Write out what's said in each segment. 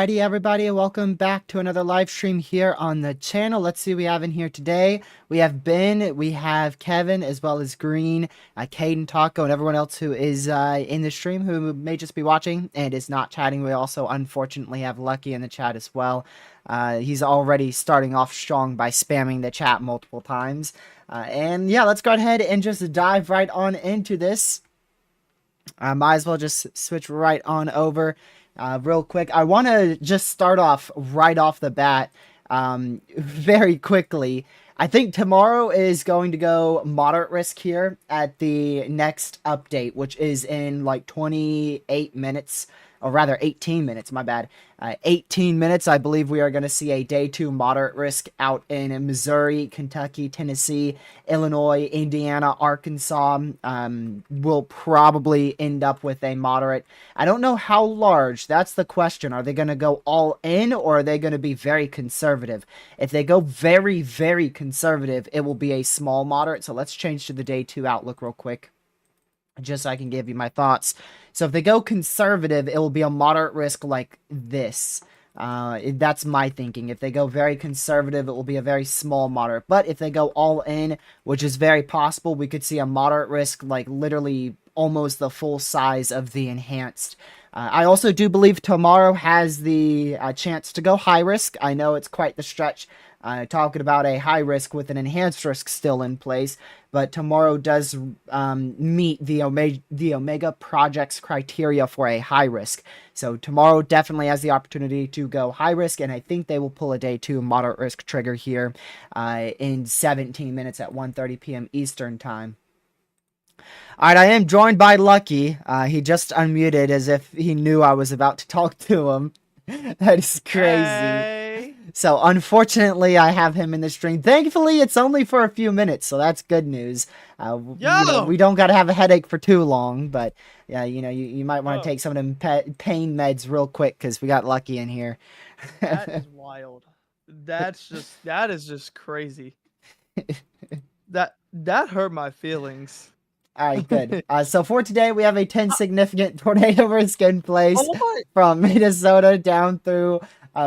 Alrighty, everybody, welcome back to another live stream here on the channel. Let's see what we have in here today. We have Ben, we have Kevin, as well as Green, Caden, Taco, and everyone else who is in the stream who may just be watching and is not chatting. We also, unfortunately, have Lucky in the chat as well. He's already starting off strong by spamming the chat multiple times. And yeah, let's go ahead and just dive right on into this. Might as well just switch right on over. Real quick, I want to just start off right off the bat very quickly. I think tomorrow is going to go moderate risk here at the next update, which is in like 28 minutes, or rather 18 minutes, my bad. 18 minutes, I believe we are going to see a day 2 moderate risk out in Missouri, Kentucky, Tennessee, Illinois, Indiana, Arkansas. We'll probably end up with a moderate. I don't know how large. That's the question. Are they going to go all in, or are they going to be very conservative? If they go very, very conservative, it will be a small moderate. So let's change to the day 2 outlook real quick, just so I can give you my thoughts. So if they go conservative, it will be a moderate risk like this. That's my thinking. If they go very conservative, it will be a very small moderate. But if they go all in, which is very possible, we could see a moderate risk like literally almost the full size of the enhanced. I also do believe tomorrow has the chance to go high risk. I know it's quite the stretch talking about a high risk with an enhanced risk still in place, but tomorrow does meet the Omega Project's criteria for a high risk. So tomorrow definitely has the opportunity to go high risk, and I think they will pull a day 2 moderate risk trigger here in 17 minutes at 1:30 p.m. Eastern time. Alright, I am joined by Lucky. He just unmuted as if he knew I was about to talk to him. That is crazy. Hey. So, unfortunately, I have him in the stream. Thankfully, it's only for a few minutes, so that's good news. You know, we don't got to have a headache for too long, but yeah, you know, you might want to take some of them pain meds real quick, because we got Lucky in here. That is wild. That is just crazy. That hurt my feelings. Alright, good. So for today, we have a 10 significant tornado risk in place from Minnesota down through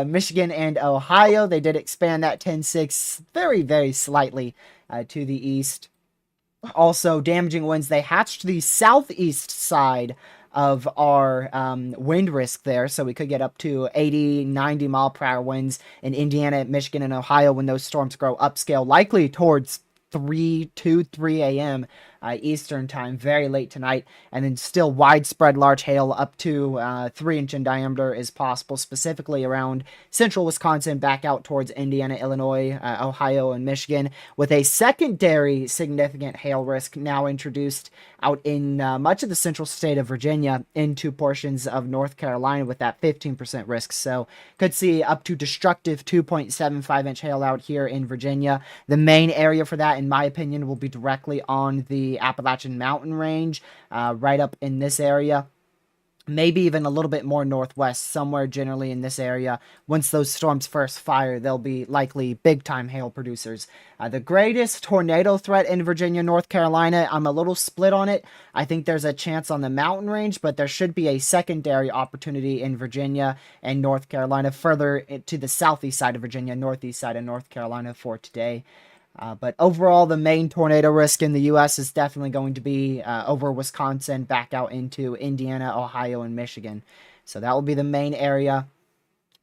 Michigan and Ohio. They did expand that 10-6 very, very slightly to the east. Also, damaging winds, they hatched the southeast side of our wind risk there, so we could get up to 80, 90 mile per hour winds in Indiana, Michigan, and Ohio when those storms grow upscale, likely towards 3 a.m. Eastern time, very late tonight. And then still widespread large hail up to 3 inch in diameter is possible, specifically around central Wisconsin, back out towards Indiana, Illinois, Ohio, and Michigan, with a secondary significant hail risk now introduced out in much of the central state of Virginia into portions of North Carolina with that 15% risk. So could see up to destructive 2.75-inch hail out here in Virginia. The main area for that, in my opinion, will be directly on the Appalachian Mountain Range, right up in this area. Maybe even a little bit more northwest, somewhere generally in this area. Once those storms first fire, they'll be likely big-time hail producers. The greatest tornado threat in Virginia, North Carolina, I'm a little split on it. I think there's a chance on the mountain range, but there should be a secondary opportunity in Virginia and North Carolina, further to the southeast side of Virginia, northeast side of North Carolina for today. But overall, the main tornado risk in the U.S. is definitely going to be over Wisconsin, back out into Indiana, Ohio, and Michigan. So that will be the main area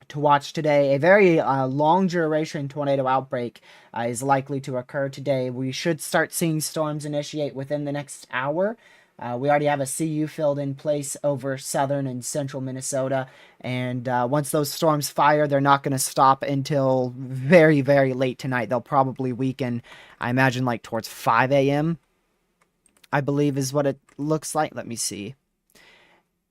to watch today. A very long duration tornado outbreak is likely to occur today. We should start seeing storms initiate within the next hour. We already have a CU field in place over southern and central Minnesota. And once those storms fire, they're not going to stop until very, very late tonight. They'll probably weaken, I imagine, like towards 5 a.m., I believe is what it looks like. Let me see.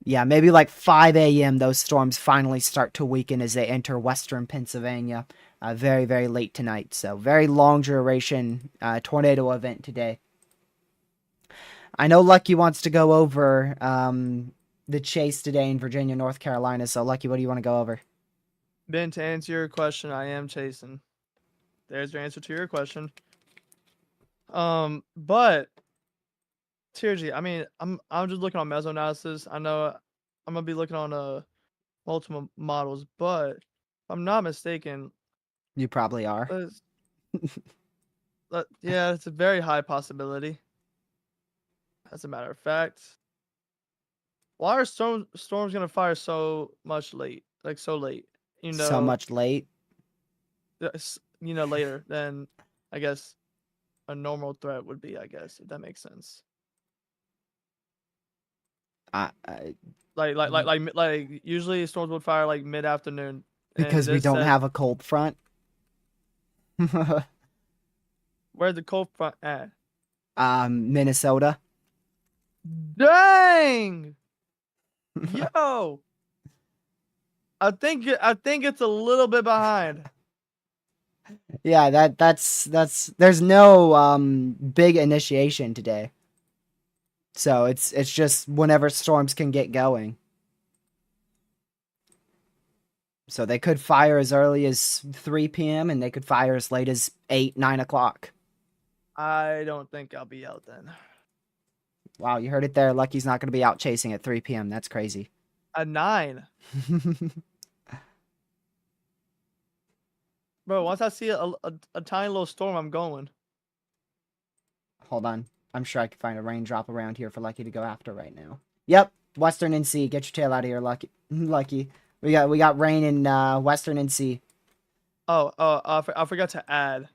Yeah, maybe like 5 a.m. those storms finally start to weaken as they enter western Pennsylvania. Very, very late tonight. So very long duration tornado event today. I know Lucky wants to go over the chase today in Virginia, North Carolina. So, Lucky, what do you want to go over? Ben, to answer your question, I am chasing. There's your answer to your question. But Tiergy, I mean, I'm just looking on mesoanalysis. I know I'm gonna be looking on multiple models, but if I'm not mistaken, You probably are. yeah, it's a very high possibility. As a matter of fact, why are storms gonna fire so much late? Like so late, So much late. Later than I guess a normal threat would be. I guess if that makes sense. I, Like usually storms would fire like mid afternoon, and because we this don't says have a cold front. where's the cold front at? Minnesota. Dang, yo, I think it's a little bit behind. Yeah, that's there's no big initiation today. So it's just whenever storms can get going. So they could fire as early as 3 p.m. and they could fire as late as 8, 9 o'clock. I don't think I'll be out then. Wow, you heard it there. Lucky's not going to be out chasing at 3 p.m. That's crazy. A 9. Bro, once I see a tiny little storm, I'm going. Hold on. I'm sure I can find a raindrop around here for Lucky to go after right now. Yep, Western NC. Get your tail out of here, Lucky. Lucky. We got rain in Western NC. Oh, I forgot to add.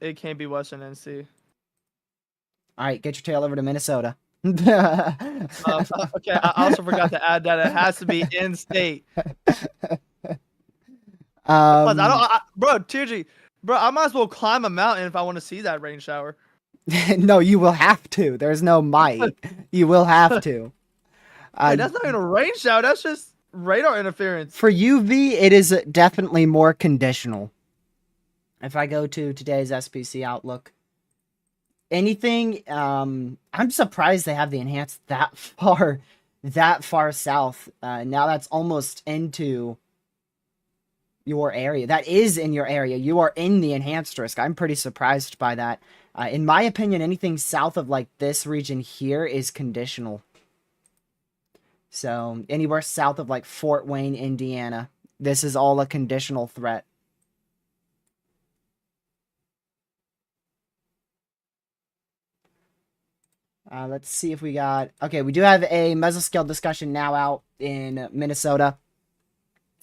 It can't be Western NC. All right, get your tail over to Minnesota. Okay, I also forgot to add that it has to be in state. Bro, TG, bro, I might as well climb a mountain if I want to see that rain shower. No, you will have to. There's no might. You will have to. Hey, that's not even a rain shower. That's just radar interference. For UV, it is definitely more conditional. If I go to today's SPC Outlook, anything, I'm surprised they have the enhanced that far south. Now that's almost into your area. That is in your area. You are in the enhanced risk. I'm pretty surprised by that. In my opinion, anything south of like this region here is conditional. So anywhere south of like Fort Wayne, Indiana, this is all a conditional threat. Let's see if we got... Okay, we do have a mesoscale discussion now out in Minnesota.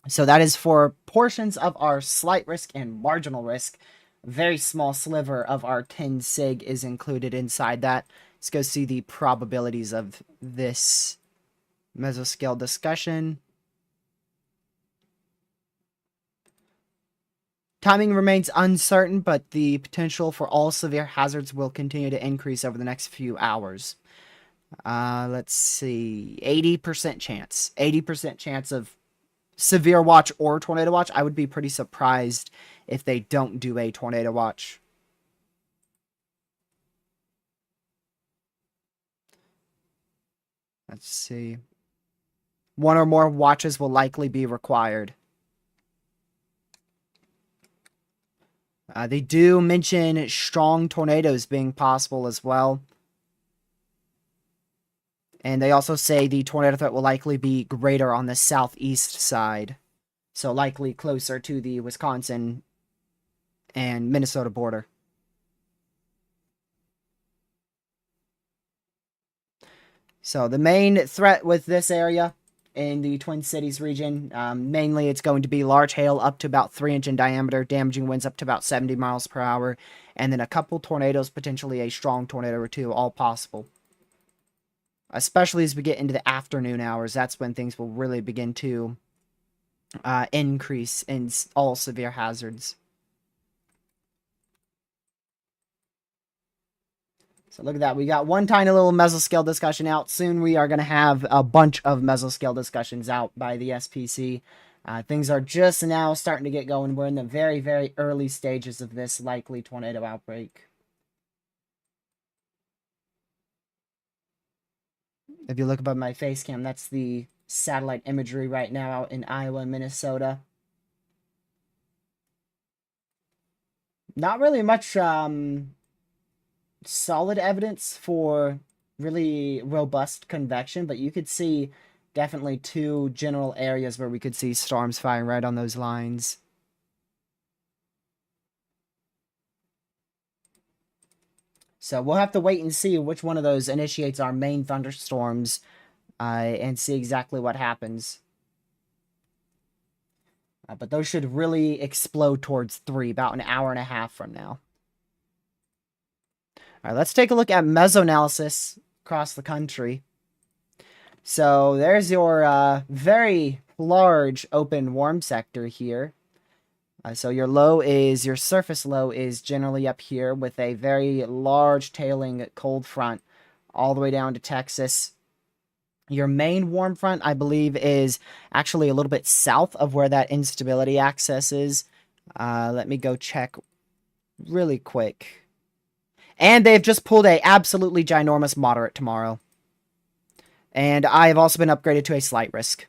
So that is for portions of our slight risk and marginal risk. very small sliver of our 10 sig is included inside that. Let's go see the probabilities of this mesoscale discussion. Timing remains uncertain, but the potential for all severe hazards will continue to increase over the next few hours. Let's see. 80% chance. 80% chance of severe watch or tornado watch. I would be pretty surprised if they don't do a tornado watch. Let's see. One or more watches will likely be required. They do mention strong tornadoes being possible as well. And they also say the tornado threat will likely be greater on the southeast side. So likely closer to the Wisconsin and Minnesota border. So the main threat with this area in the Twin Cities region, mainly it's going to be large hail up to about 3-inch in diameter, damaging winds up to about 70 miles per hour, and then a couple tornadoes, potentially a strong tornado or two, all possible. Especially as we get into the afternoon hours, that's when things will really begin to increase in all severe hazards. So look at that. We got one tiny little mesoscale discussion out. Soon we are going to have a bunch of mesoscale discussions out by the SPC. Things are just now starting to get going. We're in the very, very early stages of this likely tornado outbreak. If you look above my face cam, that's the satellite imagery right now out in Iowa and Minnesota. Not really much solid evidence for really robust convection, but you could see definitely two general areas where we could see storms firing right on those lines. So we'll have to wait and see which one of those initiates our main thunderstorms and see exactly what happens. But those should really explode towards 3, about an hour and a half from now. All right, let's take a look at mesoanalysis across the country. So there's your very large open warm sector here. So your low is, your surface low is generally up here with a very large tailing cold front all the way down to Texas. Your main warm front, I believe, is actually a little bit south of where that instability axis is. Let me go check really quick. And they've just pulled a absolutely ginormous moderate tomorrow. And I have also been upgraded to a slight risk.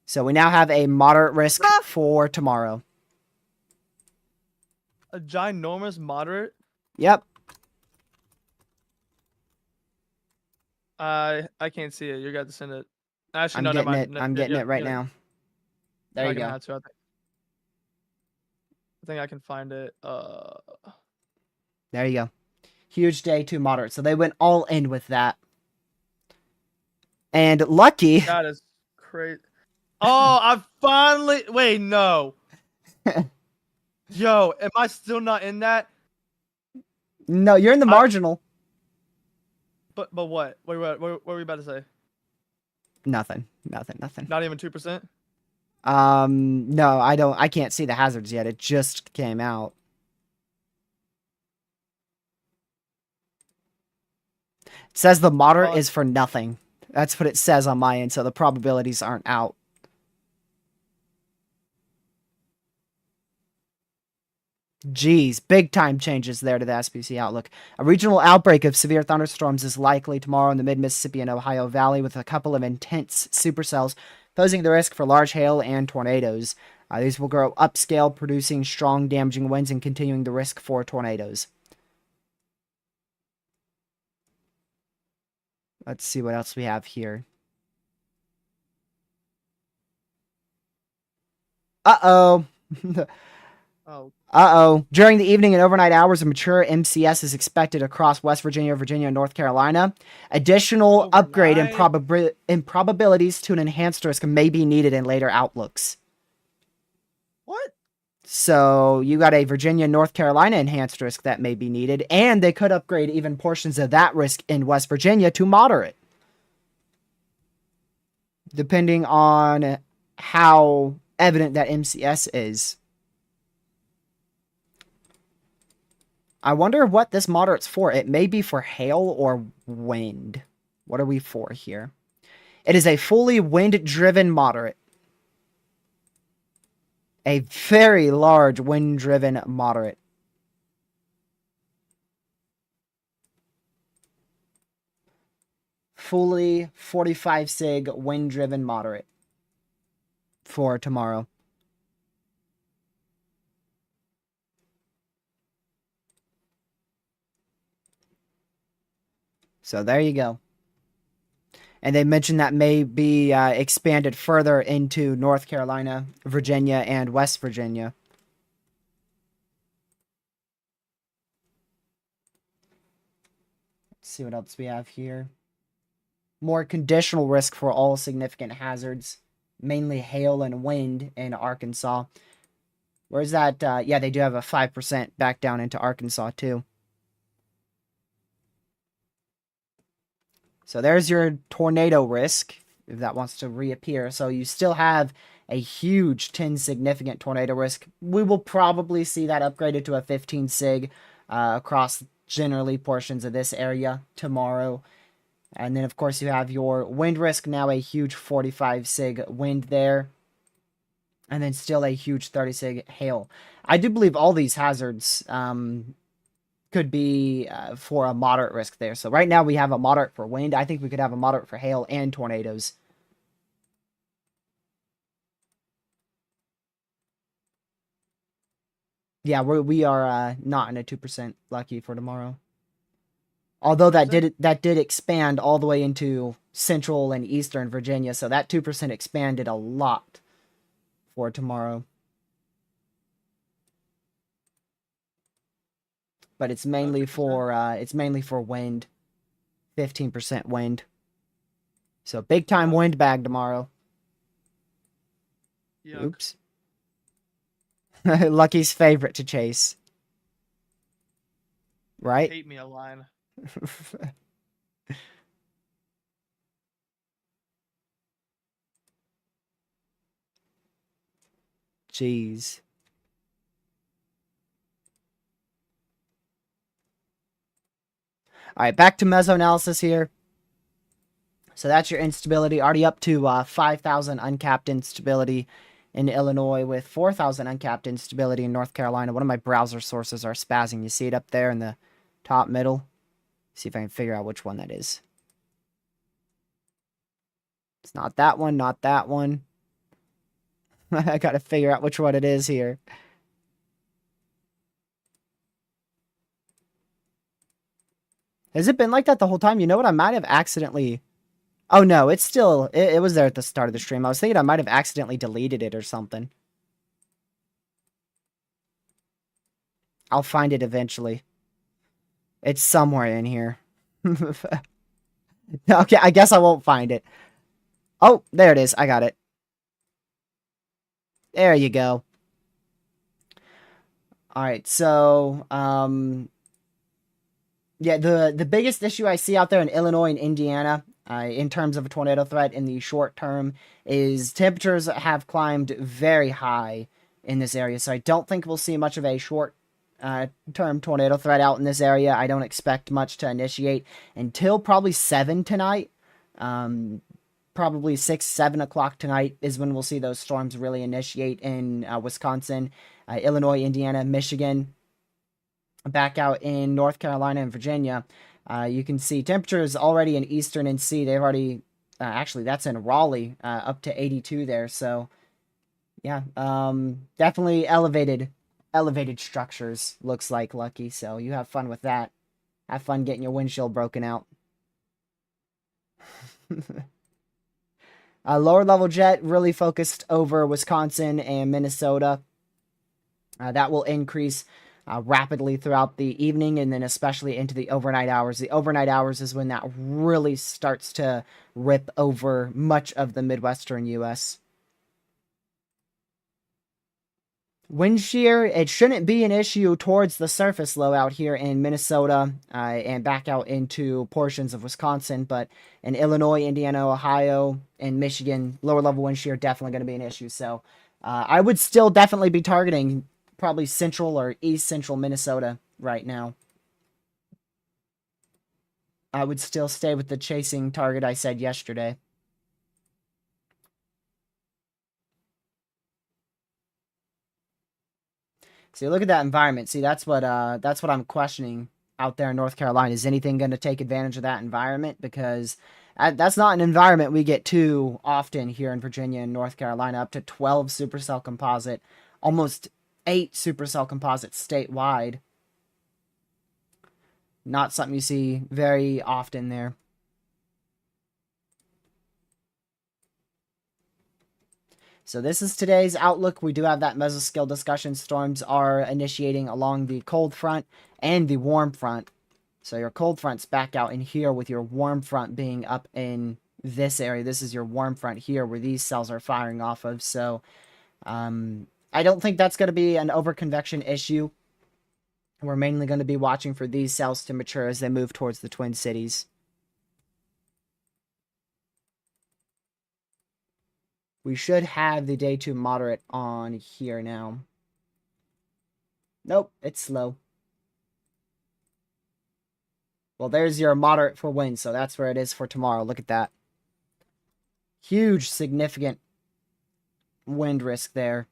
So we now have a moderate risk for tomorrow. A ginormous moderate? Yep. I can't see it. You got to send it. Actually, I'm no, never getting it. mind. I'm getting it right now. There you go. I think I can find it. There you go. Huge day to moderate. So they went all in with that. And lucky. That is crazy. Oh, I finally. Wait, no. Yo, am I still not in that? No, you're in the marginal. But what? What were we about to say? Nothing. Not even 2%? No, I can't see the hazards yet. It just came out. It says the moderate is for nothing. That's what it says on my end, so the probabilities aren't out. Geez, big time changes there to the SPC outlook. A regional outbreak of severe thunderstorms is likely tomorrow in the mid-Mississippi and Ohio Valley with a couple of intense supercells, posing the risk for large hail and tornadoes. These will grow upscale, producing strong damaging winds and continuing the risk for tornadoes. Let's see what else we have here. Uh-oh. Uh-oh. During the evening and overnight hours, a mature MCS is expected across West Virginia, and North Carolina. Additional upgrade in probabilities to an enhanced risk may be needed in later outlooks. What? So you got a Virginia, North Carolina enhanced risk that may be needed, and they could upgrade even portions of that risk in West Virginia to moderate, depending on how evident that MCS is. I wonder what this moderate's for. It may be for hail or wind. What are we for here? It is a fully wind-driven moderate. A very large wind-driven moderate. Fully 45 sig wind-driven moderate for tomorrow. So there you go. And they mentioned that may be expanded further into North Carolina, Virginia, and West Virginia. Let's see what else we have here. More conditional risk for all significant hazards, mainly hail and wind in Arkansas. Where's that? Yeah, they do have a 5% back down into Arkansas, too. So there's your tornado risk, if that wants to reappear. So you still have a huge 10 significant tornado risk. We will probably see that upgraded to a 15 sig across generally portions of this area tomorrow. And then, of course, you have your wind risk, now a huge 45 sig wind there. And then still a huge 30 sig hail. I do believe all these hazards could be for a moderate risk there. So right now we have a moderate for wind. I think we could have a moderate for hail and tornadoes. Yeah, we are not in a 2% lucky for tomorrow. Although that did expand all the way into central and eastern Virginia, so that 2% expanded a lot for tomorrow. But it's mainly for wind. 15% wind. So big time wind bag tomorrow. Yuck. Oops. Lucky's favorite to chase. Right? Hate me a line. Jeez. All right, back to meso-analysis here. So that's your instability. Already up to 5,000 uncapped instability in Illinois with 4,000 uncapped instability in North Carolina. One of my browser sources are spazzing. You see it up there in the top middle? See if I can figure out which one that is. It's not that one, not that one. I gotta figure out which one it is here. Has it been like that the whole time? You know what? I might have accidentally... Oh, no. It's still... It was there at the start of the stream. I was thinking I might have accidentally deleted it or something. I'll find it eventually. It's somewhere in here. Okay, I guess I won't find it. Oh, there it is. I got it. There you go. Alright, so... yeah, the biggest issue I see out there in Illinois and Indiana, in terms of a tornado threat in the short term, is temperatures have climbed very high in this area. So I don't think we'll see much of a short term tornado threat out in this area. I don't expect much to initiate until probably 7 tonight. Probably 6, 7 o'clock tonight is when we'll see those storms really initiate in Wisconsin, Illinois, Indiana, Michigan. Back out in North Carolina and Virginia, you can see temperatures already in eastern NC. They've already, actually, that's in Raleigh, up to 82 there. So, yeah, definitely elevated structures, looks like, Lucky. So you have fun with that. Have fun getting your windshield broken out. Lower level jet really focused over Wisconsin and Minnesota. That will increase rapidly throughout the evening and then especially into the overnight hours. The overnight hours is when that really starts to rip over much of the Midwestern U.S. Wind shear, it shouldn't be an issue towards the surface low out here in Minnesota and back out into portions of Wisconsin, but in Illinois, Indiana, Ohio, and Michigan, lower level wind shear definitely going to be an issue. So I would still definitely be targeting probably central or east central Minnesota right now. I would still stay with the chasing target I said yesterday. See, look at that environment. See, that's what I'm questioning out there in North Carolina. Is anything going to take advantage of that environment? Because that's not an environment we get too often here in Virginia and North Carolina. Up to 12 supercell composite, almost 8 supercell composites statewide. Not something you see very often there. So this is today's outlook. We do have that mesoscale discussion. Storms are initiating along the cold front and the warm front. So your cold front's back out in here with your warm front being up in this area. This is your warm front here where these cells are firing off of. So I don't think that's going to be an overconvection issue. We're mainly going to be watching for these cells to mature as they move towards the Twin Cities. We should have the day 2 moderate on here now. Nope, it's slow. Well, there's your moderate for wind, so that's where it is for tomorrow. Look at that. Huge, significant wind risk there.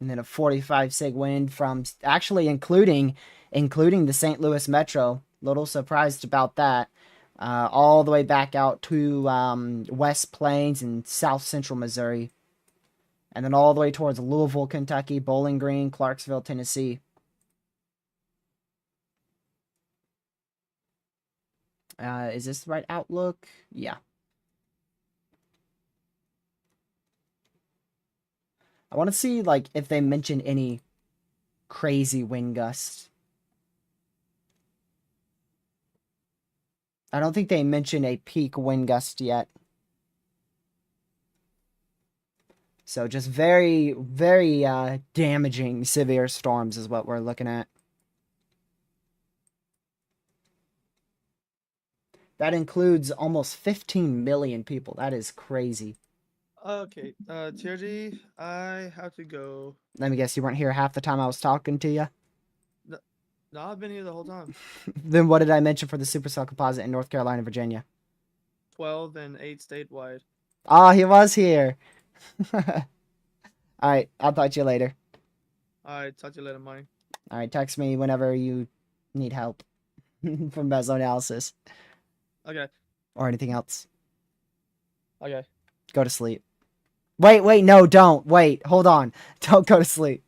And then a 45 sig wind from actually including the St. Louis Metro. Little surprised about that. All the way back out to West Plains and South Central Missouri. And then all the way towards Louisville, Kentucky, Bowling Green, Clarksville, Tennessee. Is this the right outlook? Yeah. I want to see, like, if they mention any crazy wind gusts. I don't think they mention a peak wind gust yet. So just very, very damaging severe storms is what we're looking at. That includes almost 15 million people. That is crazy. Okay, TRG, I have to go. Let me guess, you weren't here half the time I was talking to you? No, I've been here the whole time. Then what did I mention for the supercell composite in North Carolina, Virginia? 12 and 8 statewide. Oh, he was here. Alright, I'll talk to you later. Alright, talk to you later, Mike. Alright, text me whenever you need help from mesoanalysis. Okay. Or anything else. Okay. Go to sleep. Wait, no, don't. Wait, hold on. Don't go to sleep.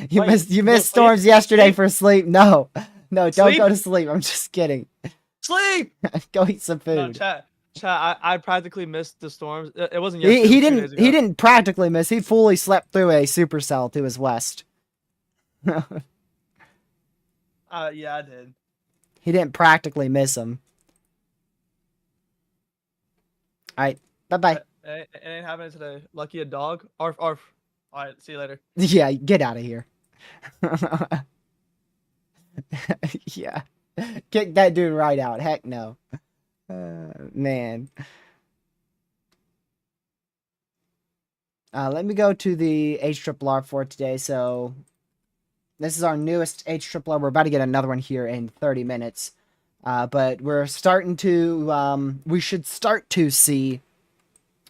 You missed storms yesterday for sleep. No, don't go to sleep. I'm just kidding. Sleep! Go eat some food. No, chat, I practically missed the storms. It wasn't yesterday. He didn't practically miss. He fully slept through a supercell to his west. Yeah, I did. He didn't practically miss him. Alright, bye-bye. It ain't happening today. Lucky a dog. Arf, arf. Alright, see you later. Yeah, get out of here. Yeah. Kick that dude right out. Heck no. Man. Let me go to the HRRR for today. So, this is our newest HRRR. We're about to get another one here in 30 minutes. But we're starting to, we should start to see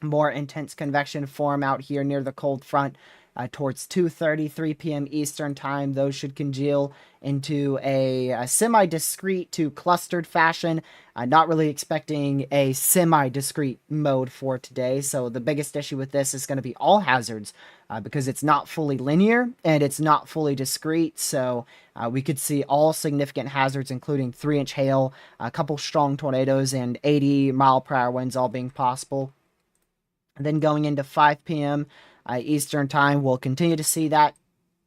more intense convection form out here near the cold front towards 2:30, 3 p.m. Eastern time. Those should congeal into a semi-discrete to clustered fashion. Not really expecting a semi-discrete mode for today. So the biggest issue with this is going to be all hazards because it's not fully linear and it's not fully discrete. So we could see all significant hazards, including 3-inch hail, a couple strong tornadoes, and 80-mile-per-hour winds all being possible. And then going into 5 p.m. Eastern time, we'll continue to see that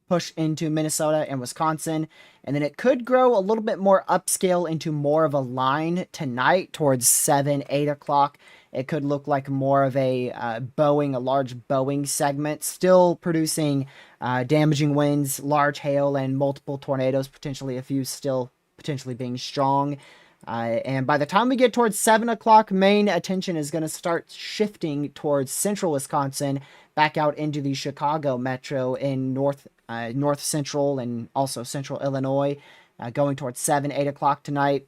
push into Minnesota and Wisconsin. And then it could grow a little bit more upscale into more of a line tonight towards 7, 8 o'clock it could look like more of a a large Boeing segment, still producing damaging winds, large hail, and multiple tornadoes, potentially a few still potentially being strong. And by the time we get towards 7 o'clock, main attention is going to start shifting towards central Wisconsin, back out into the Chicago metro in north central and also central Illinois, going towards 7, 8 o'clock tonight.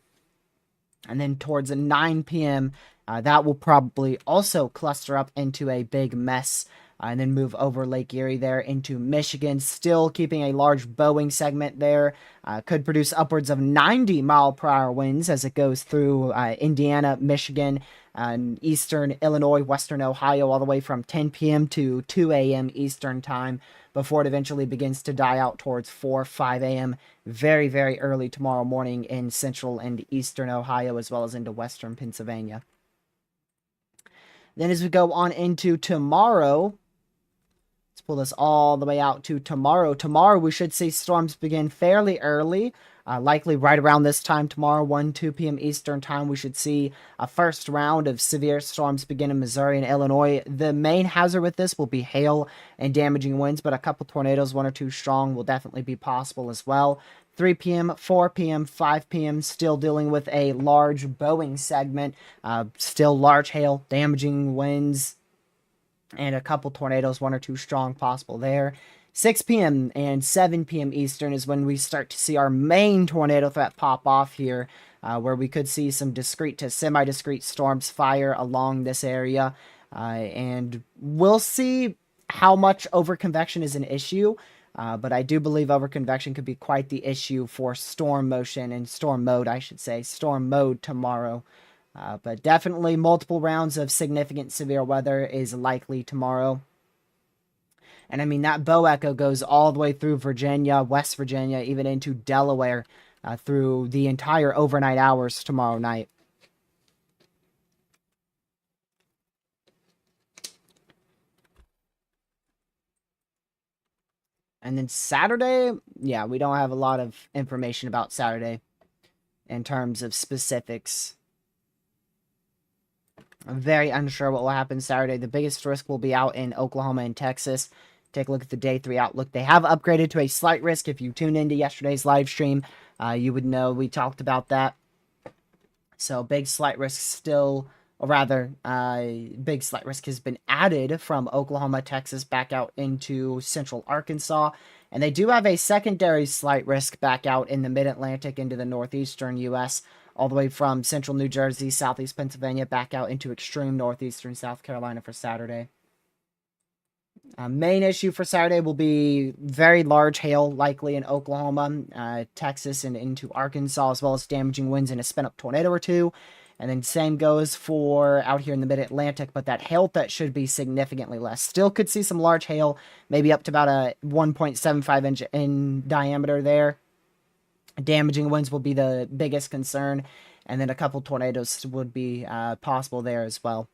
And then towards 9 p.m., that will probably also cluster up into a big mess, and then move over Lake Erie there into Michigan, still keeping a large Boeing segment there. Could produce upwards of 90-mile-per-hour winds as it goes through Indiana, Michigan, eastern Illinois, western Ohio, all the way from 10 p.m. to 2 a.m. Eastern time, before it eventually begins to die out towards 4, 5 a.m. very, very early tomorrow morning in central and eastern Ohio, as well as into western Pennsylvania. Then as we go on into tomorrow, let's pull this all the way out to tomorrow. Tomorrow, we should see storms begin fairly early, likely right around this time tomorrow, 1, 2 p.m. Eastern time. We should see a first round of severe storms begin in Missouri and Illinois. The main hazard with this will be hail and damaging winds, but a couple tornadoes, 1 or 2 strong, will definitely be possible as well. 3 p.m., 4 p.m., 5 p.m., still dealing with a large Boeing segment, still large hail, damaging winds, and a couple tornadoes, 1 or 2 strong possible there. 6 p.m. and 7 p.m. Eastern is when we start to see our main tornado threat pop off here, where we could see some discrete to semi-discrete storms fire along this area. And we'll see how much overconvection is an issue, but I do believe overconvection could be quite the issue for storm motion and storm mode, I should say, storm mode tomorrow. But definitely multiple rounds of significant severe weather is likely tomorrow. And I mean, that bow echo goes all the way through Virginia, West Virginia, even into Delaware, through the entire overnight hours tomorrow night. And then Saturday, yeah, we don't have a lot of information about Saturday in terms of specifics. I'm very unsure what will happen Saturday. The biggest risk will be out in Oklahoma and Texas. Take a look at the day 3 outlook. They have upgraded to a slight risk. If you tuned into yesterday's live stream, you would know we talked about that. So big slight risk still, or rather, big slight risk has been added from Oklahoma, Texas, back out into central Arkansas. And they do have a secondary slight risk back out in the mid-Atlantic into the northeastern U.S., all the way from central New Jersey, southeast Pennsylvania, back out into extreme northeastern South Carolina for Saturday. Main issue for Saturday will be very large hail, likely in Oklahoma, Texas, and into Arkansas, as well as damaging winds and a spin-up tornado or 2. And then same goes for out here in the mid-Atlantic, but that hail threat should be significantly less. Still could see some large hail, maybe up to about a 1.75 inch in diameter there. Damaging winds will be the biggest concern, and then a couple tornadoes would be possible there as well.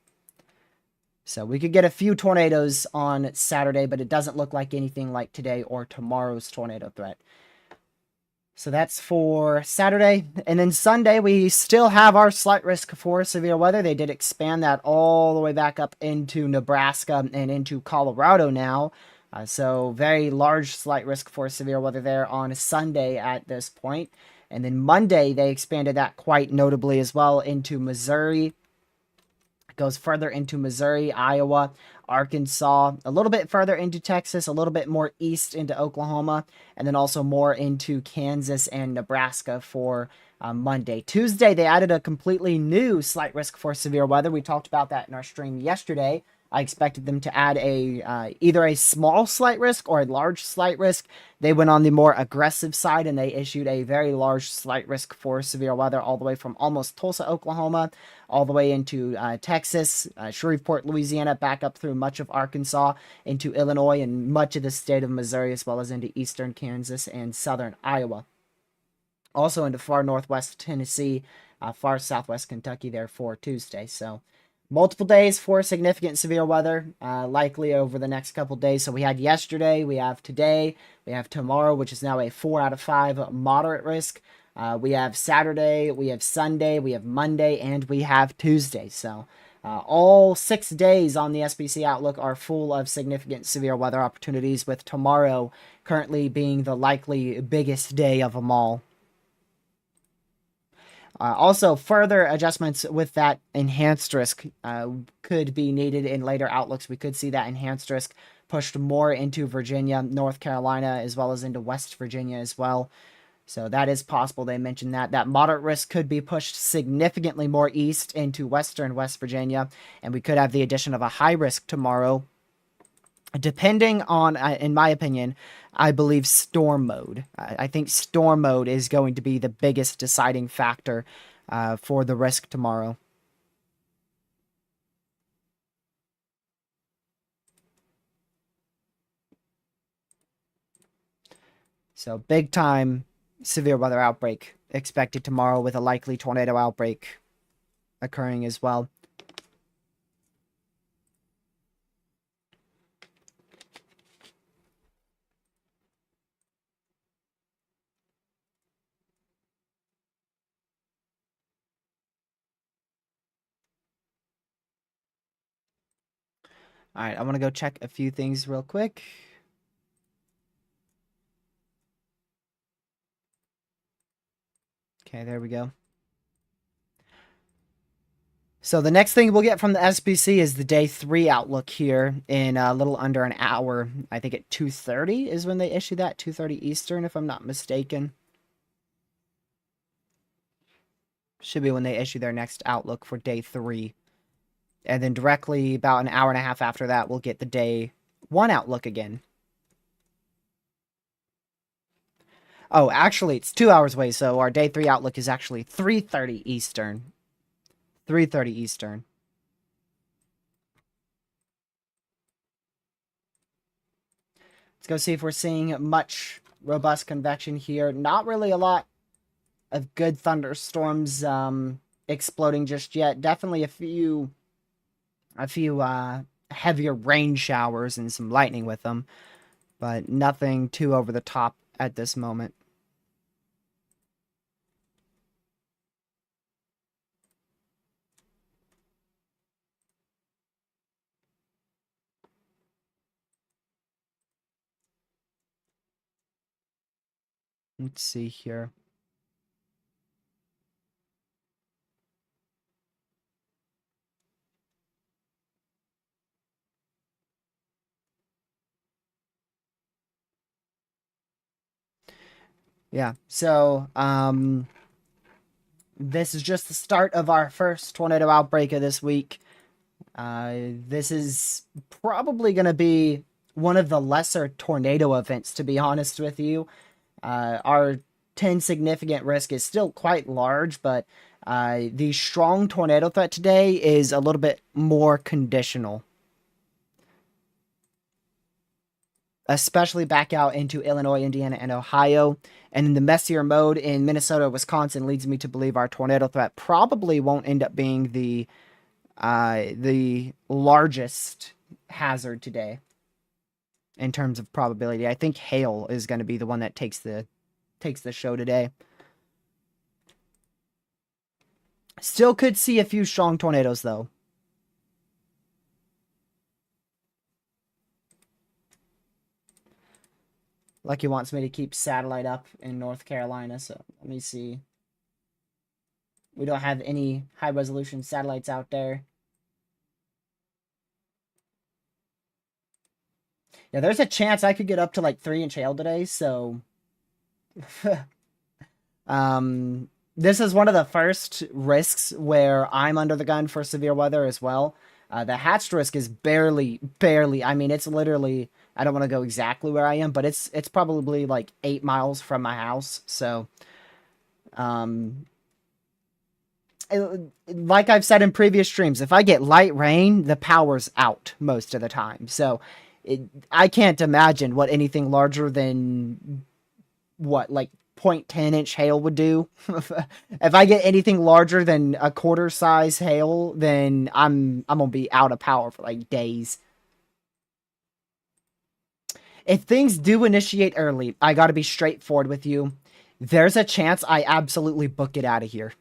So we could get a few tornadoes on Saturday, but it doesn't look like anything like today or tomorrow's tornado threat. So that's for Saturday. And then Sunday, we still have our slight risk for severe weather. They did expand that all the way back up into Nebraska and into Colorado now. So very large slight risk for severe weather there on Sunday at this point. And then Monday, they expanded that quite notably as well into Missouri. It goes further into Missouri, Iowa, Arkansas, a little bit further into Texas, a little bit more east into Oklahoma, and then also more into Kansas and Nebraska for Monday. Tuesday, they added a completely new slight risk for severe weather. We talked about that in our stream yesterday. I expected them to add either a small slight risk or a large slight risk. They went on the more aggressive side, and they issued a very large slight risk for severe weather all the way from almost Tulsa, Oklahoma, all the way into Texas, Shreveport, Louisiana, back up through much of Arkansas, into Illinois, and much of the state of Missouri, as well as into eastern Kansas and southern Iowa. Also into far northwest Tennessee, far southwest Kentucky there for Tuesday. So multiple days for significant severe weather, likely over the next couple days. So we had yesterday, we have today, we have tomorrow, which is now a 4 out of 5 moderate risk. We have Saturday, we have Sunday, we have Monday, and we have Tuesday. So All 6 days on the SPC Outlook are full of significant severe weather opportunities, with tomorrow currently being the likely biggest day of them all. Also, further adjustments with that enhanced risk could be needed in later outlooks. We could see that enhanced risk pushed more into Virginia, North Carolina, as well as into West Virginia as well. So that is possible. They mentioned that moderate risk could be pushed significantly more east into western West Virginia, and we could have the addition of a high risk tomorrow, depending on, in my opinion, I believe storm mode. I think storm mode is going to be the biggest deciding factor for the risk tomorrow. So big time severe weather outbreak expected tomorrow, with a likely tornado outbreak occurring as well. All right, I want to go check a few things real quick. Okay, there we go. So the next thing we'll get from the SBC is the day 3 outlook here in a little under an hour. I think at 2:30 is when they issue that, 2:30 Eastern, if I'm not mistaken. Should be when they issue their next outlook for day 3. And then directly about an hour and a half after that, we'll get the day 1 outlook again. Oh, actually, it's 2 hours away, so our day 3 outlook is actually 3:30 Eastern. 3:30 Eastern. Let's go see if we're seeing much robust convection here. Not really a lot of good thunderstorms exploding just yet. Definitely a few heavier rain showers and some lightning with them, but nothing too over the top at this moment. Let's see here. Yeah, so this is just the start of our first tornado outbreak of this week. This is probably going to be one of the lesser tornado events, to be honest with you. Our 10 significant risk is still quite large, but the strong tornado threat today is a little bit more conditional. Especially back out into Illinois, Indiana, and Ohio. And in the messier mode in Minnesota, Wisconsin leads me to believe our tornado threat probably won't end up being the largest hazard today in terms of probability. I think hail is going to be the one that takes the show today. Still could see a few strong tornadoes though. Lucky wants me to keep satellite up in North Carolina, so let me see. We don't have any high resolution satellites out there. Yeah, there's a chance I could get up to like 3-inch hail today, so this is one of the first risks where I'm under the gun for severe weather as well. The hatched risk is barely, I mean, it's literally, I don't want to go exactly where I am, but it's probably like 8 miles from my house. So, like I've said in previous streams, if I get light rain, the power's out most of the time. So, I can't imagine what anything larger than like 0.10-inch hail would do. If I get anything larger than a quarter size hail, then I'm gonna be out of power for like days. If things do initiate early, I gotta be straightforward with you. There's a chance I absolutely book it out of here.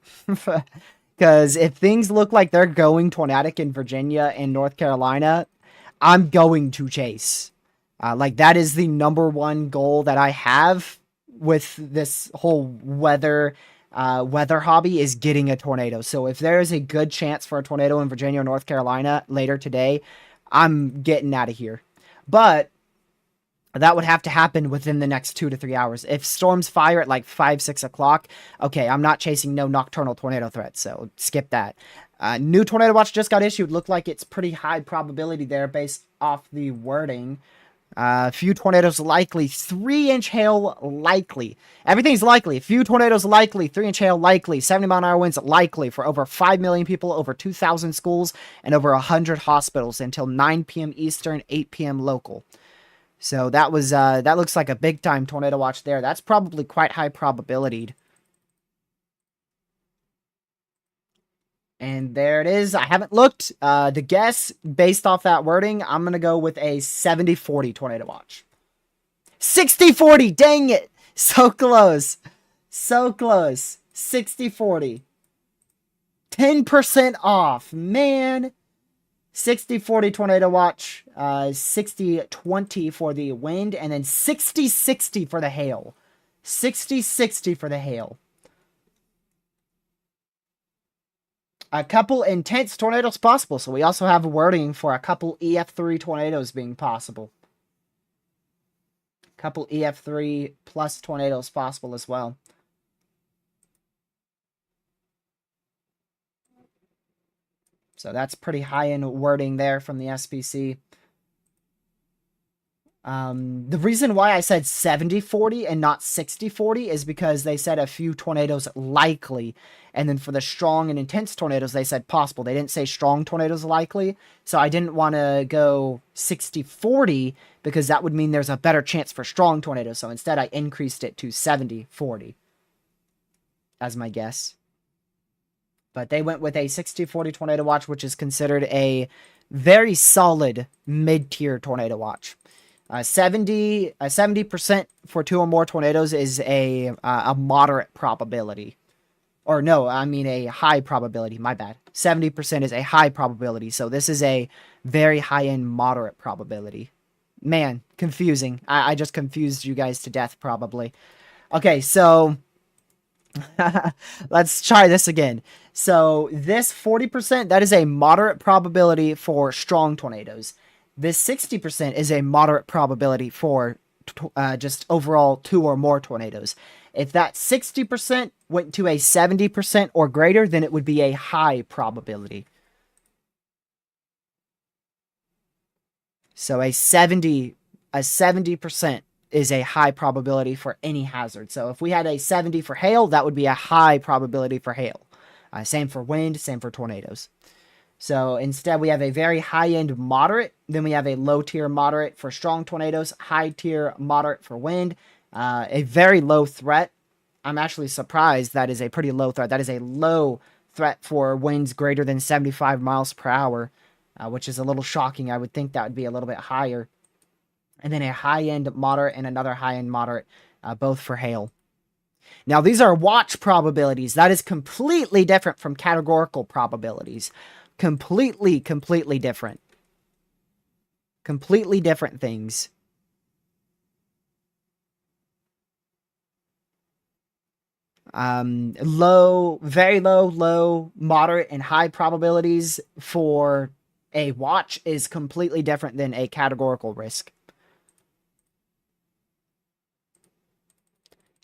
Because if things look like they're going tornadic in Virginia and North Carolina, I'm going to chase. Like that is the number one goal that I have with this whole weather hobby is getting a tornado. So if there is a good chance for a tornado in Virginia or North Carolina later today, I'm getting out of here. But that would have to happen within the next 2 to 3 hours. If storms fire at like 5, 6 o'clock, okay, I'm not chasing no nocturnal tornado threats, so skip that. New tornado watch just got issued. Looked like it's pretty high probability there based off the wording. Few tornadoes likely. 3-inch hail likely. Everything's likely. Few tornadoes likely. 3-inch hail likely. 70-mile-an-hour winds likely for over 5 million people, over 2,000 schools, and over 100 hospitals until 9 p.m. Eastern, 8 p.m. local. So that was that looks like a big time tornado watch there. That's probably quite high probability. And there it is. I haven't looked. The guess based off that wording, I'm going to go with a 70-40 tornado watch. 60-40. Dang it. So close. So close. 60-40. 10% off. Man. 60-40 tornado watch, 60-20 for the wind, and then 60-60 for the hail. 60-60 for the hail. A couple intense tornadoes possible, so we also have wording for a couple EF3 tornadoes being possible. Couple EF3 plus tornadoes possible as well. So that's pretty high-end wording there from the SPC. The reason why I said 70-40 and not 60-40 is because they said a few tornadoes likely. And then for the strong and intense tornadoes, they said possible. They didn't say strong tornadoes likely. So I didn't want to go 60-40 because that would mean there's a better chance for strong tornadoes. So instead, I increased it to 70-40 as my guess. But they went with a 60-40 tornado watch, which is considered a very solid mid-tier tornado watch. 70% for 2 or more tornadoes is a moderate probability. Or no, I mean a high probability. My bad. 70% is a high probability. So this is a very high-end moderate probability. Man, confusing. I just confused you guys to death probably. Okay, so let's try this again. So this 40%, that is a moderate probability for strong tornadoes. This 60% is a moderate probability for just overall 2 or more tornadoes. If that 60% went to a 70% or greater, then it would be a high probability. So a 70% is a high probability for any hazard. So if we had a 70 for hail, that would be a high probability for hail. Same for wind, same for tornadoes. So instead, we have a very high-end moderate. Then we have a low-tier moderate for strong tornadoes, high-tier moderate for wind, a very low threat. I'm actually surprised that is a pretty low threat. That is a low threat for winds greater than 75 miles per hour, which is a little shocking. I would think that would be a little bit higher. And then a high-end moderate and another high-end moderate, both for hail. Now, these are watch probabilities. That is completely different from categorical probabilities. Completely different. Completely different things. Low, very low, low, moderate, and high probabilities for a watch is completely different than a categorical risk.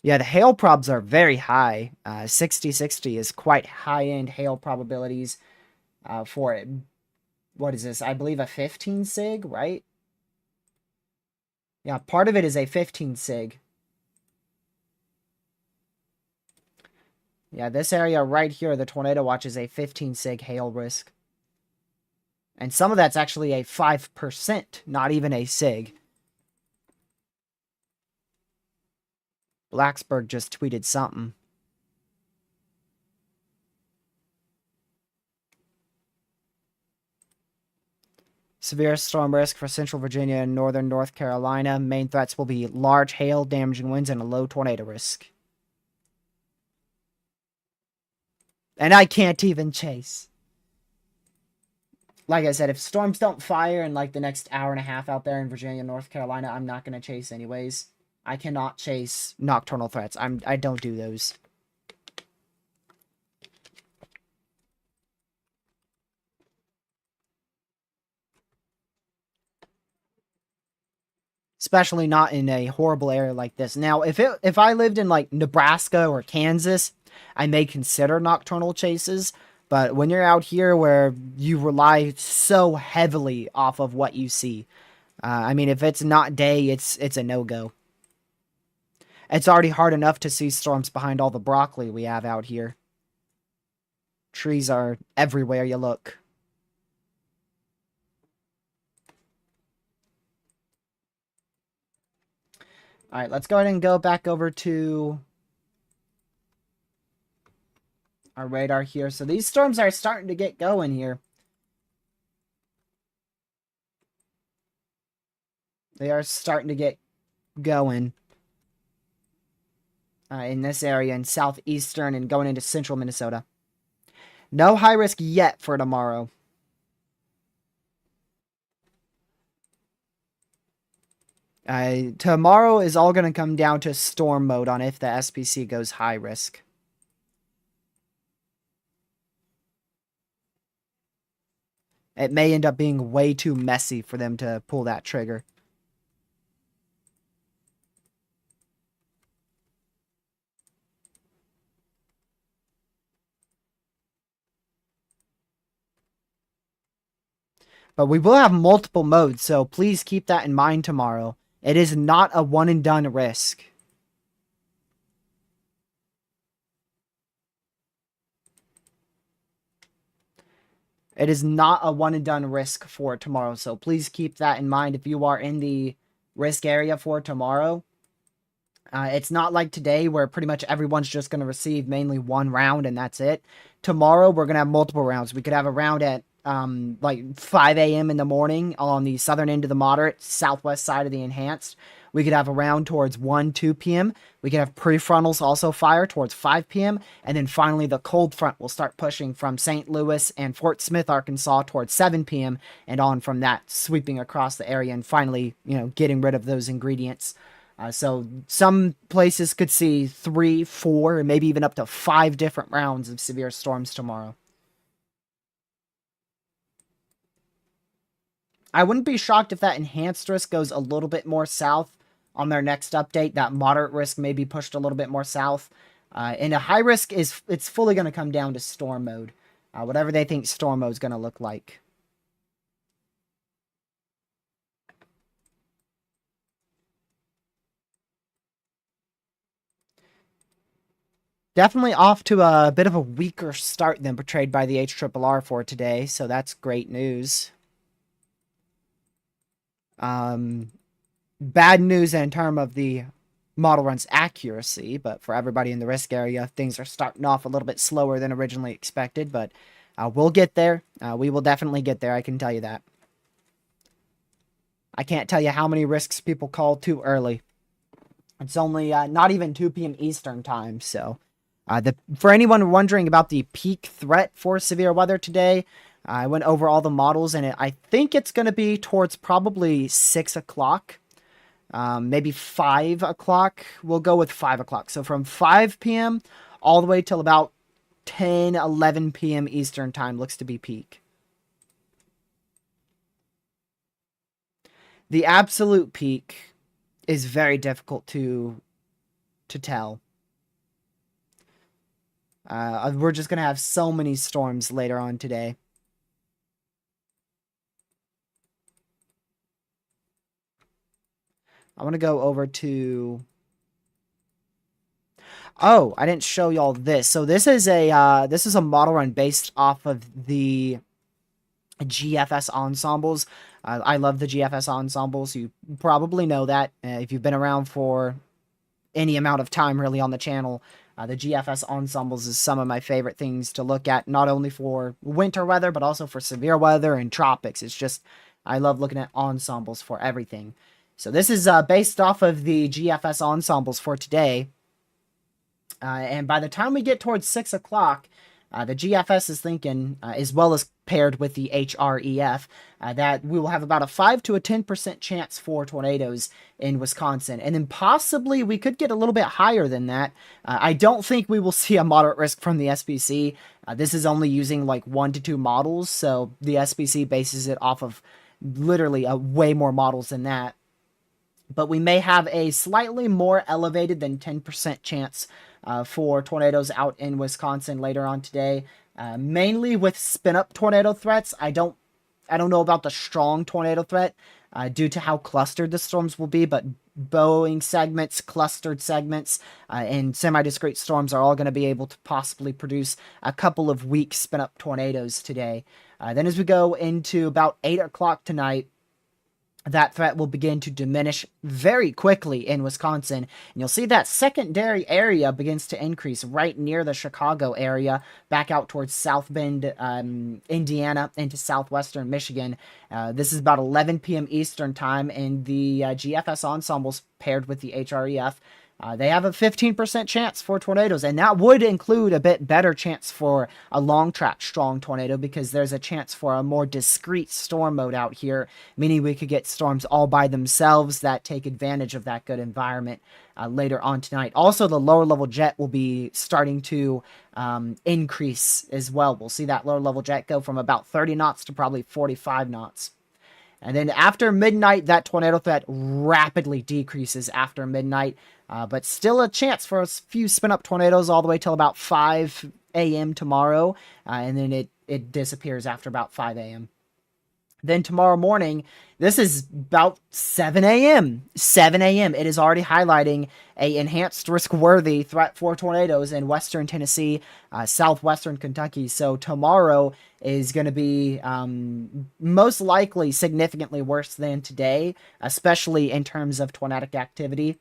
Yeah, the hail probs are very high. 60-60 is quite high-end hail probabilities for it. What is this? I believe a 15 sig, right? Yeah, part of it is a 15 sig. Yeah, this area right here, the tornado watch is a 15 sig hail risk. And some of that's actually a 5%, not even a sig. Blacksburg just tweeted something. Severe storm risk for central Virginia and northern North Carolina. Main threats will be large hail, damaging winds, and a low tornado risk. And I can't even chase. Like I said, if storms don't fire in like the next hour and a half out there in Virginia, North Carolina, I'm not gonna chase anyways. I cannot chase nocturnal threats. I don't do those. Especially not in a horrible area like this. Now, if I lived in like Nebraska or Kansas, I may consider nocturnal chases. But when you're out here where you rely so heavily off of what you see, I mean, if it's not day, it's a no go. It's already hard enough to see storms behind all the broccoli we have out here. Trees are everywhere you look. All right, let's go ahead and go back over to our radar here. So these storms are starting to get going here. They are starting to get going in this area in southeastern and going into central Minnesota. No high risk yet for tomorrow. Tomorrow is all going to come down to storm mode on if the SPC goes high risk. It may end up being way too messy for them to pull that trigger. But we will have multiple modes, so please keep that in mind tomorrow. It is not a one and done risk. It is not a one and done risk for tomorrow, so please keep that in mind if you are in the risk area for tomorrow. It's not like today where pretty much everyone's just going to receive mainly one round and that's it. Tomorrow we're going to have multiple rounds. We could have a round at like 5 a.m. in the morning on the southern end of the moderate, southwest side of the enhanced. We could have a round towards 1, 2 p.m. We could have prefrontals also fire towards 5 p.m. And then finally the cold front will start pushing from St. Louis and Fort Smith, Arkansas towards 7 p.m. and on from that, sweeping across the area and finally, getting rid of those ingredients. So some places could see 3, 4, maybe even up to 5 different rounds of severe storms tomorrow. I wouldn't be shocked if that enhanced risk goes a little bit more south on their next update. That moderate risk may be pushed a little bit more south. And a high risk it's fully going to come down to storm mode. Whatever they think storm mode is going to look like. Definitely off to a bit of a weaker start than portrayed by the HRRR for today, so that's great news. Bad news in terms of the model run's accuracy, but for everybody in the risk area, things are starting off a little bit slower than originally expected, but we'll get there. We will definitely get there, I can tell you that. I can't tell you how many risks people call too early. It's only not even 2 p.m. Eastern time, so... for anyone wondering about the peak threat for severe weather today, I went over all the models, and I think it's going to be towards probably 6 o'clock, maybe 5 o'clock. We'll go with 5 o'clock. So from 5 p.m. all the way till about 10, 11 p.m. Eastern time looks to be peak. The absolute peak is very difficult to tell. We're just going to have so many storms later on today. I want to go over to... Oh, I didn't show y'all this. So this is a model run based off of the GFS ensembles. I love the GFS ensembles. You probably know that if you've been around for any amount of time really on the channel. The GFS ensembles is some of my favorite things to look at, not only for winter weather, but also for severe weather and tropics. It's just, I love looking at ensembles for everything. So this is based off of the GFS ensembles for today. And by the time we get towards 6 o'clock, The GFS is thinking, as well as paired with the HREF, that we will have about a 5 to a 10% chance for tornadoes in Wisconsin. And then possibly we could get a little bit higher than that. I don't think we will see a moderate risk from the SPC. This is only using like 1 to 2 models, so the SPC bases it off of literally way more models than that. But we may have a slightly more elevated than 10% chance for tornadoes out in Wisconsin later on today, mainly with spin-up tornado threats. I don't know about the strong tornado threat due to how clustered the storms will be, but bowing segments, clustered segments, and semi-discrete storms are all going to be able to possibly produce a couple of weak spin-up tornadoes today. Then as we go into about 8 o'clock tonight, that threat will begin to diminish very quickly in Wisconsin. And you'll see that secondary area begins to increase right near the Chicago area, back out towards South Bend, Indiana, into southwestern Michigan. This is about 11 p.m. Eastern time, and the GFS ensembles paired with the HREF, they have a 15% chance for tornadoes, and that would include a bit better chance for a long track strong tornado because there's a chance for a more discrete storm mode out here, meaning we could get storms all by themselves that take advantage of that good environment later on tonight. Also, the lower level jet will be starting to increase as well. We'll see that lower level jet go from about 30 knots to probably 45 knots. And then after midnight, that tornado threat rapidly decreases after midnight, but still a chance for a few spin-up tornadoes all the way till about 5 a.m. tomorrow, and then it disappears after about 5 a.m. Then tomorrow morning, this is about 7 a.m. 7 a.m. It is already highlighting a enhanced risk-worthy threat for tornadoes in western Tennessee, southwestern Kentucky. So tomorrow is going to be most likely significantly worse than today, especially in terms of tornadic activity.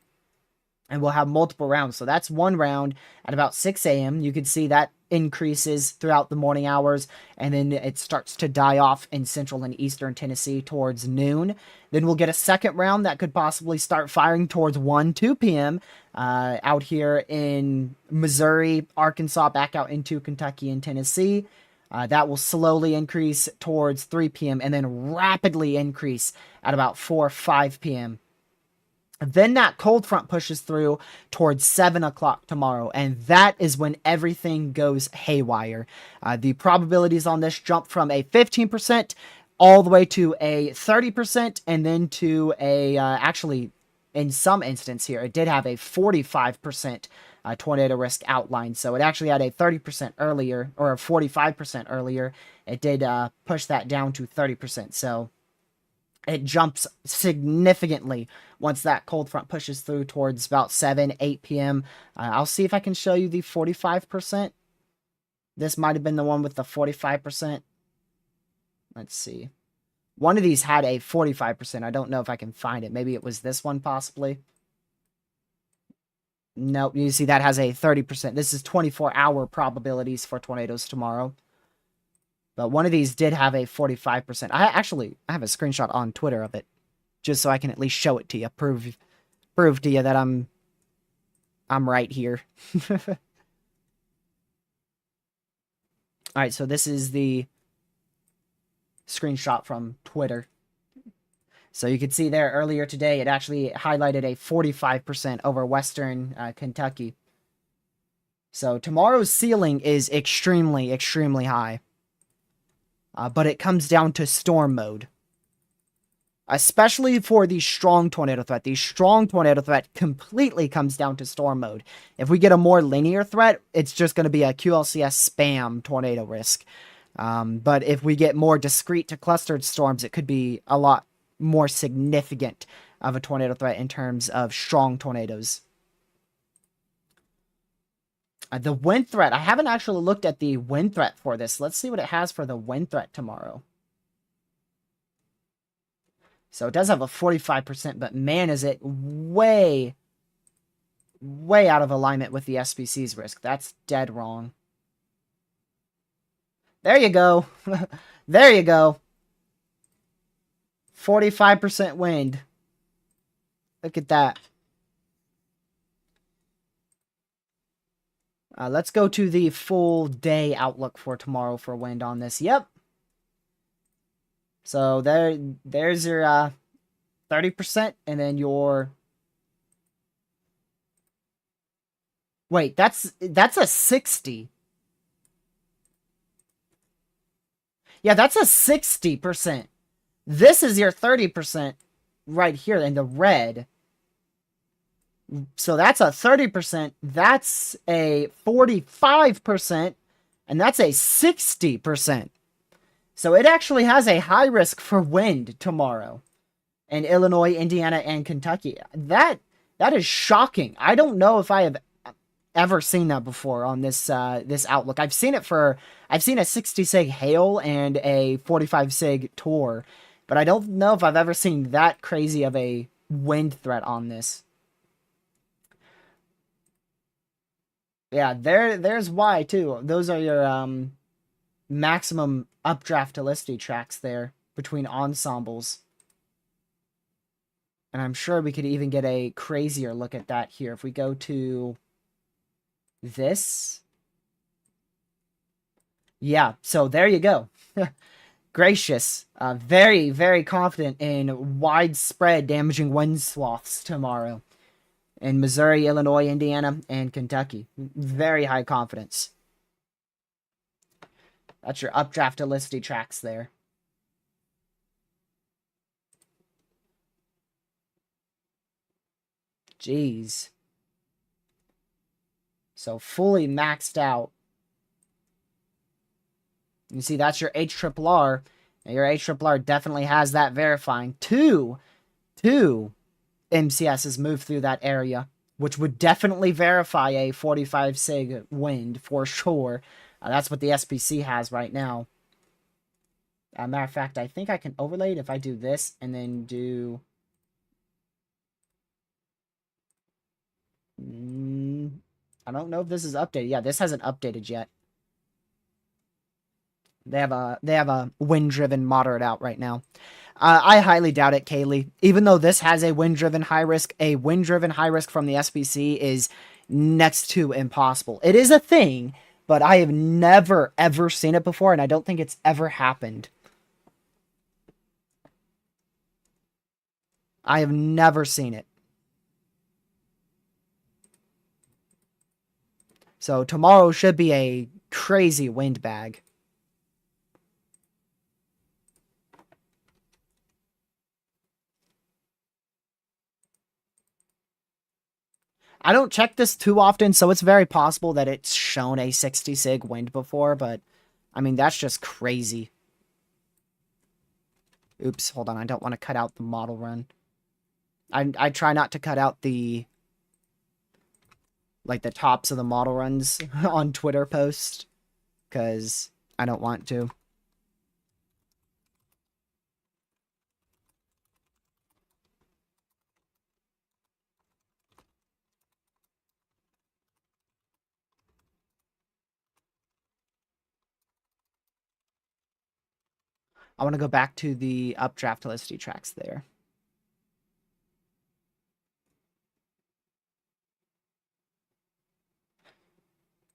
And we'll have multiple rounds. So that's one round at about 6 a.m. You can see that increases throughout the morning hours, and then it starts to die off in central and eastern Tennessee towards noon. Then we'll get a second round that could possibly start firing towards 1, 2 p.m. Out here in Missouri, Arkansas, back out into Kentucky and Tennessee. That will slowly increase towards 3 p.m. and then rapidly increase at about 4, 5 p.m. Then that cold front pushes through towards 7 o'clock tomorrow, and that is when everything goes haywire. The probabilities on this jump from a 15% all the way to a 30%, and then to a, actually, in some instance here, it did have a 45% tornado risk outline. So it actually had a 30% earlier, or a 45% earlier. It did push that down to 30%. So it jumps significantly once that cold front pushes through towards about 7, 8 p.m. I'll see if I can show you the 45%. This might have been the one with the 45%. Let's see. One of these had a 45%. I don't know if I can find it. Maybe it was this one possibly. Nope, you see that has a 30%. This is 24-hour probabilities for tornadoes tomorrow. But one of these did have a 45%. I have a screenshot on Twitter of it, just so I can at least show it to you, prove to you that I'm right here. All right, so this is the screenshot from Twitter. So you can see there earlier today, it actually highlighted a 45% over western Kentucky. So tomorrow's ceiling is extremely, extremely high. But it comes down to storm mode. Especially for the strong tornado threat. The strong tornado threat completely comes down to storm mode. If we get a more linear threat, it's just going to be a QLCS spam tornado risk. But if we get more discrete to clustered storms, it could be a lot more significant of a tornado threat in terms of strong tornadoes. The wind threat, I haven't actually looked at the wind threat for this. Let's see what it has for the wind threat tomorrow. So it does have a 45%, but man, is it way, way out of alignment with the SPC's risk. That's dead wrong. There you go. There you go. 45% wind. Look at that. Let's go to the full day outlook for tomorrow for wind on this. Yep. So there's your 30%, and then your wait, that's a 60. Yeah, that's a 60%. This is your 30% right here in the red. So that's a 30%, that's a 45%, and that's a 60%. So it actually has a high risk for wind tomorrow in Illinois, Indiana, and Kentucky. That is shocking. I don't know if I have ever seen that before on this this outlook. I've seen a 60 sig hail and a 45 sig Tor, but I don't know if I've ever seen that crazy of a wind threat on this. Yeah, there's Y too. Those are your maximum updraft to tracks there between ensembles. And I'm sure we could even get a crazier look at that here. If we go to this. Yeah, so there you go. Gracious. Very, very confident in widespread damaging wind swaths tomorrow. In Missouri, Illinois, Indiana, and Kentucky. Very high confidence. That's your updraft to tracks there. Jeez. So fully maxed out. You see, that's your HRRR. And your HRRR definitely has that verifying. Two MCSs move through that area, which would definitely verify a 45 sig wind for sure. That's what the SPC has right now. Matter of fact, I think I can overlay it if I do this and then do... I don't know if this is updated. Yeah, this hasn't updated yet. They have a wind-driven moderate out right now. I highly doubt it, Kaylee. Even though this has a wind-driven high risk from the SPC is next to impossible. It is a thing, but I have never, ever seen it before, and I don't think it's ever happened. I have never seen it. So tomorrow should be a crazy wind bag. I don't check this too often, so it's very possible that it's shown a 60 sig wind before, but I mean, that's just crazy. Oops, hold on, I don't want to cut out the model run. I try not to cut out the tops of the model runs on Twitter posts, because I don't want to. I want to go back to the updraft to tracks there.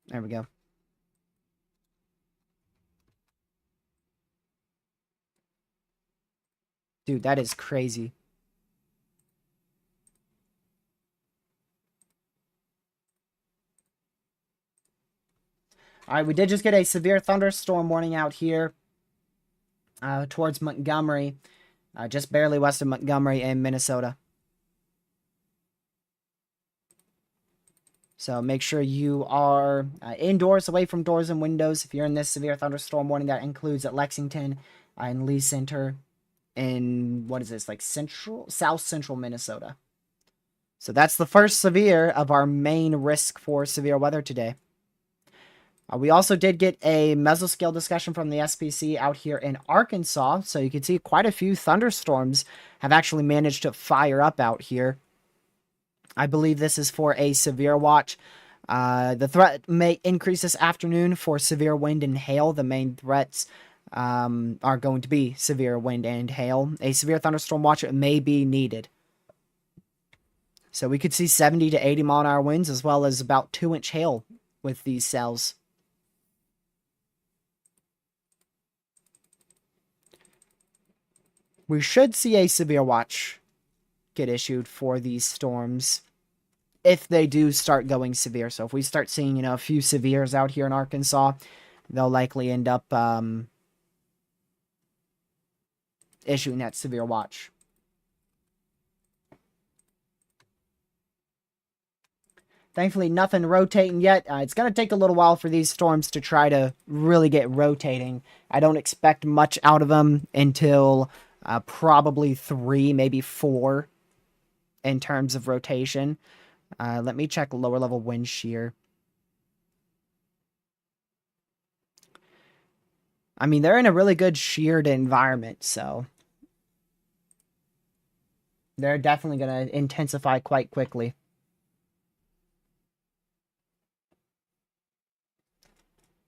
There we go. Dude, that is crazy. All right, we did just get a severe thunderstorm warning out here towards Montgomery, just barely west of Montgomery in Minnesota. So make sure you are indoors, away from doors and windows. If you're in this severe thunderstorm warning, that includes at Lexington and Lee Center in, what is this, like south central Minnesota. So that's the first severe of our main risk for severe weather today. We also did get a mesoscale discussion from the SPC out here in Arkansas. So you can see quite a few thunderstorms have actually managed to fire up out here. I believe this is for a severe watch. The threat may increase this afternoon for severe wind and hail. The main threats are going to be severe wind and hail. A severe thunderstorm watch may be needed. So we could see 70 to 80 mile an hour winds as well as about 2-inch hail with these cells. We should see a severe watch get issued for these storms if they do start going severe. So if we start seeing, a few severes out here in Arkansas, they'll likely end up issuing that severe watch. Thankfully, nothing rotating yet. It's going to take a little while for these storms to try to really get rotating. I don't expect much out of them until probably 3, maybe 4 in terms of rotation. Let me check lower level wind shear. I mean, they're in a really good sheared environment, so they're definitely going to intensify quite quickly.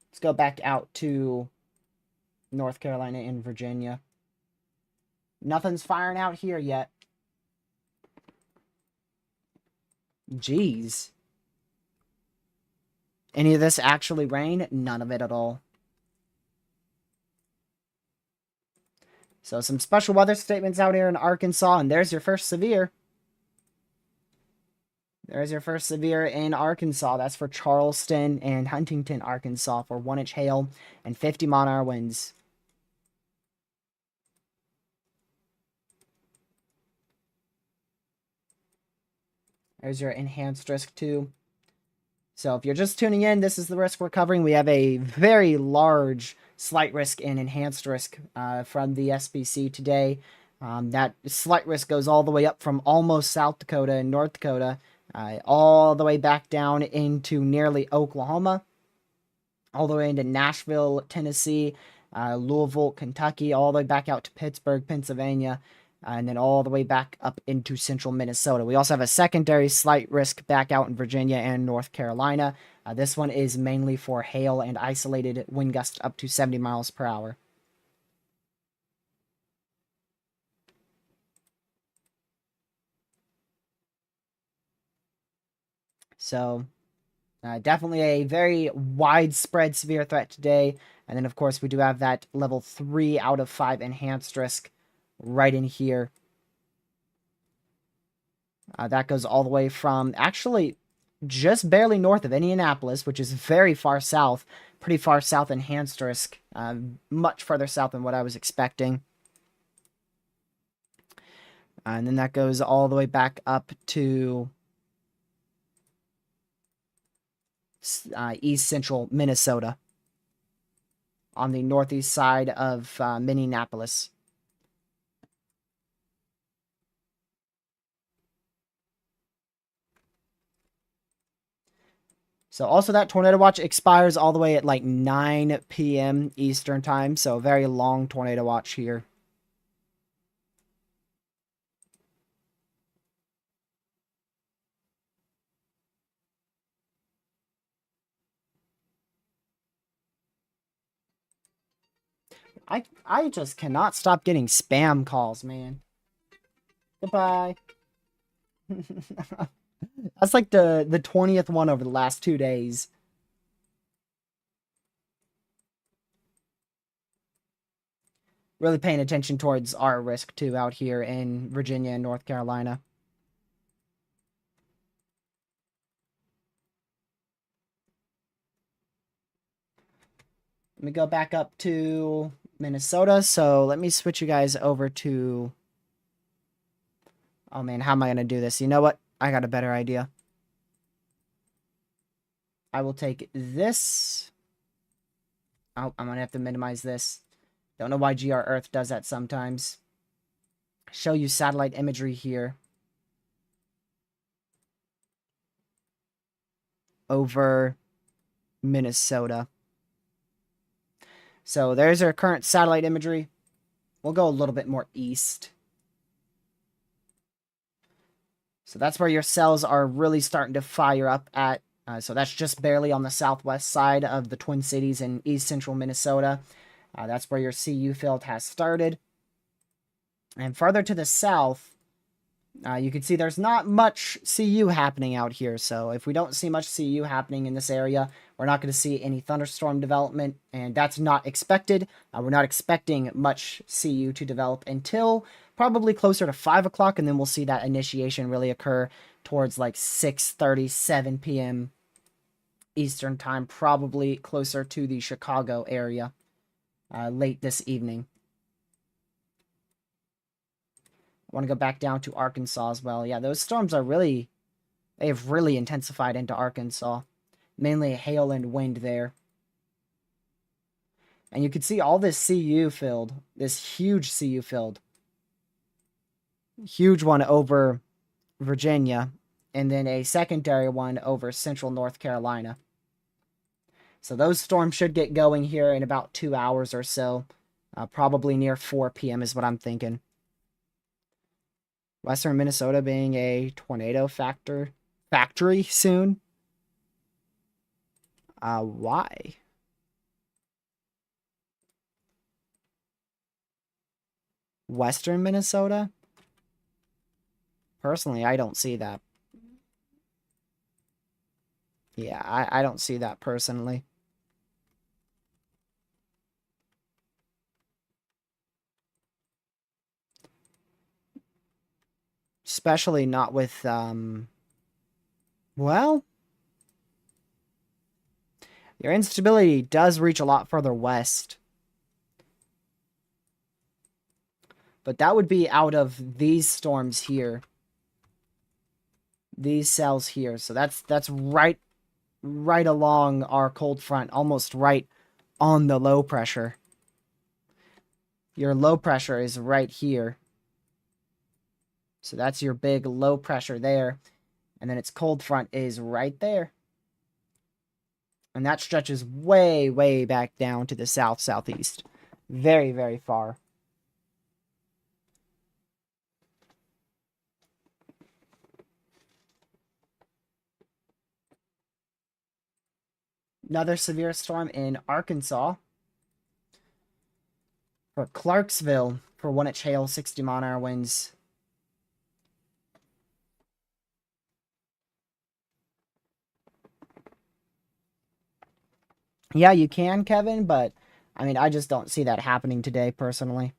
Let's go back out to North Carolina and Virginia. Nothing's firing out here yet. Jeez. Any of this actually rain? None of it at all. So some special weather statements out here in Arkansas, and there's your first severe. There's your first severe in Arkansas. That's for Charleston and Huntington, Arkansas, for 1-inch hail and 50-mile-an-hour winds. There's your enhanced risk 2. So if you're just tuning in, this is the risk we're covering. We have a very large slight risk and enhanced risk from the SPC today. That slight risk goes all the way up from almost South Dakota and North Dakota, all the way back down into nearly Oklahoma, all the way into Nashville, Tennessee, Louisville, Kentucky, all the way back out to Pittsburgh, Pennsylvania, and then all the way back up into central Minnesota. We also have a secondary slight risk back out in Virginia and North Carolina. This one is mainly for hail and isolated wind gusts up to 70 miles per hour. So, definitely a very widespread severe threat today. And then, of course, we do have that level 3 out of 5 enhanced risk right in here. That goes all the way from actually just barely north of Indianapolis, which is very far south, pretty far south enhanced risk, much further south than what I was expecting. And then that goes all the way back up to east central Minnesota on the northeast side of Minneapolis. So also that tornado watch expires all the way at like 9 p.m. Eastern time. So a very long tornado watch here. I just cannot stop getting spam calls, man. Goodbye. That's like the 20th one over the last 2 days. Really paying attention towards our risk too out here in Virginia and North Carolina. Let me go back up to Minnesota. So let me switch you guys over to... Oh man, how am I going to do this? You know what? I got a better idea. I will take this. Oh, I'm going to have to minimize this. Don't know why GR Earth does that sometimes. Show you satellite imagery here. Over Minnesota. So there's our current satellite imagery. We'll go a little bit more east. So that's where your cells are really starting to fire up at. So that's just barely on the southwest side of the Twin Cities in east central Minnesota. That's where your CU field has started. And farther to the south, You can see there's not much CU happening out here, so if we don't see much CU happening in this area, we're not going to see any thunderstorm development, and that's not expected. We're not expecting much CU to develop until probably closer to 5 o'clock, and then we'll see that initiation really occur towards like 6:37 p.m. Eastern Time, probably closer to the Chicago area late this evening. I want to go back down to Arkansas as well. Yeah, those storms are really, they have really intensified into Arkansas. Mainly hail and wind there. And you can see all this CU filled, this huge CU filled. Huge one over Virginia, and then a secondary one over central North Carolina. So those storms should get going here in about 2 hours or so. Probably near 4 p.m. is what I'm thinking. Western Minnesota being a tornado factory soon. Why? Western Minnesota? Personally, I don't see that. Yeah, I don't see that personally. Especially not with, well, your instability does reach a lot further west. But that would be out of these storms here. These cells here. So that's right along our cold front, almost right on the low pressure. Your low pressure is right here. So that's your big low pressure there. And then its cold front is right there. And that stretches way, way back down to the south-southeast. Very, very far. Another severe storm in Arkansas. For Clarksville, for 1-inch hail, 60-mile-an-hour winds. Yeah, you can, Kevin, but I mean, I just don't see that happening today, personally.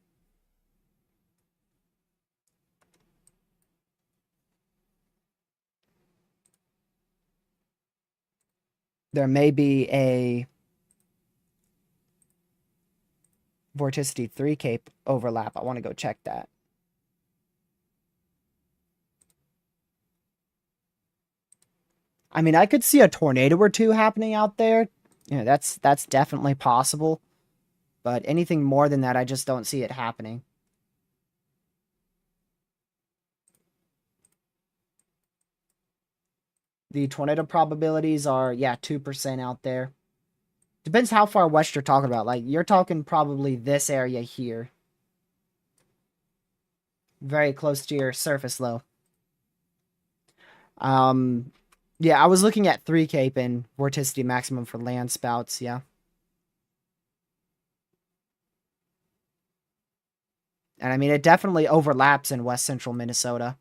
There may be a Vorticity 3 Cape overlap. I want to go check that. I mean, I could see a tornado or two happening out there. You know, that's definitely possible. But anything more than that, I just don't see it happening. The tornado probabilities are, yeah, 2% out there. Depends how far west you're talking about. Like, you're talking probably this area here. Very close to your surface low. Yeah, I was looking at 3 Cape and Vorticity maximum for land spouts, yeah. And I mean, it definitely overlaps in west central Minnesota.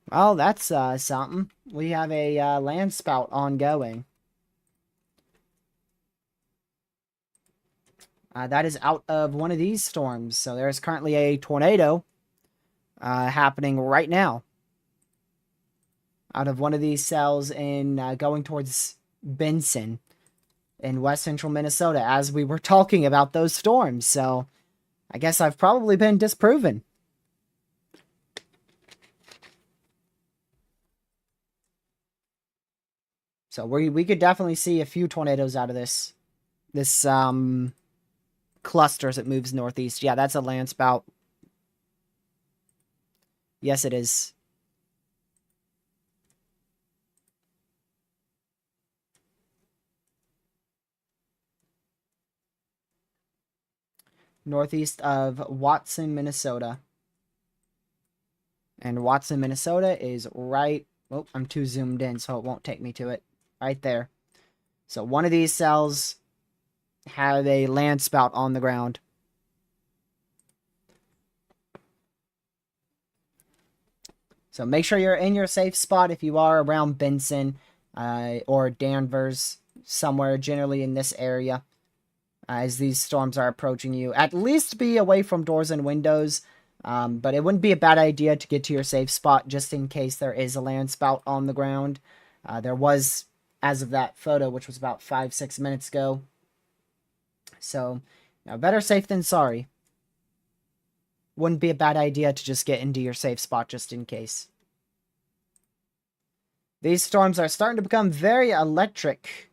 Well, that's something. We have a land spout ongoing. That is out of one of these storms. So there's currently a tornado happening right now. Out of one of these cells in going towards Benson in west central Minnesota as we were talking about those storms. So I guess I've probably been disproven. So we could definitely see a few tornadoes out of this cluster as it moves northeast. Yeah, that's a land spout. Yes, it is. Northeast of Watson, Minnesota. And Watson, Minnesota is right... Oh, I'm too zoomed in, so it won't take me to it. Right there. So one of these cells have a land spout on the ground. So make sure you're in your safe spot if you are around Benson or Danvers, somewhere generally in this area. As these storms are approaching you. At least be away from doors and windows, but it wouldn't be a bad idea to get to your safe spot just in case there is a land spout on the ground. There was, as of that photo, which was about 5-6 minutes ago. So, better safe than sorry. Wouldn't be a bad idea to just get into your safe spot just in case. These storms are starting to become very electric.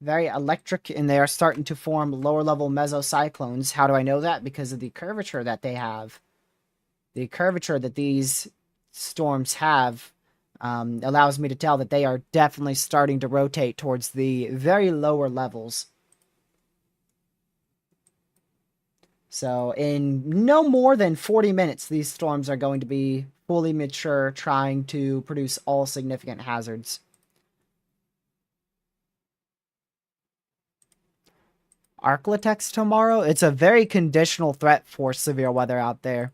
And they are starting to form lower level mesocyclones. How do I know that? Because of the curvature that they have. The curvature that these storms have allows me to tell that they are definitely starting to rotate towards the very lower levels. So in no more than 40 minutes, these storms are going to be fully mature, trying to produce all significant hazards. Arklatex tomorrow? It's a very conditional threat for severe weather out there.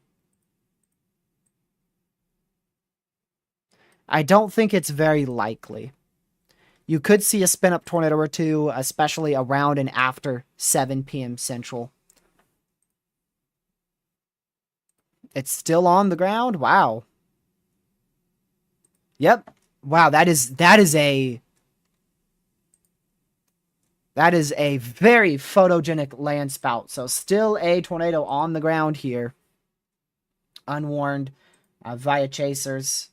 I don't think it's very likely. You could see a spin-up tornado or two, especially around and after 7 p.m. Central. It's still on the ground? Wow. Yep. Wow, that is a very photogenic land spout. So still a tornado on the ground here. Unwarned via chasers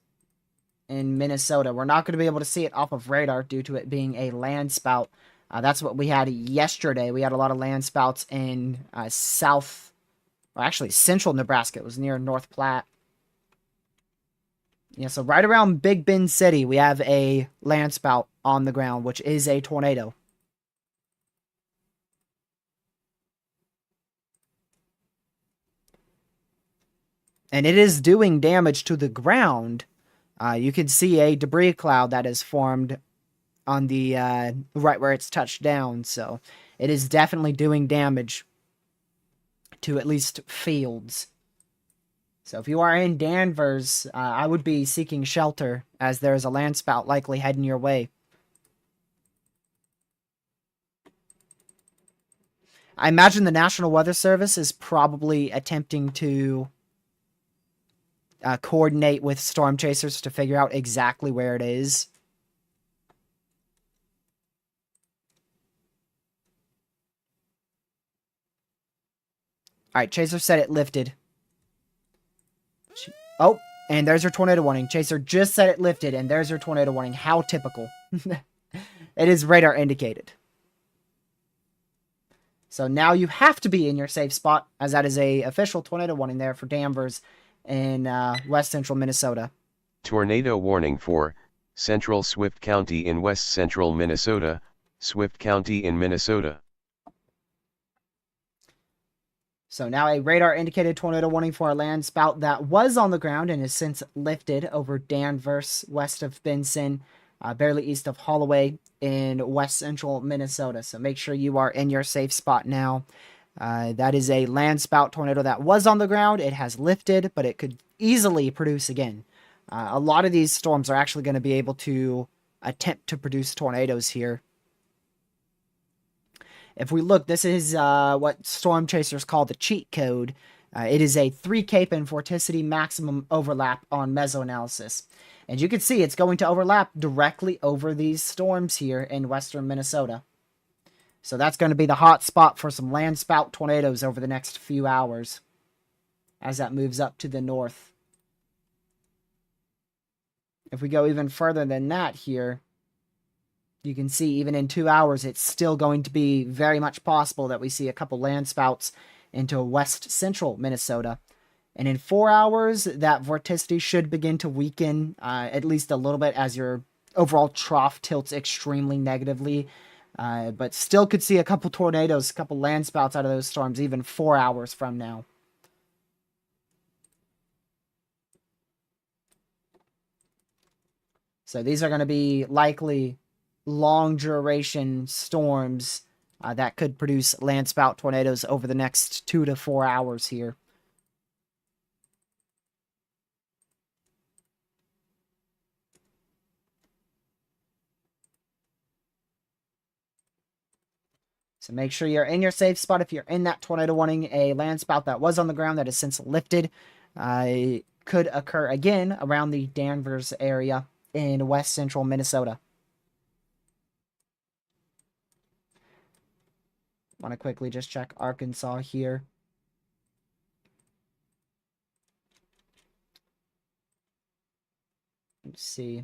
in Minnesota. We're not going to be able to see it off of radar due to it being a land spout. That's what we had yesterday. We had a lot of land spouts in central Nebraska. It was near North Platte. Yeah, so right around Big Bend City, we have a land spout on the ground, which is a tornado. And it is doing damage to the ground. You can see a debris cloud that is formed on the right where it's touched down. So it is definitely doing damage to at least fields. So if you are in Danvers, I would be seeking shelter, as there is a land spout likely heading your way. I imagine the National Weather Service is probably attempting to coordinate with storm chasers to figure out exactly where it is. Alright, Chaser said it lifted. Oh, and there's your tornado warning. Chaser just said it lifted, and there's your tornado warning. How typical. It is radar indicated. So now you have to be in your safe spot, as that is a official tornado warning there for Danvers in west central Minnesota. Tornado warning for Central Swift County in west central Minnesota, Swift County in Minnesota. So now a radar indicated tornado warning for a land spout that was on the ground and has since lifted over Danvers, west of Benson, barely east of Holloway in west central Minnesota. So make sure you are in your safe spot now. That is a land spout tornado that was on the ground. It has lifted, but it could easily produce again. A lot of these storms are actually going to be able to attempt to produce tornadoes here. If we look, this is what storm chasers call the cheat code. It is a 3 cape and vorticity maximum overlap on mesoanalysis. And you can see it's going to overlap directly over these storms here in western Minnesota. So that's going to be the hot spot for some land spout tornadoes over the next few hours as that moves up to the north. If we go even further than that here, you can see even in 2 hours, it's still going to be very much possible that we see a couple land spouts into west central Minnesota. And in 4 hours, that vorticity should begin to weaken at least a little bit as your overall trough tilts extremely negatively. But still could see a couple tornadoes, a couple land spouts out of those storms even 4 hours from now. So these are going to be likely long duration storms that could produce landspout tornadoes over the next 2 to 4 hours here. So make sure you're in your safe spot. If you're in that tornado warning, a landspout that was on the ground that has since lifted could occur again around the Danvers area in west central Minnesota. Want to quickly just check Arkansas here. Let's see.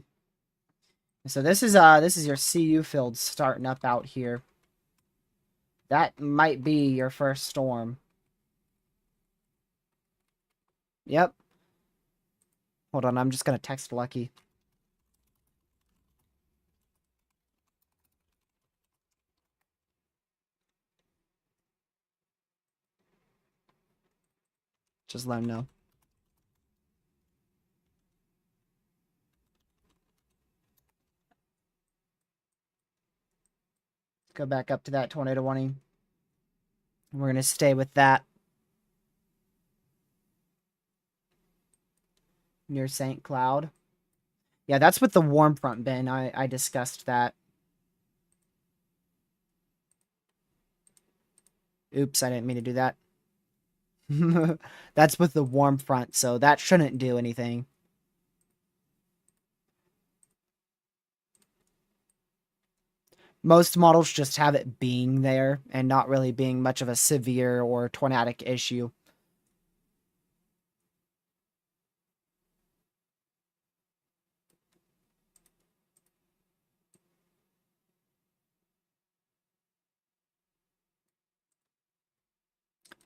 So this is your CU field starting up out here. That might be your first storm. Yep. Hold on, I'm just gonna text Lucky. Just let him know. Go back up to that tornado warning. We're gonna stay with that. Near St. Cloud. Yeah, that's with the warm front, Ben. I discussed that. Oops, I didn't mean to do that. That's with the warm front, so that shouldn't do anything. Most models just have it being there and not really being much of a severe or tornadic issue.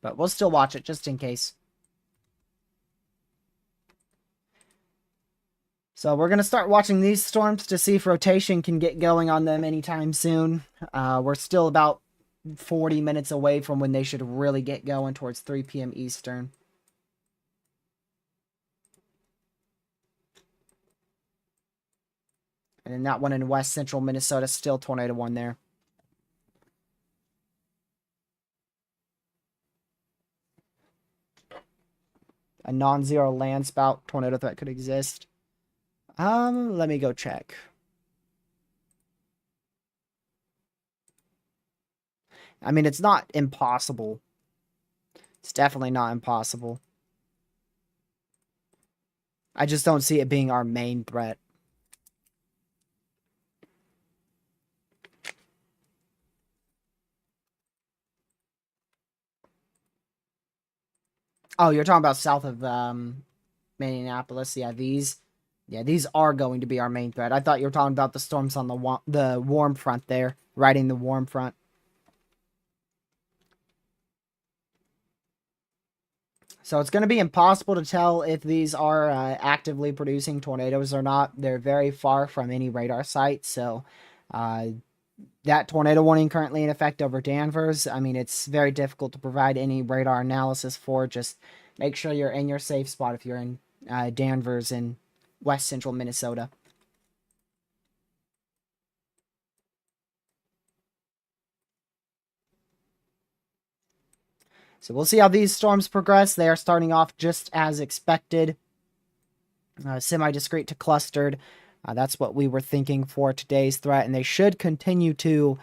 But we'll still watch it just in case. So we're going to start watching these storms to see if rotation can get going on them anytime soon. We're still about 40 minutes away from when they should really get going towards 3 p.m. Eastern. And then that one in west central Minnesota, still tornado one there. A non-zero land spout tornado threat could exist. Let me go check. I mean, it's not impossible. It's definitely not impossible. I just don't see it being our main threat. Oh, you're talking about south of Minneapolis. Yeah, these are going to be our main threat. I thought you were talking about the storms on the warm front there, riding the warm front. So it's going to be impossible to tell if these are actively producing tornadoes or not. They're very far from any radar site, so that tornado warning currently in effect over Danvers, I mean, it's very difficult to provide any radar analysis for. Just make sure you're in your safe spot if you're in Danvers in west central Minnesota. So we'll see how these storms progress. They are starting off just as expected. Semi-discrete to clustered. That's what we were thinking for today's threat, and they should continue to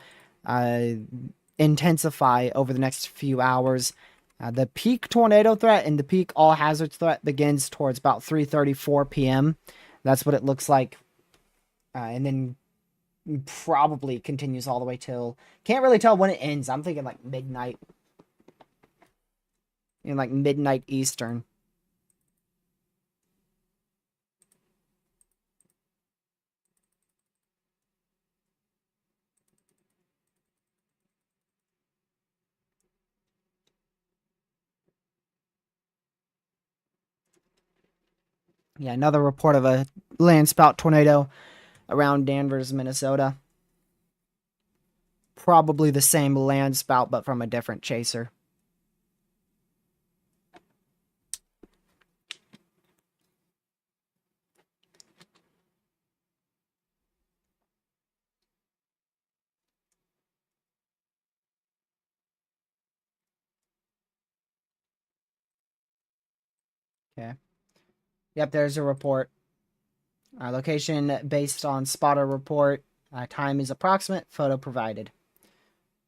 intensify over the next few hours. The peak tornado threat and the peak all hazards threat begins towards about 3:34 p.m. That's what it looks like. And then probably continues all the way till... Can't really tell when it ends. I'm thinking like midnight. Like midnight Eastern. Yeah, another report of a landspout tornado around Danvers, Minnesota. Probably the same landspout, but from a different chaser. Okay. Yep, there's a report. Location based on spotter report. Time is approximate. Photo provided.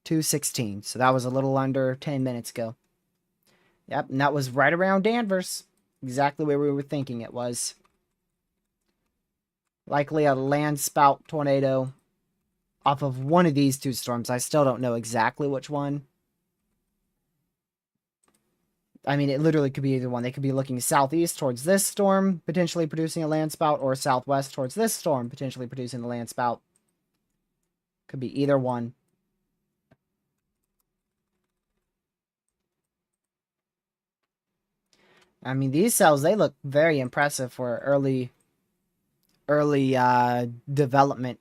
2:16. So that was a little under 10 minutes ago. Yep, and that was right around Danvers. Exactly where we were thinking it was. Likely a land spout tornado off of one of these two storms. I still don't know exactly which one. I mean, it literally could be either one. They could be looking southeast towards this storm, potentially producing a land spout, or southwest towards this storm, potentially producing the land spout. Could be either one. I mean, these cells, they look very impressive for early development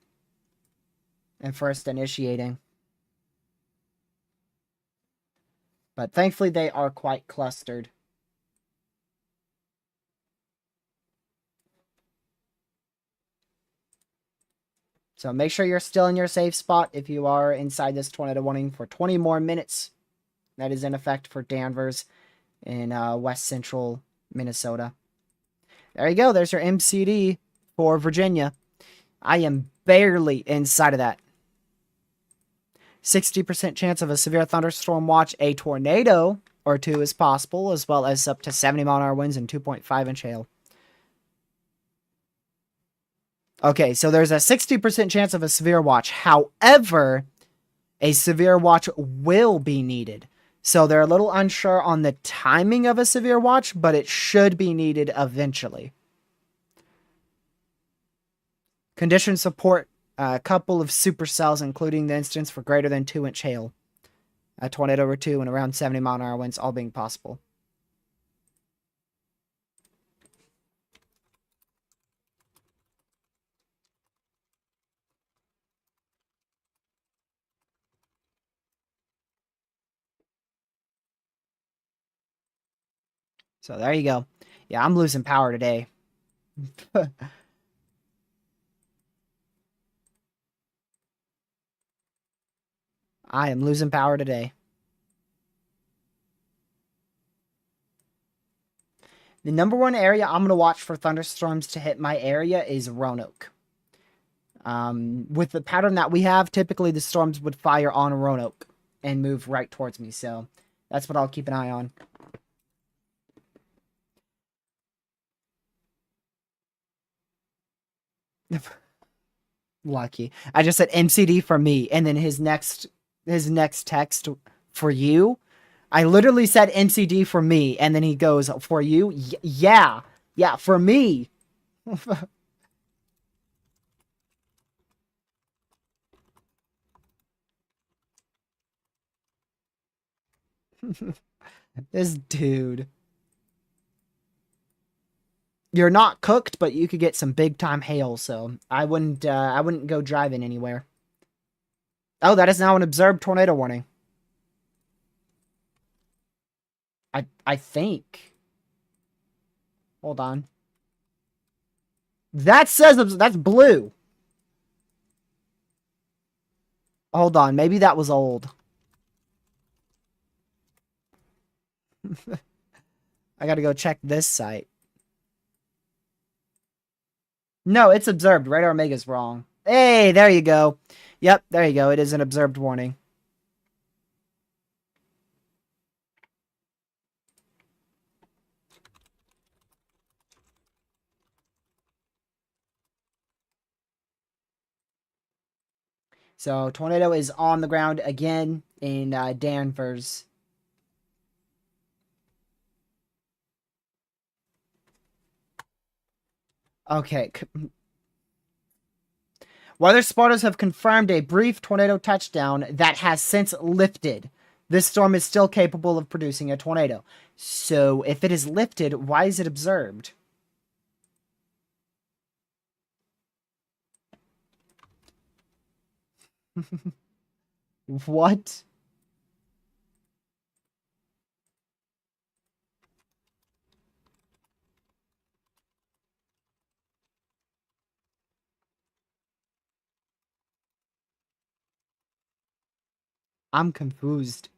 and first initiating. But thankfully, they are quite clustered. So make sure you're still in your safe spot if you are inside this tornado warning for 20 more minutes. That is in effect for Danvers in west central Minnesota. There you go. There's your MCD for Virginia. I am barely inside of that. 60% chance of a severe thunderstorm watch. A tornado or two is possible, as well as up to 70-mile-an-hour winds and 2.5-inch hail. Okay, so there's a 60% chance of a severe watch. However, a severe watch will be needed. So they're a little unsure on the timing of a severe watch, but it should be needed eventually. Conditions support a couple of supercells, including the instance for greater than 2-inch hail. A tornado or two and around 70-mile-an-hour winds all being possible. So there you go. Yeah, I'm losing power today. I am losing power today. The number one area I'm going to watch for thunderstorms to hit my area is Roanoke. With the pattern that we have, typically the storms would fire on Roanoke and move right towards me. So that's what I'll keep an eye on. Lucky. I just said MCD for me, and then his next text for you. I literally said MCD for me, and then he goes, for you? Yeah. Yeah, for me. This dude. You're not cooked, but you could get some big time hail, so I wouldn't go driving anywhere. Oh, that is now an observed tornado warning. I think. Hold on. That says that's blue. Hold on, maybe that was old. I gotta go check this site. No, it's observed. Radar Omega's wrong. Hey, there you go. Yep, there you go. It is an observed warning. So, tornado is on the ground again in Danvers. Okay. Weather spotters have confirmed a brief tornado touchdown that has since lifted. This storm is still capable of producing a tornado. So, if it is lifted, why is it observed? What? I'm confused.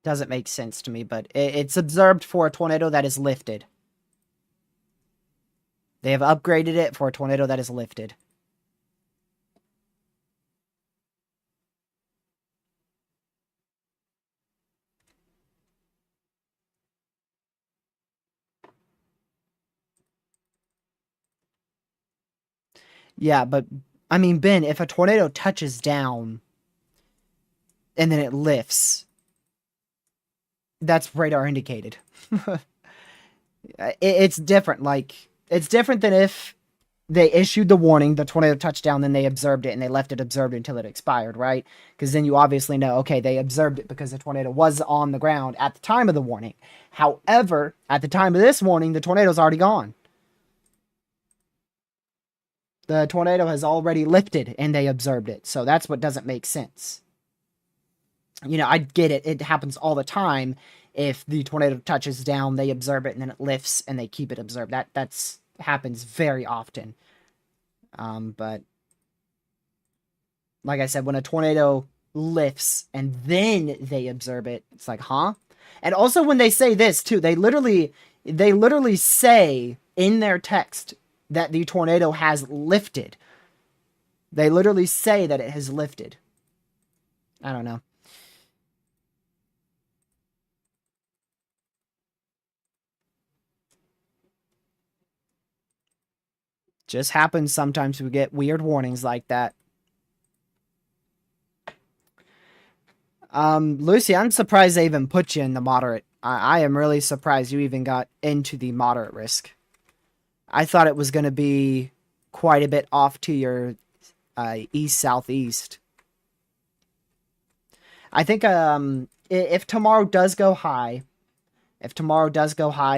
Doesn't make sense to me, but it's observed for a tornado that is lifted. They have upgraded it for a tornado that is lifted. Yeah, but I mean, Ben, if a tornado touches down and then it lifts, that's radar indicated. It's different. Like, it's different than if they issued the warning, the tornado touchdown, then they observed it and they left it observed until it expired, right? Because then you obviously know, okay, they observed it because the tornado was on the ground at the time of the warning. However, at the time of this warning, the tornado's already gone. The tornado has already lifted and they observed it. So that's what doesn't make sense. You know, I get it. It happens all the time. If the tornado touches down, they observe it and then it lifts and they keep it observed. That's happens very often. But like I said, when a tornado lifts and then they observe it, it's like, huh? And also when they say this too, they literally say in their text that the tornado has lifted. They literally say that it has lifted. I don't know. Just happens sometimes we get weird warnings like that. Lucy, I'm surprised they even put you in the moderate. I am really surprised you even got into the moderate risk. I thought it was going to be quite a bit off to your east-southeast. I think if tomorrow does go high,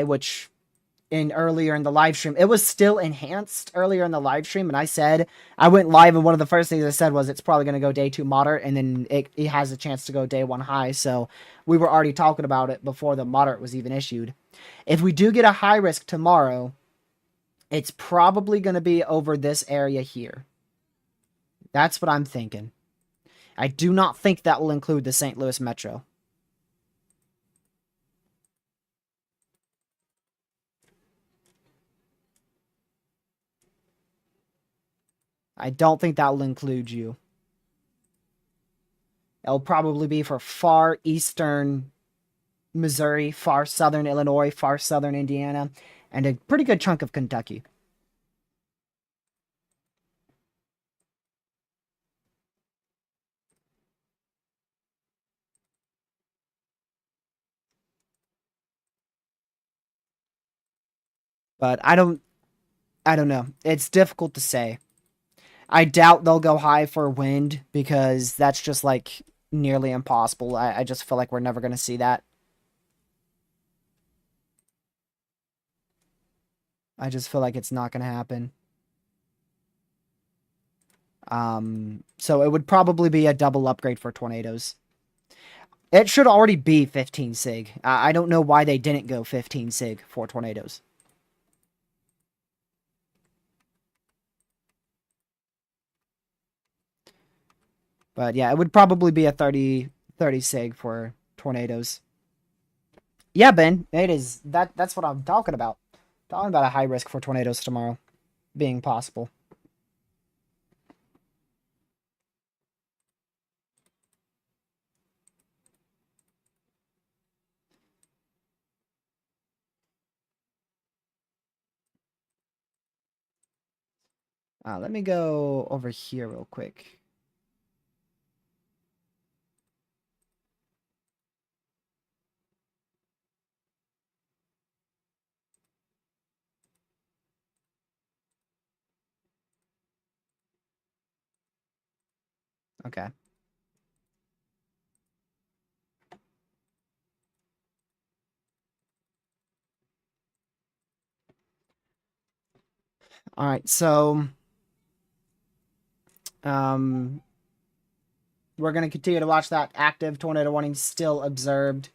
which earlier in the live stream, it was still enhanced earlier in the live stream, and I went live, and one of the first things I said was it's probably going to go day 2 moderate, and then it has a chance to go day 1 high, so we were already talking about it before the moderate was even issued. If we do get a high risk tomorrow, it's probably going to be over this area here. That's what I'm thinking. I do not think that will include the St. Louis Metro. I don't think that will include you. It'll probably be for far eastern Missouri, far southern Illinois, far southern Indiana, and a pretty good chunk of Kentucky. But I don't know. It's difficult to say. I doubt they'll go high for wind because that's just like nearly impossible. I just feel like we're never going to see that. I just feel like it's not going to happen. So it would probably be a double upgrade for tornadoes. It should already be 15 sig. I don't know why they didn't go 15 sig for tornadoes. But yeah, it would probably be a 30 sig for tornadoes. Yeah, Ben, it is. That's what I'm talking about. Talking about a high risk for tornadoes tomorrow being possible. Let me go over here real quick. Okay. All right, so we're going to continue to watch that active tornado warning still observed.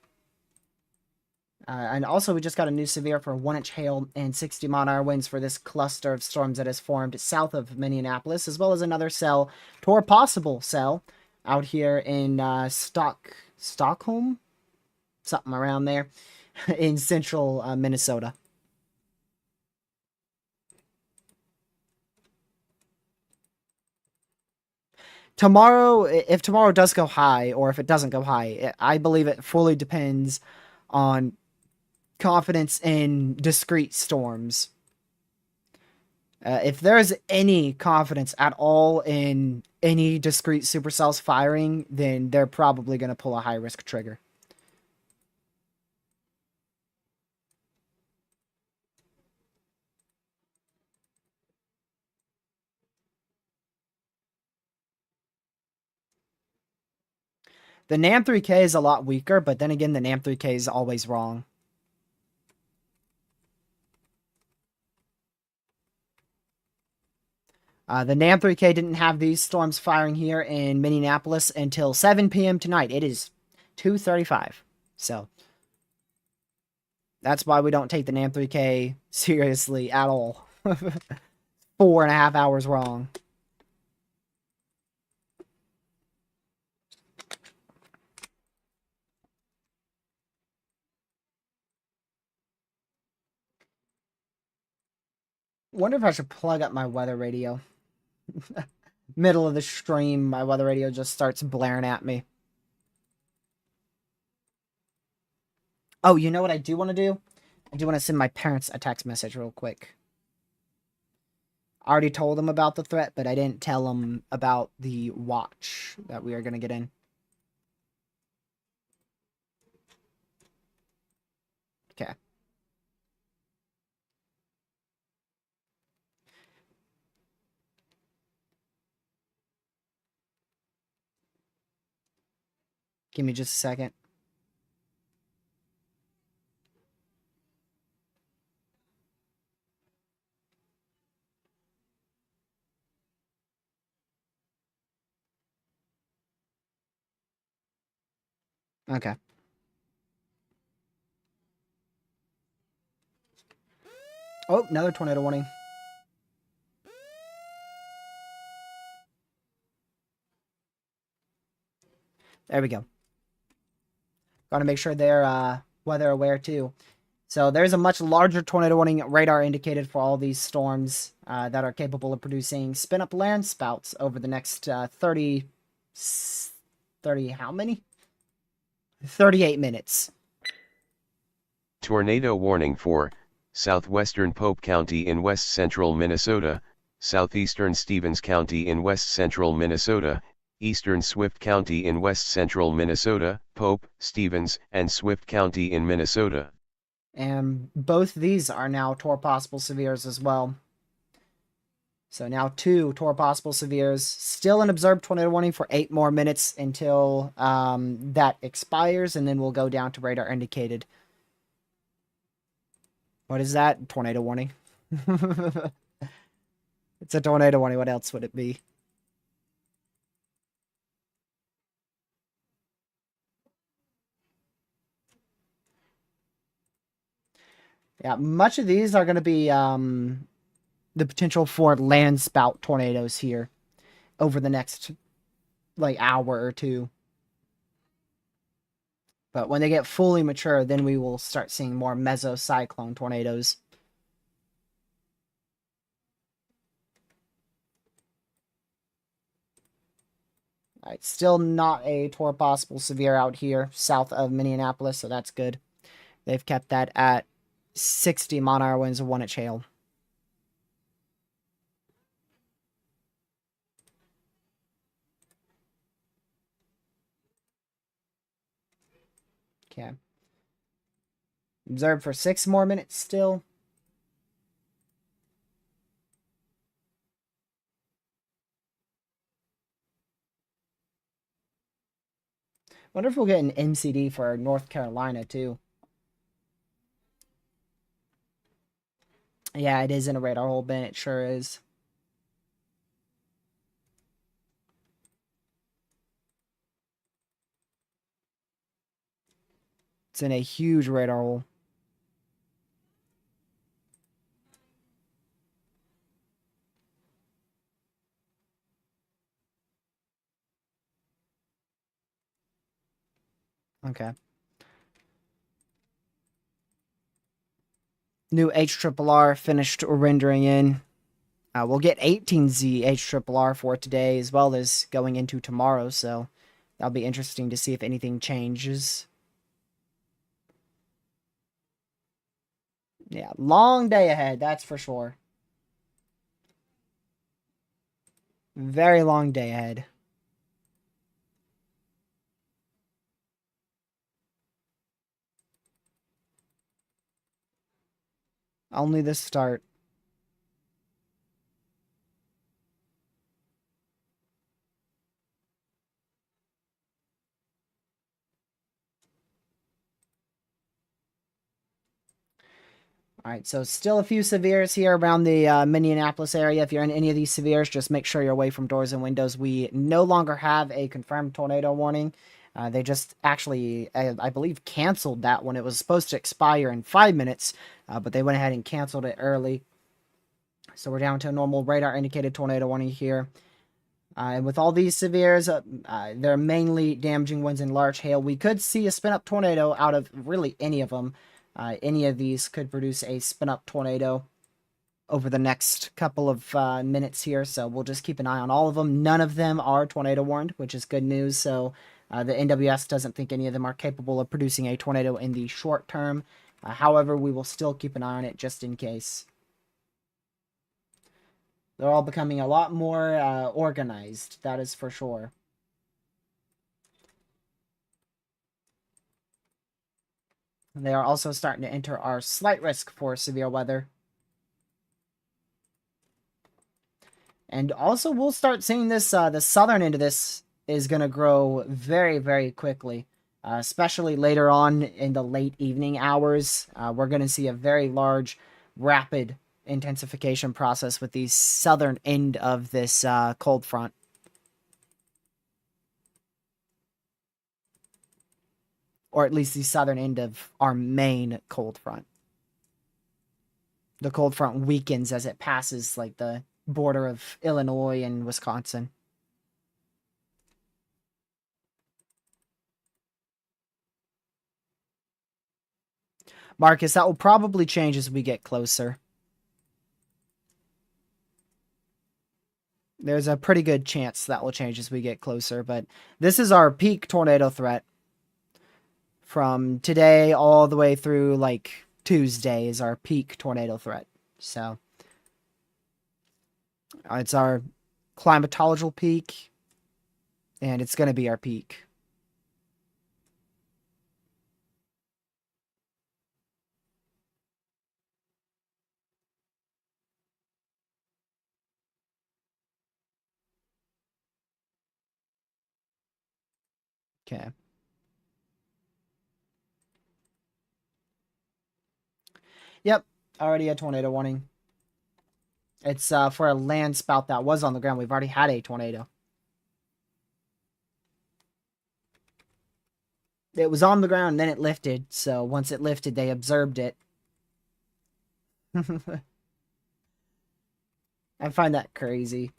And also, we just got a new severe for 1-inch hail and 60-mile-an-hour winds for this cluster of storms that has formed south of Minneapolis, as well as another cell, possible cell, out here in Stockholm. something around there in central Minnesota. Tomorrow, if tomorrow does go high, or if it doesn't go high, I believe it fully depends on confidence in discrete storms. If there's any confidence at all in any discrete supercells firing, then they're probably going to pull a high risk trigger. The NAM 3K is a lot weaker, but then again, the NAM 3K is always wrong. The NAM 3K didn't have these storms firing here in Minneapolis until 7 p.m. tonight. It is 2:35. So that's why we don't take the NAM 3K seriously at all. 4.5 hours wrong. Wonder if I should plug up my weather radio. Middle of the stream, my weather radio just starts blaring at me. Oh, you know what I do want to do? I do want to send my parents a text message real quick. I already told them about the threat, but I didn't tell them about the watch that we are going to get in. Okay. Give me just a second. Okay. Oh, another tornado warning. There we go. Got to make sure they're weather aware too. So there's a much larger tornado warning radar indicated for all these storms that are capable of producing spin-up land spouts over the next 30 how many? 38 minutes. Tornado warning for southwestern Pope County in west central Minnesota, southeastern Stevens County in west central Minnesota, eastern Swift County in west central Minnesota, Pope, Stevens, and Swift County in Minnesota. And both these are now Tor possible severes as well. So now 2 Tor possible severes. Still an observed tornado warning for 8 more minutes until that expires, and then we'll go down to radar indicated. What is that? Tornado warning. It's a tornado warning. What else would it be? Yeah, much of these are going to be the potential for land spout tornadoes here over the next like hour or two. But when they get fully mature, then we will start seeing more mesocyclone tornadoes. Alright, still not a Tor possible severe out here south of Minneapolis, so that's good. They've kept that at 60 mile-an-hour winds of 1 inch hail. Okay. Observed for 6 more minutes still. Wonder if we'll get an MCD for North Carolina too. Yeah, it is in a radar hole bin. It sure is. It's in a huge radar hole. Okay. New HRRR finished rendering in. We'll get 18Z HRRR for today as well as going into tomorrow, so that'll be interesting to see if anything changes. Yeah, long day ahead, that's for sure. Very long day ahead. Only the start. All right, so still a few severes here around the Minneapolis area. If you're in any of these severes, just make sure you're away from doors and windows. We no longer have a confirmed tornado warning. They just actually, I believe, canceled that one. It was supposed to expire in 5 minutes, but they went ahead and canceled it early. So we're down to a normal radar indicated tornado warning here. And with all these severes, they're mainly damaging winds and large hail. We could see a spin-up tornado out of really any of them. Any of these could produce a spin-up tornado over the next couple of minutes here, so we'll just keep an eye on all of them. None of them are tornado warned, which is good news, so the NWS doesn't think any of them are capable of producing a tornado in the short term. However, we will still keep an eye on it just in case. They're all becoming a lot more organized, that is for sure. They are also starting to enter our slight risk for severe weather. And also, we'll start seeing this, the southern end of this is going to grow very, very quickly. Especially later on in the late evening hours. We're going to see a very large, rapid intensification process with the southern end of this cold front. Or at least the southern end of our main cold front. The cold front weakens as it passes like the border of Illinois and Wisconsin. Marcus, that will probably change as we get closer. There's a pretty good chance that will change as we get closer, but this is our peak tornado threat. From today all the way through, like, Tuesday is our peak tornado threat. So, it's our climatological peak, and it's going to be our peak. Okay. Yep, already a tornado warning. It's for a land spout that was on the ground. We've already had a tornado. It was on the ground, and then it lifted. So once it lifted, they observed it. I find that crazy.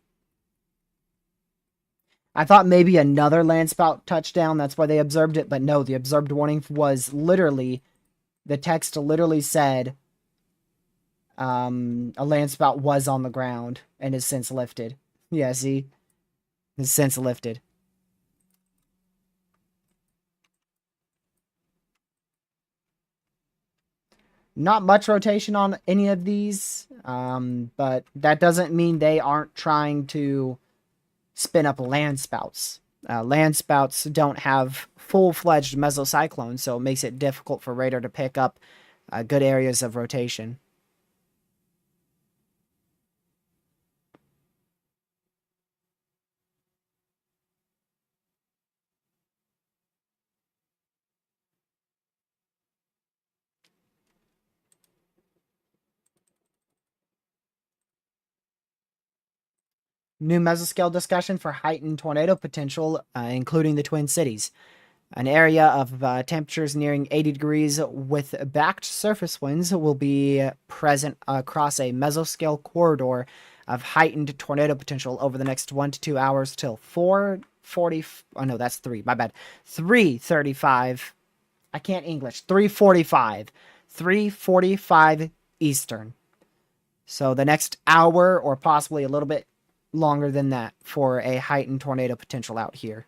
I thought maybe another land spout touchdown. That's why they observed it. But no, the observed warning was literally, the text literally said, a land spout was on the ground and has since lifted. Yeah, see? Has since lifted. Not much rotation on any of these, but that doesn't mean they aren't trying to spin up land spouts. Land spouts don't have full-fledged mesocyclones, so it makes it difficult for radar to pick up good areas of rotation. New mesoscale discussion for heightened tornado potential, including the Twin Cities. An area of temperatures nearing 80 degrees with backed surface winds will be present across a mesoscale corridor of heightened tornado potential over the next 1 to 2 hours till 4:40. Oh no, that's 3. My bad. 3:35. I can't English. 3:45. 3:45 Eastern. So the next hour or possibly a little bit longer than that for a heightened tornado potential out here.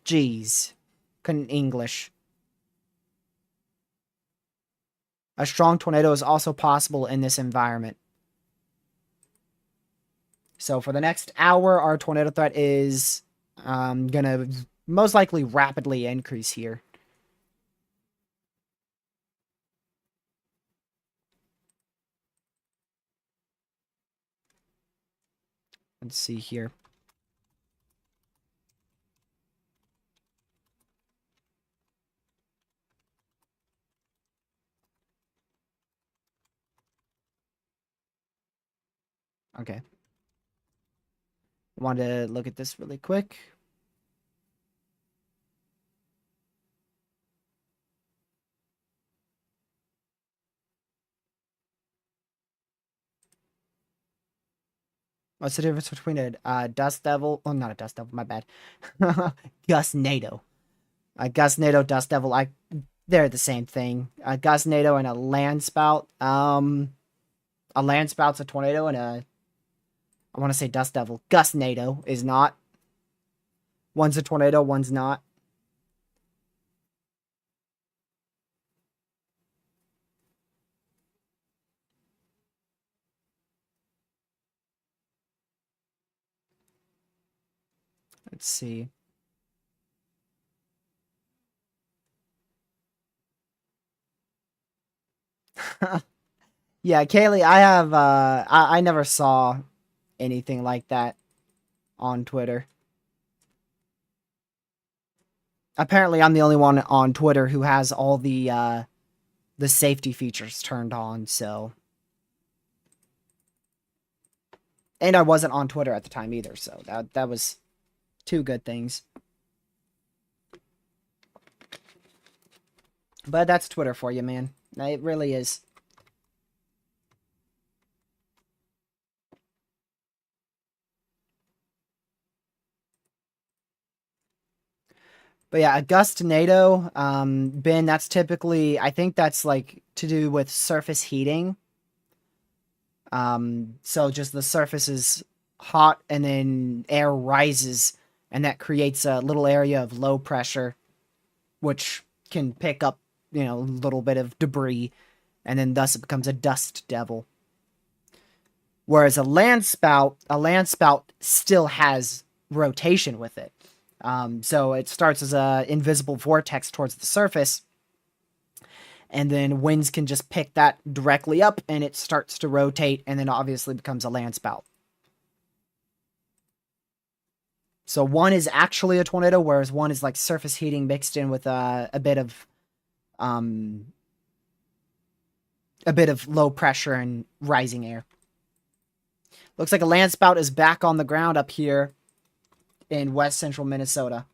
Jeez. Couldn't English. A strong tornado is also possible in this environment. So for the next hour, our tornado threat is going to most likely rapidly increase here. Let's see here. Okay. Want to look at this really quick. What's the difference between a dust devil? Oh, not a dust devil. My bad. Gustnado. A Gustnado, dust devil. They're the same thing. A Gustnado and a land spout. A land spout's a tornado, and I want to say dust devil. Gustnado is not. One's a tornado, one's not. Let's see. Yeah, Kaylee, I never saw anything like that on Twitter. Apparently, I'm the only one on Twitter who has all the safety features turned on, so. And I wasn't on Twitter at the time either, so that was two good things. But that's Twitter for you, man. It really is. But yeah, a gust tornado, Ben, that's typically, I think that's like to do with surface heating. So just the surface is hot and then air rises and that creates a little area of low pressure, which can pick up, a little bit of debris, and then thus it becomes a dust devil. Whereas a land spout still has rotation with it. So it starts as a invisible vortex towards the surface, and then winds can just pick that directly up, and it starts to rotate, and then obviously becomes a land spout. So one is actually a tornado, whereas one is like surface heating mixed in with a bit of low pressure and rising air. Looks like a land spout is back on the ground up here in west central Minnesota.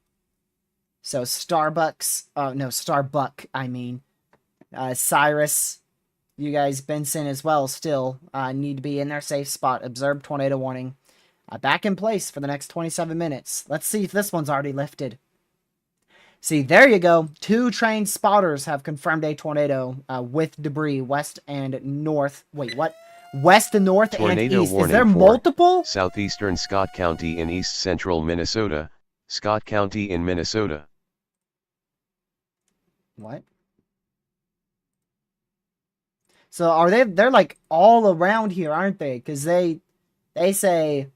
So Starbuck, I mean. Cyrus, you guys, Benson as well, still need to be in their safe spot. Observed tornado warning. Back in place for the next 27 minutes. Let's see if this one's already lifted. See, there you go. 2 trained spotters have confirmed a tornado with debris west and north. Wait, what? West and north Tornado and east. warning Is there for multiple? Southeastern Scott County in east central Minnesota, Scott County in Minnesota. What? So they're like all around here, aren't they? Because they say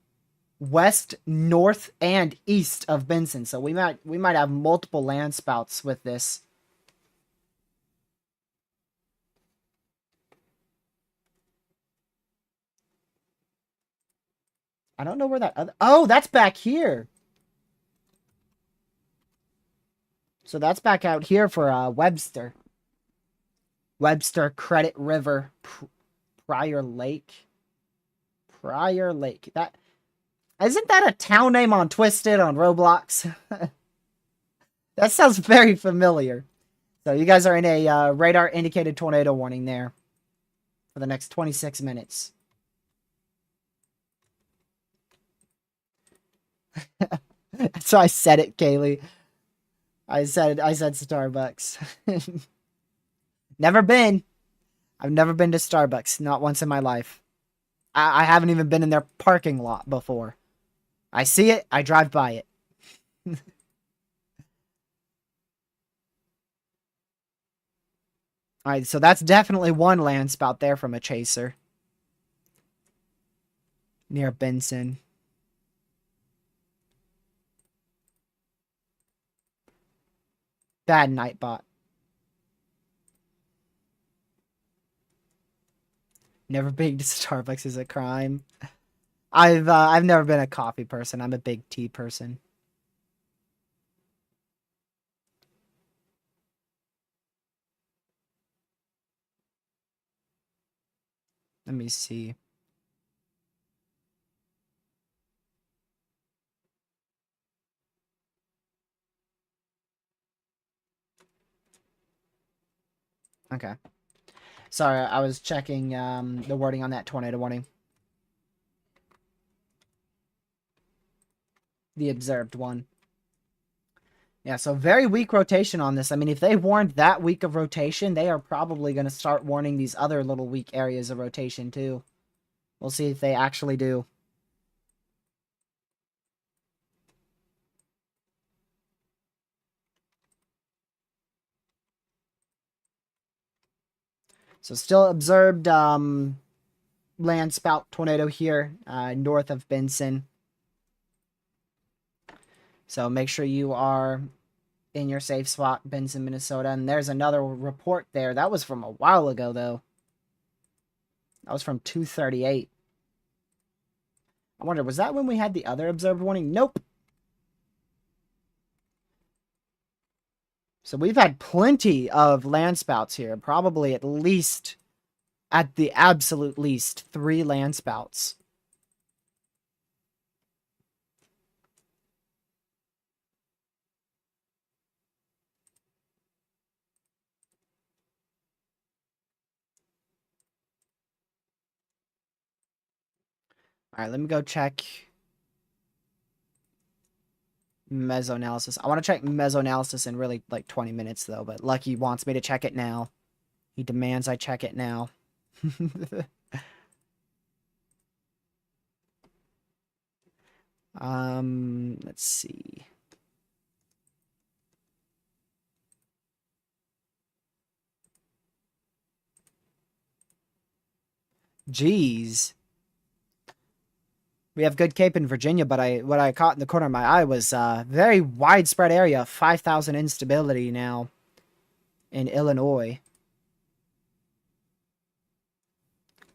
west, north, and east of Benson. So we might have multiple land spouts with this. I don't know where that other... Oh, that's back here. So that's back out here for Webster. Webster, Credit River, Prior Lake. Prior Lake. Isn't that a town name on Twisted on Roblox? That sounds very familiar. So you guys are in a radar indicated tornado warning there for the next 26 minutes. So I said it, Kaylee. I said Starbucks. Never been. I've never been to Starbucks, not once in my life. I haven't even been in their parking lot before. I see it, I drive by it. Alright, so that's definitely one land spout there from a chaser. Near Benson. Bad Nightbot. Never being to Starbucks is a crime. I've never been a coffee person. I'm a big tea person. Let me see. Okay. Sorry, I was checking the wording on that tornado warning. The observed one. Yeah, so very weak rotation on this. I mean, if they warned that weak of rotation, they are probably going to start warning these other little weak areas of rotation too. We'll see if they actually do. So still observed land spout tornado here north of Benson. So make sure you are in your safe spot, Benson, Minnesota. And there's another report there. That was from a while ago, though. That was from 238. I wonder, was that when we had the other observed warning? Nope. So we've had plenty of land spouts here. Probably at least, at the absolute least, 3 land spouts. All right, let me go check mesoanalysis. I want to check mesoanalysis in really like 20 minutes though, but Lucky wants me to check it now. He demands I check it now. Let's see. Jeez. We have good Cape in Virginia, but what I caught in the corner of my eye was very widespread area, 5,000 instability now in Illinois.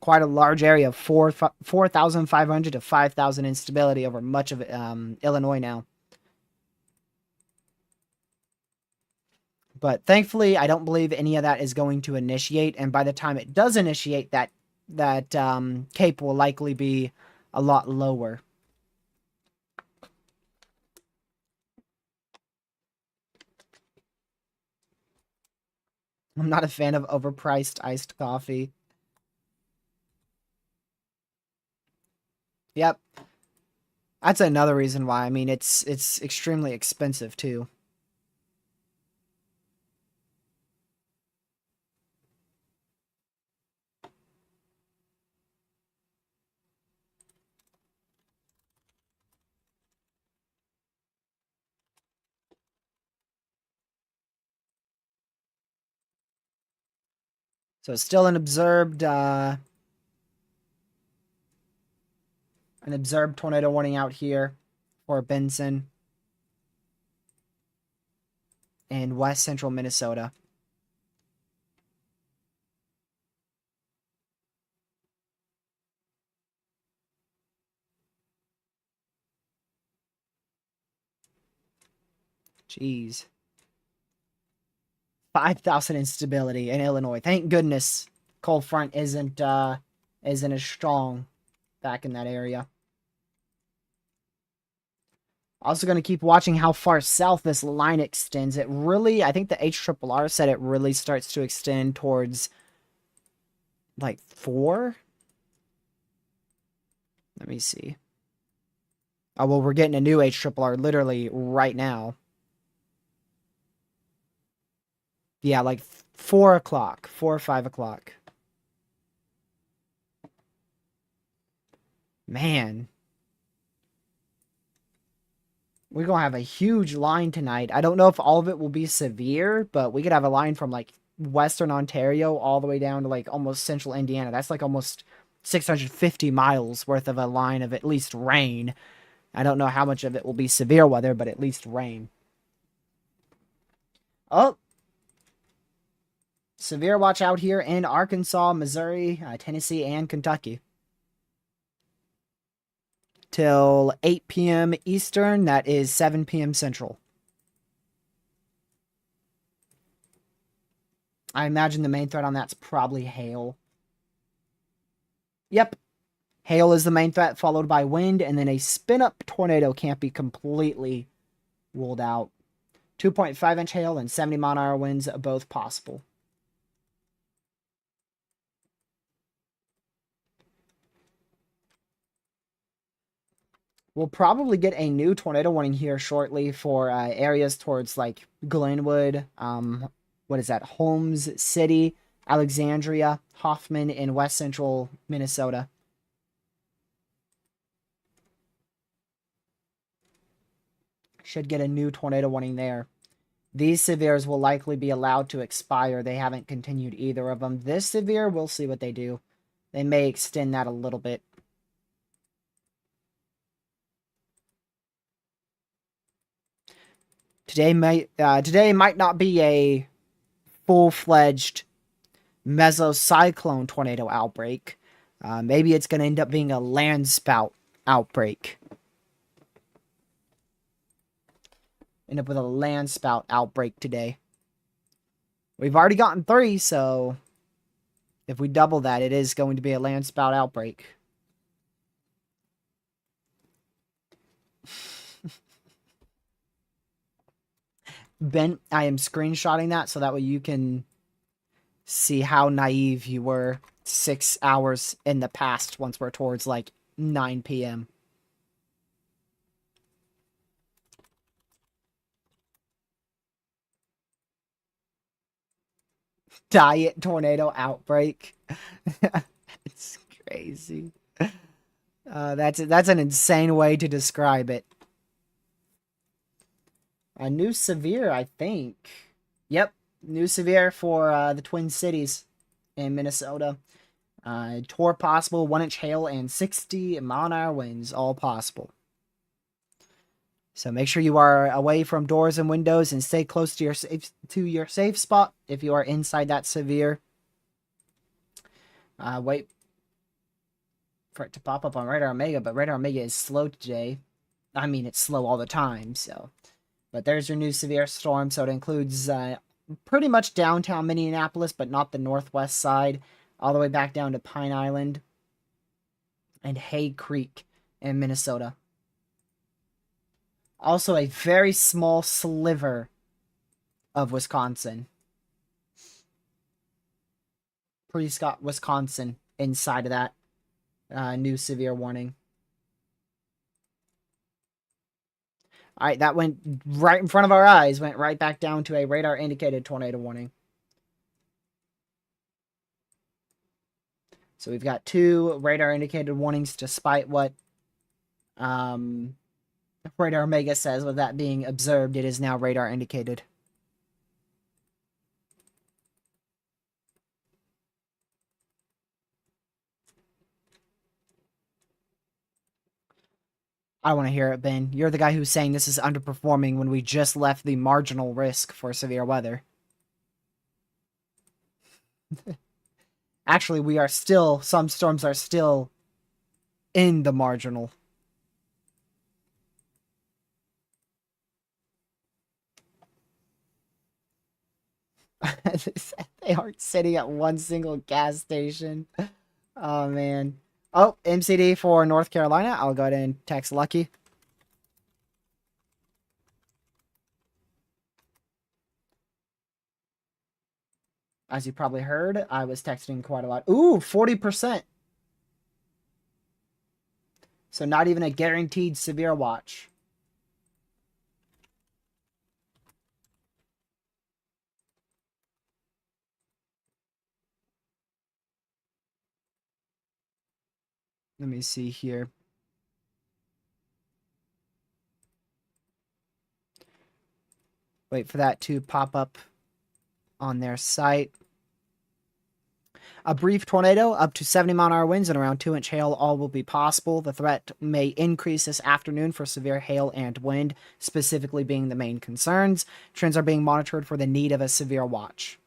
Quite a large area of 4,500 to 5,000 instability over much of Illinois now. But thankfully, I don't believe any of that is going to initiate. And by the time it does initiate, that Cape will likely be a lot lower. I'm not a fan of overpriced iced coffee. Yep. That's another reason why. I mean, it's extremely expensive too. So still an observed tornado warning out here for Benson in west central Minnesota. Jeez. 5,000 instability in Illinois. Thank goodness cold front isn't as strong back in that area. Also going to keep watching how far south this line extends. It really, I think the HRRR said it really starts to extend towards like 4. Let me see. Oh, well, we're getting a new HRRR literally right now. Yeah, like 4 o'clock, 4 or 5 o'clock. Man, we're going to have a huge line tonight. I don't know if all of it will be severe, but we could have a line from like Western Ontario all the way down to like almost central Indiana. That's like almost 650 miles worth of a line of at least rain. I don't know how much of it will be severe weather, but at least rain. Oh, severe watch out here in Arkansas, Missouri, Tennessee, and Kentucky. Till 8 p.m. Eastern, that is 7 p.m. Central. I imagine the main threat on that's probably hail. Yep. Hail is the main threat, followed by wind, and then a spin-up tornado can't be completely ruled out. 2.5-inch hail and 70-mile-an-hour winds are both possible. We'll probably get a new tornado warning here shortly for areas towards like Glenwood, what is that? Holmes City, Alexandria, Hoffman, in west central Minnesota. Should get a new tornado warning there. These severes will likely be allowed to expire. They haven't continued either of them. This severe, we'll see what they do. They may extend that a little bit. Today might not be a full-fledged mesocyclone tornado outbreak. Maybe it's going to end up being a land spout outbreak. End up with a land spout outbreak today. We've already gotten 3, so if we double that, it is going to be a land spout outbreak. Ben, I am screenshotting that so that way you can see how naive you were 6 hours in the past once we're towards like 9 p.m. Diet tornado outbreak. It's crazy. That's an insane way to describe it. A new severe, I think. Yep, new severe for the Twin Cities in Minnesota. Tour possible, 1-inch hail and 60-mile-an-hour winds, all possible. So make sure you are away from doors and windows and stay close to your safe spot if you are inside that severe. Wait for it to pop up on Radar Omega, but Radar Omega is slow today. I mean, it's slow all the time, so. But there's your new severe storm, so it includes pretty much downtown Minneapolis, but not the northwest side, all the way back down to Pine Island and Hay Creek in Minnesota. Also a very small sliver of Wisconsin. Prescott, Wisconsin, inside of that new severe warning. All right, that went right in front of our eyes, went right back down to a radar-indicated tornado warning. So we've got 2 radar-indicated warnings, despite what Radar Omega says. With that being observed, it is now radar-indicated. I want to hear it, Ben. You're the guy who's saying this is underperforming when we just left the marginal risk for severe weather. Actually, we are still, some storms are still in the marginal. They aren't sitting at one single gas station. Oh, man. Oh, MCD for North Carolina. I'll go ahead and text Lucky. As you probably heard, I was texting quite a lot. Ooh, 40%. So not even a guaranteed severe watch. Let me see here. Wait for that to pop up on their site. A brief tornado, up to 70-mile-an-hour winds and around 2-inch hail, all will be possible. The threat may increase this afternoon for severe hail and wind, specifically being the main concerns. Trends are being monitored for the need of a severe watch.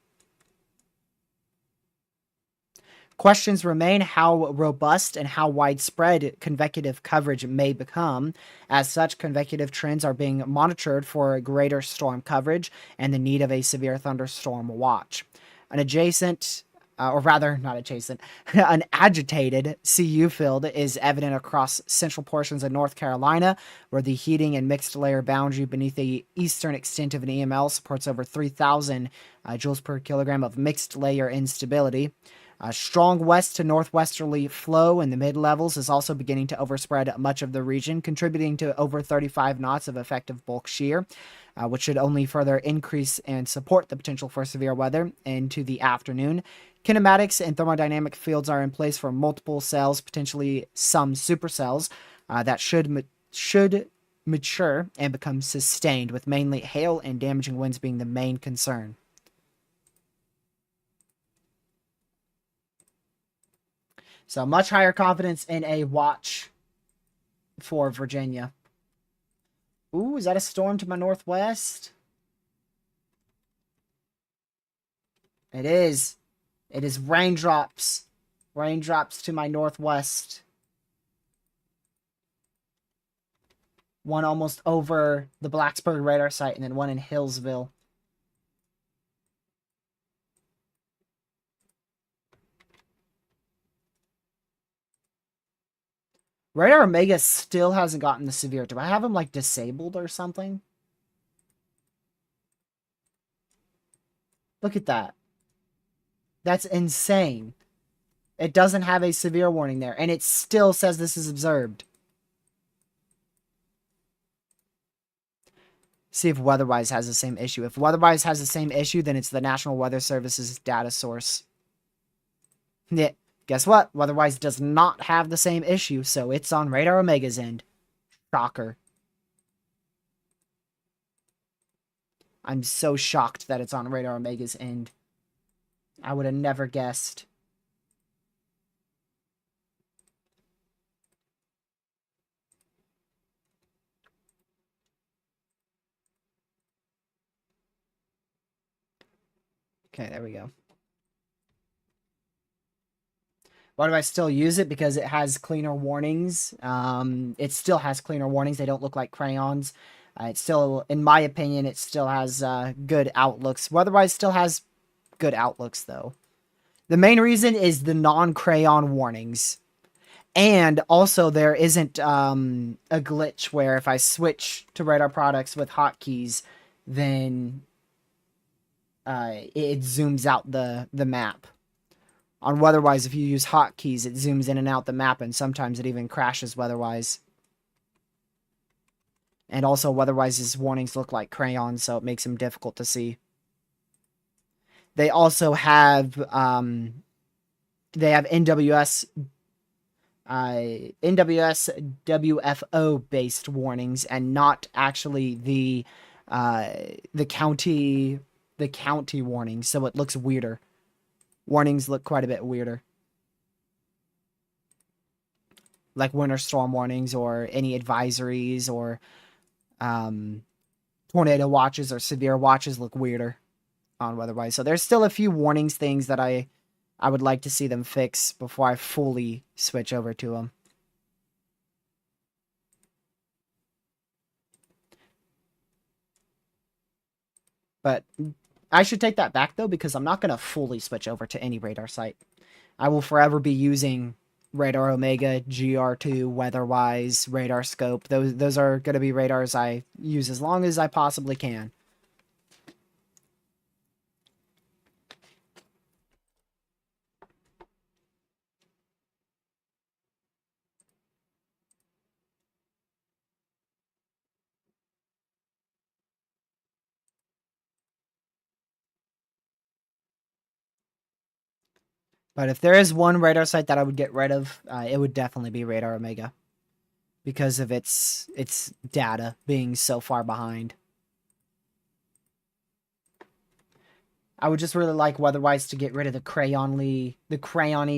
Questions remain how robust and how widespread convective coverage may become. As such, convective trends are being monitored for greater storm coverage and the need of a severe thunderstorm watch. An adjacent, or rather, not adjacent, an agitated CU field is evident across central portions of North Carolina, where the heating and mixed layer boundary beneath the eastern extent of an EML supports over 3,000 joules per kilogram of mixed layer instability. A strong west to northwesterly flow in the mid-levels is also beginning to overspread much of the region, contributing to over 35 knots of effective bulk shear, which should only further increase and support the potential for severe weather into the afternoon. Kinematics and thermodynamic fields are in place for multiple cells, potentially some supercells, that should mature and become sustained, with mainly hail and damaging winds being the main concern. So much higher confidence in a watch for Virginia. Ooh, is that a storm to my northwest? It is. It is raindrops. Raindrops to my northwest. One almost over the Blacksburg radar site, and then one in Hillsville. Radar Omega still hasn't gotten the severe. Do I have him, like, disabled or something? Look at that. That's insane. It doesn't have a severe warning there, and it still says this is observed. See if Weatherwise has the same issue. If Weatherwise has the same issue, then it's the National Weather Service's data source. Yeah. Guess what? Weatherwise does not have the same issue, so it's on Radar Omega's end. Shocker. I'm so shocked that it's on Radar Omega's end. I would have never guessed. Okay, there we go. Why do I still use it? Because it has cleaner warnings. It still has cleaner warnings. They don't look like crayons. It still, in my opinion, it still has good outlooks. Weatherwise still has good outlooks, though. The main reason is the non-crayon warnings. And also, there isn't a glitch where if I switch to radar products with hotkeys, then it zooms out the map. On Weatherwise, if you use hotkeys, it zooms in and out the map, and sometimes it even crashes Weatherwise. And also, Weatherwise's warnings look like crayons, so it makes them difficult to see. They also have NWS WFO based warnings, and not actually the county warnings, so it looks weirder. Warnings look quite a bit weirder. Like winter storm warnings or any advisories or tornado watches or severe watches look weirder on Weatherwise. So there's still a few warnings things that I would like to see them fix before I fully switch over to them. But I should take that back, though, because I'm not going to fully switch over to any radar site. I will forever be using Radar Omega, GR2, Weatherwise, Radar Scope. Those are going to be radars I use as long as I possibly can. But if there is one radar site that I would get rid of, it would definitely be Radar Omega. Because of its data being so far behind. I would just really like weatherwise to get rid of the crayony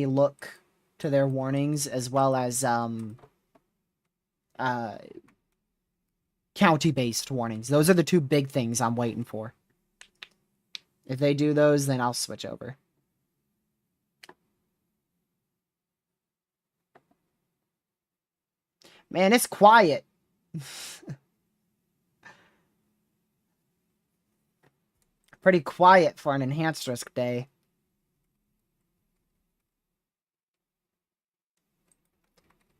look to their warnings, as well as uh county-based warnings. Those are the two big things I'm waiting for. If they do those, then I'll switch over. Man, it's quiet. Pretty quiet for an enhanced risk day.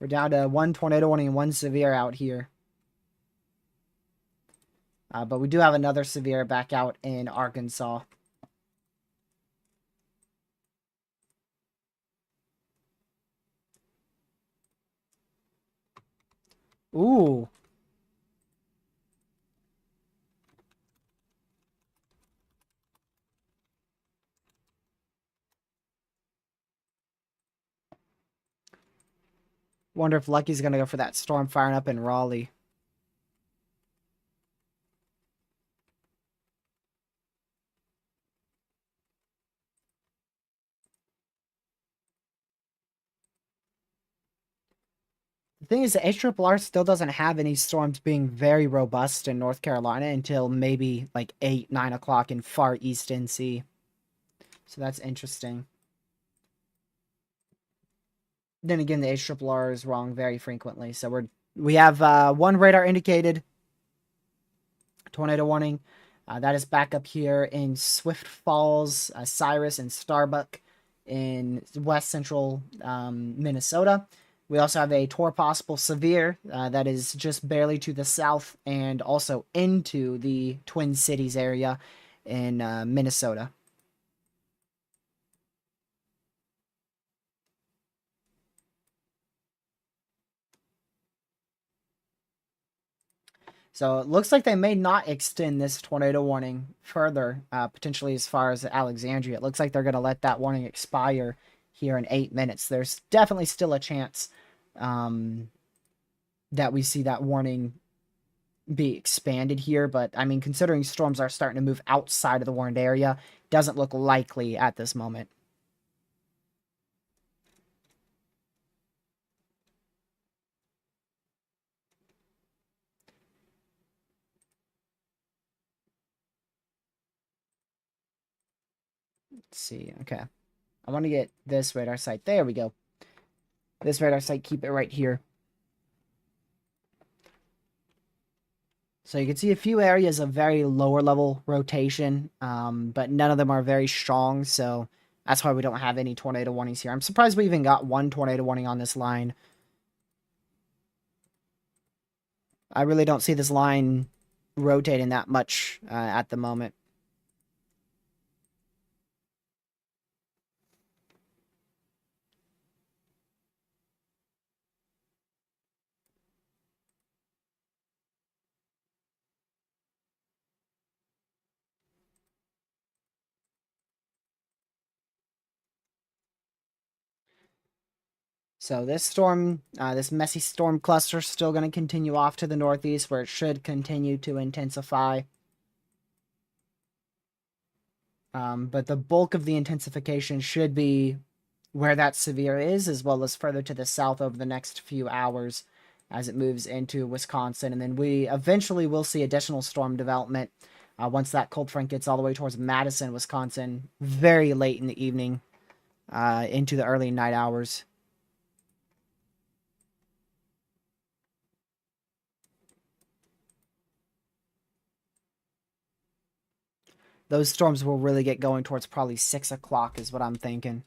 We're down to 1 tornado warning and 1 severe out here. But we do have another severe back out in Arkansas. Ooh. Wonder if Lucky's gonna go for that storm firing up in Raleigh. The thing is, the HRRR still doesn't have any storms being very robust in North Carolina until maybe like 8, 9 o'clock in far east NC. So that's interesting. Then again, the HRRR is wrong very frequently. So we have 1 radar indicated tornado warning. That is back up here in Swift Falls, Cyrus, and Starbuck in west central Minnesota. We also have a Tor possible severe that is just barely to the south and also into the Twin Cities area in Minnesota. So it looks like they may not extend this tornado warning further, potentially as far as Alexandria. It looks like they're going to let that warning expire here in 8 minutes. There's definitely still a chance that we see that warning be expanded here, but I mean, considering storms are starting to move outside of the warned area, doesn't look likely at this moment. Let's see. Okay. I want to get this radar site. There we go. This radar site, keep it right here. So you can see a few areas of very lower level rotation, but none of them are very strong, so that's why we don't have any tornado warnings here. I'm surprised we even got 1 tornado warning on this line. I really don't see this line rotating that much at the moment. So this storm, this messy storm cluster is still going to continue off to the northeast, where it should continue to intensify. But the bulk of the intensification should be where that severe is, as well as further to the south over the next few hours as it moves into Wisconsin. And then we eventually will see additional storm development once that cold front gets all the way towards Madison, Wisconsin, very late in the evening into the early night hours. Those storms will really get going towards probably 6 o'clock is what I'm thinking.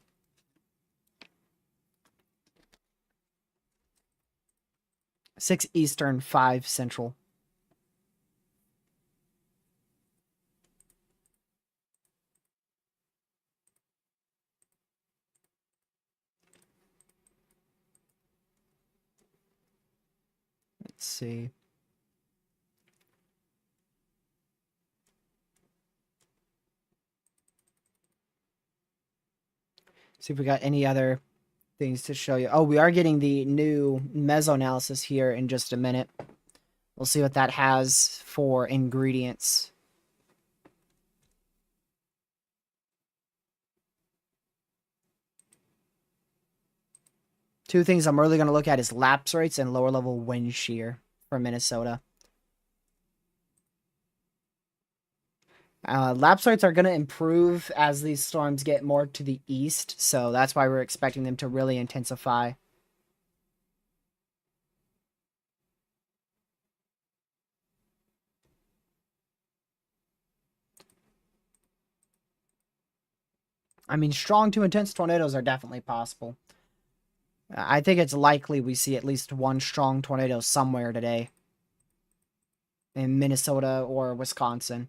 Six Eastern, 5 Central. Let's see. See if we got any other things to show you. Oh, we are getting the new meso-analysis here in just a minute. We'll see what that has for ingredients. Two things I'm really going to look at is lapse rates and lower level wind shear for Minnesota. Lapse rates are going to improve as these storms get more to the east, so that's why we're expecting them to really intensify. I mean, strong to intense tornadoes are definitely possible. I think it's likely we see at least one strong tornado somewhere today in Minnesota or Wisconsin.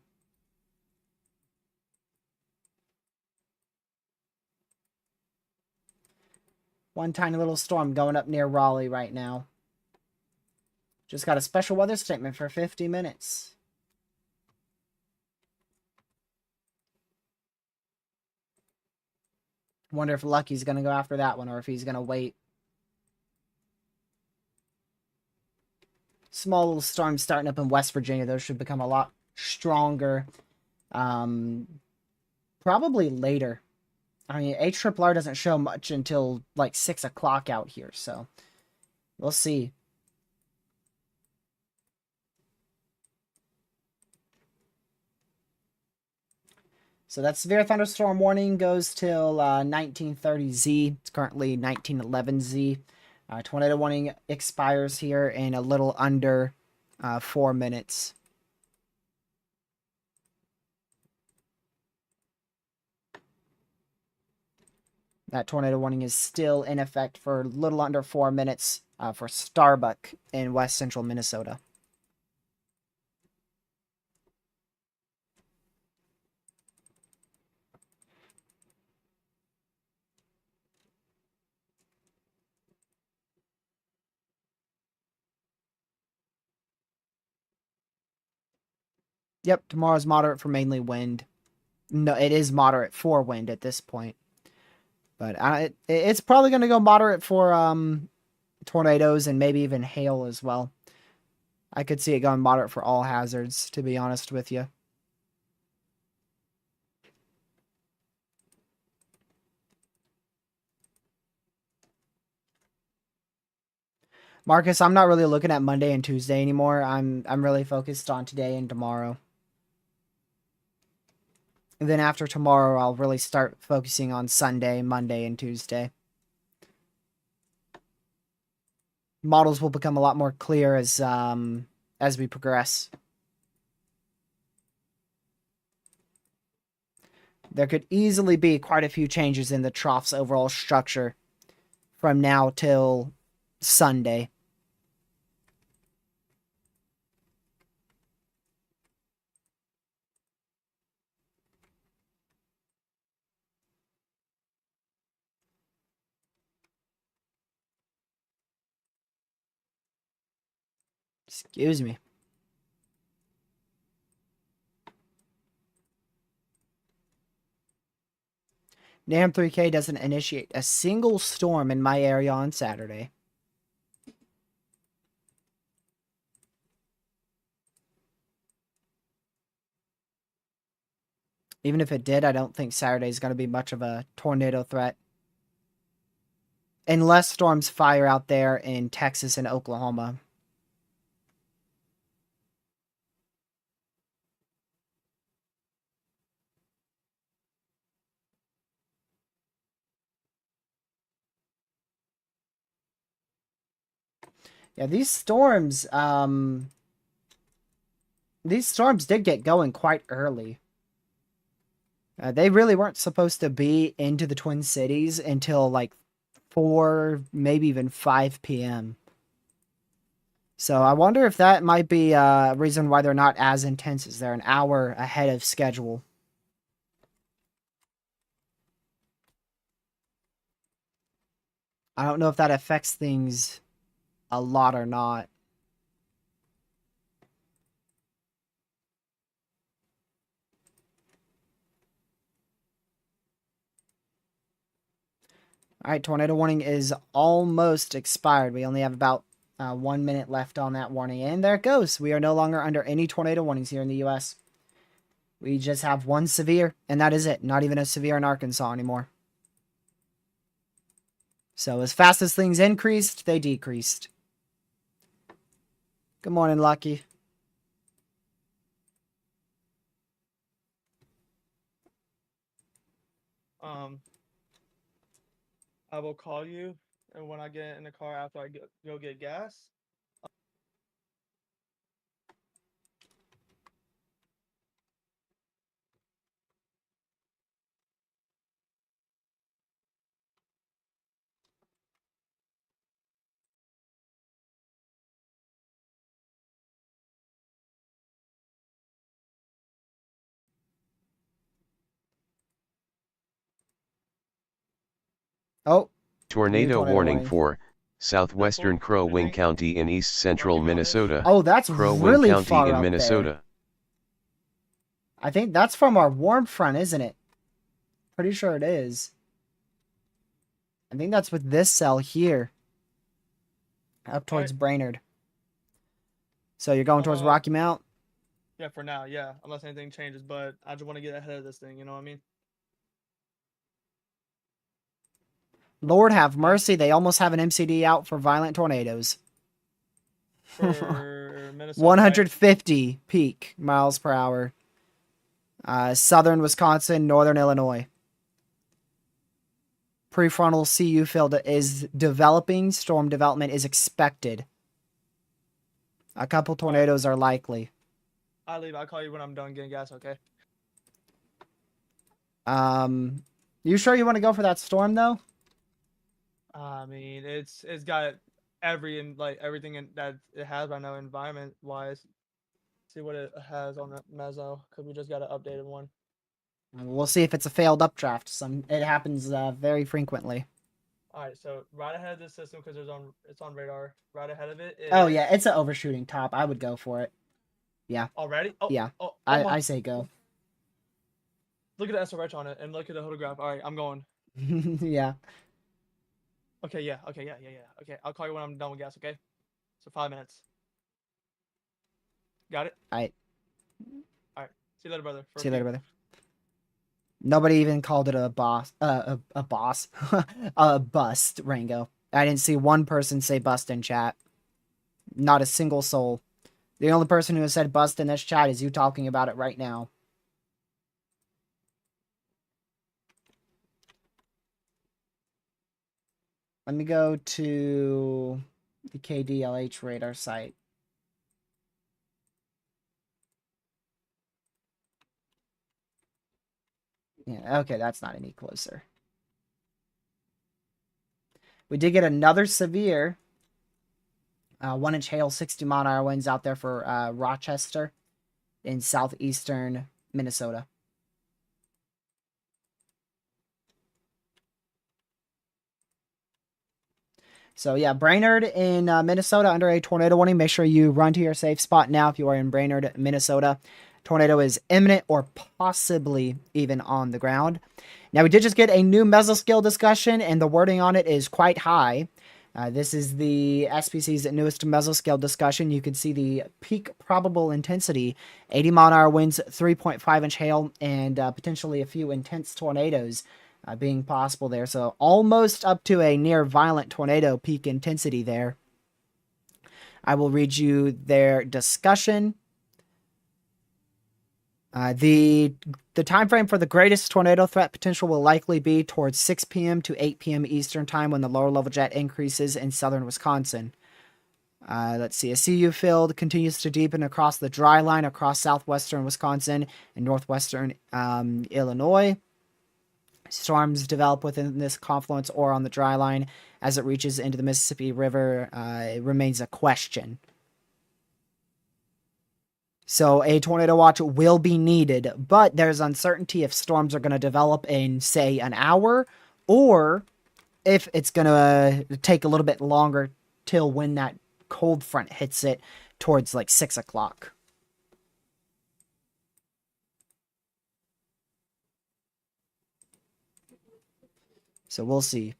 One tiny little storm going up near Raleigh right now. Just got a special weather statement for 50 minutes. Wonder if Lucky's going to go after that one or if he's going to wait. Small little storms starting up in West Virginia. Those should become a lot stronger. Probably later. I mean, HRRR doesn't show much until like 6 o'clock out here, so we'll see. So that severe thunderstorm warning goes till 1930Z. It's currently 1911Z. Tornado warning expires here in a little under 4 minutes. That tornado warning is still in effect for a little under 4 minutes for Starbuck in west central Minnesota. Yep, tomorrow's moderate for mainly wind. No, it is moderate for wind at this point. But it's probably going to go moderate for tornadoes and maybe even hail as well. I could see it going moderate for all hazards, to be honest with you. Marcus, I'm not really looking at Monday and Tuesday anymore. I'm really focused on today and tomorrow. And then after tomorrow, I'll really start focusing on Sunday, Monday, and Tuesday. Models will become a lot more clear as we progress. There could easily be quite a few changes in the trough's overall structure from now till Sunday. Excuse me. NAM 3K doesn't initiate a single storm in my area on Saturday. Even if it did, I don't think Saturday is going to be much of a tornado threat. Unless storms fire out there in Texas and Oklahoma. Yeah, these storms did get going quite early. They really weren't supposed to be into the Twin Cities until like 4, maybe even 5 p.m. So I wonder if that might be a reason why they're not as intense as they're an hour ahead of schedule. I don't know if that affects things a lot or not. Alright, tornado warning is almost expired. We only have about 1 minute left on that warning. And there it goes. We are no longer under any tornado warnings here in the U.S. We just have one severe, and that is it. Not even a severe in Arkansas anymore. So as fast as things increased, they decreased. Good morning, Lucky. I will call you, and when I get in the car after I go get gas. Oh, new Tornado tornado warning warning. for southwestern Crow Wing County in east central Minnesota. Oh, that's Crow Wing really County far in up there. Minnesota. I think that's from our warm front, isn't it? Pretty sure it is. I think that's with this cell here. Up towards Brainerd. So you're going towards Rocky Mount? Yeah, for now, yeah. Unless anything changes, but I just want to get ahead of this thing, you know what I mean? Lord have mercy, they almost have an MCD out for violent tornadoes. For Minnesota, 150 peak miles per hour. Southern Wisconsin, northern Illinois. Prefrontal CU field is developing. Storm development is expected. A couple tornadoes are likely. I leave. I'll call you when I'm done getting gas, okay? You sure you want to go for that storm though? I mean, it's got everything that it has right now environment wise. See what it has on the meso, because we just got an updated one. We'll see if it's a failed updraft. It happens very frequently. All right, so right ahead of this system, because it's on radar. Right ahead of it is. Oh yeah, it's an overshooting top. I would go for it. Yeah. Already? Oh yeah. Oh, I say go. Look at the SRH on it and look at the photograph. All right, I'm going. Yeah. Okay, yeah. Okay, yeah. Okay, I'll call you when I'm done with gas, okay? So 5 minutes. Got it? All right. All right. See you later, brother. See you later, brother. Nobody even called it a boss. A boss. A bust, Rango. I didn't see one person say bust in chat. Not a single soul. The only person who has said bust in this chat is you talking about it right now. Let me go to the KDLH radar site. Yeah, okay, that's not any closer. We did get another severe 1-inch hail, 60-mile-an-hour winds out there for Rochester in southeastern Minnesota. So yeah, Brainerd in Minnesota under a tornado warning. Make sure you run to your safe spot now if you are in Brainerd, Minnesota. Tornado is imminent or possibly even on the ground. Now, we did just get a new mesoscale discussion, and the wording on it is quite high. This is the SPC's newest mesoscale discussion. You can see the peak probable intensity, 80-mile-an-hour winds, 3.5-inch hail, and potentially a few intense tornadoes being possible there. So almost up to a near violent tornado peak intensity there. I will read you their discussion. The time frame for the greatest tornado threat potential will likely be towards 6 p.m. to 8 p.m. Eastern time when the lower level jet increases in southern Wisconsin. Let's see. A CU field continues to deepen across the dry line across southwestern Wisconsin and northwestern Illinois. Storms develop within this confluence or on the dry line as it reaches into the Mississippi River. It remains a question. So a tornado watch will be needed, but there's uncertainty if storms are going to develop in, say, an hour, or if it's going to take a little bit longer till when that cold front hits it towards like 6 o'clock. So we'll see.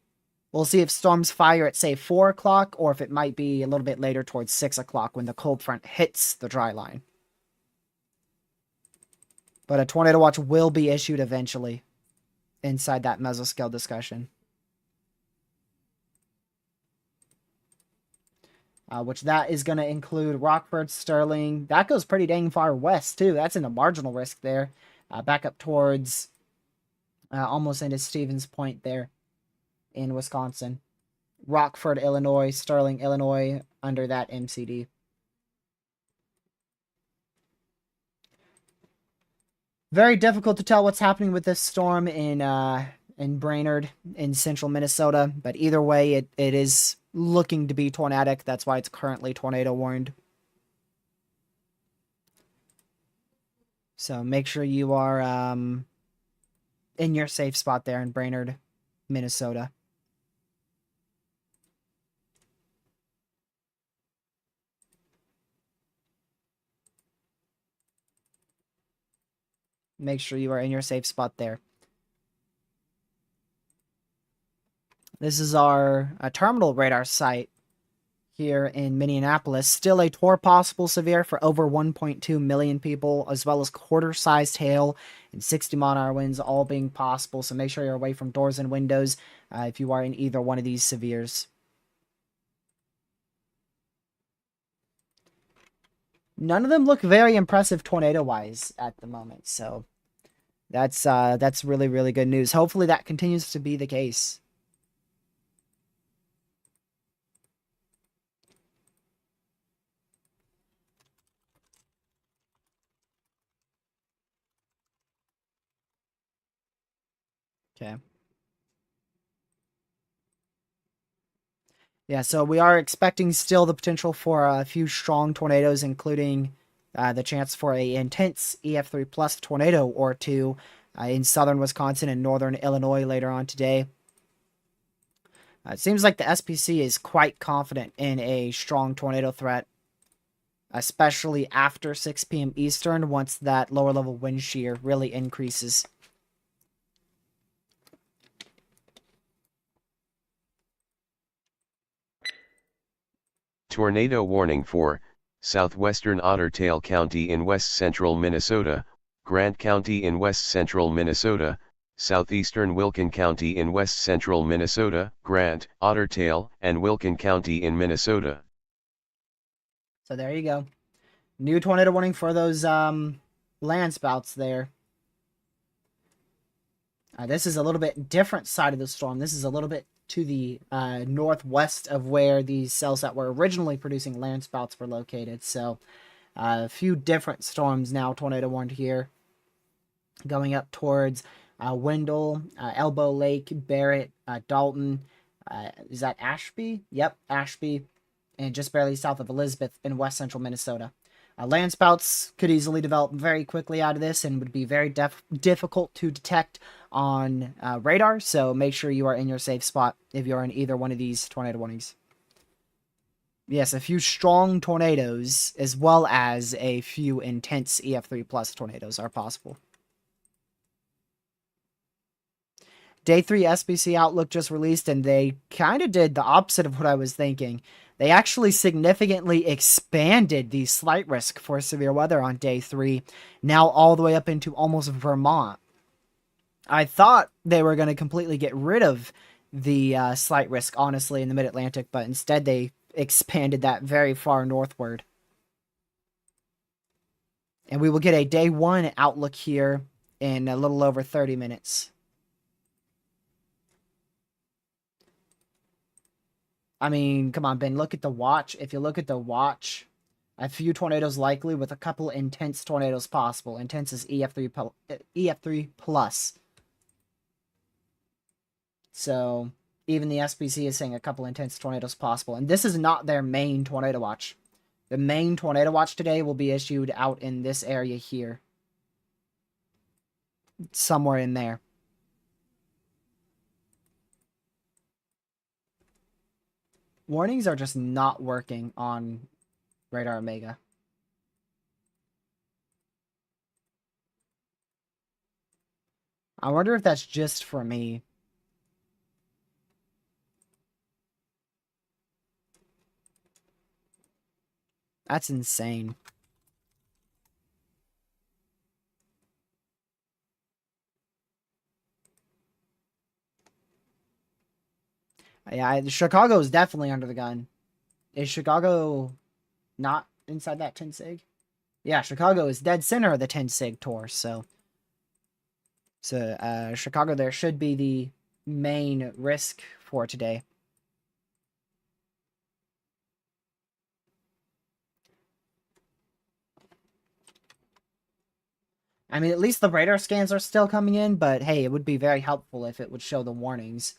We'll see if storms fire at, say, 4 o'clock, or if it might be a little bit later towards 6 o'clock when the cold front hits the dry line. But a tornado watch will be issued eventually inside that mesoscale discussion. which that is going to include Rockford, Sterling. That goes pretty dang far west, too. That's in the marginal risk there. Back up towards almost into Stevens Point there in Wisconsin. Rockford, Illinois, Sterling, Illinois, under that MCD. Very difficult to tell what's happening with this storm in Brainerd in central Minnesota, but either way, it is looking to be tornadic. That's why it's currently tornado warned. So make sure you are in your safe spot there in Brainerd, Minnesota. Make sure you are in your safe spot there. This is our terminal radar site here in Minneapolis. Still a TOR possible severe for over 1.2 million people, as well as quarter-sized hail and 60-mile-an-hour winds all being possible. So make sure you're away from doors and windows if you are in either one of these severes. None of them look very impressive tornado-wise at the moment, so that's really, really good news. Hopefully that continues to be the case. Okay. Yeah, so we are expecting still the potential for a few strong tornadoes, including the chance for a intense EF3 plus tornado or two in southern Wisconsin and northern Illinois later on today. It seems like the SPC is quite confident in a strong tornado threat, especially after 6 p.m. Eastern, once that lower level wind shear really increases. Tornado warning for southwestern Otter Tail County in west central Minnesota, Grant County in west central Minnesota, southeastern Wilkin County in west central Minnesota, Grant, Otter Tail, and Wilkin County in Minnesota. So there you go. New tornado warning for those land spouts there. This is a little bit different side of the storm. This is a little bit to the northwest of where these cells that were originally producing land spouts were located. So a few different storms now tornado warned here. Going up towards Wendell, Elbow Lake, Barrett, Dalton. Is that Ashby? Yep, Ashby. And just barely south of Elizabeth in west central Minnesota. Land spouts could easily develop very quickly out of this and would be very difficult to detect on radar, so make sure you are in your safe spot if you're in either one of these tornado warnings. Yes, a few strong tornadoes as well as a few intense EF3 plus tornadoes are possible. Day 3 SPC Outlook just released, and they kind of did the opposite of what I was thinking. They actually significantly expanded the slight risk for severe weather on day 3, now all the way up into almost Vermont. I thought they were going to completely get rid of the slight risk, honestly, in the mid-Atlantic, but instead they expanded that very far northward. And we will get a day 1 outlook here in a little over 30 minutes. I mean, come on, Ben, look at the watch. If you look at the watch, a few tornadoes likely with a couple intense tornadoes possible. Intense is EF3 plus. So even the SPC is saying a couple intense tornadoes possible. And this is not their main tornado watch. The main tornado watch today will be issued out in this area here. Somewhere in there. Warnings are just not working on Radar Omega. I wonder if that's just for me. That's insane. Yeah, Chicago is definitely under the gun. Is Chicago not inside that 10 sig? Yeah, Chicago is dead center of the 10 sig tour, so Chicago there should be the main risk for today. I mean, at least the radar scans are still coming in, but hey, it would be very helpful if it would show the warnings.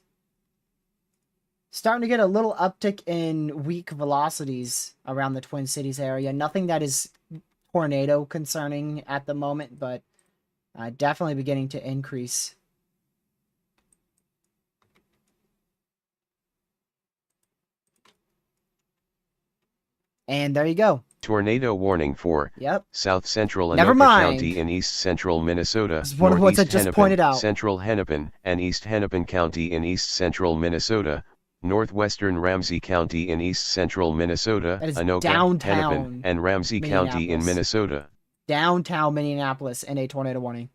Starting to get a little uptick in weak velocities around the Twin Cities area. Nothing that is tornado concerning at the moment, but definitely beginning to increase. And there you go. Tornado warning for Yep. South Central Never Anoka mind. County in East Central Minnesota, It's one of what I Northeast just Hennepin, pointed out. Central Hennepin, and East Hennepin County in East Central Minnesota, Northwestern Ramsey County in East Central Minnesota, That is Anoka, downtown Hennepin, and Ramsey County in Minneapolis. Minnesota. Downtown Minneapolis in a tornado warning.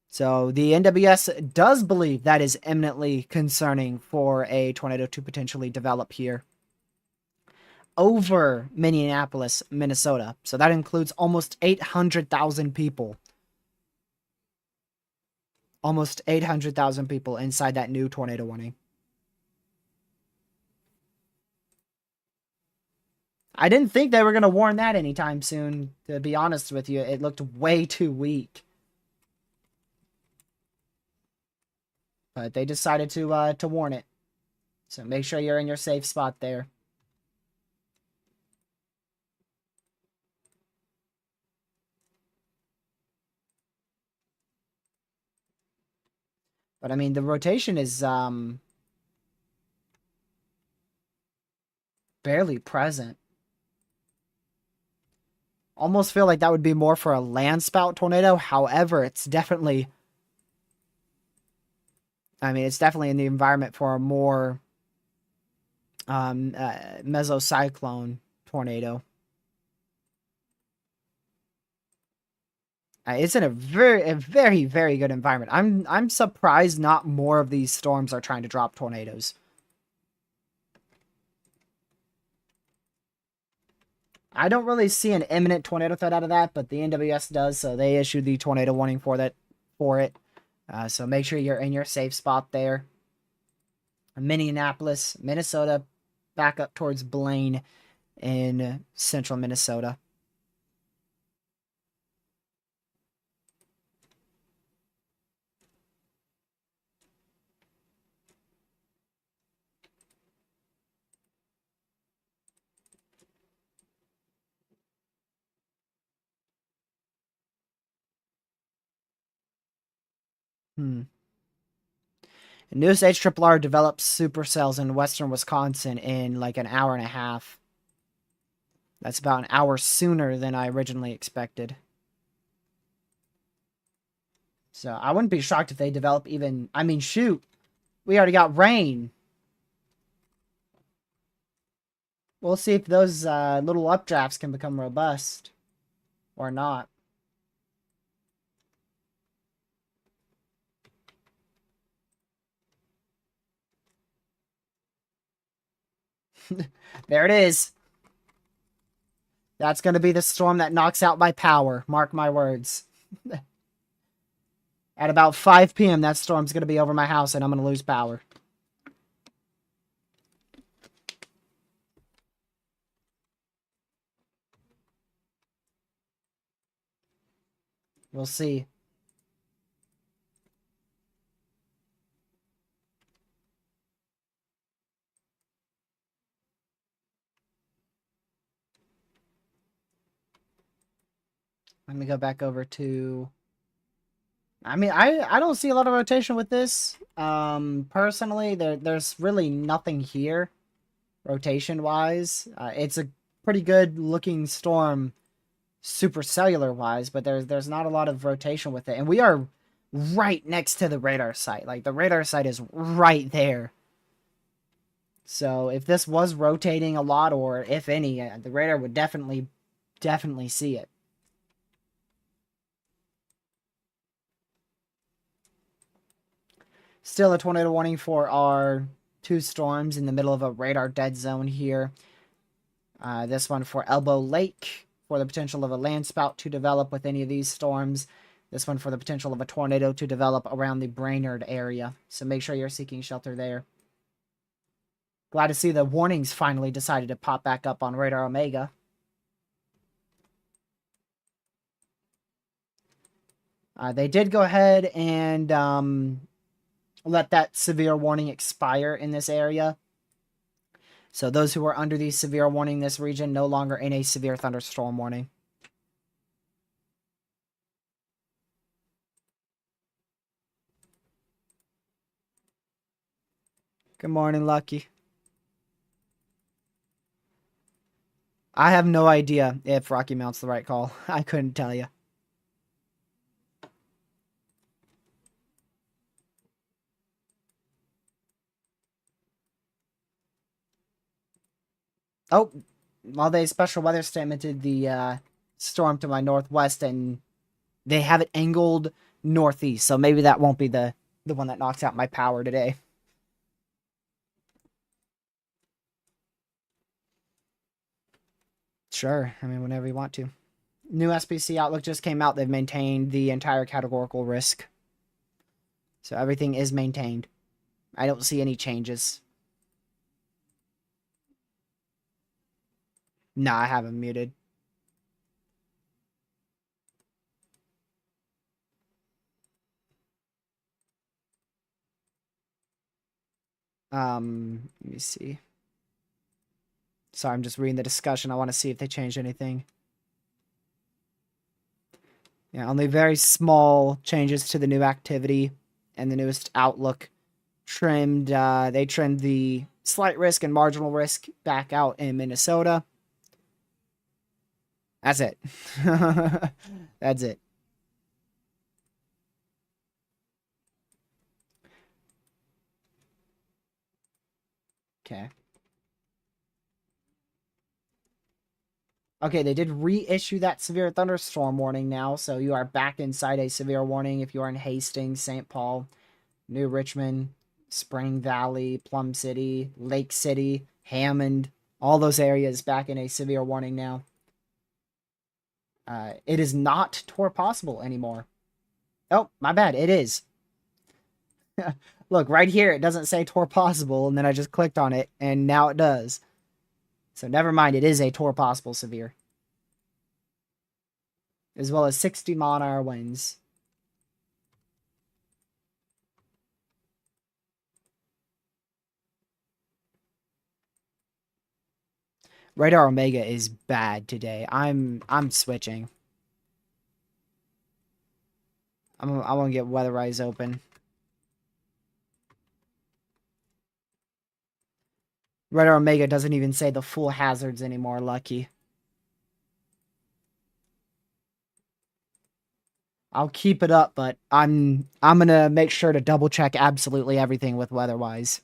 So the NWS does believe that is eminently concerning for a tornado to potentially develop here over Minneapolis, Minnesota. So that includes almost 800,000 people. Almost 800,000 people inside that new tornado warning. I didn't think they were going to warn that anytime soon, to be honest with you. It looked way too weak. But they decided to warn it. So make sure you're in your safe spot there. But I mean, the rotation is barely present. Almost feel like that would be more for a land spout tornado. However, it's definitely, I mean, it's definitely in the environment for a more mesocyclone tornado. It's in a very, very good environment. I'm surprised not more of these storms are trying to drop tornadoes. I don't really see an imminent tornado threat out of that, but the NWS does, so they issued the tornado warning for it. So make sure you're in your safe spot there. Minneapolis, Minnesota, back up towards Blaine in central Minnesota. Newest HRRR develops supercells in western Wisconsin in like an hour and a half. That's about an hour sooner than I originally expected. So I wouldn't be shocked if they develop even... I mean, shoot. We already got rain. We'll see if those little updrafts can become robust. Or not. There it is. That's going to be the storm that knocks out my power. Mark my words. At about 5 p.m., that storm's going to be over my house and I'm going to lose power. We'll see. Let me go back over to... I mean, I don't see a lot of rotation with this. Personally, there's really nothing here, rotation-wise. It's a pretty good-looking storm, supercellular-wise, but there's not a lot of rotation with it. And we are right next to the radar site. Like, the radar site is right there. So, if this was rotating a lot, or if any, the radar would definitely see it. Still a tornado warning for our 2 storms in the middle of a radar dead zone here. This one for Elbow Lake, for the potential of a land spout to develop with any of these storms. This one for the potential of a tornado to develop around the Brainerd area. So make sure you're seeking shelter there. Glad to see the warnings finally decided to pop back up on Radar Omega. They did go ahead and let that severe warning expire in this area. So those who were under the severe warning in this region no longer in a severe thunderstorm warning. Good morning, Lucky. I have no idea if Rocky Mount's the right call. I couldn't tell you. Oh, well, they special weather statemented the storm to my northwest, and they have it angled northeast. So maybe that won't be the one that knocks out my power today. Sure. I mean, whenever you want to. New SPC outlook just came out. They've maintained the entire categorical risk. So everything is maintained. I don't see any changes. No, I haven't muted. Let me see. Sorry, I'm just reading the discussion. I want to see if they changed anything. Yeah, only very small changes to the new activity and the newest outlook. They trimmed the slight risk and marginal risk back out in Minnesota. That's it. That's it. Okay. Okay, they did reissue that severe thunderstorm warning now, so you are back inside a severe warning if you are in Hastings, St. Paul, New Richmond, Spring Valley, Plum City, Lake City, Hammond, all those areas back in a severe warning now. It is not tour possible anymore. Oh, my bad, it is. Look, right here, it doesn't say tour possible, and then I just clicked on it, and now it does. So never mind, it is a tour possible severe. As well as 60 mile-an-hour winds. Radar Omega is bad today. I'm switching. I want to get Weatherize open. Radar Omega doesn't even say the full hazards anymore, Lucky. I'll keep it up, but I'm gonna make sure to double check absolutely everything with Weatherwise.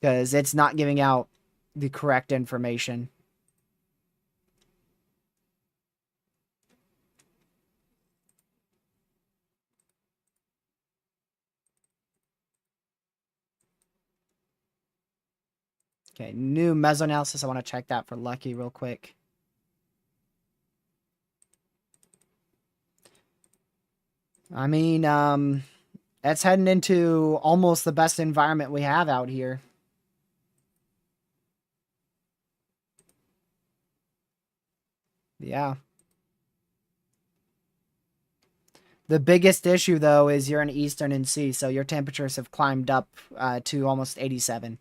Because it's not giving out the correct information. Okay, new mesoanalysis. I want to check that for Lucky real quick. I mean, that's heading into almost the best environment we have out here. Yeah. The biggest issue, though, is you're in Eastern NC, so your temperatures have climbed up to almost 87.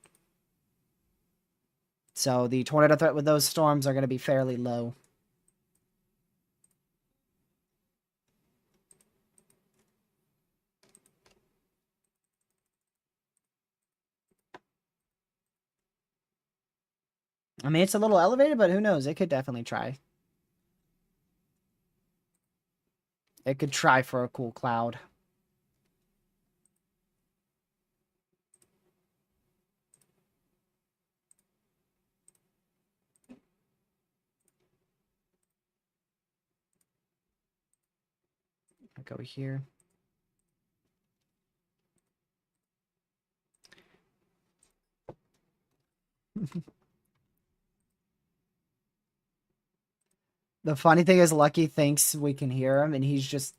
So the tornado threat with those storms are going to be fairly low. I mean, it's a little elevated, but who knows? It could definitely try. It could try for a cool cloud. I'll go here. The funny thing is, Lucky thinks we can hear him, and he's just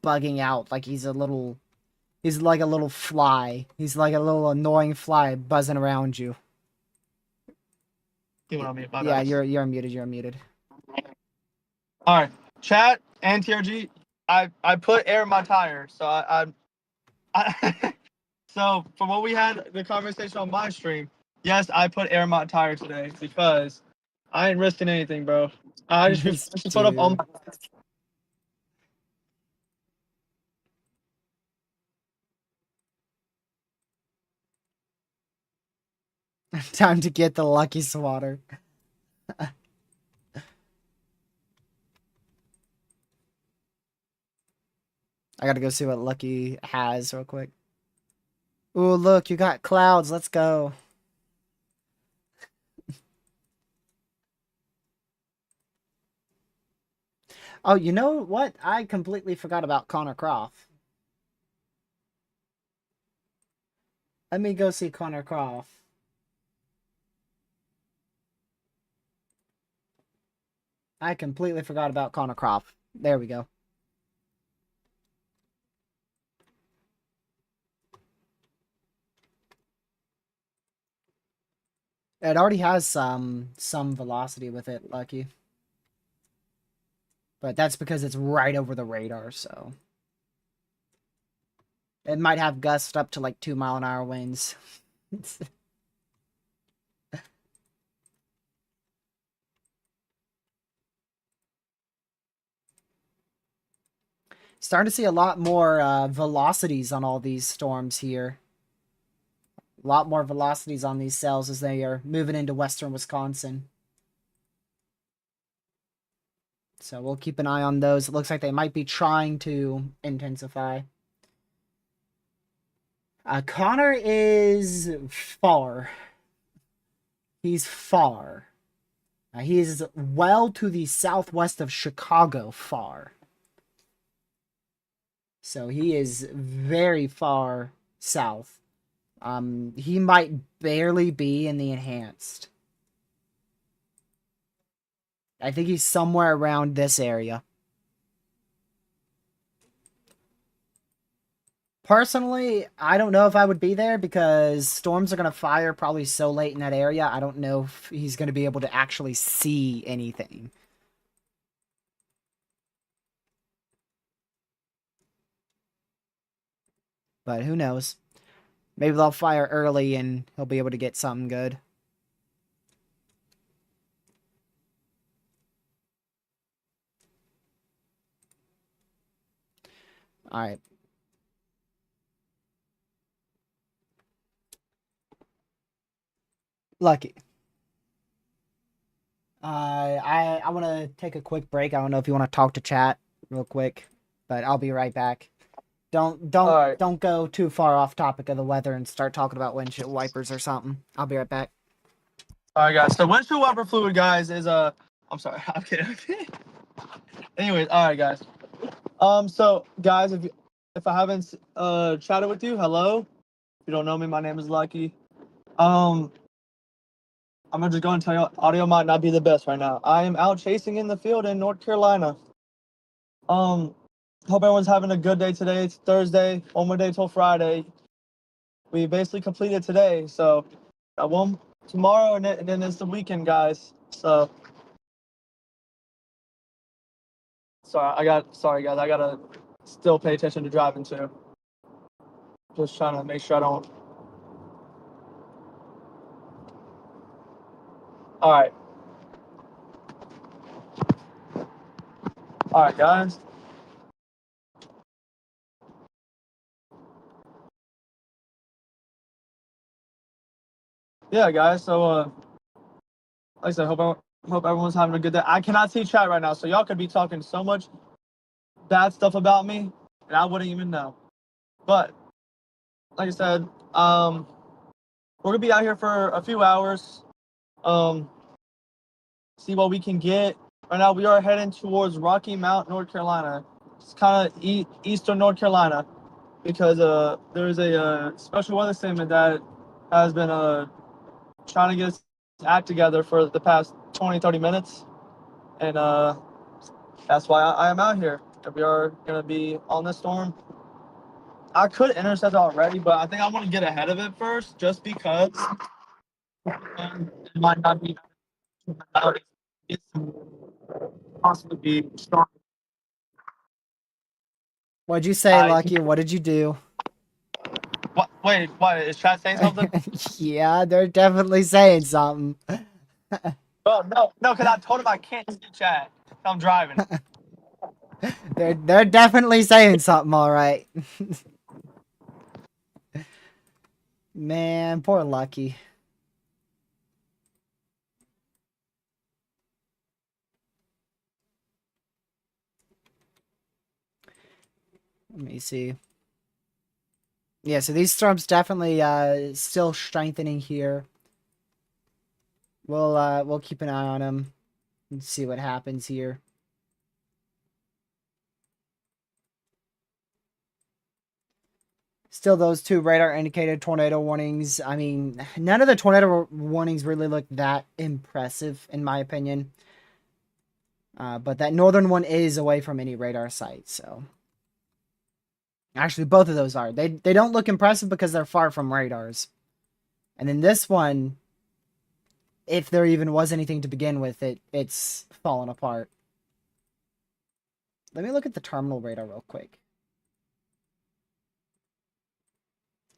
bugging out like he's like a little fly. He's like a little annoying fly buzzing around you. You went on mute. My Yeah, bad. you're muted. You're muted. All right, chat and TRG. I put air in my tire, so I so from what we had the conversation on my stream, yes, I put air in my tire today because I ain't risking anything, bro. I just put up all Dude. my. Time to get the Lucky Swatter. I gotta go see what Lucky has real quick. Ooh, look, you got clouds. Let's go. Oh, you know what? I completely forgot about Connor Croft. Let me go see Connor Croft. I completely forgot about Connor Croft. There we go. It already has some velocity with it, Lucky. But that's because it's right over the radar, so. It might have gusts up to like 2-mile-an-hour winds. Starting to see a lot more velocities on all these storms here. A lot more velocities on these cells as they are moving into western Wisconsin. So we'll keep an eye on those. It looks like they might be trying to intensify. Connor is far. He's far. He is well to the southwest of Chicago, far. So he is very far south. He might barely be in the enhanced. I think he's somewhere around this area. Personally, I don't know if I would be there because storms are going to fire probably so late in that area. I don't know if he's going to be able to actually see anything. But who knows? Maybe they'll fire early and he'll be able to get something good. All right. Lucky. I want to take a quick break. I don't know if you want to talk to chat real quick, but I'll be right back. Don't go too far off topic of the weather and start talking about windshield wipers or something. I'll be right back. All right, guys. So windshield wiper fluid, guys, is I'm sorry. I'm kidding. Anyways, all right, guys. So guys, if I haven't chatted with you, hello. If you don't know me, my name is Lucky. I'm gonna just go and tell you, audio might not be the best right now. I am out chasing in the field in North Carolina. Hope everyone's having a good day today. It's Thursday, one more day till Friday. We basically completed today, so got one tomorrow, and then it's the weekend, guys. So sorry, guys. I gotta still pay attention to driving too. Just trying to make sure I don't. All right. All right, guys. Yeah, guys. So, like I said, hope everyone's having a good day. I cannot see chat right now, so y'all could be talking so much bad stuff about me, and I wouldn't even know. But like I said, we're gonna be out here for a few hours. See what we can get. Right now, we are heading towards Rocky Mount, North Carolina. It's kind of eastern North Carolina because there's a special weather statement that has been trying to get his act together for the past 20, 30 minutes. And that's why I am out here. If we are going to be on this storm. I could intercept already, but I think I want to get ahead of it first just because it might not be out. It's possibly be strong. What'd you say, I, Lucky? What did you do? what? Wait, what? Is chat saying something? Yeah, they're definitely saying something. Oh, no, because I told him I can't see chat. I'm driving. They're definitely saying something, all right. Man, poor Lucky. Let me see. Yeah, so these storms definitely still strengthening here. We'll keep an eye on them and see what happens here. Still those two radar indicated tornado warnings. I mean, none of the tornado warnings really look that impressive in my opinion. But that northern one is away from any radar site, so actually both of those are. They don't look impressive because they're far from radars. And then this one, if there even was anything to begin with, it's fallen apart. Let me look at the terminal radar real quick.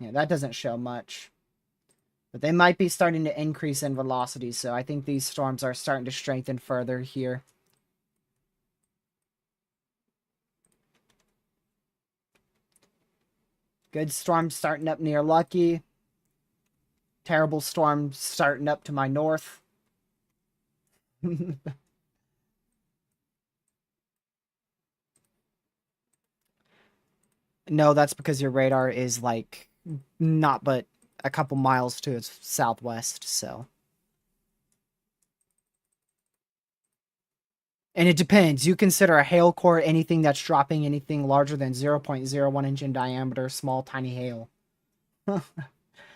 Yeah, that doesn't show much. But they might be starting to increase in velocity, so I think these storms are starting to strengthen further here. Good storm starting up near Lucky. Terrible storm starting up to my north. No, that's because your radar is like not but a couple miles to its southwest, so. And it depends. You consider a hail core anything that's dropping anything larger than 0.01 inch in diameter, small, tiny hail.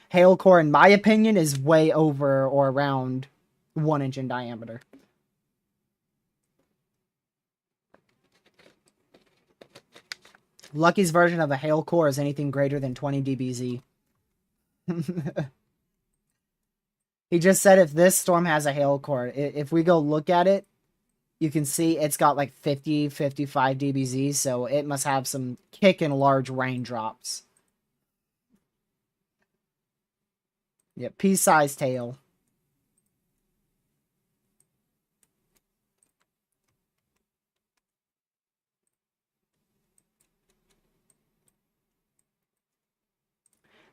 Hail core, in my opinion, is way over or around 1 inch in diameter. Lucky's version of a hail core is anything greater than 20 dBz. He just said if this storm has a hail core, if we go look at it, you can see it's got like 50, 55 dBz, so it must have some kicking large raindrops. Yeah, pea-sized hail.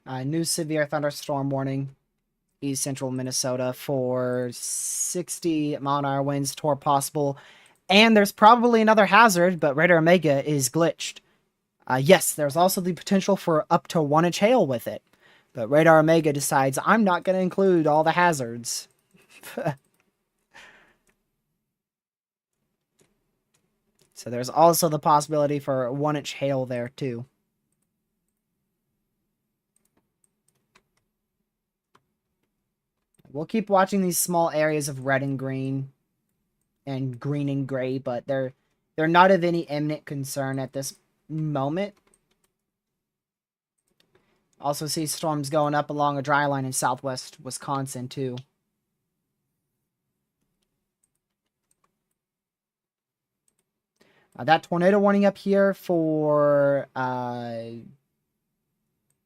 New severe thunderstorm warning. East central Minnesota for 60-mile-an-hour winds toward possible. And there's probably another hazard, but Radar Omega is glitched. Yes, there's also the potential for up to 1 inch hail with it. But Radar Omega decides I'm not going to include all the hazards. So there's also the possibility for 1 inch hail there too. We'll keep watching these small areas of red and green and gray, but they're not of any imminent concern at this moment. Also see storms going up along a dry line in southwest Wisconsin too. That tornado warning up here for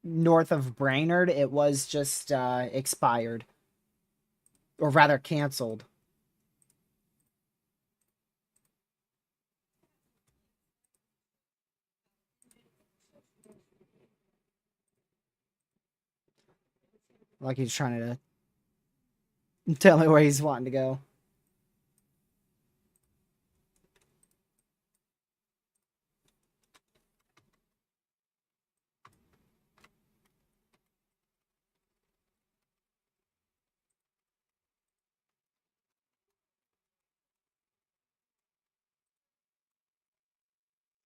north of Brainerd, it was just expired. Or rather canceled. Like he's trying to tell me where he's wanting to go.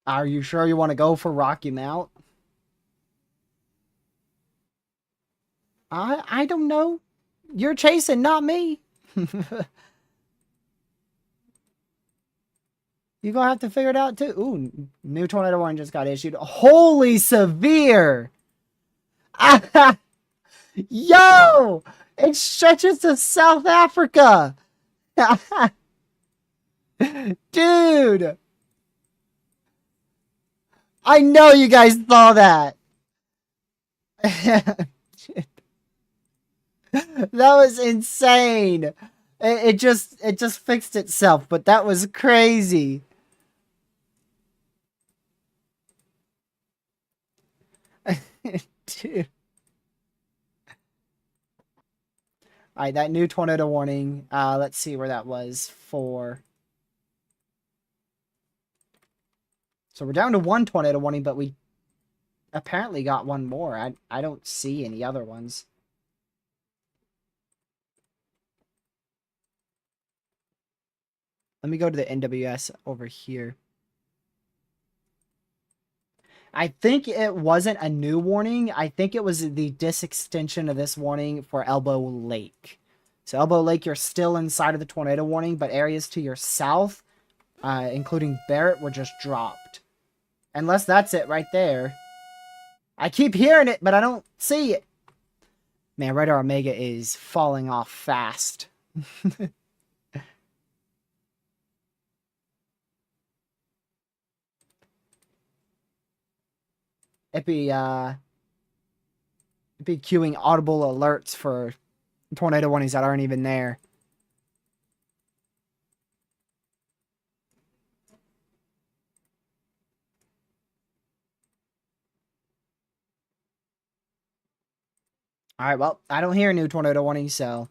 Are you sure you want to go for Rocky Mount? I don't know. You're chasing, not me. You gonna have to figure it out too. Ooh, new tornado warning just got issued. Holy severe! Yo! It stretches to South Africa! Dude! I know you guys saw that! That was insane! It just fixed itself, but that was crazy. Dude. Alright, that new tornado warning. Let's see where that was for. So we're down to one tornado warning, but we apparently got one more. I don't see any other ones. Let me go to the NWS over here. I think it wasn't a new warning. I think it was the disextension of this warning for Elbow Lake. So Elbow Lake, you're still inside of the tornado warning, but areas to your south, including Barrett, were just dropped. Unless that's it right there. I keep hearing it, but I don't see it. Man, Radar Omega is falling off fast. It'd be queuing audible alerts for tornado warnings that aren't even there. Alright, well, I don't hear a new tornado warning, so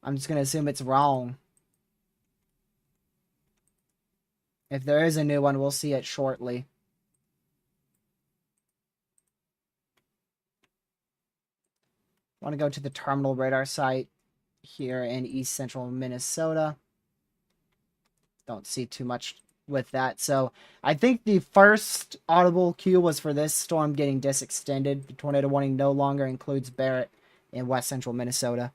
I'm just gonna assume it's wrong. If there is a new one, we'll see it shortly. I want to go to the terminal radar site here in East Central Minnesota. Don't see too much with that. So I think the first audible cue was for this storm getting disextended. The tornado warning no longer includes Barrett in West Central Minnesota.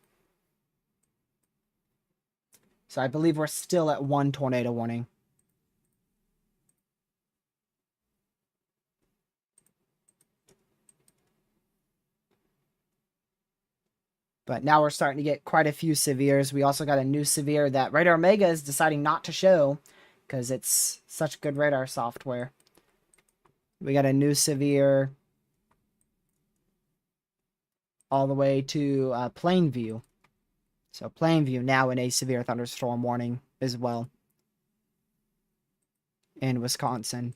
So I believe we're still at one tornado warning. But now we're starting to get quite a few severes. We also got a new severe that Radar Omega is deciding not to show because it's such good radar software. We got a new severe all the way to Plainview. So Plainview now in a severe thunderstorm warning as well in Wisconsin.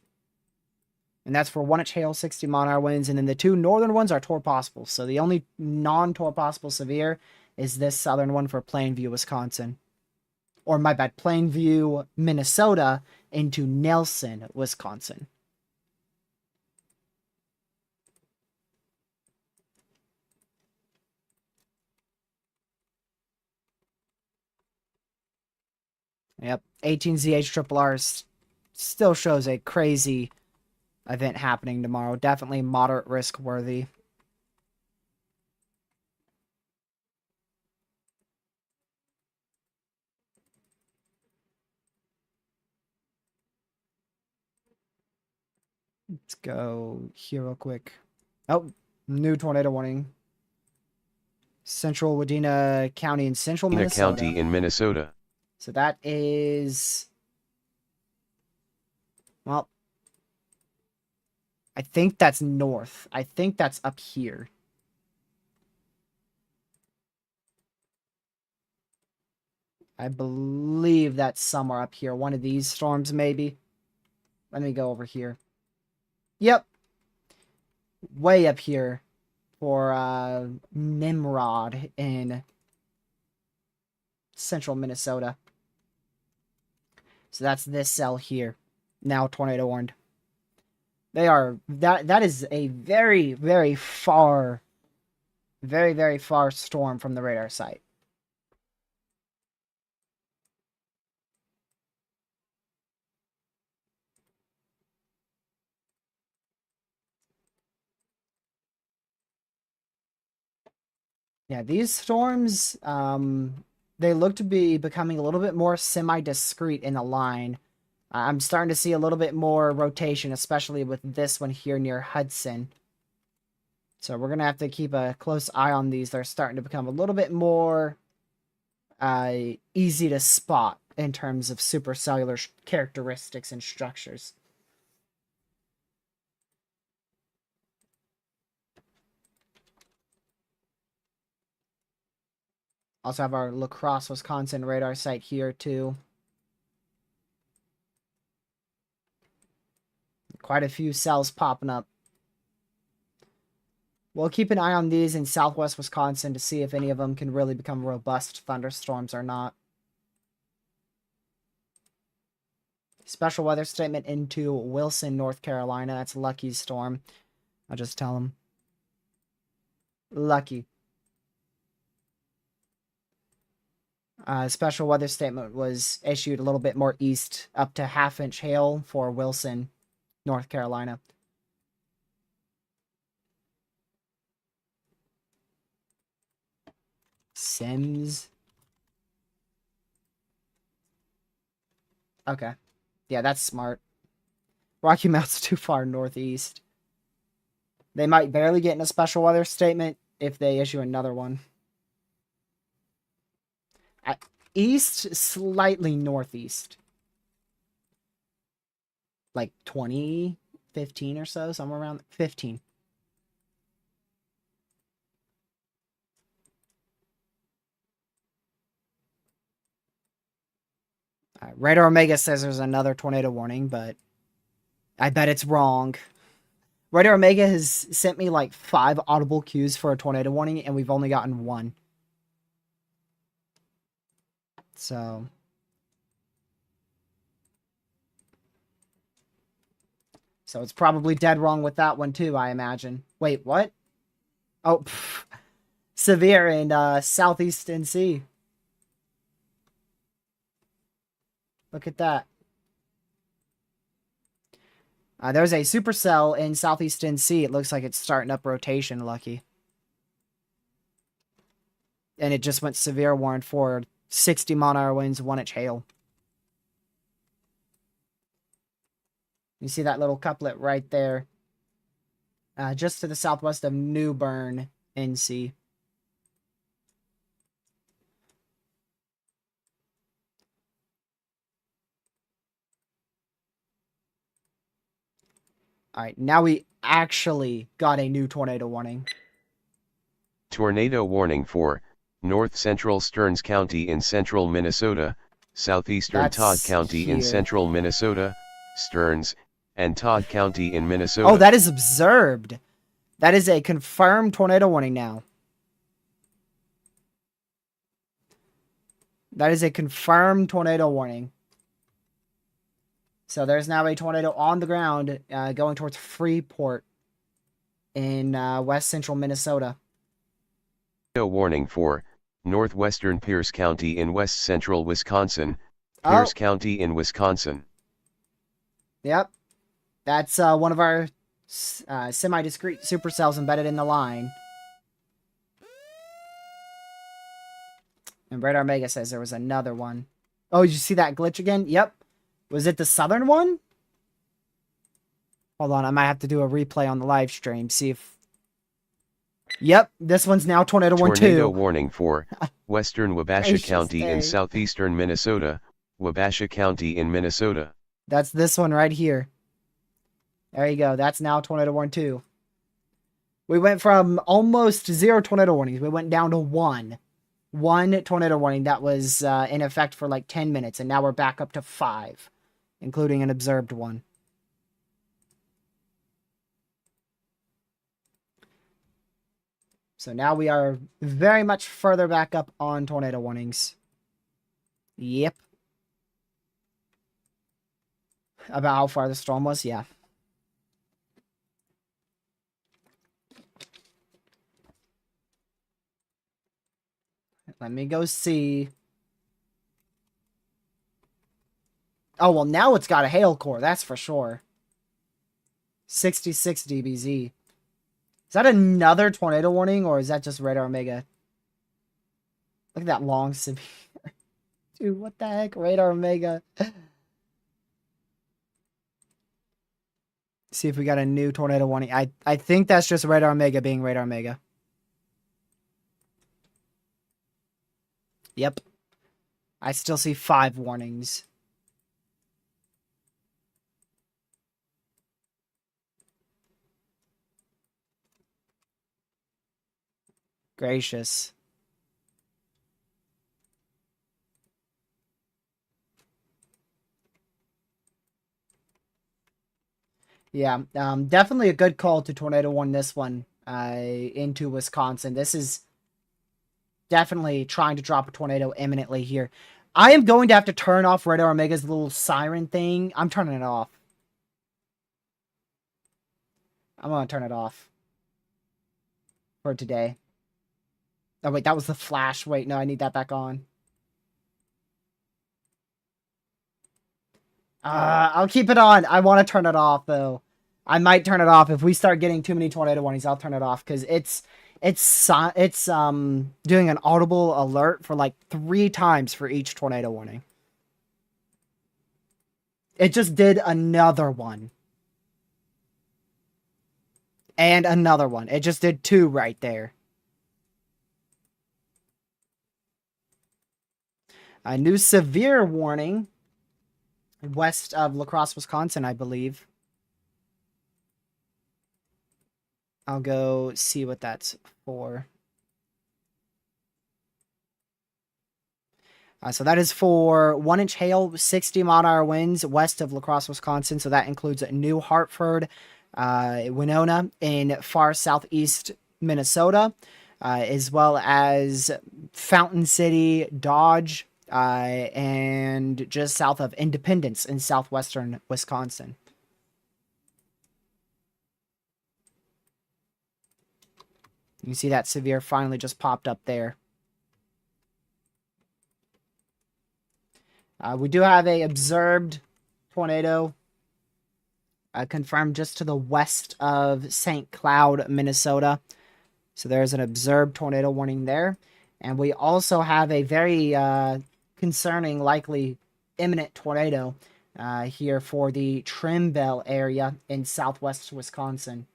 And that's for 1-inch hail, 60 mile-an-hour winds. And then the two northern ones are torr possible. So the only non-torr possible severe is this southern one for Plainview, Wisconsin. Or my bad, Plainview, Minnesota into Nelson, Wisconsin. Yep, 18ZH still shows a crazy event happening tomorrow. Definitely moderate risk worthy. Let's go here real quick. Oh, new tornado warning. Central Wadena County in central Minnesota. County in Minnesota. So that is, well, I think that's north. I think that's up here. I believe that's somewhere up here. One of these storms, maybe. Let me go over here. Yep. Way up here for Nimrod in central Minnesota. So that's this cell here. Now tornado warned. They are that is a very, very far storm from the radar site. Yeah, these storms, they look to be becoming a little bit more semi-discreet in the line. I'm starting to see a little bit more rotation, especially with this one here near Hudson. So we're going to have to keep a close eye on these. They're starting to become a little bit more easy to spot in terms of supercellular characteristics and structures. Also have our La Crosse, Wisconsin radar site here too. Quite a few cells popping up. We'll keep an eye on these in southwest Wisconsin to see if any of them can really become robust thunderstorms or not. Special weather statement into Wilson, North Carolina. That's Lucky's storm. I'll just tell him. Lucky. Special weather statement was issued a little bit more east, up to half-inch hail for Wilson, North Carolina. Sims. Okay. Yeah, that's smart. Rocky Mount's too far northeast. They might barely get in a special weather statement if they issue another one. East, slightly northeast. Like 20, 15 or so, somewhere around 15. Radar Omega says there's another tornado warning, but I bet it's wrong. Radar Omega has sent me like 5 audible cues for a tornado warning, and we've only gotten 1. So it's probably dead wrong with that one too, I imagine. Wait, what? Oh, severe in southeast NC. Look at that. There's a supercell in southeast NC. It looks like it's starting up rotation, Lucky. And it just went severe warned for 60 mile-an-hour winds, 1-inch hail. You see that little couplet right there. Just to the southwest of New Bern, NC. Alright, now we actually got a new tornado warning. Tornado warning for North Central Stearns County in central Minnesota, southeastern Todd County in central Minnesota, Stearns, and Todd County in Minnesota. Oh, that is observed. That is a confirmed tornado warning now. That is a confirmed tornado warning. So there's now a tornado on the ground going towards Freeport in west central Minnesota. Tornado warning for northwestern Pierce County in west central Wisconsin, Pierce County in Wisconsin. Yep. That's one of our semi-discrete supercells embedded in the line. And Radar Mega says there was another one. Oh, did you see that glitch again? Yep. Was it the southern one? Hold on, I might have to do a replay on the live stream. See if... Yep, this one's now Tornado 1 2. Tornado warning for western Wabasha County in southeastern Minnesota, Wabasha County in Minnesota. That's this one right here. There you go. That's now Tornado 1 2. We went from almost 0 tornado warnings. We went down to 1. 1 tornado warning that was in effect for like 10 minutes, and now we're back up to 5, including an observed one. So now we are very much further back up on tornado warnings. Yep. About how far the storm was? Yeah. Let me go see. Oh, well, now it's got a hail core, that's for sure. 66 dBz. Is that another tornado warning, or is that just Radar Omega Look at that long severe. Dude, what the heck? Radar Omega. See if we got a new tornado warning. I think that's just Radar Omega being Radar Omega. Yep. I still see 5 warnings. Gracious. Yeah, definitely a good call to tornado warn this one into Wisconsin. This is definitely trying to drop a tornado imminently here. I am going to have to turn off Radar Omega's little siren thing. I'm turning it off. I'm going to turn it off for today. Oh, wait, that was the flash. Wait, no, I need that back on. I'll keep it on. I want to turn it off, though. I might turn it off. If we start getting too many tornado warnings, I'll turn it off, because it's doing an audible alert for like 3 times for each tornado warning. It just did another one. And another one. It just did 2 right there. A new severe warning west of La Crosse, Wisconsin, I believe. I'll go see what that's for. So that is for 1-inch hail, 60-mile-an-hour winds west of La Crosse, Wisconsin. So that includes New Hartford, Winona, in far southeast Minnesota, as well as Fountain City, Dodge, and just south of Independence in southwestern Wisconsin. You can see that severe finally just popped up there. We do have a observed tornado confirmed just to the west of St. Cloud, Minnesota. So there's an observed tornado warning there. And we also have a very concerning, likely imminent tornado here for the Trimble area in southwest Wisconsin.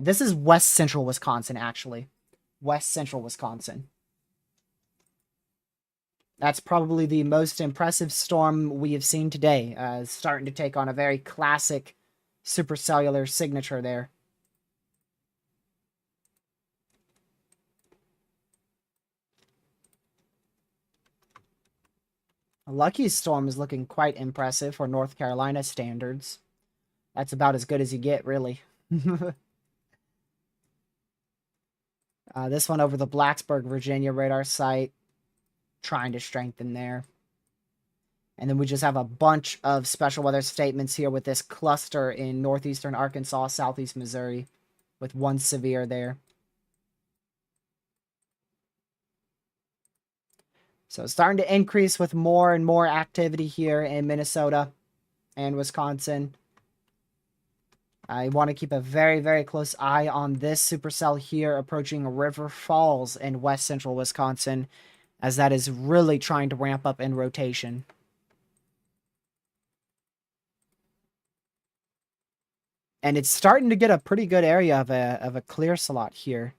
This is west central Wisconsin, actually. West central Wisconsin. That's probably the most impressive storm we have seen today. Starting to take on a very classic supercellular signature there. A Lucky Storm is looking quite impressive for North Carolina standards. That's about as good as you get, really. This one over the Blacksburg, Virginia radar site. Trying to strengthen there. And then we just have a bunch of special weather statements here with this cluster in northeastern Arkansas, southeast Missouri, with 1 severe there. So it's starting to increase with more and more activity here in Minnesota and Wisconsin. I want to keep a very, very close eye on this supercell here approaching River Falls in west central Wisconsin, as that is really trying to ramp up in rotation. And it's starting to get a pretty good area of a clear slot here.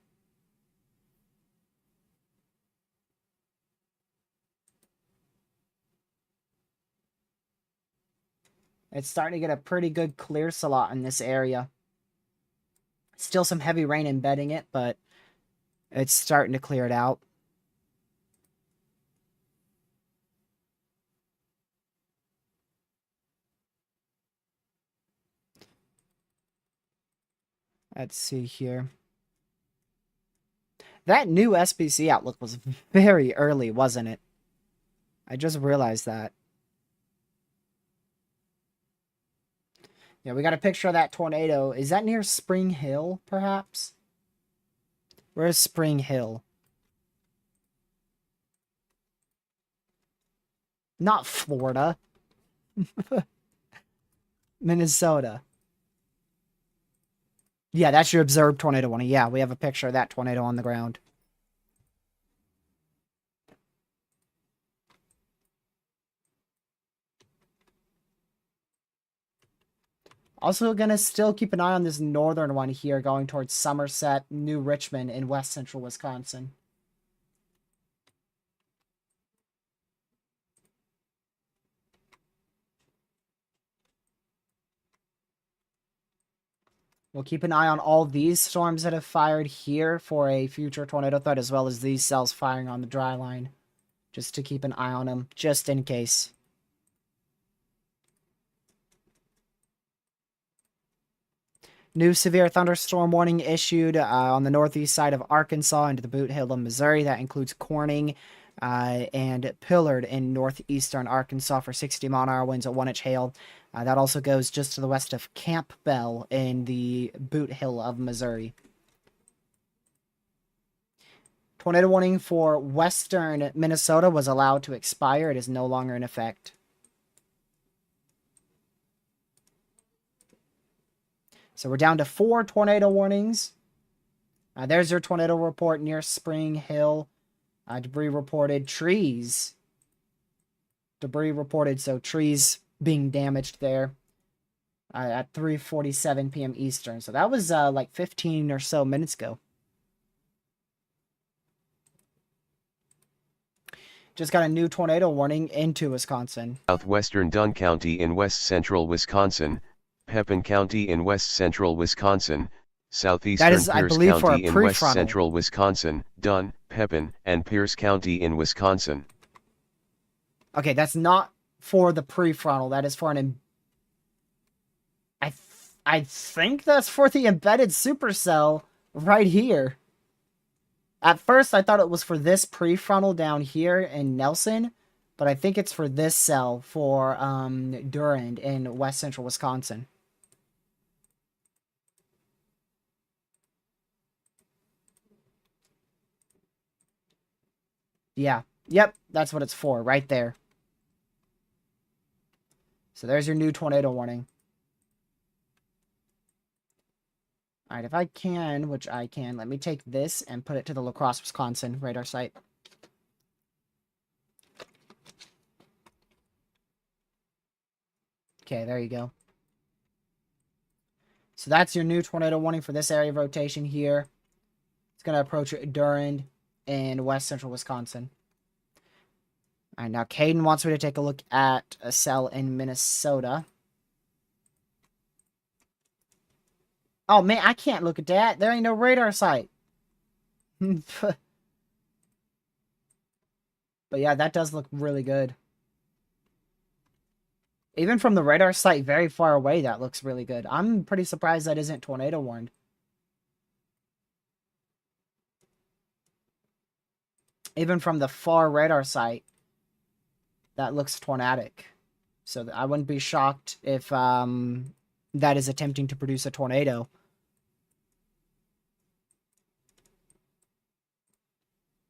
It's starting to get a pretty good clear slot in this area. Still some heavy rain embedding it, but it's starting to clear it out. Let's see here. That new SBC outlook was very early, wasn't it? I just realized that. Yeah, we got a picture of that tornado. Is that near Spring Hill, perhaps? Where's Spring Hill? Not Florida. Minnesota. Yeah, that's your observed tornado warning. Yeah, we have a picture of that tornado on the ground. Also gonna still keep an eye on this northern one here going towards Somerset, New Richmond, in west central Wisconsin. We'll keep an eye on all these storms that have fired here for a future tornado threat, as well as these cells firing on the dry line. Just to keep an eye on them, just in case. New severe thunderstorm warning issued on the northeast side of Arkansas into the Boot Hill of Missouri. That includes Corning and Pillard in northeastern Arkansas for 60-mile-an-hour winds at 1-inch hail. That also goes just to the west of Campbell in the Boot Hill of Missouri. Tornado warning for western Minnesota was allowed to expire. It is no longer in effect. So we're down to 4 tornado warnings. There's your tornado report near Spring Hill. Debris reported. Trees. Debris reported, so trees being damaged there at 3:47 p.m. Eastern. So that was like 15 or so minutes ago. Just got a new tornado warning into Wisconsin. Southwestern Dunn County in west central Wisconsin, Pepin County in west central Wisconsin, southeastern That is, I Pierce believe, for a County in west prefrontal. central Wisconsin, Dunn, Pepin, and Pierce County in Wisconsin. Okay, that's not for the prefrontal. That is for an... I think that's for the embedded supercell right here. At first, I thought it was for this prefrontal down here in Nelson, but I think it's for this cell for Durand in west central Wisconsin. Yeah. Yep, that's what it's for, right there. So there's your new tornado warning. Alright, if I can, which I can, let me take this and put it to the La Crosse, Wisconsin radar site. Okay, there you go. So that's your new tornado warning for this area of rotation here. It's going to approach Durand in west central Wisconsin. All right, now Caden wants me to take a look at a cell in Minnesota. Oh, man, I can't look at that. There ain't no radar site. But yeah, that does look really good. Even from the radar site very far away, that looks really good. I'm pretty surprised that isn't tornado warned. Even from the far radar site, that looks tornadic. So I wouldn't be shocked if that is attempting to produce a tornado.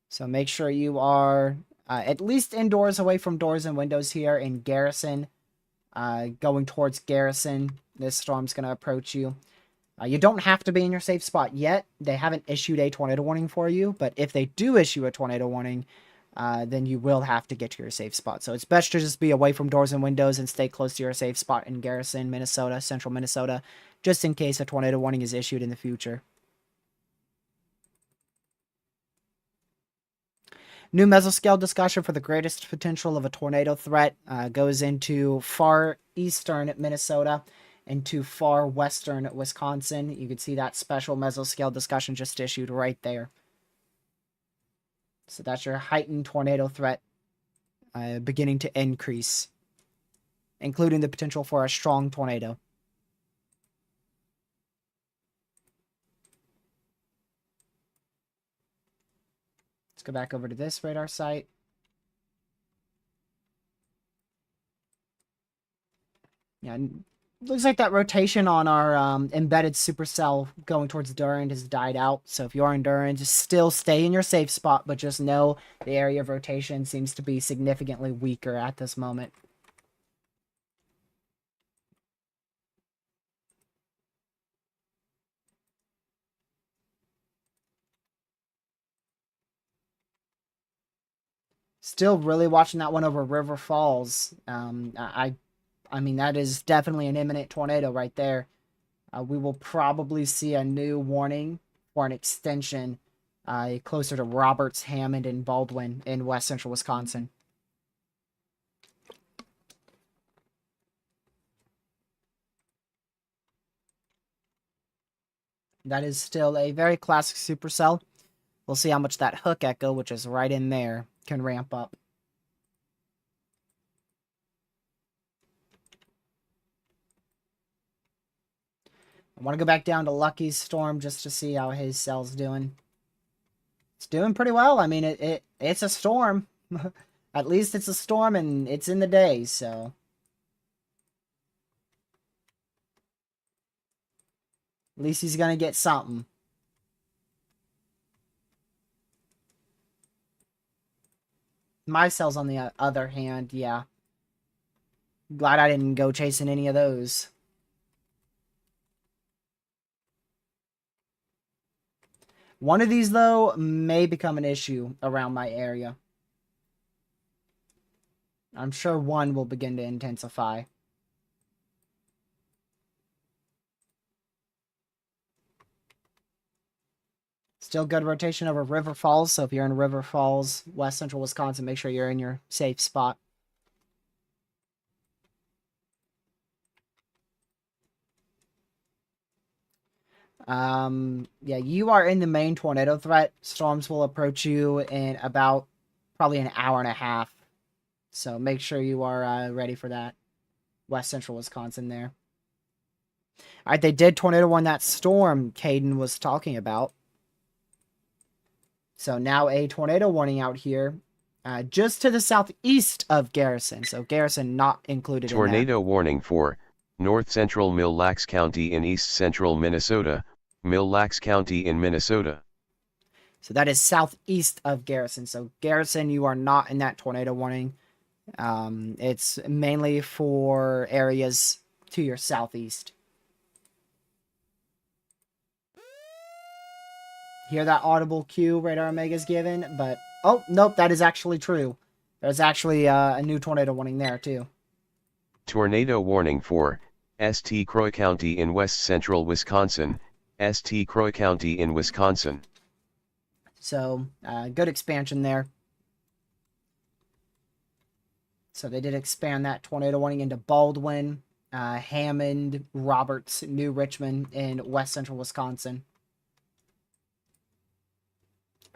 So make sure you are at least indoors, away from doors and windows here in Garrison. Going towards Garrison, this storm's going to approach you. You don't have to be in your safe spot yet. They haven't issued a tornado warning for you, but if they do issue a tornado warning, then you will have to get to your safe spot. So it's best to just be away from doors and windows and stay close to your safe spot in Garrison, Minnesota, central Minnesota, just in case a tornado warning is issued in the future. New mesoscale discussion for the greatest potential of a tornado threat goes into far eastern Minnesota into far western Wisconsin. You can see that special mesoscale discussion just issued right there. So that's your heightened tornado threat beginning to increase, including the potential for a strong tornado. Let's go back over to this radar site. Yeah, looks like that rotation on our embedded supercell going towards Durand has died out. So if you're in Durand, just still stay in your safe spot, but just know the area of rotation seems to be significantly weaker at this moment. Still really watching that one over River Falls. I I mean, that is definitely an imminent tornado right there. We will probably see a new warning for an extension closer to Roberts, Hammond, and Baldwin in west central Wisconsin. That is still a very classic supercell. We'll see how much that hook echo, which is right in there, can ramp up. I want to go back down to Lucky's Storm just to see how his cell's doing. It's doing pretty well. I mean, it's a storm. At least it's a storm and it's in the day, so. At least he's going to get something. My cells, on the other hand, yeah. Glad I didn't go chasing any of those. One of these, though, may become an issue around my area. I'm sure one will begin to intensify. Still good rotation over River Falls, so if you're in River Falls, west central Wisconsin, make sure you're in your safe spot. Yeah, you are in the main tornado threat. Storms will approach you in about probably an hour and a half. So make sure you are ready for that. West central Wisconsin there. All right, they did tornado warn that storm Caden was talking about. So now a tornado warning out here just to the southeast of Garrison. So Garrison not included in that. Tornado warning for north central Mille Lacs County in east central Minnesota, Mille Lacs County in Minnesota. So that is southeast of Garrison. So Garrison, you are not in that tornado warning. It's mainly for areas to your southeast. Hear that audible cue Radar Omega's given, but oh nope, that is actually true. There's actually a new tornado warning there too. Tornado warning for St. Croix County in west central Wisconsin, St. Croix County in Wisconsin. So good expansion there. So they did expand that tornado warning into Baldwin, Hammond, Roberts, New Richmond in west central Wisconsin.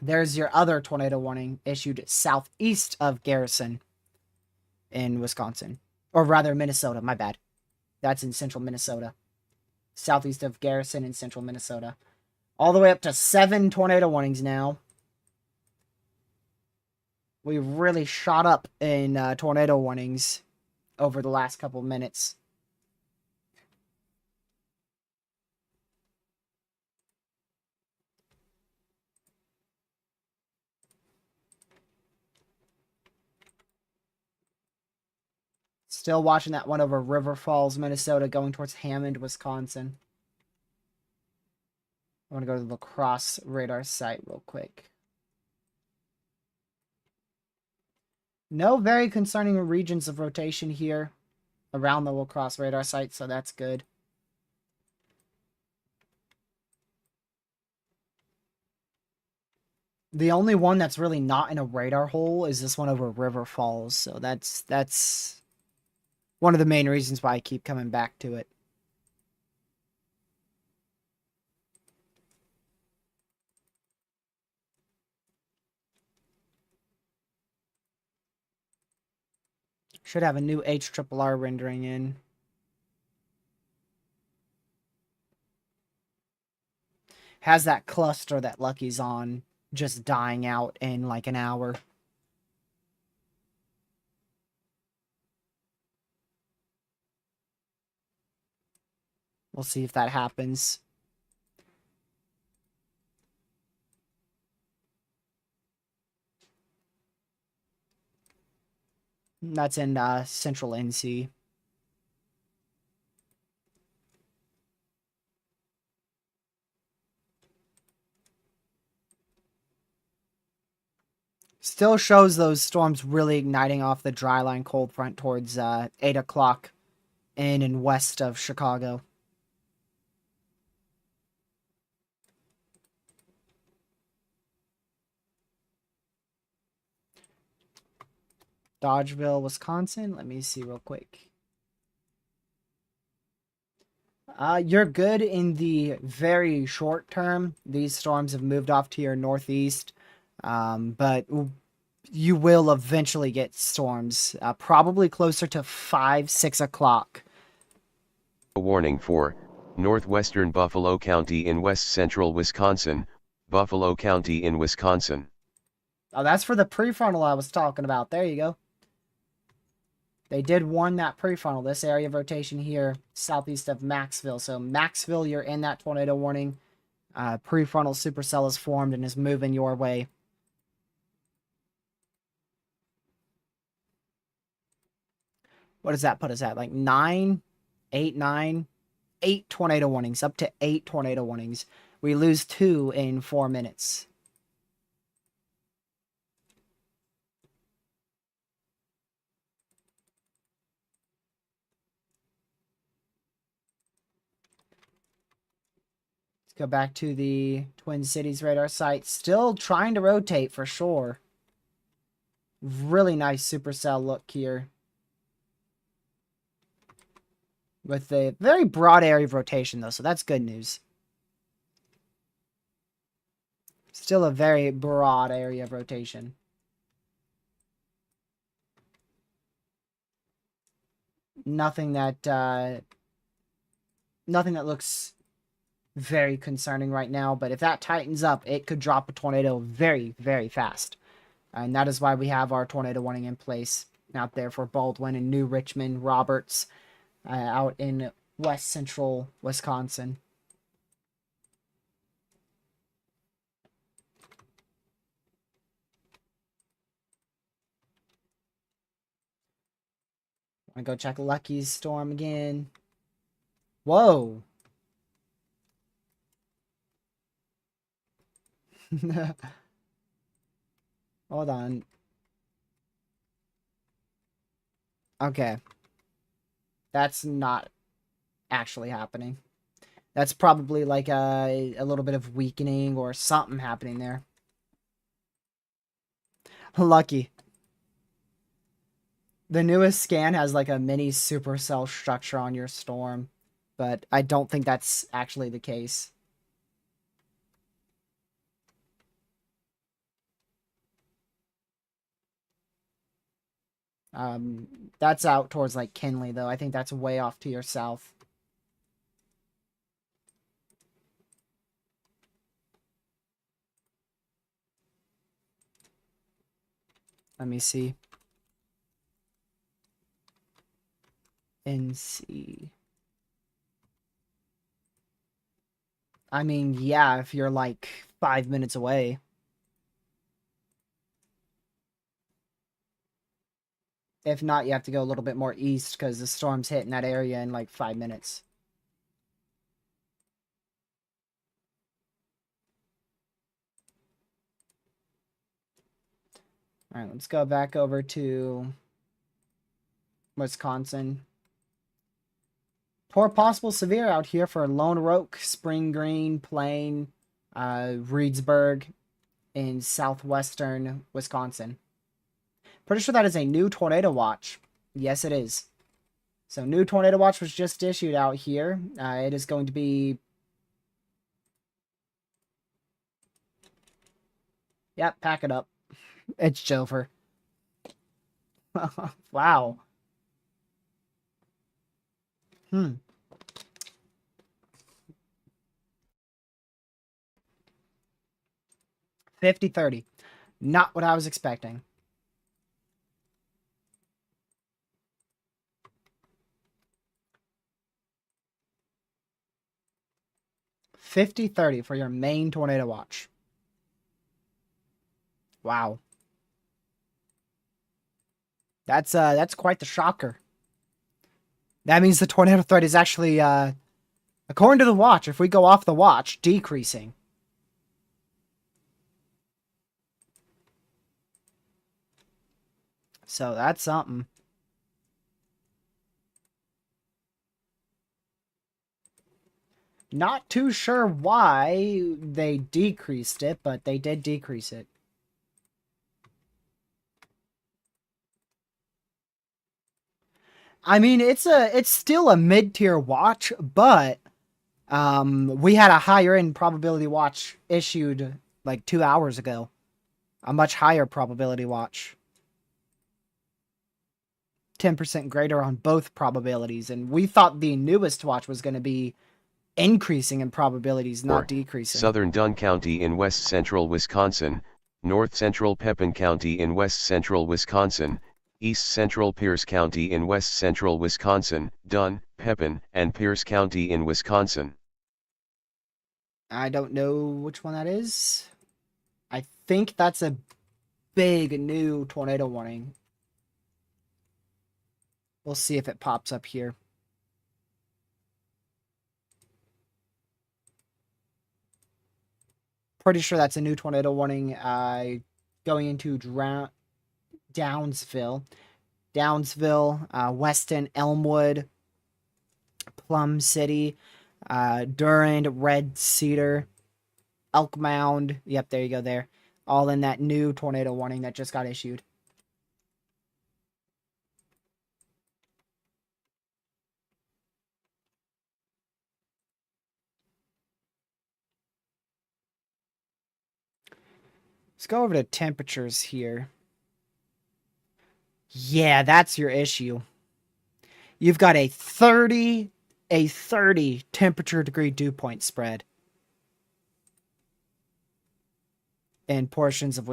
There's your other tornado warning issued southeast of Garrison in Wisconsin. Or rather, Minnesota. My bad. That's in central Minnesota. Southeast of Garrison in central Minnesota. All the way up to 7 tornado warnings now. We really shot up in tornado warnings over the last couple minutes. Still watching that one over River Falls, Minnesota, going towards Hammond, Wisconsin. I want to go to the La Crosse radar site real quick. No very concerning regions of rotation here around the La Crosse radar site, so that's good. The only one that's really not in a radar hole is this one over River Falls, so that's one of the main reasons why I keep coming back to it. Should have a new HRRR rendering in. Has that cluster that Lucky's on just dying out in like an hour. We'll see if that happens. That's in central NC. Still shows those storms really igniting off the dry line cold front towards 8 o'clock in and west of Chicago. Dodgeville, Wisconsin. Let me see real quick. You're good in the very short term. These storms have moved off to your northeast, but you will eventually get storms, probably closer to 5, 6 o'clock. A warning for northwestern Buffalo County in west central Wisconsin, Buffalo County in Wisconsin. Oh, that's for the prefrontal I was talking about. There you go. They did warn that prefrontal, this area of rotation here, southeast of Maxville. So Maxville, you're in that tornado warning. Prefrontal supercell is formed and is moving your way. What does that put us at? Like 9, 8, 9, 8 tornado warnings, up to 8 tornado warnings. We lose 2 in 4 minutes. Let's go back to the Twin Cities radar site. Still trying to rotate for sure. Really nice supercell look here. With a very broad area of rotation, though, so that's good news. Still a very broad area of rotation. Nothing that looks very concerning right now, but if that tightens up, it could drop a tornado very, very fast. And that is why we have our tornado warning in place out there for Baldwin and New Richmond, Roberts, out in west central Wisconsin. I'm gonna go check Lucky's storm again. Whoa. Hold on. Okay. That's not actually happening. That's probably like a little bit of weakening or something happening there. Lucky. The newest scan has like a mini supercell structure on your storm, but I don't think that's actually the case. That's out towards like Kinley, though. I think that's way off to your south. Let me see. NC. I mean, yeah, if you're like 5 minutes away. If not, you have to go a little bit more east because the storm's hitting that area in like 5 minutes. All right, let's go back over to Wisconsin. Poor possible severe out here for Lone Oak, Spring Green, Plain, Reedsburg in southwestern Wisconsin. Pretty sure that is a new tornado watch. Yes, it is. So new tornado watch was just issued out here. It is going to be... Yep, pack it up. It's Jover. Wow. 50-30. Not what I was expecting. $50-30 for your main tornado watch. Wow. That's quite the shocker. That means the tornado threat is actually, according to the watch, if we go off the watch, decreasing. So that's something. Not too sure why they decreased it, but they did decrease it. I mean, it's still a mid-tier watch, but we had a higher end probability watch issued like 2 hours ago. A much higher probability watch. 10% greater on both probabilities, and we thought the newest watch was going to be increasing in probabilities, not decreasing. Southern Dunn County in west central Wisconsin, north central Pepin County in west central Wisconsin, east central Pierce County in west central Wisconsin, Dunn, Pepin, and Pierce County in Wisconsin. I don't know which one that is. I think that's a big new tornado warning. We'll see if it pops up here. Pretty sure that's a new tornado warning going into Downsville. Weston, Elmwood, Plum City, Durand, Red Cedar, Elk Mound. Yep, there you go there. All in that new tornado warning that just got issued. Let's go over to temperatures here. Yeah, that's your issue. You've got a 30 temperature degree dew point spread in portions of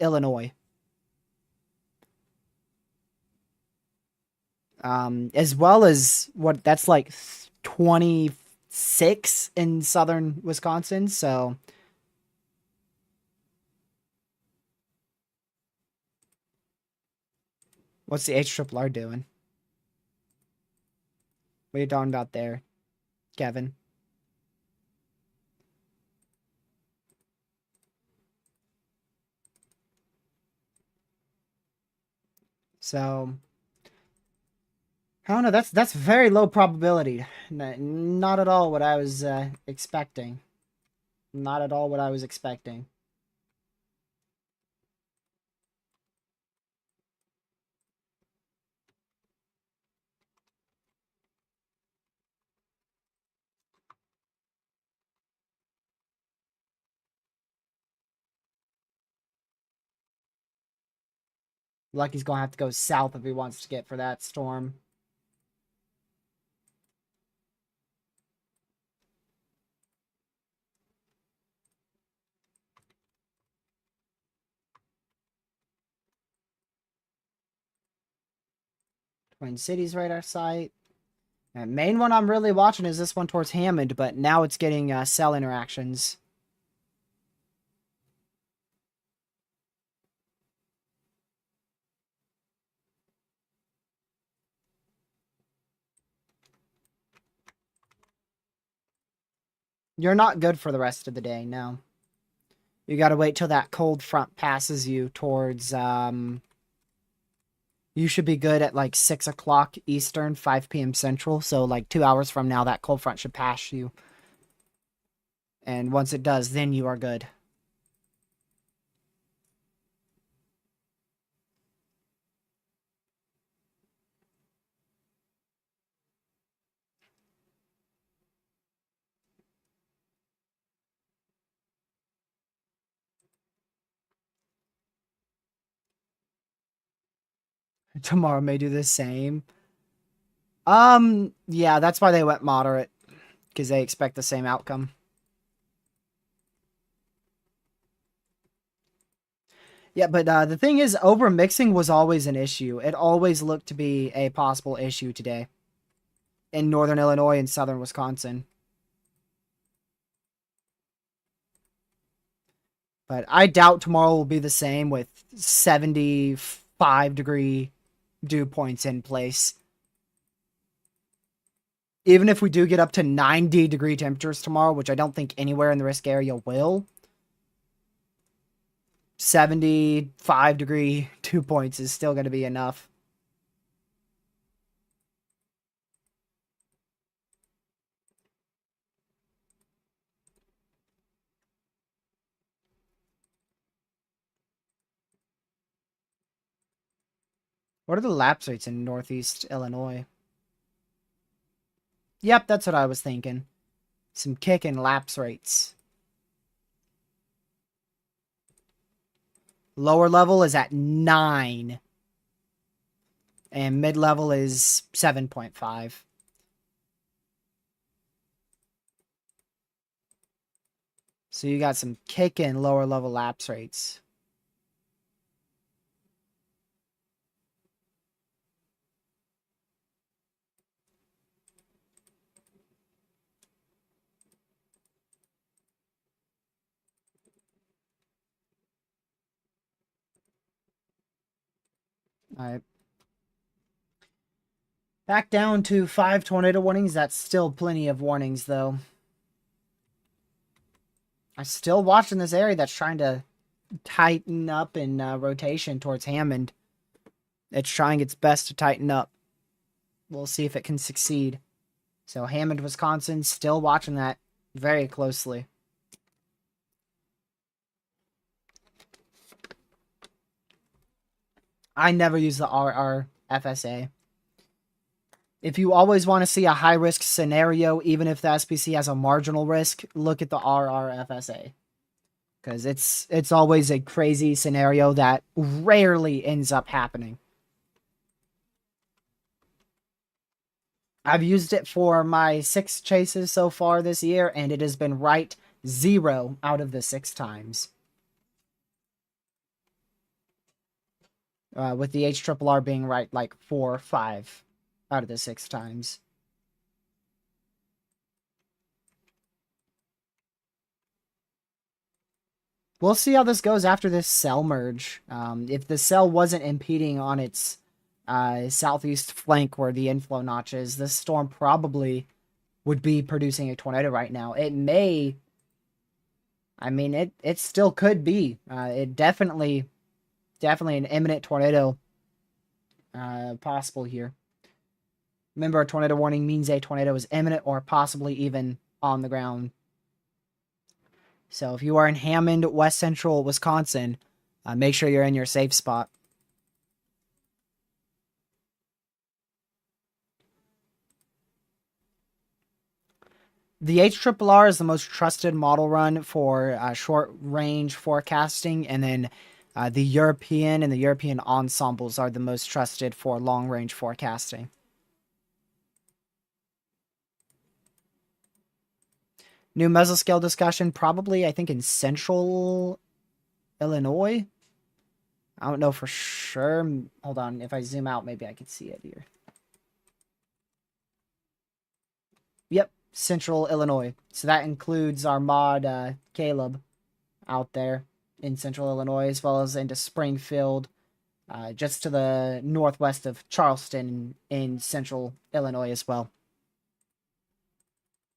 Illinois. As well as what that's like 26 in southern Wisconsin, so what's the HRRR doing? What are you talking about there, Kevin? So, I don't know. That's very low probability. Not at all what I was expecting. Not at all what I was expecting. Lucky's gonna have to go south if he wants to get for that storm. Twin Cities radar site. And main one I'm really watching is this one towards Hammond, but now it's getting cell interactions. You're not good for the rest of the day, no. You gotta wait till that cold front passes you towards, you should be good at like 6 o'clock Eastern, 5 p.m. Central. So like 2 hours from now, that cold front should pass you. And once it does, then you are good. Tomorrow may do the same. Yeah, that's why they went moderate. Because they expect the same outcome. Yeah, but the thing is, overmixing was always an issue. It always looked to be a possible issue today. In northern Illinois and southern Wisconsin. But I doubt tomorrow will be the same with 75-degree dew points in place. Even if we do get up to 90-degree temperatures tomorrow, which I don't think anywhere in the risk area will, 75-degree dew points is still going to be enough. What are the lapse rates in Northeast Illinois? Yep, that's what I was thinking. Some kicking lapse rates. Lower level is at 9. And mid-level is 7.5. So you got some kicking lower level lapse rates. All right. Back down to 5 tornado warnings. That's still plenty of warnings, though. I'm still watching this area that's trying to tighten up in rotation towards Hammond. It's trying its best to tighten up. We'll see if it can succeed. So Hammond, Wisconsin, still watching that very closely. I never use the RRFSA. If you always want to see a high-risk scenario, even if the SPC has a marginal risk, look at the RRFSA. Because it's always a crazy scenario that rarely ends up happening. I've used it for my 6 chases so far this year, and it has been right 0 out of the 6 times. With the HRRR being right like 4 or 5 out of the 6 times. We'll see how this goes after this cell merge. If the cell wasn't impeding on its southeast flank where the inflow notch is, this storm probably would be producing a tornado right now. It may... I mean, it still could be. It definitely an imminent tornado possible here. Remember, a tornado warning means a tornado is imminent or possibly even on the ground. So if you are in Hammond, West Central Wisconsin, make sure you're in your safe spot. The HRRR is the most trusted model run for short-range forecasting, and then the European and the European ensembles are the most trusted for long-range forecasting. New mesoscale discussion, probably, I think, in central Illinois. I don't know for sure. Hold on. If I zoom out, maybe I could see it here. Yep, central Illinois. So that includes our mod Caleb out there in central Illinois, as well as into Springfield, just to the northwest of Charleston in central Illinois as well.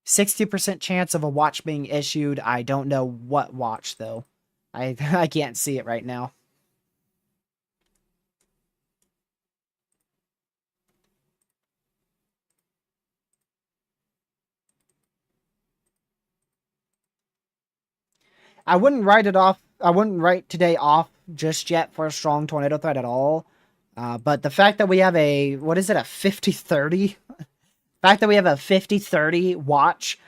60% chance of a watch being issued. I don't know what watch, though. I can't see it right now. I wouldn't write it off. I wouldn't write today off just yet for a strong tornado threat at all. But the fact that we have a, what is it, a 50-30? The fact that we have a 50-30 watch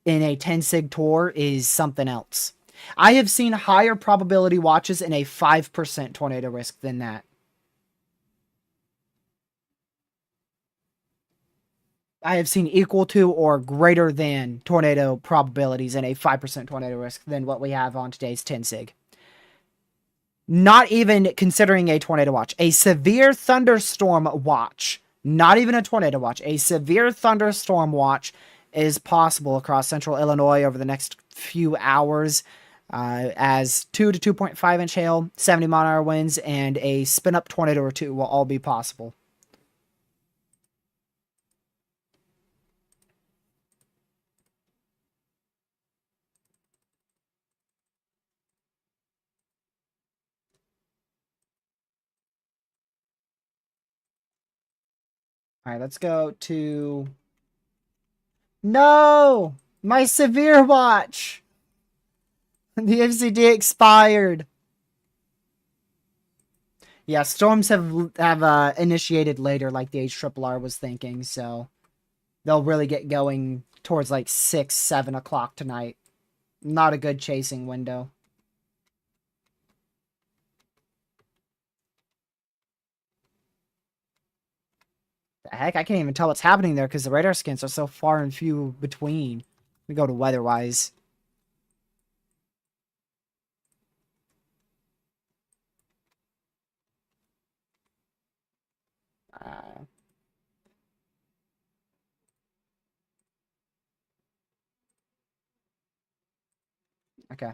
in a 10 sig tour is something else. I have seen higher probability watches in a 5% tornado risk than that. I have seen equal to or greater than tornado probabilities in a 5% tornado risk than what we have on today's 10 sig. Not even considering a tornado watch. A severe thunderstorm watch, not even a tornado watch, a severe thunderstorm watch is possible across central Illinois over the next few hours, as 2 to 2.5 inch hail, 70 mile an hour winds, and a spin up tornado or two will all be possible. All right, let's go to... No! My severe watch! The FCD expired. Yeah, storms have initiated later, like the HRRR was thinking, so they'll really get going towards like 6, 7 o'clock tonight. Not a good chasing window. The heck, I can't even tell what's happening there because the radar scans are so far and few between. We go to weather-wise. Uh, okay.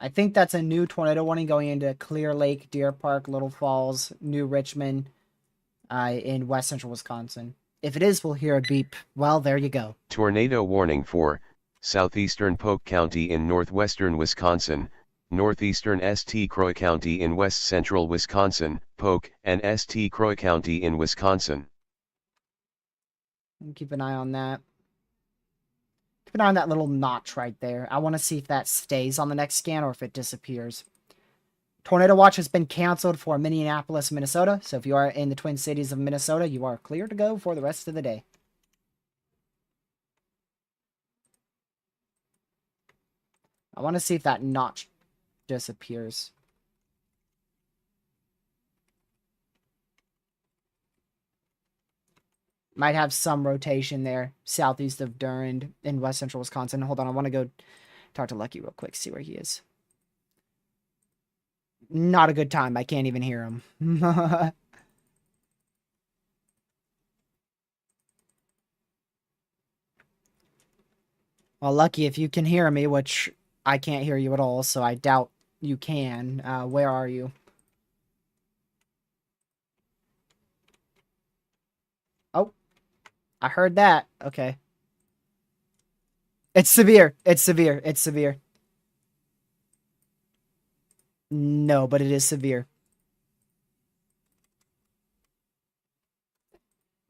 I think that's a new tornado warning going into Clear Lake, Deer Park, Little Falls, New Richmond, in west central Wisconsin. If it is, we'll hear a beep. Well, there you go. Tornado warning for southeastern Polk County in northwestern Wisconsin, northeastern St. Croix County in west central Wisconsin, Polk, and St. Croix County in Wisconsin. Keep an eye on that. Keep an eye on that little notch right there. I want to see if that stays on the next scan or if it disappears. Tornado watch has been canceled for Minneapolis, Minnesota. So if you are in the Twin Cities of Minnesota, you are clear to go for the rest of the day. I want to see if that notch disappears. Might have some rotation there, southeast of Durand in west central Wisconsin. Hold on, I want to go talk to Lucky real quick, see where he is. Not a good time. I can't even hear him. Well, Lucky, if you can hear me, which I can't hear you at all, so I doubt you can. Where are you? Oh, I heard that. Okay. It's severe. It's severe. It's severe. No, but it is severe.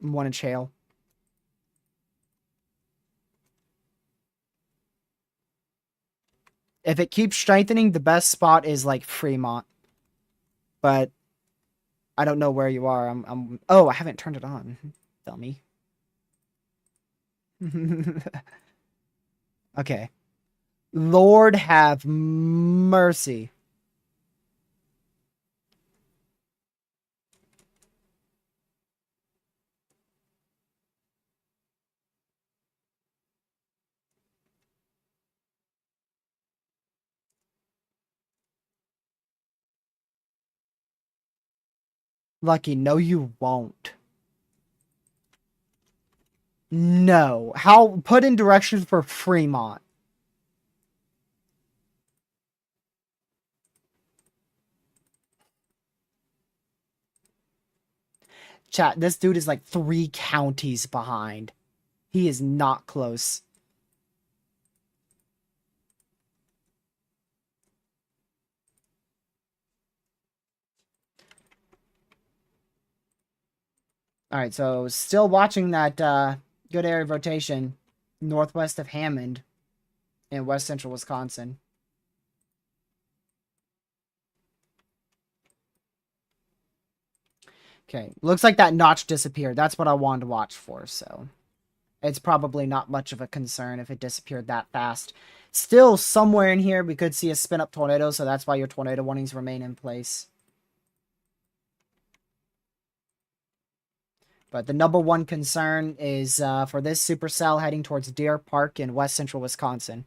One inch hail. If it keeps strengthening, the best spot is like Fremont. But I don't know where you are. Oh, I haven't turned it on. Dummy. Okay. Lord have mercy. Lucky, no you won't. No. How put in directions for Fremont. Chat, this dude is like 3 counties behind. He is not close. Alright, so still watching that good area of rotation northwest of Hammond in west central Wisconsin. Okay, looks like that notch disappeared. That's what I wanted to watch for, so it's probably not much of a concern if it disappeared that fast. Still, somewhere in here, we could see a spin-up tornado, so that's why your tornado warnings remain in place. But the number one concern is for this supercell heading towards Deer Park in west central Wisconsin.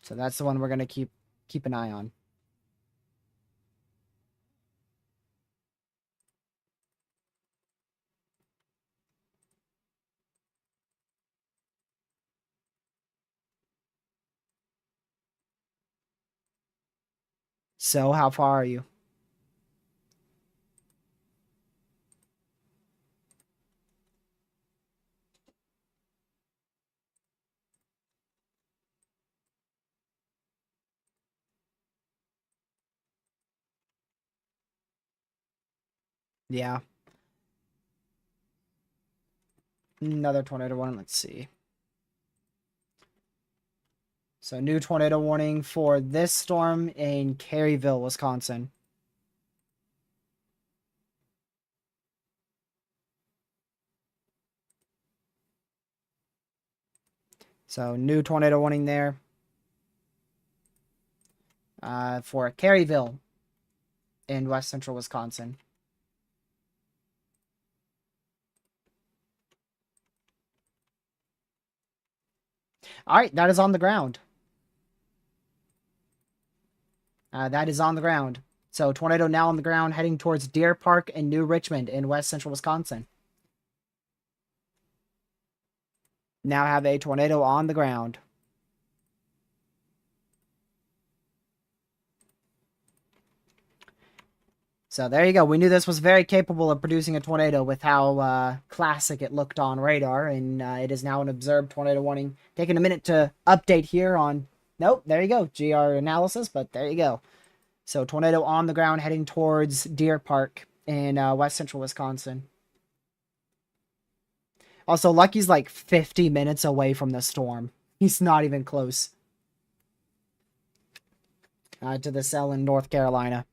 So that's the one we're going to keep an eye on. So, how far are you? Yeah. Another tornado warning. Let's see. So new tornado warning for this storm in Caryville, Wisconsin. So new tornado warning there for Caryville in west central Wisconsin. All right, that is on the ground. That is on the ground. So tornado now on the ground heading towards Deer Park and New Richmond in west central Wisconsin. Now have a tornado on the ground. So there you go. We knew this was very capable of producing a tornado with how classic it looked on radar, and it is now an observed tornado warning. Taking a minute to update here on... Nope, there you go. GR analysis, but there you go. So tornado on the ground heading towards Deer Park in west central Wisconsin. Also, Lucky's like 50 minutes away from the storm. He's not even close to the cell in North Carolina.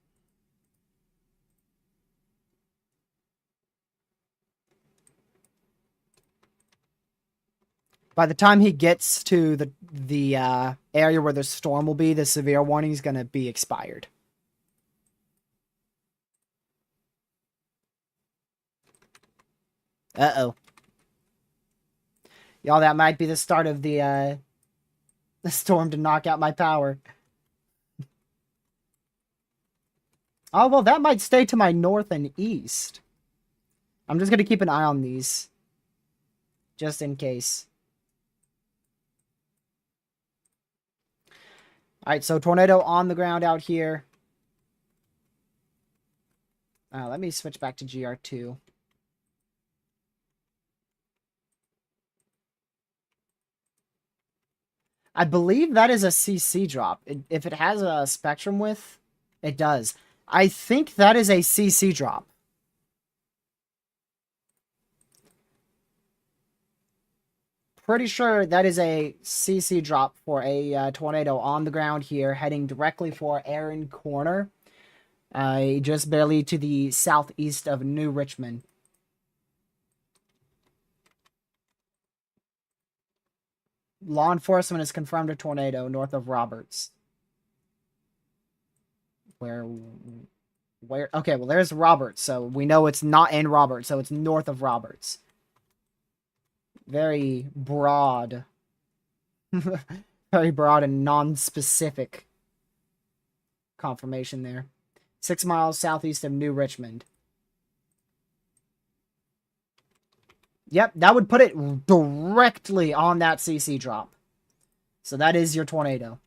By the time he gets to the area where the storm will be, the severe warning is going to be expired. Uh-oh. Y'all, that might be the start of the storm to knock out my power. Oh, well, that might stay to my north and east. I'm just going to keep an eye on these. Just in case. Alright, so tornado on the ground out here. Let me switch back to GR2. I believe that is a CC drop. If it has a spectrum width, it does. I think that is a CC drop. Pretty sure that is a CC drop for a tornado on the ground here, heading directly for Erin Corner, just barely to the southeast of New Richmond. Law enforcement has confirmed a tornado north of Roberts. Where? Okay, well, there's Roberts, so we know it's not in Roberts, so it's north of Roberts. Very broad. Very broad and non-specific confirmation there. 6 miles southeast of New Richmond. Yep, that would put it directly on that CC drop. So that is your tornado.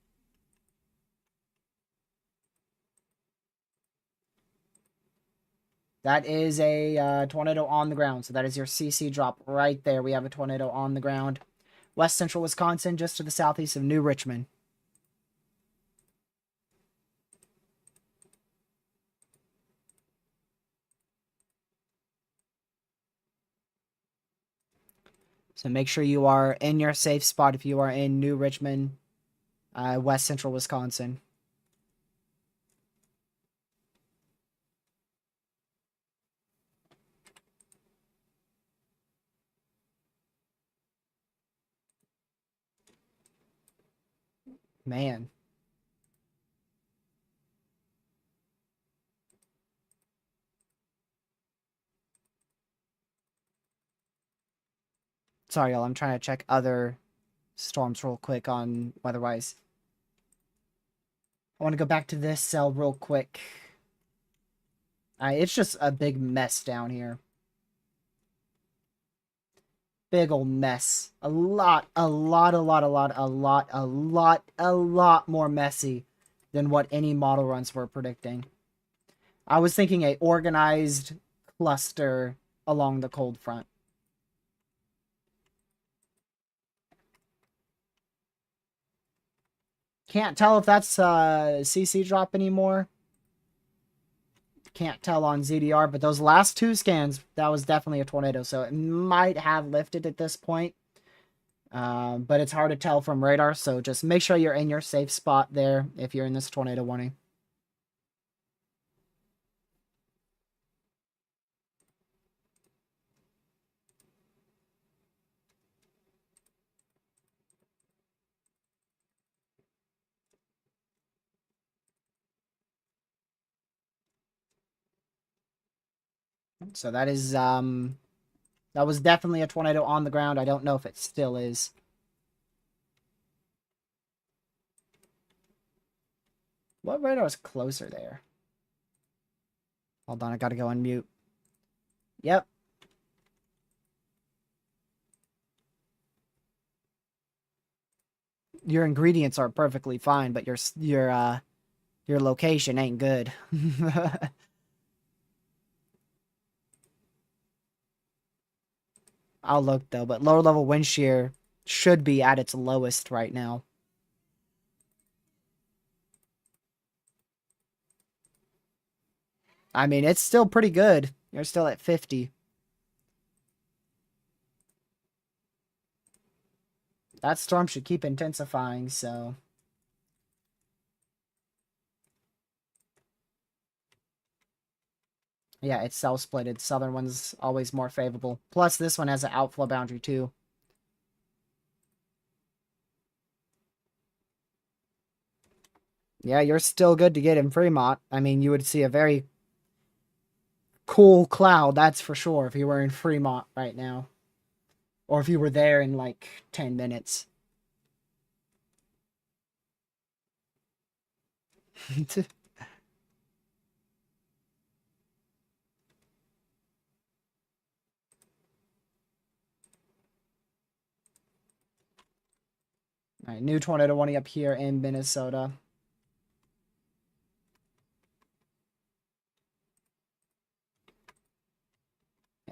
That is a tornado on the ground. So that is your CC drop right there. We have a tornado on the ground. West central Wisconsin, just to the southeast of New Richmond. So make sure you are in your safe spot if you are in New Richmond, west central Wisconsin. Man. Sorry, y'all. I'm trying to check other storms real quick on weatherwise. I want to go back to this cell real quick. It's just a big mess down here. Big old mess. A lot more messy than what any model runs were predicting. I was thinking a organized cluster along the cold front. Can't tell if that's CC drop anymore. can't tell on ZDR, but those last two scans, that was definitely a tornado, so it might have lifted at this point. But it's hard to tell from radar, so just make sure you're in your safe spot there if you're in this tornado warning. So that is that was definitely a tornado on the ground. I don't know if it still is. What radar is closer there? Hold on, I gotta go on mute. Yep. Your ingredients are perfectly fine, but your location ain't good. I'll look though, but lower level wind shear should be at its lowest right now. I mean, it's still pretty good. You're still at 50. That storm should keep intensifying, so... Yeah, it's self-splitted. Southern one's always more favorable. Plus, this one has an outflow boundary, too. Yeah, you're still good to get in Fremont. I mean, you would see a very cool cloud, that's for sure, if you were in Fremont right now. Or if you were there in, like, 10 minutes. Alright, new tornado warning up here in Minnesota.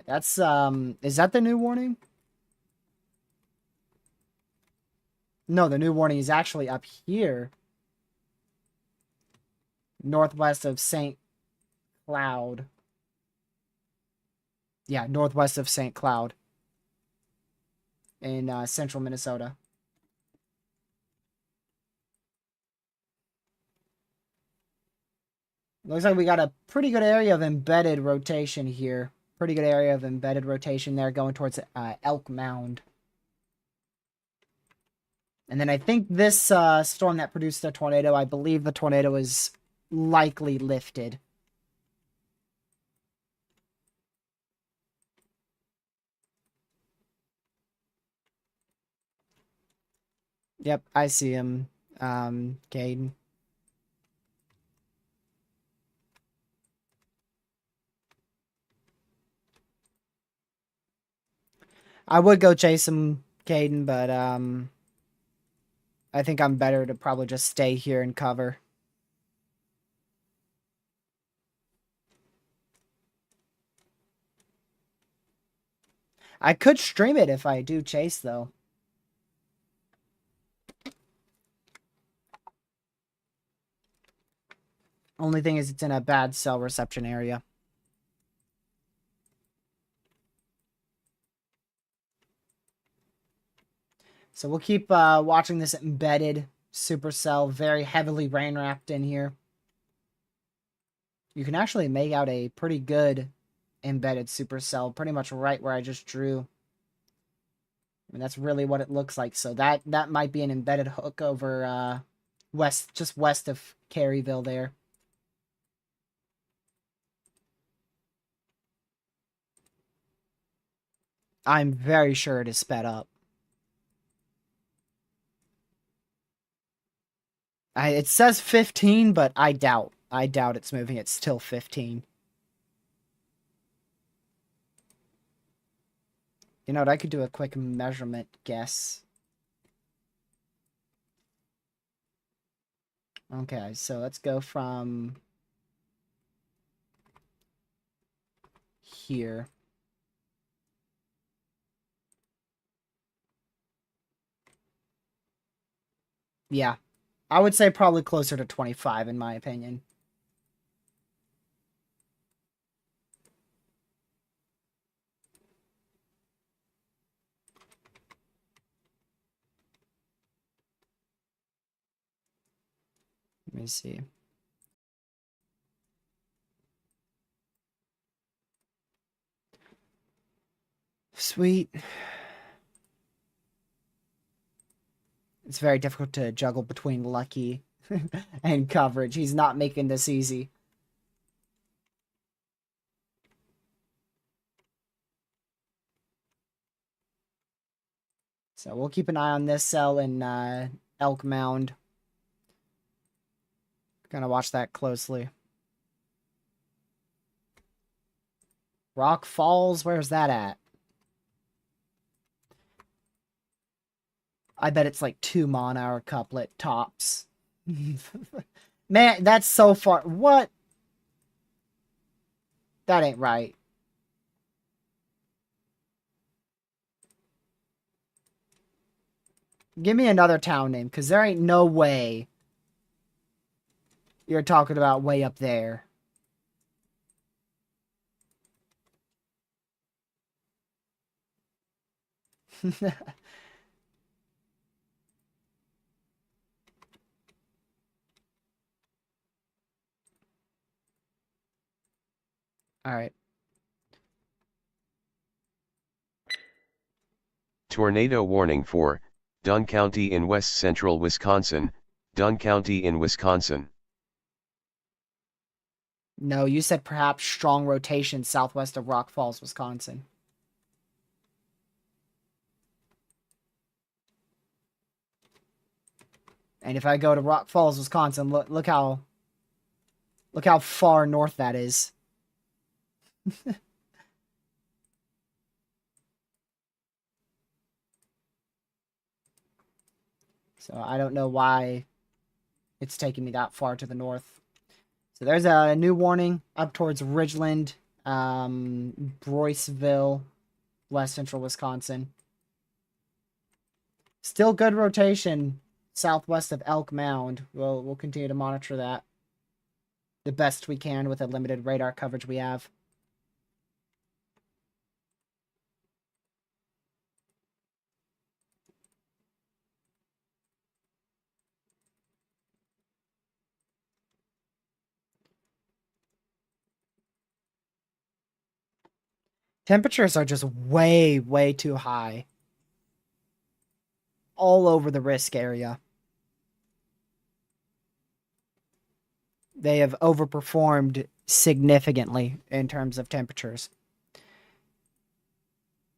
That's, is that the new warning? No, the new warning is actually up here. Northwest of St. Cloud. Yeah, northwest of St. Cloud. In central Minnesota. Looks like we got a pretty good area of embedded rotation here. Pretty good area of embedded rotation there going towards Elk Mound. And then I think this storm that produced the tornado, I believe the tornado is likely lifted. Yep, I see him, Caden. I would go chase him, Caden, but I think I'm better to probably just stay here and cover. I could stream it if I do chase, though. Only thing is it's in a bad cell reception area. So we'll keep watching this embedded supercell, very heavily rain wrapped in here. You can actually make out a pretty good embedded supercell, pretty much right where I just drew. I mean, that's really what it looks like. So that might be an embedded hook over just west of Caryville there. I'm very sure it is sped up. It says 15, but I doubt. I doubt it's moving. It's still 15. You know what? I could do a quick measurement guess. Okay, so let's go from here. Yeah. I would say probably closer to 25 in my opinion. Let me see. Sweet. It's very difficult to juggle between lucky and coverage. He's not making this easy. So we'll keep an eye on this cell in Elk Mound. Gonna watch that closely. Rock Falls, where's that at? I bet it's like 2 mon-hour couplet tops. Man, that's so far. What? That ain't right. Give me another town name, because there ain't no way you're talking about way up there. All right. Tornado warning for Dunn County in west central Wisconsin, Dunn County in Wisconsin. No, you said perhaps strong rotation southwest of Rock Falls, Wisconsin. And if I go to Rock Falls, Wisconsin, look how far north that is. So I don't know why it's taking me that far to the north. So there's a new warning up towards Ridgeland, Broyceville, west central Wisconsin. Still good rotation southwest of Elk Mound. We'll continue to monitor that the best we can with the limited radar coverage we have. Temperatures are just way, way too high. All over the risk area. They have overperformed significantly in terms of temperatures.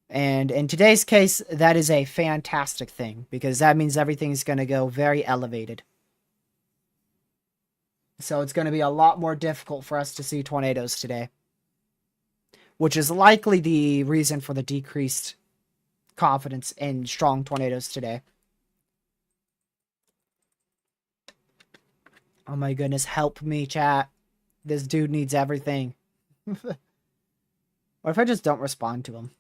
And in today's case, that is a fantastic thing, because that means everything's going to go very elevated. So it's going to be a lot more difficult for us to see tornadoes today, which is likely the reason for the decreased confidence in strong tornadoes today. Oh my goodness, help me, chat. This dude needs everything. What if I just don't respond to him?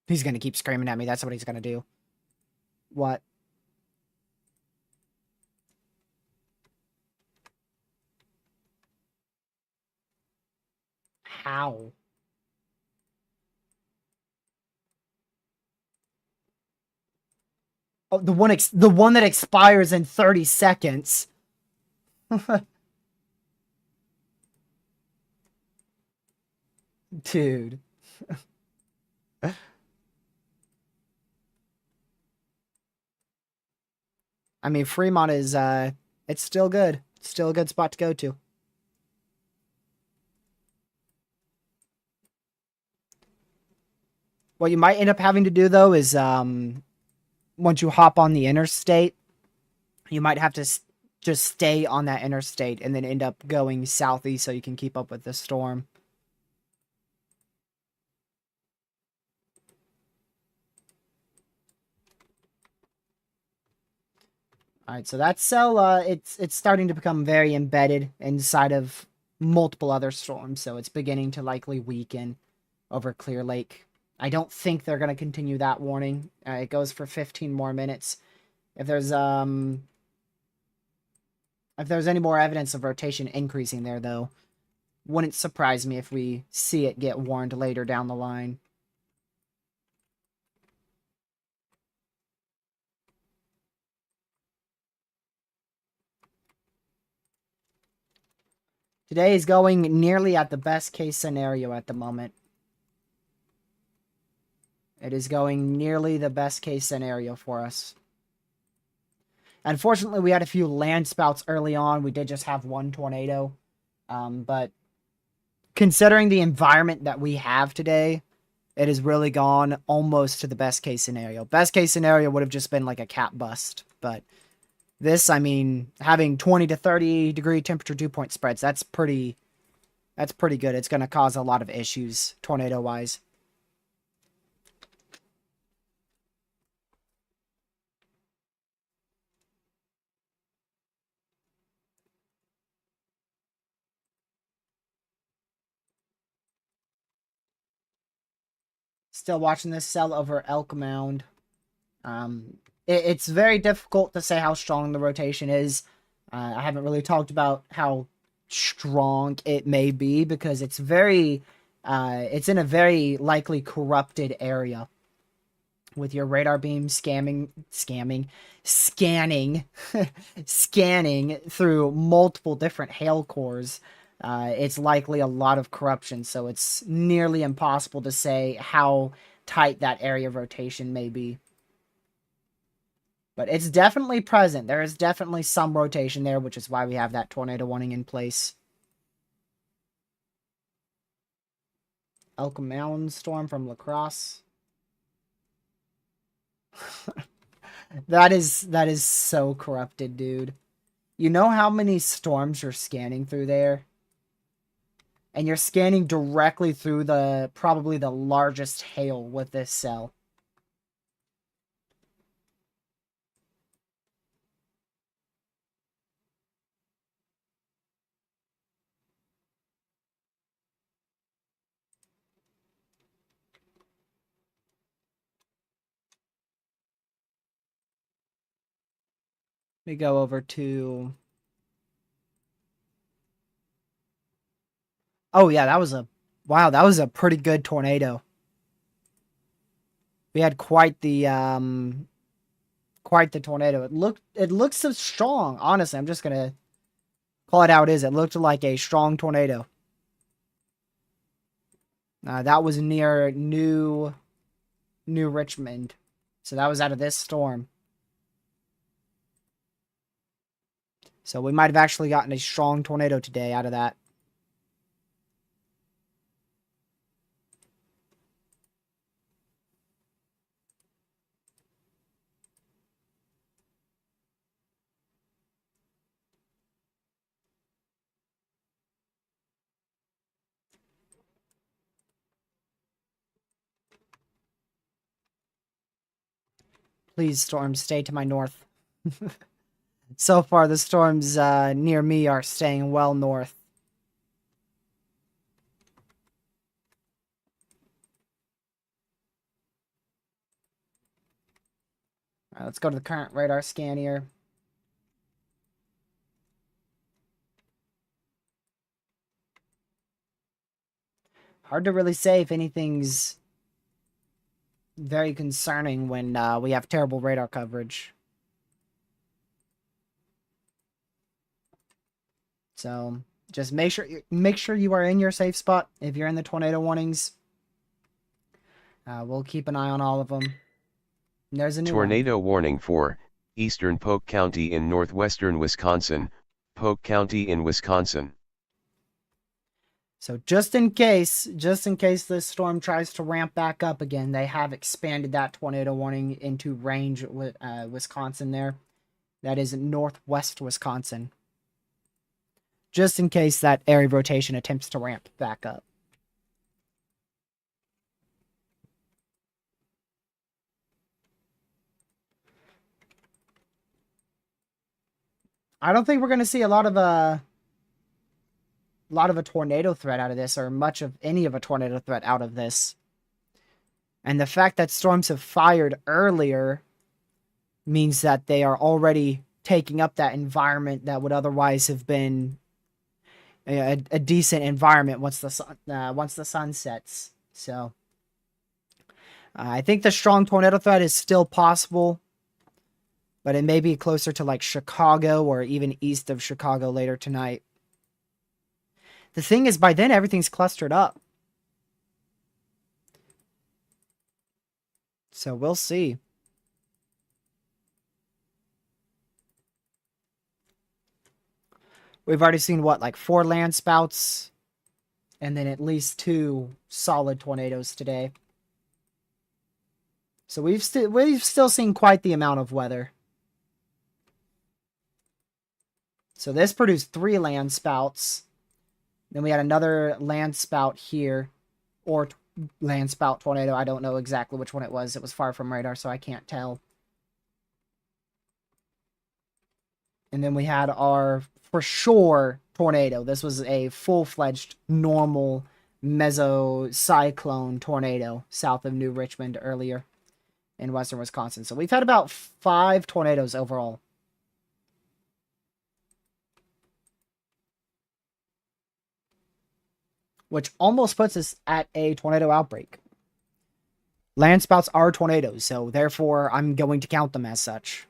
He's gonna keep screaming at me. That's what he's gonna do. What? How? Oh, the one that expires in 30 seconds. Dude. I mean, Fremont is, it's still good. It's still a good spot to go to. What you might end up having to do, though, is, once you hop on the interstate, you might have to just stay on that interstate and then end up going southeast so you can keep up with the storm. All right, so that cell, it's starting to become very embedded inside of multiple other storms, so it's beginning to likely weaken over Clear Lake. I don't think they're going to continue that warning. It goes for 15 more minutes. If there's any more evidence of rotation increasing there, though, wouldn't surprise me if we see it get warned later down the line. Today is going nearly at the best case scenario at the moment. It is going nearly the best case scenario for us. Unfortunately, we had a few land spouts early on. We did just have one tornado. But considering the environment that we have today, it has really gone almost to the best case scenario. Best case scenario would have just been like a cap bust. But this, I mean, having 20 to 30 degree temperature dew point spreads, that's pretty good. It's going to cause a lot of issues tornado-wise. Still watching this cell over Elk Mound. It's very difficult to say how strong the rotation is. I haven't really talked about how strong it may be because it's very, it's in a very likely corrupted area with your radar beam scanning through multiple different hail cores. It's likely a lot of corruption, so it's nearly impossible to say how tight that area of rotation may be. But it's definitely present. There is definitely some rotation there, which is why we have that tornado warning in place. Elk Mountain storm from La Crosse. That is so corrupted, dude. You know how many storms you're scanning through there? And you're scanning directly through probably the largest hail with this cell. Let me go over to... Oh yeah, that was a... Wow, that was a pretty good tornado. We had quite the tornado. It looked so strong. Honestly, I'm just gonna call it how it is. It looked like a strong tornado. That was near New Richmond. So that was out of this storm. So we might have actually gotten a strong tornado today out of that. Please, storm, stay to my north. So far, the storms near me are staying well north. Alright, let's go to the current radar scan here. Hard to really say if anything's very concerning when we have terrible radar coverage. So just make sure you are in your safe spot if you're in the tornado warnings. We'll keep an eye on all of them. There's a new tornado warning for eastern Polk County in northwestern Wisconsin, Polk County in Wisconsin. So just in case this storm tries to ramp back up again, they have expanded that tornado warning into range with Wisconsin there. That is northwest Wisconsin. Just in case that area of rotation attempts to ramp back up. I don't think we're going to see a lot of a tornado threat out of this, or much of any of a tornado threat out of this. And the fact that storms have fired earlier means that they are already taking up that environment that would otherwise have been a decent environment once the sun sets. So I think the strong tornado threat is still possible, but it may be closer to like Chicago or even east of Chicago later tonight. The thing is, by then, everything's clustered up. So we'll see. We've already seen, what, like 4 land spouts? And then at least 2 solid tornadoes today. So we've still seen quite the amount of weather. So this produced 3 land spouts. Then we had another land spout here. Or land spout tornado. I don't know exactly which one it was. It was far from radar, so I can't tell. And then we had our, for sure, tornado. This was a full-fledged, normal mesocyclone tornado south of New Richmond earlier in western Wisconsin. So we've had about 5 tornadoes overall. Which almost puts us at a tornado outbreak. Land spouts are tornadoes, so therefore I'm going to count them as such.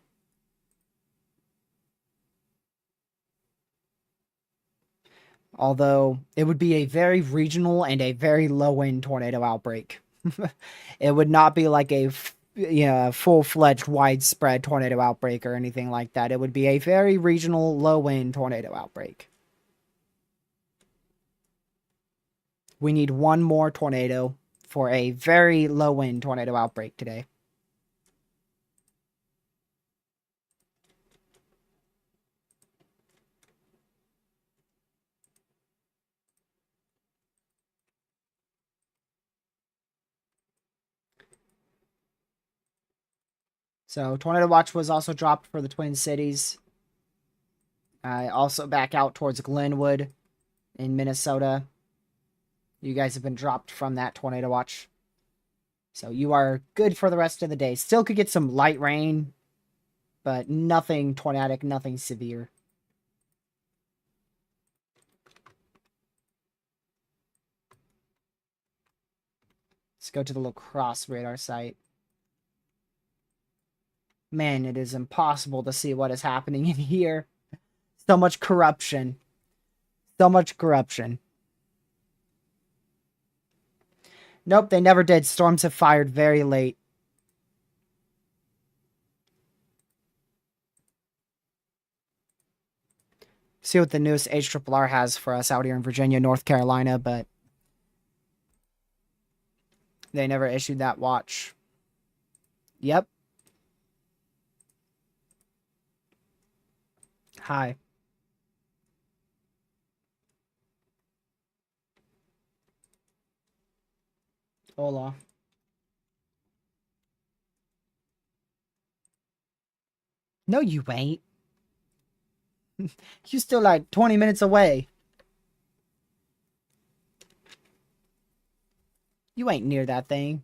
Although it would be a very regional and a very low-end tornado outbreak. It would not be like a full-fledged widespread tornado outbreak or anything like that. It would be a very regional low-end tornado outbreak. We need 1 more tornado for a very low-end tornado outbreak today. So Tornado Watch was also dropped for the Twin Cities. Also back out towards Glenwood in Minnesota. You guys have been dropped from that Tornado Watch. So you are good for the rest of the day. Still could get some light rain, but nothing tornadic, nothing severe. Let's go to the La Crosse radar site. Man, it is impossible to see what is happening in here. So much corruption. So much corruption. Nope, they never did. Storms have fired very late. See what the newest HRRR has for us out here in Virginia, North Carolina, but they never issued that watch. Yep. Hi. Hola. No, you ain't. You still like 20 minutes away. You ain't near that thing.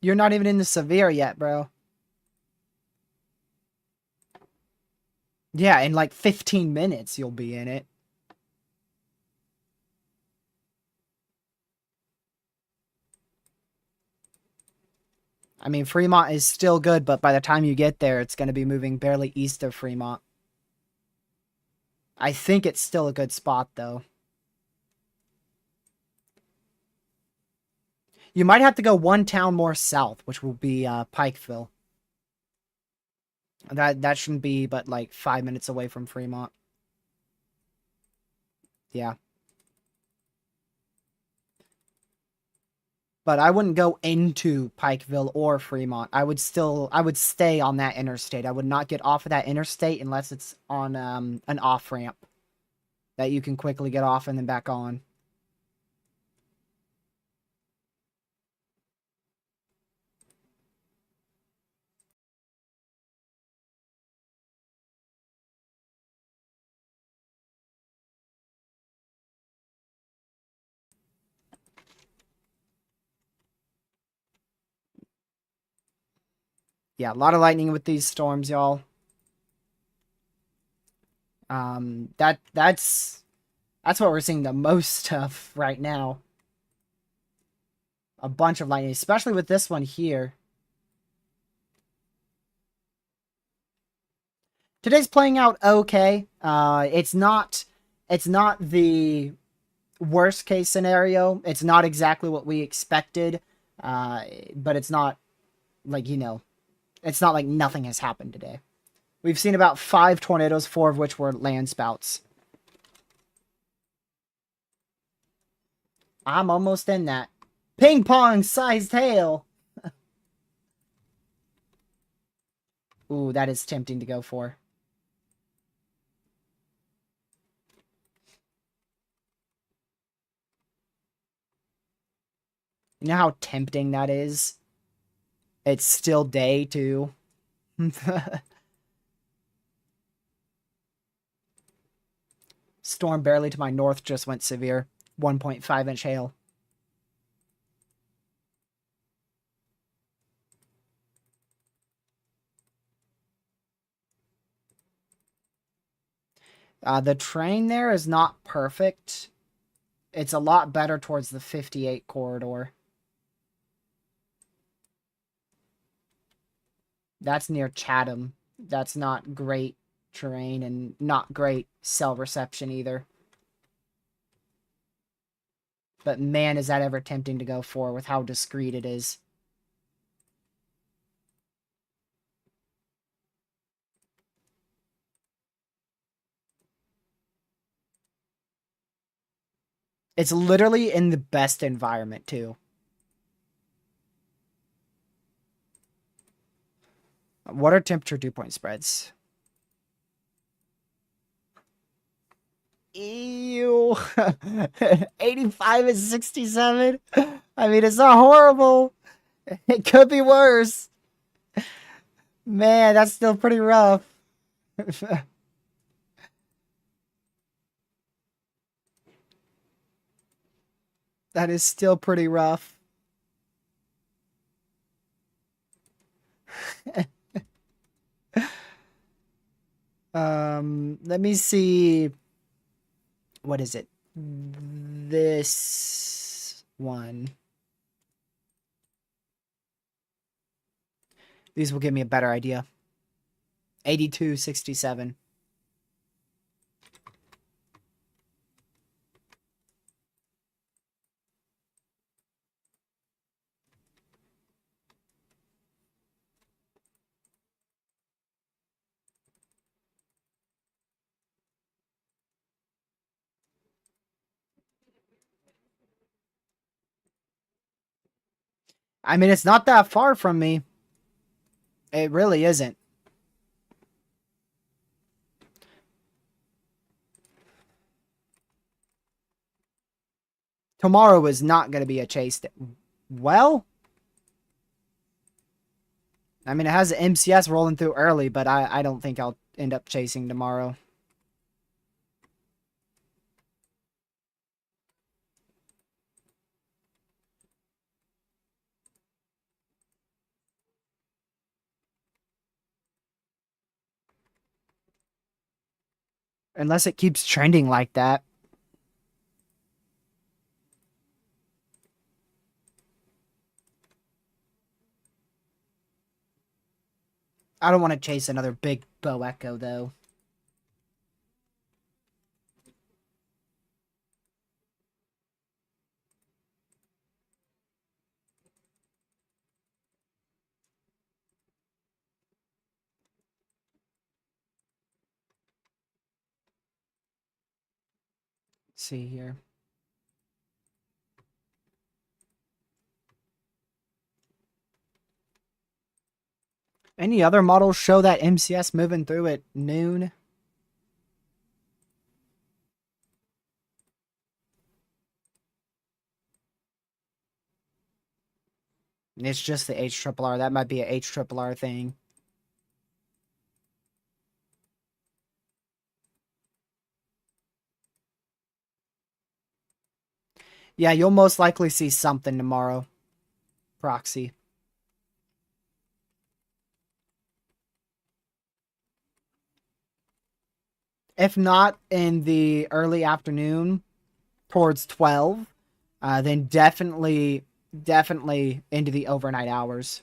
You're not even in the severe yet, bro. Yeah, in like 15 minutes you'll be in it. I mean, Fremont is still good, but by the time you get there, it's going to be moving barely east of Fremont. I think it's still a good spot, though. You might have to go 1 town more south, which will be Pikeville. That shouldn't be but like 5 minutes away from Fremont. Yeah. But I wouldn't go into Pikeville or Fremont. I would stay on that interstate. I would not get off of that interstate unless it's on an off-ramp that you can quickly get off and then back on. Yeah, a lot of lightning with these storms, y'all. That's what we're seeing the most of right now. A bunch of lightning, especially with this one here. Today's playing out okay. It's not It's not the worst case scenario. It's not exactly what we expected, but it's not like, it's not like nothing has happened today. We've seen about 5 tornadoes, 4 of which were land spouts. I'm almost in that. Ping pong sized hail. Ooh, that is tempting to go for. You know how tempting that is? It's still day, too. Storm barely to my north just went severe. 1.5-inch hail. The train there is not perfect. It's a lot better towards the 58 corridor. That's near Chatham. That's not great terrain and not great cell reception either. But man, is that ever tempting to go for with how discreet it is. It's literally in the best environment, too. What are temperature dew point spreads? Ew. 85 and 67? I mean, it's not horrible. It could be worse. Man, that's still pretty rough. That is still pretty rough. Let me see. What is it? This one. These will give me a better idea. 8267. I mean, it's not that far from me. It really isn't. Tomorrow is not going to be a chase. Well, I mean, it has an MCS rolling through early, but I don't think I'll end up chasing tomorrow. Unless it keeps trending like that. I don't want to chase another big bow echo, though. Let's see here. Any other models show that MCS moving through at noon? It's just the HRRR. That might be a HRRR thing. Yeah, you'll most likely see something tomorrow. Proxy. If not in the early afternoon, towards 12, then definitely into the overnight hours.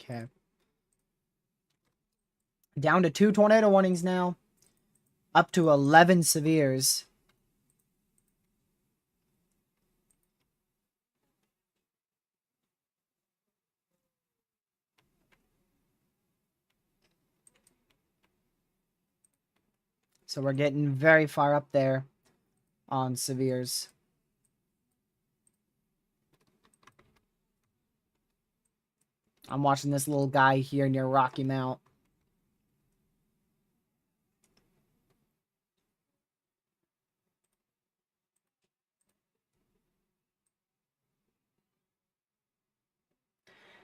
Okay. Down to 2 tornado warnings now. Up to 11 severes. So we're getting very far up there on severes. I'm watching this little guy here near Rocky Mount.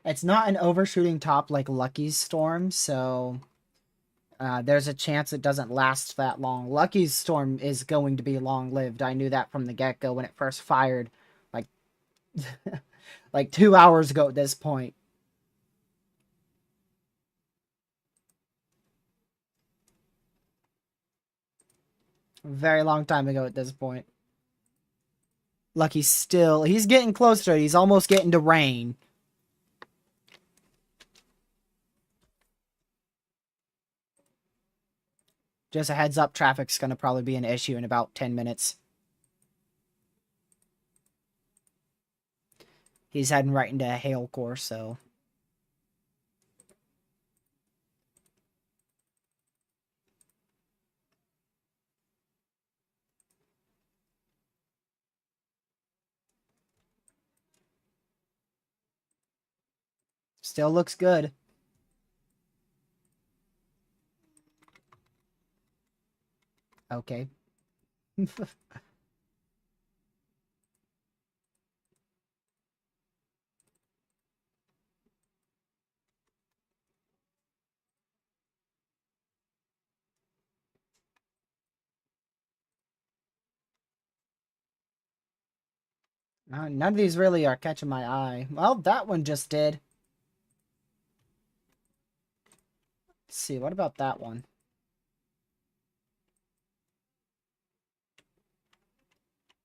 It's not an overshooting top like Lucky's storm, so there's a chance it doesn't last that long. Lucky's storm is going to be long-lived. I knew that from the get-go when it first fired, like, like 2 hours ago at this point. Very long time ago at this point. Lucky's still... He's getting close to it. He's almost getting to rain. Just a heads up, traffic's going to probably be an issue in about 10 minutes. He's heading right into a hail course, so... Still looks good. Okay. None of these really are catching my eye. Well, that one just did. Let's see, what about that one?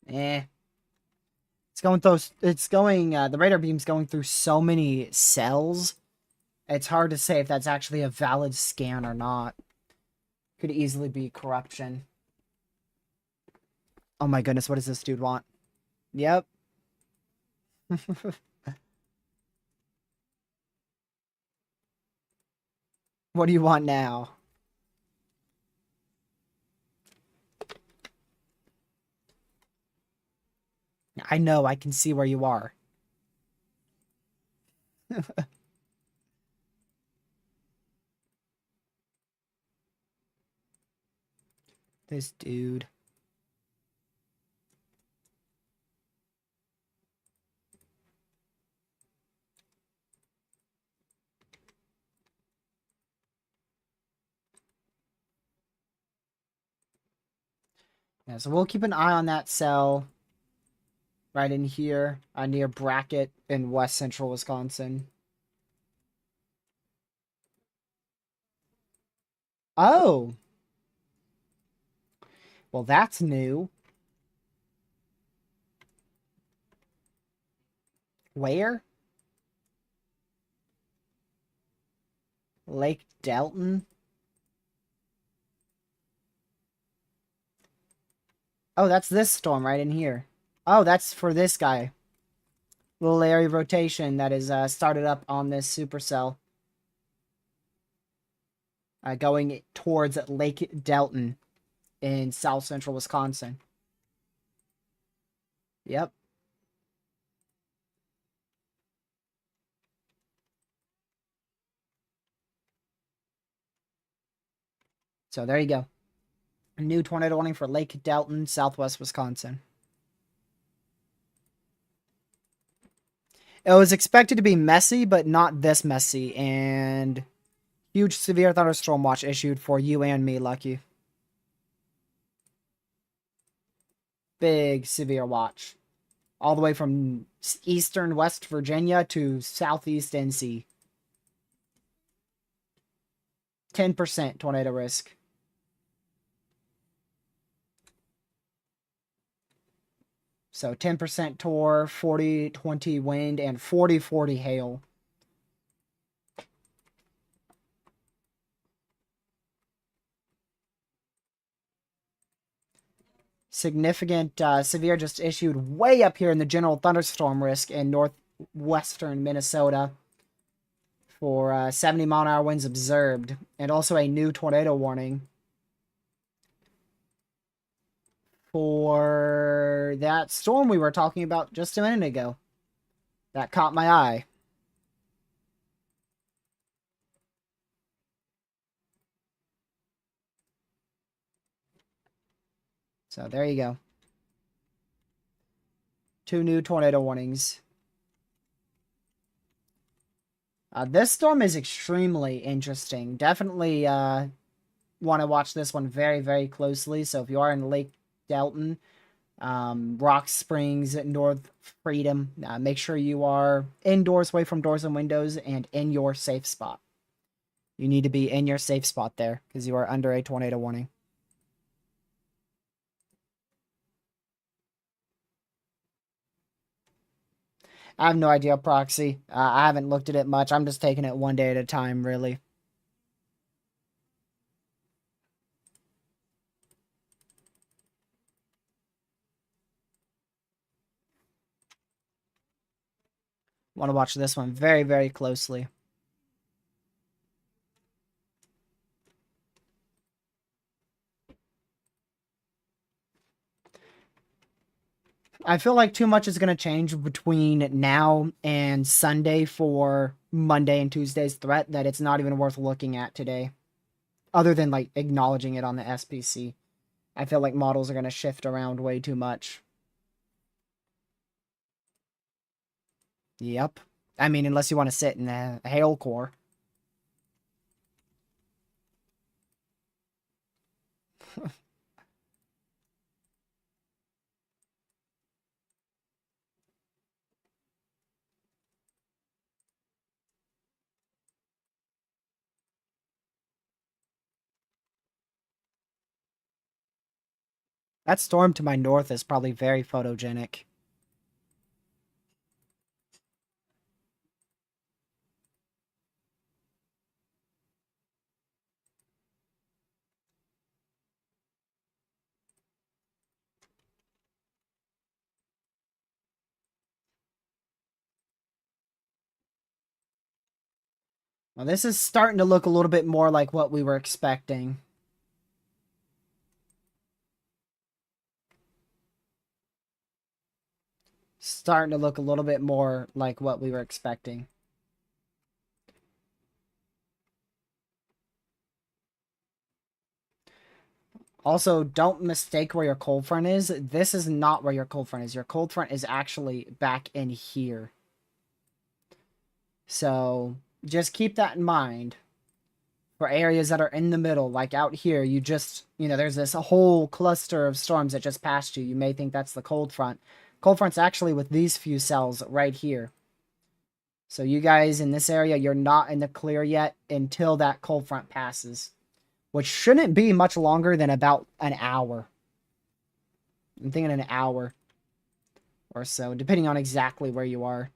Eh. The radar beam's going through so many cells. It's hard to say if that's actually a valid scan or not. Could easily be corruption. Oh my goodness, what does this dude want? Yep. What do you want now? I know, I can see where you are. This dude. Yeah, so we'll keep an eye on that cell right in here near Brackett in west central Wisconsin. Oh! Well, that's new. Where? Lake Delton? Oh, that's this storm right in here. Oh, that's for this guy. Little area of rotation that is started up on this supercell. Going towards Lake Delton in south central Wisconsin. Yep. So there you go. A new tornado warning for Lake Delton, southwest Wisconsin. It was expected to be messy, but not this messy. And huge severe thunderstorm watch issued for you and me, Lucky. Big severe watch. All the way from eastern West Virginia to southeast NC. 10% tornado risk. So 10% tor, 40-20 wind, and 40-40 hail. Significant severe just issued way up here in the general thunderstorm risk in northwestern Minnesota for 70-mile-an-hour winds observed, and also a new tornado warning for that storm we were talking about just a minute ago. That caught my eye. So there you go. 2 new tornado warnings. This storm is extremely interesting. Definitely want to watch this one very, very closely. So if you are in Lake Delton, Rock Springs, North Freedom, make sure you are indoors, away from doors and windows, and in your safe spot. You need to be in your safe spot there because you are under a tornado warning. I have no idea, Proxy. I haven't looked at it much. I'm just taking it one day at a time, really. Want to watch this one very, very closely. I feel like too much is going to change between now and Sunday for Monday and Tuesday's threat that it's not even worth looking at today. Other than, like, acknowledging it on the SPC. I feel like models are going to shift around way too much. Yep. I mean, unless you want to sit in a hail core. That storm to my north is probably very photogenic. Well, this is starting to look a little bit more like what we were expecting. Starting to look a little bit more like what we were expecting. Also, don't mistake where your cold front is. This is not where your cold front is. Your cold front is actually back in here. So, just keep that in mind. For areas that are in the middle, like out here, you just, there's this whole cluster of storms that just passed you. You may think that's the cold front. Cold front's actually with these few cells right here. So you guys in this area, you're not in the clear yet until that cold front passes, which shouldn't be much longer than about an hour. I'm thinking an hour or so, depending on exactly where you are.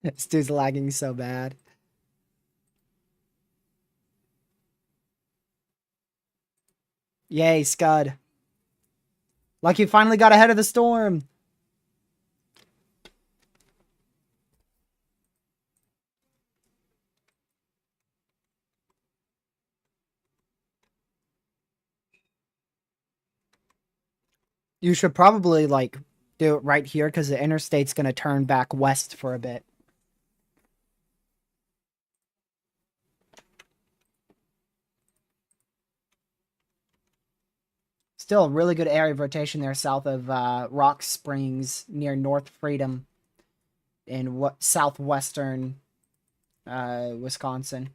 This dude's lagging so bad. Yay, Scud. Like you finally got ahead of the storm. You should probably, like, do it right here because the interstate's going to turn back west for a bit. Still a really good area of rotation there south of Rock Springs near North Freedom in what southwestern Wisconsin.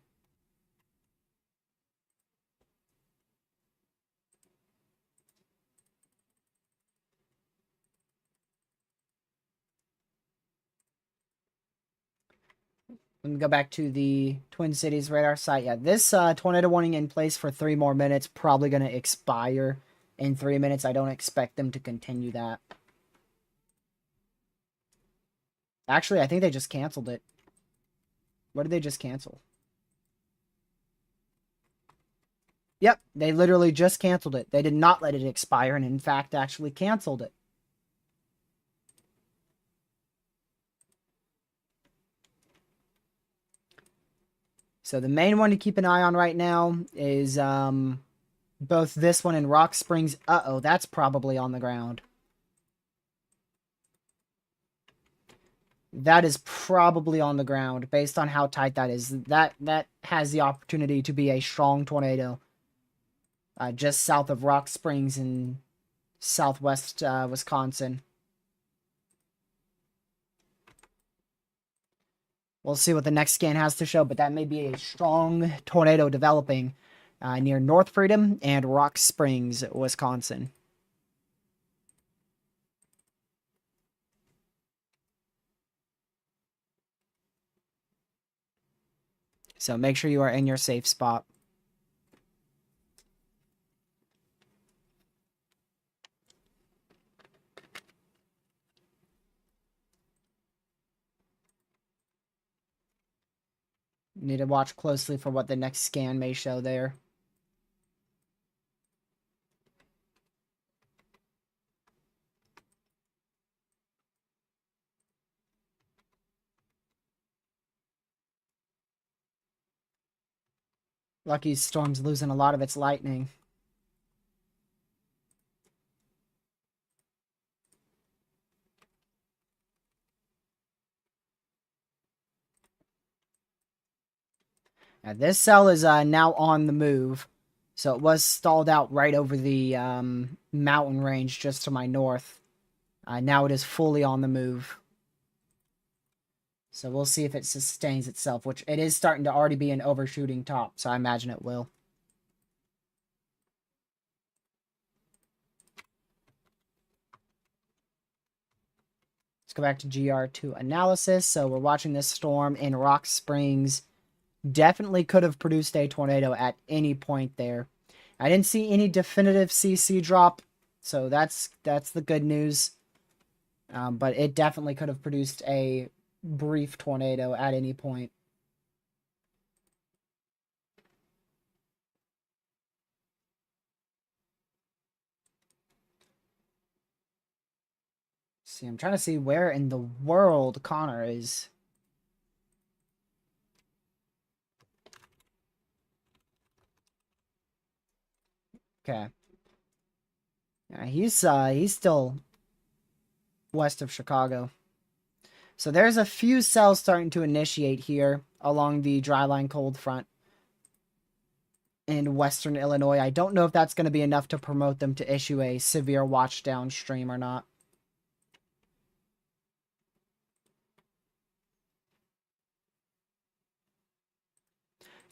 Let me go back to the Twin Cities radar site. Yeah, this tornado warning in place for 3 more minutes. Probably going to expire in 3 minutes. I don't expect them to continue that. Actually, I think they just canceled it. What did they just cancel? Yep, they literally just canceled it. They did not let it expire and in fact actually canceled it. So the main one to keep an eye on right now is both this one and Rock Springs. Uh-oh, that's probably on the ground. That is probably on the ground based on how tight that is. That has the opportunity to be a strong tornado. Just south of Rock Springs in southwest Wisconsin. We'll see what the next scan has to show, but that may be a strong tornado developing near North Freedom and Rock Springs, Wisconsin. So make sure you are in your safe spot. Need to watch closely for what the next scan may show there. Lucky Storm's losing a lot of its lightning. Now, this cell is now on the move. So it was stalled out right over the mountain range just to my north. Now it is fully on the move. So we'll see if it sustains itself, which it is starting to already be an overshooting top, so I imagine it will. Let's go back to GR2 analysis. So we're watching this storm in Rock Springs. Definitely could have produced a tornado at any point there. I didn't see any definitive CC drop, so that's the good news. But it definitely could have produced a brief tornado at any point. See, I'm trying to see where in the world Connor is. Okay. Yeah, he's still west of Chicago. So there's a few cells starting to initiate here along the dryline cold front in western Illinois. I don't know if that's going to be enough to promote them to issue a severe watch downstream or not.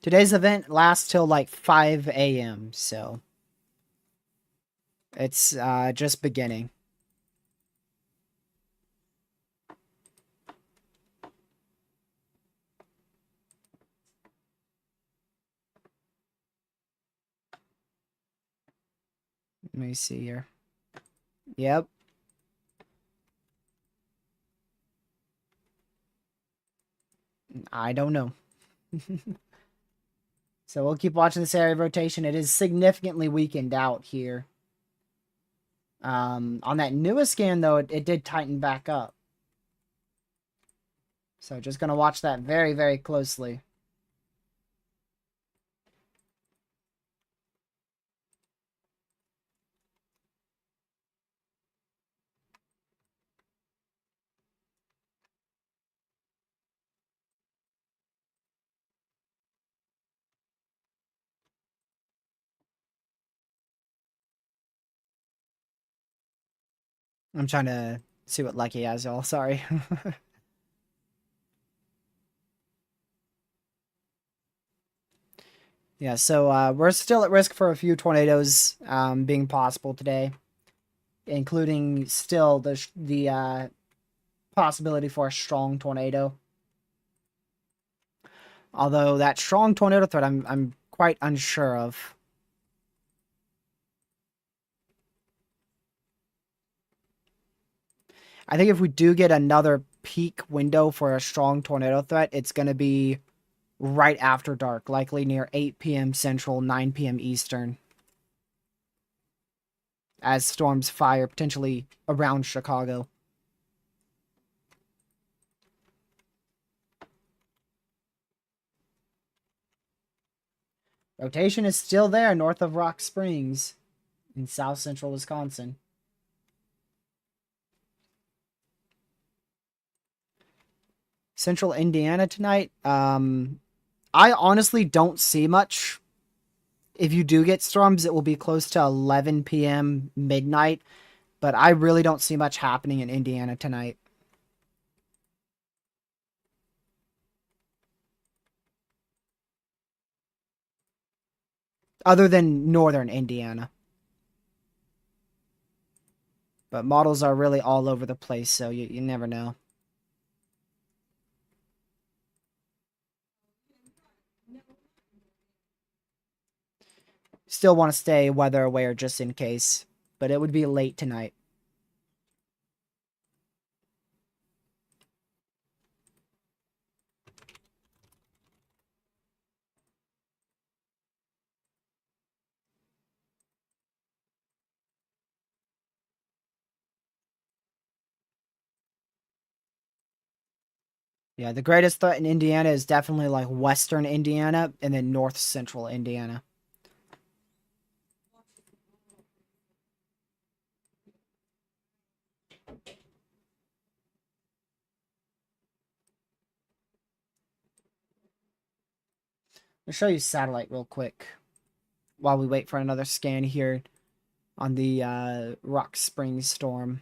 Today's event lasts till like 5 a.m., so it's just beginning. Let me see here. Yep. I don't know. So we'll keep watching this area of rotation. It is significantly weakened out here. On that newest scan, though, it did tighten back up. So just going to watch that very, very closely. I'm trying to see what Lucky has, y'all. Sorry. Yeah, so we're still at risk for a few tornadoes being possible today, including still the possibility for a strong tornado. Although that strong tornado threat, I'm quite unsure of. I think if we do get another peak window for a strong tornado threat, it's going to be right after dark, likely near 8 p.m. Central, 9 p.m. Eastern, as storms fire potentially around Chicago. Rotation is still there north of Rock Springs in south central Wisconsin. Central Indiana tonight. I honestly don't see much. If you do get storms, it will be close to 11 p.m. midnight, but I really don't see much happening in Indiana tonight. Other than northern Indiana. But models are really all over the place, so you never know. Still want to stay weather aware just in case, but it would be late tonight. Yeah, the greatest threat in Indiana is definitely like western Indiana and then north central Indiana. I'll show you satellite real quick while we wait for another scan here on the Rock Springs storm.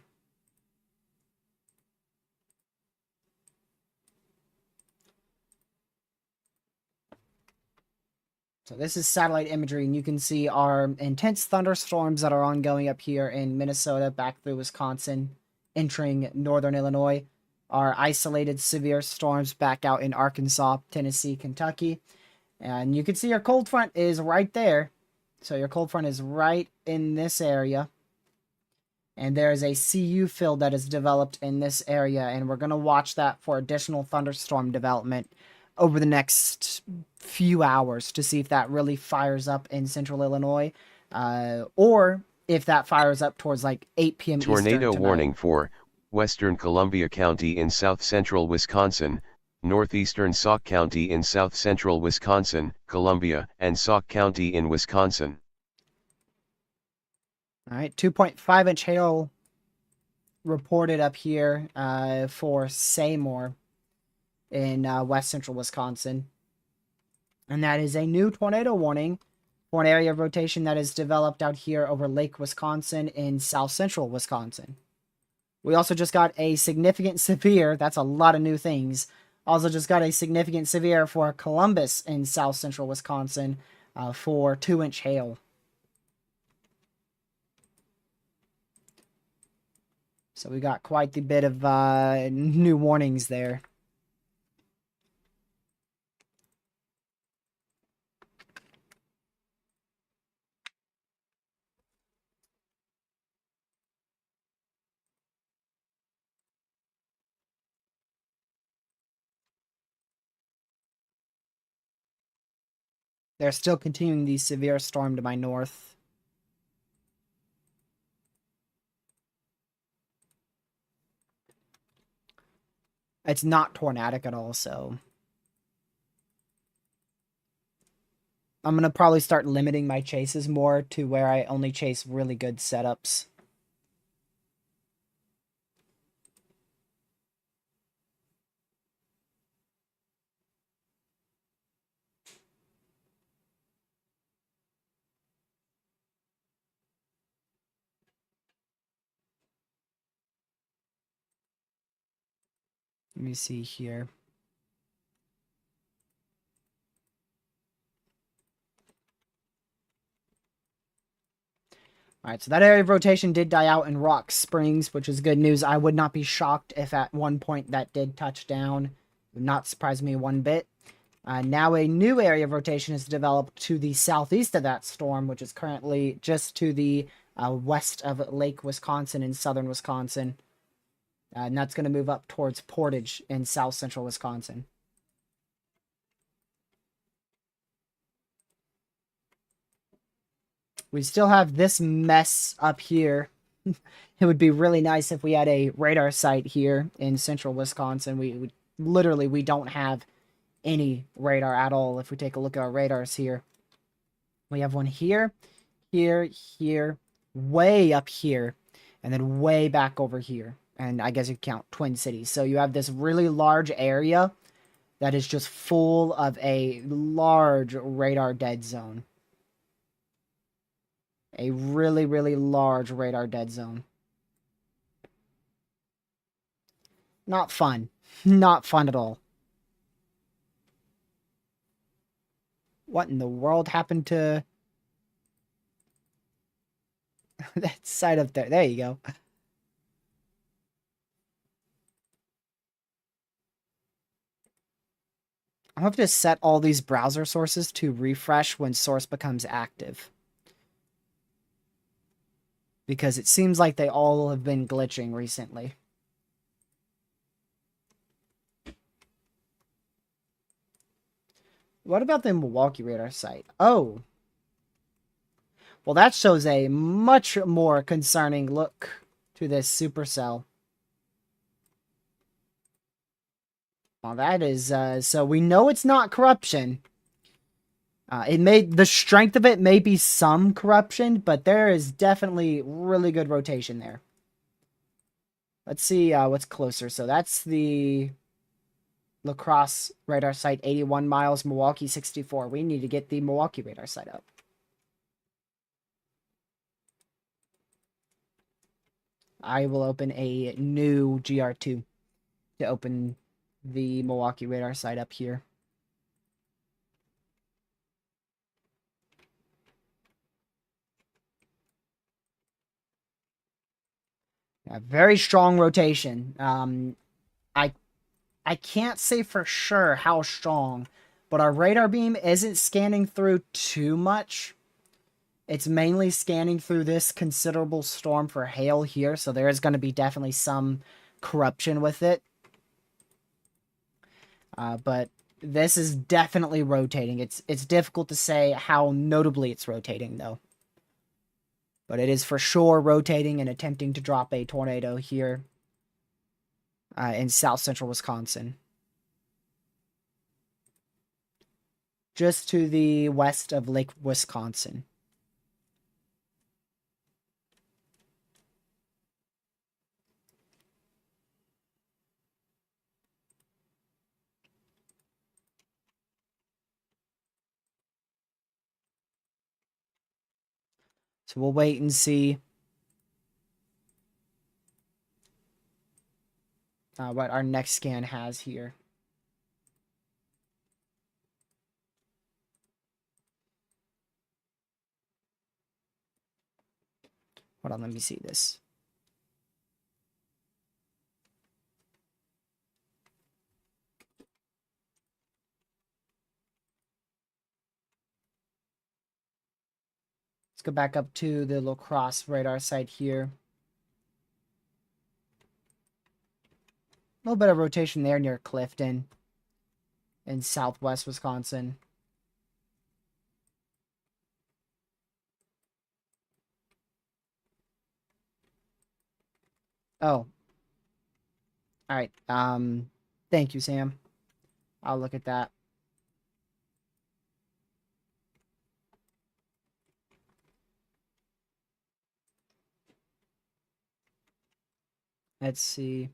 So this is satellite imagery, and you can see our intense thunderstorms that are ongoing up here in Minnesota, back through Wisconsin, entering northern Illinois. Our isolated severe storms back out in Arkansas, Tennessee, Kentucky. And you can see our cold front is right there. So your cold front is right in this area. And there is a CU field that is developed in this area, and we're going to watch that for additional thunderstorm development over the next few hours to see if that really fires up in central Illinois, or if that fires up towards like 8 p.m. Tornado Eastern warning for western Columbia County in south central Wisconsin, northeastern Sauk County in south central Wisconsin, Columbia, and Sauk County in Wisconsin. All right, 2.5-inch hail reported up here for Seymour in west central Wisconsin. And that is a new tornado warning for an area of rotation that is developed out here over Lake Wisconsin in south central Wisconsin. We also just got a significant severe, that's a lot of new things. Also just got a significant severe for Columbus in south central Wisconsin for 2-inch hail. So we got quite the bit of new warnings there. They're still continuing the severe storm to my north. It's not tornadic at all, so I'm going to probably start limiting my chases more to where I only chase really good setups. Let me see here. Alright, so that area of rotation did die out in Rock Springs, which is good news. I would not be shocked if at one point that did touch down. It would not surprise me one bit. Now a new area of rotation is developed to the southeast of that storm, which is currently just to the west of Lake Wisconsin in southern Wisconsin. And that's going to move up towards Portage in south central Wisconsin. We still have this mess up here. It would be really nice if we had a radar site here in central Wisconsin. We literally, we don't have any radar at all. If we take a look at our radars here, we have one here, here, here, way up here, and then way back over here. And I guess you count Twin Cities. So you have this really large area that is just full of a large radar dead zone. A really, really large radar dead zone. Not fun. Not fun at all. What in the world happened to that side up there? There you go. I'll have to set all these browser sources to refresh when source becomes active. Because it seems like they all have been glitching recently. What about the Milwaukee radar site? Oh. Well, that shows a much more concerning look to this supercell. Well, that is, so we know it's not corruption. The strength of it may be some corruption, but there is definitely really good rotation there. Let's see what's closer. So that's the La Crosse radar site, 81 miles, Milwaukee 64. We need to get the Milwaukee radar site up. I will open a new GR2 to open the Milwaukee radar site up here. Very strong rotation. I can't say for sure how strong, but our radar beam isn't scanning through too much. It's mainly scanning through this considerable storm for hail here, so there is going to be definitely some corruption with it. But this is definitely rotating. It's difficult to say how notably it's rotating, though. But it is for sure rotating and attempting to drop a tornado here in south central Wisconsin. Just to the west of Lake Wisconsin. So we'll wait and see what our next scan has here. Hold on, let me see this. Let's go back up to the La Crosse radar site here. A little bit of rotation there near Clifton in southwest Wisconsin. Oh. Alright. Thank you, Sam. I'll look at that. Let's see.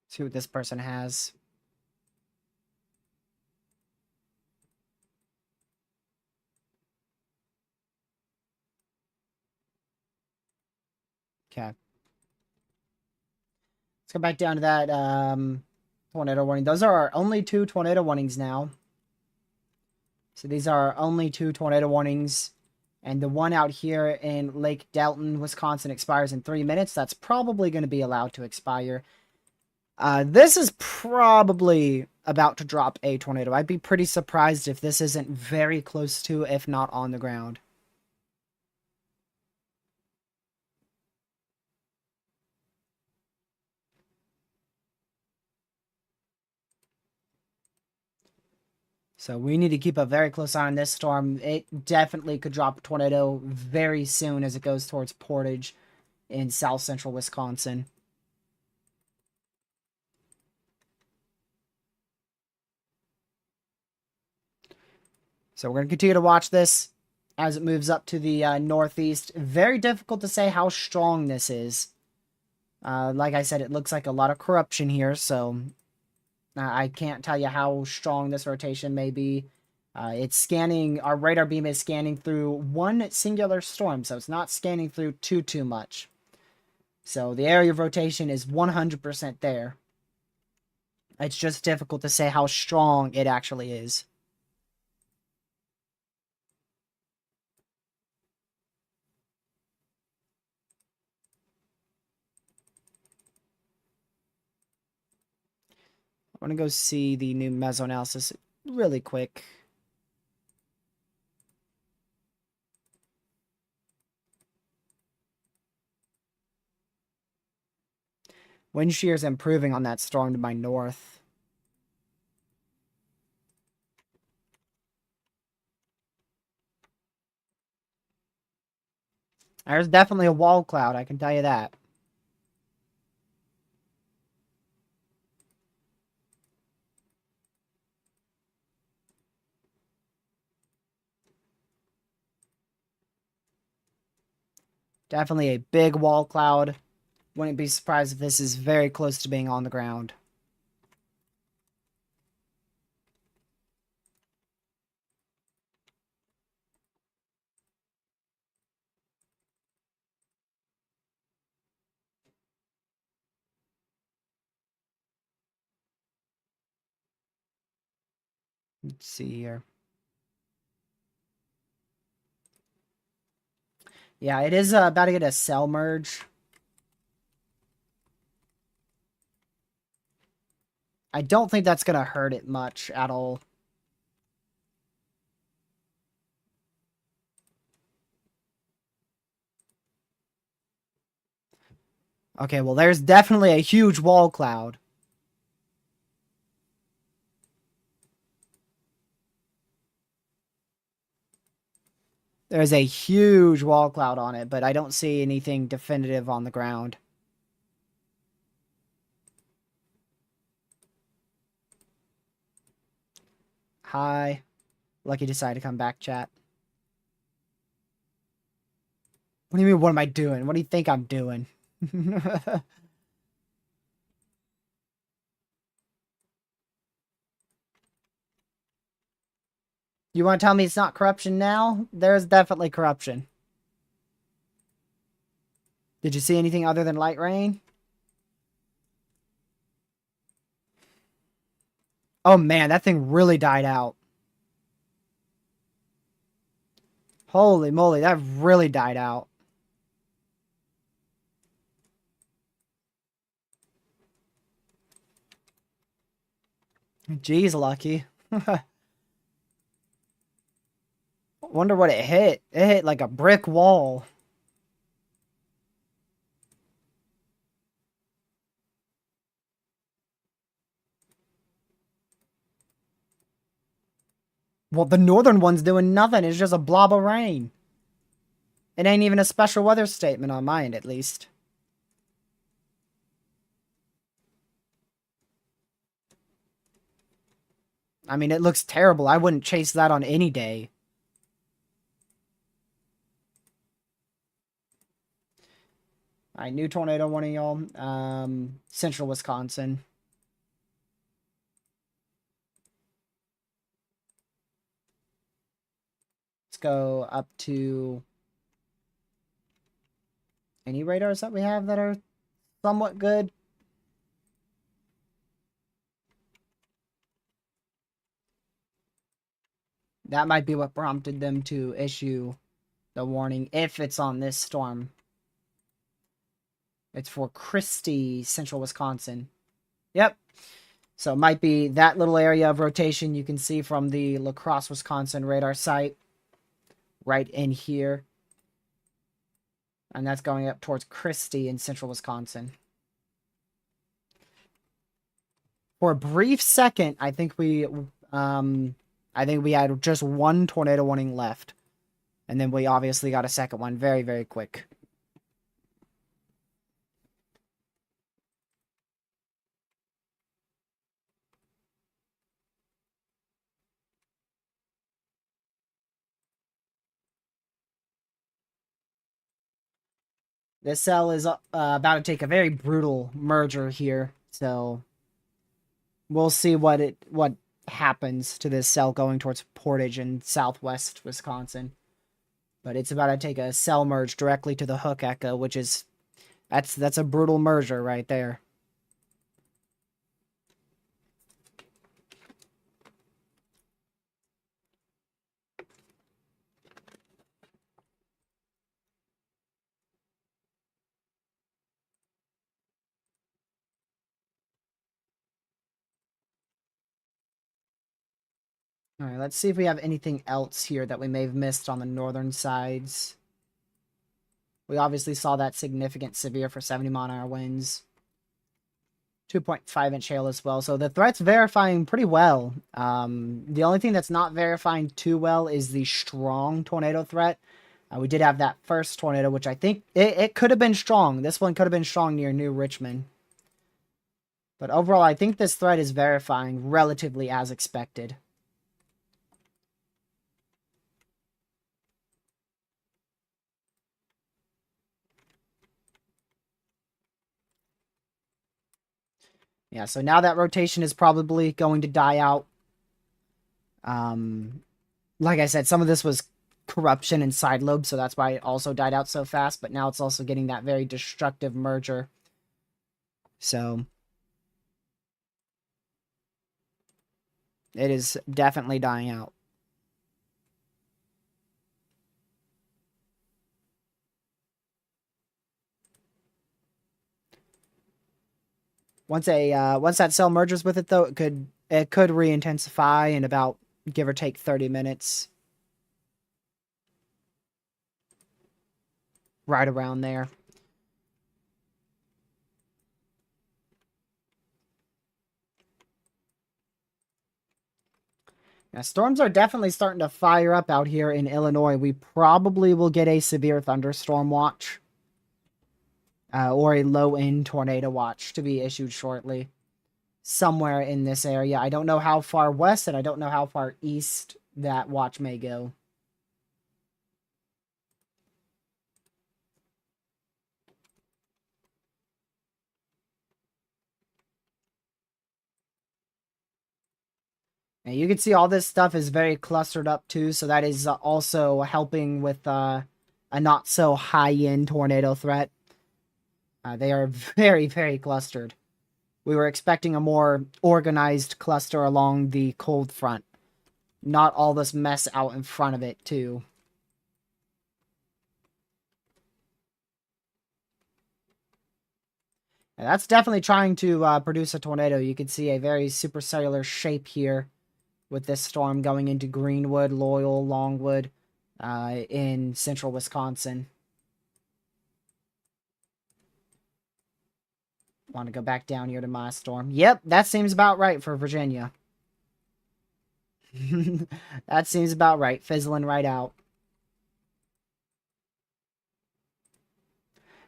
See what this person has. Okay. Let's go back down to that tornado warning. Those are our only 2 tornado warnings now. So these are only 2 tornado warnings. And the one out here in Lake Delton, Wisconsin expires in 3 minutes. That's probably going to be allowed to expire. This is probably about to drop a tornado. I'd be pretty surprised if this isn't very close to, if not on the ground. So we need to keep a very close eye on this storm. It definitely could drop a tornado very soon as it goes towards Portage in south central Wisconsin. So we're going to continue to watch this as it moves up to the northeast. Very difficult to say how strong this is. Like I said, it looks like a lot of corruption here, so I can't tell you how strong this rotation may be. It's scanning, our radar beam is scanning through one singular storm, so it's not scanning through too much. So the area of rotation is 100% there. It's just difficult to say how strong it actually is. I want to go see the new mesoanalysis really quick. Wind shear is improving on that storm to my north. There's definitely a wall cloud, I can tell you that. Definitely a big wall cloud. Wouldn't be surprised if this is very close to being on the ground. Let's see here. Yeah, it is about to get a cell merge. I don't think that's going to hurt it much at all. Okay, well, there's definitely a huge wall cloud. There's a huge wall cloud on it, but I don't see anything definitive on the ground. Hi. Lucky decided to come back, chat. What do you mean, what am I doing? What do you think I'm doing? You want to tell me it's not corruption now? There's definitely corruption. Did you see anything other than light rain? Oh man, that thing really died out. Holy moly, that really died out. Jeez, Lucky. Wonder what it hit. It hit like a brick wall. Well, the northern one's doing nothing. It's just a blob of rain. It ain't even a special weather statement on mine, at least. I mean, it looks terrible. I wouldn't chase that on any day. Alright, new tornado warning, y'all. Central Wisconsin. Let's go up to any radars that we have that are somewhat good. That might be what prompted them to issue the warning if it's on this storm. It's for Christie, central Wisconsin. Yep. So it might be that little area of rotation you can see from the La Crosse, Wisconsin radar site right in here. And that's going up towards Christie in central Wisconsin. For a brief second, I think we had just one tornado warning left. And then we obviously got a second one very, very quick. This cell is about to take a very brutal merger here, so we'll see what happens to this cell going towards Portage in southwest Wisconsin. But it's about to take a cell merge directly to the Hook Echo, which is that's a brutal merger right there. All right, let's see if we have anything else here that we may have missed on the northern sides. We obviously saw that significant severe for 70-mile-an-hour winds. 2.5-inch hail as well. So the threat's verifying pretty well. The only thing that's not verifying too well is the strong tornado threat. We did have that first tornado, which I think it could have been strong. This one could have been strong near New Richmond. But overall, I think this threat is verifying relatively as expected. Yeah, so now that rotation is probably going to die out. Like I said, some of this was corruption and side lobes, so that's why it also died out so fast, but now it's also getting that very destructive merger. So it is definitely dying out. Once that cell merges with it, though, it could re-intensify in about, give or take, 30 minutes. Right around there. Now, storms are definitely starting to fire up out here in Illinois. We probably will get a severe thunderstorm watch. Or a low-end tornado watch to be issued shortly. Somewhere in this area. I don't know how far west and I don't know how far east that watch may go. And you can see all this stuff is very clustered up too, so that is also helping with a not so high-end tornado threat. They are very, very clustered. We were expecting a more organized cluster along the cold front. Not all this mess out in front of it, too. And that's definitely trying to produce a tornado. You can see a very supercellular shape here with this storm going into Greenwood, Loyal, Longwood in central Wisconsin. Want to go back down here to my storm. Yep, that seems about right for Virginia. That seems about right. Fizzling right out.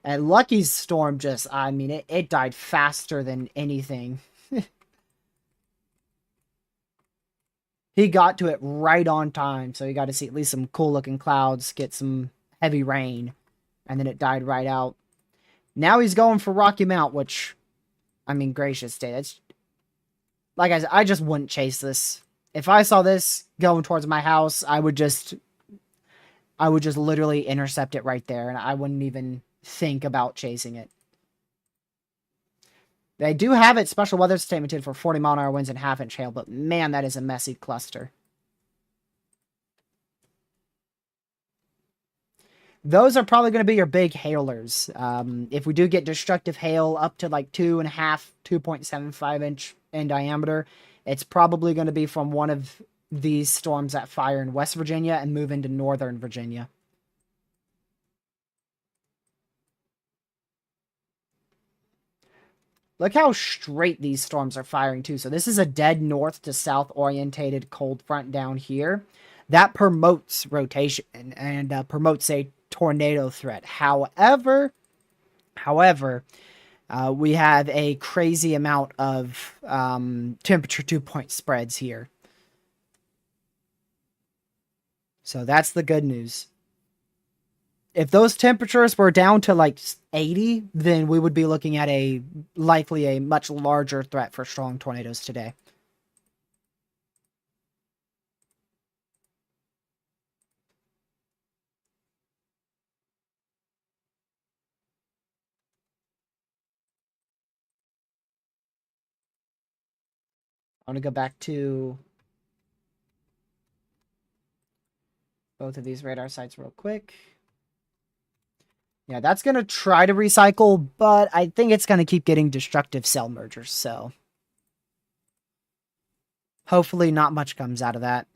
And Lucky's storm just, I mean, it died faster than anything. He got to it right on time, so you got to see at least some cool-looking clouds, get some heavy rain, and then it died right out. Now he's going for Rocky Mount, which, I mean, gracious day. That's, like I said, I just wouldn't chase this. If I saw this going towards my house, I would just literally intercept it right there, and I wouldn't even think about chasing it. They do have it special weather statemented for 40-mile-an-hour winds and half-inch hail, but man, that is a messy cluster. those are probably going to be your big hailers. If we do get destructive hail up to like 2.5, 2.75 inch in diameter, it's probably going to be from one of these storms that fire in West Virginia and move into Northern Virginia. Look how straight these storms are firing too. So this is a dead north to south orientated cold front down here. That promotes rotation and promotes a tornado threat. However, we have a crazy amount of temperature 2-point spreads here. So that's the good news. If those temperatures were down to like 80, then we would be looking at likely a much larger threat for strong tornadoes today. I want to go back to both of these radar sites real quick. Yeah, that's going to try to recycle, but I think it's going to keep getting destructive cell mergers, so hopefully not much comes out of that.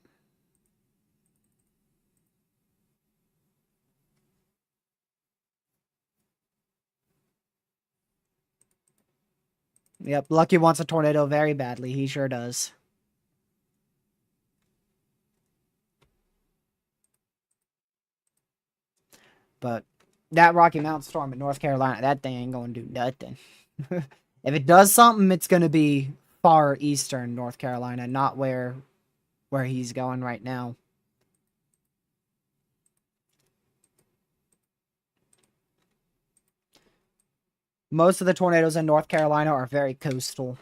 Yep, Lucky wants a tornado very badly. He sure does. But that Rocky Mountain storm in North Carolina, that thing ain't going to do nothing. If it does something, it's going to be far eastern North Carolina, not where he's going right now. Most of the tornadoes in North Carolina are very coastal.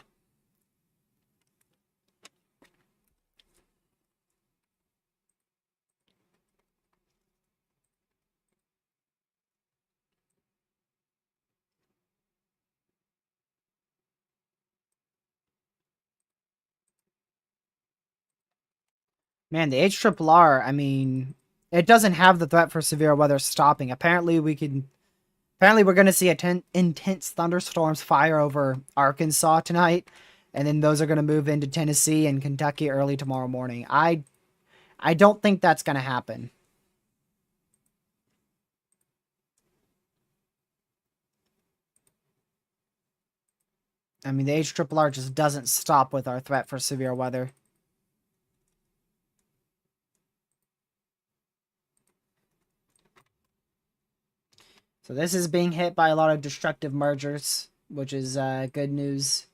Man, the HRRR, I mean, it doesn't have the threat for severe weather stopping. Apparently we're going to see intense thunderstorms fire over Arkansas tonight, and then those are going to move into Tennessee and Kentucky early tomorrow morning. I don't think that's going to happen. I mean, the HRRR just doesn't stop with our threat for severe weather. So this is being hit by a lot of destructive mergers, which is good news.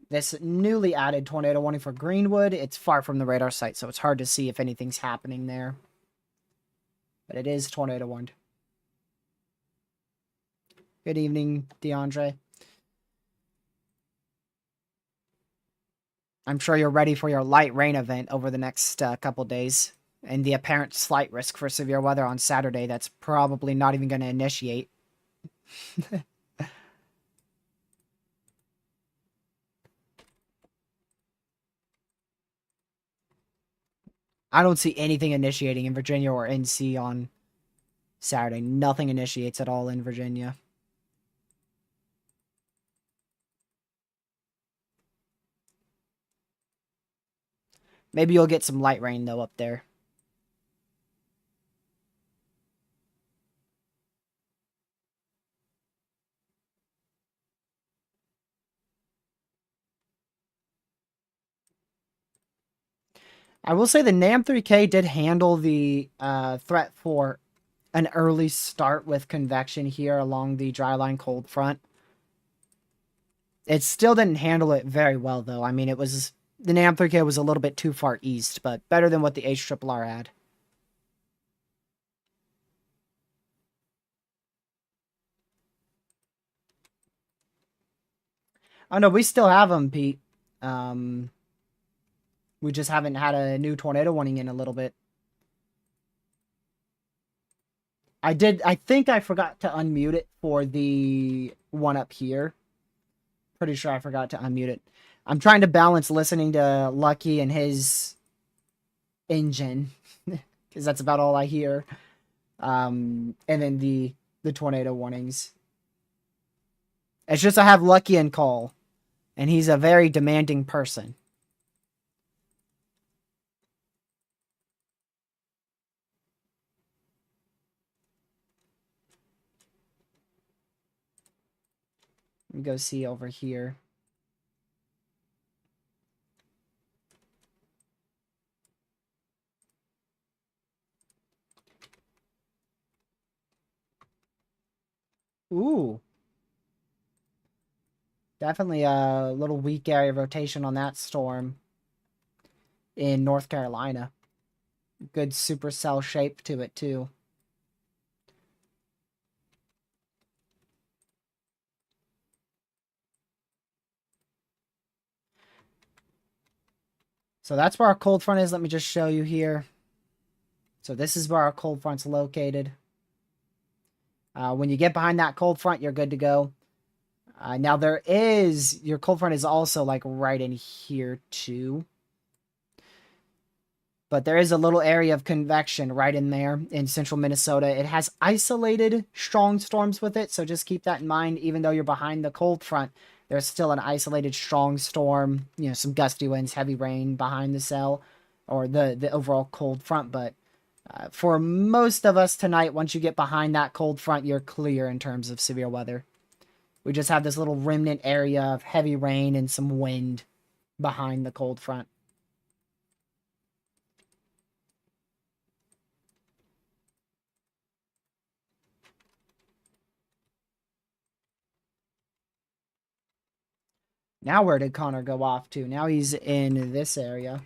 This newly added tornado warning for Greenwood, it's far from the radar site, so it's hard to see if anything's happening there. But it is tornado warned. Good evening, DeAndre. I'm sure you're ready for your light rain event over the next couple days. And the apparent slight risk for severe weather on Saturday that's probably not even going to initiate. I don't see anything initiating in Virginia or NC on Saturday. Nothing initiates at all in Virginia. Maybe you'll get some light rain, though, up there. I will say the NAM 3K did handle the threat for an early start with convection here along the dryline cold front. It still didn't handle it very well, though. I mean, the NAM 3K was a little bit too far east, but better than what the HRRR had. Oh no, we still have them, Pete. We just haven't had a new tornado warning in a little bit. I think I forgot to unmute it for the one up here. Pretty sure I forgot to unmute it. I'm trying to balance listening to Lucky and his engine, because that's about all I hear. And then the tornado warnings. It's just I have Lucky and Cole, and he's a very demanding person. Let me go see over here. Ooh. Definitely a little weak area of rotation on that storm in North Carolina. Good supercell shape to it, too. So that's where our cold front is. Let me just show you here. So this is where our cold front's located. When you get behind that cold front, you're good to go. Now your cold front is also like right in here too. But there is a little area of convection right in there in central Minnesota. It has isolated strong storms with it, so just keep that in mind. Even though you're behind the cold front, there's still an isolated strong storm, some gusty winds, heavy rain behind the cell or the overall cold front. But for most of us tonight, once you get behind that cold front, you're clear in terms of severe weather. We just have this little remnant area of heavy rain and some wind behind the cold front. Now where did Connor go off to? Now he's in this area.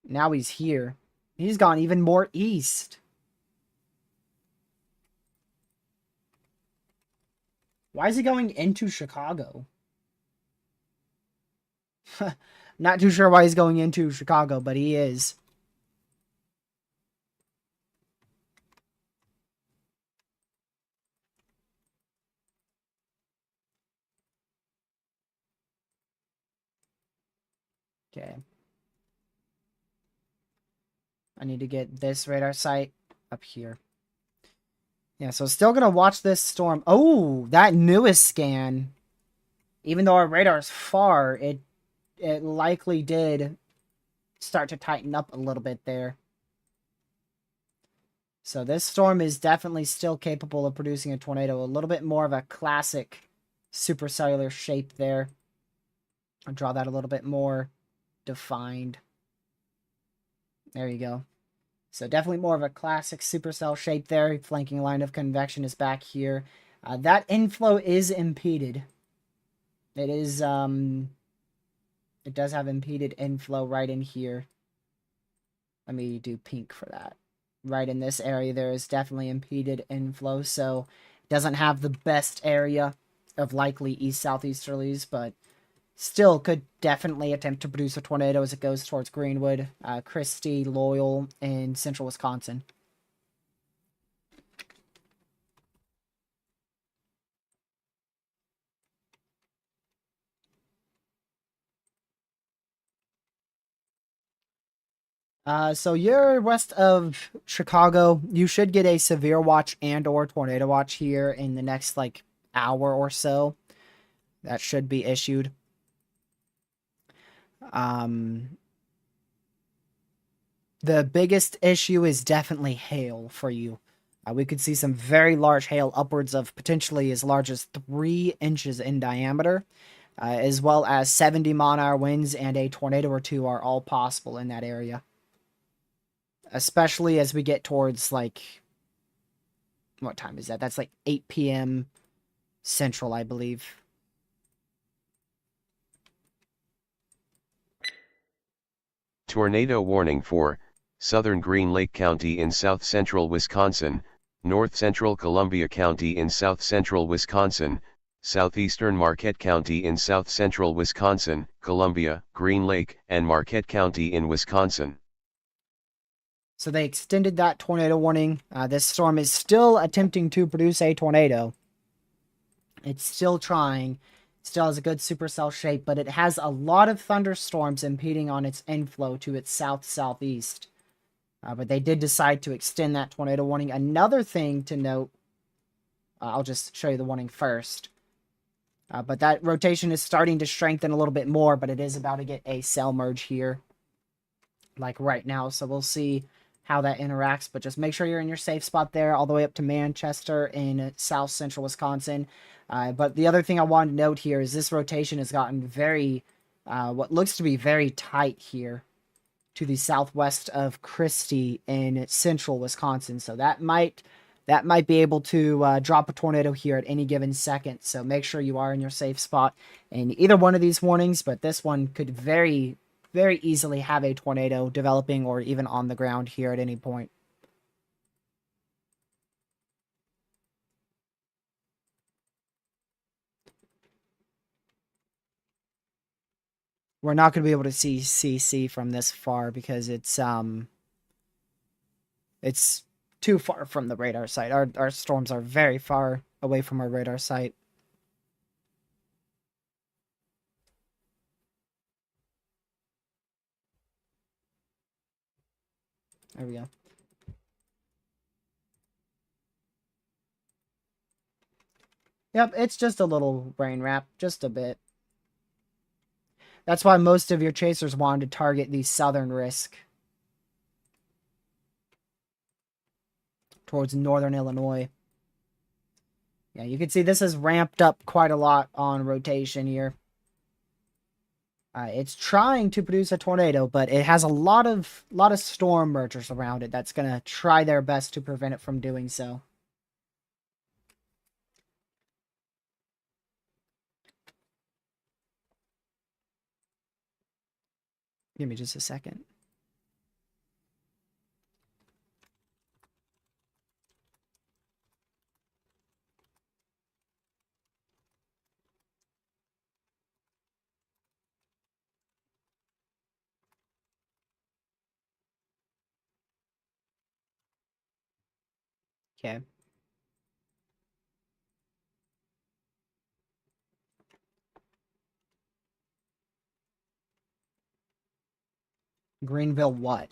Now he's here. He's gone even more east. Why is he going into Chicago? Not too sure why he's going into Chicago, but he is. Okay. I need to get this radar site up here. Yeah, so still gonna watch this storm. Oh, that newest scan. Even though our radar is far, it likely did start to tighten up a little bit there. So this storm is definitely still capable of producing a tornado. A little bit more of a classic supercellular shape there. I'll draw that a little bit more defined. There you go. So definitely more of a classic supercell shape there. Flanking line of convection is back here. That inflow is impeded. It is, it does have impeded inflow right in here. Let me do pink for that. Right in this area, there is definitely impeded inflow, so it doesn't have the best area of likely east-southeasterlies, but still could definitely attempt to produce a tornado as it goes towards Greenwood, Christie, Loyal, and central Wisconsin. So you're west of Chicago. You should get a severe watch and or tornado watch here in the next like hour or so. That should be issued. The biggest issue is definitely hail for you. We could see some very large hail, upwards of potentially as large as 3 inches in diameter, as well as 70-mile-an-hour winds and a tornado or two are all possible in that area. Especially as we get towards, like, what time is that? That's like 8 p.m. Central, I believe. Tornado warning for southern Green Lake County in south-central Wisconsin, north-central Columbia County in south-central Wisconsin, southeastern Marquette County in south-central Wisconsin, Columbia, Green Lake, and Marquette County in Wisconsin. So they extended that tornado warning. This storm is still attempting to produce a tornado. It's still trying. Still has a good supercell shape, but it has a lot of thunderstorms impeding on its inflow to its south-southeast. But they did decide to extend that tornado warning. Another thing to note, I'll just show you the warning first. But that rotation is starting to strengthen a little bit more, but it is about to get a cell merge here, like right now. So we'll see how that interacts, but just make sure you're in your safe spot there, all the way up to Manchester in south central Wisconsin. But the other thing I wanted to note here is this rotation has gotten very, what looks to be very tight here to the southwest of Christie in central Wisconsin. So that might be able to drop a tornado here at any given second. So make sure you are in your safe spot in either one of these warnings, but this one could very, very easily have a tornado developing or even on the ground here at any point. We're not going to be able to see CC from this far because it's too far from the radar site. Our storms are very far away from our radar site. There we go. Yep, it's just a little rain wrap, just a bit. That's why most of your chasers wanted to target the southern risk towards northern Illinois. Yeah, you can see this has ramped up quite a lot on rotation here. It's trying to produce a tornado, but it has a lot of storm mergers around it that's going to try their best to prevent it from doing so. Give me just a second. Okay. Greenville what?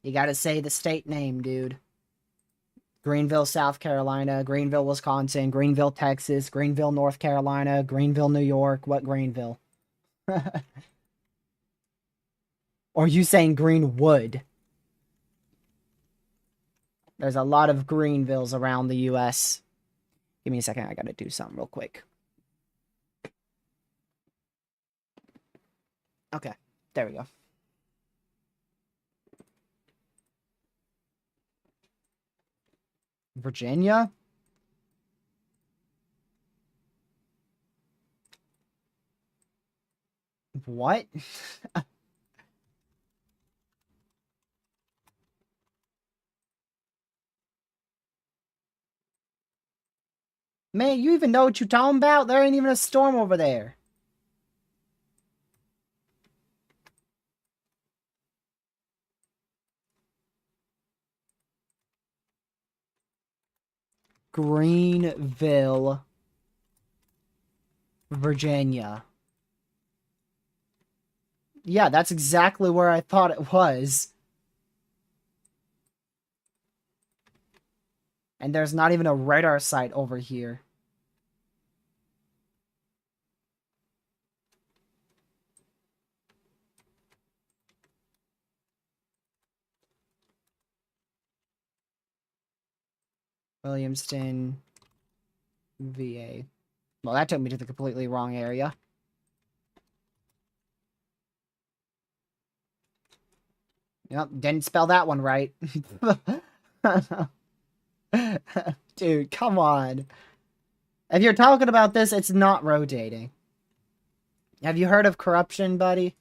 You gotta say the state name, dude. Greenville, South Carolina, Greenville, Wisconsin, Greenville, Texas, Greenville, North Carolina, Greenville, New York. What Greenville? Or you saying Greenwood? There's a lot of Greenvilles around the U.S. Give me a second. I gotta do something real quick. Okay. There we go. Virginia? What? Man, you even know what you're talking about? There ain't even a storm over there. Greenville, Virginia. Yeah, that's exactly where I thought it was. And there's not even a radar site over here. Williamston, VA. Well, that took me to the completely wrong area. Yep, didn't spell that one right. Dude, come on. If you're talking about this, it's not rotating. Have you heard of corruption, buddy?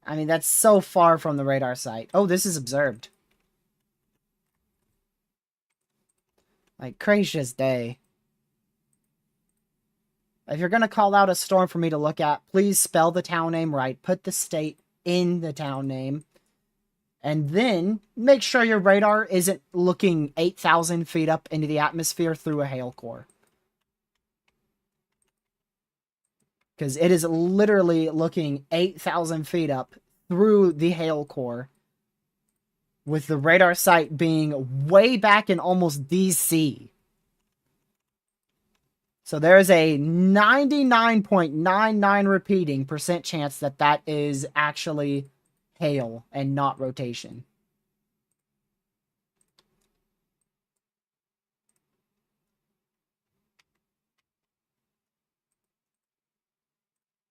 I mean, that's so far from the radar site. Oh, this is observed. Like, gracious day. If you're going to call out a storm for me to look at, please spell the town name right. Put the state in the town name. And then make sure your radar isn't looking 8,000 feet up into the atmosphere through a hail core. because it is literally looking 8,000 feet up through the hail core, with the radar site being way back in almost DC. So there's a 99.99 repeating percent chance that that is actually hail and not rotation.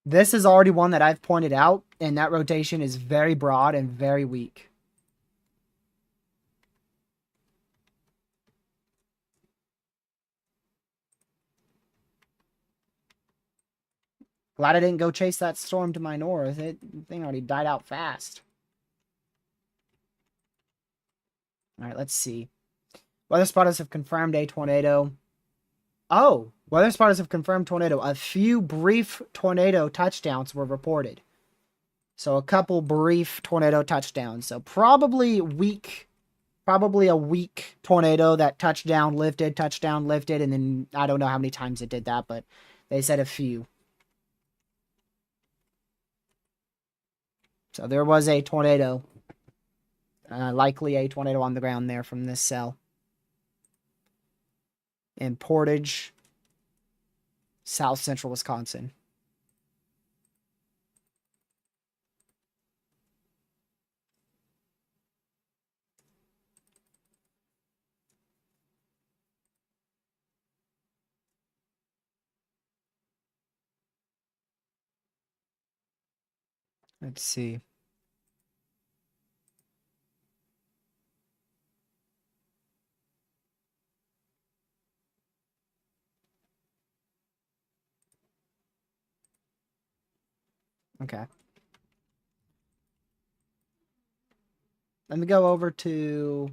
This is already one that I've pointed out, and that rotation is very broad and very weak. Glad I didn't go chase that storm to my north. It thing already died out fast. Alright, let's see. Weather spotters have confirmed a tornado. Oh, weather spotters have confirmed tornado. A few brief tornado touchdowns were reported. So a couple brief tornado touchdowns. So probably a weak tornado that touchdown lifted, and then I don't know how many times it did that, but they said a few. So there was a tornado. Likely a tornado on the ground there from this cell. In Portage, south central Wisconsin. Let's see. Okay. Let me go over to...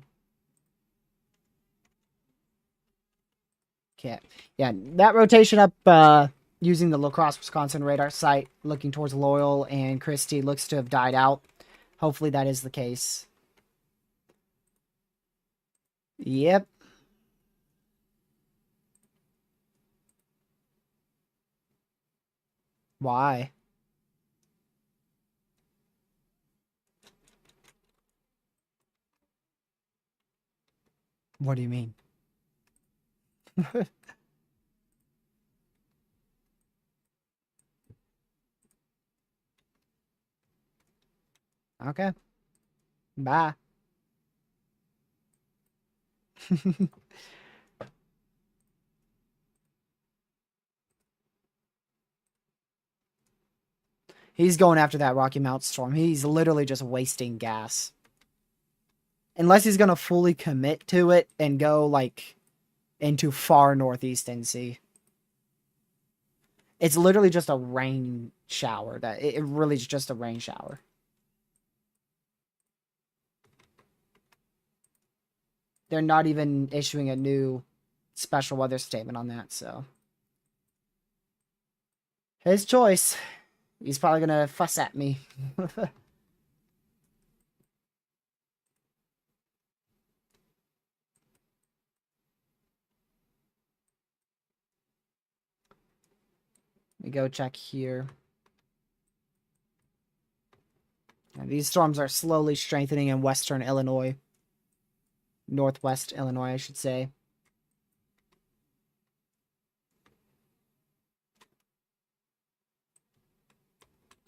Okay. Yeah, that rotation up using the La Crosse, Wisconsin radar site, looking towards Loyal and Christie, looks to have died out. Hopefully that is the case. Yep. Why? What do you mean? Okay. Bye. He's going after that Rocky Mount storm. He's literally just wasting gas. Unless he's going to fully commit to it and go, like, into far northeast NC. It's literally just a rain shower. It really is just a rain shower. They're not even issuing a new special weather statement on that, so. His choice. He's probably gonna fuss at me. Let me go check here. And these storms are slowly strengthening in western Illinois. Northwest Illinois, I should say.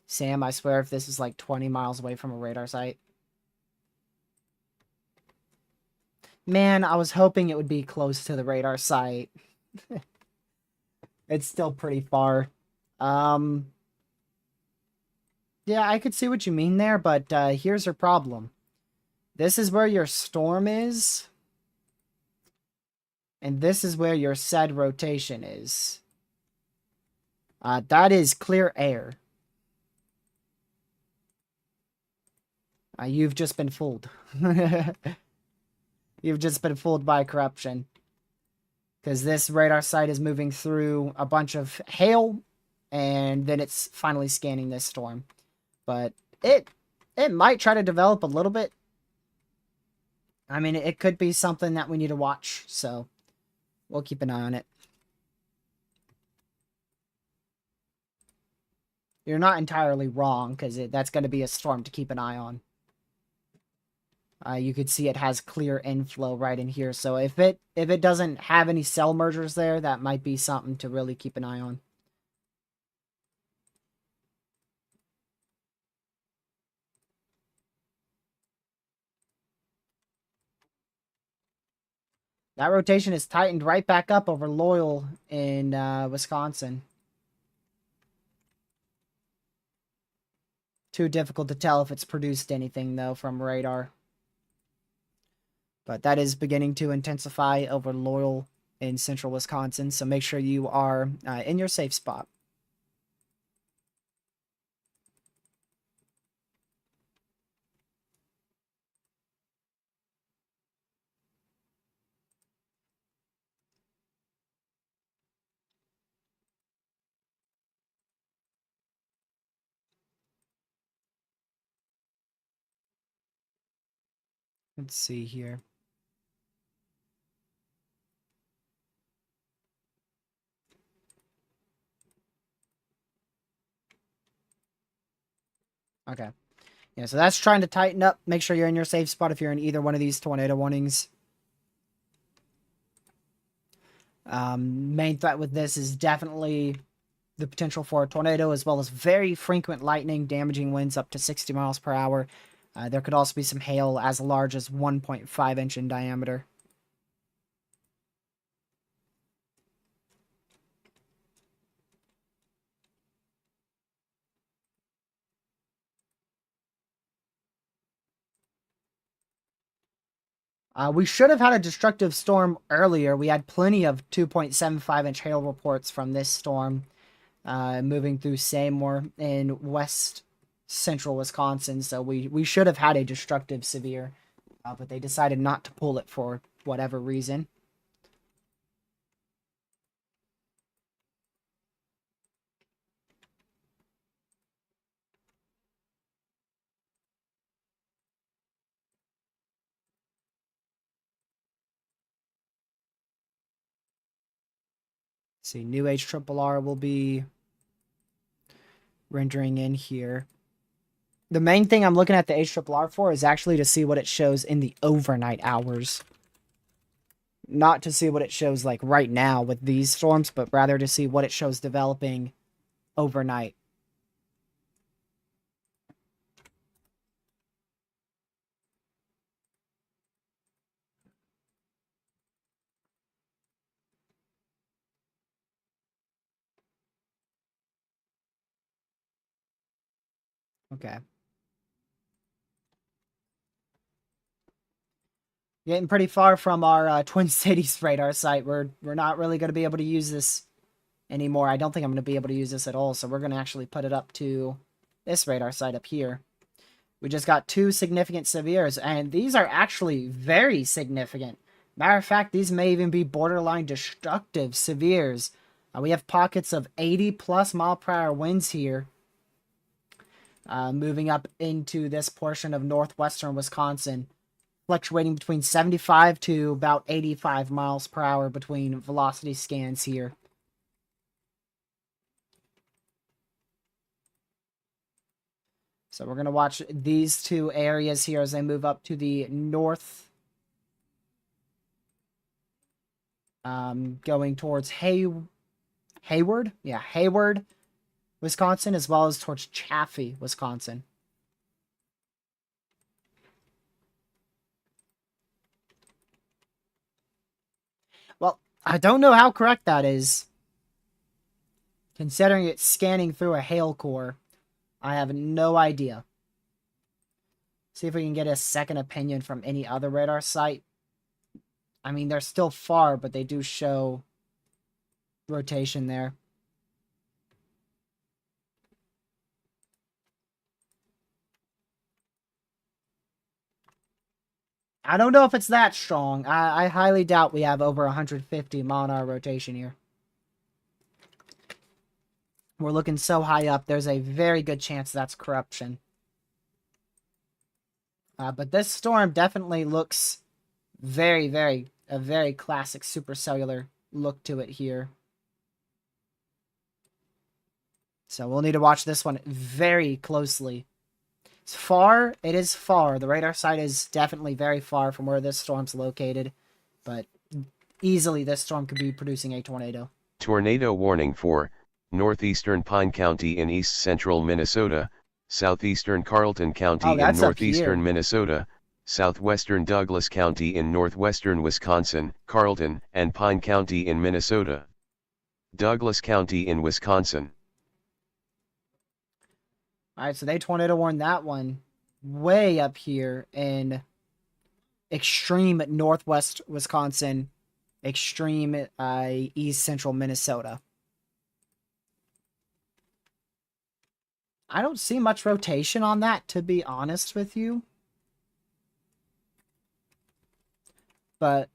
Sam, I swear if this is like 20 miles away from a radar site. Man, I was hoping it would be close to the radar site. It's still pretty far. Yeah, I could see what you mean there, but here's your problem. This is where your storm is. And this is where your said rotation is. That is clear air. You've just been fooled. You've just been fooled by corruption. Because this radar site is moving through a bunch of hail, and then it's finally scanning this storm. But it might try to develop a little bit. I mean, it could be something that we need to watch, so we'll keep an eye on it. you're not entirely wrong, because that's going to be a storm to keep an eye on. You could see it has clear inflow right in here. So if it doesn't have any cell mergers there, that might be something to really keep an eye on. That rotation is tightened right back up over Loyal in Wisconsin. Too difficult to tell if it's produced anything, though, from radar. But that is beginning to intensify over Loyal in central Wisconsin, so make sure you are in your safe spot. Let's see here. Okay. Yeah, so that's trying to tighten up. Make sure you're in your safe spot if you're in either one of these tornado warnings. Main threat with this is definitely the potential for a tornado, as well as very frequent lightning, damaging winds up to 60 miles per hour. There could also be some hail as large as 1.5 inch in diameter. We should have had a destructive storm earlier. We had plenty of 2.75 inch hail reports from this storm moving through Seymour in west central Wisconsin. So we should have had a destructive severe, but they decided not to pull it for whatever reason. See, new HRRR will be rendering in here. The main thing I'm looking at the HRRR for is actually to see what it shows in the overnight hours. Not to see what it shows like right now with these storms, but rather to see what it shows developing overnight. Okay. Getting pretty far from our Twin Cities radar site. We're not really going to be able to use this anymore. I don't think I'm going to be able to use this at all, so we're going to actually put it up to this radar site up here. We just got 2 significant severes, and these are actually very significant. Matter of fact, these may even be borderline destructive severes. We have pockets of 80+ mile per hour winds here, moving up into this portion of northwestern Wisconsin, fluctuating between 75 to about 85 miles per hour between velocity scans here. So we're going to watch these 2 areas here as they move up to the north. Going towards Hayward? Yeah, Hayward, Wisconsin, as well as towards Chaffee, Wisconsin. Well, I don't know how correct that is, considering it's scanning through a hail core. I have no idea. See if we can get a second opinion from any other radar site. I mean, they're still far, but they do show rotation there. I don't know if it's that strong. I highly doubt we have over 150 mile an hour rotation here. We're looking so high up, there's a very good chance that's corruption. But this storm definitely looks a very classic supercellular look to it here. So we'll need to watch this one very closely. It's far. It is far. The radar site is definitely very far from where this storm's located. But easily this storm could be producing a tornado. Tornado warning for northeastern Pine County in east central Minnesota, southeastern Carleton County Oh, in that's up northeastern here. Minnesota, southwestern Douglas County in northwestern Wisconsin, Carleton and Pine County in Minnesota. Douglas County in Wisconsin. Alright, so they tornado warned that one way up here in extreme northwest Wisconsin, extreme east central Minnesota. I don't see much rotation on that, to be honest with you. But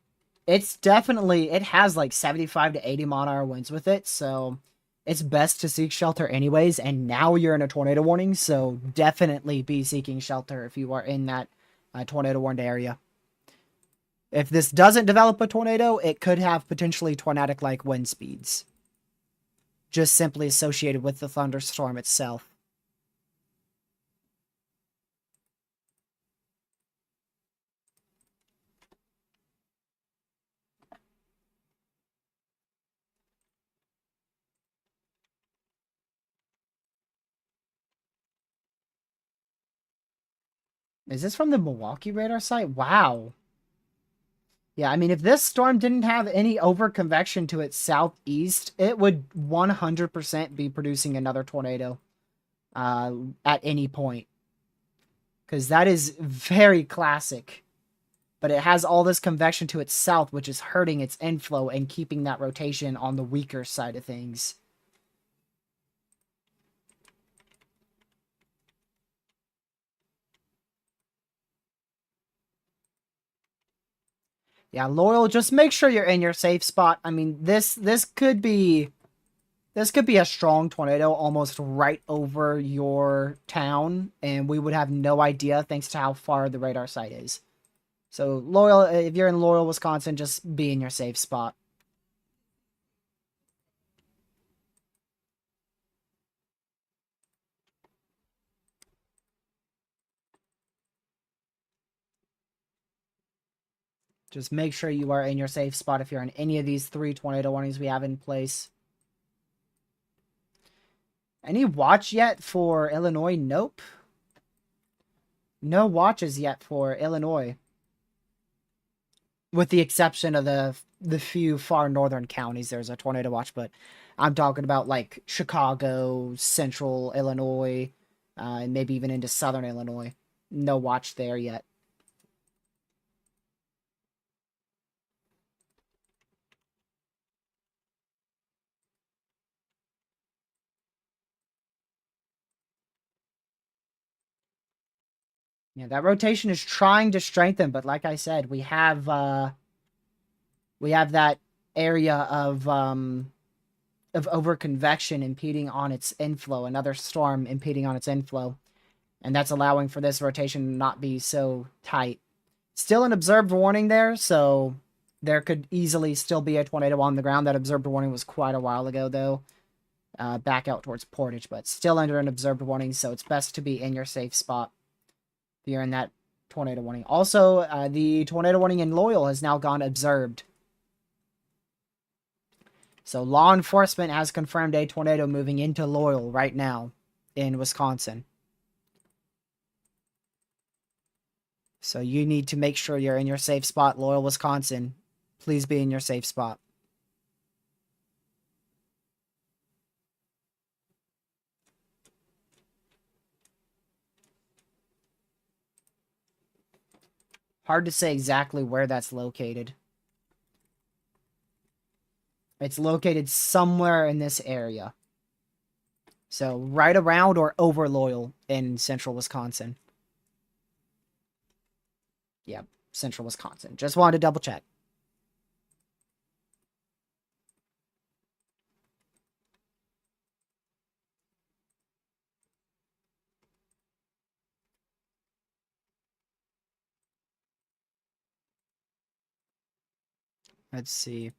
it's definitely, it has like 75 to 80 mile-an-hour winds with it, so it's best to seek shelter anyways. And now you're in a tornado warning, so definitely be seeking shelter if you are in that tornado warned area. If this doesn't develop a tornado, it could have potentially tornadic-like wind speeds, just simply associated with the thunderstorm itself. Is this from the Milwaukee radar site? Wow. Yeah, I mean, if this storm didn't have any over convection to its southeast, it would 100% be producing another tornado at any point. Because that is very classic. But it has all this convection to its south, which is hurting its inflow and keeping that rotation on the weaker side of things. Yeah, Loyal, just make sure you're in your safe spot. I mean, this could be a strong tornado almost right over your town, and we would have no idea thanks to how far the radar site is. So, Loyal, if you're in Loyal, Wisconsin, just be in your safe spot. Just make sure you are in your safe spot if you're in any of these 3 tornado warnings we have in place. Any watch yet for Illinois? Nope. No watches yet for Illinois. With the exception of the few far northern counties, there's a tornado watch, but I'm talking about like Chicago, central Illinois, and maybe even into southern Illinois. No watch there yet. Yeah, that rotation is trying to strengthen, but like I said, we have that area of over convection impeding on its inflow, another storm impeding on its inflow, and that's allowing for this rotation to not be so tight. Still an observed warning there, so there could easily still be a tornado on the ground. That observed warning was quite a while ago, though, back out towards Portage, but still under an observed warning, so it's best to be in your safe spot if you're in that tornado warning. Also, the tornado warning in Loyal has now gone observed. So law enforcement has confirmed a tornado moving into Loyal right now in Wisconsin. So you need to make sure you're in your safe spot, Loyal, Wisconsin. Please be in your safe spot. Hard to say exactly where that's located. It's located somewhere in this area. So right around or over Loyal in central Wisconsin. Yep, central Wisconsin. Just wanted to double check. Let's see.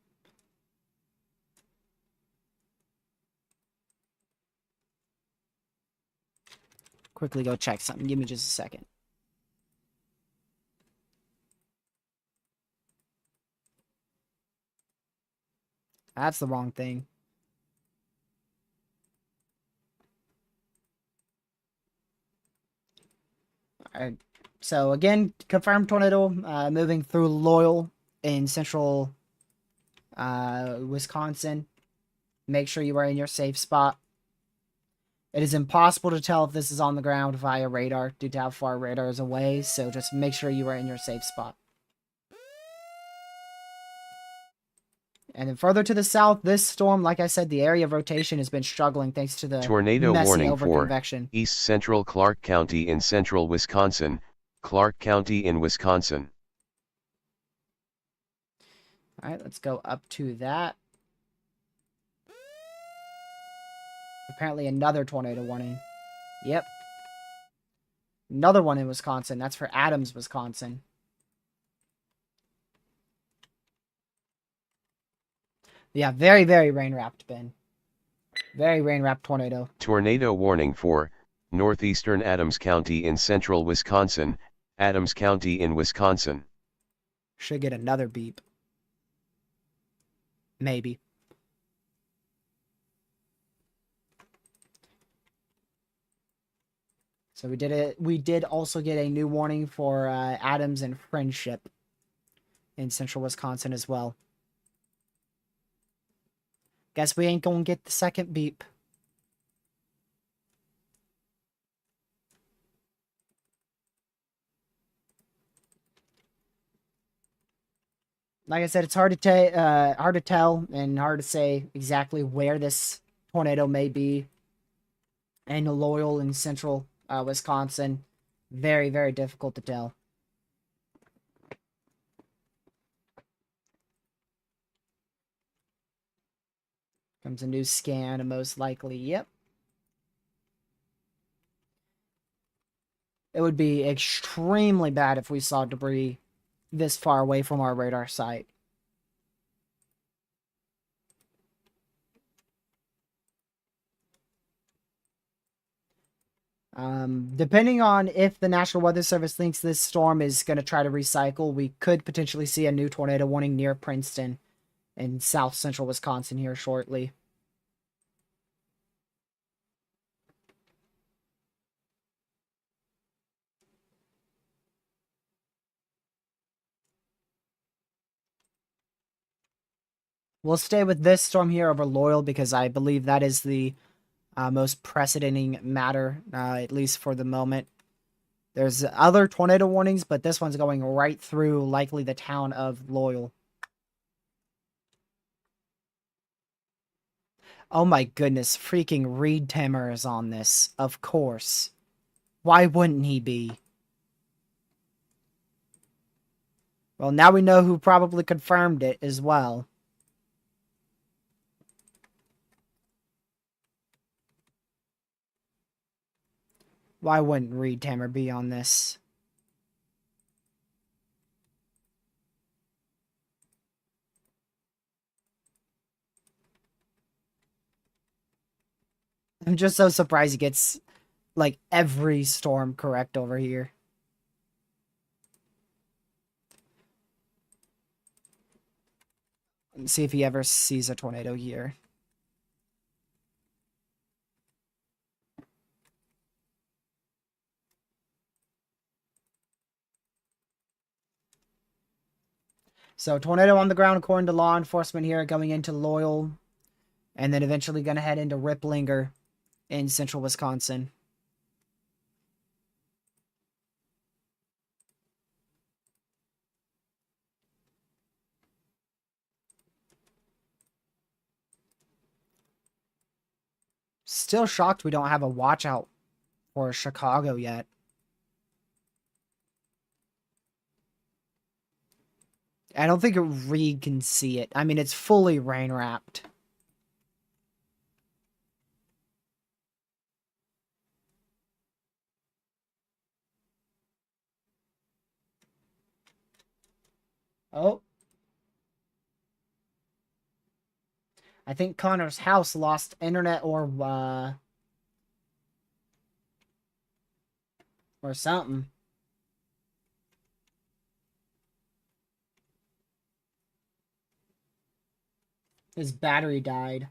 quickly go check something. Give me just a second. That's the wrong thing. Alright. So again, confirmed tornado moving through Loyal in central Wisconsin. Make sure you are in your safe spot. It is impossible to tell if this is on the ground via radar due to how far radar is away, so just make sure you are in your safe spot. And then further to the south, this storm, like I said, the area of rotation has been struggling thanks to the Tornado messy warning for overconvection. East Central Clark County in central Wisconsin, Clark County in Wisconsin. All right, let's go up to that. Apparently another tornado warning. Yep. Another one in Wisconsin. That's for Adams, Wisconsin. Yeah, very, very rain-wrapped, Ben. Very rain-wrapped tornado. Tornado warning for northeastern Adams County in central Wisconsin, Adams County in Wisconsin. Should get another beep. Maybe. So we did it. We did also get a new warning for Adams and Friendship in central Wisconsin as well. Guess we ain't gonna get the second beep. Like I said, it's hard to tell and hard to say exactly where this tornado may be. And Loyal in central Wisconsin, very, very difficult to tell. Comes a new scan, most likely. Yep. It would be extremely bad if we saw debris this far away from our radar site. Depending on if the National Weather Service thinks this storm is going to try to recycle, we could potentially see a new tornado warning near Princeton in south central Wisconsin here shortly. We'll stay with this storm here over Loyal because I believe that is the most precedenting matter, at least for the moment. There's other tornado warnings, but this one's going right through likely the town of Loyal. Oh my goodness, freaking Reed Timmer is on this, of course. Why wouldn't he be? Well, now we know who probably confirmed it as well. Why wouldn't Reed Timmer be on this? I'm just so surprised he gets, like, every storm correct over here. Let's see if he ever sees a tornado here. So, tornado on the ground according to law enforcement here, going into Loyal, and then eventually going to head into Riplinger in central Wisconsin. Still shocked we don't have a watch out for Chicago yet. I don't think Reed can see it. I mean, it's fully rain wrapped. Oh. I think Connor's house lost internet or, Or something. His battery died.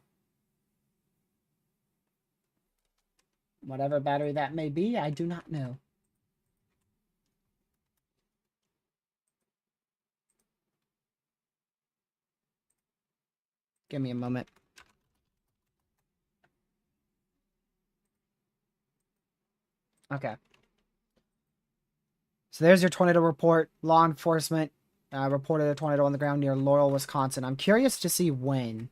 Whatever battery that may be, I do not know. Give me a moment. Okay. So there's your tornado report. Law enforcement reported a tornado on the ground near Laurel, Wisconsin. I'm curious to see when.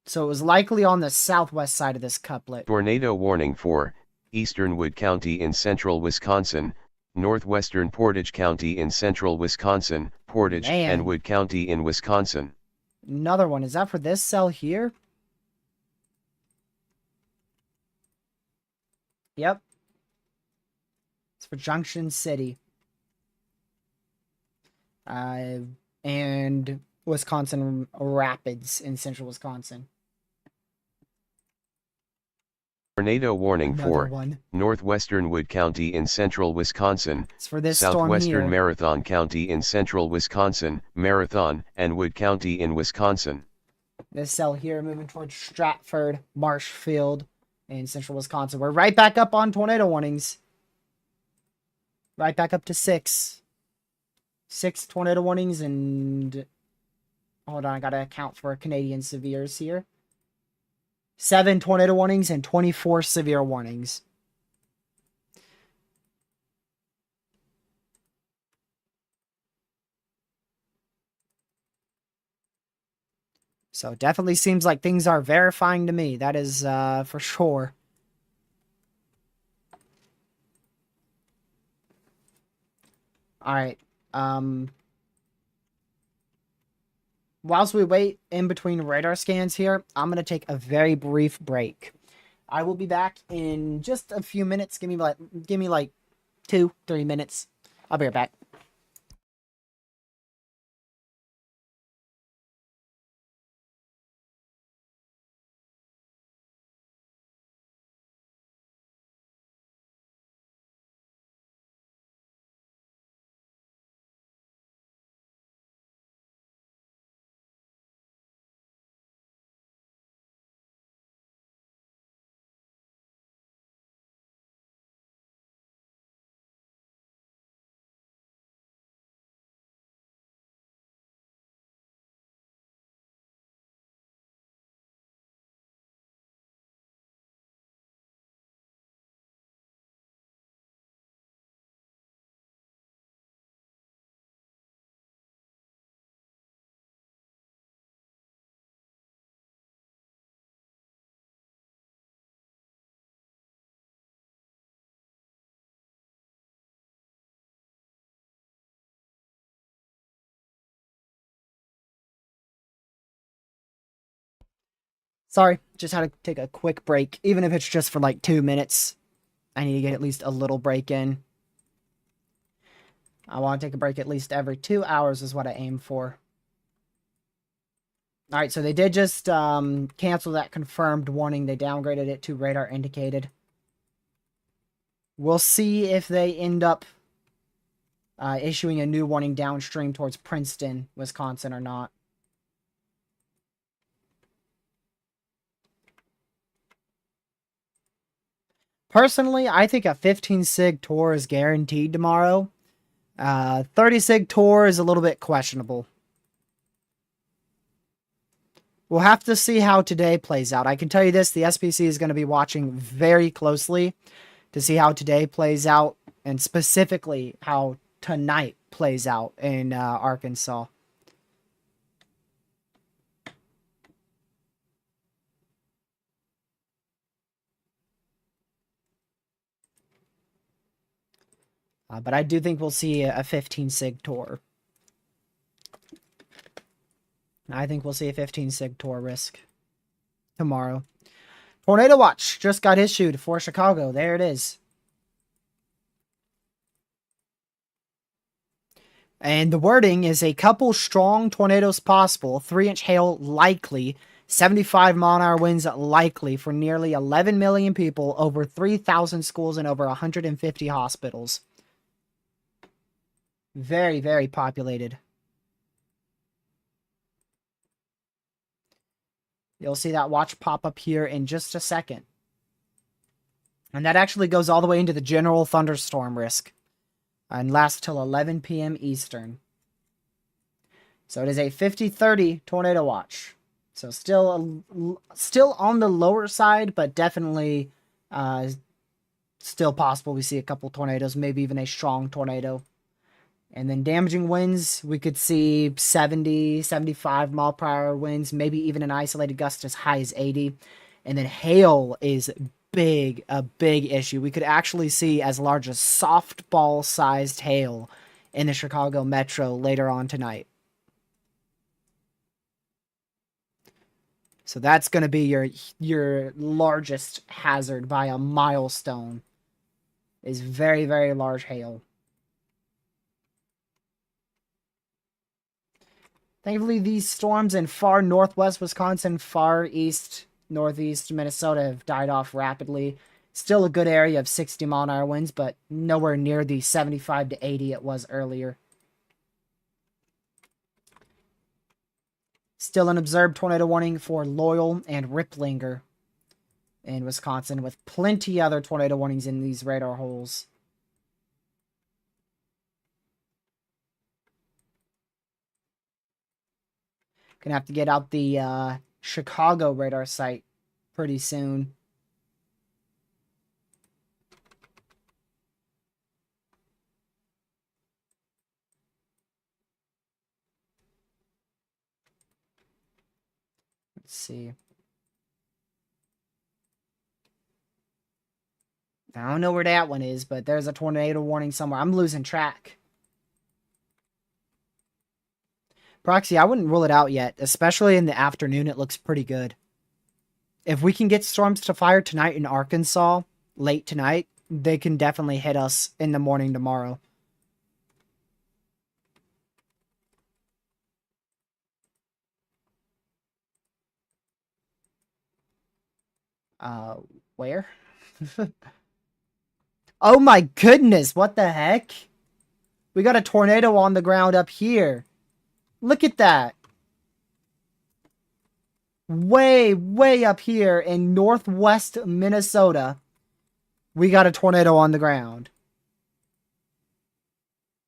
So it was likely on the southwest side of this couplet. Tornado warning for eastern Wood County in central Wisconsin, northwestern Portage County in central Wisconsin, Portage Man. and Wood County in Wisconsin. Another one. Is that for this cell here? Yep. It's for Junction City. And Wisconsin Rapids in central Wisconsin. Tornado warning Another for one. northwestern Wood County in central Wisconsin, It's for this storm southwestern here. Marathon County in central Wisconsin, Marathon and Wood County in Wisconsin. This cell here moving towards Stratford, Marshfield in central Wisconsin. We're right back up on tornado warnings. Right back up to 6. 6 tornado warnings and... Hold on, I gotta account for Canadian severes here. 7 tornado warnings and 24 severe warnings. So definitely seems like things are verifying to me. That is for sure. All right. Whilst we wait in between radar scans here, I'm going to take a very brief break. I will be back in just a few minutes. Give me like 2-3 minutes. I'll be right back. Sorry, just had to take a quick break, even if it's just for like 2 minutes. I need to get at least a little break in. I want to take a break at least every 2 hours is what I aim for. Alright, so they did just cancel that confirmed warning. They downgraded it to radar indicated. We'll see if they end up issuing a new warning downstream towards Princeton, Wisconsin or not. Personally, I think a 15 sig tour is guaranteed tomorrow. 30 sig tour is a little bit questionable. We'll have to see how today plays out. I can tell you this, the SPC is going to be watching very closely to see how today plays out, and specifically how tonight plays out in Arkansas. But I do think we'll see a 15 sig tour. I think we'll see a 15 sig tour risk tomorrow. Tornado watch just got issued for Chicago. There it is. And the wording is a couple strong tornadoes possible, 3-inch hail likely, 75-mile-an-hour winds likely for nearly 11 million people, over 3,000 schools, and over 150 hospitals. Very, very populated. You'll see that watch pop up here in just a second. And that actually goes all the way into the general thunderstorm risk and lasts till 11 p.m. Eastern. So it is a 50-30 tornado watch. So still on the lower side, but definitely still possible we see a couple tornadoes, maybe even a strong tornado. And then damaging winds, we could see 70, 75 mile per hour winds, maybe even an isolated gust as high as 80. And then hail is a big issue. We could actually see as large as softball-sized hail in the Chicago metro later on tonight. So that's going to be your largest hazard by a milestone. Is very, very large hail. Thankfully, these storms in far northwest Wisconsin, far east, northeast Minnesota have died off rapidly. Still a good area of 60-mile-an-hour winds, but nowhere near the 75 to 80 it was earlier. Still an observed tornado warning for Loyal and Riplinger in Wisconsin, with plenty other tornado warnings in these radar holes. Gonna have to get out the Chicago radar site pretty soon. Let's see. I don't know where that one is, but there's a tornado warning somewhere. I'm losing track. Proxy, I wouldn't rule it out yet, especially in the afternoon. It looks pretty good. If we can get storms to fire tonight in Arkansas, late tonight, they can definitely hit us in the morning tomorrow. Where? Oh my goodness, what the heck? We got a tornado on the ground up here. Look at that. Way, way up here in northwest Minnesota, we got a tornado on the ground.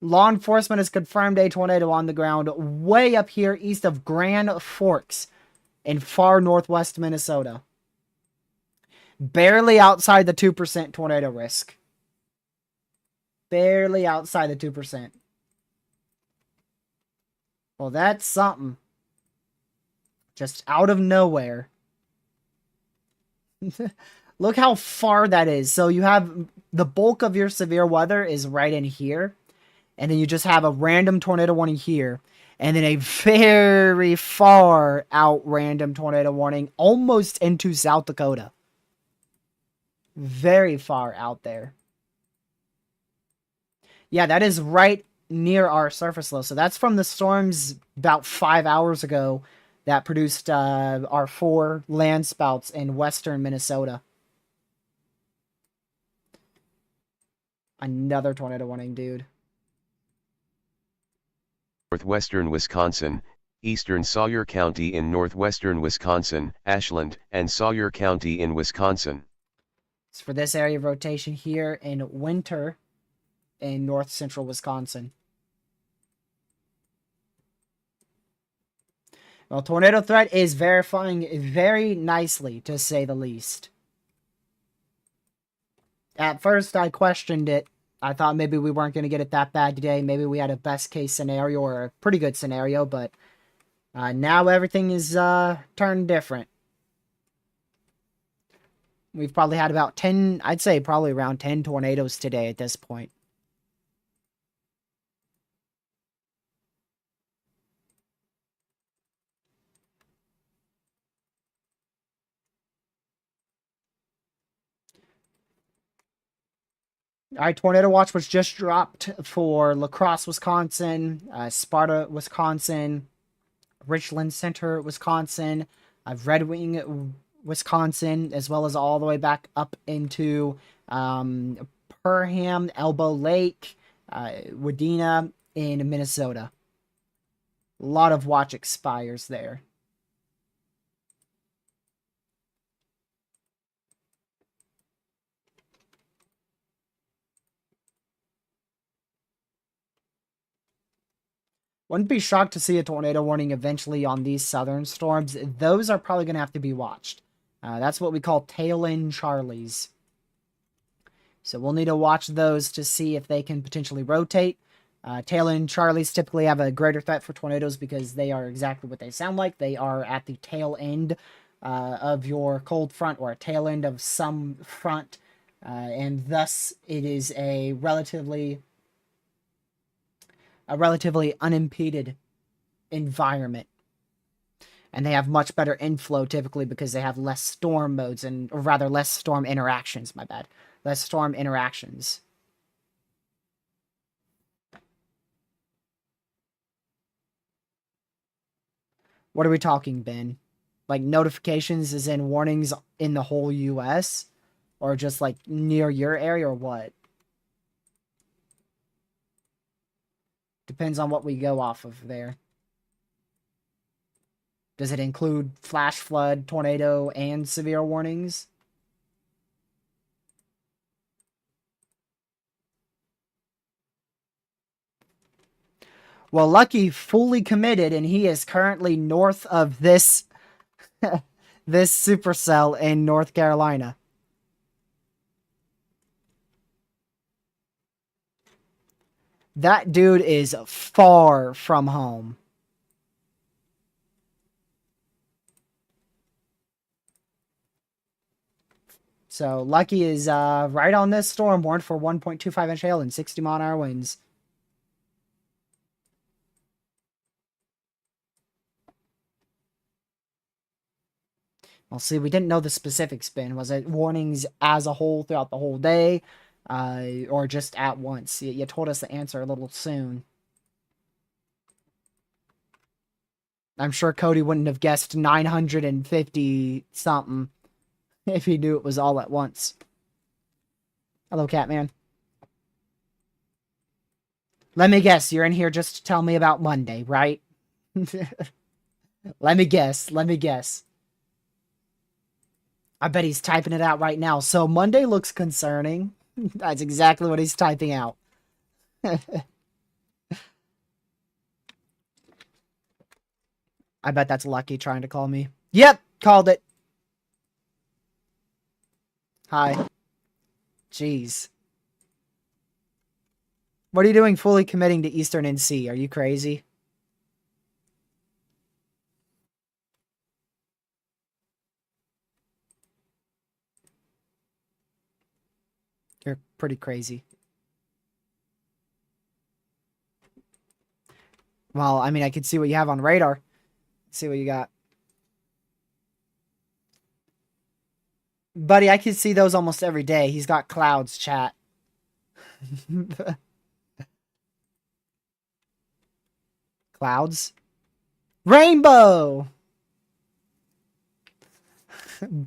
Law enforcement has confirmed a tornado on the ground way up here east of Grand Forks in far northwest Minnesota. Barely outside the 2% tornado risk. Barely outside the 2%. Well, that's something. Just out of nowhere. Look how far that is. So you have the bulk of your severe weather is right in here. And then you just have a random tornado warning here. And then a very far out random tornado warning almost into South Dakota. Very far out there. Yeah, that is right near our surface low. So that's from the storms about 5 hours ago that produced our 4 land spouts in western Minnesota. Another tornado warning, dude. Northwestern Wisconsin, eastern Sawyer County in northwestern Wisconsin, Ashland, and Sawyer County in Wisconsin. It's for this area of rotation here in winter in north central Wisconsin. Well, tornado threat is verifying very nicely, to say the least. At first, I questioned it. I thought maybe we weren't going to get it that bad today. Maybe we had a best case scenario or a pretty good scenario, but now everything is turned different. We've probably had about 10, I'd say probably around 10 tornadoes today at this point. All right, tornado watch was just dropped for La Crosse, Wisconsin, Sparta, Wisconsin, Richland Center, Wisconsin, Red Wing, Wisconsin, as well as all the way back up into Perham, Elbow Lake, Wadena in Minnesota. A lot of watch expires there. Wouldn't be shocked to see a tornado warning eventually on these southern storms. Those are probably going to have to be watched. That's what we call tail-end Charlies. So we'll need to watch those to see if they can potentially rotate. Tail-end Charlies typically have a greater threat for tornadoes because they are exactly what they sound like. They are at the tail end of your cold front or a tail end of some front. And thus it is a relatively unimpeded environment. And they have much better inflow typically because they have less storm modes or rather less storm interactions, my bad. Less storm interactions. What are we talking, Ben? Like notifications is in warnings in the whole US? Or just like near your area or what? Depends on what we go off of there. Does it include flash flood, tornado, and severe warnings? Well, Lucky fully committed, and he is currently north of this this supercell in North Carolina. That dude is far from home. So Lucky is right on this storm warned for 1.25-inch hail and 60-mile-an-hour winds. Well, see, we didn't know the specifics, Ben. Was it warnings as a whole throughout the whole day, or just at once? You told us the answer a little soon. I'm sure Cody wouldn't have guessed 950 something if he knew it was all at once. Hello, Catman. Let me guess, you're in here just to tell me about Monday, right? Let me guess. I bet he's typing it out right now. So Monday looks concerning. That's exactly what he's typing out. I bet that's Lucky trying to call me. Yep, called it. Hi. Jeez. What are you doing fully committing to Eastern NC? Are you crazy? You're pretty crazy. Well, I mean, I can see what you have on radar. See what you got. Buddy, I can see those almost every day. He's got clouds, chat. Clouds? Rainbow!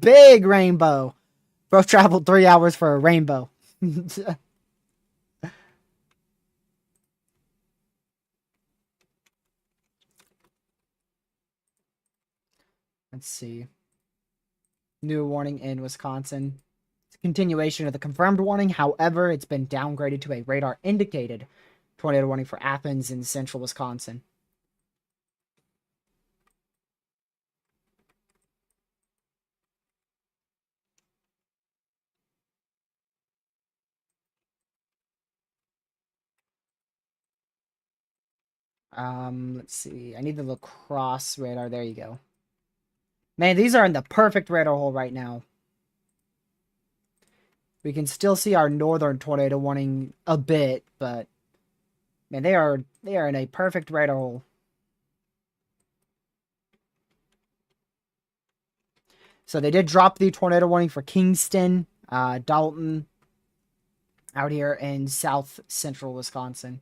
Big rainbow. Bro traveled 3 hours for a rainbow. Let's see. New warning in Wisconsin. It's a continuation of the confirmed warning. However, it's been downgraded to a radar indicated tornado warning for Athens in central Wisconsin. Let's see. I need the lacrosse radar. There you go. Man, these are in the perfect radar hole right now. We can still see our northern tornado warning a bit, but man, they are in a perfect radar hole. So they did drop the tornado warning for Kingston, Dalton, out here in south central Wisconsin.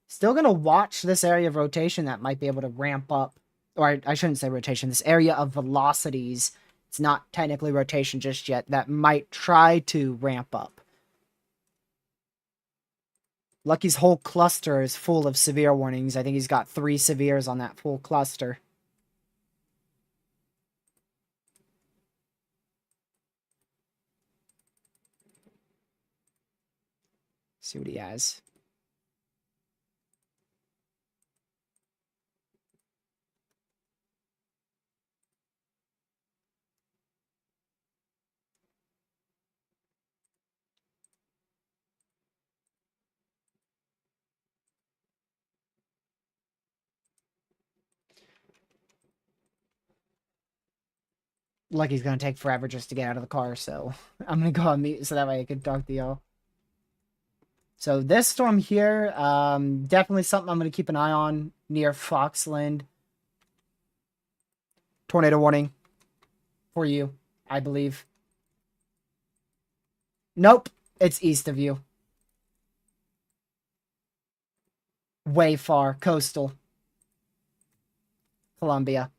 Still gonna watch this area of rotation that might be able to ramp up, or I shouldn't say rotation, this area of velocities. It's not technically rotation just yet. That might try to ramp up. Lucky's whole cluster is full of severe warnings. I think he's got 3 severes on that full cluster. See what he has. Lucky's gonna take forever just to get out of the car, so I'm gonna go on mute so that way I can talk to y'all. So this storm here, definitely something I'm gonna keep an eye on near Foxland. Tornado warning for you, I believe. Nope, it's east of you. Way far, coastal. Columbia.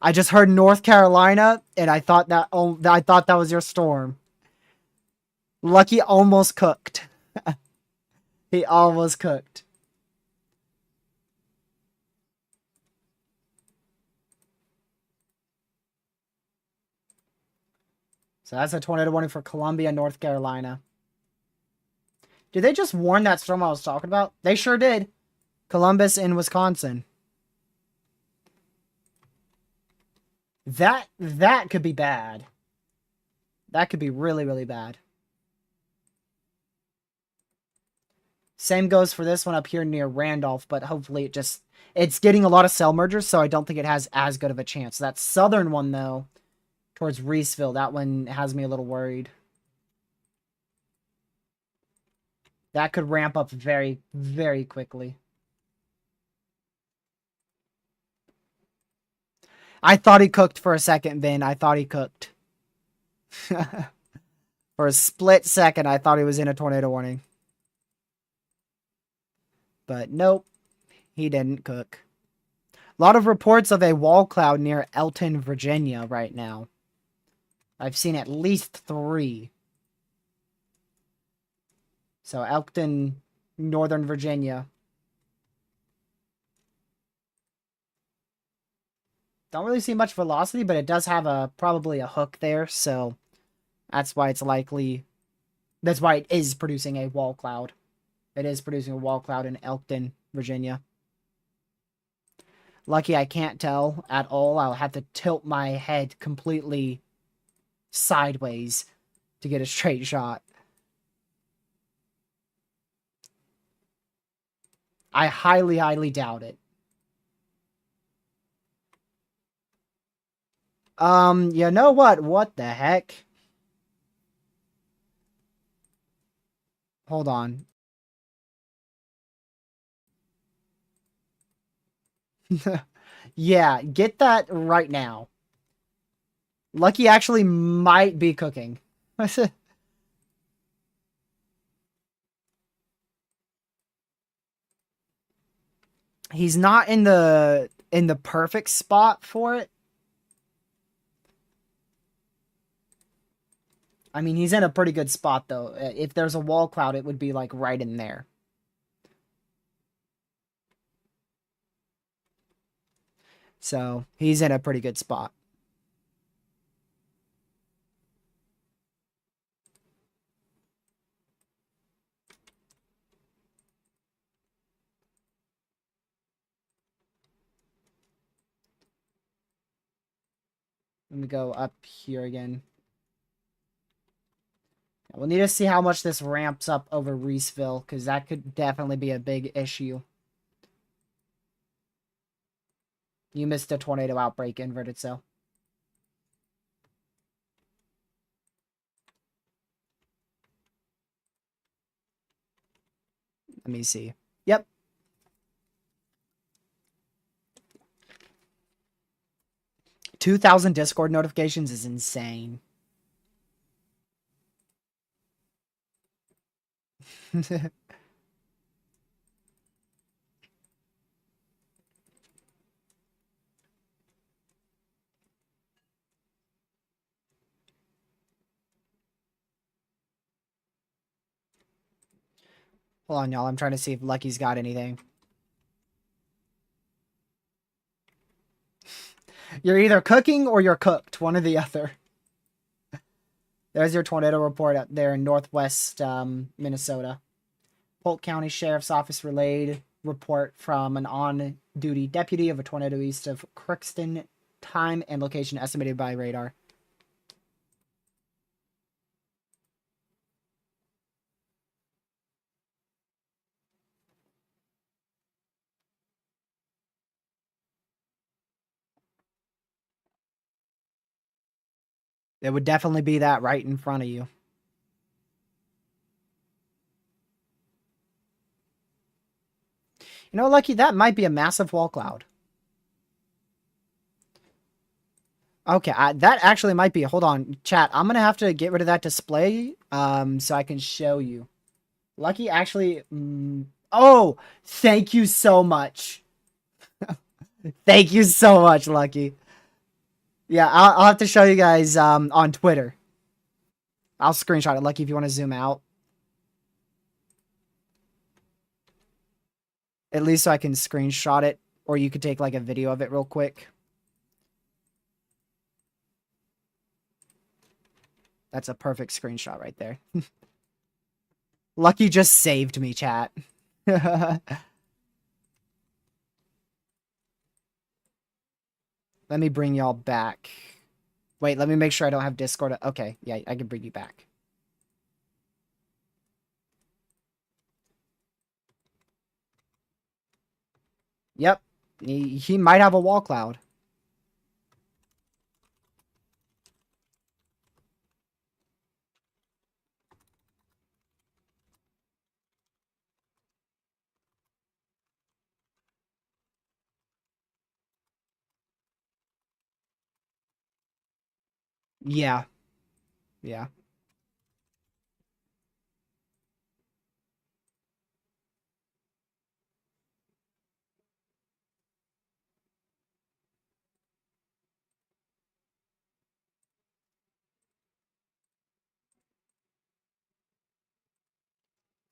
I just heard North Carolina, and I thought that was your storm. Lucky almost cooked. He almost cooked. So that's a tornado warning for Columbia, North Carolina. Did they just warn that storm I was talking about? They sure did. Columbus in Wisconsin. That could be bad. That could be really, really bad. Same goes for this one up here near Randolph, but hopefully it's getting a lot of cell mergers, so I don't think it has as good of a chance. That southern one, though, towards Reeseville, that one has me a little worried. That could ramp up very, very quickly. I thought he cooked for a second, Ben. I thought he cooked. For a split second, I thought he was in a tornado warning. But nope, he didn't cook. A lot of reports of a wall cloud near Elton, Virginia right now. I've seen at least 3. So Elton, Northern Virginia. Don't really see much velocity, but it does have probably a hook there, so that's why it's likely. That's why it is producing a wall cloud. It is producing a wall cloud in Elkton, Virginia. Lucky I can't tell at all. I'll have to tilt my head completely sideways to get a straight shot. I highly, highly doubt it. You know what? What the heck? Hold on. Yeah, get that right now. Lucky actually might be cooking. He's not in the perfect spot for it. I mean, he's in a pretty good spot though. If there's a wall cloud, it would be like right in there. So, he's in a pretty good spot. Let me go up here again. We'll need to see how much this ramps up over Reeseville, because that could definitely be a big issue. You missed a tornado outbreak, inverted cell. Let me see. Yep. 2,000 Discord notifications is insane. Hold on, y'all. I'm trying to see if Lucky's got anything. You're either cooking or you're cooked. One or the other. There's your tornado report up there in northwest Minnesota. Polk County Sheriff's Office relayed report from an on-duty deputy of a tornado east of Crookston. Time and location estimated by radar. It would definitely be that right in front of you. You know, Lucky, that might be a massive wall cloud. Okay, that actually might be. Hold on, chat. I'm gonna have to get rid of that display, so I can show you. Lucky actually. Oh, thank you so much. Thank you so much, Lucky. Yeah, I'll have to show you guys on Twitter. I'll screenshot it, Lucky, if you want to zoom out. At least so I can screenshot it, or you could take like a video of it real quick. That's a perfect screenshot right there. Lucky just saved me, chat. Let me bring y'all back. Wait, let me make sure I don't have Discord. Okay, yeah, I can bring you back. Yep, he might have a wall cloud. Yeah. Yeah.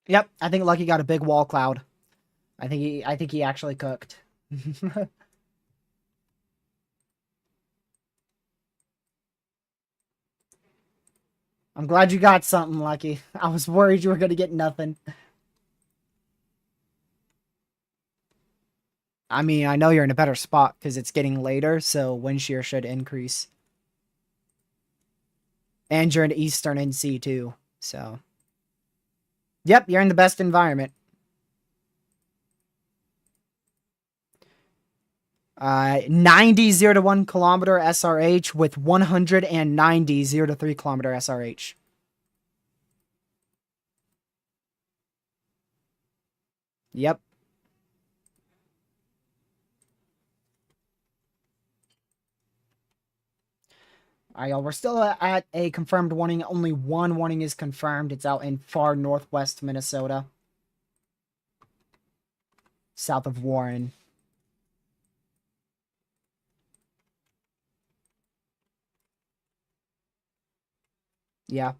Yep, I think Lucky got a big wall cloud. I think he actually cooked. I'm glad you got something, Lucky. I was worried you were gonna get nothing. I mean, I know you're in a better spot because it's getting later, so wind shear should increase. And you're in Eastern NC too, so. Yep, you're in the best environment. 90 0 to 1 kilometer SRH with 190 0 to 3 kilometer SRH. Yep. Alright, y'all, we're still at a confirmed warning. Only one warning is confirmed. It's out in far northwest Minnesota. South of Warren. Yeah.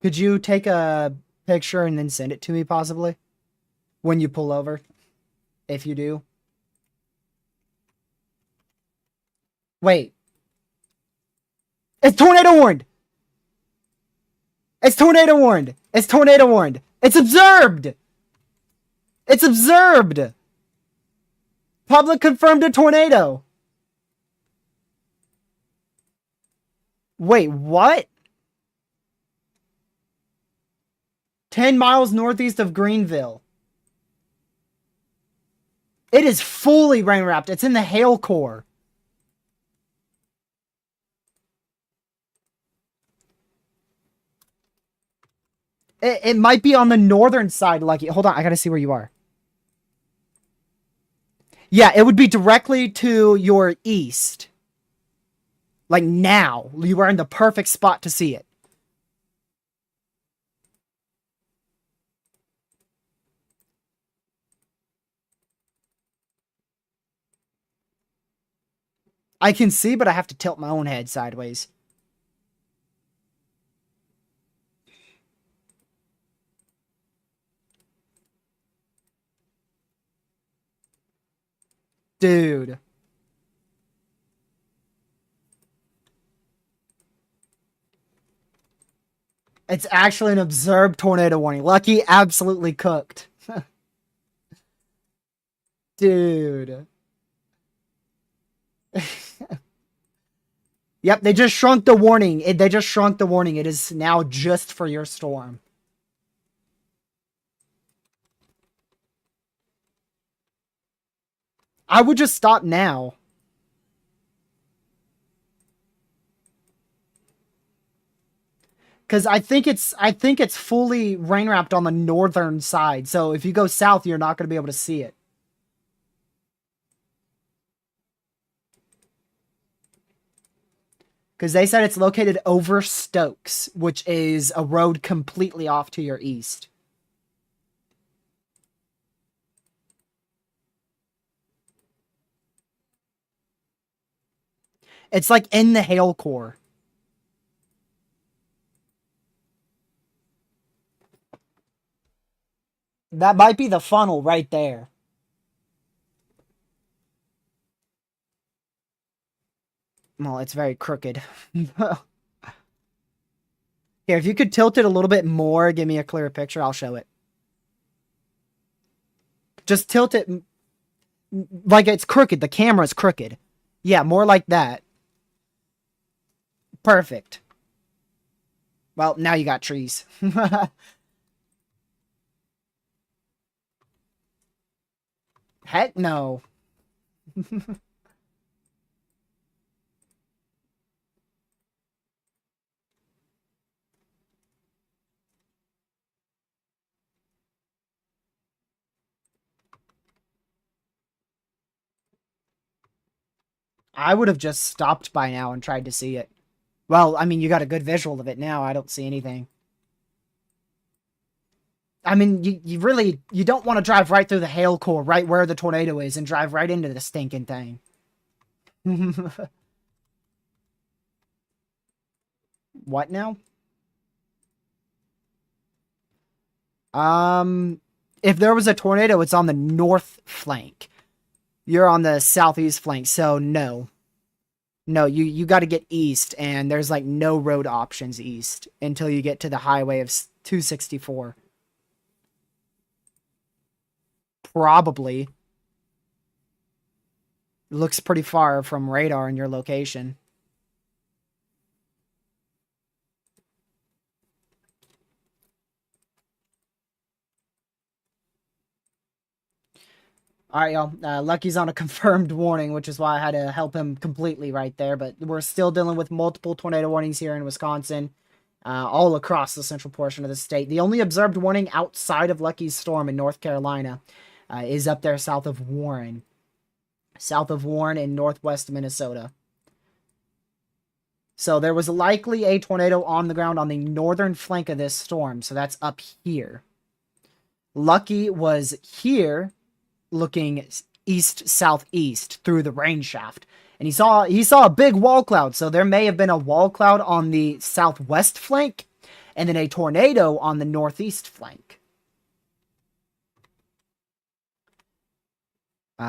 Could you take a picture and then send it to me, possibly? When you pull over? If you do. Wait. It's tornado warned! It's tornado warned! It's tornado warned! It's observed! It's observed! Public confirmed a tornado! Wait, what? 10 miles northeast of Greenville. It is fully rain wrapped. It's in the hail core. It might be on the northern side, Lucky. Hold on, I gotta see where you are. Yeah, it would be directly to your east. Like now. You are in the perfect spot to see it. I can see, but I have to tilt my own head sideways. Dude. It's actually an observed tornado warning. Lucky absolutely cooked. Dude. Yep, they just shrunk the warning. They just shrunk the warning. It is now just for your storm. I would just stop now. Because I think it's fully rain wrapped on the northern side. So if you go south, you're not going to be able to see it. Because they said it's located over Stokes, which is a road completely off to your east. It's like in the hail core. That might be the funnel right there. Well, it's very crooked. Here, if you could tilt it a little bit more, give me a clearer picture, I'll show it. Just tilt it like it's crooked. The camera's crooked. Yeah, more like that. Perfect. Well, now you got trees. Heck no. I would have just stopped by now and tried to see it. Well, I mean, you got a good visual of it now. I don't see anything. I mean, you don't want to drive right through the hail core, right where the tornado is, and drive right into the stinking thing. What now? Um, if there was a tornado, it's on the north flank. You're on the southeast flank, so no. No, you got to get east, and there's like no road options east until you get to the highway of 264. Probably. It looks pretty far from radar in your location. All right, y'all. Lucky's on a confirmed warning, which is why I had to help him completely right there. But we're still dealing with multiple tornado warnings here in Wisconsin, all across the central portion of the state. The only observed warning outside of Lucky's storm in North Carolina is up there south of Warren. South of Warren in northwest Minnesota. So there was likely a tornado on the ground on the northern flank of this storm. So that's up here. Lucky was here looking east southeast through the rain shaft, and he saw a big wall cloud. So there may have been a wall cloud on the southwest flank and then a tornado on the northeast flank.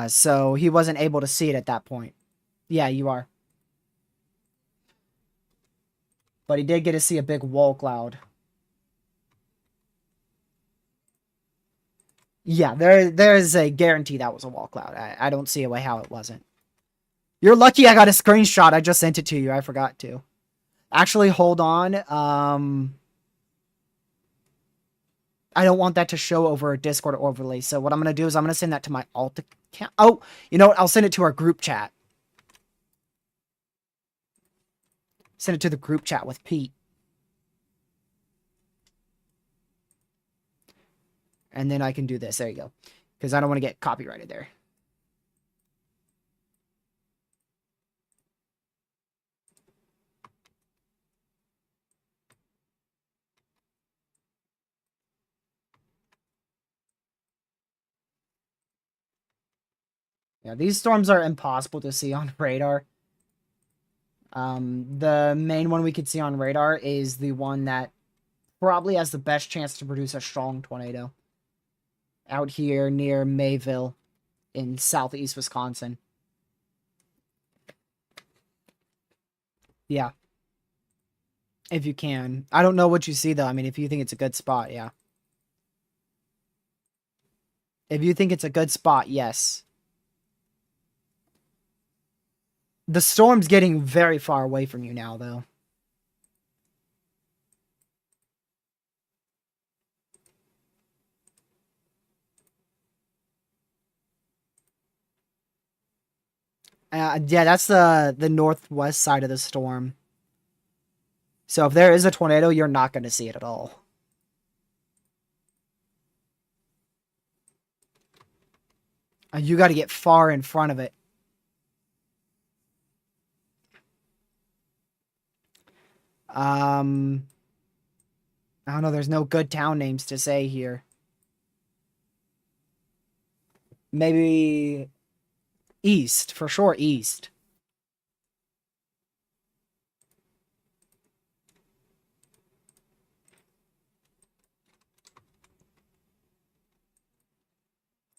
So he wasn't able to see it at that point. Yeah, you are. But he did get to see a big wall cloud. Yeah, there's a guarantee that was a wall cloud. I don't see a way how it wasn't. You're lucky I got a screenshot. I just sent it to you. I forgot to. Actually, hold on. I don't want that to show over a Discord overlay. So what I'm going to do is I'm going to send that to my alt account. Oh, you know what? I'll send it to our group chat. Send it to the group chat with Pete. And then I can do this. There you go. Because I don't want to get copyrighted there. Yeah, these storms are impossible to see on radar. The main one we could see on radar is the one that probably has the best chance to produce a strong tornado. Out here near Mayville in southeast Wisconsin. Yeah. If you can. I don't know what you see, though. I mean, if you think it's a good spot, yeah. If you think it's a good spot, yes. The storm's getting very far away from you now, though. Yeah, that's the northwest side of the storm. So if there is a tornado, you're not going to see it at all. You got to get far in front of it. I don't know. There's no good town names to say here. Maybe east, for sure, east.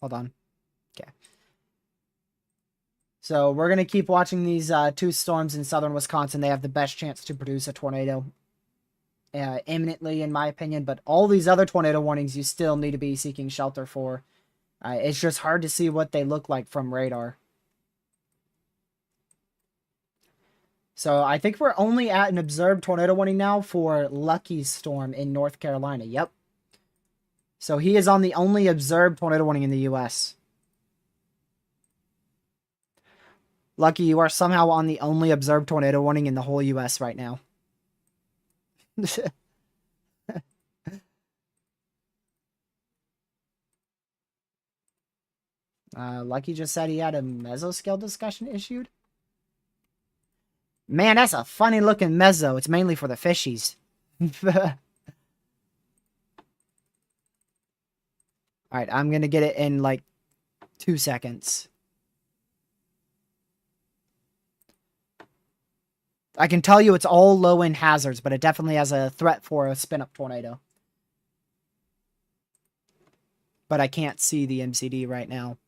Hold on. Okay. So we're going to keep watching these two storms in southern Wisconsin. They have the best chance to produce a tornado imminently, in my opinion. But all these other tornado warnings, you still need to be seeking shelter for. It's just hard to see what they look like from radar. So I think we're only at an observed tornado warning now for Lucky's storm in North Carolina. Yep. So he is on the only observed tornado warning in the U.S. Lucky, you are somehow on the only observed tornado warning in the whole U.S. right now. Lucky just said he had a mesoscale discussion issued. Man, that's a funny looking meso. It's mainly for the fishies. Alright, I'm gonna get it in like 2 seconds. I can tell you it's all low-end hazards, but it definitely has a threat for a spin-up tornado. But I can't see the MCD right now.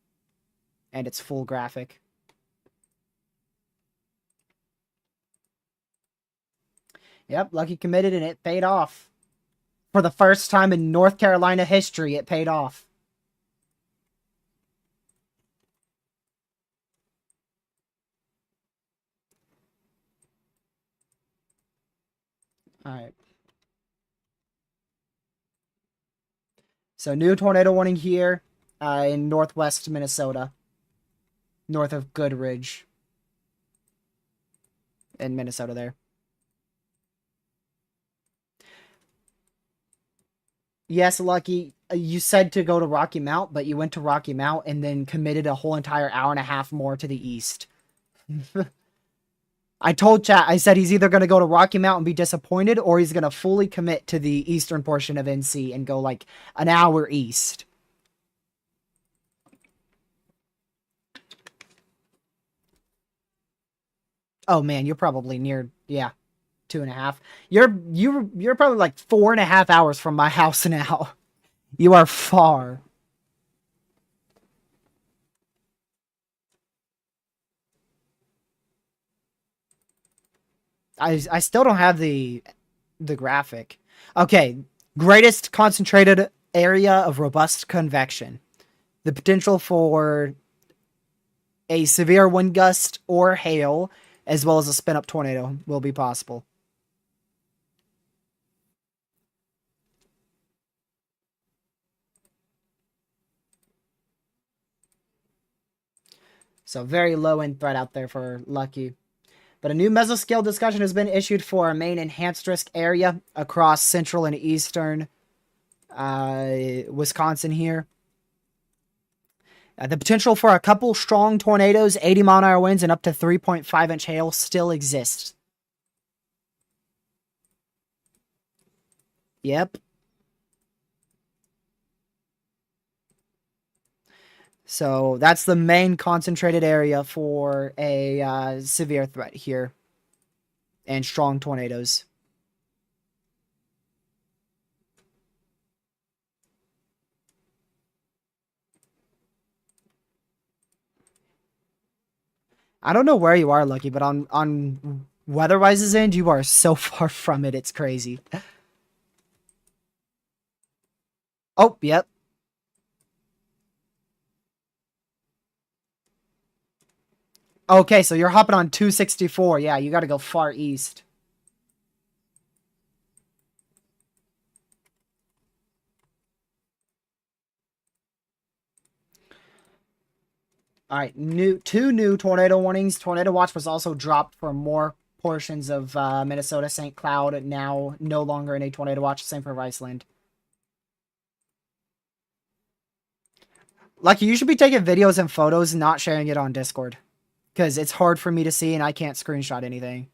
And it's full graphic. Yep, Lucky committed and it paid off. For the first time in North Carolina history, it paid off. Alright. So new tornado warning here in northwest Minnesota. North of Goodridge. In Minnesota there. Yes, Lucky, you said to go to Rocky Mount, but you went to Rocky Mount and then committed a whole entire hour and a half more to the east. I told chat, I said he's either going to go to Rocky Mount and be disappointed, or he's going to fully commit to the eastern portion of NC and go like an hour east. Oh man, you're probably near, yeah, 2.5. You're probably like 4.5 hours from my house now. You are far. I still don't have the graphic. Okay, greatest concentrated area of robust convection. The potential for a severe wind gust or hail, as well as a spin-up tornado, will be possible. So very low-end threat out there for Lucky. But a new mesoscale discussion has been issued for a main enhanced risk area across central and eastern Wisconsin here. The potential for a couple strong tornadoes, 80-mile-an-hour winds, and up to 3.5-inch hail still exists. Yep. So that's the main concentrated area for a severe threat here. and strong tornadoes. I don't know where you are, Lucky, but on Weatherwise's end, you are so far from it. It's crazy. Oh, yep. Okay, so you're hopping on 264. Yeah, you got to go far east. All right, two new tornado warnings. Tornado watch was also dropped for more portions of Minnesota. St. Cloud now no longer in a tornado watch. Same for Iceland. Lucky, you should be taking videos and photos, not sharing it on Discord, because it's hard for me to see and I can't screenshot anything.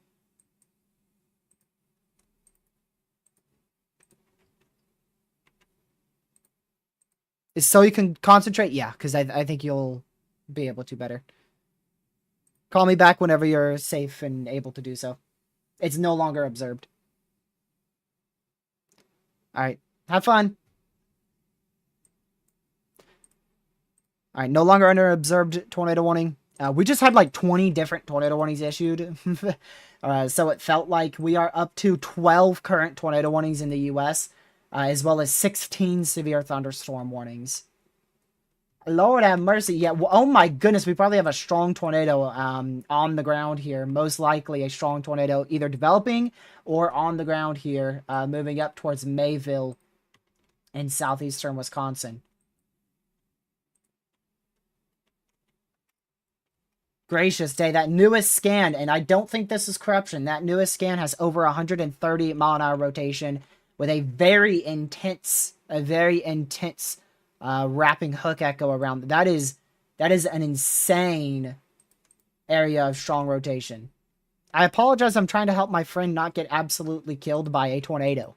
So you can concentrate? Yeah, because I think you'll be able to better. Call me back whenever you're safe and able to do so. It's no longer observed. All right. Have fun. All right. No longer under observed tornado warning. We just had like 20 different tornado warnings issued. So it felt like we are up to 12 current tornado warnings in the U.S., as well as 16 severe thunderstorm warnings. Lord have mercy. Yeah. Well, oh my goodness. We probably have a strong tornado on the ground here. Most likely a strong tornado either developing or on the ground here, moving up towards Mayville in southeastern Wisconsin. Gracious day. That newest scan, and I don't think this is corruption, that newest scan has over 130 mile an hour rotation with a very intense wrapping hook echo around. That is an insane area of strong rotation. I apologize. I'm trying to help my friend not get absolutely killed by a tornado.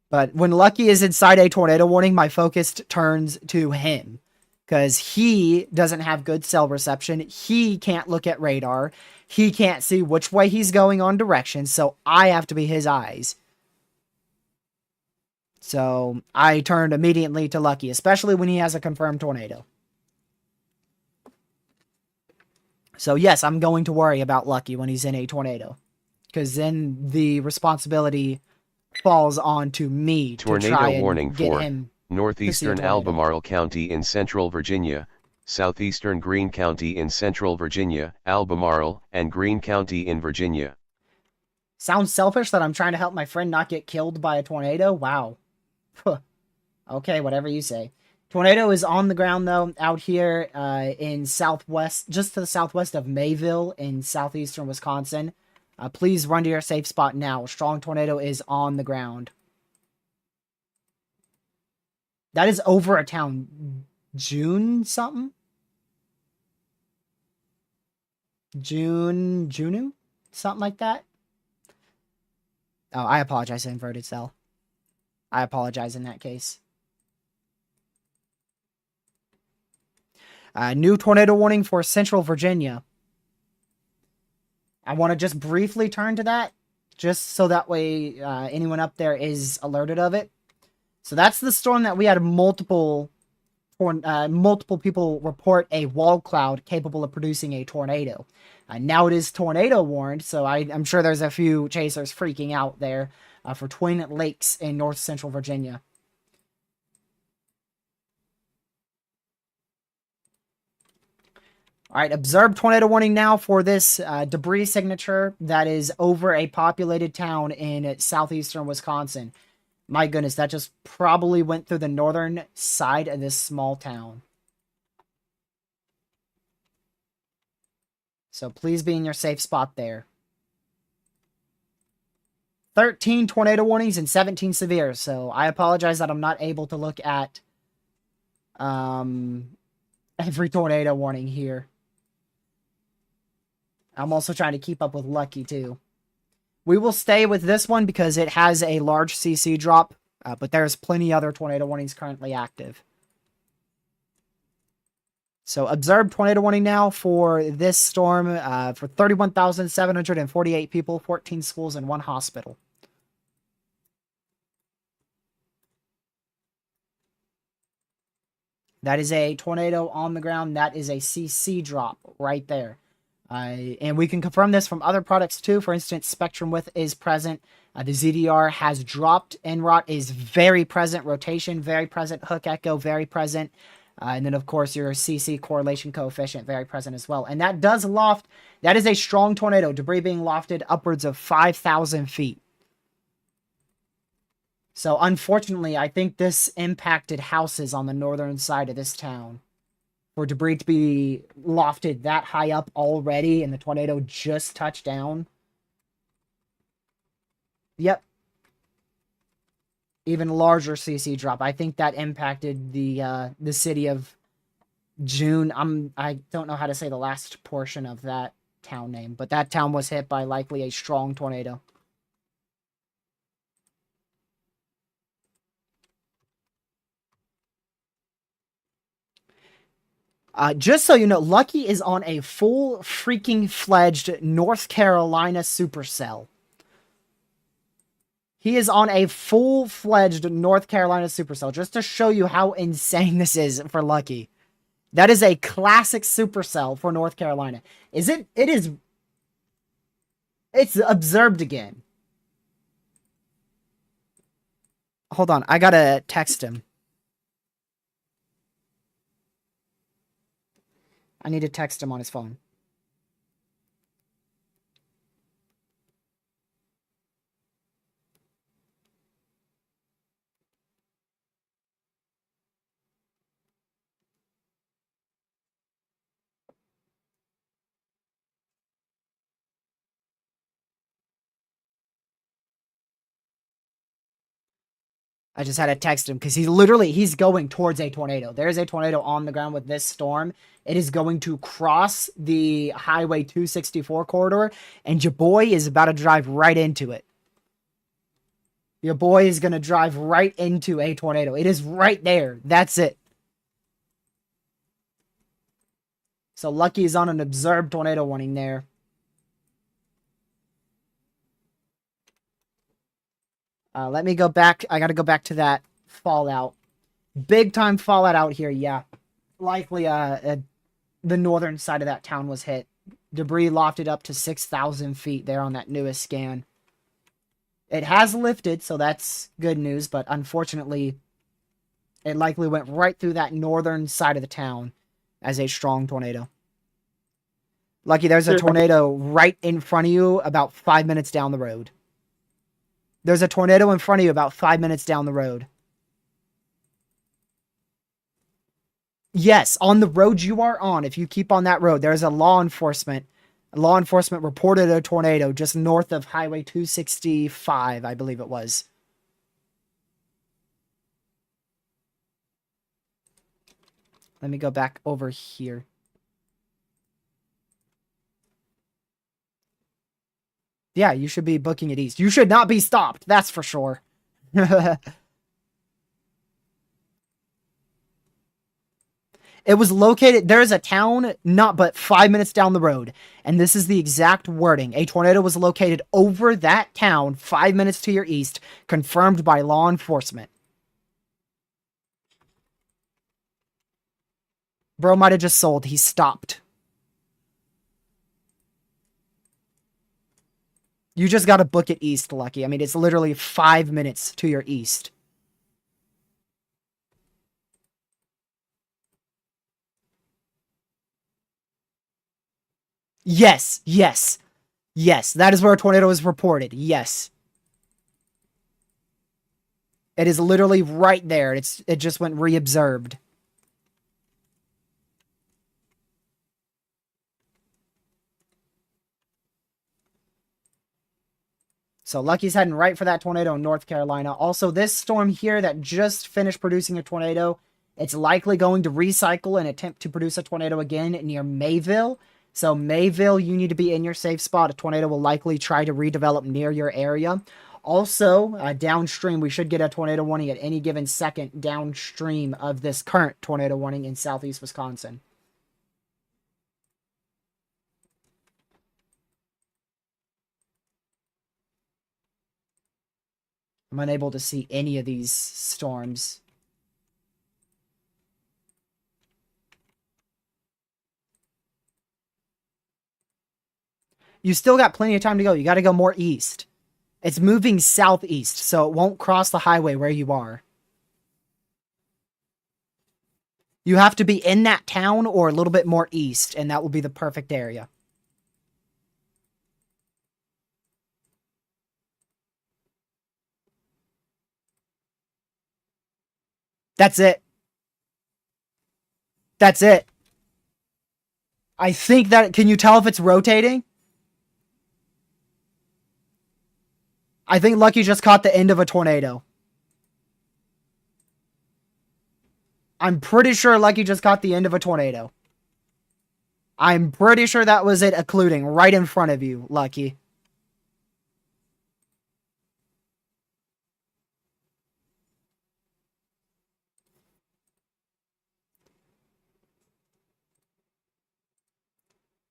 But when Lucky is inside a tornado warning, my focus turns to him. Because he doesn't have good cell reception. He can't look at radar. He can't see which way he's going on directions. So I have to be his eyes. So I turned immediately to Lucky, especially when he has a confirmed tornado. So yes, I'm going to worry about Lucky when he's in a tornado. Because then the responsibility falls on to me to try and warning get for him northeastern Albemarle County in central Virginia, southeastern Greene County in central Virginia, Albemarle, and Greene County in Virginia. Sounds selfish that I'm trying to help my friend not get killed by a tornado? Wow. Okay, whatever you say. Tornado is on the ground, though, out here in southwest, just to the southwest of Mayville in southeastern Wisconsin. Please run to your safe spot now. Strong tornado is on the ground. That is over a town. June something? June? Something like that? Oh, I apologize, inverted cell. I apologize in that case. New tornado warning for central Virginia. I want to just briefly turn to that, just so that way anyone up there is alerted of it. So that's the storm that we had multiple people report a wall cloud capable of producing a tornado. Now it is tornado warned, so I'm sure there's a few chasers freaking out there for Twin Lakes in north central Virginia. All right, observed tornado warning now for this debris signature that is over a populated town in southeastern Wisconsin. My goodness, that just probably went through the northern side of this small town. So please be in your safe spot there. 13 tornado warnings and 17 severe. So I apologize that I'm not able to look at every tornado warning here. I'm also trying to keep up with Lucky, too. We will stay with this one because it has a large CC drop, but there's plenty other tornado warnings currently active. So observed tornado warning now for this storm for 31,748 people, 14 schools, and 1 hospital. That is a tornado on the ground. That is a CC drop right there. And we can confirm this from other products too. For instance, spectrum width is present. The ZDR has dropped. NROT is very present. Rotation, very present. Hook echo, very present. And then, of course, your CC correlation coefficient, very present as well. And that does loft. That is a strong tornado. Debris being lofted upwards of 5,000 feet. So, unfortunately, I think this impacted houses on the northern side of this town. For debris to be lofted that high up already and the tornado just touched down. Yep. Even larger CC drop. I think that impacted the city of June. I don't know how to say the last portion of that town name, but that town was hit by likely a strong tornado. Just so you know, Lucky is on a full freaking fledged North Carolina supercell. He is on a full-fledged North Carolina supercell, just to show you how insane this is for Lucky. That is a classic supercell for North Carolina. Is it? It is. It's observed again. Hold on, I gotta text him. I need to text him on his phone. I just had to text him because he's going towards a tornado. There is a tornado on the ground with this storm. It is going to cross the Highway 264 corridor, and your boy is about to drive right into it. Your boy is going to drive right into a tornado. It is right there. That's it. So Lucky is on an observed tornado warning there. Let me go back. I got to go back to that fallout. Big time fallout out here, yeah. Likely the northern side of that town was hit. Debris lofted up to 6,000 feet there on that newest scan. It has lifted, so that's good news, but unfortunately, it likely went right through that northern side of the town as a strong tornado. Lucky, there's a tornado right in front of you about 5 minutes down the road. There's a tornado in front of you about 5 minutes down the road. Yes, on the road you are on, if you keep on that road, there's a law enforcement. Law enforcement reported a tornado just north of Highway 265, I believe it was. Let me go back over here. Yeah, you should be booking it east. You should not be stopped, that's for sure. It was located, there is a town not but 5 minutes down the road, and this is the exact wording. A tornado was located over that town 5 minutes to your east, confirmed by law enforcement. Bro might have just sold. He stopped. You just got to book it east, Lucky. I mean, it's literally 5 minutes to your east. Yes, yes, yes. That is where a tornado is reported. Yes. It is literally right there. It just went reobserved. So Lucky's heading right for that tornado in North Carolina. Also, this storm here that just finished producing a tornado, it's likely going to recycle and attempt to produce a tornado again near Mayville. So Mayville, you need to be in your safe spot. A tornado will likely try to redevelop near your area. Also, downstream, we should get a tornado warning at any given second downstream of this current tornado warning in southeast Wisconsin. I'm unable to see any of these storms. You still got plenty of time to go. You got to go more east. It's moving southeast, so it won't cross the highway where you are. You have to be in that town or a little bit more east, and that will be the perfect area. That's it. That's it. I think that... Can you tell if it's rotating? I think Lucky just caught the end of a tornado. I'm pretty sure Lucky just caught the end of a tornado. I'm pretty sure that was it occluding right in front of you, Lucky.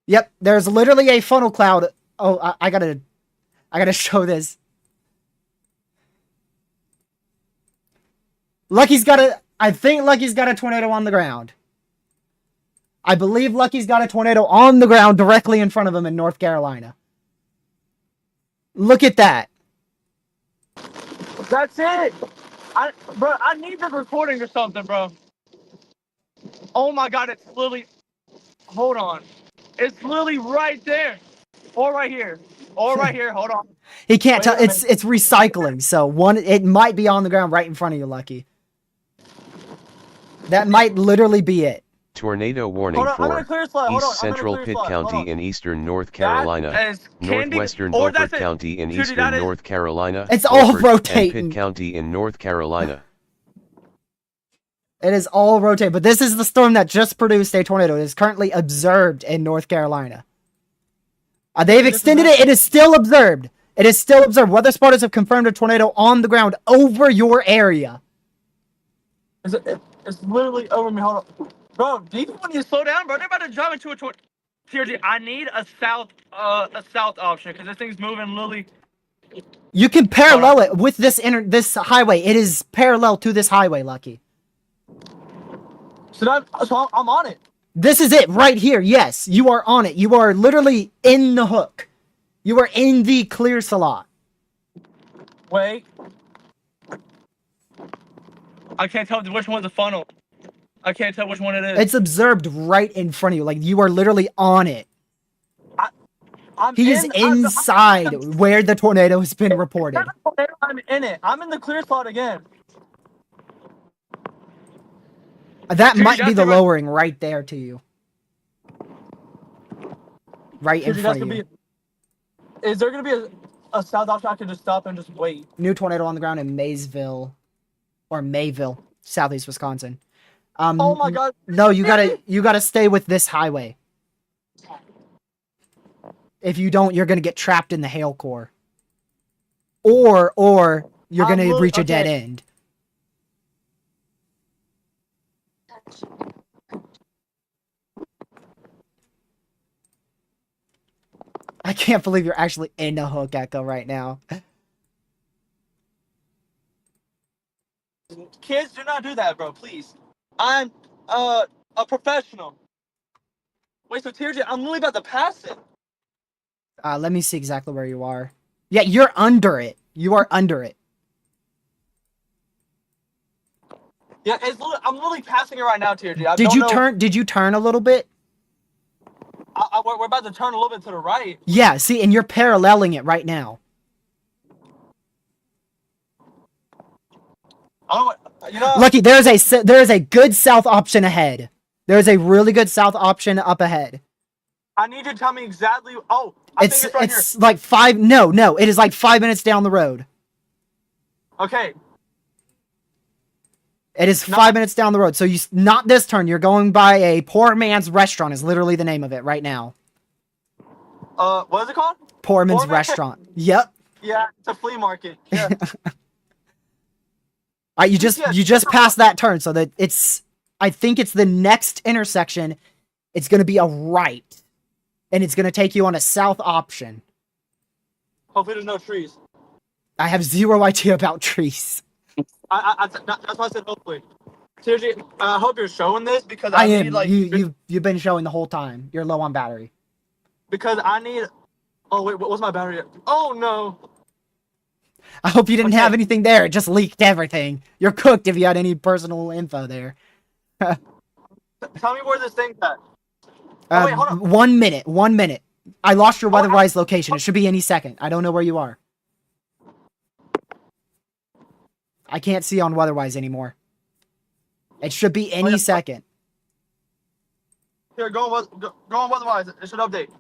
Yep, there's literally a funnel cloud. Oh, I gotta show this. I think Lucky's got a tornado on the ground. I believe Lucky's got a tornado on the ground directly in front of him in North Carolina. Look at that. That's it. Bro, I need the recording or something, bro. Oh my God, it's literally... Hold on. It's literally right there. Or right here. Or right here. Hold on. He can't tell. It's recycling. So it might be on the ground right in front of you, Lucky. That might literally be it. Tornado warning for East Central Pitt County in eastern North Carolina, Northwestern Beaufort County in eastern North Carolina, it's all Beaufort rotating. and Pitt County in North Carolina. It is all rotating, but this is the storm that just produced a tornado. It is currently observed in North Carolina. They've extended it. It is still observed. It is still observed. Weather spotters have confirmed a tornado on the ground over your area. It's literally over me. Hold on. Bro, do you want to slow down, bro? They're about to drive into a tornado. TRG, I need a south option because this thing's moving literally. You can parallel it with this highway. It is parallel to this highway, Lucky. So I'm on it. This is it right here. Yes, you are on it. You are literally in the hook. You are in the clear slot. Wait. I can't tell which one's a funnel. I can't tell which one it is. It's observed right in front of you. Like, you are literally on it. He is inside where the tornado has been reported. I'm in it. I'm in the clear slot again. That might be the lowering right there to you. Right in front of you. Is there going to be a south option I can just stop and just wait? New tornado on the ground in Maysville. Or Mayville, southeast Wisconsin. Oh my God. No, you gotta stay with this highway. If you don't, you're gonna get trapped in the hail core. Or you're gonna reach a dead end. I can't believe you're actually in a hook echo right now. Kids, do not do that, bro, please. I'm a professional. Wait, so TRJ, I'm literally about to pass it. Let me see exactly where you are. Yeah, you're under it. You are under it. Yeah, I'm literally passing it right now, TRJ. Did you turn a little bit? We're about to turn a little bit to the right. Yeah, see, and you're paralleling it right now. Lucky, there is a good south option ahead. There is a really good south option up ahead. I need you to tell me exactly. Oh, I think it's right here. It's like no, it is like 5 minutes down the road. Okay. It is 5 minutes down the road. So not this turn. You're going by a poor man's restaurant is literally the name of it right now. What is it called? Poor man's restaurant. Yep. Yeah, it's a flea market. Yeah. All right, you just passed that turn, so that I think it's the next intersection. It's going to be a right, and it's going to take you on a south option. Hopefully there's no trees. I have zero idea about trees. That's why I said hopefully. Seriously, I hope you're showing this because I I need am. like You've been showing the whole time. You're low on battery. because I need. Oh wait, what was my battery? Oh no. I hope you didn't Okay. have anything there. It just leaked everything. You're cooked if you had any personal info there. Tell me where this thing's at. Oh wait, hold on. 1 minute. 1 minute. I lost your Oh, weatherwise location. It should be any second. I don't know where you are. I can't see on weatherwise anymore. It should be any second. Here, go on weatherwise. It should update.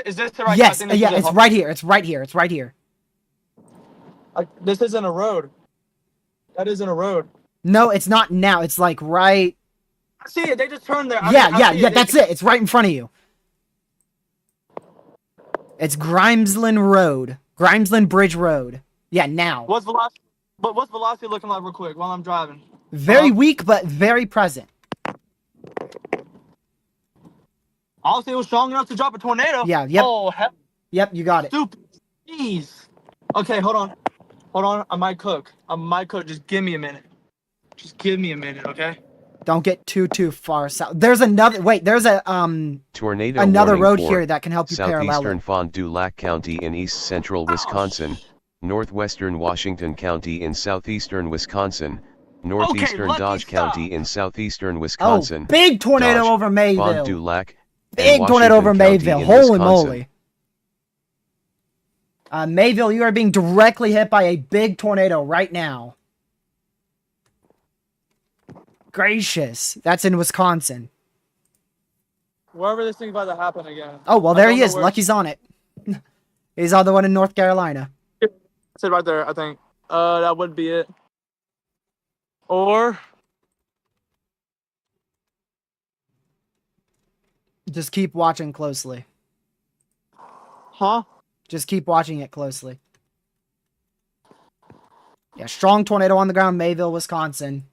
Is this the right? Yes. I think this Yeah. is It's right here. It's right here. It's right here. This isn't a road. That isn't a road. No, it's not now. It's like right. I see it. They just turned there. Yeah. That's it. It's right in front of you. It's Grimesland Road. Grimesland Bridge Road. Yeah, now. What's velocity? But what's velocity looking like real quick while I'm driving? Very weak, but very present. Obviously, it was strong enough to drop a tornado. Yeah, yep. Oh, hell, Yep, you got it. stupid. Jeez. Okay, hold on. I might cook. Just give me a minute. Just give me a minute, okay? Don't get too far south. There's another. Wait, there's a Tornado another warning road for here that can help you parallel southeastern it. Fond du Lac County in east central Wisconsin, northwestern Washington County in southeastern Wisconsin, northeastern let me Dodge stop. County in southeastern Oh, Wisconsin, big tornado Dodge, over Fond du Mayville. Lac, and Big tornado over Washington County Mayville. in Holy Wisconsin. moly. Mayville, you are being directly hit by a big tornado right now. Gracious. That's in Wisconsin. Wherever this thing's about to happen again. Oh, well, I there don't he know is. where- Lucky's on it. He's on the one in North Carolina. That's it right there, I think. That would be it. Or Just keep watching closely. huh? Just keep watching it closely. Yeah, strong tornado on the ground, Mayville, Wisconsin.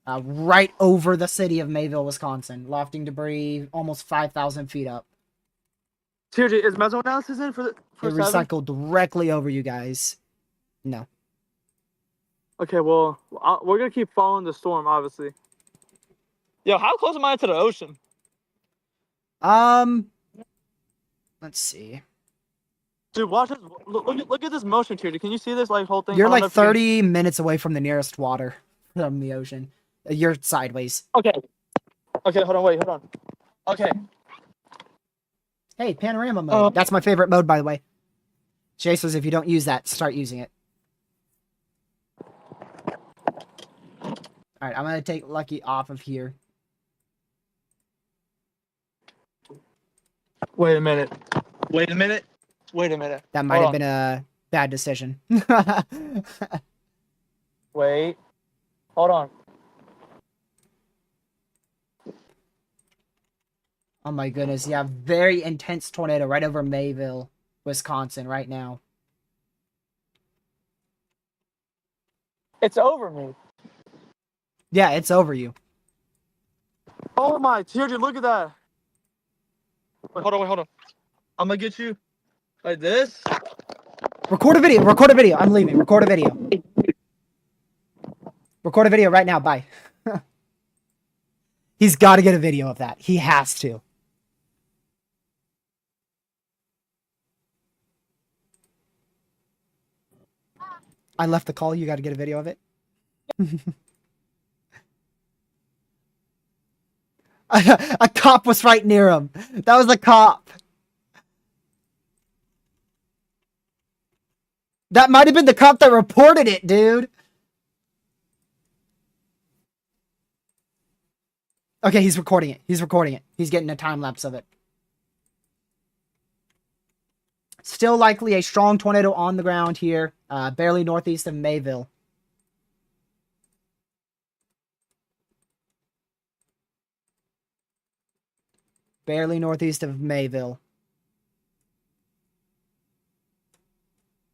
Right over the city of Mayville, Wisconsin. Lofting debris almost 5,000 feet up. Seriously, is meso analysis in for It 7? recycled directly over you guys. No. Okay, well, we're gonna keep following the storm, obviously. Yo, how close am I to the ocean? Let's see. Dude, watch this. Look at this motion, Tier. Can you see this whole thing? You're I don't know like if you can- 30 minutes away from the nearest water from the ocean. You're sideways. Okay. Okay, hold on, wait, hold on. Okay. Hey, panorama mode. That's my favorite mode, by the way. Jay says if you don't use that, start using it. Alright, I'm gonna take Lucky off of here. Wait a minute. Wait a minute. Wait a minute. That might have been a bad decision. Wait. Hold on. Oh my goodness, yeah, very intense tornado right over Mayville, Wisconsin right now. It's over me. Yeah, it's over you. Oh my, Tier, look at that. Wait, hold on. I'm gonna get you like this. Record a video, I'm leaving, record a video. Record a video right now, bye. He's gotta get a video of that, he has to. I left the call, you gotta get a video of it. A cop was right near him. That was a cop. That might have been the cop that reported it, dude. Okay, he's recording it. He's getting a time lapse of it. Still likely a strong tornado on the ground here, barely northeast of Mayville. Barely northeast of Mayville.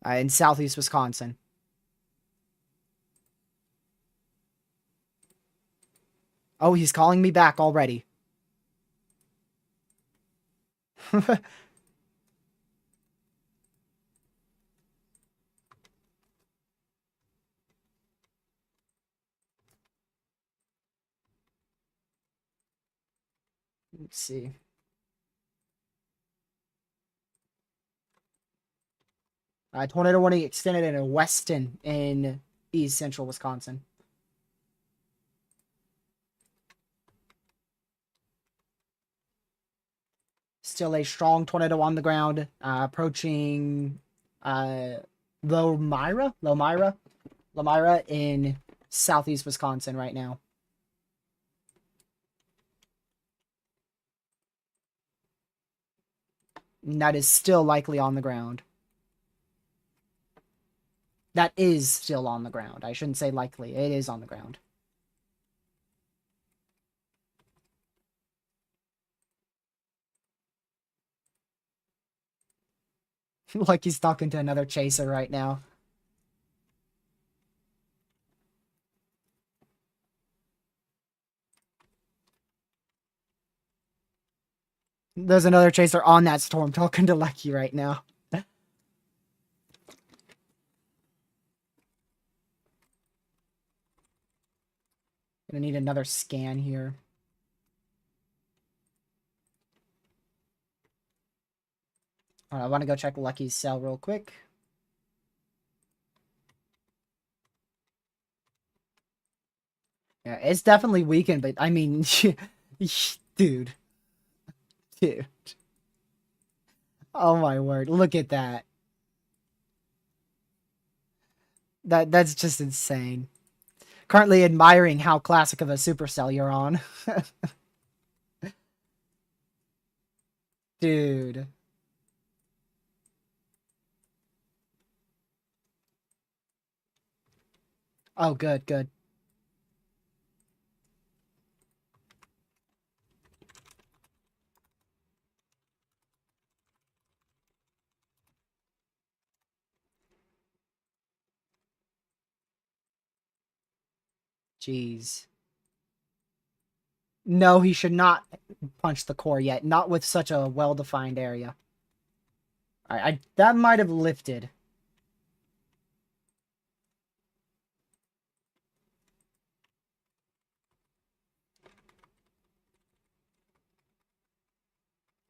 In southeast Wisconsin. Oh, he's calling me back already. Let's see. Tornado warning extended in Weston in east central Wisconsin. Still a strong tornado on the ground, approaching Lomira in southeast Wisconsin right now. And that is still likely on the ground. That is still on the ground. I shouldn't say likely. It is on the ground. Like he's talking to another chaser right now. There's another chaser on that storm talking to Lucky right now. Gonna need another scan here. I want to go check Lucky's cell real quick. Yeah, it's definitely weakened, but I mean, dude. Dude. Oh my word, look at that. That's just insane. Currently admiring how classic of a supercell you're on. Dude. Oh, good, good. Jeez. No, he should not punch the core yet. Not with such a well-defined area. That might have lifted.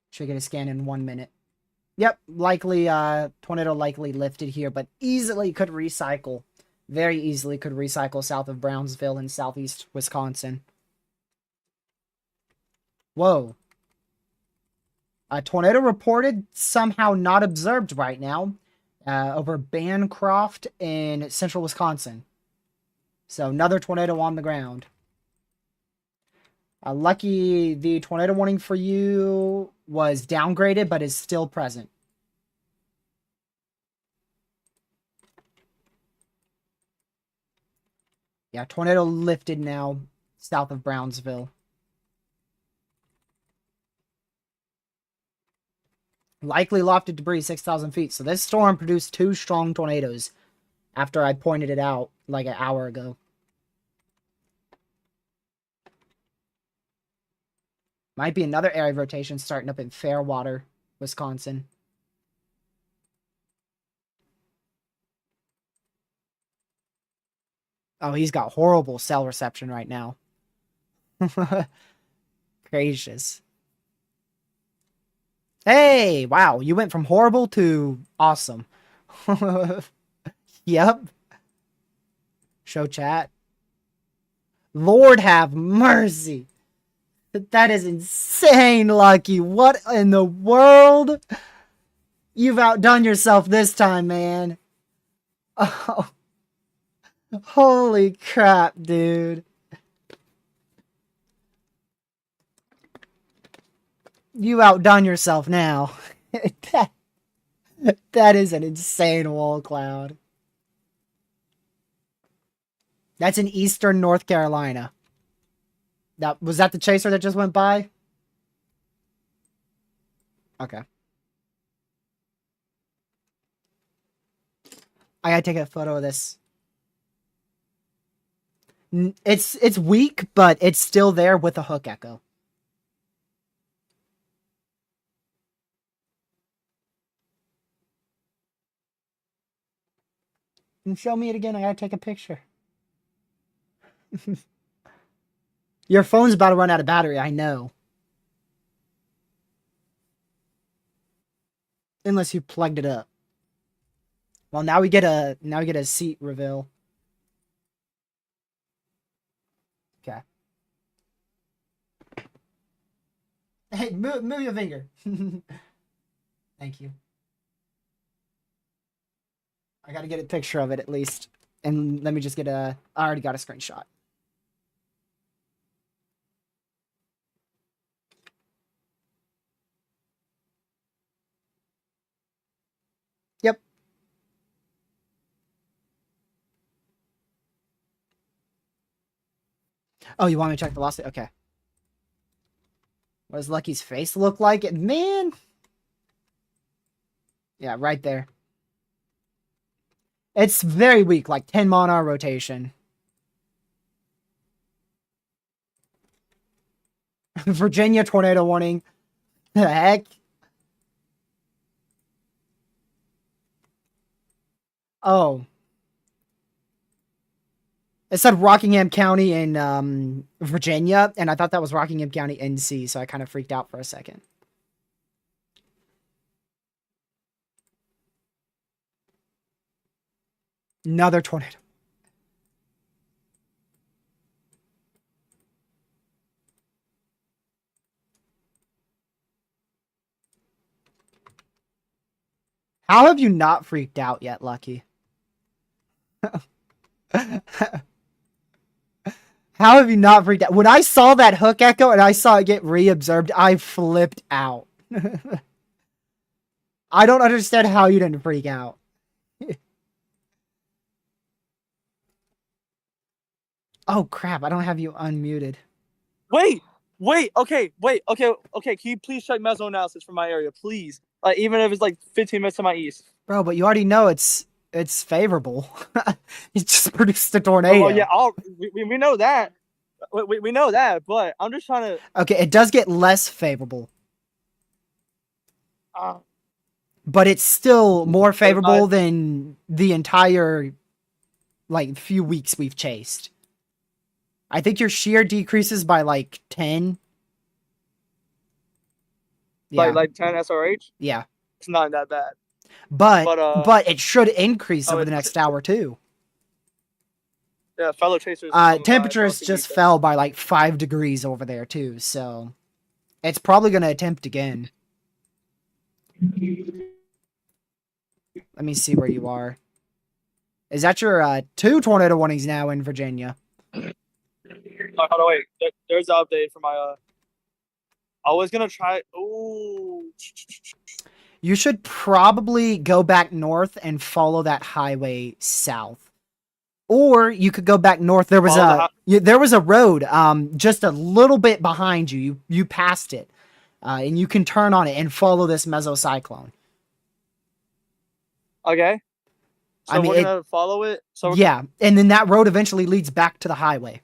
Should get a scan in 1 minute. Yep, likely, tornado likely lifted here, but easily could recycle. Very easily could recycle south of Brownsville in southeast Wisconsin. Whoa. A tornado reported, somehow not observed right now, over Bancroft in central Wisconsin. So another tornado on the ground. Lucky, the tornado warning for you was downgraded, but is still present. Yeah, tornado lifted now, south of Brownsville. Likely lofted debris 6,000 feet. So this storm produced 2 strong tornadoes after I pointed it out like an hour ago. Might be another area of rotation starting up in Fairwater, Wisconsin. Oh, he's got horrible cell reception right now. Gracious. Hey, wow, you went from horrible to awesome. Yep. Show chat. Lord have mercy. That is insane, Lucky. What in the world? You've outdone yourself this time, man. Oh. Holy crap, dude. You outdone yourself now. that is an insane wall cloud. That's in eastern North Carolina. Was that the chaser that just went by? Okay. I gotta take a photo of this. It's weak, but it's still there with a hook echo. And show me it again. I gotta take a picture. Your phone's about to run out of battery, I know. Unless you plugged it up. Well, now we get a seat reveal. Okay. Hey, move your finger. Thank you. I gotta get a picture of it at least. And let me just get I already got a screenshot. Yep. Oh, you want me to check velocity? Okay. What does Lucky's face look like? Man. Yeah, right there. It's very weak, like 10 mile rotation. Virginia tornado warning. The heck? Oh. It said Rockingham County in Virginia, and I thought that was Rockingham County, NC, so I kind of freaked out for a second. Another tornado. How have you not freaked out yet, Lucky? How have you not freaked out? When I saw that hook echo and I saw it get reobserved, I flipped out. I don't understand how you didn't freak out. Oh crap, I don't have you unmuted. Wait. Okay. Can you please check meso analysis for my area, please? Even if it's like 15 minutes to my east. Bro, but you already know it's favorable. It just produced a tornado. Well, yeah, we know that. We know that, but I'm just trying to. Okay, it does get less favorable, but it's still more favorable than the entire like few weeks we've chased. I think your shear decreases by like 10. Yeah. Like 10 SRH? Yeah. It's not that bad. But it should increase over the next hour too. Yeah, fellow chasers. Temperatures just fell by like 5 degrees over there too, so it's probably gonna attempt again. Let me see where you are. Is that your 2 tornado warnings now in Virginia? Hold on, wait. There's an update for my. I was gonna try. Ooh. You should probably go back north and follow that highway south, or you could go back north. There was a road just a little bit behind you. You passed it, and you can turn on it and follow this mesocyclone. Okay. So I mean, we're gonna follow it. So yeah, and then that road eventually leads back to the highway.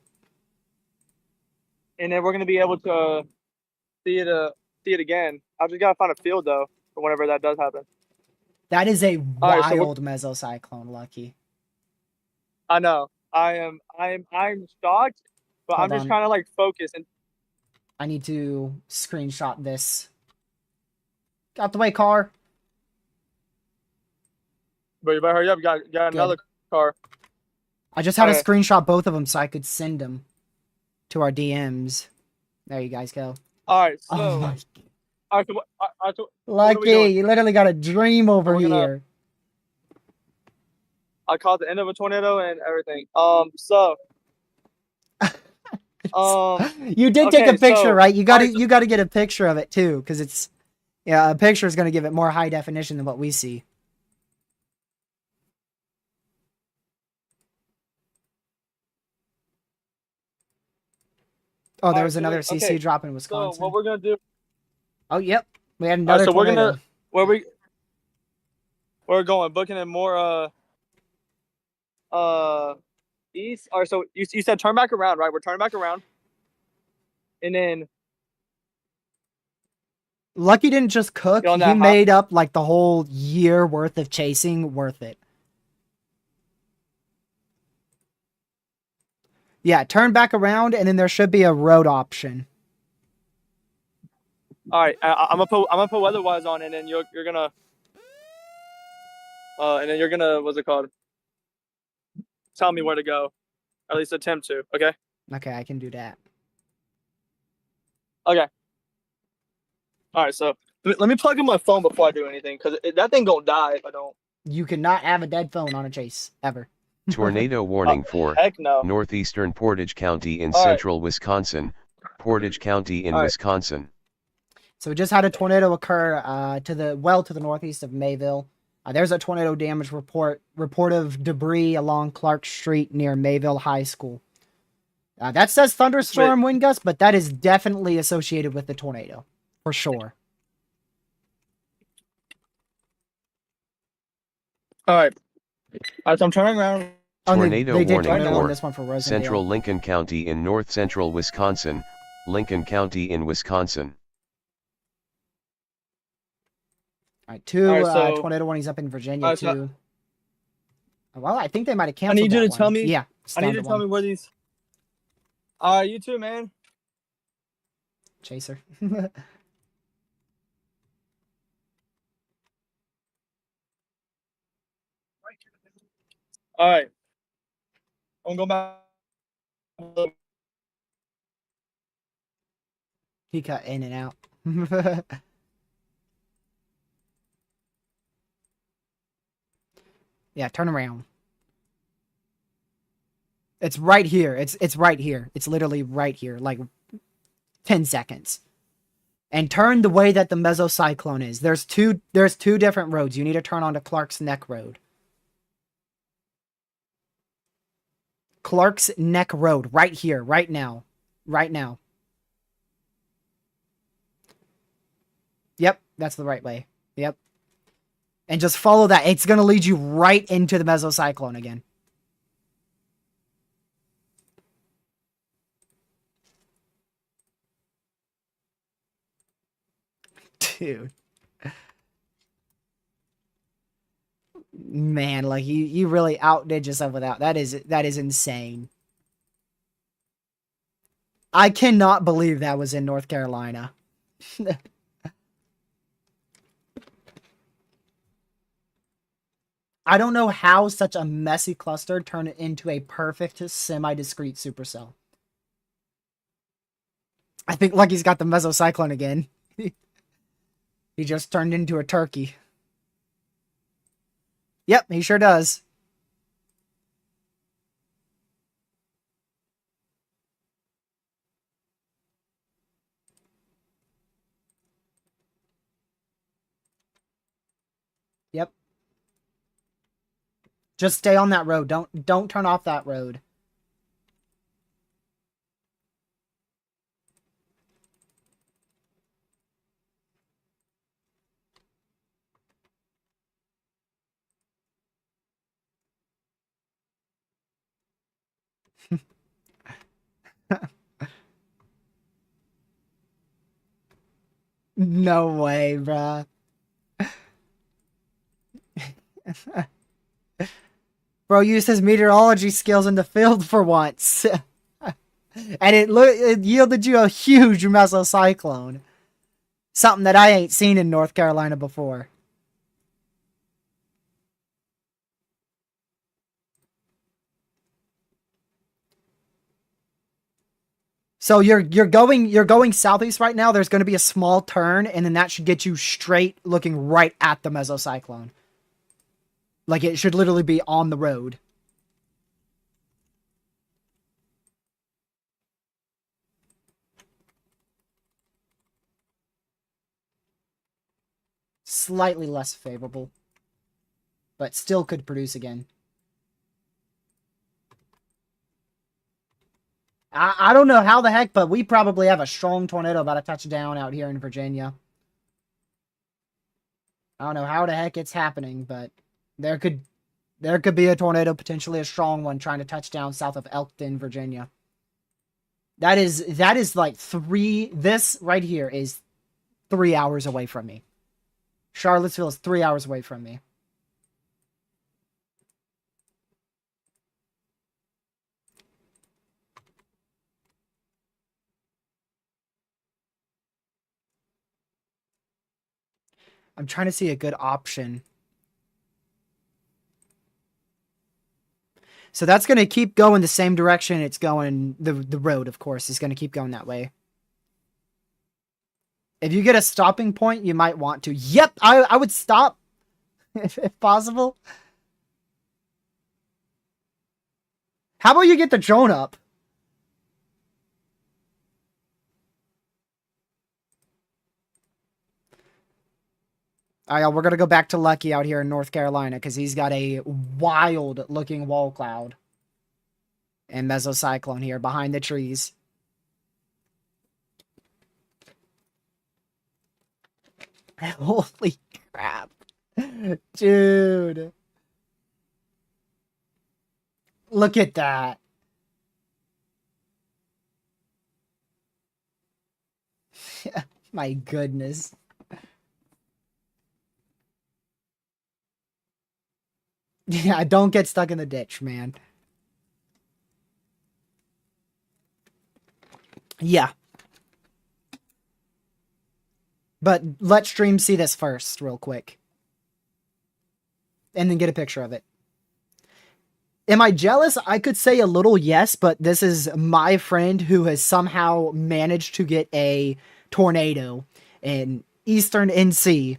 And then we're gonna be able to see it again. I just gotta find a field though for whenever that does happen. That is a wild mesocyclone, Lucky. I know. I'm shocked, but I'm just trying to like focus and. I need to screenshot this. Out the way, car. But you better hurry up. You got another car. I just had to screenshot both of them so I could send them to our DMs. There you guys go. All right. So, all right, Lucky, you literally got a dream over here. I caught the end of a tornado and everything. You did take a picture, right? You got to get a picture of it too, because it's a picture is going to give it more high definition than what we see. Oh, there was another CC drop in Wisconsin. So what we're gonna do? Oh, yep, we had another. So tornado. we're going booking in more east. All right, so you said turn back around, right? We're turning back around, and then Lucky didn't just cook; he made up like the whole year worth of chasing worth it. Yeah, turn back around, and then there should be a road option. All right, I'm gonna put weather-wise on, and then you're gonna. and then you're gonna what's it called? Tell me where to go. At least attempt to. Okay. Okay, I can do that. Okay. All right. So let me plug in my phone before I do anything, because that thing gonna die if I don't. You cannot have a dead phone on a chase ever. Tornado warning for Heck no. northeastern Portage County in All right. central Wisconsin, Portage County in All right. Wisconsin. So we just had a tornado occur to the northeast of Mayville. There's a tornado damage report of debris along Clark Street near Mayville High School. That says thunderstorm wind gust, but that is definitely associated with the tornado, for sure. All right. All right. So I'm turning around. Tornado they did warning tornado on for this one for Rosendale. central Lincoln County in north central Wisconsin, Lincoln County in Wisconsin. All right, two All right, so- tornado warnings up in Virginia all right, so- too. Well, I think they might have I canceled. need you that to tell one. me. Yeah, I need you to tell me where these. You too, man. Chaser. All right. I'm going back. He cut in and out. Yeah, turn around. It's right here. It's right here. It's literally right here, like 10 seconds. And turn the way that the mesocyclone is. There's two different roads. You need to turn onto Clark's Neck Road. Clark's Neck Road, right here, right now. Right now. Yep, that's the right way. Yep. And just follow that. It's going to lead you right into the mesocyclone again. Dude. Man, like you really outdid yourself with that. That is insane. I cannot believe that was in North Carolina. I don't know how such a messy cluster turned into a perfect semi-discrete supercell. I think Lucky's got the mesocyclone again. He just turned into a turkey. Yep, he sure does. Yep. Just stay on that road. Don't turn off that road. No way, bruh. Bro used his meteorology skills in the field for once. And it yielded you a huge mesocyclone. Something that I ain't seen in North Carolina before. So you're going southeast right now. There's going to be a small turn, and then that should get you straight looking right at the mesocyclone. Like it should literally be on the road. Slightly less favorable, but still could produce again. I don't know how the heck, but we probably have a strong tornado about to touch down out here in Virginia. I don't know how the heck it's happening, but there could be a tornado, potentially a strong one, trying to touch down south of Elkton, Virginia. That is like this right here is 3 hours away from me. Charlottesville is 3 hours away from me. I'm trying to see a good option. So that's going to keep going the same direction it's going. The road, of course, is going to keep going that way. If you get a stopping point, you might want to. Yep, I would stop if possible. How about you get the drone up? All right, we're going to go back to Lucky out here in North Carolina because he's got a wild-looking wall cloud and mesocyclone here behind the trees. Holy crap. Dude. Look at that. My goodness. Yeah, don't get stuck in the ditch, man. Yeah. But let stream see this first, real quick. And then get a picture of it. Am I jealous? I could say a little yes, but this is my friend who has somehow managed to get a tornado in Eastern NC.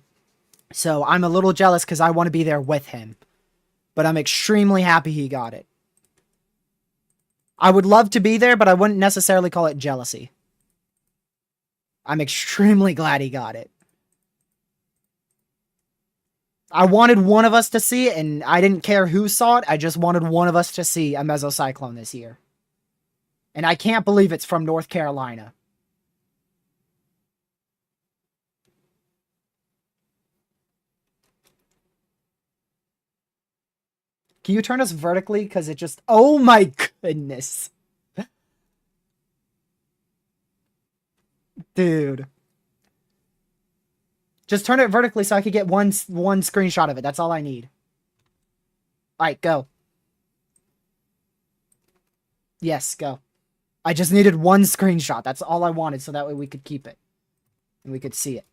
So I'm a little jealous because I want to be there with him. But I'm extremely happy he got it. I would love to be there, but I wouldn't necessarily call it jealousy. I'm extremely glad he got it. I wanted one of us to see it, and I didn't care who saw it. I just wanted one of us to see a mesocyclone this year. And I can't believe it's from North Carolina. Can you turn us vertically? Because it just... Oh my goodness. Dude. Just turn it vertically so I could get one screenshot of it. That's all I need. Alright, go. Yes, go. I just needed one screenshot. That's all I wanted, so that way we could keep it. And we could see it.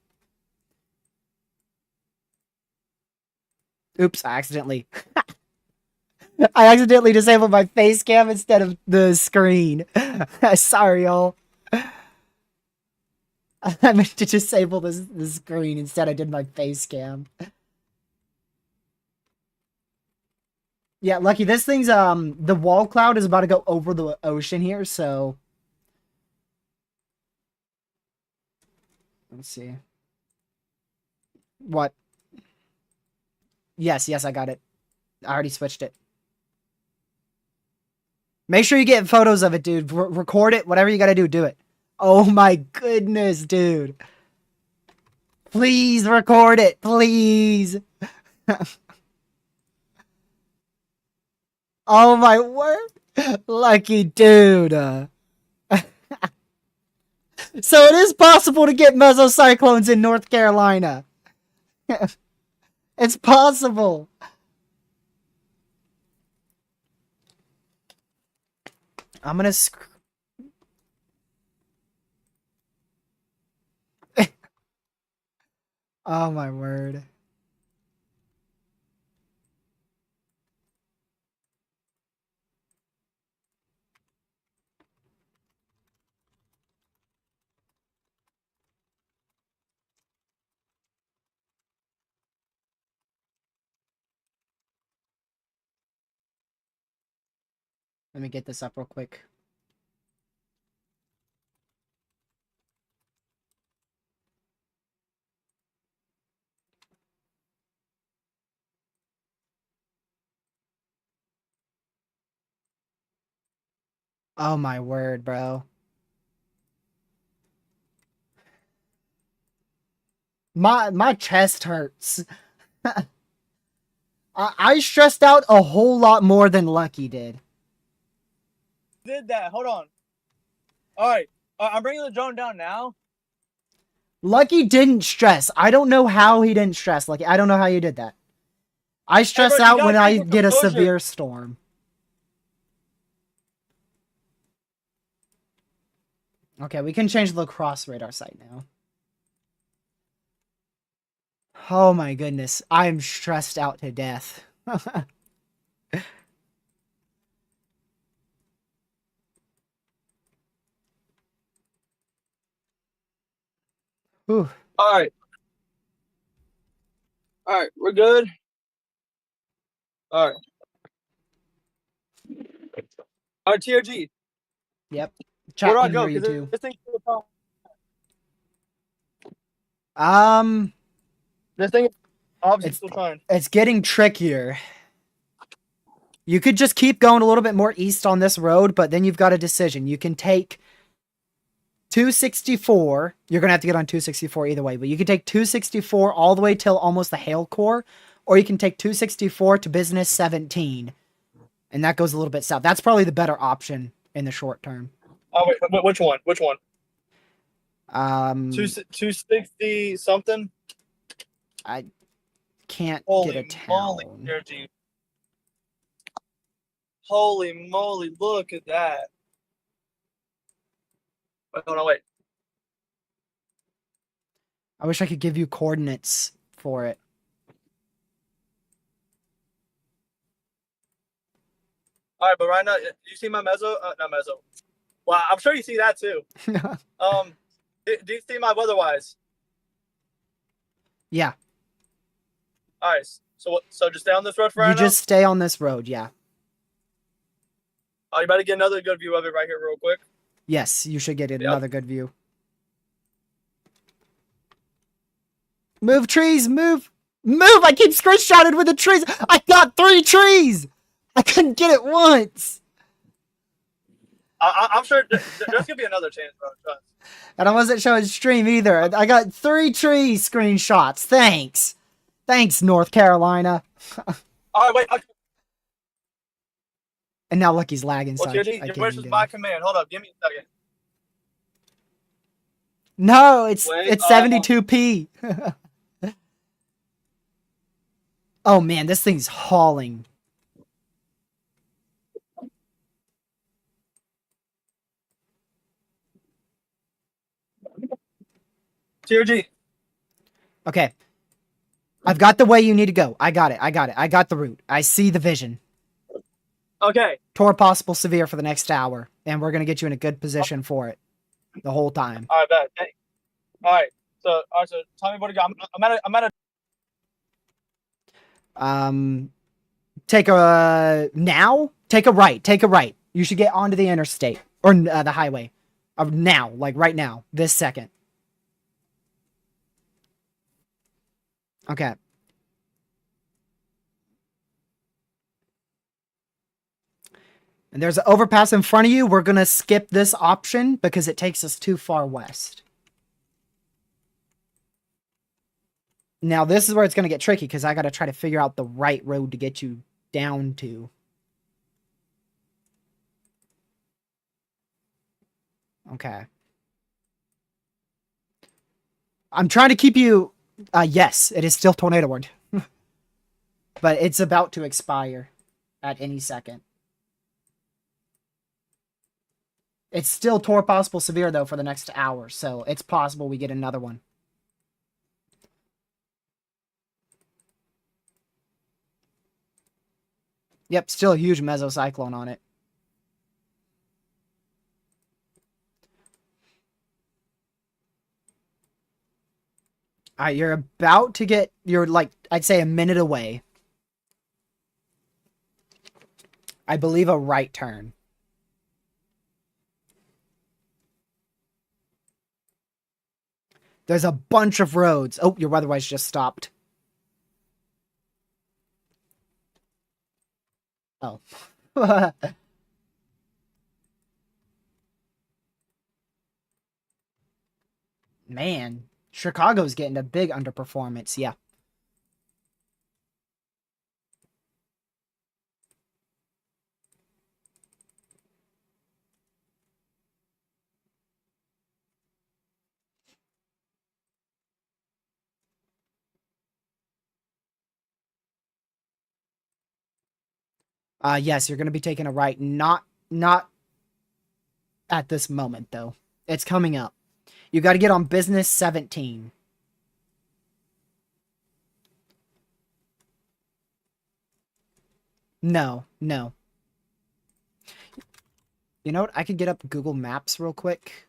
Oops, I accidentally... I accidentally disabled my face cam instead of the screen. Sorry, y'all. I meant to disable the screen instead I did my face cam. Yeah, Lucky, this thing's, the wall cloud is about to go over the ocean here, so... Let's see. What? Yes, I got it. I already switched it. Make sure you get photos of it, dude. Record it. Whatever you gotta do, do it. Oh my goodness, dude. Please record it. Please. Oh my word. Lucky dude. So it is possible to get mesocyclones in North Carolina. It's possible. I'm gonna Oh my word. Let me get this up real quick. Oh my word, bro. My chest hurts. I stressed out a whole lot more than Lucky did. Did that. Hold on. All right. I'm bringing the drone down now. Lucky didn't stress. I don't know how he didn't stress. Lucky, I don't know how you did that. I stress out when I get a severe storm. Okay, we can change the cross radar sight now. Oh my goodness. I'm stressed out to death. Whew. All right. All right. We're good. All right. All right. TRG. Yep. Where Chat do I can go? hear you Because too. this thing still trying. Um, This thing is obviously it's still trying. it's getting trickier. You could just keep going a little bit more east on this road, but then you've got a decision. You can take 264. You're going to have to get on 264 either way, but you can take 264 all the way till almost the Hail Core, or you can take 264 to Business 17, and that goes a little bit south. That's probably the better option in the short term. Oh wait, which one? Which one? Um, 260 something. I can't get a Holy moly, town. TRG. Holy moly, look at that. Wait, hold on, wait. I wish I could give you coordinates for it. All right, but right now, you see my mezzo? Not mezzo. Well, I'm sure you see that too. Do you see my weatherwise? Yeah, All right, so just stay on this road for you right now. just stay on this road. Yeah. Oh, you better get another good view of it right here, real quick. Yes, you should get Yep. another good view. Move trees, move. Move! I keep screenshotted with the trees. I got 3 trees. I couldn't get it once. I'm sure there's gonna be another chance, bro. Trust. And I wasn't showing stream either. I got 3 tree screenshots. Thanks. Thanks, North Carolina. All right, wait. Okay. And now Lucky's lagging, Well, so I TRG, can't your even wish was get my in. command. Hold up, give me a second. No, it's Wait, 72p. Oh man, this thing's hauling. TRG. Okay. I've got the way you need to go. I got it. I got it. I got the route. I see the vision. Okay. Tour possible severe for the next hour, and we're gonna get you in a good position for it the whole time. All right, bet. Hey. All right. So tell me what you got. I'm at a. Take a now. Take a right. Take a right. You should get onto the interstate or the highway. Now, like right now, this second. Okay. And there's an overpass in front of you. We're gonna skip this option because it takes us too far west. Now this is where it's gonna get tricky because I gotta try to figure out the right road to get you down to. Okay. I'm trying to keep you. Yes, it is still tornado warned, but it's about to expire at any second. It's still tour possible severe though for the next hour, so it's possible we get another one. Yep, still a huge mesocyclone on it. Alright, you're about to get, you're like, I'd say a minute away. I believe a right turn. There's a bunch of roads. Oh, your weatherwise just stopped. Oh. Man, Chicago's getting a big underperformance. Yeah. Yes, you're going to be taking a right. Not at this moment, though. It's coming up. You got to get on business 17. No, no. You know what? I could get up Google Maps real quick.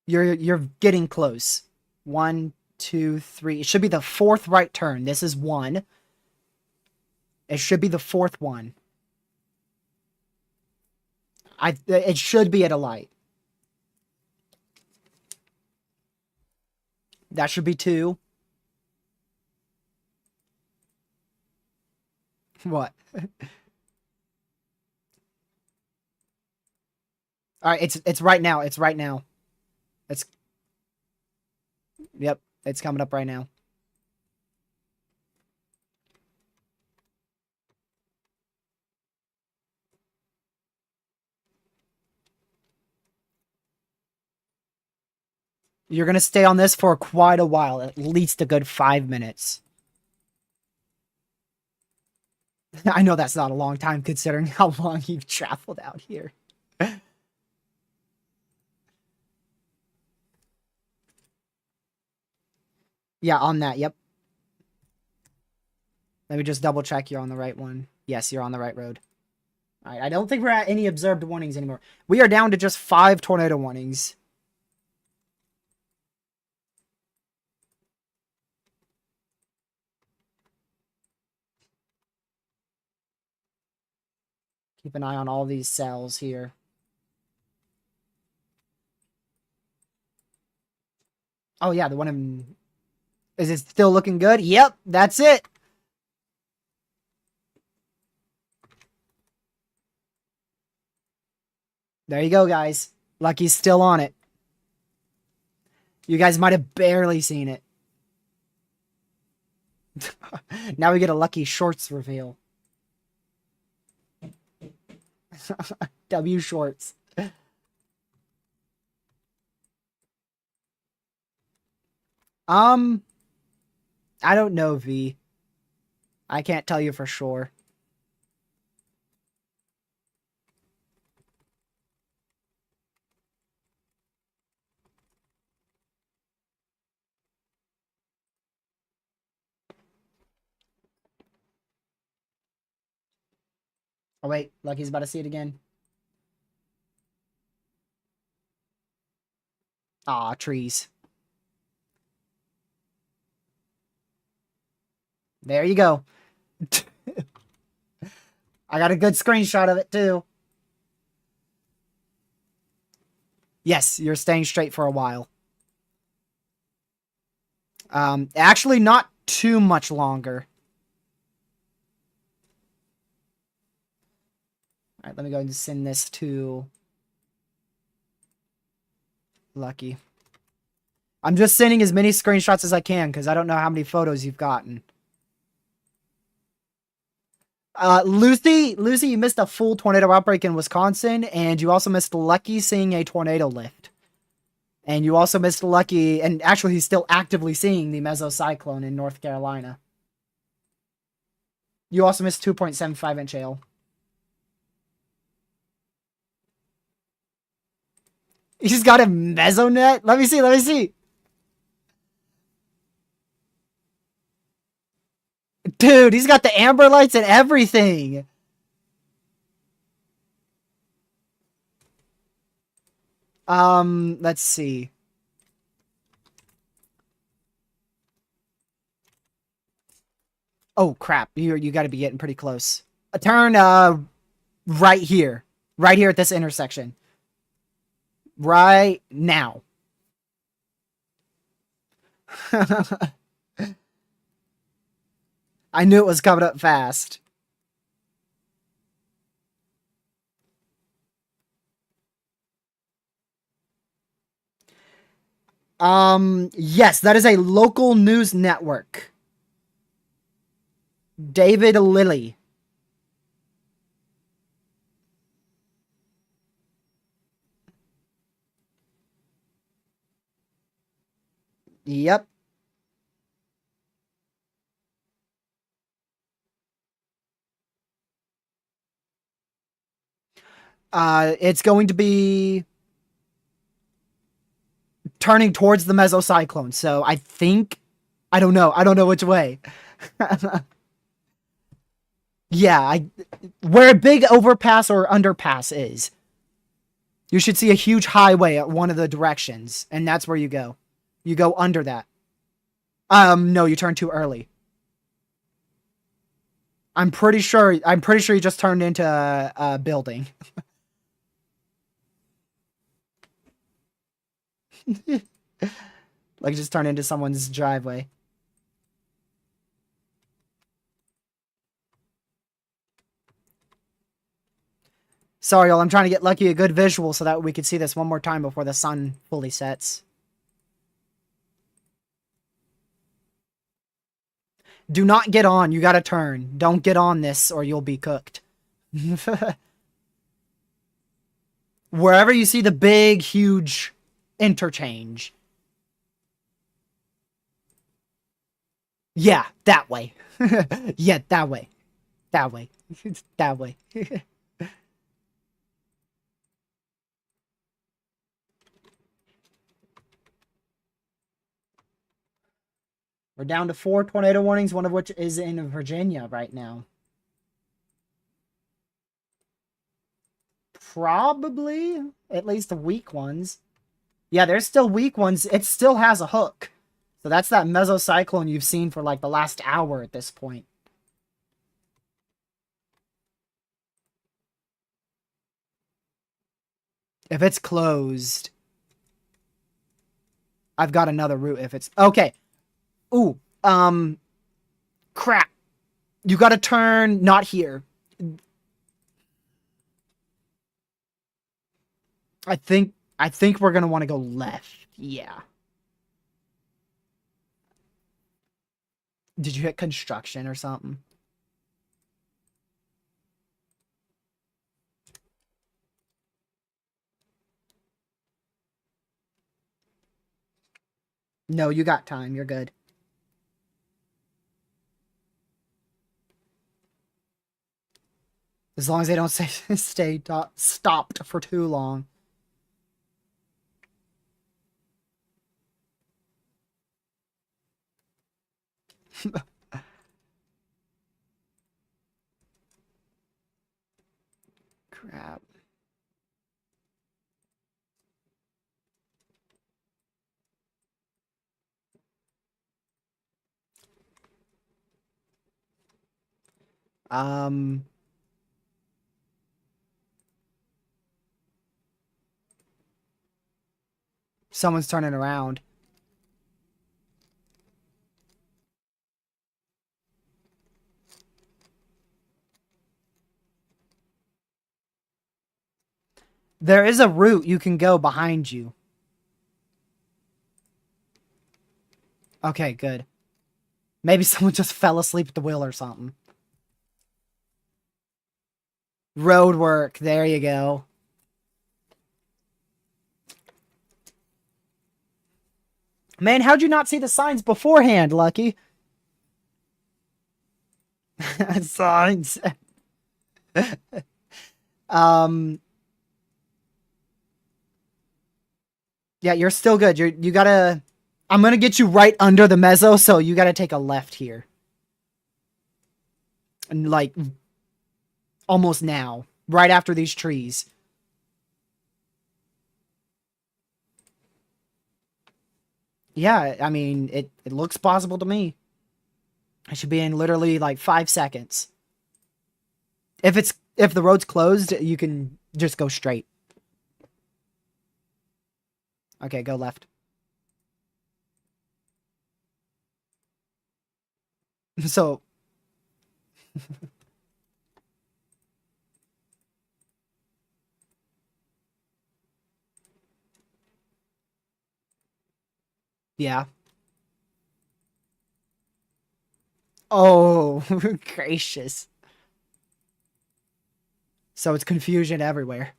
You're getting close. 1, 2, 3. It should be the fourth right turn. This is 1. It should be the fourth one. It should be at a light. That should be 2. What? All right, it's right now. It's right now. It's Yep, it's coming up right now. You're going to stay on this for quite a while, at least a good 5 minutes. I know that's not a long time considering how long you've traveled out here. Yeah, on that, yep. Let me just double check you're on the right one. Yes, you're on the right road. All right, I don't think we're at any observed warnings anymore. We are down to just 5 tornado warnings. Keep an eye on all these cells here. Oh, yeah, the one in... Is it still looking good? Yep, that's it. There you go, guys. Lucky's still on it. You guys might have barely seen it. Now we get a Lucky Shorts reveal. W Shorts. I don't know, V. I can't tell you for sure. Oh, wait. Lucky's about to see it again. Aw, trees. There you go. I got a good screenshot of it, too. Yes, you're staying straight for a while. Actually, not too much longer. All right, let me go and send this to Lucky. I'm just sending as many screenshots as I can because I don't know how many photos you've gotten. Lucy, you missed a full tornado outbreak in Wisconsin, and you also missed Lucky seeing a tornado lift. And you also missed Lucky, and actually he's still actively seeing the mesocyclone in North Carolina. You also missed 2.75-inch hail. He's got a mesonet? Let me see. Dude, he's got the amber lights and everything. Let's see. Oh, crap. You got to be getting pretty close. A turn, right here. Right here at this intersection. Right now. I knew it was coming up fast. Yes, that is a local news network. David Lilly. Yep. It's going to be turning towards the mesocyclone. So I think, I don't know which way. Yeah, where a big overpass or underpass is. You should see a huge highway at one of the directions, and that's where you go. You go under that. No, you turned too early. I'm pretty sure you just turned into a building. Like just turned into someone's driveway. Sorry, y'all. I'm trying to get Lucky a good visual so that we can see this one more time before the sun fully sets. Do not get on. You gotta turn. Don't get on this or you'll be cooked. Wherever you see the big, huge interchange. Yeah, that way. Yeah, that way. That way. That way. We're down to 4 tornado warnings, one of which is in Virginia right now. Probably at least the weak ones. Yeah, there's still weak ones. It still has a hook. So that's that mesocyclone you've seen for like the last hour at this point. If it's closed, I've got another route if it's... Okay. Ooh, crap. You gotta turn not here. I think we're gonna want to go left. Yeah. Did you hit construction or something? No, you got time. You're good. As long as they don't say stay stopped for too long. Crap. Someone's turning around. There is a route you can go behind you. Okay, good. Maybe someone just fell asleep at the wheel or something. Road work. There you go. Man, how'd you not see the signs beforehand, Lucky? Signs. Yeah, you're still good. You gotta... I'm gonna get you right under the mezzo, so you gotta take a left here. And, like, almost now. Right after these trees. Yeah, I mean, it looks possible to me. I should be in literally, like, 5 seconds. If the road's closed, you can just go straight. Okay, go left. So... Yeah. Oh, gracious. So it's confusion everywhere.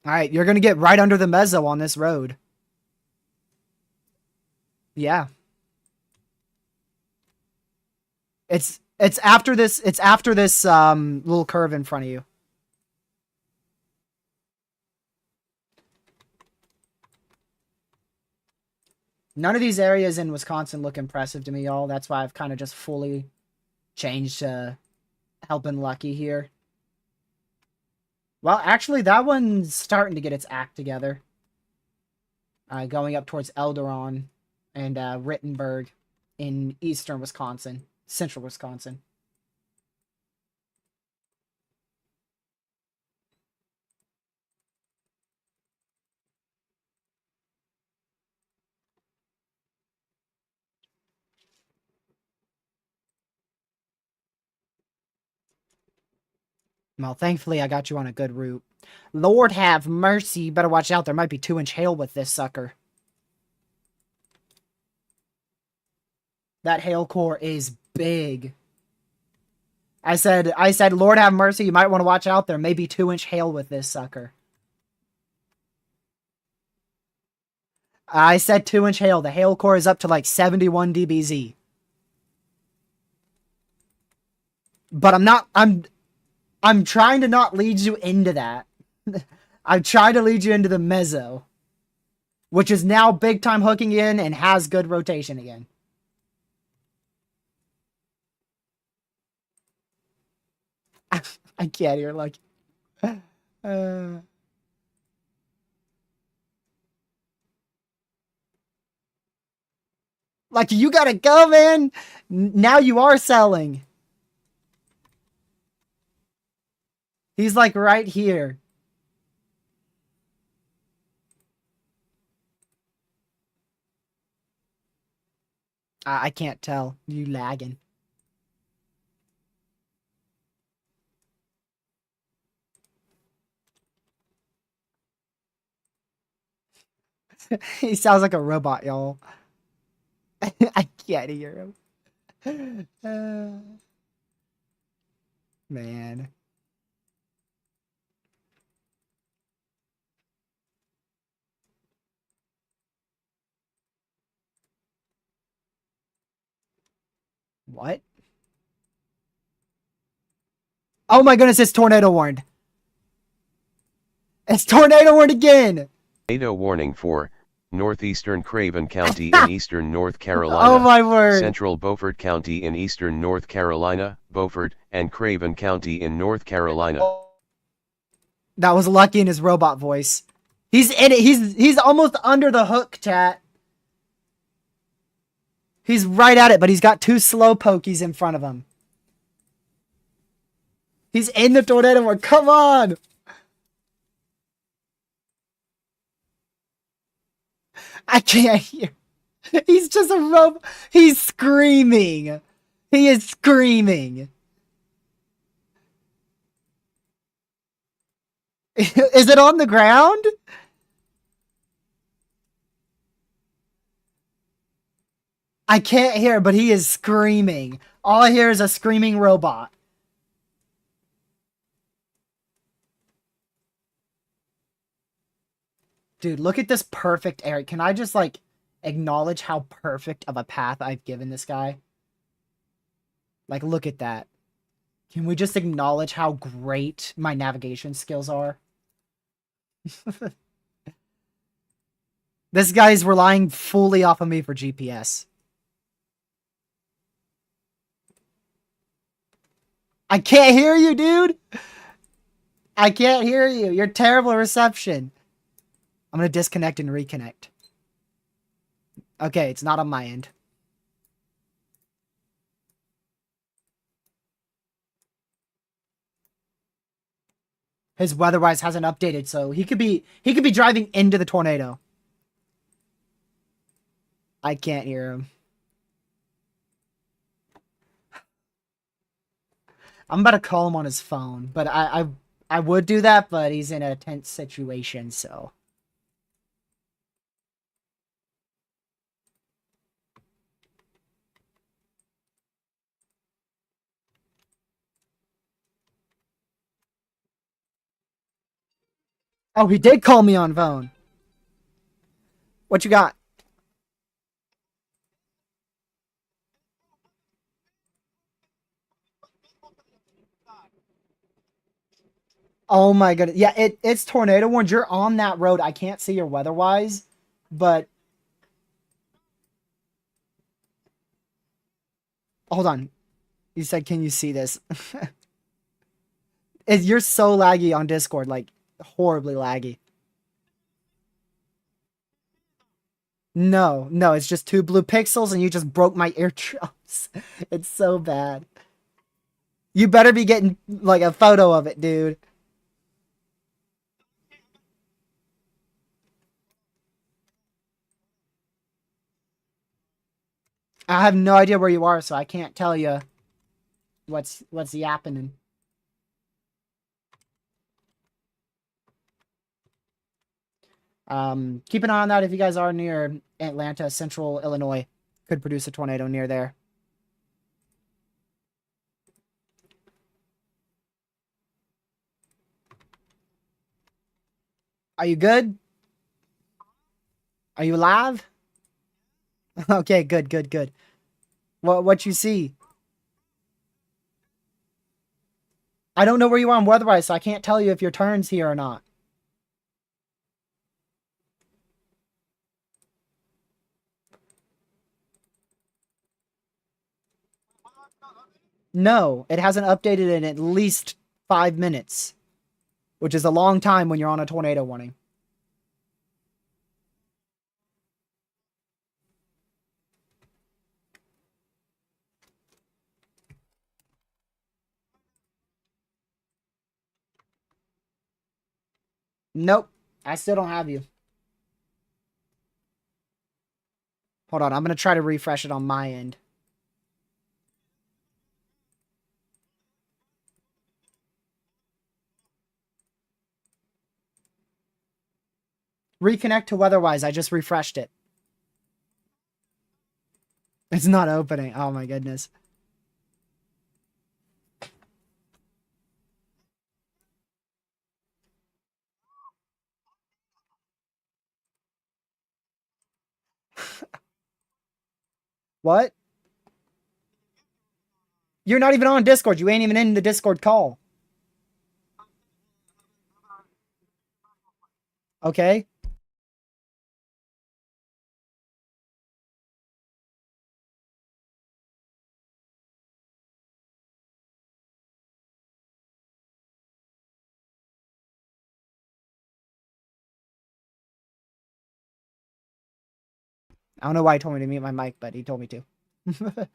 Alright, you're gonna get right under the mezzo on this road. Yeah. It's after this little curve in front of you. None of these areas in Wisconsin look impressive to me, y'all. That's why I've kind of just fully changed to helping Lucky here. Well, actually, that one's starting to get its act together. Going up towards Elderon and Rittenberg in eastern Wisconsin, central Wisconsin. Well, thankfully, I got you on a good route. Lord have mercy. You better watch out. There might be 2-inch hail with this sucker. That hail core is big. I said, Lord have mercy. You might want to watch out. There may be 2-inch hail with this sucker. I said 2-inch hail. The hail core is up to like 71 dBz. But I'm trying to not lead you into that. I'm trying to lead you into the mezzo, which is now big time hooking in and has good rotation again. I can't hear like. Like, you gotta go, man. Now you are selling. He's like right here. I can't tell. You lagging. He sounds like a robot, y'all. I can't hear him. Man. What? Oh my goodness, it's tornado warned. It's tornado warned again. Tornado warning for northeastern Craven County in eastern North Carolina. Oh my word. Central Beaufort County in eastern North Carolina, Beaufort, and Craven County in North Carolina. That was Lucky in his robot voice. He's in it. He's almost under the hook, chat. He's right at it, but he's got 2 slow pokies in front of him. He's in the tornado warning. Come on. I can't hear. He's just a robot. He's screaming. He is screaming. Is it on the ground? I can't hear, but he is screaming. All I hear is a screaming robot. Dude, look at this perfect area. Can I just, like, acknowledge how perfect of a path I've given this guy? Like, look at that. Can we just acknowledge how great my navigation skills are? This guy's relying fully off of me for GPS. I can't hear you, dude! I can't hear you. You're terrible reception. I'm gonna disconnect and reconnect. Okay, it's not on my end. His weatherwise hasn't updated, so he could be driving into the tornado. I can't hear him. I'm about to call him on his phone, but I would do that, but he's in a tense situation, so. Oh, he did call me on phone. What you got? Oh my goodness. Yeah, it's tornado warned. You're on that road. I can't see your weather-wise, but hold on. You said, can you see this? You're so laggy on Discord, like horribly laggy. No, no, it's just 2 blue pixels and you just broke my eardrums. It's so bad. You better be getting like a photo of it, dude. I have no idea where you are, so I can't tell you what's happening. Keep an eye on that if you guys are near Atlanta, Central Illinois. Could produce a tornado near there. Are you good? Are you alive? Okay, good, good, good. What you see? I don't know where you are on weatherwise, so I can't tell you if your turn's here or not. No, it hasn't updated in at least 5 minutes, which is a long time when you're on a tornado warning. Nope, I still don't have you. Hold on, I'm gonna try to refresh it on my end. Reconnect to weatherwise. I just refreshed it. It's not opening. Oh my goodness. What? You're not even on Discord. You ain't even in the Discord call. Okay? I don't know why he told me to mute my mic, but he told me to. Let's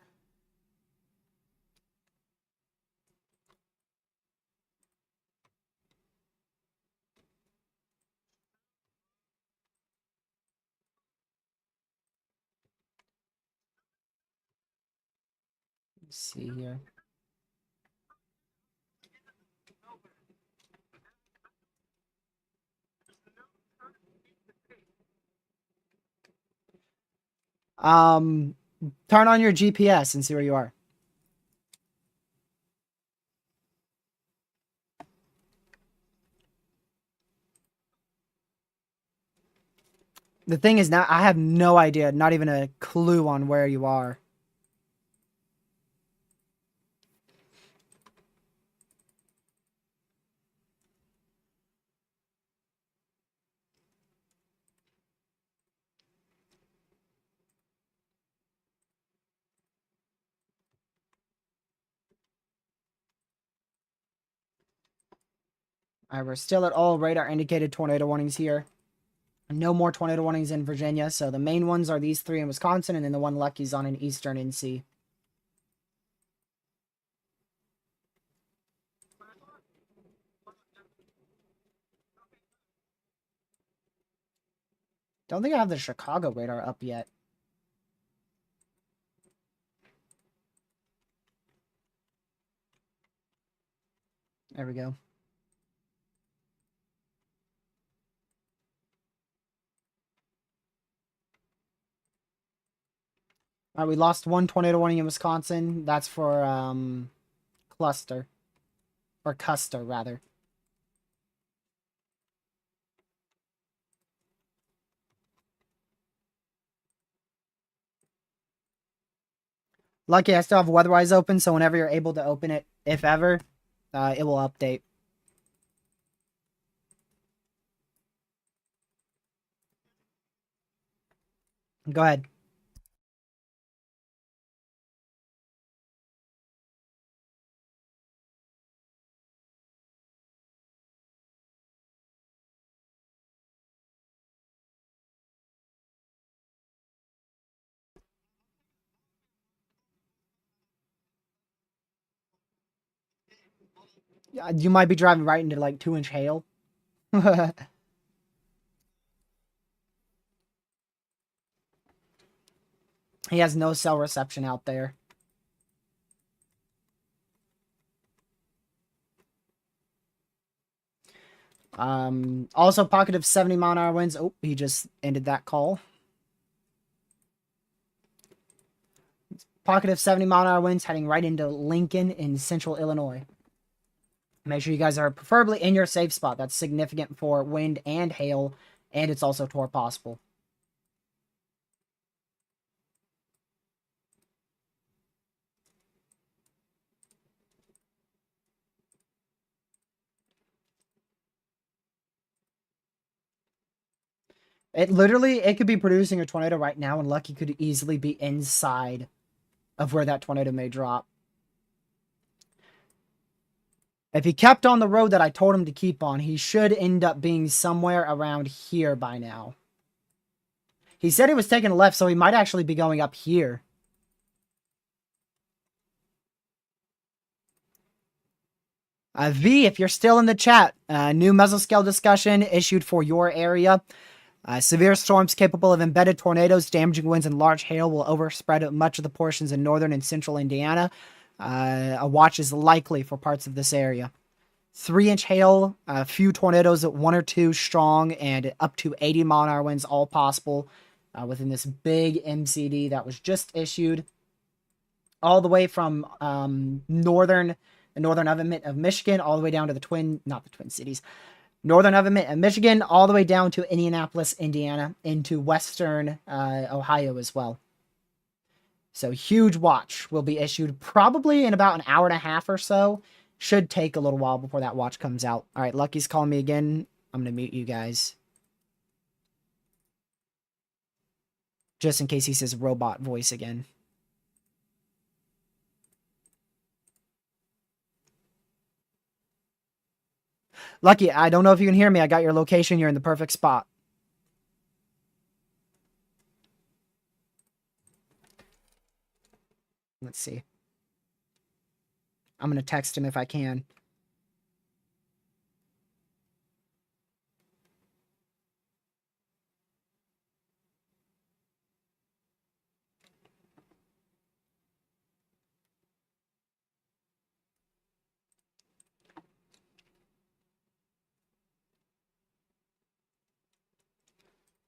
see here. Um, Turn on your GPS and see where you are. The thing is now I have no idea, not even a clue on where you are. Alright, we're still at all radar indicated tornado warnings here. No more tornado warnings in Virginia, so the main ones are these 3 in Wisconsin, and then the one Lucky's on in Eastern NC. Don't think I have the Chicago radar up yet. There we go. Alright, we lost 1 tornado warning in Wisconsin. That's for, Cluster. Or Custer, rather. Lucky I still have Weatherwise open, so whenever you're able to open it, if ever, it will update. Go ahead. You might be driving right into like 2-inch hail. He has no cell reception out there. Also pocket of 70-mile-an-hour winds. Oh, he just ended that call. Pocket of 70-mile-an-hour winds heading right into Lincoln in central Illinois. Make sure you guys are preferably in your safe spot. That's significant for wind and hail, and it's also torque possible. It could be producing a tornado right now, and Lucky could easily be inside of where that tornado may drop. If he kept on the road that I told him to keep on, he should end up being somewhere around here by now. He said he was taking a left, so he might actually be going up here. V, if you're still in the chat, new mesoscale discussion issued for your area. Severe storms capable of embedded tornadoes, damaging winds, and large hail will overspread much of the portions in northern and central Indiana. A watch is likely for parts of this area. 3-inch hail, a few tornadoes at 1 or 2 strong, and up to 80-mile-an-hour winds, all possible within this big MCD that was just issued. All the way from the northern element of Michigan, all the way down to not the Twin Cities, northern element of Michigan, all the way down to Indianapolis, Indiana, into western Ohio as well. So huge watch will be issued probably in about an hour and a half or so. Should take a little while before that watch comes out. All right, Lucky's calling me again. I'm going to mute you guys. Just in case he says robot voice again. Lucky, I don't know if you can hear me. I got your location. You're in the perfect spot. Let's see. I'm going to text him if I can.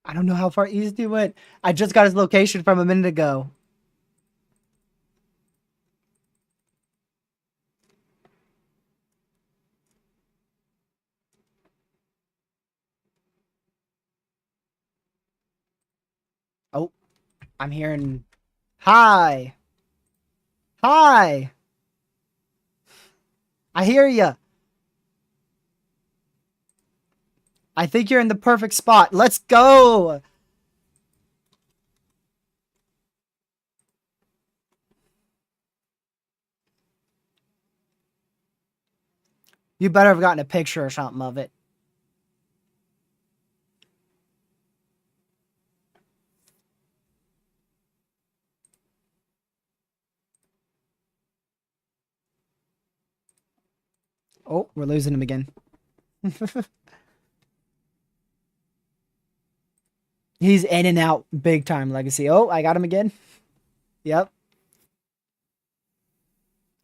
I don't know how far east he went. I just got his location from a minute ago. Oh, I'm hearing... Hi. Hi. I hear ya. I think you're in the perfect spot. Let's go. You better have gotten a picture or something of it. Oh, we're losing him again. He's in and out big time, Legacy. Oh, I got him again. Yep.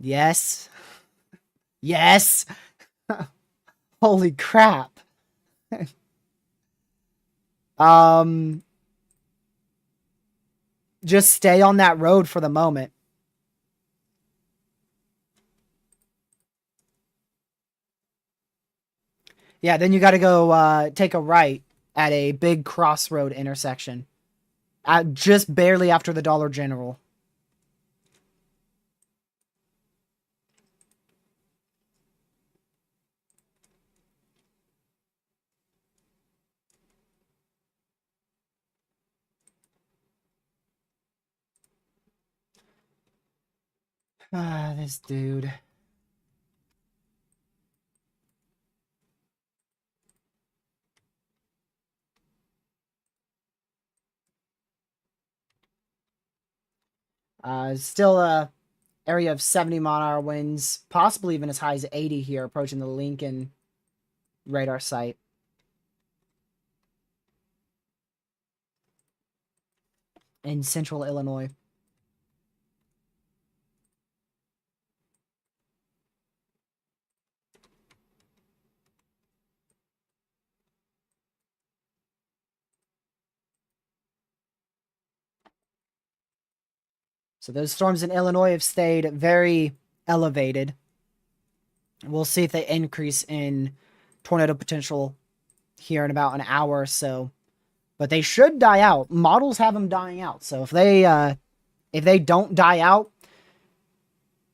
Yes. Yes. Holy crap. Just stay on that road for the moment. Yeah, then you got to go take a right at a big crossroad intersection. Just barely after the Dollar General. Ah, this dude. Still area of 70 mile-an-hour winds, possibly even as high as 80 here, approaching the Lincoln radar site. In central Illinois. So those storms in Illinois have stayed very elevated. We'll see if they increase in tornado potential here in about an hour or so. But they should die out. Models have them dying out. So if they don't die out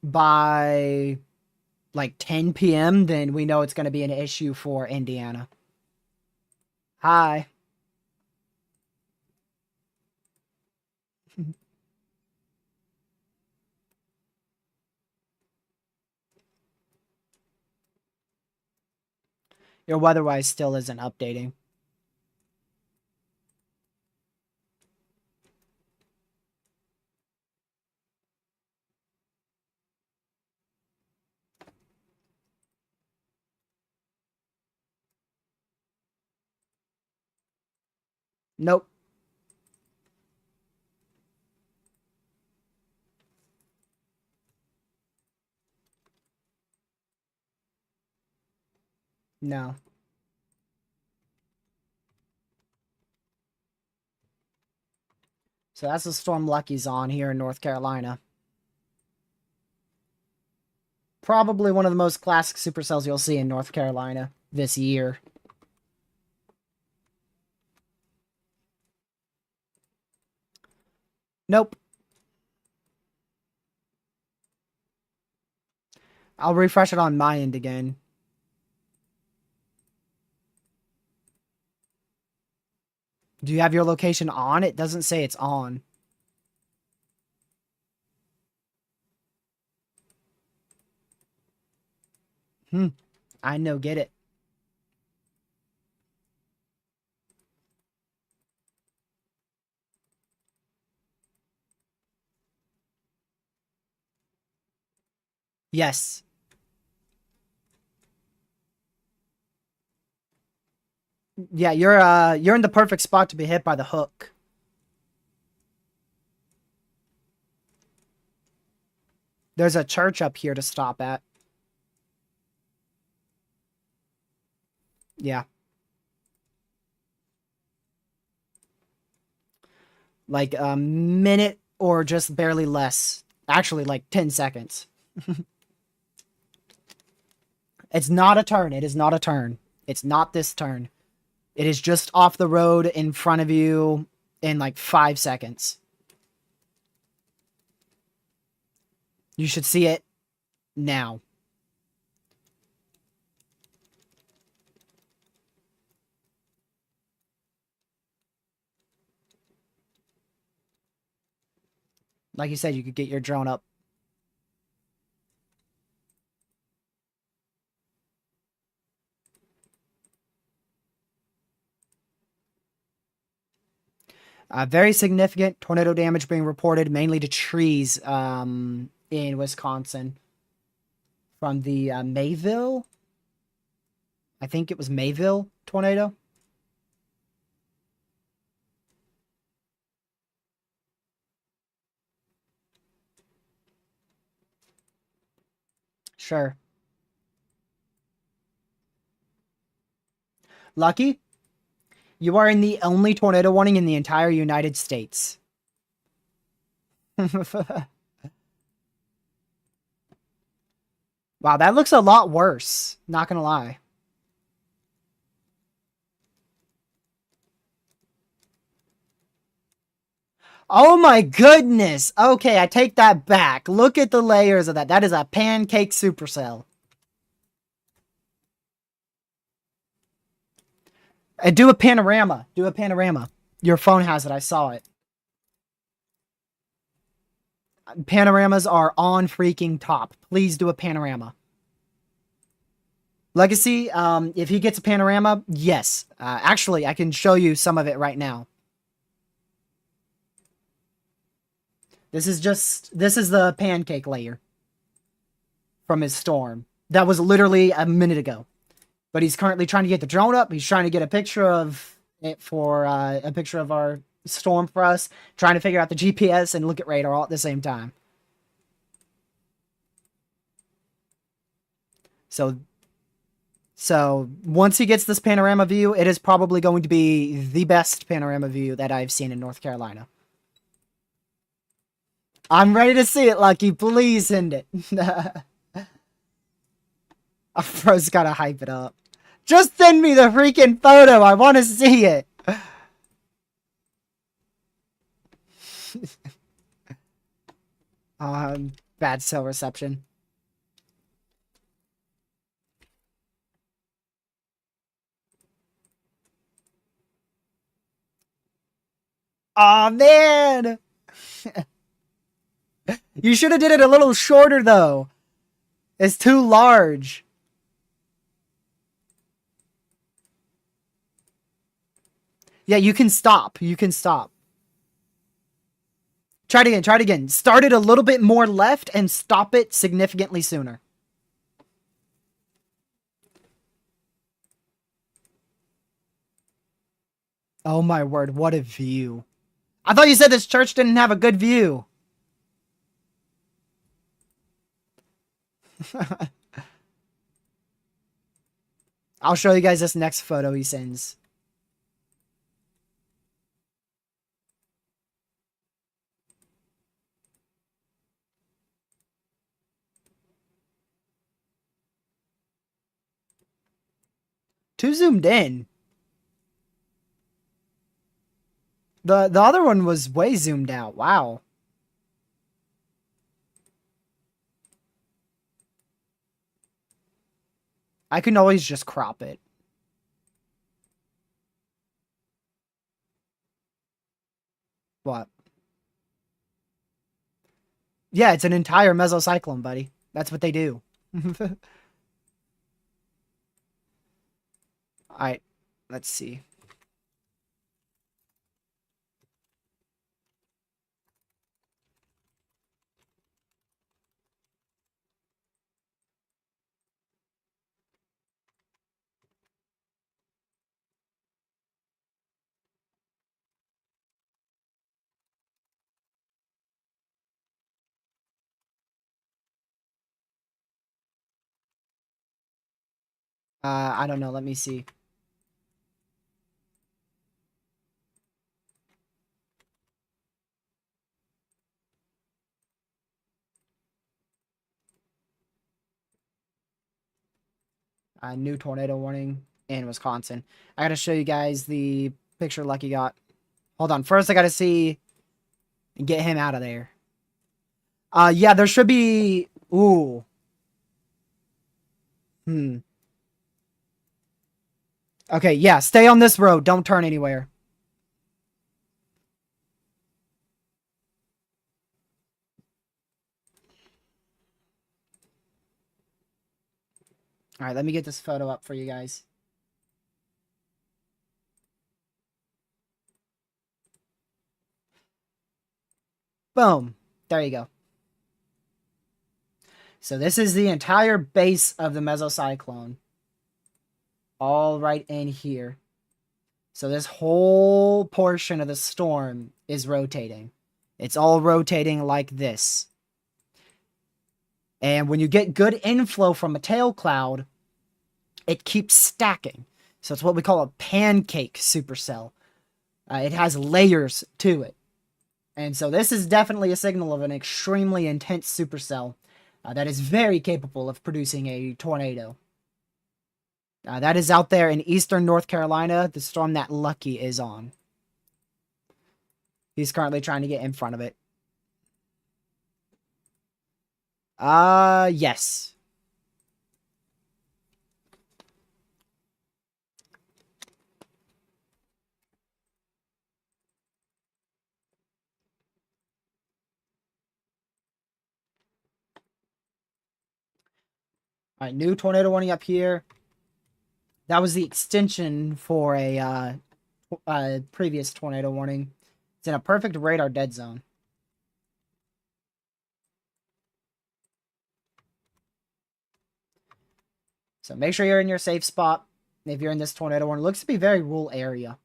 by like 10 p.m., then we know it's going to be an issue for Indiana. Hi. Your weatherwise still isn't updating. Nope. No. So that's the storm Lucky's on here in North Carolina. Probably one of the most classic supercells you'll see in North Carolina this year. Nope. I'll refresh it on my end again. Do you have your location on? It doesn't say it's on. I know, get it. Yes. Yeah, you're in the perfect spot to be hit by the hook. There's a church up here to stop at. Yeah. Like a minute or just barely less. Actually, like 10 seconds. It's not a turn. It is not a turn. It's not this turn. It is just off the road in front of you in like 5 seconds. You should see it now. Like you said, you could get your drone up. Very significant tornado damage being reported, mainly to trees in Wisconsin. From the Mayville? I think it was Mayville tornado. Sure. Lucky, you are in the only tornado warning in the entire United States. Wow, that looks a lot worse. Not gonna lie. Oh my goodness! Okay, I take that back. Look at the layers of that. That is a pancake supercell. And do a panorama. Do a panorama. Your phone has it. I saw it. Panoramas are on freaking top. Please do a panorama. Legacy, if he gets a panorama, yes. Actually, I can show you some of it right now. This is the pancake layer from his storm. That was literally a minute ago. But he's currently trying to get the drone up. He's trying to get a picture of it for a picture of our storm for us. Trying to figure out the GPS and look at radar all at the same time. So once he gets this panorama view, it is probably going to be the best panorama view that I've seen in North Carolina. I'm ready to see it, Lucky. Please send it. Bro's gotta hype it up. Just send me the freaking photo. I want to see it. Bad cell reception. Aw, man! You should have did it a little shorter, though. It's too large. Yeah, you can stop. You can stop. Try it again. Try it again. Start it a little bit more left and stop it significantly sooner. Oh my word, what a view. I thought you said this church didn't have a good view. I'll show you guys this next photo he sends. Too zoomed in. The other one was way zoomed out. Wow. I can always just crop it. What? Yeah, it's an entire mesocyclone, buddy. That's what they do. Alright, let's see. I don't know. Let me see. New tornado warning in Wisconsin. I gotta show you guys the picture Lucky got. Hold on. First, I gotta see and get him out of there. Yeah, there should be... Ooh. Okay, yeah, stay on this road. Don't turn anywhere. Alright, let me get this photo up for you guys. Boom. There you go. So this is the entire base of the mesocyclone. All right in here. So this whole portion of the storm is rotating. It's all rotating like this. And when you get good inflow from a tail cloud, it keeps stacking. So it's what we call a pancake supercell. It has layers to it. And so this is definitely a signal of an extremely intense supercell that is very capable of producing a tornado. That is out there in eastern North Carolina, the storm that Lucky is on. He's currently trying to get in front of it. Yes. Alright, new tornado warning up here. That was the extension for a previous tornado warning. It's in a perfect radar dead zone. So make sure you're in your safe spot if you're in this tornado warning. It looks to be a very rural area.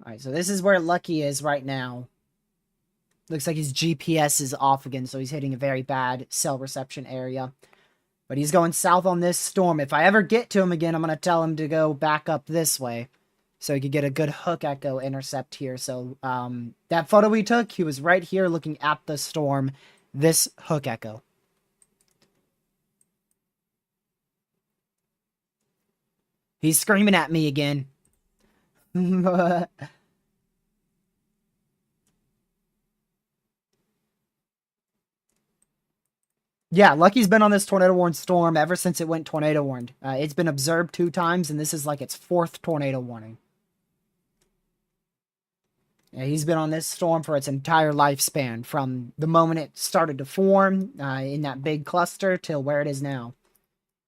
Alright, so this is where Lucky is right now. Looks like his GPS is off again, so he's hitting a very bad cell reception area. But he's going south on this storm. If I ever get to him again, I'm going to tell him to go back up this way, so he could get a good hook echo intercept here. So that photo we took, he was right here looking at the storm, this hook echo. He's screaming at me again. Yeah, Lucky's been on this tornado warned storm ever since it went tornado warned. It's been observed 2 times, and this is like its 4th tornado warning. Yeah, he's been on this storm for its entire lifespan, from the moment it started to form in that big cluster till where it is now.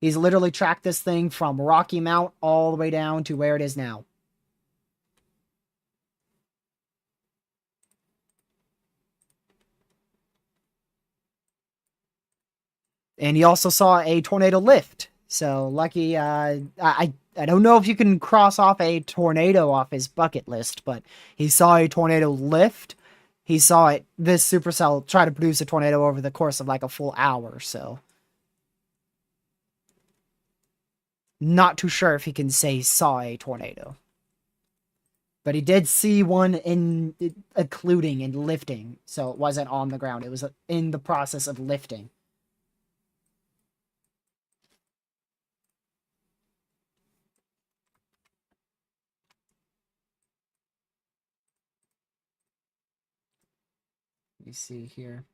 He's literally tracked this thing from Rocky Mount all the way down to where it is now. And he also saw a tornado lift. So Lucky, I don't know if you can cross off a tornado off his bucket list, but he saw a tornado lift. He saw this supercell try to produce a tornado over the course of like a full hour. So not too sure if he can say saw a tornado. But he did see one occluding and lifting. So it wasn't on the ground. It was in the process of lifting. Let me see here.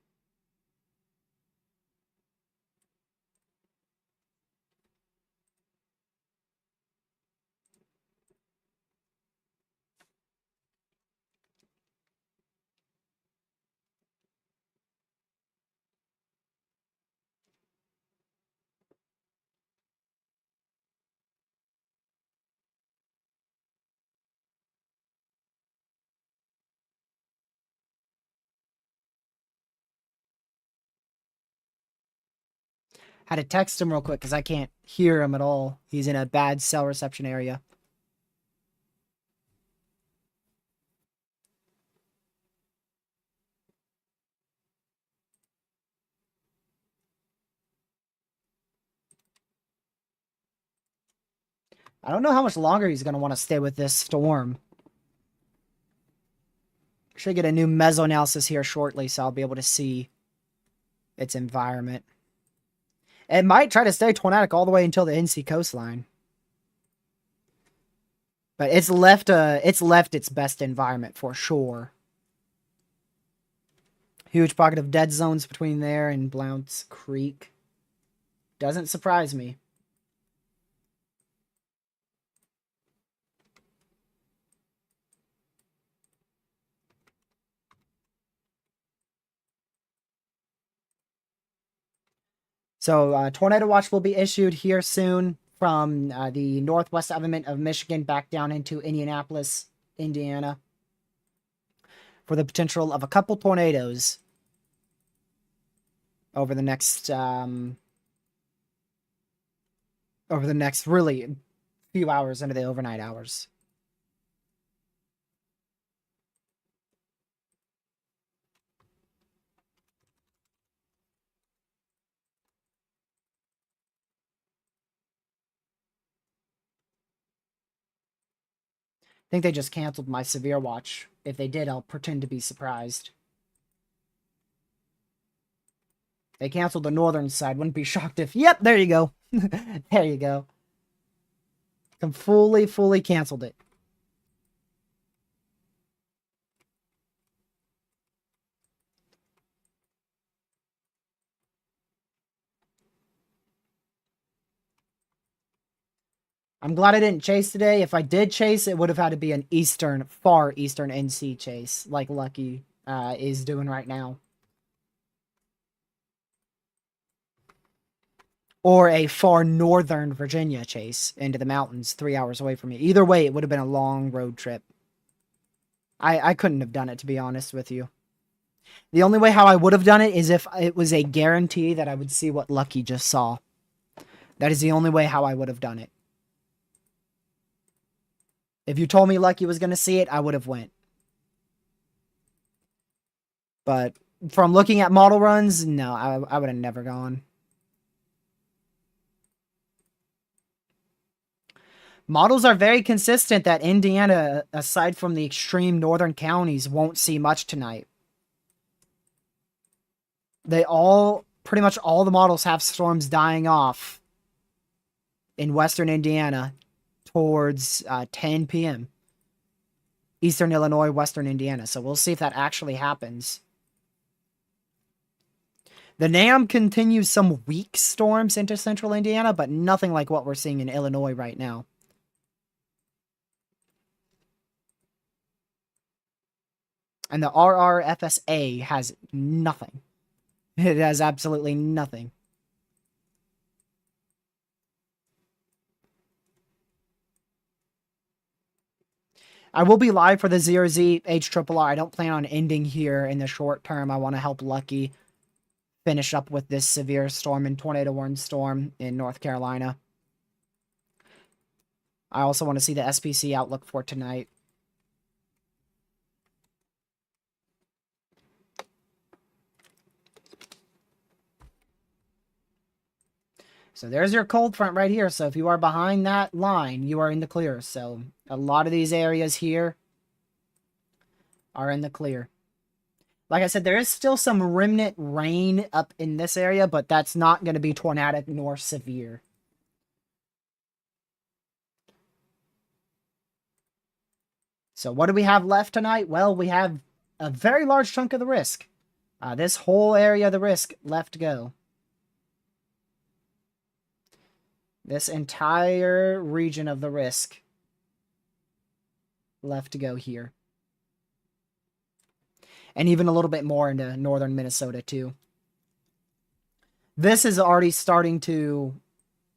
Had to text him real quick because I can't hear him at all. He's in a bad cell reception area. I don't know how much longer he's going to want to stay with this storm. Should get a new mesoanalysis here shortly, so I'll be able to see its environment. It might try to stay tornadic all the way until the NC coastline. But it's left its best environment for sure. Huge pocket of dead zones between there and Blount's Creek. Doesn't surprise me. So, tornado watch will be issued here soon from the northwest element of Michigan back down into Indianapolis, Indiana, for the potential of a couple tornadoes over the next really few hours into the overnight hours. I think they just canceled my severe watch. If they did, I'll pretend to be surprised. They canceled the northern side. Wouldn't be shocked if... Yep, there you go. There you go. Fully canceled it. I'm glad I didn't chase today. If I did chase, it would have had to be an far eastern NC chase, like Lucky is doing right now. Or a far northern Virginia chase into the mountains 3 hours away from me. Either way, it would have been a long road trip. I couldn't have done it, to be honest with you. The only way how I would have done it is if it was a guarantee that I would see what Lucky just saw. That is the only way how I would have done it. If you told me Lucky was going to see it, I would have went. But from looking at model runs, no, I would have never gone. Models are very consistent that Indiana, aside from the extreme northern counties, won't see much tonight. Pretty much all the models have storms dying off in western Indiana towards 10 p.m. Eastern Illinois, western Indiana. So we'll see if that actually happens. The NAM continues some weak storms into central Indiana, but nothing like what we're seeing in Illinois right now. And the RRFSA has nothing. It has absolutely nothing. I will be live for the 0Z HRRR. I don't plan on ending here in the short term. I want to help Lucky finish up with this severe storm and tornado warning storm in North Carolina. I also want to see the SPC outlook for tonight. So there's your cold front right here. So if you are behind that line, you are in the clear. So a lot of these areas here are in the clear. Like I said, there is still some remnant rain up in this area, but that's not going to be tornadic nor severe. So what do we have left tonight? Well, we have a very large chunk of the risk. This whole area of the risk left to go. This entire region of the risk left to go here. And even a little bit more into northern Minnesota, too. This is already starting to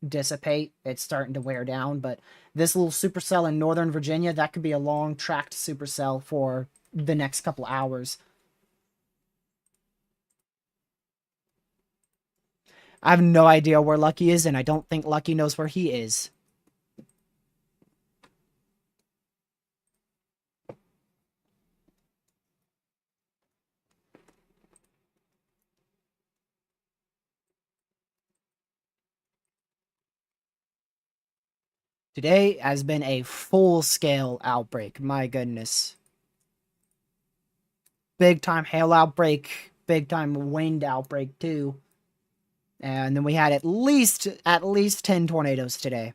dissipate. It's starting to wear down, but this little supercell in northern Virginia, that could be a long tracked supercell for the next couple hours. I have no idea where Lucky is, and I don't think Lucky knows where he is. Today has been a full-scale outbreak. My goodness. Big-time hail outbreak. Big-time wind outbreak, too. And then we had at least 10 tornadoes today.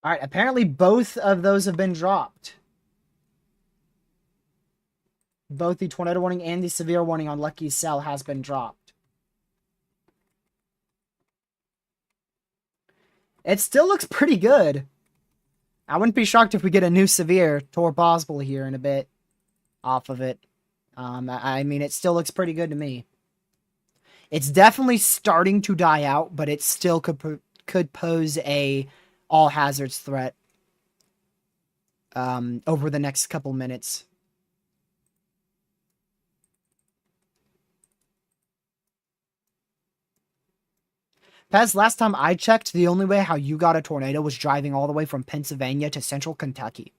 All right, apparently both of those have been dropped. Both the tornado warning and the severe warning on Lucky's cell has been dropped. It still looks pretty good. I wouldn't be shocked if we get a new severe Tor Boswell here in a bit off of it. I mean, it still looks pretty good to me. It's definitely starting to die out, but it still could pose a all hazards threat over the next couple minutes. Pez, last time I checked, the only way how you got a tornado was driving all the way from Pennsylvania to central Kentucky.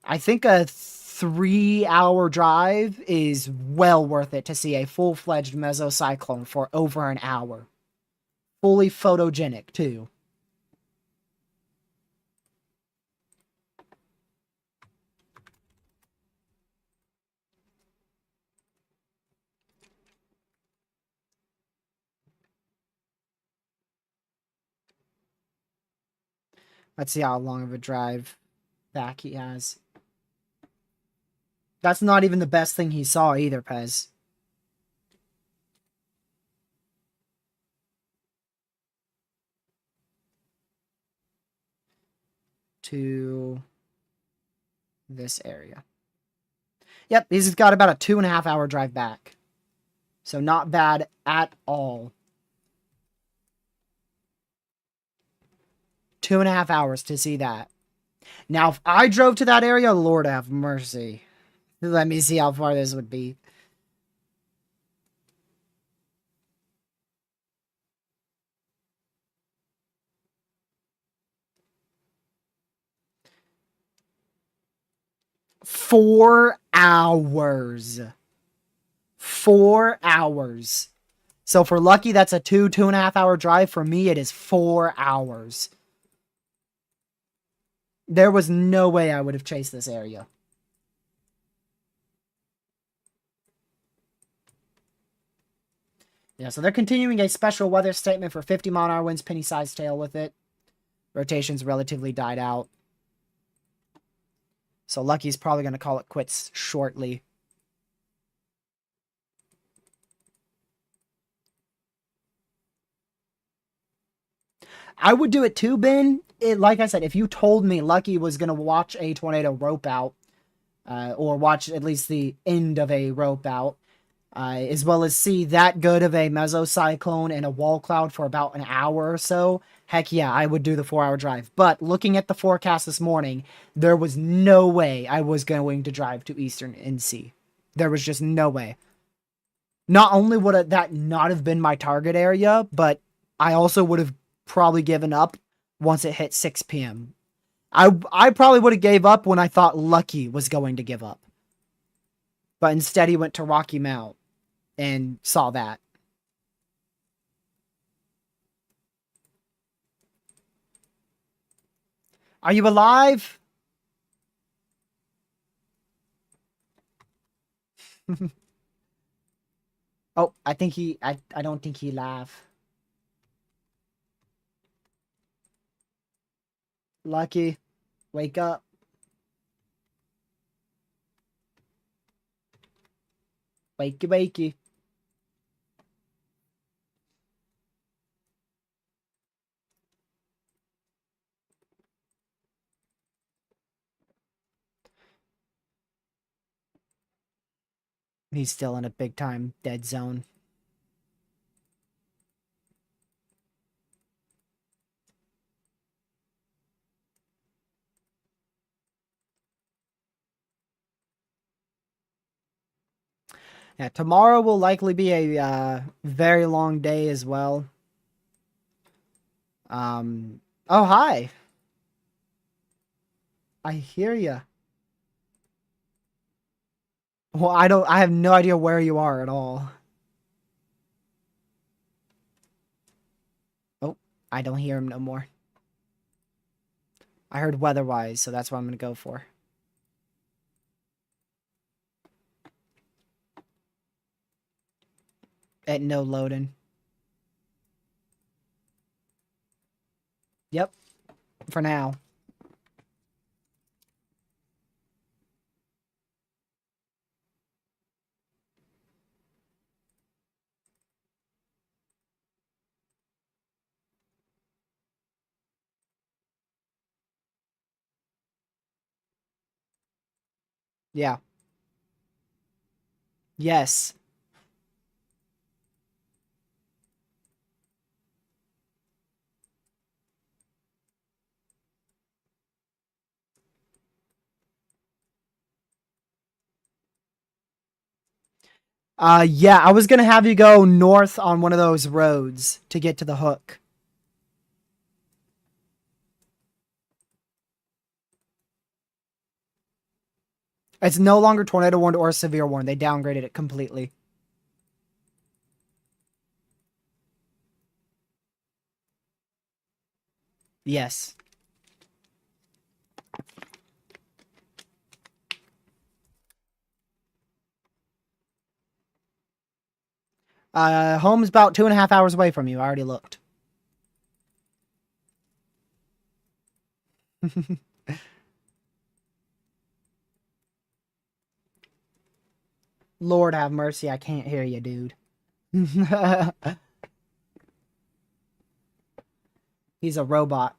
I think a 3-hour drive is well worth it to see a full-fledged mesocyclone for over an hour. Fully photogenic, too. Let's see how long of a drive back he has. That's not even the best thing he saw either, Pez. To this area. Yep, he's got about a 2.5-hour drive back. So not bad at all. 2.5 hours to see that. Now, if I drove to that area, Lord have mercy. Let me see how far this would be. Four hours. 4 hours. So for Lucky, that's a 2.5 hour drive. For me, it is 4 hours. There was no way I would have chased this area. Yeah, so they're continuing a special weather statement for 50-mile-an-hour winds, penny-sized tail with it. Rotation's relatively died out. So Lucky's probably going to call it quits shortly. I would do it too, Ben. Like I said, if you told me Lucky was going to watch a tornado rope out, or watch at least the end of a rope out, as well as see that good of a mesocyclone and a wall cloud for about an hour or so, heck yeah, I would do the 4-hour drive. But looking at the forecast this morning, there was no way I was going to drive to Eastern NC. There was just no way. Not only would that not have been my target area, but I also would have probably given up once it hit 6 p.m. I probably would have gave up when I thought Lucky was going to give up. But instead he went to Rocky Mount and saw that. Are you alive? Oh, I don't think he laughed. Lucky, wake up. Wakey, wakey. He's still in a big time dead zone. Yeah, tomorrow will likely be a very long day as well. Oh, hi. I hear ya. Well, I have no idea where you are at all. Oh, I don't hear him no more. I heard weather-wise, so that's what I'm gonna go for. At no loading. Yep. For now. Yeah. Yes. Yeah, I was gonna have you go north on one of those roads to get to the hook. It's no longer tornado warned or severe warned. They downgraded it completely. Yes. Home's about 2.5 hours away from you. I already looked. Lord have mercy, I can't hear you, dude. He's a robot.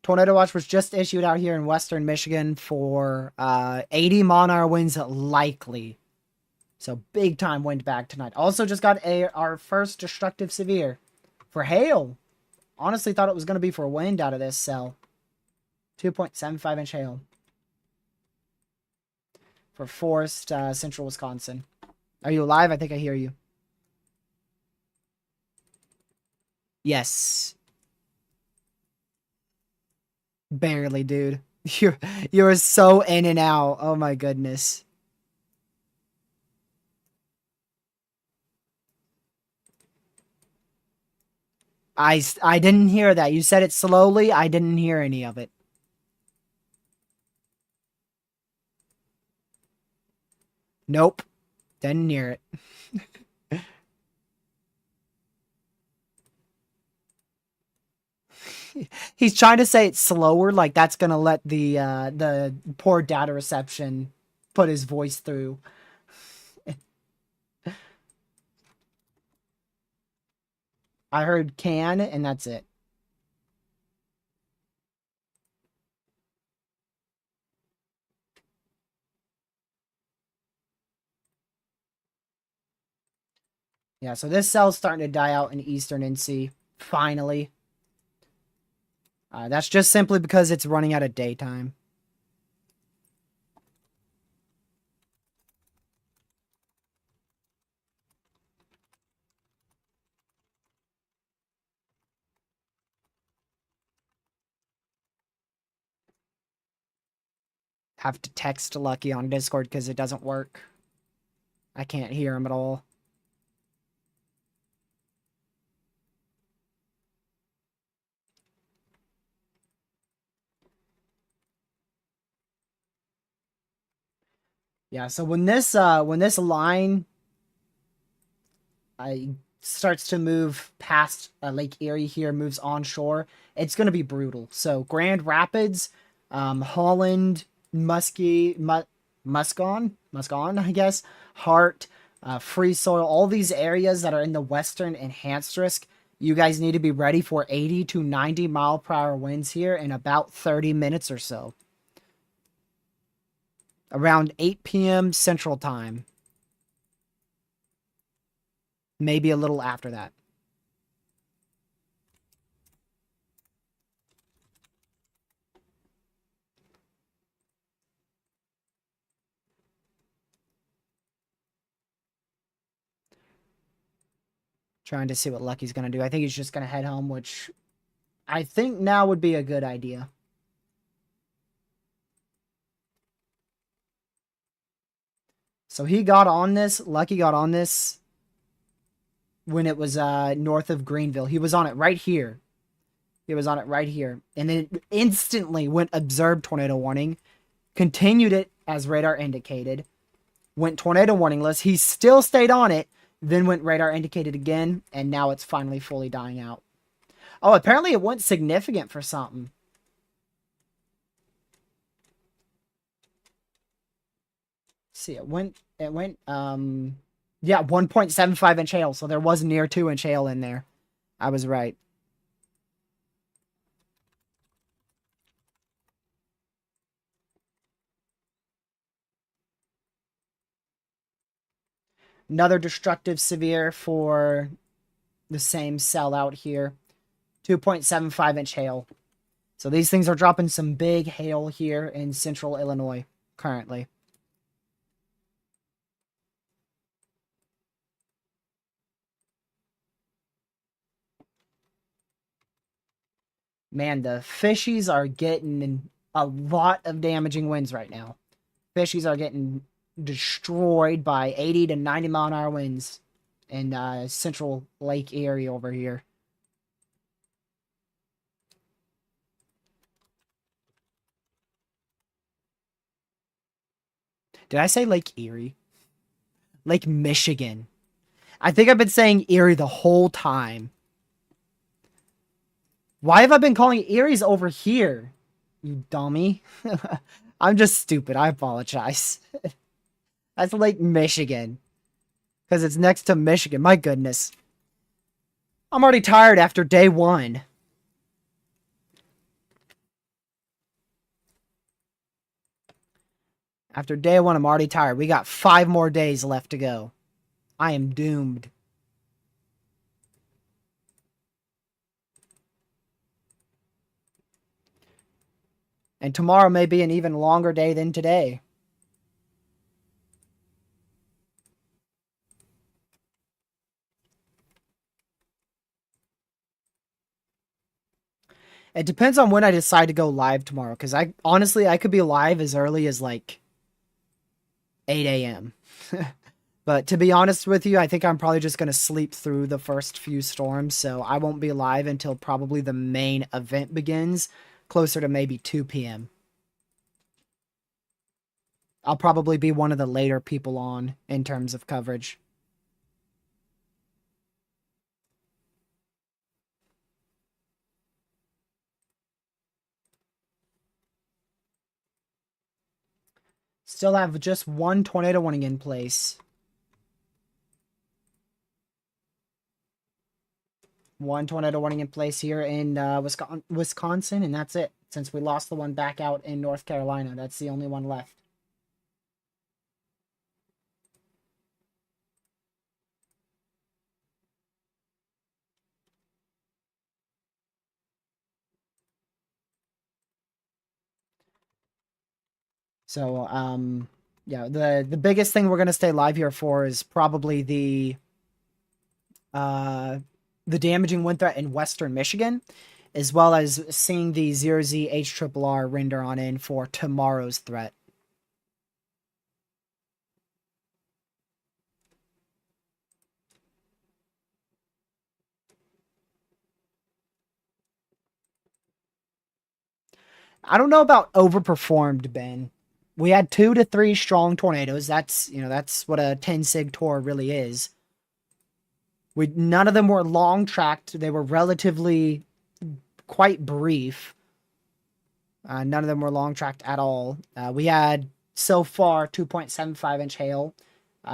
Tornado watch was just issued out here in western Michigan for 80 mile-an-hour winds likely So big time wind back tonight. Also just got our first destructive severe for hail. Honestly thought it was going to be for wind out of this cell. 2.75 inch hail. For Forest, central Wisconsin. Are you alive? I think I hear you. Yes. Barely, dude. You're so in and out. Oh my goodness. I didn't hear that. You said it slowly. I didn't hear any of it. Nope. Didn't hear it. He's trying to say it slower, like that's gonna let the poor data reception put his voice through. I heard can, and that's it. Yeah, so this cell's starting to die out in Eastern NC, finally. That's just simply because it's running out of daytime. Have to text Lucky on Discord because it doesn't work. I can't hear him at all. Yeah, so when this line starts to move past Lake Erie here, moves onshore, it's going to be brutal. So Grand Rapids, Holland, Muscon, I guess, Hart, Free Soil, all these areas that are in the western enhanced risk, you guys need to be ready for 80 to 90 mile per hour winds here in about 30 minutes or so. Around 8 p.m. Central Time. Maybe a little after that. Trying to see what Lucky's going to do. I think he's just going to head home, which I think now would be a good idea. So he got on this. Lucky got on this when it was north of Greenville. He was on it right here. He was on it right here. And then it instantly went observed tornado warning. Continued it as radar indicated. Went tornado warningless. He still stayed on it. Then went radar indicated again. And now it's finally fully dying out. Oh, apparently it went significant for something. See, it went, yeah, 1.75 inch hail. So there was near 2 inch hail in there. I was right. Another destructive severe for the same cell out here. 2.75 inch hail. So these things are dropping some big hail here in central Illinois currently. Man, the fishies are getting a lot of damaging winds right now. Fishies are getting destroyed by 80 to 90 mile an hour winds in central Lake Erie over here. Did I say Lake Erie? Lake Michigan. I think I've been saying Erie the whole time. Why have I been calling Erie's over here? You dummy. I'm just stupid. I apologize. That's Lake Michigan. Because it's next to Michigan. My goodness. I'm already tired after day one. After day one, I'm already tired. We got 5 more days left to go. I am doomed. And tomorrow may be an even longer day than today. It depends on when I decide to go live tomorrow. Because I honestly, I could be live as early as like 8 a.m. But to be honest with you, I think I'm probably just going to sleep through the first few storms. So I won't be live until probably the main event begins, closer to maybe 2 p.m. I'll probably be one of the later people on in terms of coverage. Still have just one tornado warning in place. One tornado warning in place here in Wisconsin, and that's it. Since we lost the one back out in North Carolina, that's the only one left. So, yeah, the biggest thing we're gonna stay live here for is probably the damaging wind threat in Western Michigan, as well as seeing the 0Z HRRR render on in for tomorrow's threat. I don't know about overperformed, Ben. We had 2 to 3 strong tornadoes. That's what a 10 sig tor really is. None of them were long tracked. They were relatively quite brief. None of them were long tracked at all. We had so far 2.75-inch hail.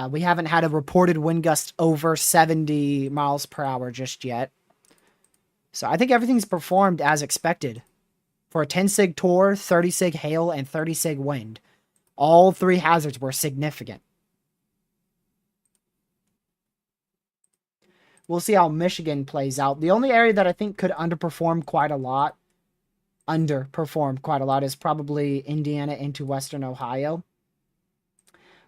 We haven't had a reported wind gust over 70 miles per hour just yet. So I think everything's performed as expected. For a 10 sig tor, 30 sig hail, and 30 sig wind, all 3 hazards were significant. We'll see how Michigan plays out. The only area that I think could underperform quite a lot is probably Indiana into Western Ohio.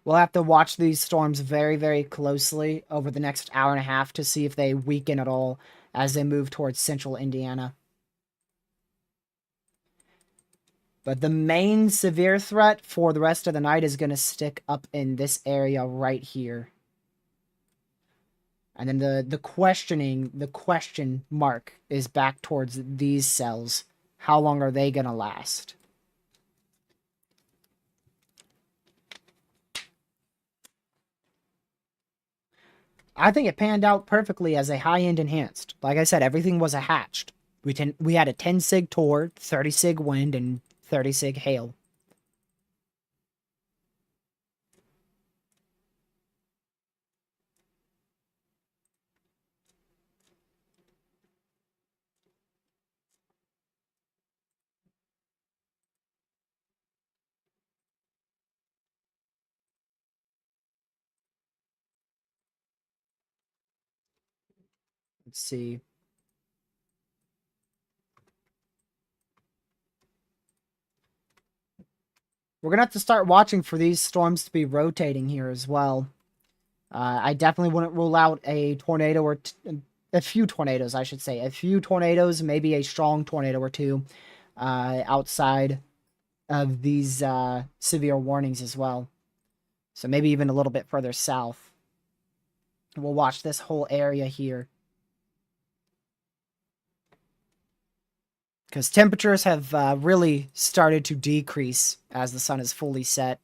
We'll have to watch these storms very, very closely over the next hour and a half to see if they weaken at all as they move towards central Indiana. But the main severe threat for the rest of the night is going to stick up in this area right here. And then the question mark is back towards these cells. How long are they going to last? I think it panned out perfectly as a high-end enhanced. Like I said, everything was a hatched. We had a 10 sig tor, 30 sig wind, and 30 sig hail. Let's see. We're going to have to start watching for these storms to be rotating here as well. I definitely wouldn't rule out a tornado or a few tornadoes, I should say. A few tornadoes, maybe a strong tornado or two outside of these severe warnings as well. So maybe even a little bit further south. We'll watch this whole area here. Because temperatures have really started to decrease as the sun is fully set.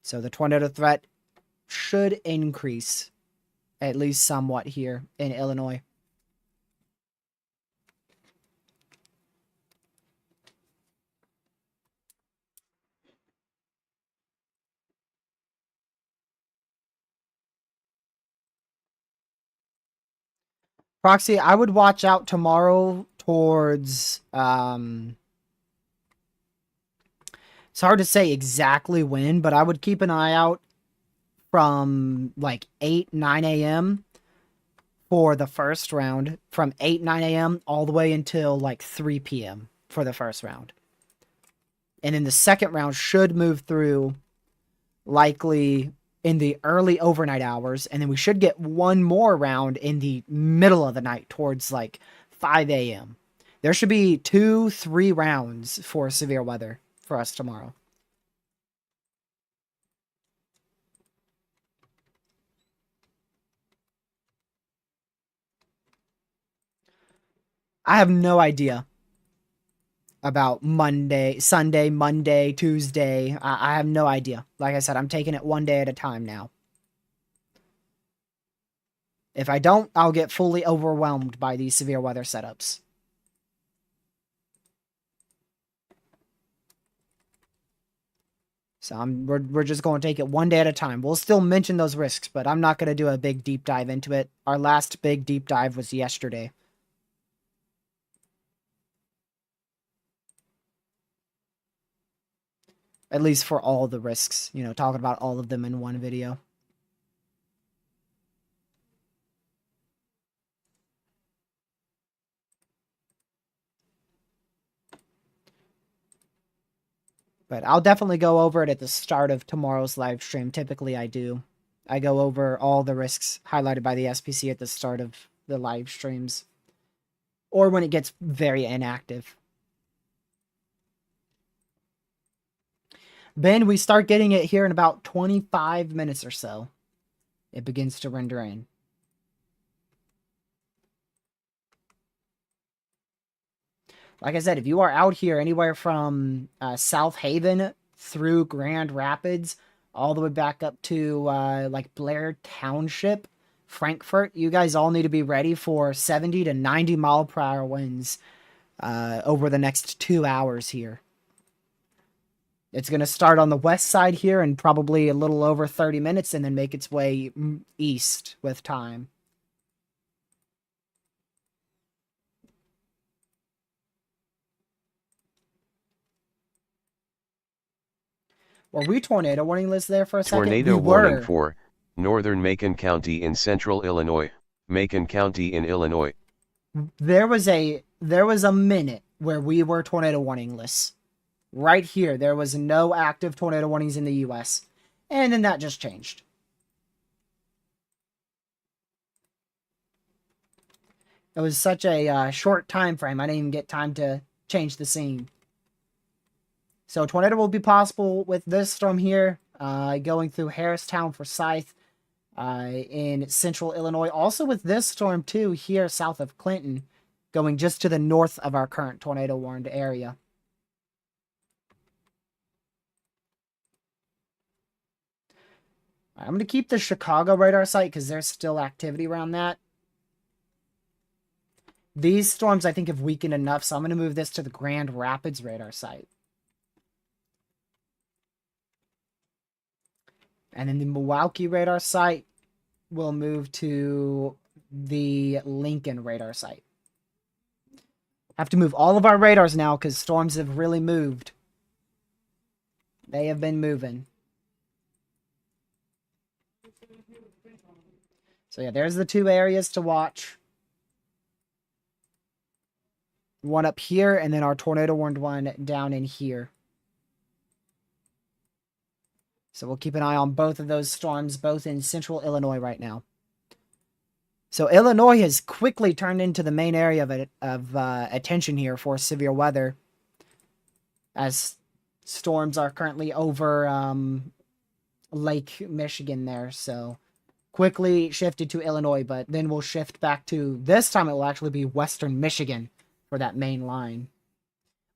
So the tornado threat should increase, at least somewhat here in Illinois. Proxy, I would watch out tomorrow towards It's hard to say exactly when, but I would keep an eye out from like 8, 9 a.m. for the first round, from 8, 9 a.m. all the way until like 3 p.m. for the first round. And then the second round should move through likely in the early overnight hours. And then we should get one more round in the middle of the night towards like 5 a.m. There should be 2, 3 rounds for severe weather for us tomorrow. I have no idea about Sunday, Monday, Tuesday. I have no idea. Like I said, I'm taking it one day at a time now. If I don't, I'll get fully overwhelmed by these severe weather setups. So we're just going to take it one day at a time. We'll still mention those risks, but I'm not going to do a big deep dive into it. Our last big deep dive was yesterday. At least for all the risks, talking about all of them in one video. But I'll definitely go over it at the start of tomorrow's live stream. Typically, I do. I go over all the risks highlighted by the SPC at the start of the live streams. Or when it gets very inactive. Ben, we start getting it here in about 25 minutes or so. It begins to render in. Like I said, if you are out here anywhere from South Haven through Grand Rapids, all the way back up to like Blair Township, Frankfurt, you guys all need to be ready for 70 to 90 mile per hour winds over the next 2 hours here. It's going to start on the west side here in probably a little over 30 minutes and then make its way east with time. Were we tornado warning list there for a second? Tornado warning for northern Macon County in central Illinois, Macon County in Illinois. There was a minute where we were tornado warning lists. Right here, there was no active tornado warnings in the U.S. And then that just changed. It was such a short time frame, I didn't even get time to change the scene. So tornado will be possible with this storm here, going through Harristown, Forsyth, in central Illinois. Also with this storm too, here south of Clinton, going just to the north of our current tornado warned area. I'm going to keep the Chicago radar site because there's still activity around that. These storms, I think, have weakened enough, so I'm going to move this to the Grand Rapids radar site. And then the Milwaukee radar site will move to the Lincoln radar site. Have to move all of our radars now because storms have really moved. They have been moving. So yeah, there's the 2 areas to watch. One up here, and then our tornado warned one down in here. So we'll keep an eye on both of those storms, both in central Illinois right now. So Illinois has quickly turned into the main area of attention here for severe weather, as storms are currently over Lake Michigan there. So quickly shifted to Illinois, but then we'll shift back to, this time it will actually be Western Michigan for that main line.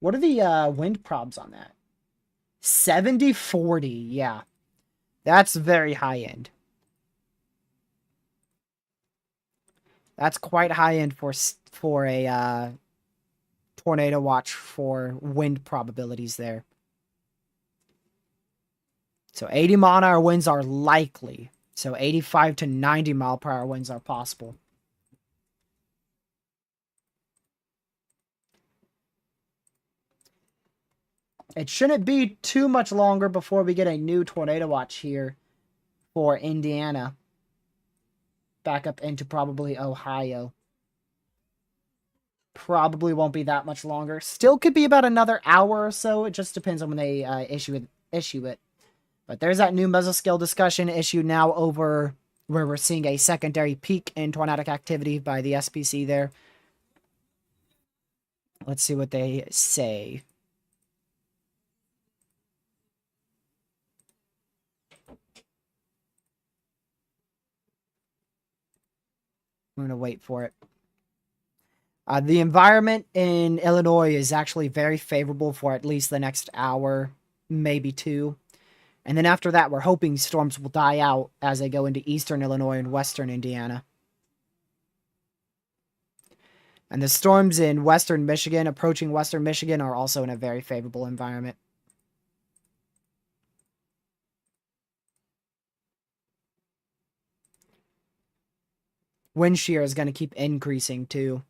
What are the wind probs on that? 70-40, yeah. That's very high end. That's quite high end for a tornado watch for wind probabilities there. So 80 mile an hour winds are likely. So 85 to 90 mile per hour winds are possible. It shouldn't be too much longer before we get a new tornado watch here for Indiana. Back up into probably Ohio. Probably won't be that much longer. Still could be about another hour or so. It just depends on when they issue it. But there's that new mesoscale discussion issue now over where we're seeing a secondary peak in tornadic activity by the SPC there. Let's see what they say. I'm going to wait for it. The environment in Illinois is actually very favorable for at least the next hour, maybe two. And then after that, we're hoping storms will die out as they go into eastern Illinois and western Indiana. And the storms in western Michigan, approaching western Michigan, are also in a very favorable environment. Wind shear is going to keep increasing too.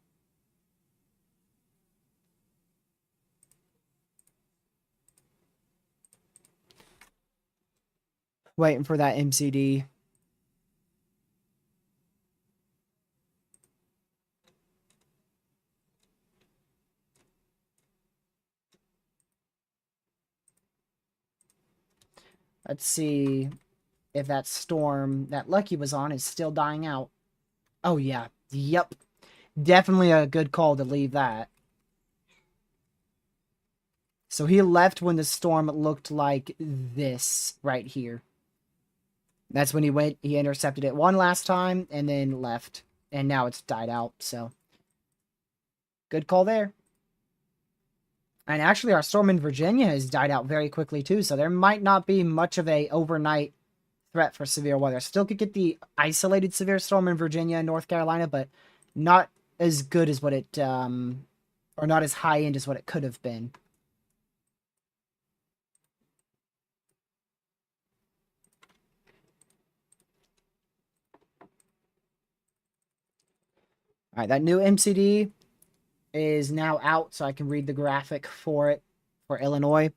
Waiting for that MCD. Let's see if that storm that Lucky was on is still dying out. Oh, yeah. Yep. Definitely a good call to leave that. So he left when the storm looked like this right here. That's when he intercepted it one last time and then left. And now it's died out, so. Good call there. And actually, our storm in Virginia has died out very quickly, too. So there might not be much of a overnight threat for severe weather. Still could get the isolated severe storm in Virginia and North Carolina, but not as good as what it, or not as high end as what it could have been. All right, that new MCD is now out, so I can read the graphic for it for Illinois.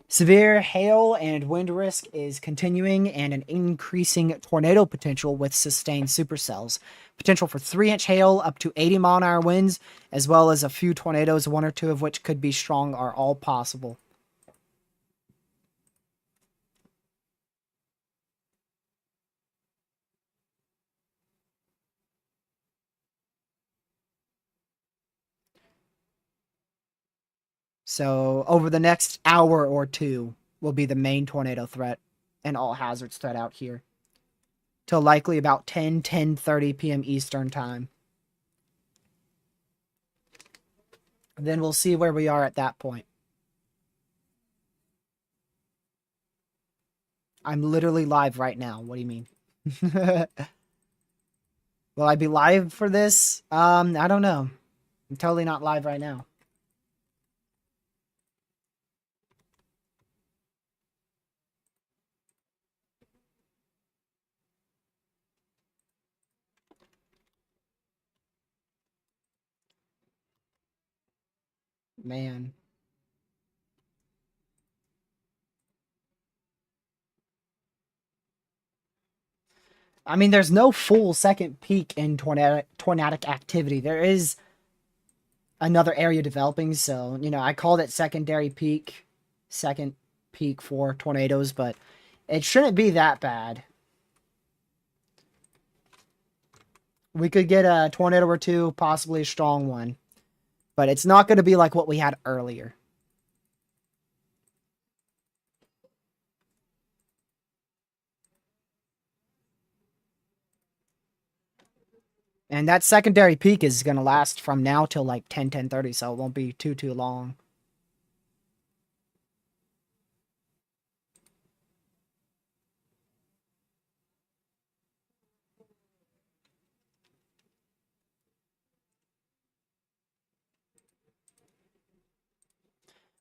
Severe hail and wind risk is continuing, and an increasing tornado potential with sustained supercells. Potential for 3-inch hail up to 80-mile-an-hour winds, as well as a few tornadoes, one or two of which could be strong, are all possible. So over the next hour or two will be the main tornado threat and all hazards threat out here. Till likely about 10:30 p.m. Eastern time. Then we'll see where we are at that point. I'm literally live right now. What do you mean? Will I be live for this? I don't know. I'm totally not live right now. Man. I mean, there's no full second peak in tornadic activity. There is another area developing, so, you know, I called it secondary peak, second peak for tornadoes, but it shouldn't be that bad. We could get a tornado or two, possibly a strong one, but it's not going to be like what we had earlier. And that secondary peak is going to last from now till like 10:30, so it won't be too long.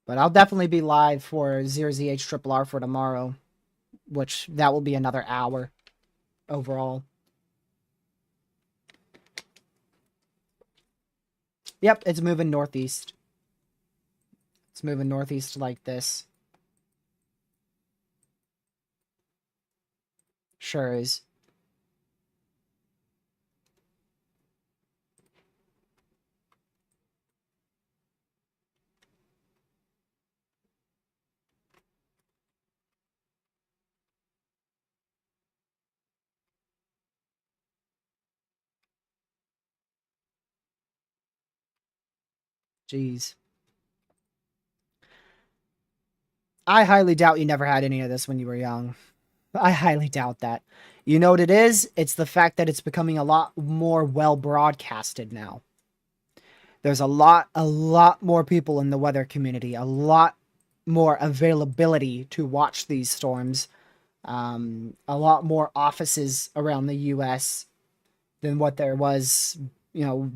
But I'll definitely be live for 0ZH Triple R for tomorrow, which that will be another hour overall. Yep, it's moving northeast. It's moving northeast like this. Sure is. Jeez. I highly doubt you never had any of this when you were young. I highly doubt that. You know what it is? It's the fact that it's becoming a lot more well broadcasted now. There's a lot more people in the weather community, a lot more availability to watch these storms, a lot more offices around the U.S. than what there was, you know,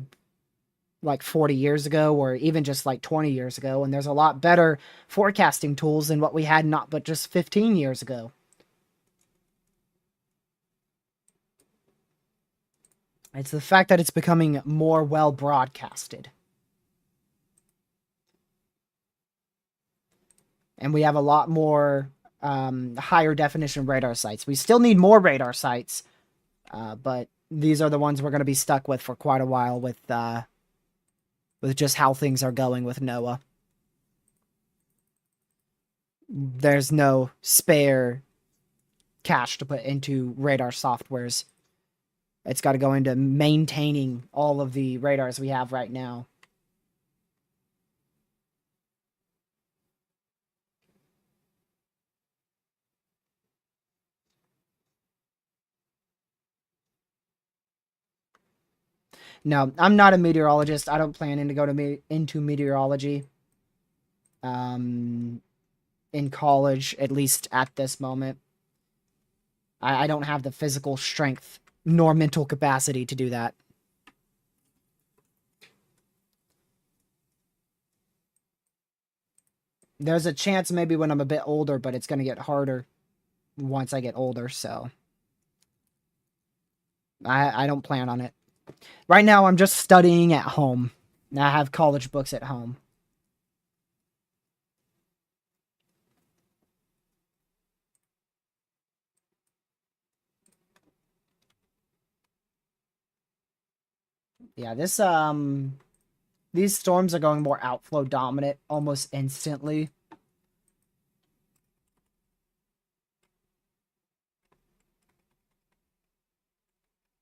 like 40 years ago or even just like 20 years ago. And there's a lot better forecasting tools than what we had not but just 15 years ago. It's the fact that it's becoming more well broadcasted. And we have a lot more higher definition radar sites. We still need more radar sites, but these are the ones we're going to be stuck with for quite a while with just how things are going with NOAA. There's no spare cash to put into radar softwares. It's got to go into maintaining all of the radars we have right now. No, I'm not a meteorologist. I don't plan to go into meteorology in college, at least at this moment. I don't have the physical strength nor mental capacity to do that. There's a chance maybe when I'm a bit older, but it's going to get harder once I get older, so I don't plan on it. Right now, I'm just studying at home. I have college books at home. Yeah, these storms are going more outflow dominant almost instantly.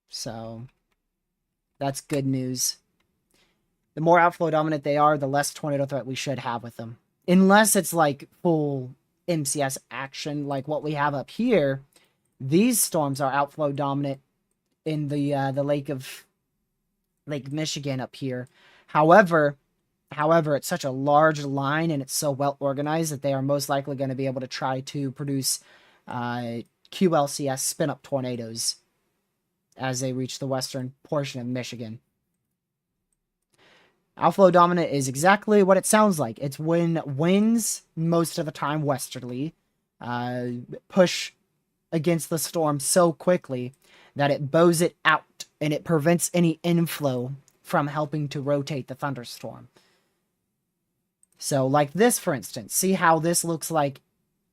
So that's good news. The more outflow dominant they are, the less tornado threat we should have with them. Unless it's like full MCS action like what we have up here. These storms are outflow dominant in the Lake Michigan up here. However, it's such a large line and it's so well organized that they are most likely going to be able to try to produce QLCS spin up tornadoes as they reach the western portion of Michigan. Outflow dominant is exactly what it sounds like. It's when winds, most of the time westerly, push against the storm so quickly that it bows it out and it prevents any inflow from helping to rotate the thunderstorm. So like this, for instance, see how this looks like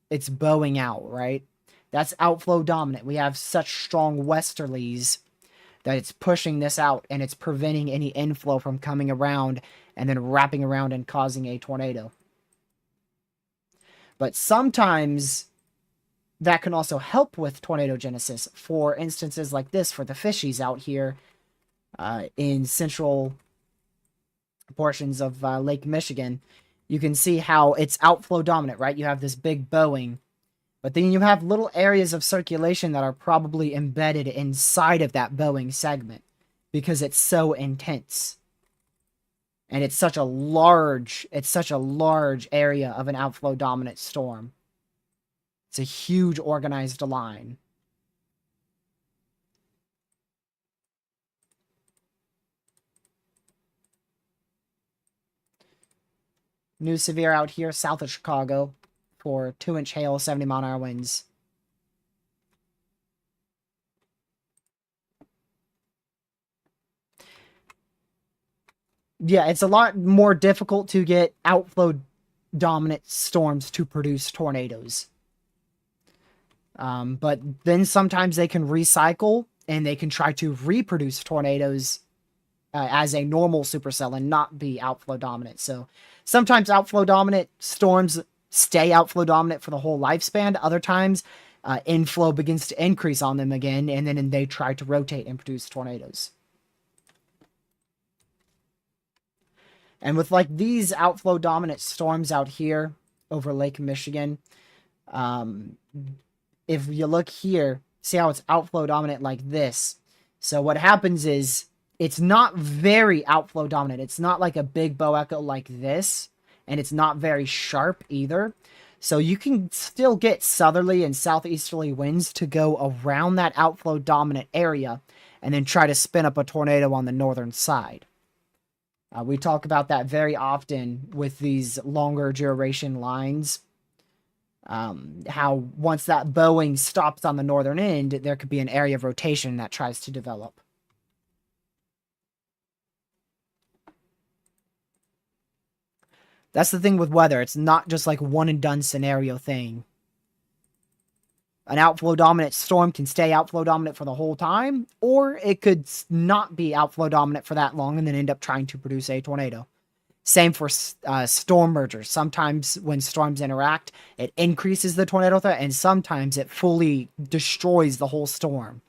it's bowing out, right? That's outflow dominant. We have such strong westerlies that it's pushing this out and it's preventing any inflow from coming around and then wrapping around and causing a tornado. But sometimes that can also help with tornado genesis for instances like this for the fishies out here in central portions of Lake Michigan. You can see how it's outflow dominant, right? You have this big bowing, but then you have little areas of circulation that are probably embedded inside of that bowing segment because it's so intense. And it's such a large area of an outflow dominant storm. It's a huge organized line. New severe out here south of Chicago for 2-inch hail, 70-mile-an-hour winds. Yeah, it's a lot more difficult to get outflow dominant storms to produce tornadoes. But then sometimes they can recycle and they can try to reproduce tornadoes as a normal supercell and not be outflow dominant. So sometimes outflow dominant storms stay outflow dominant for the whole lifespan. Other times, inflow begins to increase on them again, and then they try to rotate and produce tornadoes. And with like these outflow dominant storms out here over Lake Michigan, if you look here, see how it's outflow dominant like this. So what happens is it's not very outflow dominant. It's not like a big bow echo like this, and it's not very sharp either. So you can still get southerly and southeasterly winds to go around that outflow dominant area and then try to spin up a tornado on the northern side. We talk about that very often with these longer duration lines. How once that bowing stops on the northern end, there could be an area of rotation that tries to develop. That's the thing with weather. It's not just like one and done scenario thing. An outflow dominant storm can stay outflow dominant for the whole time, or it could not be outflow dominant for that long and then end up trying to produce a tornado. Same for storm mergers. Sometimes when storms interact, it increases the tornado threat, and sometimes it fully destroys the whole storm.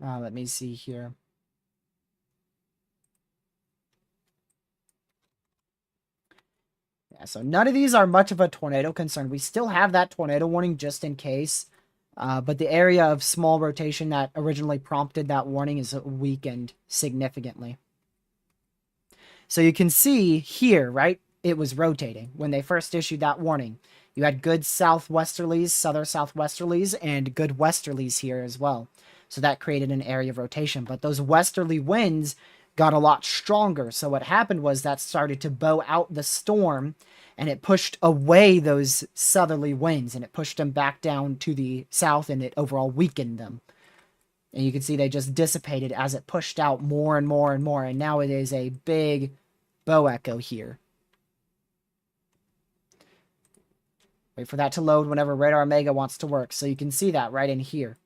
Let me see here. Yeah, so none of these are much of a tornado concern. We still have that tornado warning just in case. But the area of small rotation that originally prompted that warning is weakened significantly. So you can see here, right? It was rotating when they first issued that warning. You had good southwesterlies, southern southwesterlies, and good westerlies here as well. So that created an area of rotation. But those westerly winds got a lot stronger. So what happened was that started to bow out the storm, and it pushed away those southerly winds, and it pushed them back down to the south, and it overall weakened them. And you can see they just dissipated as it pushed out more and more and more. And now it is a big bow echo here. Wait for that to load whenever Radar Omega wants to work. So you can see that right in here.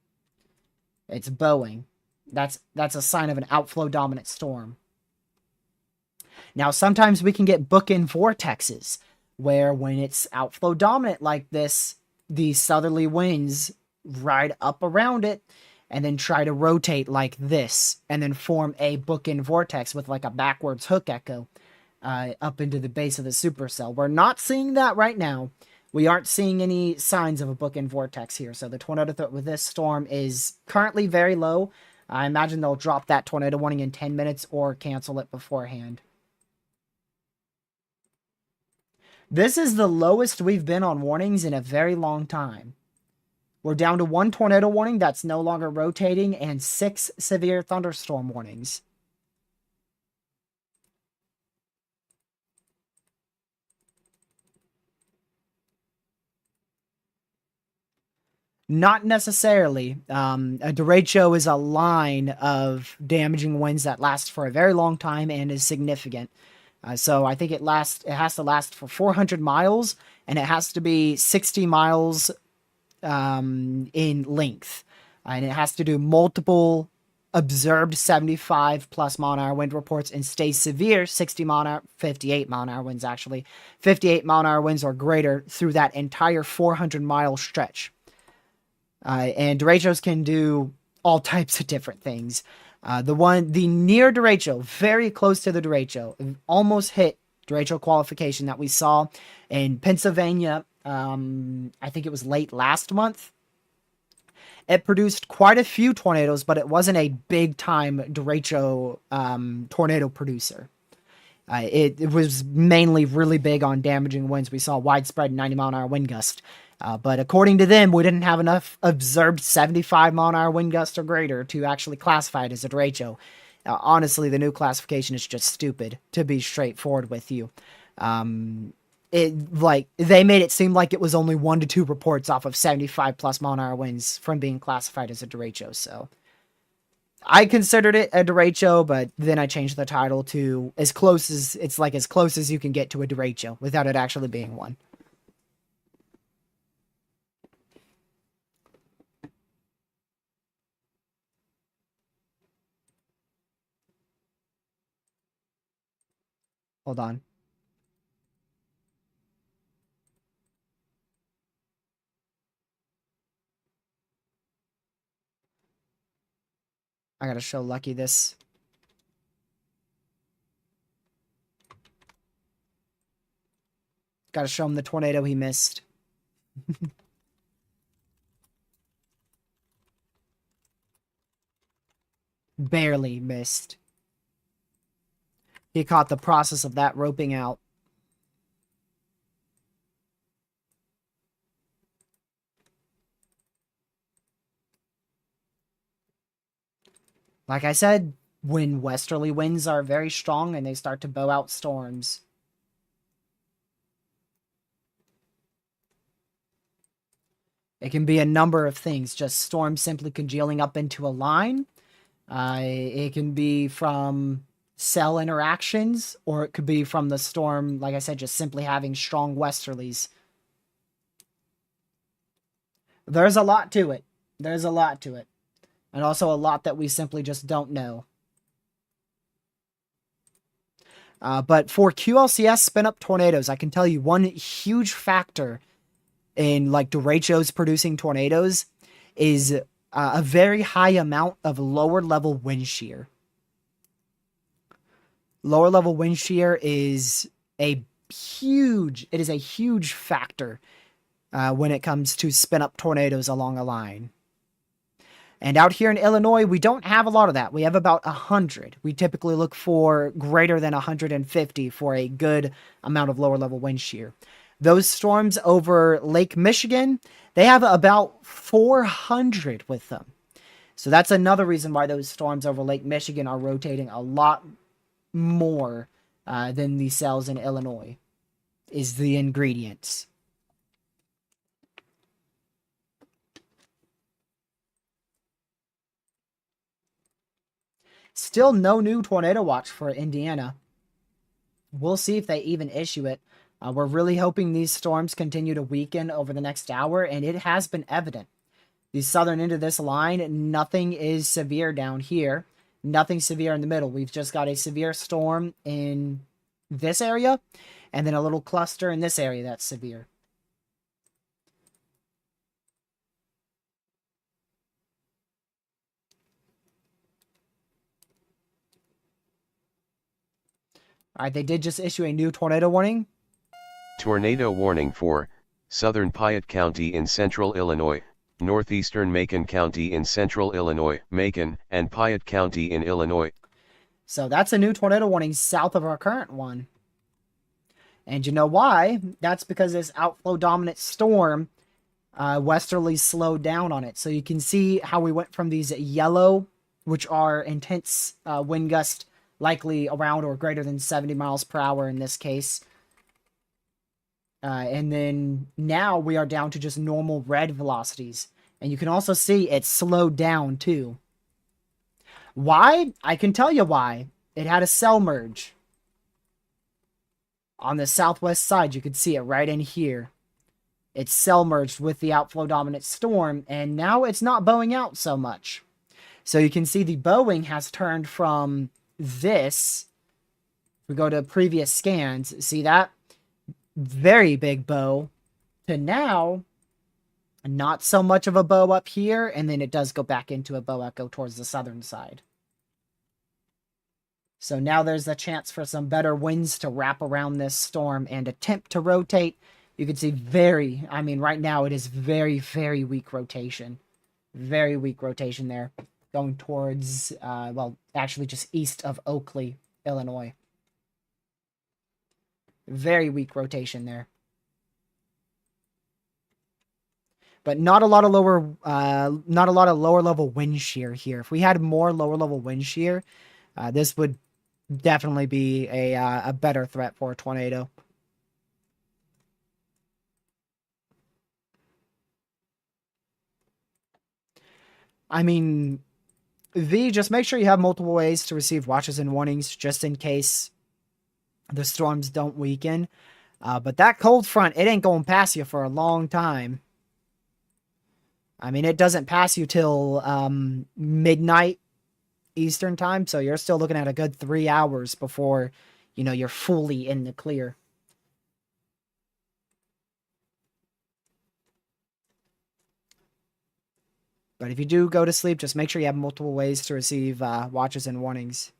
It's bowing. That's a sign of an outflow dominant storm. Now, sometimes we can get bookend vortexes, where when it's outflow dominant like this, the southerly winds ride up around it and then try to rotate like this and then form a bookend vortex with like a backwards hook echo up into the base of the supercell. We're not seeing that right now. We aren't seeing any signs of a bookend vortex here. So the tornado threat with this storm is currently very low. I imagine they'll drop that tornado warning in 10 minutes or cancel it beforehand. This is the lowest we've been on warnings in a very long time. We're down to 1 tornado warning that's no longer rotating and 6 severe thunderstorm warnings. Not necessarily. A derecho is a line of damaging winds that lasts for a very long time and is significant. So I think it has to last for 400 miles, and it has to be 60 miles in length. And it has to do multiple observed 75 plus mile an hour wind reports and stay severe 60 mile an hour, 58 mile an hour winds actually. 58 mile an hour winds or greater through that entire 400 mile stretch. And derechos can do all types of different things. The near derecho, very close to the derecho, almost hit derecho qualification that we saw in Pennsylvania. I think it was late last month. It produced quite a few tornadoes, but it wasn't a big time derecho tornado producer. It was mainly really big on damaging winds. We saw widespread 90 mile an hour wind gust. But according to them, we didn't have enough observed 75 mile an hour wind gust or greater to actually classify it as a derecho. Honestly, the new classification is just stupid, to be straightforward with you. they made it seem like it was only 1 to 2 reports off of 75 plus mile an hour winds from being classified as a derecho. So I considered it a derecho, but then I changed the title to as close as you can get to a derecho without it actually being one. Hold on. I gotta show Lucky this. Gotta show him the tornado he missed. Barely missed. He caught the process of that roping out. Like I said, when westerly winds are very strong and they start to bow out storms, it can be a number of things. Just storms simply congealing up into a line. It can be from cell interactions, or it could be from the storm, like I said, just simply having strong westerlies. There's a lot to it. There's a lot to it. And also a lot that we simply just don't know. But for QLCS spin-up tornadoes, I can tell you one huge factor in like derechos producing tornadoes is a very high amount of lower level wind shear. Lower level wind shear is a huge factor when it comes to spin up tornadoes along a line. And out here in Illinois, we don't have a lot of that. We have about 100. We typically look for greater than 150 for a good amount of lower level wind shear. Those storms over Lake Michigan, they have about 400 with them. So that's another reason why those storms over Lake Michigan are rotating a lot more than the cells in Illinois, is the ingredients. Still no new tornado watch for Indiana. We'll see if they even issue it. We're really hoping these storms continue to weaken over the next hour, and it has been evident. The southern end of this line, nothing is severe down here. Nothing severe in the middle. We've just got a severe storm in this area, and then a little cluster in this area that's severe. All right, they did just issue a new tornado warning. Tornado warning for southern Piatt County in central Illinois, northeastern Macon County in central Illinois, Macon, and Piatt County in Illinois. So that's a new tornado warning south of our current one. And you know why? That's because this outflow dominant storm westerly slowed down on it. So you can see how we went from these yellow, which are intense wind gust, likely around or greater than 70 miles per hour in this case. And then now we are down to just normal red velocities. And you can also see it slowed down too. Why? I can tell you why. It had a cell merge. On the southwest side, you can see it right in here. It's cell merged with the outflow dominant storm, and now it's not bowing out so much. So you can see the bowing has turned from this. We go to previous scans. See that? Very big bow. To now, not so much of a bow up here, and then it does go back into a bow echo towards the southern side. So now there's a chance for some better winds to wrap around this storm and attempt to rotate. You can see right now it is very, very weak rotation. Very weak rotation there. Going towards, actually just east of Oakley, Illinois. Very weak rotation there. But not a lot of lower level wind shear here. If we had more lower level wind shear, this would definitely be a better threat for a tornado. I mean, V, just make sure you have multiple ways to receive watches and warnings just in case the storms don't weaken. But that cold front, it ain't going past you for a long time. I mean, it doesn't pass you till midnight Eastern time, so you're still looking at a good 3 hours before, you're fully in the clear. But if you do go to sleep, just make sure you have multiple ways to receive watches and warnings.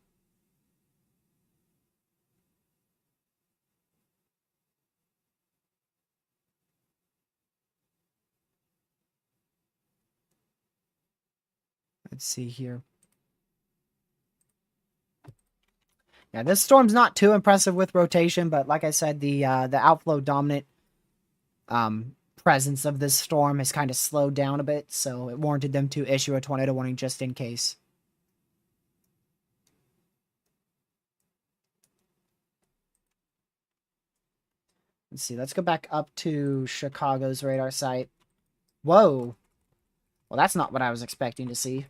Let's see here. Yeah, this storm's not too impressive with rotation, but like I said, the outflow dominant presence of this storm has kind of slowed down a bit, so it warranted them to issue a tornado warning just in case. Let's see. Let's go back up to Chicago's radar site. Whoa. Well, that's not what I was expecting to see.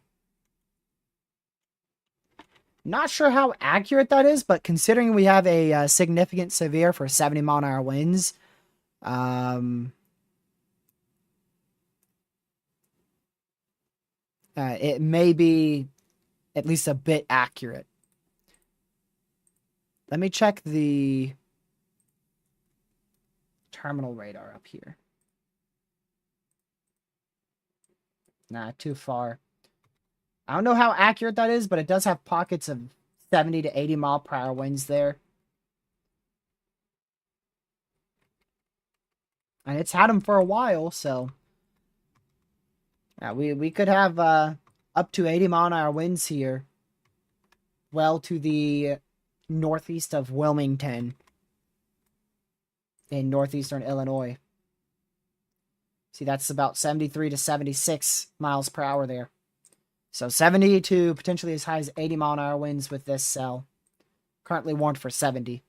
Not sure how accurate that is, but considering we have a significant severe for 70-mile-an-hour winds, it may be at least a bit accurate. Let me check the terminal radar up here. Nah, too far. I don't know how accurate that is, but it does have pockets of 70 to 80 mile per hour winds there. And it's had them for a while, so yeah, we could have up to 80 mile an hour winds here. Well to the northeast of Wilmington in northeastern Illinois. See, that's about 73 to 76 miles per hour there. So 70 to potentially as high as 80 mile an hour winds with this cell. Currently warned for 70.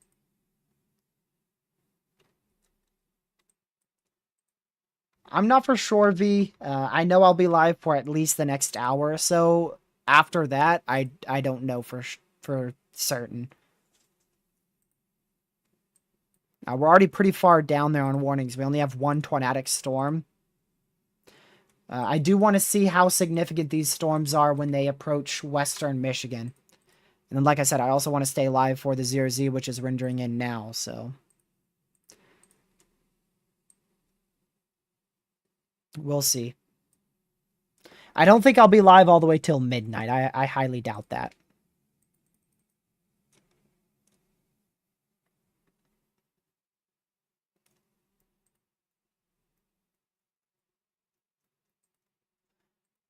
I'm not for sure, V. I know I'll be live for at least the next hour or so. After that, I don't know for certain. Now, we're already pretty far down there on warnings. We only have one tornadic storm. I do want to see how significant these storms are when they approach western Michigan. And then, like I said, I also want to stay live for the 0Z, which is rendering in now, so we'll see. I don't think I'll be live all the way till midnight. I highly doubt that.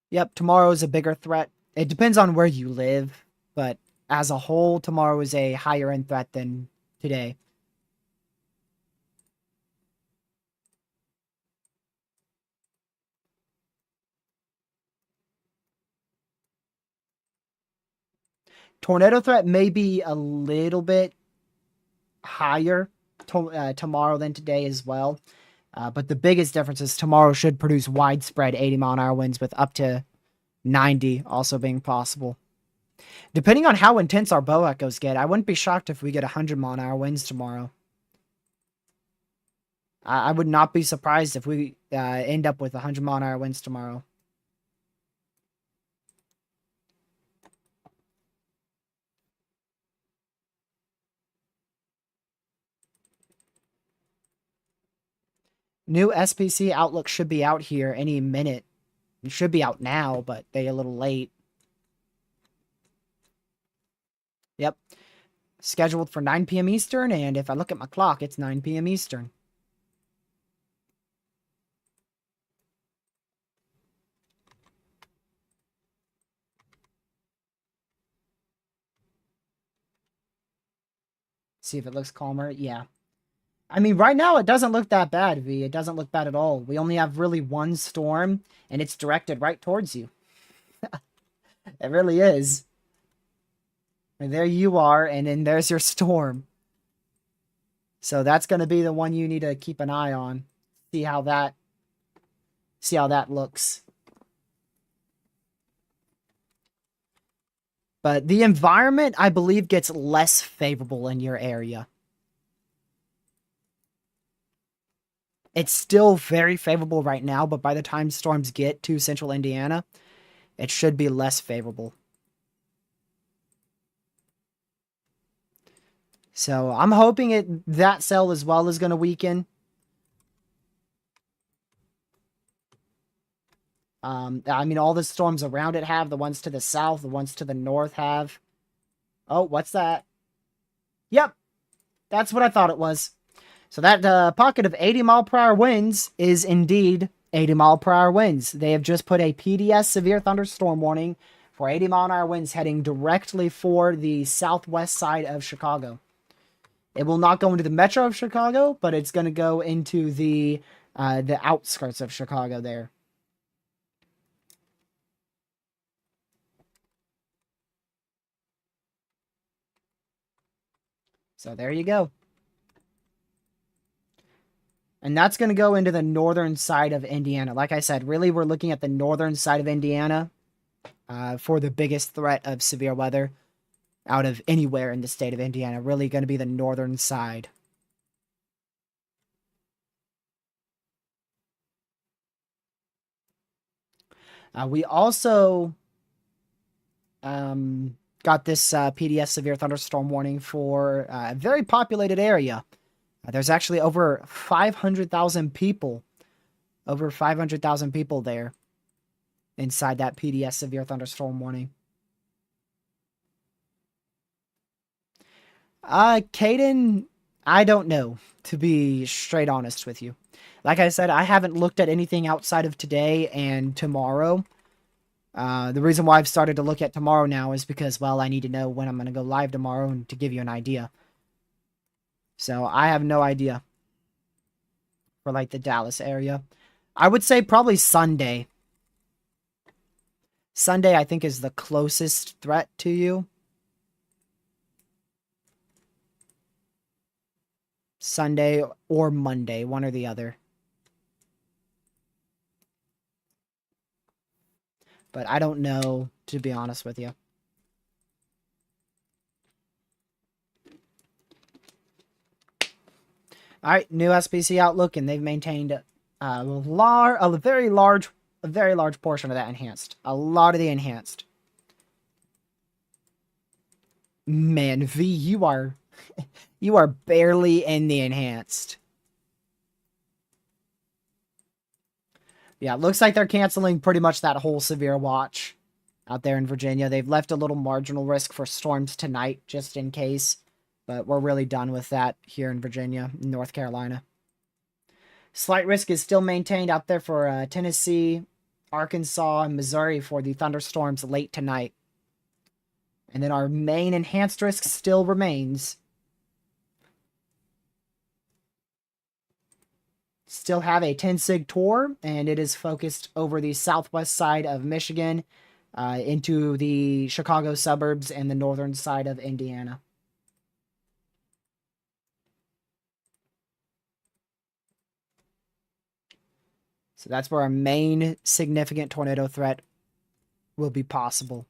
Yep, tomorrow is a bigger threat. It depends on where you live, but as a whole, tomorrow is a higher end threat than today. Tornado threat may be a little bit higher tomorrow than today as well. But the biggest difference is tomorrow should produce widespread 80 mile an hour winds with up to 90 also being possible. Depending on how intense our bow echoes get, I wouldn't be shocked if we get 100 mile an hour winds tomorrow. I would not be surprised if we end up with 100 mile an hour winds tomorrow. New SPC Outlook should be out here any minute. It should be out now, but they're a little late. Yep. Scheduled for 9 p.m. Eastern, and if I look at my clock, it's 9 p.m. Eastern. See if it looks calmer. Yeah. I mean, right now it doesn't look that bad, V. It doesn't look bad at all. We only have really one storm, and it's directed right towards you. It really is. And there you are, and then there's your storm. So that's going to be the one you need to keep an eye on. See how that looks. But the environment, I believe, gets less favorable in your area. It's still very favorable right now, but by the time storms get to central Indiana, it should be less favorable. So I'm hoping that cell as well is going to weaken. I mean, all the storms around it have. The ones to the south, the ones to the north have. Oh, what's that? Yep, that's what I thought it was. So that pocket of 80-mile-per-hour winds is indeed 80-mile-per-hour winds. They have just put a PDS severe thunderstorm warning for 80-mile-an-hour winds heading directly for the southwest side of Chicago. It will not go into the metro of Chicago, but it's going to go into the outskirts of Chicago there. So there you go. And that's going to go into the northern side of Indiana. Like I said, really we're looking at the northern side of Indiana for the biggest threat of severe weather out of anywhere in the state of Indiana. Really going to be the northern side. We also got this PDS severe thunderstorm warning for a very populated area. There's actually over 500,000 people. Over 500,000 people there inside that PDS severe thunderstorm warning. Caden, I don't know, to be straight honest with you. Like I said, I haven't looked at anything outside of today and tomorrow. The reason why I've started to look at tomorrow now is because, well, I need to know when I'm going to go live tomorrow and to give you an idea. So I have no idea for like the Dallas area. I would say probably Sunday. Sunday, I think, is the closest threat to you. Sunday or Monday, one or the other. But I don't know, to be honest with you. All right, new SPC outlook, and they've maintained a very large portion of that enhanced. A lot of the enhanced. Man, V, you are barely in the enhanced. Yeah, it looks like they're canceling pretty much that whole severe watch out there in Virginia. They've left a little marginal risk for storms tonight, just in case. But we're really done with that here in Virginia, North Carolina. Slight risk is still maintained out there for Tennessee, Arkansas, and Missouri for the thunderstorms late tonight. And then our main enhanced risk still remains. Still have a 10 sig tour, and it is focused over the southwest side of Michigan into the Chicago suburbs and the northern side of Indiana. So that's where our main significant tornado threat will be possible.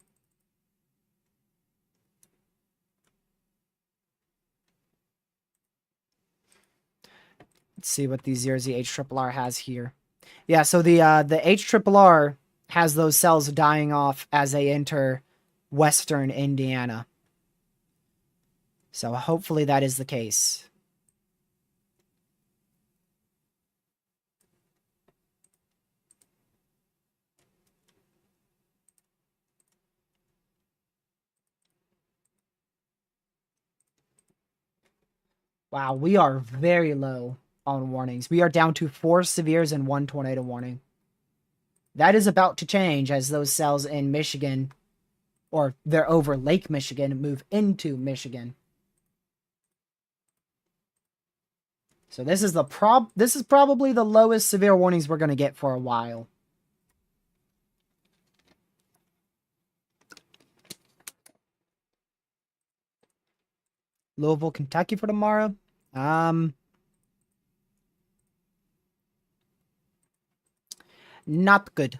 Let's see what the 0Z HRRR has here. Yeah, so the HRRR has those cells dying off as they enter western Indiana. So hopefully that is the case. Wow, we are very low on warnings. We are down to 4 severes and 1 tornado warning. That is about to change as those cells in Michigan, or they're over Lake Michigan, move into Michigan. So this is probably the lowest severe warnings we're going to get for a while. Louisville, Kentucky for tomorrow. Not good,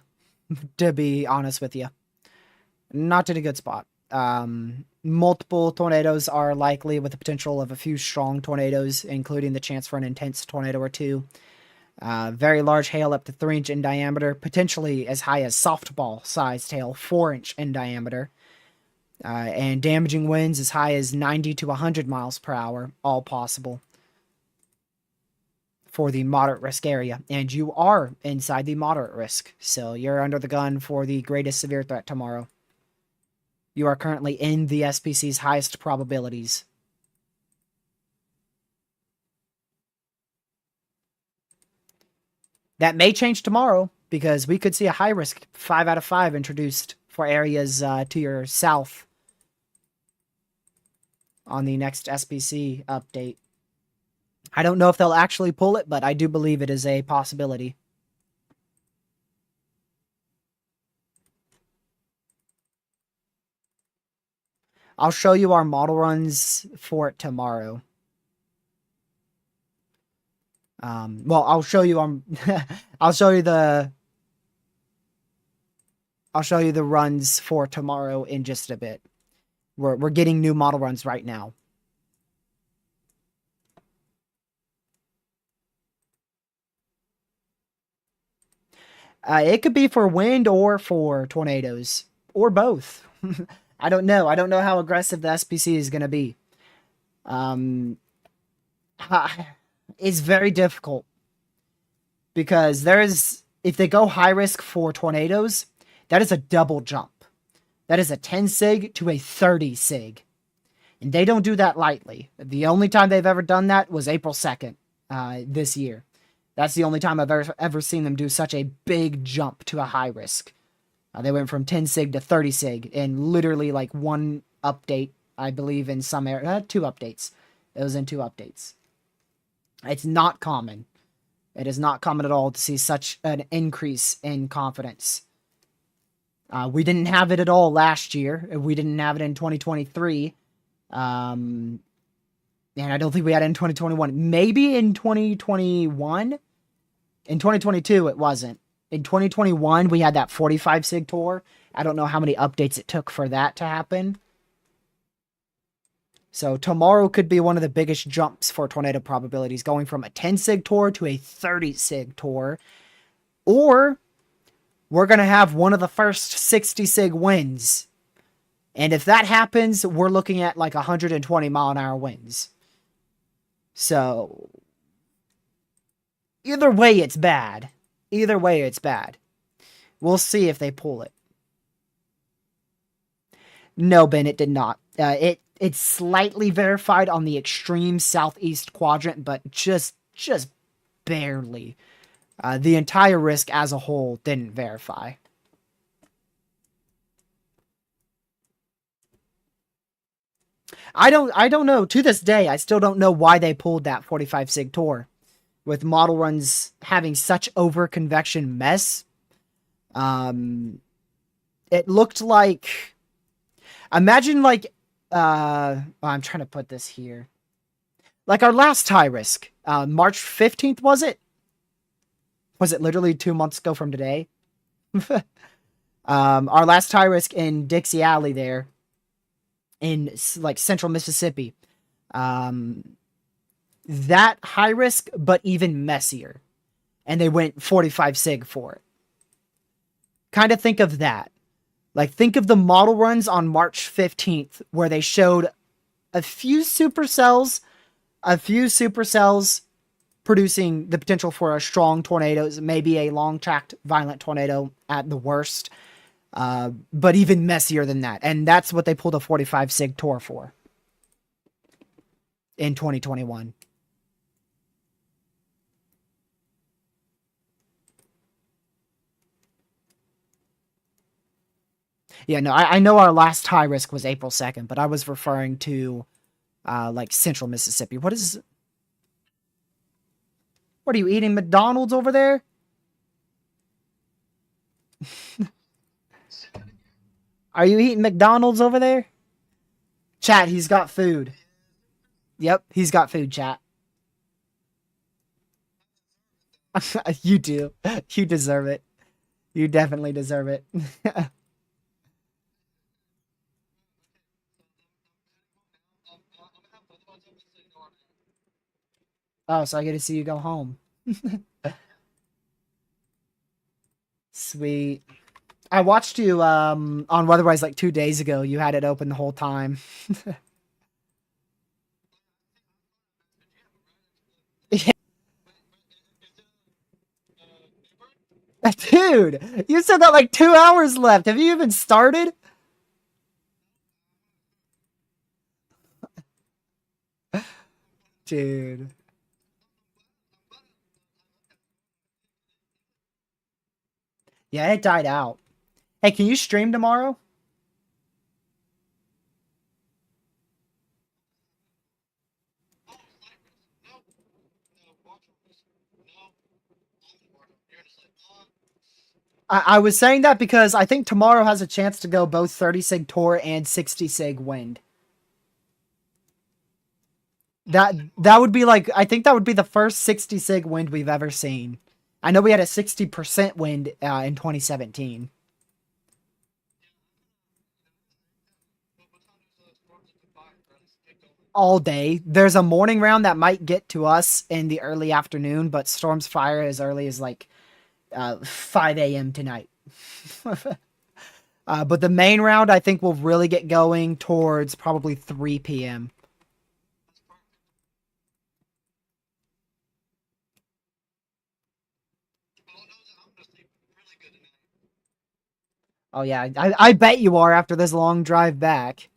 to be honest with you. Not in a good spot. Multiple tornadoes are likely, with the potential of a few strong tornadoes, including the chance for an intense tornado or two. Very large hail up to 3-inch in diameter, potentially as high as softball-sized hail, 4-inch in diameter. And damaging winds as high as 90 to 100 miles per hour, all possible for the moderate risk area. And you are inside the moderate risk, so you're under the gun for the greatest severe threat tomorrow. You are currently in the SPC's highest probabilities. That may change tomorrow, because we could see a high risk 5 out of 5 introduced for areas to your south on the next SPC update. I don't know if they'll actually pull it, but I do believe it is a possibility. I'll show you our model runs for it tomorrow. Well, I'll show you I'll show you the runs for tomorrow in just a bit. We're getting new model runs right now. It could be for wind or for tornadoes, or both. I don't know. I don't know how aggressive the SPC is going to be. It's very difficult, because if they go high risk for tornadoes, that is a double jump. That is a 10 sig to a 30 sig. And they don't do that lightly. The only time they've ever done that was April 2nd this year. That's the only time I've ever seen them do such a big jump to a high risk. They went from 10 sig to 30 sig in literally like one update, I believe, in some area. 2 updates. It was in 2 updates. It's not common. It is not common at all to see such an increase in confidence. We didn't have it at all last year. We didn't have it in 2023. And I don't think we had it in 2021. Maybe in 2021. In 2022, it wasn't. In 2021, we had that 45 sig tour. I don't know how many updates it took for that to happen. So tomorrow could be one of the biggest jumps for tornado probabilities, going from a 10 sig tour to a 30 sig tour. Or we're going to have one of the first 60 sig winds. And if that happens, we're looking at like 120 mile an hour winds. So either way, it's bad. Either way, it's bad. We'll see if they pull it. No, Ben, it did not. It's slightly verified on the extreme southeast quadrant, but just barely. The entire risk as a whole didn't verify. I don't know. To this day, I still don't know why they pulled that 45 sig tour, with model runs having such over convection mess. It looked like, imagine like, I'm trying to put this here. Like our last high risk, March 15th, was it? Was it literally 2 months ago from today? Our last high risk in Dixie Alley there, in like central Mississippi. That high risk, but even messier. And they went 45 sig for it. Kind of think of that. Like, think of the model runs on March 15th, where they showed a few supercells producing the potential for a strong tornadoes, maybe a long-tracked violent tornado at the worst. But even messier than that. And that's what they pulled a 45 sig tour for in 2021. Yeah, no, I know our last high risk was April 2nd, but I was referring to like central Mississippi. What are you eating, McDonald's over there? Are you eating McDonald's over there? Chat, he's got food. Yep, he's got food, chat. You do. You deserve it. You definitely deserve it. Oh, so I get to see you go home. Sweet. I watched you on Weatherwise like 2 days ago. You had it open the whole time. Yeah. Dude, you said that like 2 hours left. Have you even started? Dude. Yeah, it died out. Hey, can you stream tomorrow? I was saying that because I think tomorrow has a chance to go both 30 sig Tor and 60 sig Wind. That would be like I think that would be the first 60 sig Wind we've ever seen. I know we had a 60% wind in 2017. All day. There's a morning round that might get to us in the early afternoon, but Storm's Fire as early as like 5 a.m. tonight. But the main round, I think, will really get going towards probably 3 p.m. Oh, yeah. I bet you are after this long drive back.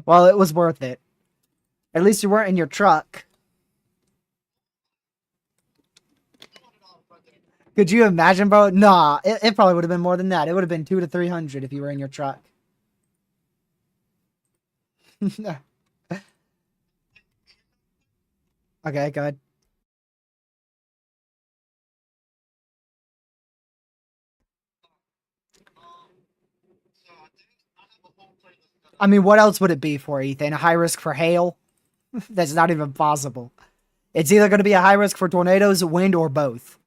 Well, it was worth it. At least you weren't in your truck. Could you imagine, bro? Nah, it probably would have been more than that. It would have been 200 to 300 if you were in your truck. Okay, good. I mean, what else would it be for, Ethan? A high risk for hail? That's not even possible. It's either going to be a high risk for tornadoes, wind, or both.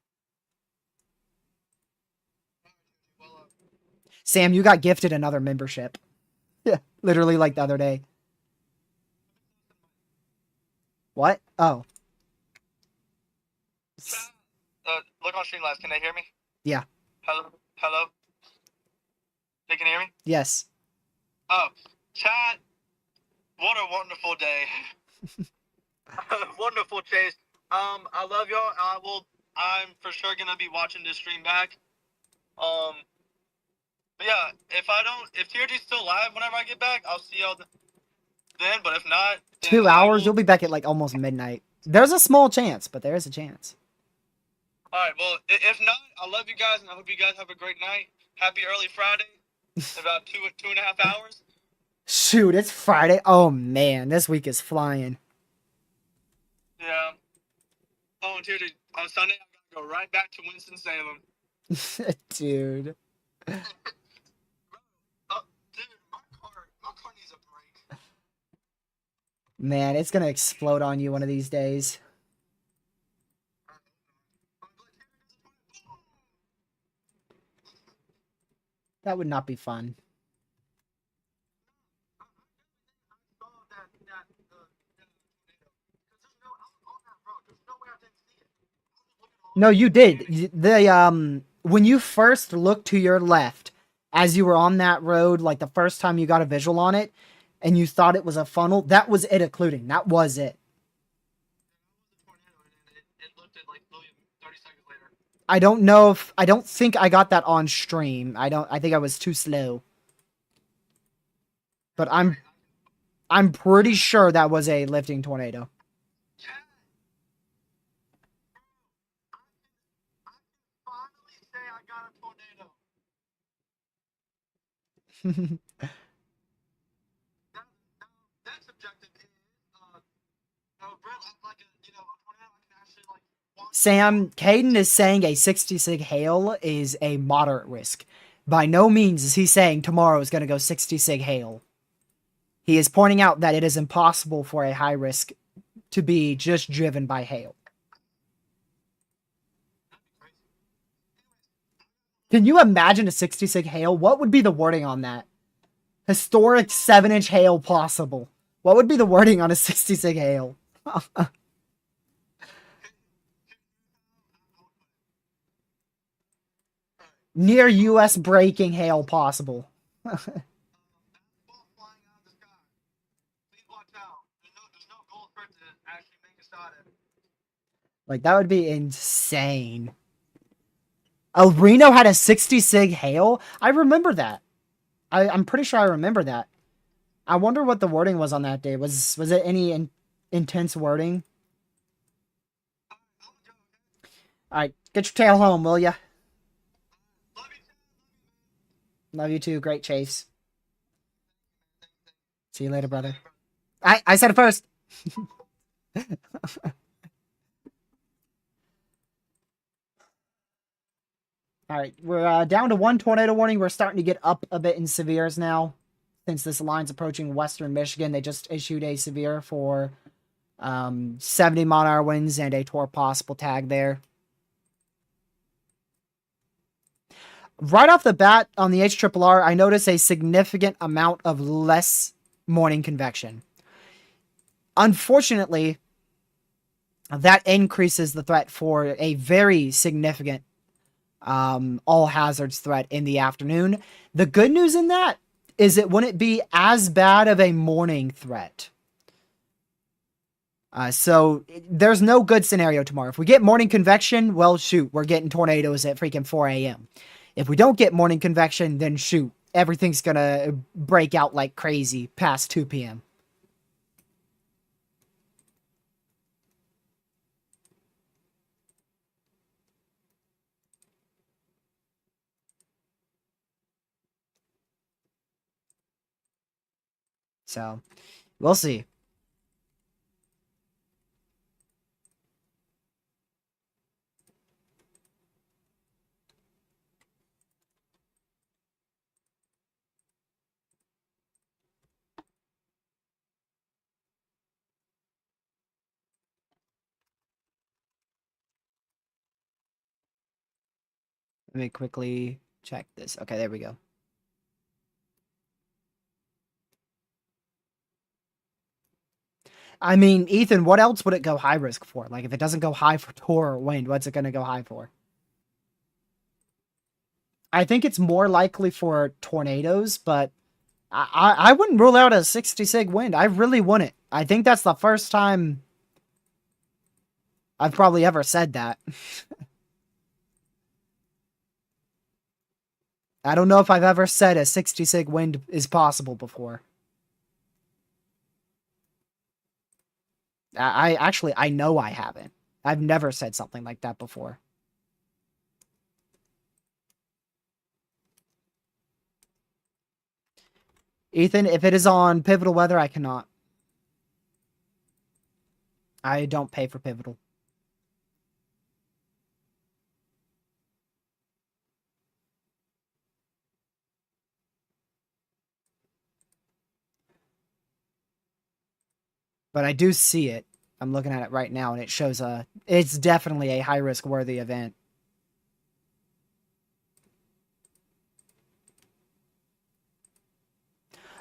Sam, you got gifted another membership. Yeah, literally like the other day. What? Oh. Look on Streamlabs. Can they hear me? Yeah. Hello? Hello? They can hear me? Yes. Oh, chat. What a wonderful day. Wonderful chase. I love y'all. I'm for sure gonna be watching this stream back. But yeah, if TRG's still live whenever I get back, I'll see y'all then. But if not, then 2 hours? You'll be back at like almost midnight. There's a small chance, but there is a chance. All right. Well, if not, I love you guys, and I hope you guys have a great night. Happy early Friday. About 2.5 hours. Shoot, it's Friday. Oh man, this week is flying. Yeah. Oh, and TRG, on Sunday, I'm gonna go right back to Winston-Salem. Dude. Dude, my car needs a break. Man, it's gonna explode on you one of these days. That would not be fun. No, you did. When you first looked to your left as you were on that road, like the first time you got a visual on it, and you thought it was a funnel, that was it occluding. That was it. I don't know if I don't think I got that on stream. I think I was too slow. But I'm pretty sure that was a lifting tornado. Sam, Caden is saying a 60 sig hail is a moderate risk. By no means is he saying tomorrow is going to go 60 sig hail. He is pointing out that it is impossible for a high risk to be just driven by hail. Can you imagine a 60 sig hail? What would be the wording on that? Historic 7-inch hail possible. What would be the wording on a 60 sig hail? Near US breaking hail possible. Basketball flying out of the sky. Please watch out. There's no goal for it to actually make a shot at it. Like, that would be insane. El Reno had a 60 sig hail? I remember that. I'm pretty sure I remember that. I wonder what the wording was on that day. Was it any intense wording? Alright, get your tail home, will ya? Love you too. Great chase. See you later, brother. I said it first. All right, we're down to one tornado warning. We're starting to get up a bit in severes now. Since this line's approaching western Michigan, they just issued a severe for 70-mile-an-hour winds and a tour possible tag there. Right off the bat on the HRRR, I notice a significant amount of less morning convection. Unfortunately, that increases the threat for a very significant all hazards threat in the afternoon. The good news in that is it wouldn't be as bad of a morning threat. So there's no good scenario tomorrow. If we get morning convection, well, shoot, we're getting tornadoes at freaking 4 a.m. If we don't get morning convection, then shoot, everything's gonna break out like crazy past 2 p.m. So, we'll see. Let me quickly check this. Okay, there we go. I mean, Ethan, what else would it go high risk for? Like, if it doesn't go high for tour or wind, what's it going to go high for? I think it's more likely for tornadoes, but I wouldn't rule out a 60 sig wind. I really wouldn't. I think that's the first time I've probably ever said that. I don't know if I've ever said a 60 sig wind is possible before. I know I haven't. I've never said something like that before. Ethan, if it is on Pivotal Weather, I cannot. I don't pay for Pivotal. But I do see it. I'm looking at it right now, and it shows it's definitely a high-risk worthy event.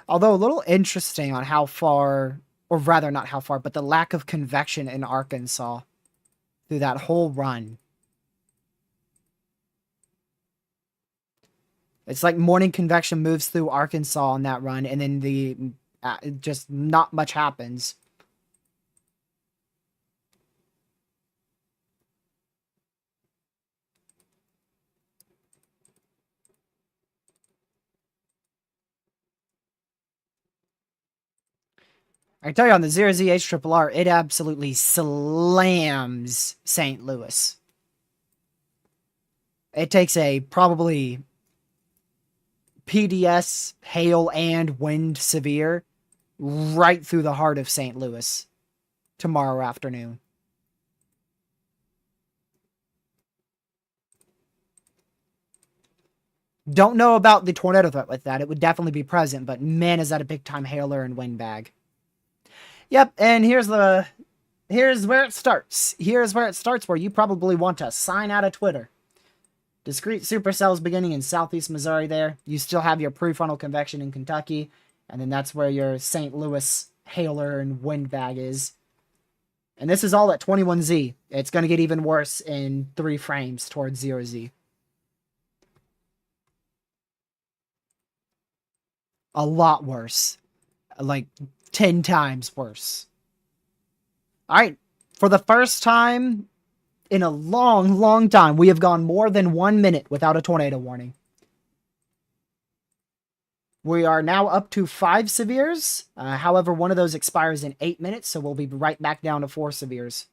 Although a little interesting on how far, or rather not how far, but the lack of convection in Arkansas through that whole run. It's like morning convection moves through Arkansas on that run, and then just not much happens. I can tell you on the 0ZH it absolutely slams St. Louis. It takes a probably PDS, hail, and wind severe right through the heart of St. Louis tomorrow afternoon. Don't know about the tornado threat with that. It would definitely be present, but man, is that a big-time hailer and wind bag. Yep, and here's where it starts. Here's where it starts, where you probably want to sign out of Twitter. Discrete supercells beginning in southeast Missouri there. You still have your prefrontal convection in Kentucky, and then that's where your St. Louis hailer and windbag is. And this is all at 21Z. It's going to get even worse in 3 frames towards 0Z. A lot worse. Like 10 times worse. Alright, for the first time in a long, long time, we have gone more than 1 minute without a tornado warning. We are now up to 5 severes. However, one of those expires in 8 minutes, so we'll be right back down to 4 severes.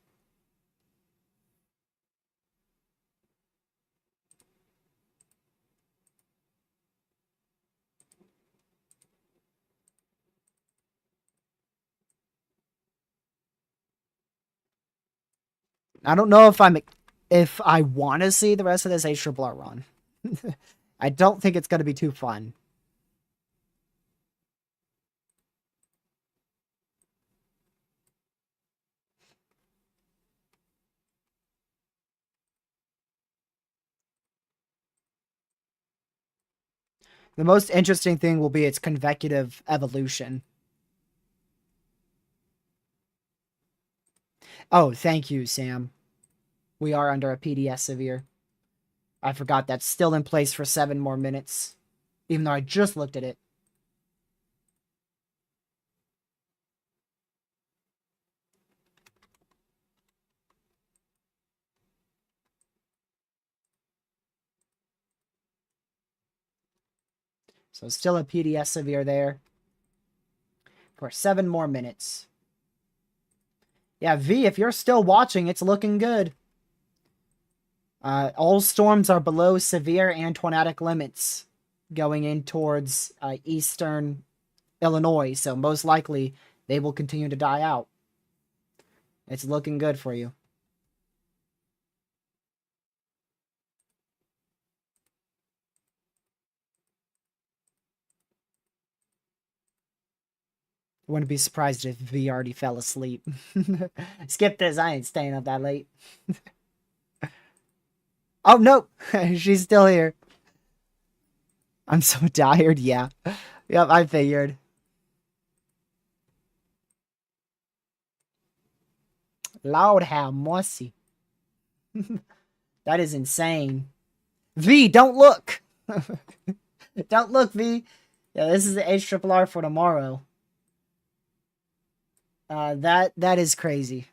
I don't know if I want to see the rest of this HRR run. I don't think it's going to be too fun. The most interesting thing will be its convecutive evolution. Oh, thank you, Sam. We are under a PDS severe. I forgot that's still in place for 7 more minutes, even though I just looked at it. So still a PDS severe there for 7 more minutes. Yeah, V, if you're still watching, it's looking good. All storms are below severe and tornadic limits going in towards eastern Illinois, so most likely they will continue to die out. It's looking good for you. Wouldn't be surprised if V already fell asleep. Skip this, I ain't staying up that late. Oh, no! She's still here. I'm so tired, yeah. Yep, I figured. Lord have mercy. That is insane. V, don't look! Don't look, V. Yeah, this is the HRRR for tomorrow. That is crazy.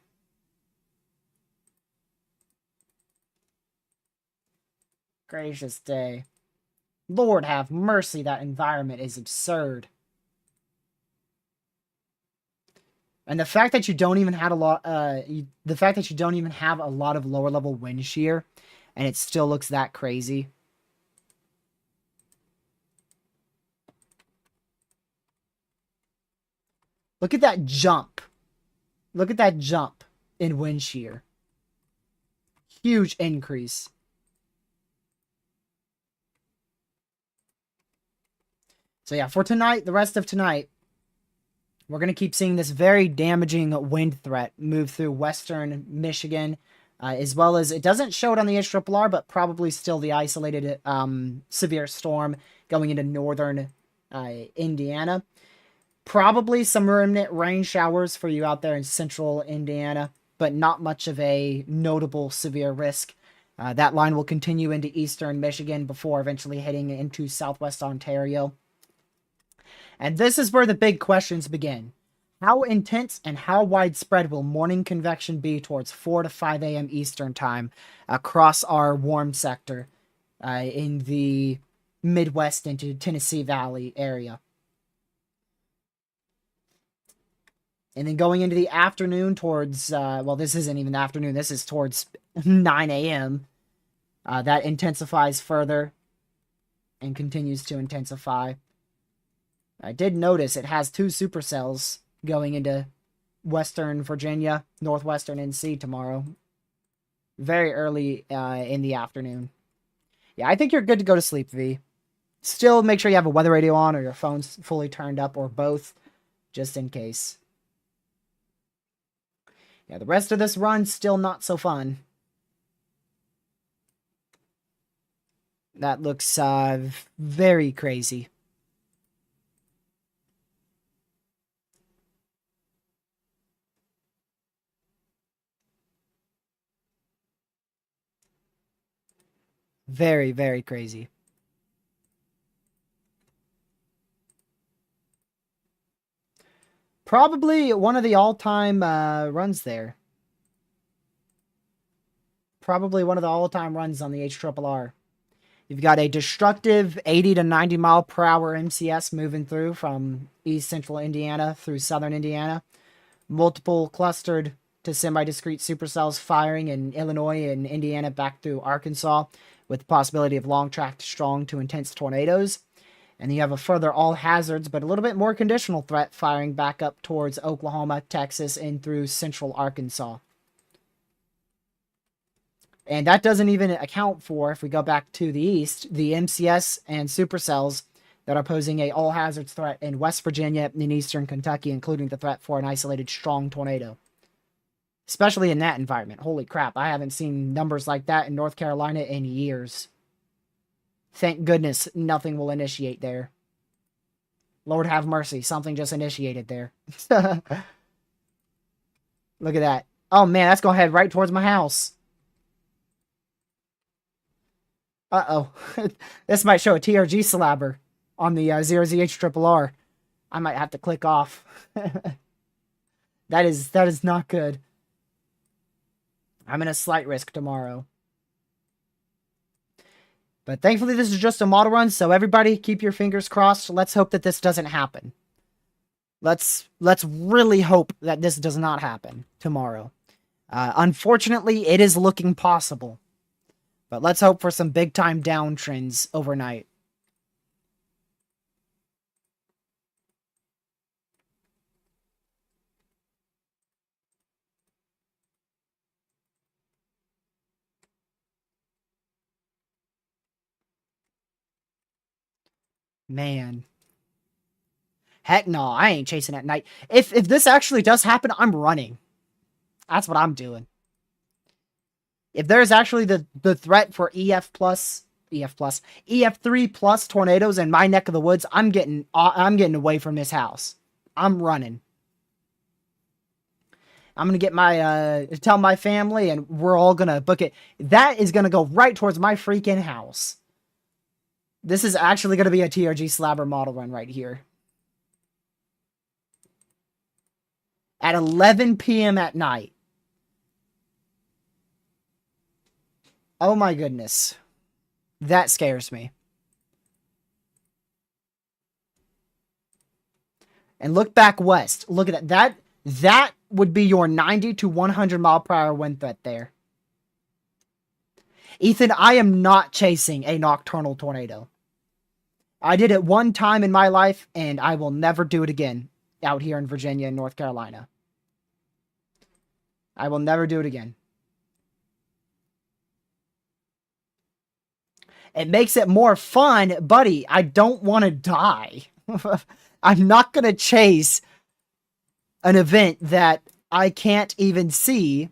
Gracious day. Lord have mercy, that environment is absurd. And the fact that you don't even have a lot, the fact that you don't even have a lot of lower level wind shear, and it still looks that crazy. Look at that jump. Look at that jump in wind shear. Huge increase. So yeah, for tonight, the rest of tonight, we're going to keep seeing this very damaging wind threat move through western Michigan, as well as, it doesn't show it on the HRRR, but probably still the isolated severe storm going into northern Indiana. Probably some remnant rain showers for you out there in central Indiana, but not much of a notable severe risk. That line will continue into eastern Michigan before eventually heading into southwest Ontario. And this is where the big questions begin. How intense and how widespread will morning convection be towards 4 to 5 a.m. Eastern time across our warm sector in the Midwest into Tennessee Valley area? And then going into the afternoon towards, well, this isn't even the afternoon, this is towards 9 a.m. That intensifies further and continues to intensify. I did notice it has 2 supercells going into western Virginia, northwestern NC tomorrow. Very early in the afternoon. Yeah, I think you're good to go to sleep, V. Still make sure you have a weather radio on or your phone's fully turned up or both, just in case. Yeah, the rest of this run's still not so fun. That looks very crazy. Very, very crazy. Probably one of the all-time runs there. Probably one of the all-time runs on the HRRR. You've got a destructive 80 to 90 mile per hour MCS moving through from east central Indiana through southern Indiana. Multiple clustered to semi-discrete supercells firing in Illinois and Indiana back through Arkansas, with the possibility of long-tracked strong to intense tornadoes. And you have a further all hazards, but a little bit more conditional threat firing back up towards Oklahoma, Texas, and through central Arkansas. And that doesn't even account for, if we go back to the east, the MCS and supercells that are posing a all hazards threat in West Virginia and eastern Kentucky, including the threat for an isolated strong tornado. Especially in that environment. Holy crap, I haven't seen numbers like that in North Carolina in years. Thank goodness nothing will initiate there. Lord have mercy, something just initiated there. Look at that. Oh man, that's gonna head right towards my house. Uh-oh. This might show a TRG slabber on the 0ZH I might have to click off. That is not good. I'm in a slight risk tomorrow. But thankfully this is just a model run, so everybody keep your fingers crossed. Let's hope that this doesn't happen. Let's really hope that this does not happen tomorrow. Unfortunately, it is looking possible. But let's hope for some big-time downtrends overnight. Man. Heck no, I ain't chasing at night. If this actually does happen, I'm running. That's what I'm doing. If there's actually the threat for EF3 plus tornadoes in my neck of the woods, I'm getting away from this house. I'm running. I'm gonna get my tell my family, and we're all gonna book it. That is gonna go right towards my freaking house. This is actually gonna be a TRG slabber model run right here. At 11 p.m. at night. Oh my goodness. That scares me. And look back west. Look at that. That would be your 90 to 100 mile per hour wind threat there. Ethan, I am not chasing a nocturnal tornado. I did it one time in my life, and I will never do it again out here in Virginia and North Carolina. I will never do it again. It makes it more fun, buddy. I don't want to die. I'm not going to chase an event that I can't even see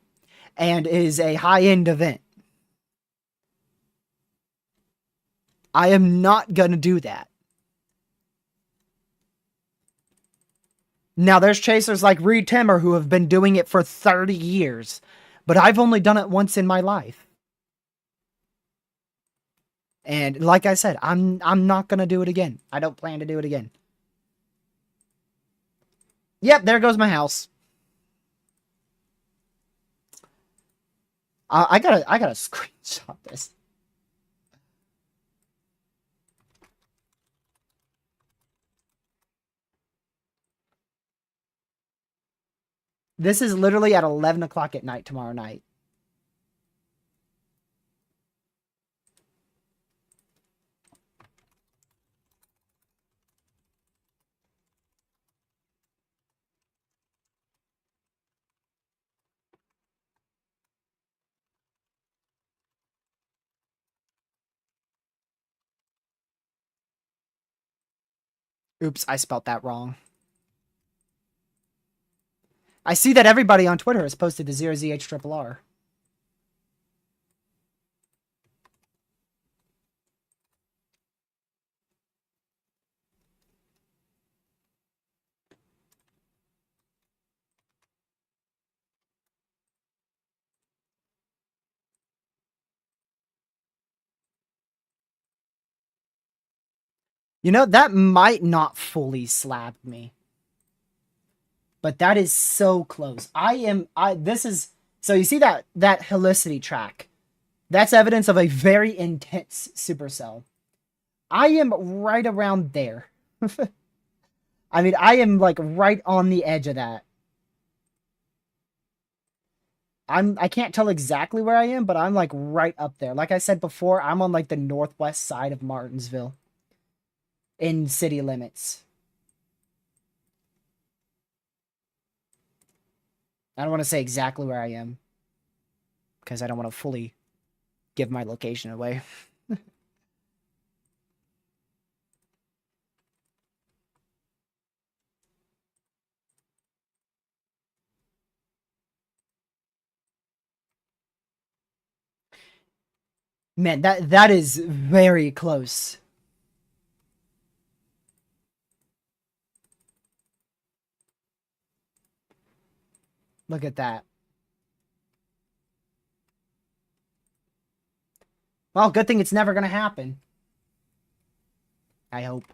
and is a high-end event. I am not going to do that. Now, there's chasers like Reed Timmer who have been doing it for 30 years, but I've only done it once in my life. And like I said, I'm not going to do it again. I don't plan to do it again. Yep, there goes my house. I gotta screenshot this. This is literally at 11 o'clock at night tomorrow night. Oops, I spelt that wrong. I see that everybody on Twitter has posted the 0ZH RRR. You know, that might not fully slap me. But that is so close. This is, so you see that helicity track. That's evidence of a very intense supercell. I am right around there. I mean, I am like right on the edge of that. I can't tell exactly where I am, but I'm like right up there. Like I said before, I'm on like the northwest side of Martinsville in city limits. I don't want to say exactly where I am because I don't want to fully give my location away. Man, that is very close. Look at that. Well, good thing it's never going to happen. I hope.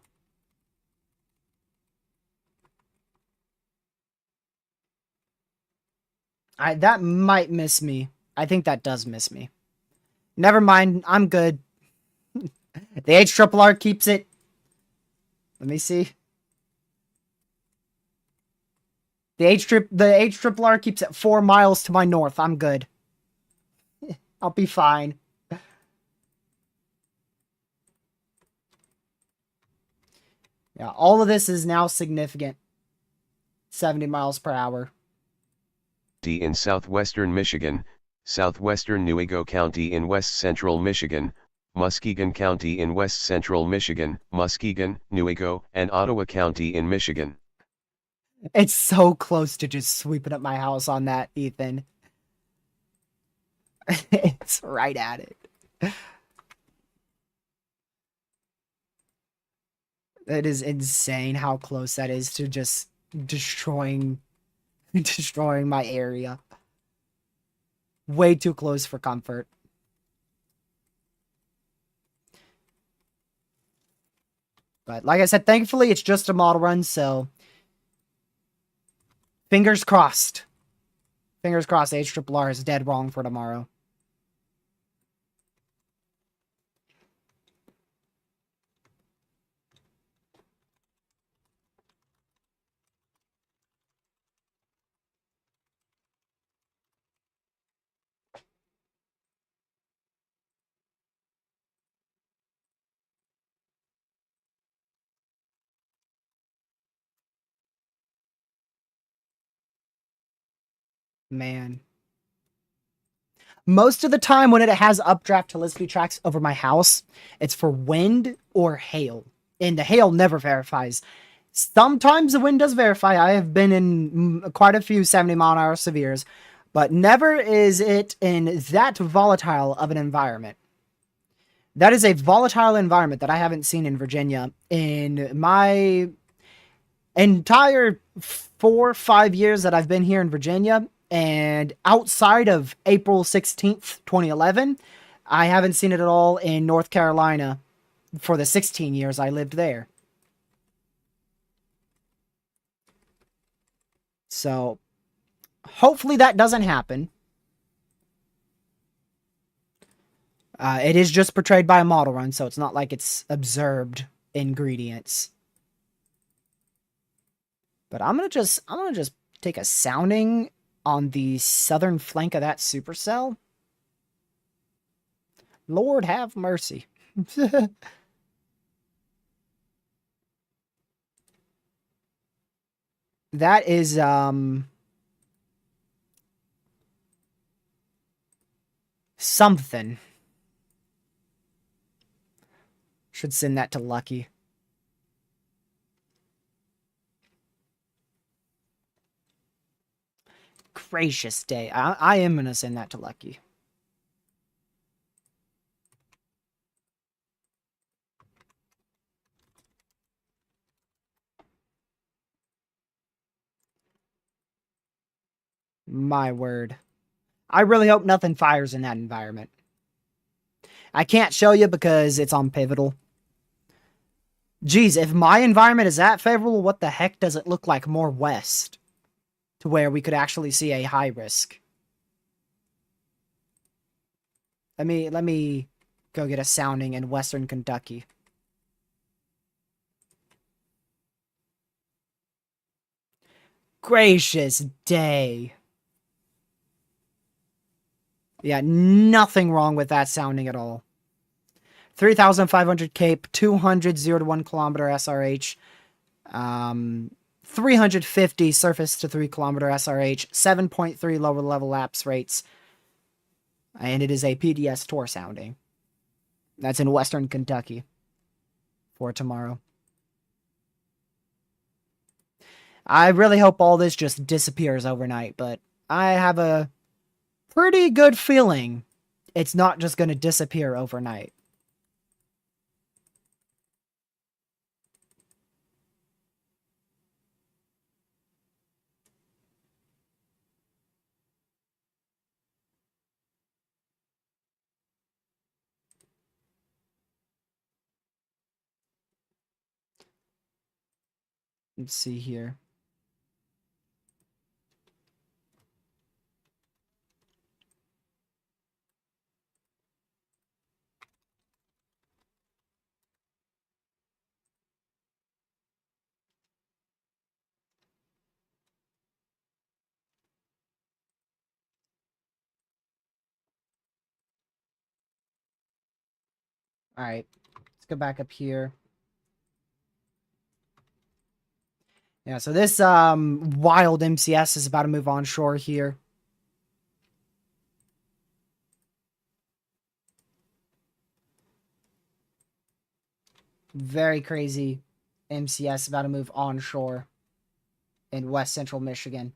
That might miss me. I think that does miss me. Never mind. I'm good. The H-R keeps it. Let me see. The H-R keeps it 4 miles to my north. I'm good. I'll be fine. Yeah, all of this is now significant. 70 miles per hour. In southwestern Michigan, southwestern Newaygo County in west central Michigan, Muskegon County in west central Michigan, Muskegon, Newaygo, and Ottawa County in Michigan. It's so close to just sweeping up my house on that, Ethan. It's right at it. It is insane how close that is to just destroying my area. Way too close for comfort. But like I said, thankfully it's just a model run, so fingers crossed. Fingers crossed H-R is dead wrong for tomorrow. Man. Most of the time when it has updraft helicity tracks over my house, it's for wind or hail. And the hail never verifies. Sometimes the wind does verify. I have been in quite a few 70-mile-an-hour severes, but never is it in that volatile of an environment. That is a volatile environment that I haven't seen in Virginia in my entire 4 or 5 years that I've been here in Virginia. And outside of April 16th, 2011, I haven't seen it at all in North Carolina for the 16 years I lived there. So, hopefully that doesn't happen. It is just portrayed by a model run, so it's not like it's observed ingredients. But I'm gonna just take a sounding on the southern flank of that supercell. Lord have mercy. That is something. Should send that to Lucky. Gracious day. I am gonna send that to Lucky. My word. I really hope nothing fires in that environment. I can't show you because it's on Pivotal. Geez, if my environment is that favorable, what the heck does it look like more west? To where we could actually see a high risk. Let me go get a sounding in western Kentucky. Gracious day. Yeah, nothing wrong with that sounding at all. 3,500 cape, 200 0 to 1 kilometer SRH, 350 surface to 3 kilometer SRH, 7.3 lower level lapse rates, and it is a PDS tour sounding. That's in western Kentucky for tomorrow. I really hope all this just disappears overnight, but I have a pretty good feeling it's not just going to disappear overnight. Let's see here. All right, let's go back up here. Yeah, so this wild MCS is about to move onshore here. Very crazy MCS about to move onshore in west central Michigan.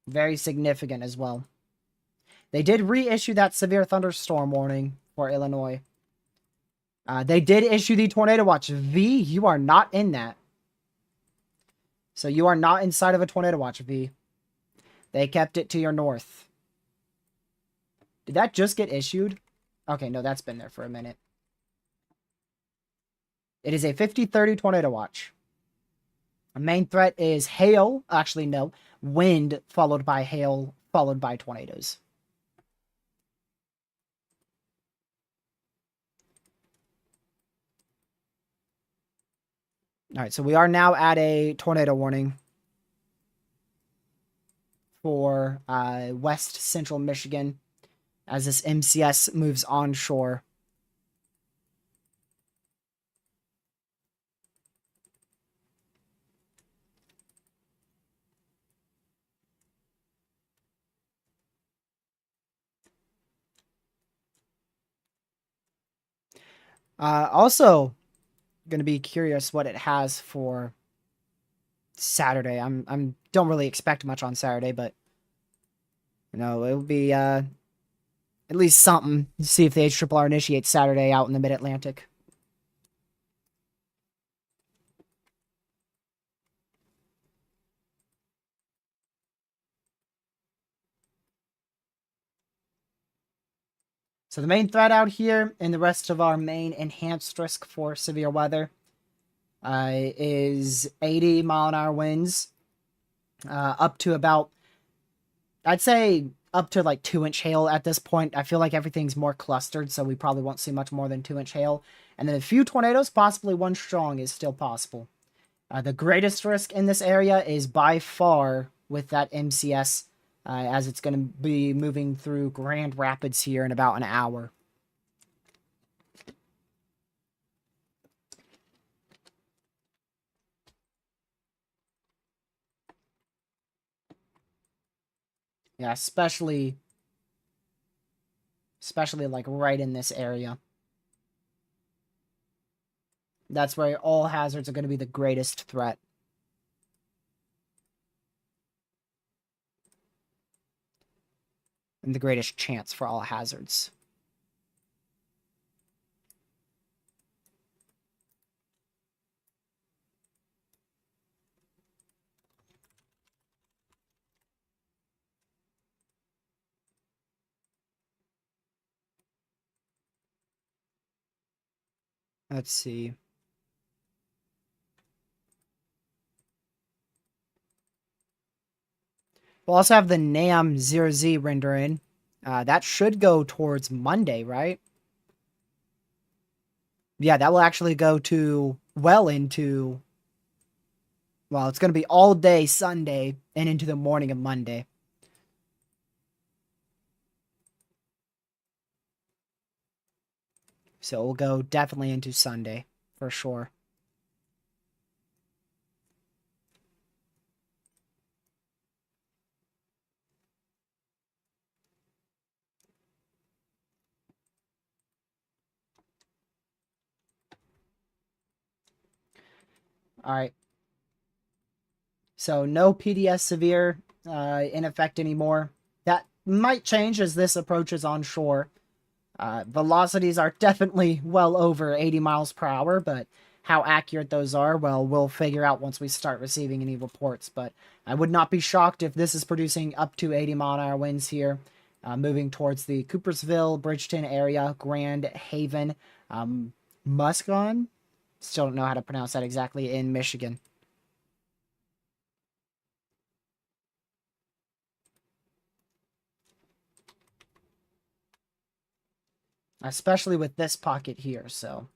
Very significant as well. They did reissue that severe thunderstorm warning for Illinois. They did issue the tornado watch. V, you are not in that. So you are not inside of a tornado watch, V. They kept it to your north. Did that just get issued? Okay, no, that's been there for a minute. It is a 50-30 tornado watch. The main threat is hail. Actually, no. Wind followed by hail, followed by tornadoes. All right, so we are now at a tornado warning for west central Michigan as this MCS moves onshore. Also, going to be curious what it has for Saturday. I'm don't really expect much on Saturday, but you know it will be at least something to see if the HRRR initiates Saturday out in the Mid Atlantic. So the main threat out here and the rest of our main enhanced risk for severe weather is 80-mile-an-hour winds, up to about, I'd say up to like 2-inch hail at this point. I feel like everything's more clustered, so we probably won't see much more than 2-inch hail. And then a few tornadoes, possibly one strong, is still possible. The greatest risk in this area is by far with that MCS, as it's going to be moving through Grand Rapids here in about an hour. Yeah, especially like right in this area. That's where all hazards are going to be the greatest threat. And the greatest chance for all hazards. Let's see. We'll also have the NAM 0Z rendering. That should go towards Monday, right? Yeah, that will actually go to well into... Well, it's going to be all day Sunday and into the morning of Monday. So it will go definitely into Sunday, for sure. All right. So no PDS severe in effect anymore. That might change as this approaches onshore. Velocities are definitely well over 80 miles per hour, but how accurate those are, well, we'll figure out once we start receiving any reports. But I would not be shocked if this is producing up to 80-mile-an-hour winds here, moving towards the Coopersville, Bridgeton area, Grand Haven, Muscon. Still don't know how to pronounce that exactly, in Michigan. Especially with this pocket here, so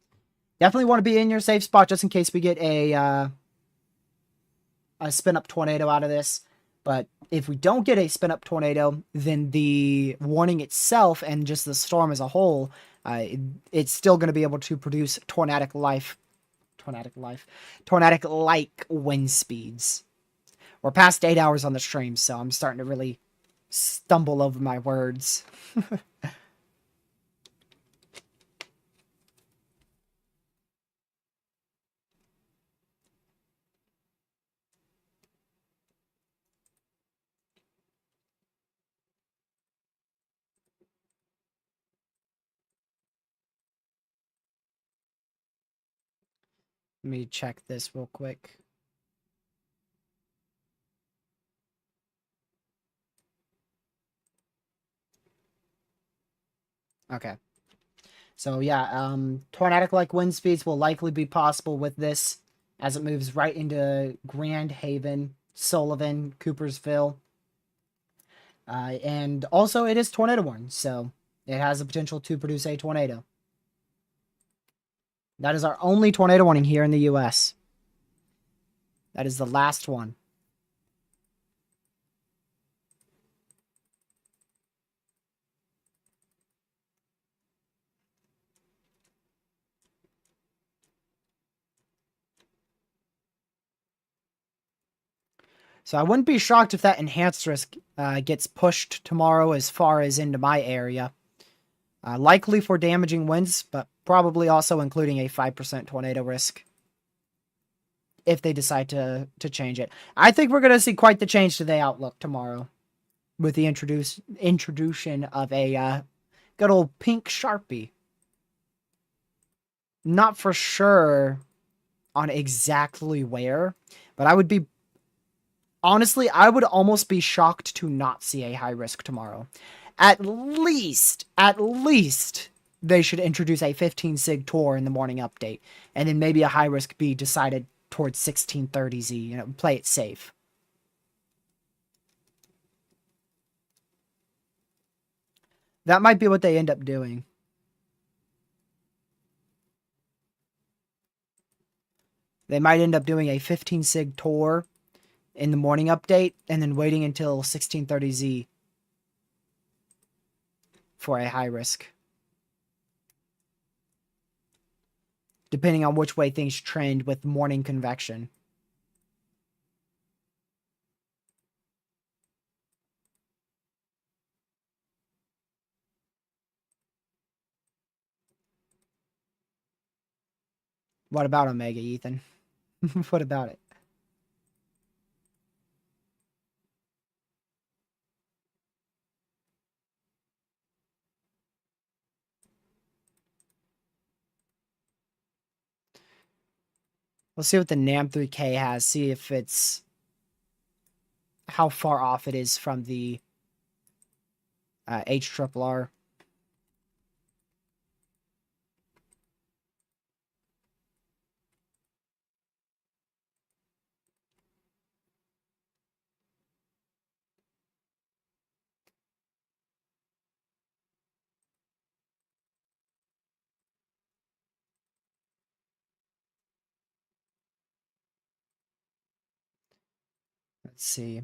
definitely want to be in your safe spot just in case we get a spin up tornado out of this. But if we don't get a spin up tornado, then the warning itself and just the storm as a whole, it's still going to be able to produce tornadic like wind speeds. We're past 8 hours on the stream, so I'm starting to really stumble over my words. Let me check this real quick. Okay. So yeah, tornadic-like wind speeds will likely be possible with this as it moves right into Grand Haven, Sullivan, Coopersville. And also it is tornado warned, so it has the potential to produce a tornado. That is our only tornado warning here in the US. That is the last one. So I wouldn't be shocked if that enhanced risk gets pushed tomorrow as far as into my area. Likely for damaging winds, but probably also including a 5% tornado risk if they decide to change it. I think we're going to see quite the change to the outlook tomorrow with the introduction of a good old pink Sharpie. Not for sure on exactly where, but I would be... Honestly, I would almost be shocked to not see a high risk tomorrow. At least, they should introduce a 15 sig tour in the morning update, and then maybe a high risk be decided towards 1630Z, play it safe. That might be what they end up doing. They might end up doing a 15 sig tour in the morning update, and then waiting until 1630Z for a high risk. Depending on which way things trend with morning convection. What about Omega, Ethan? What about it? We'll see what the NAM3K has, see if it's... how far off it is from the HRRR. Let's see.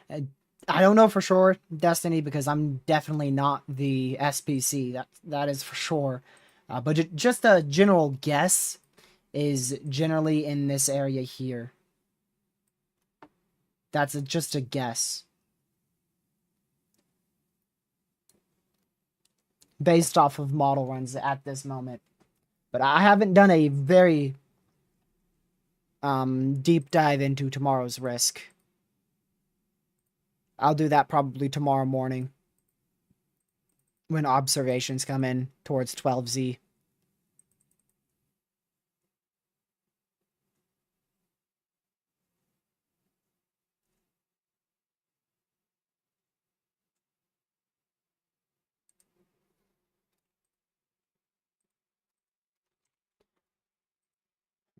I don't know for sure, Destiny, because I'm definitely not the SPC. That is for sure. But just a general guess is generally in this area here. That's just a guess. Based off of model runs at this moment. But I haven't done a very deep dive into tomorrow's risk. I'll do that probably tomorrow morning when observations come in towards 12Z.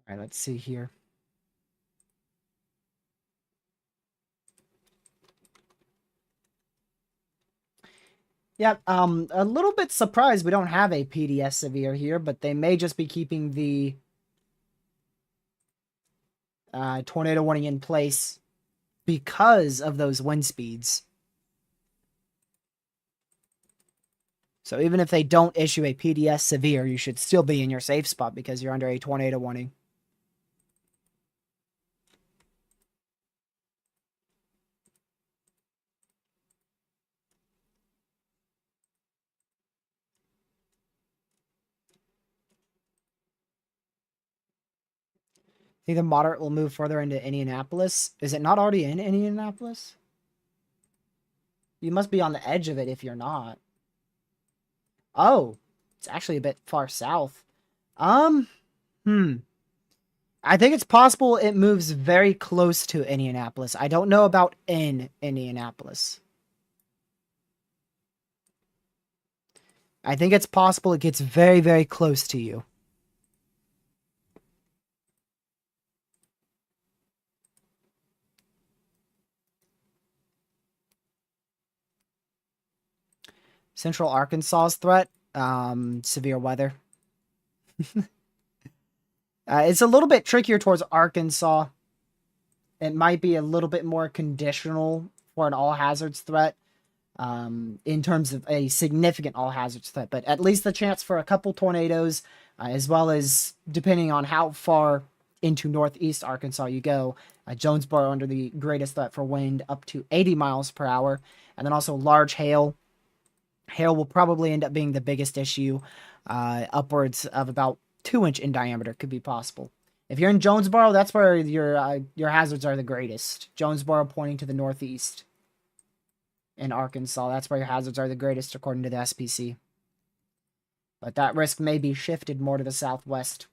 All right, let's see here. Yeah, a little bit surprised we don't have a PDS severe here, but they may just be keeping the tornado warning in place because of those wind speeds. So even if they don't issue a PDS severe, you should still be in your safe spot because you're under a tornado warning. I think the moderate will move further into Indianapolis. Is it not already in Indianapolis? You must be on the edge of it if you're not. Oh, it's actually a bit far south. Hmm. I think it's possible it moves very close to Indianapolis. I don't know about in Indianapolis. I think it's possible it gets very, very close to you. Central Arkansas's threat, severe weather. It's a little bit trickier towards Arkansas. It might be a little bit more conditional for an all hazards threat, in terms of a significant all hazards threat, but at least the chance for a couple tornadoes, as well as depending on how far into northeast Arkansas you go, Jonesboro under the greatest threat for wind up to 80 miles per hour, and then also large hail. Hail will probably end up being the biggest issue. Upwards of about 2-inch in diameter could be possible. If you're in Jonesboro, that's where your hazards are the greatest. Jonesboro pointing to the northeast. In Arkansas, that's where your hazards are the greatest according to the SPC. But that risk may be shifted more to the southwest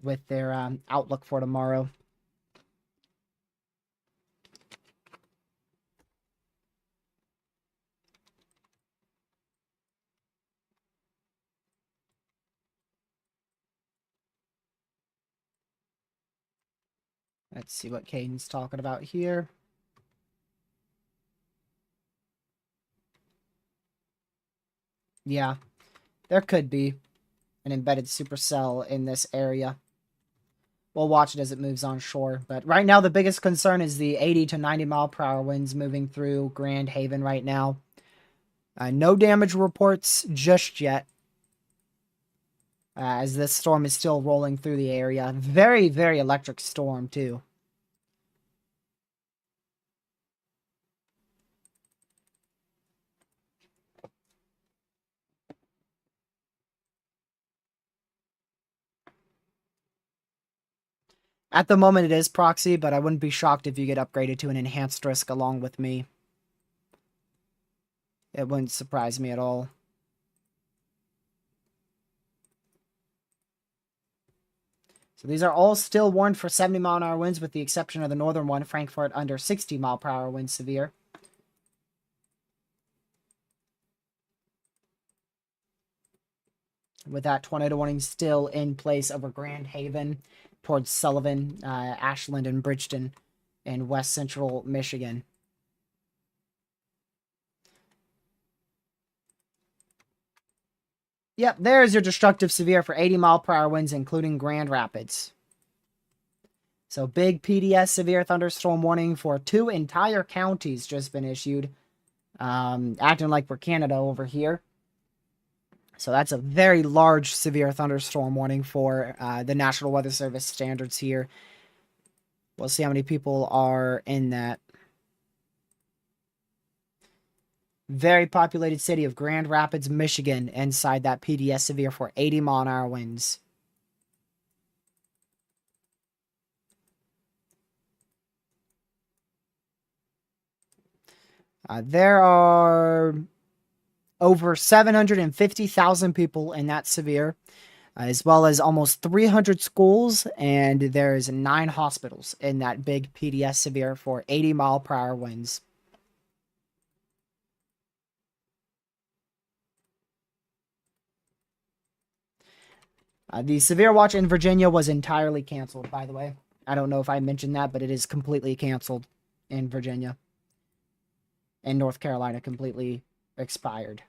with their outlook for tomorrow. Let's see what Caden's talking about here. Yeah, there could be an embedded supercell in this area. We'll watch it as it moves on shore. But right now, the biggest concern is the 80 to 90 mile per hour winds moving through Grand Haven right now. No damage reports just yet, as this storm is still rolling through the area. Very, very electric storm, too. At the moment, it is proxy, but I wouldn't be shocked if you get upgraded to an enhanced risk along with me. It wouldn't surprise me at all. So these are all still warned for 70 mile an hour winds, with the exception of the northern one, Frankfurt, under 60 mile per hour wind severe. With that tornado warning still in place over Grand Haven, towards Sullivan, Ashland, and Bridgeton in west central Michigan. Yep, there's your destructive severe for 80 mile per hour winds, including Grand Rapids. So big PDS severe thunderstorm warning for 2 entire counties just been issued. Acting like we're Canada over here. So that's a very large severe thunderstorm warning for the National Weather Service standards here. We'll see how many people are in that. Very populated city of Grand Rapids, Michigan, inside that PDS severe for 80-mile-an-hour winds. There are over 750,000 people in that severe, as well as almost 300 schools, and there's 9 hospitals in that big PDS severe for 80-mile-per-hour winds. The severe watch in Virginia was entirely canceled, by the way. I don't know if I mentioned that, but it is completely canceled in Virginia. And North Carolina completely expired.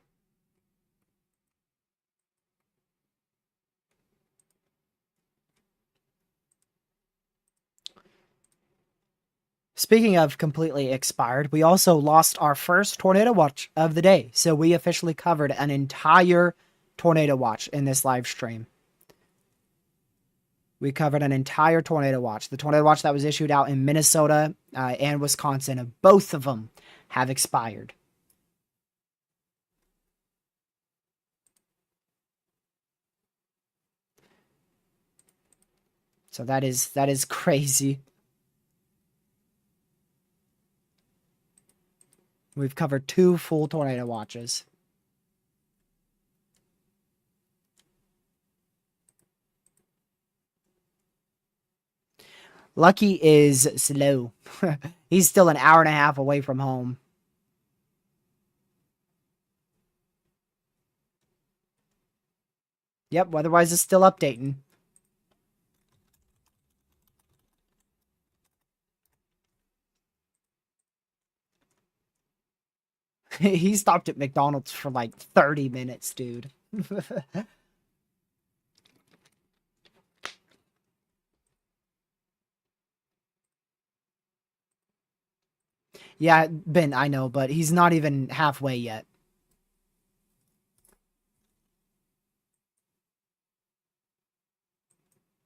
Speaking of completely expired, we also lost our first tornado watch of the day. So we officially covered an entire tornado watch in this live stream. We covered an entire tornado watch. The tornado watch that was issued out in Minnesota and Wisconsin, both of them have expired. So that is crazy. We've covered 2 full tornado watches. Lucky is slow. He's still an hour and a half away from home. Yep, weatherwise is still updating. He stopped at McDonald's for like 30 minutes, dude. Yeah, Ben, I know, but he's not even halfway yet.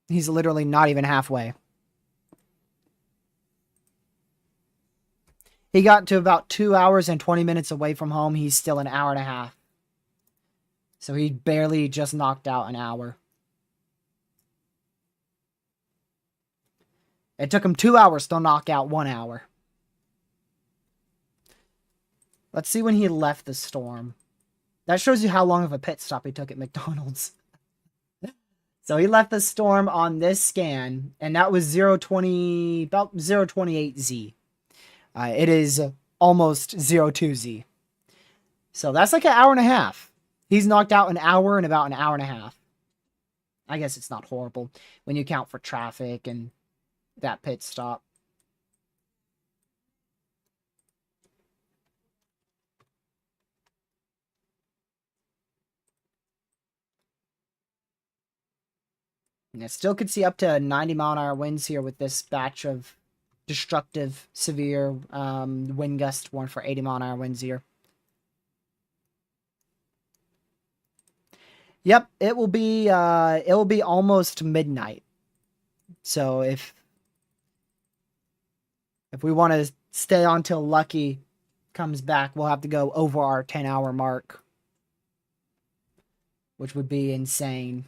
He's literally not even halfway. He got to about 2 hours and 20 minutes away from home. He's still an hour and a half. So he barely just knocked out an hour. It took him 2 hours to knock out 1 hour. Let's see when he left the storm. That shows you how long of a pit stop he took at McDonald's. So he left the storm on this scan, and that was 020, about 028Z. It is almost 02Z. So that's like an hour and a half. He's knocked out an hour in about an hour and a half. I guess it's not horrible when you count for traffic and that pit stop. And I still could see up to 90-mile-an-hour winds here with this batch of destructive, severe wind gust warned for 80-mile-an-hour winds here. Yep, it will be almost midnight. So if we want to stay on till Lucky comes back, we'll have to go over our 10-hour mark, which would be insane.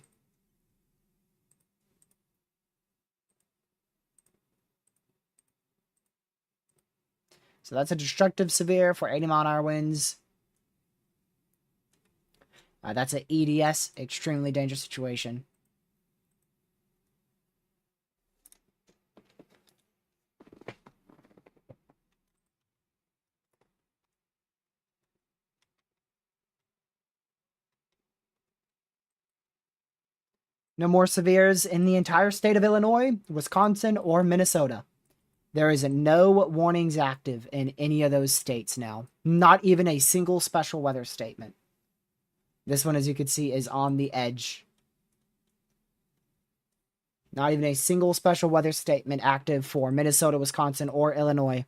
So that's a destructive severe for 80-mile-an-hour winds. That's an EDS, extremely dangerous situation. No more severes in the entire state of Illinois, Wisconsin, or Minnesota. There is no warnings active in any of those states now. Not even a single special weather statement. This one, as you can see, is on the edge. Not even a single special weather statement active for Minnesota, Wisconsin, or Illinois.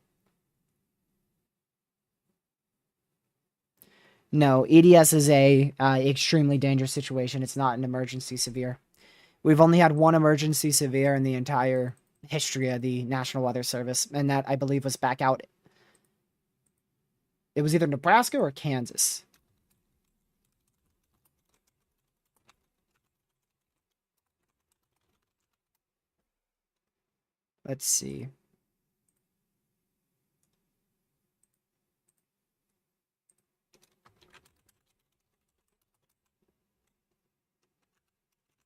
No, EDS is a extremely dangerous situation. It's not an emergency severe. We've only had one emergency severe in the entire history of the National Weather Service, and that, I believe, was back out. It was either Nebraska or Kansas. Let's see.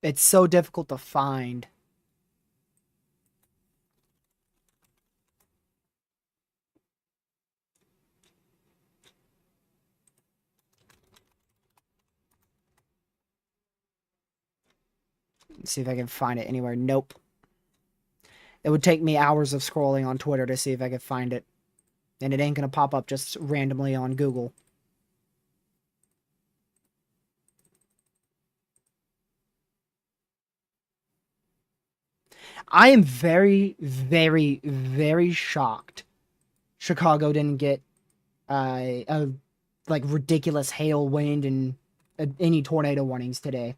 It's so difficult to find. Let's see if I can find it anywhere. Nope. It would take me hours of scrolling on Twitter to see if I could find it. And it ain't gonna pop up just randomly on Google. I am very, very, very shocked Chicago didn't get a like ridiculous hail, wind, and any tornado warnings today.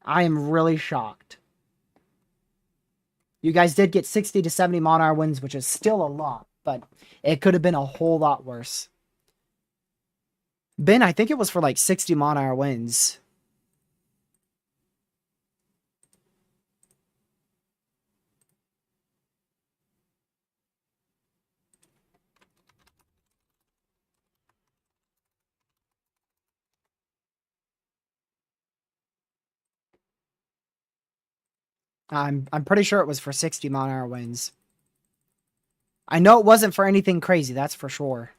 I am really shocked. You guys did get 60 to 70 mile-an-hour winds, which is still a lot, but it could have been a whole lot worse. Ben, I think it was for like 60 mile-an-hour winds. I'm pretty sure it was for 60 mile-an-hour winds. I know it wasn't for anything crazy, that's for sure.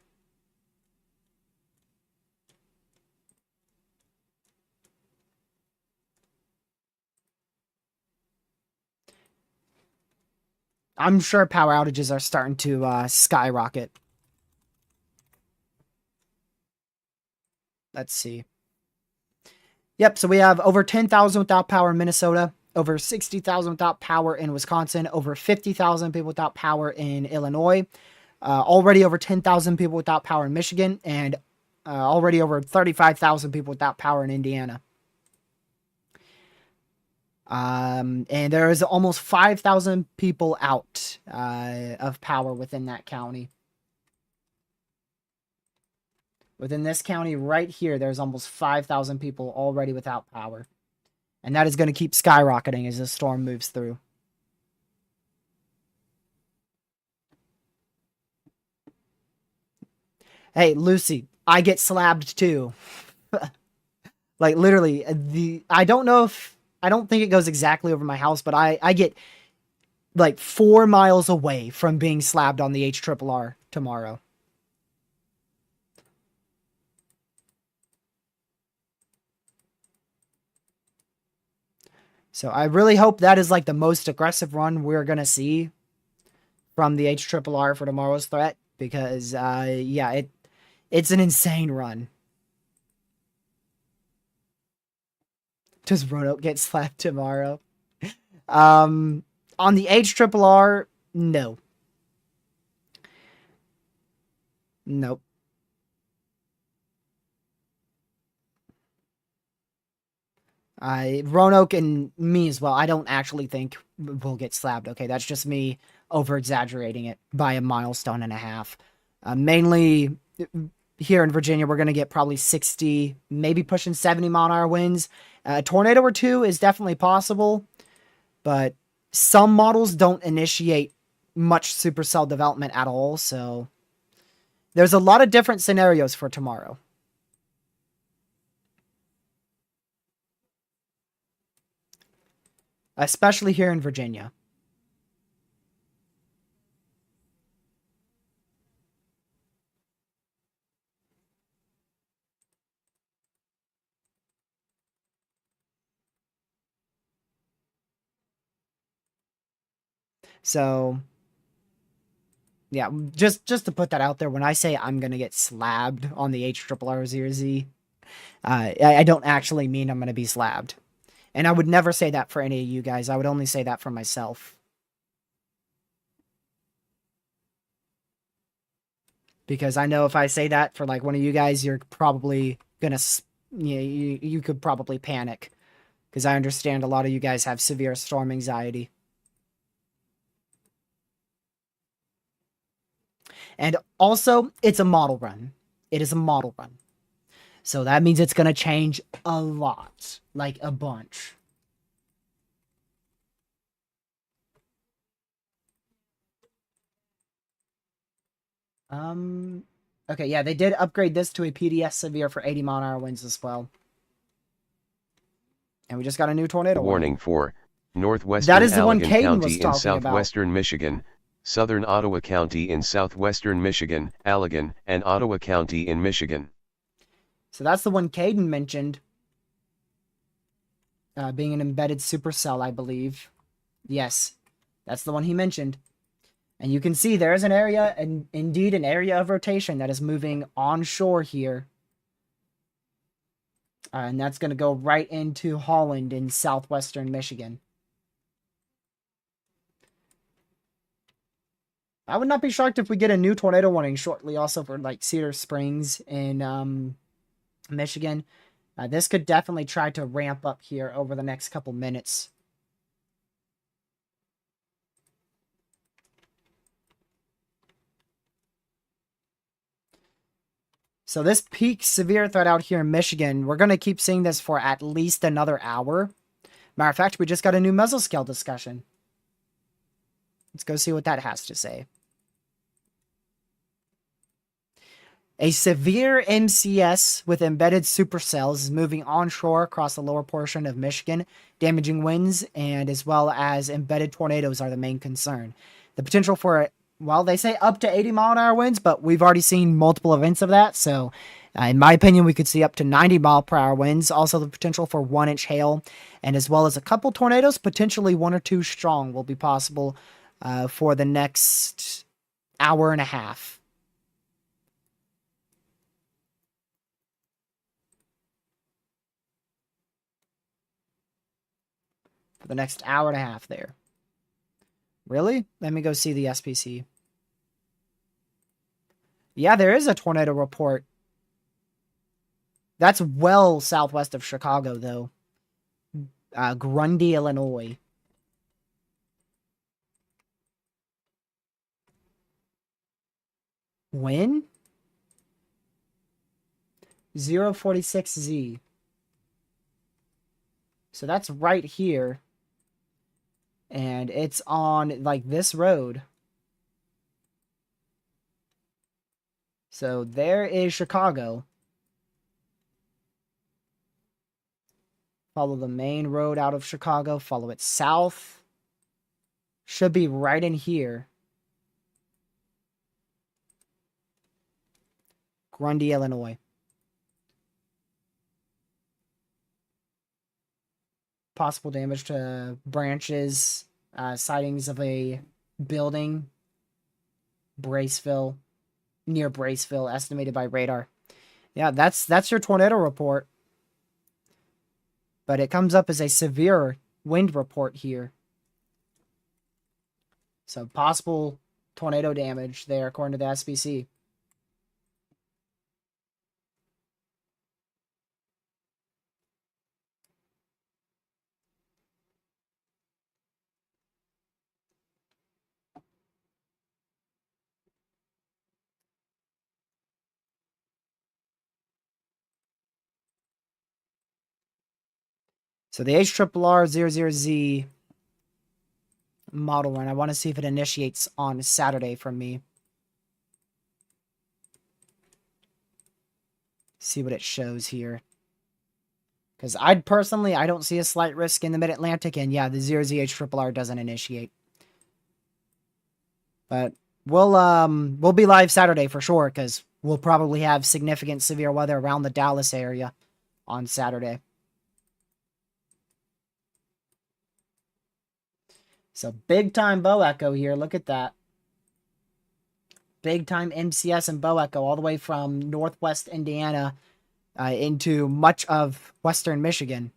I'm sure power outages are starting to skyrocket. Let's see. Yep, so we have over 10,000 without power in Minnesota, over 60,000 without power in Wisconsin, over 50,000 people without power in Illinois, already over 10,000 people without power in Michigan, and already over 35,000 people without power in Indiana. And there is almost 5,000 people out of power within that county. Within this county right here, there's almost 5,000 people already without power. And that is going to keep skyrocketing as the storm moves through. Hey, Lucy, I get slabbed too. Like, literally, I don't know if... I don't think it goes exactly over my house, but I get like 4 miles away from being slabbed on the HRRR tomorrow. So I really hope that is like the most aggressive run we're going to see from the HRRR for tomorrow's threat, because yeah, it's an insane run. Does Roanoke get slapped tomorrow? On the HRRR, no. Nope. Roanoke and me as well. I don't actually think we'll get slapped. Okay, that's just me over exaggerating it by a milestone and a half. Mainly here in Virginia, we're going to get probably 60, maybe pushing 70 mile-an-hour winds. A tornado or two is definitely possible, but some models don't initiate much supercell development at all, so there's a lot of different scenarios for tomorrow. Especially here in Virginia. So, yeah, just to put that out there, when I say I'm going to get slabbed on the HRRR0Z, I don't actually mean I'm going to be slabbed. And I would never say that for any of you guys. I would only say that for myself. Because I know if I say that for like one of you guys, you're probably gonna, you could probably panic. Because I understand a lot of you guys have severe storm anxiety. And also, it's a model run. It is a model run. So that means it's going to change a lot. Like a bunch. Okay, yeah, they did upgrade this to a PDS Severe for 80-mile-an-hour winds as well. And we just got a new tornado Warning for that northwestern is the one Allegan Caden was County in talking southwestern Michigan, southern Ottawa County in southwestern Michigan, Allegan, and Ottawa County in Michigan. So that's the one Caden mentioned. Being an embedded supercell, I believe. Yes, that's the one he mentioned. And you can see there is an area, and indeed an area of rotation that is moving onshore here. And that's going to go right into Holland in southwestern Michigan. I would not be shocked if we get a new tornado warning shortly also for like Cedar Springs in Michigan. This could definitely try to ramp up here over the next couple minutes. So this peak severe threat out here in Michigan, we're going to keep seeing this for at least another hour. Matter of fact, we just got a new mesoscale discussion. Let's go see what that has to say. A severe MCS with embedded supercells is moving onshore across the lower portion of Michigan, damaging winds and as well as embedded tornadoes are the main concern. The potential for, well, they say up to 80-mile-an-hour winds, but we've already seen multiple events of that. So, in my opinion, we could see up to 90-mile-per-hour winds. Also, the potential for 1-inch hail, and as well as a couple tornadoes, potentially 1 or 2 strong, will be possible for the next hour and a half. For the next hour and a half there. Really? Let me go see the SPC. Yeah, there is a tornado report. That's well southwest of Chicago, though. Grundy, Illinois. When? 046Z. So that's right here. And it's on, like, this road. So there is Chicago. Follow the main road out of Chicago. Follow it south. Should be right in here. Grundy, Illinois. Possible damage to branches. Sightings of a building. Braceville. Near Braceville, estimated by radar. Yeah, that's your tornado report. But it comes up as a severe wind report here. So possible tornado damage there, according to the SPC. So the HRRR00Z model run, I want to see if it initiates on Saturday from me. See what it shows here. Because I don't see a slight risk in the Mid-Atlantic, and yeah, the 0ZHRRR doesn't initiate. But we'll be live Saturday for sure, because we'll probably have significant severe weather around the Dallas area on Saturday. So big time bow echo here. Look at that. Big time MCS and bow echo all the way from northwest Indiana into much of western Michigan.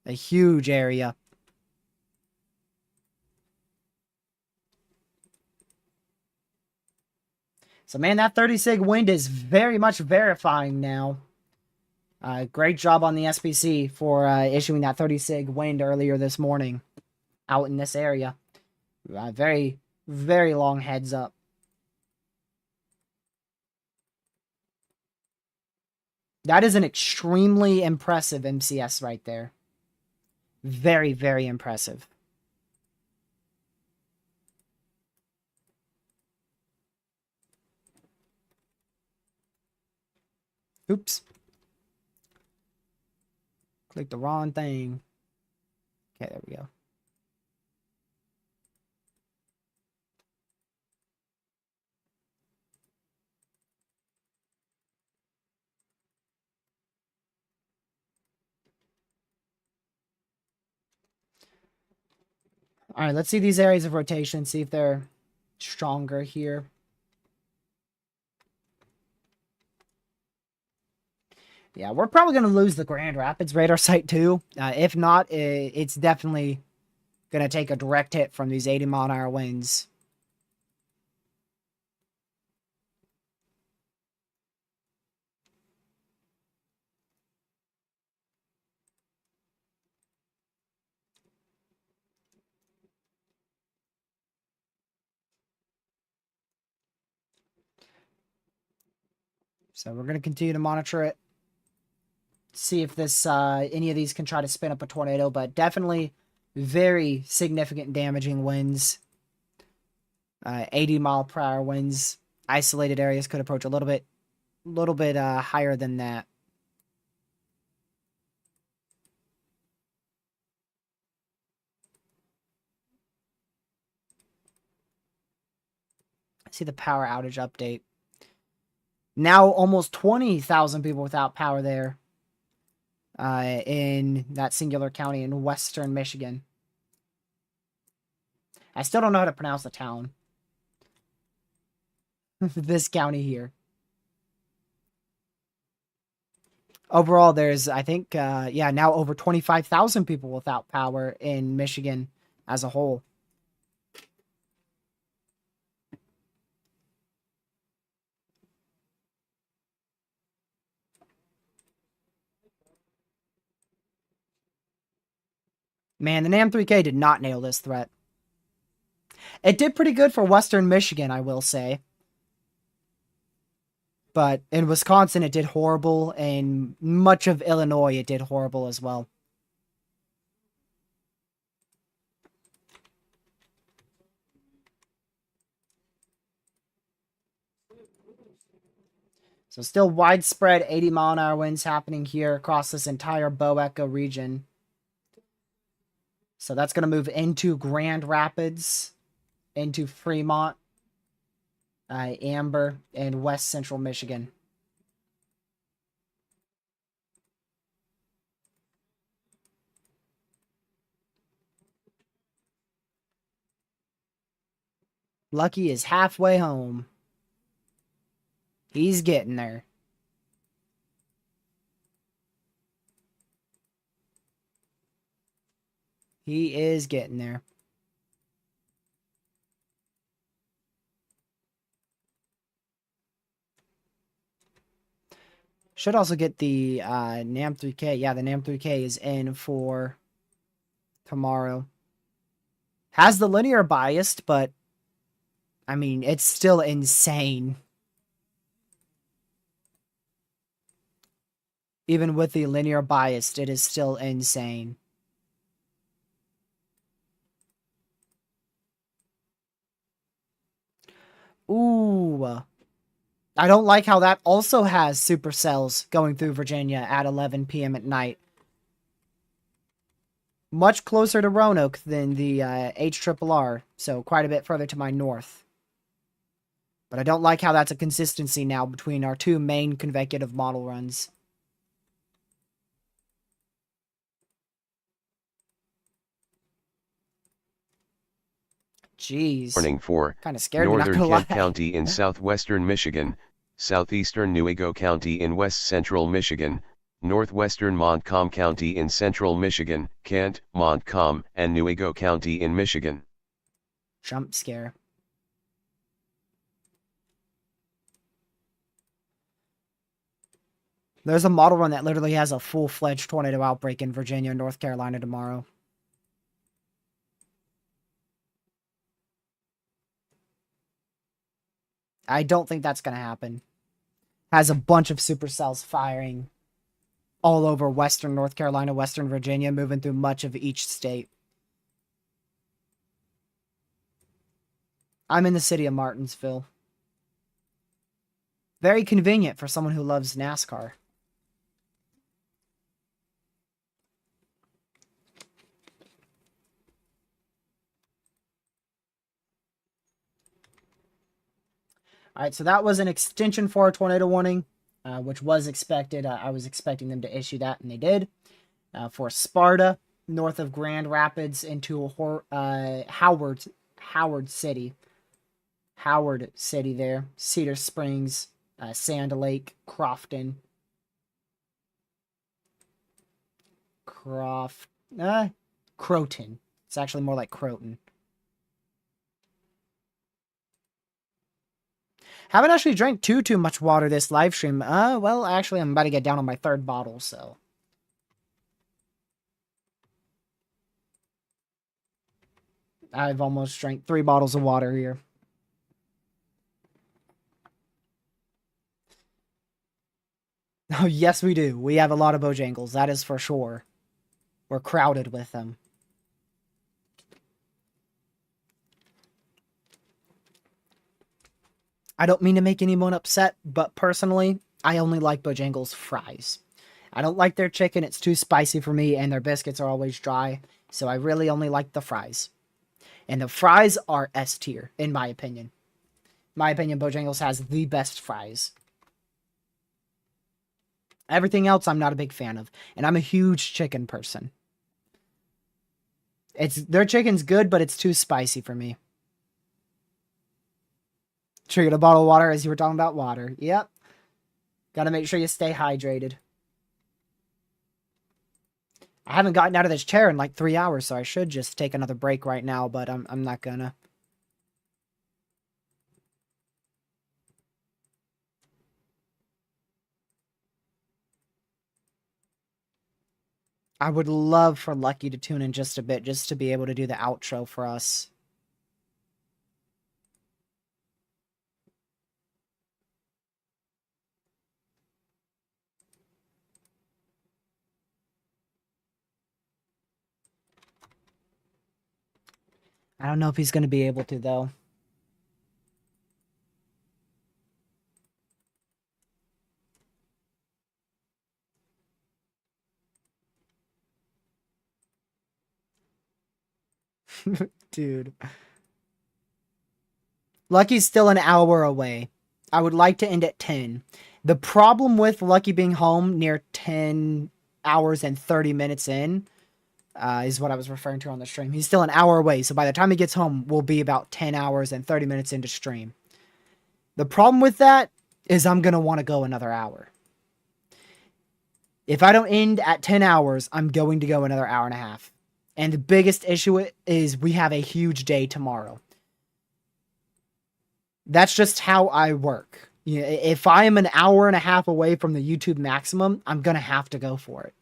A huge area. So, man, that 30 sig wind is very much verifying now. Great job on the SPC for issuing that 30 sig wind earlier this morning out in this area. Very, very long heads up. That is an extremely impressive MCS right there. Very, very impressive. Oops. Click the wrong thing. Okay, there we go. All right, let's see these areas of rotation, see if they're stronger here. Yeah, we're probably going to lose the Grand Rapids radar site too. If not, it's definitely going to take a direct hit from these 80-mile-an-hour winds. So we're going to continue to monitor it. See if this any of these can try to spin up a tornado, but definitely very significant damaging winds. 80-mile-per-hour winds. Isolated areas could approach a little bit higher than that. See the power outage update. Now almost 20,000 people without power there. In that singular county in western Michigan. I still don't know how to pronounce the town. This county here. Overall, there's, I think, yeah, now over 25,000 people without power in Michigan as a whole. Man, the NAM 3K did not nail this threat. It did pretty good for western Michigan, I will say. But in Wisconsin, it did horrible. And much of Illinois, it did horrible as well. So still widespread 80-mile-an-hour winds happening here across this entire Boeco region. So that's going to move into Grand Rapids, into Fremont, Amber, and West Central Michigan. Lucky is halfway home. He's getting there. He is getting there. Should also get the NAM 3K. Yeah, the NAM 3K is in for tomorrow. Has the linear biased, but I mean, it's still insane. Even with the linear biased, it is still insane. Ooh. I don't like how that also has supercells going through Virginia at 11 p.m. at night. Much closer to Roanoke than the HRRR, so quite a bit further to my north. But I don't like how that's a consistency now between our two main consecutive model runs. Jeez. Warning for Kind of scared Northern me, not gonna Kent lie. County in southwestern Michigan, southeastern Newaygo County in west central Michigan, northwestern Montcalm County in central Michigan, Kent, Montcalm, and Newaygo County in Michigan. Jump scare. There's a model run that literally has a full-fledged tornado outbreak in Virginia and North Carolina tomorrow. I don't think that's going to happen. Has a bunch of supercells firing all over western North Carolina, western Virginia, moving through much of each state. I'm in the city of Martinsville. Very convenient for someone who loves NASCAR. All right, so that was an extension for a tornado warning, which was expected. I was expecting them to issue that, and they did. For Sparta, north of Grand Rapids into Howard City. Howard City there. Cedar Springs, Sand Lake, Crofton. Croton. It's actually more like Croton. Haven't actually drank too much water this live stream. Well, actually, I'm about to get down on my third bottle, so. I've almost drank 3 bottles of water here. Oh, yes, we do. We have a lot of Bojangles, that is for sure. We're crowded with them. I don't mean to make anyone upset, but personally, I only like Bojangles fries. I don't like their chicken, it's too spicy for me, and their biscuits are always dry, so I really only like the fries. And the fries are S tier, in my opinion. In my opinion, Bojangles has the best fries. Everything else I'm not a big fan of, and I'm a huge chicken person. Their chicken's good, but it's too spicy for me. Triggered a bottle of water as you were talking about water. Yep. Gotta make sure you stay hydrated. I haven't gotten out of this chair in like 3 hours, so I should just take another break right now, but I'm not gonna. I would love for Lucky to tune in just a bit, just to be able to do the outro for us. I don't know if he's going to be able to, though. Dude. Lucky's still an hour away. I would like to end at 10. The problem with Lucky being home near 10 hours and 30 minutes in is what I was referring to on the stream. He's still an hour away, so by the time he gets home, we'll be about 10 hours and 30 minutes into stream. The problem with that is I'm going to want to go another hour. If I don't end at 10 hours, I'm going to go another hour and a half. And the biggest issue is we have a huge day tomorrow. That's just how I work. You know, if I am an hour and a half away from the YouTube maximum, I'm going to have to go for it.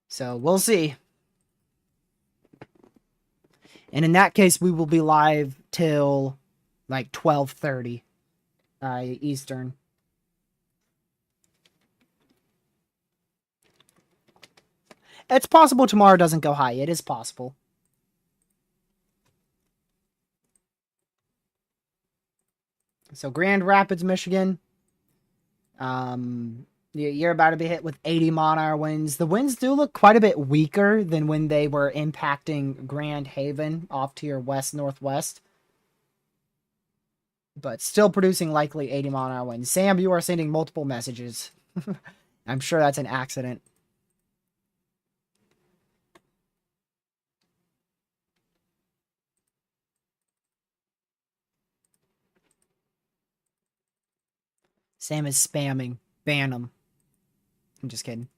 So we'll see. And in that case, we will be live till like 12:30 Eastern. It's possible tomorrow doesn't go high. It is possible. So Grand Rapids, Michigan. You're about to be hit with 80 mile-an-hour winds. The winds do look quite a bit weaker than when they were impacting Grand Haven off to your west-northwest. But still producing likely 80 mile-an-hour winds. Sam, you are sending multiple messages. I'm sure that's an accident. Sam is spamming. Ban him. I'm just kidding.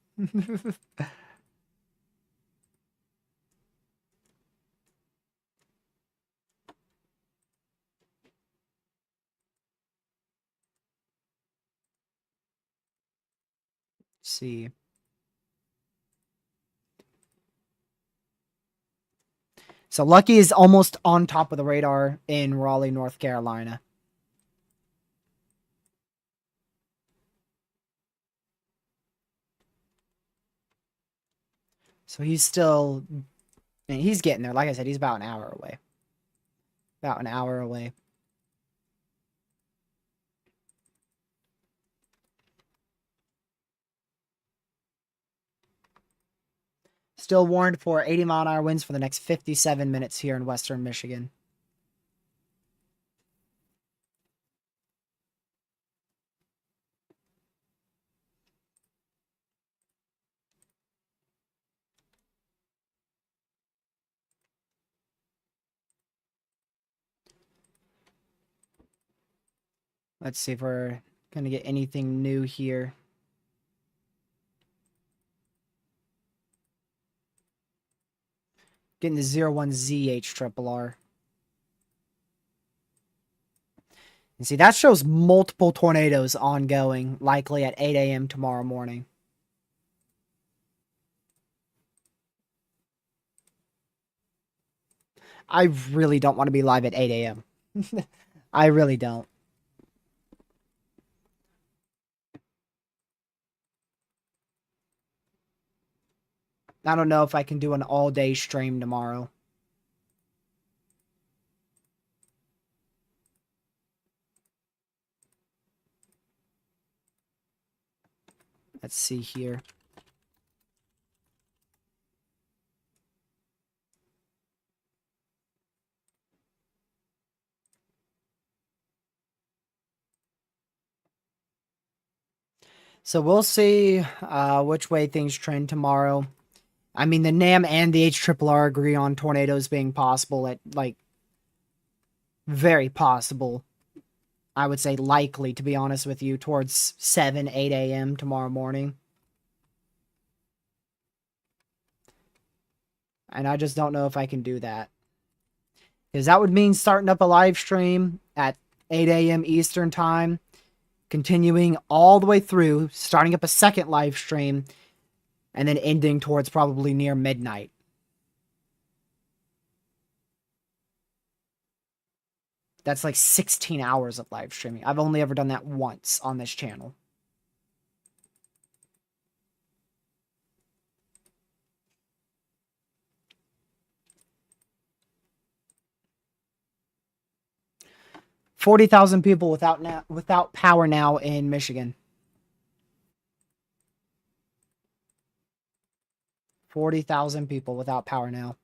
See. So Lucky is almost on top of the radar in Raleigh, North Carolina. So he's still, man, he's getting there. Like I said, he's about an hour away. About an hour away. Still warned for 80-mile-an-hour winds for the next 57 minutes here in western Michigan. Let's see if we're going to get anything new here. Getting the 01ZH And see, that shows multiple tornadoes ongoing, likely at 8 a.m. tomorrow morning. I really don't want to be live at 8 a.m. I really don't. I don't know if I can do an all-day stream tomorrow. Let's see here. So we'll see which way things trend tomorrow. I mean, the NAM and the HRRR agree on tornadoes being possible at, like, very possible. I would say likely, to be honest with you, towards 7, 8 a.m. tomorrow morning. And I just don't know if I can do that. Because that would mean starting up a live stream at 8 a.m. Eastern Time, continuing all the way through, starting up a second live stream, and then ending towards probably near midnight. That's like 16 hours of live streaming. I've only ever done that once on this channel. $40,000 people without power now in Michigan. 40,000 people without power now.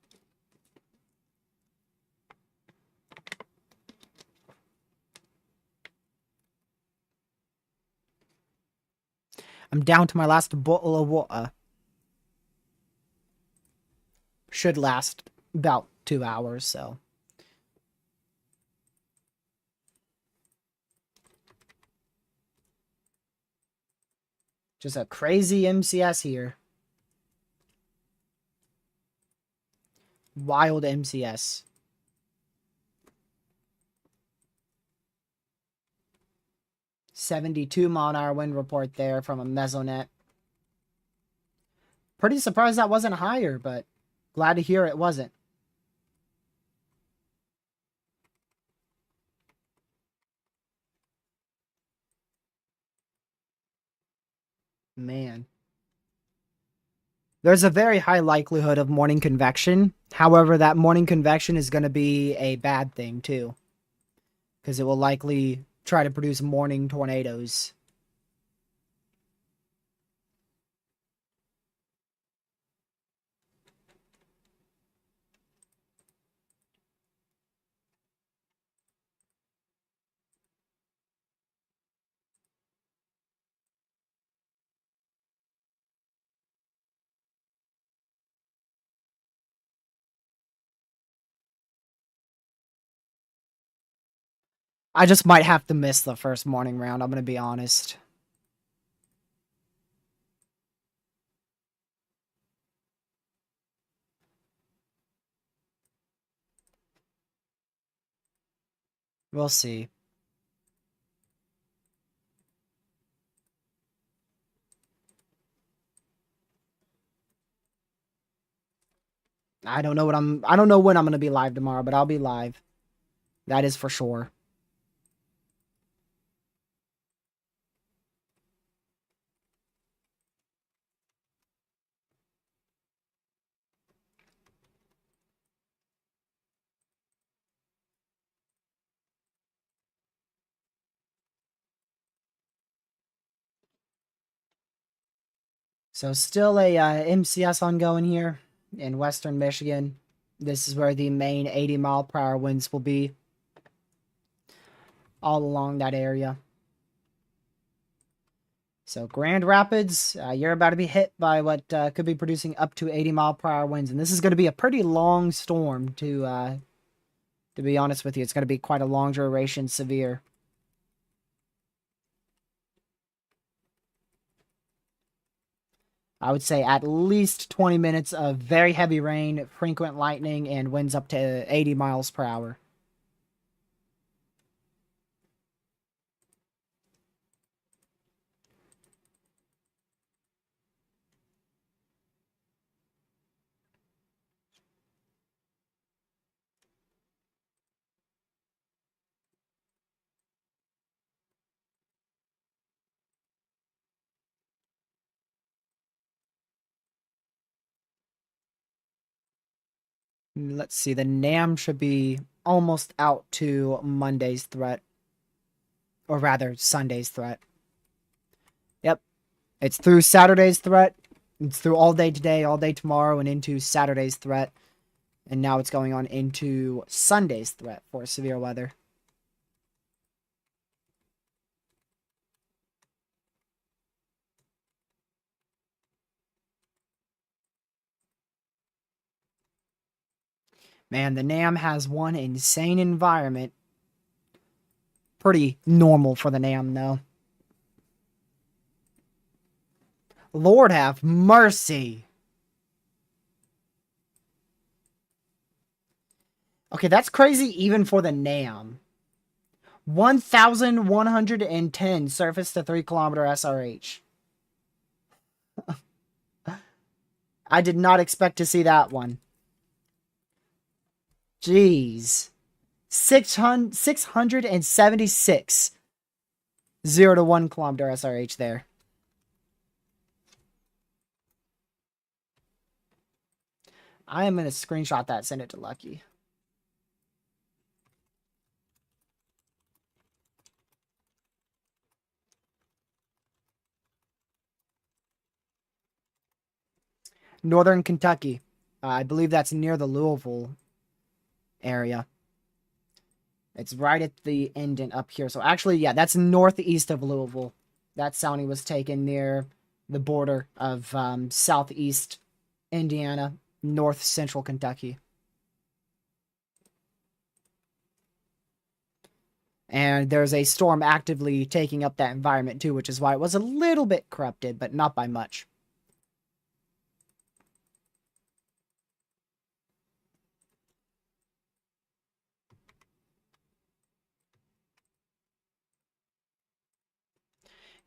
I'm down to my last bottle of water. Should last about 2 hours, so. Just a crazy MCS here. Wild MCS. $72-mile-an-hour wind report there from a mesonet. Pretty surprised that wasn't higher, but glad to hear it wasn't. Man. There's a very high likelihood of morning convection. However, that morning convection is going to be a bad thing, too. Because it will likely try to produce morning tornadoes. I just might have to miss the first morning round, I'm gonna be honest. We'll see. I don't know when I'm gonna be live tomorrow, but I'll be live. That is for sure. So still a MCS ongoing here in Western Michigan. This is where the main 80-mile-per-hour winds will be all along that area. So Grand Rapids, you're about to be hit by what could be producing up to 80-mile-per-hour winds, and this is going to be a pretty long storm. To be honest with you, it's going to be quite a long duration, severe. I would say at least 20 minutes of very heavy rain, frequent lightning, and winds up to 80 miles per hour. Let's see, the NAM should be almost out to Monday's threat. Or rather, Sunday's threat. Yep. It's through Saturday's threat. It's through all day today, all day tomorrow, and into Saturday's threat. And now it's going on into Sunday's threat for severe weather. Man, the NAM has one insane environment. Pretty normal for the NAM, though. Lord have mercy. Okay, that's crazy even for the NAM. 1,110 surface to 3-kilometer SRH. I did not expect to see that one. Jeez. 676 0 to 1 kilometer SRH there. I am going to screenshot that, send it to Lucky. Northern Kentucky. I believe that's near the Louisville area. It's right at the indent up here. So actually, yeah, that's northeast of Louisville. That sounding was taken near the border of southeast Indiana, north central Kentucky. And there's a storm actively taking up that environment too, which is why it was a little bit corrupted, but not by much.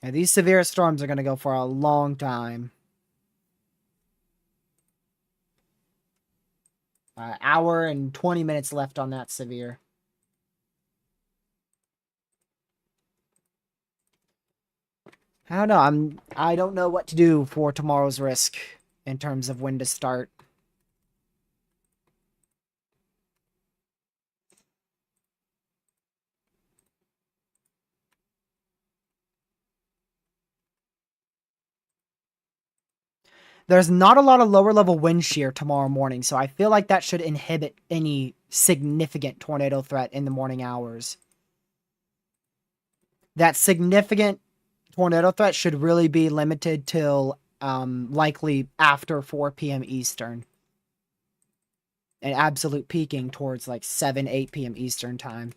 And these severe storms are going to go for a long time. Hour and 20 minutes left on that severe. I don't know. I don't know what to do for tomorrow's risk in terms of when to start. There's not a lot of lower level wind shear tomorrow morning, so I feel like that should inhibit any significant tornado threat in the morning hours. That significant tornado threat should really be limited till likely after 4 p.m. Eastern. And absolute peaking towards like 7, 8 p.m. Eastern time.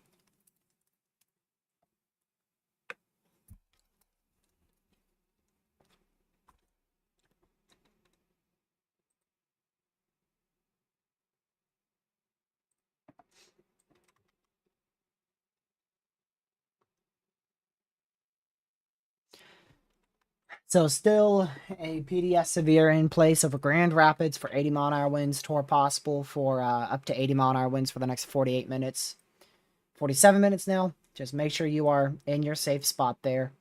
So still a PDS severe in place over Grand Rapids for 80-mile-an-hour winds. Tor possible for up to 80-mile-an-hour winds for the next 48 minutes. 47 minutes now. Just make sure you are in your safe spot there.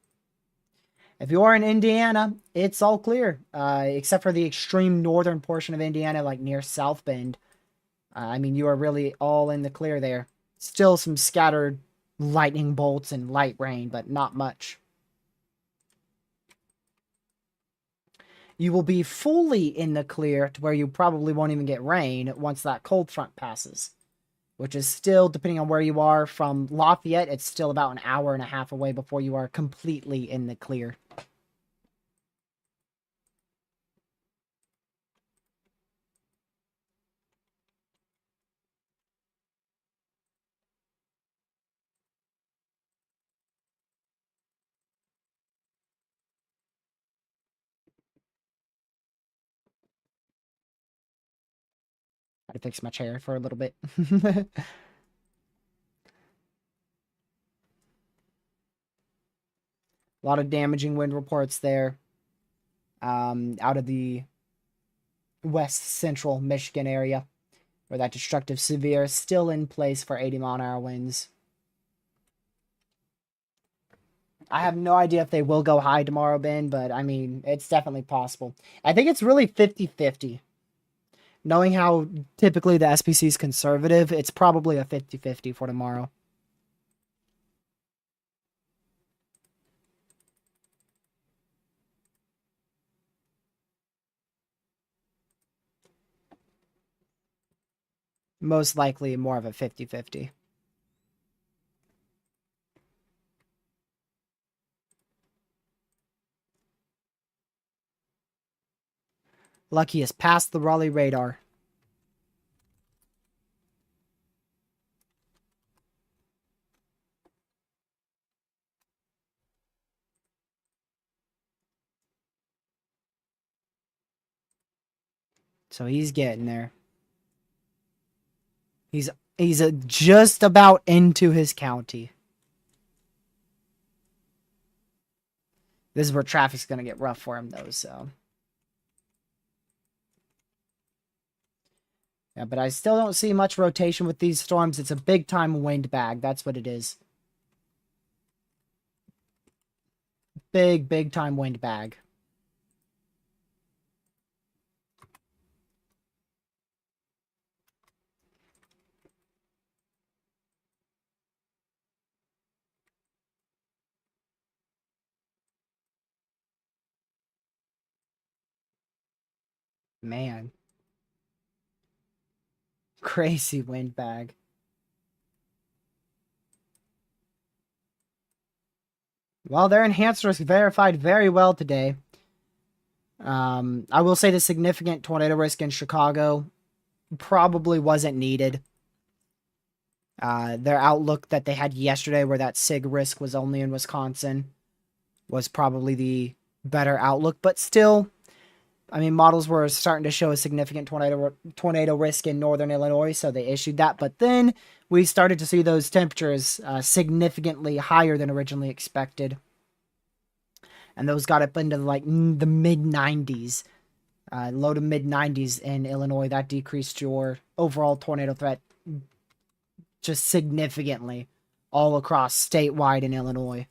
If you are in Indiana, it's all clear, except for the extreme northern portion of Indiana, like near South Bend. I mean, you are really all in the clear there. Still some scattered lightning bolts and light rain, but not much. You will be fully in the clear to where you probably won't even get rain once that cold front passes, which is still, depending on where you are from Lafayette, it's still about an hour and a half away before you are completely in the clear. I had to fix my chair for a little bit. A lot of damaging wind reports there. Out of the west central Michigan area, where that destructive severe is still in place for 80-mile-an-hour winds. I have no idea if they will go high tomorrow, Ben, but I mean, it's definitely possible. I think it's really 50-50. Knowing how typically the SPC is conservative, it's probably a 50-50 for tomorrow. Most likely more of a 50-50. Lucky is past the Raleigh radar. So he's getting there. He's just about into his county. This is where traffic's going to get rough for him, though, so. Yeah, but I still don't see much rotation with these storms. It's a big-time wind bag. That's what it is. Big-time wind bag. Man. Crazy wind bag. Well, their enhanced risk verified very well today. I will say the significant tornado risk in Chicago probably wasn't needed. Their outlook that they had yesterday, where that SIG risk was only in Wisconsin, was probably the better outlook. But still, I mean, models were starting to show a significant tornado risk in northern Illinois, so they issued that. But then we started to see those temperatures significantly higher than originally expected. And those got up into like the mid 90s, low to mid 90s in Illinois. That decreased your overall tornado threat just significantly all across statewide in Illinois.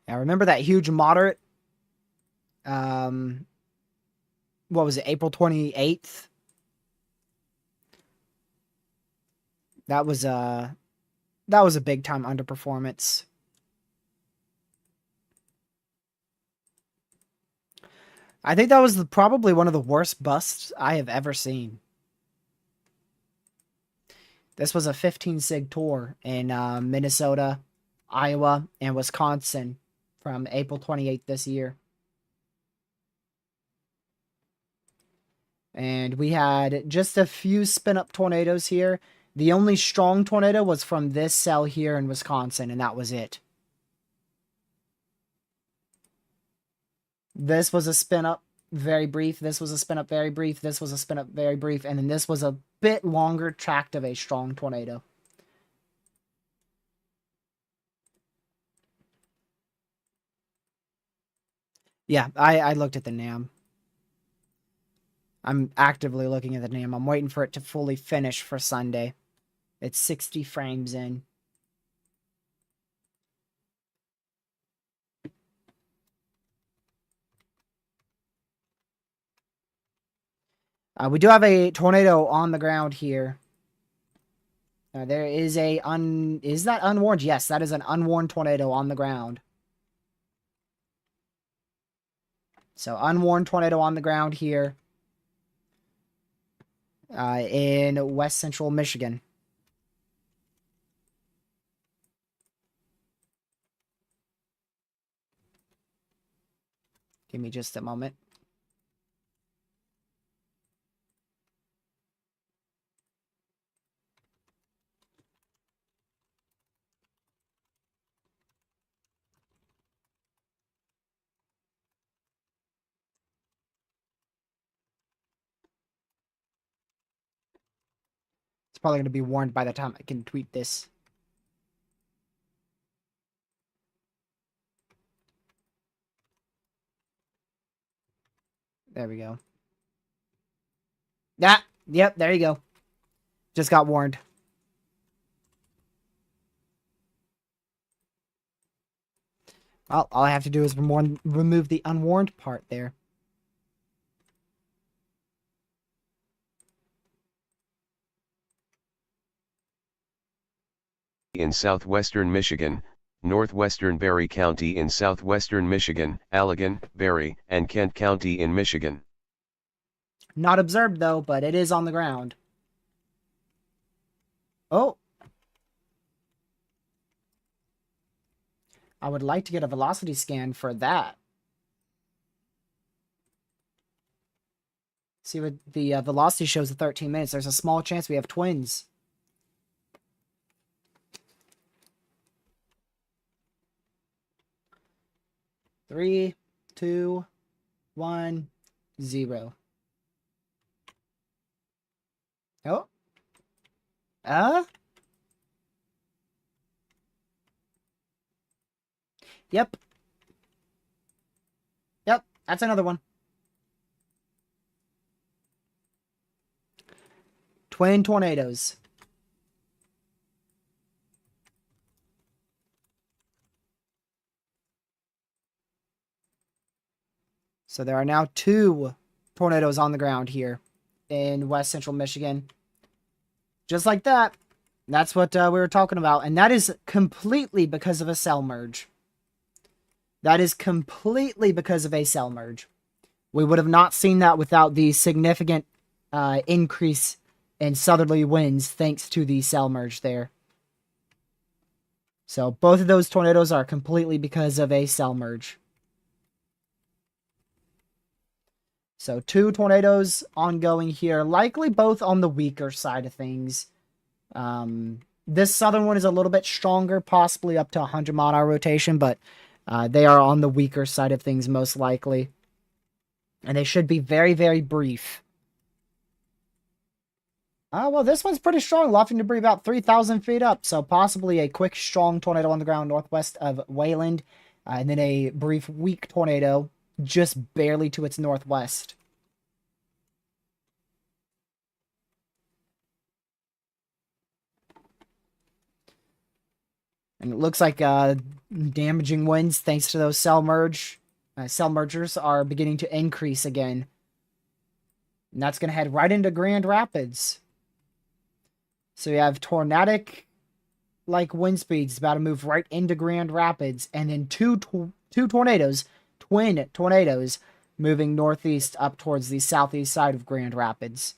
Now remember that huge moderate, what was it, April 28th? That was a big time underperformance. I think that was probably one of the worst busts I have ever seen. This was a 15 sig tour in Minnesota, Iowa, and Wisconsin from April 28th this year. And we had just a few spin up tornadoes here. The only strong tornado was from this cell here in Wisconsin, and that was it. This was a spin up. very brief. This was a spin up very brief. This was a spin up very brief. And then this was a bit longer tract of a strong tornado. Yeah, I looked at the NAM. I'm actively looking at the NAM. I'm waiting for it to fully finish for Sunday. It's 60 frames in. We do have a tornado on the ground here. There is a is that unwarned? Yes, that is an unwarned tornado on the ground. So unwarned tornado on the ground here in west central Michigan. Give me just a moment. It's probably going to be warned by the time I can tweet this. There we go. Ah, yep, there you go. Just got warned. Well, all I have to do is remove the unwarned part there. In southwestern Michigan, northwestern Berry County in southwestern Michigan, Allegan, Berry, and Kent County in Michigan. Not observed, though, but it is on the ground. Oh. I would like to get a velocity scan for that. See what the velocity shows at 13 minutes. There's a small chance we have twins. Three, two, 1, 0. Oh. Yep. Yep, that's another one. Twin tornadoes. So there are now 2 tornadoes on the ground here in west central Michigan. Just like that. That's what we were talking about. And that is completely because of a cell merge. That is completely because of a cell merge. We would have not seen that without the significant increase in southerly winds thanks to the cell merge there. So both of those tornadoes are completely because of a cell merge. So 2 tornadoes ongoing here, likely both on the weaker side of things. This southern one is a little bit stronger, possibly up to 100-mile-an-hour rotation, but they are on the weaker side of things most likely. And they should be very, very brief. Well, this one's pretty strong, lofting debris about 3,000 feet up, so possibly a quick, strong tornado on the ground northwest of Wayland, and then a brief, weak tornado just barely to its northwest. And it looks like damaging winds, thanks to those cell mergers, are beginning to increase again. And that's going to head right into Grand Rapids. So we have tornadic like wind speeds about to move right into Grand Rapids, and then two tornadoes, twin tornadoes, moving northeast up towards the southeast side of Grand Rapids.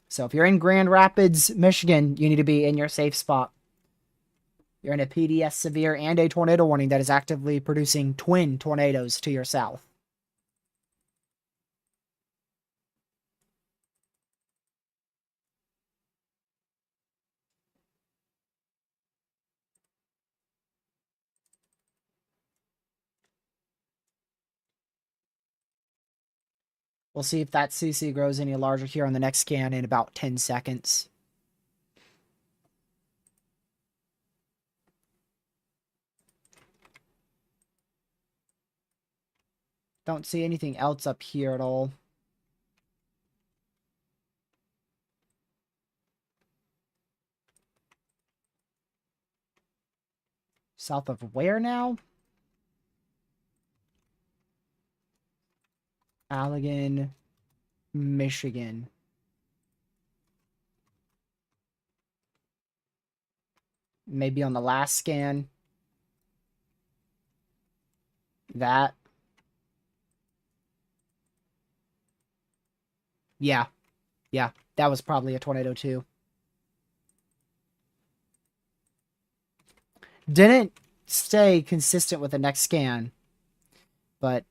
So if you're in Grand Rapids, Michigan, you need to be in your safe spot. You're in a PDS severe and a tornado warning that is actively producing twin tornadoes to your south. We'll see if that CC grows any larger here on the next scan in about 10 seconds. Don't see anything else up here at all. South of where now? Allegan, Michigan. Maybe on the last scan. That. Yeah. Yeah. That was probably a tornado too. Didn't stay consistent with the next scan. But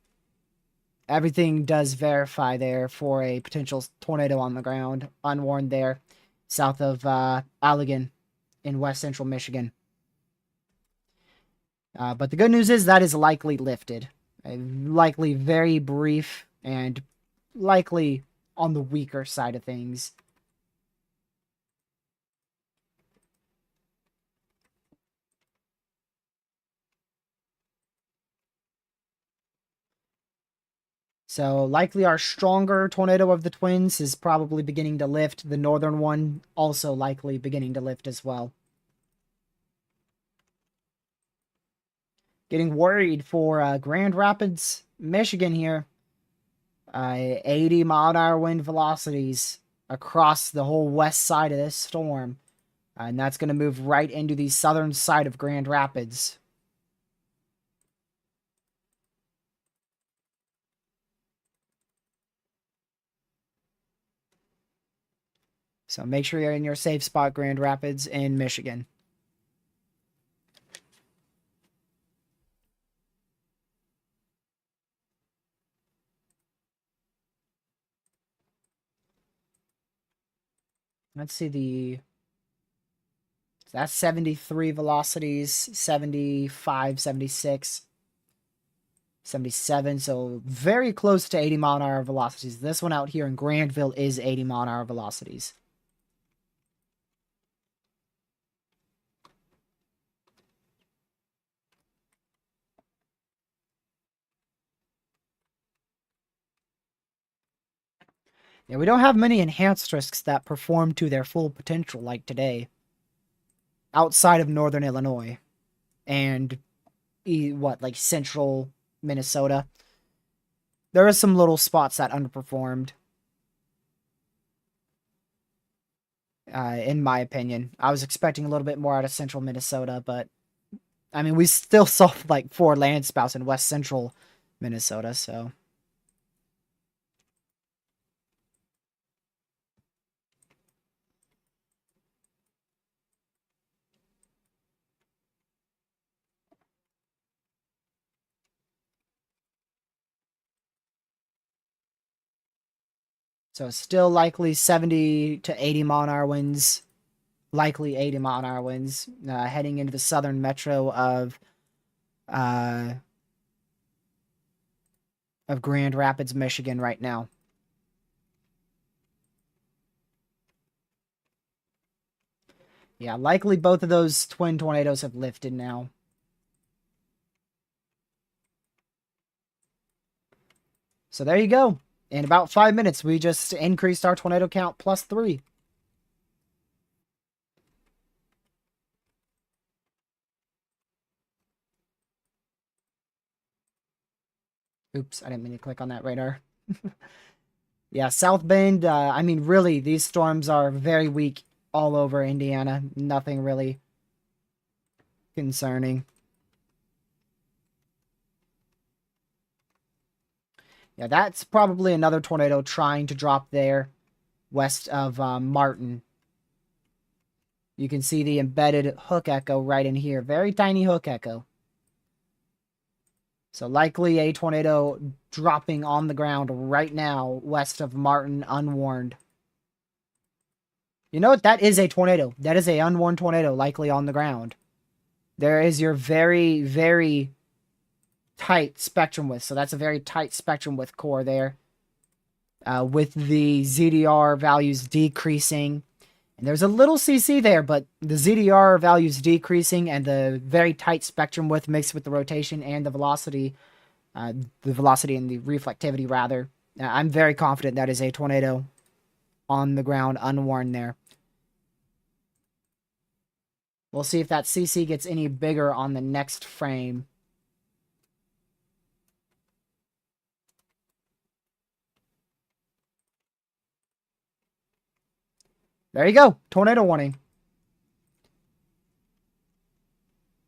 everything does verify there for a potential tornado on the ground. Unwarned there. South of Allegan in west central Michigan. But the good news is that is likely lifted. Likely very brief and likely on the weaker side of things. So likely our stronger tornado of the twins is probably beginning to lift. The northern one also likely beginning to lift as well. Getting worried for Grand Rapids, Michigan here. 80 mile an hour wind velocities across the whole west side of this storm. And that's going to move right into the southern side of Grand Rapids. So make sure you're in your safe spot, Grand Rapids in Michigan. Let's see the... That's 73 velocities, 75, 76, 77. So very close to 80 mile an hour velocities. This one out here in Grandville is 80 mile an hour velocities. Yeah, we don't have many enhanced risks that perform to their full potential like today. Outside of northern Illinois and like central Minnesota. There are some little spots that underperformed. In my opinion. I was expecting a little bit more out of central Minnesota, but I mean, we still saw like 4 landspouts in west central Minnesota, so... So still likely 70 to 80 mile an hour winds. Likely 80 mile an hour winds. Heading into the southern metro of Grand Rapids, Michigan right now. Yeah, likely both of those twin tornadoes have lifted now. So there you go. In about 5 minutes, we just increased our tornado count +3. Oops, I didn't mean to click on that radar. Yeah, South Bend, I mean, really, these storms are very weak all over Indiana. Nothing really concerning. Yeah, that's probably another tornado trying to drop there west of Martin. You can see the embedded hook echo right in here. Very tiny hook echo. So likely a tornado dropping on the ground right now west of Martin unwarned. You know what? That is a tornado. That is a unwarned tornado likely on the ground. There is your very, very tight spectrum width. So that's a very tight spectrum width core there. with the ZDR values decreasing. And there's a little CC there, but the ZDR values decreasing and the very tight spectrum width mixed with the rotation and the velocity and the reflectivity, rather. I'm very confident that is a tornado on the ground, unwarned there. We'll see if that CC gets any bigger on the next frame. There you go. Tornado warning.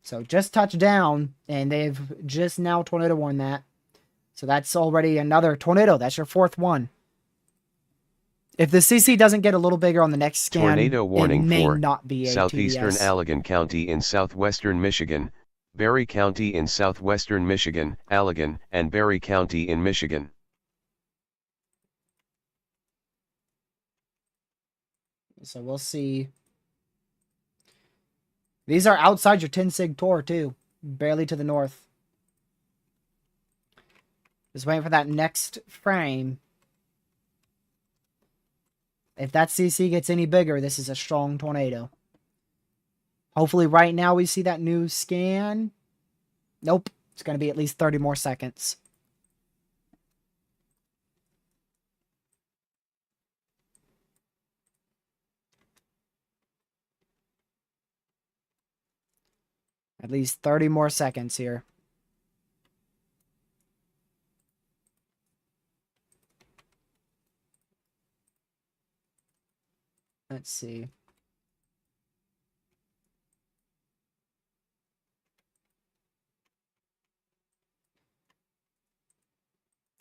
So just touched down, and they've just now tornado warned that. So that's already another tornado. That's your fourth one. If the CC doesn't get a little bigger on the next scan, Tornado warning it may for not be a southeastern TDS. Allegan County in southwestern Michigan, Berry County in southwestern Michigan, Allegan, and Berry County in Michigan. So we'll see. These are outside your 10 sig tor too. Barely to the north. Just waiting for that next frame. If that CC gets any bigger, this is a strong tornado. Hopefully right now we see that new scan. Nope. It's going to be at least 30 more seconds. At least 30 more seconds here. Let's see.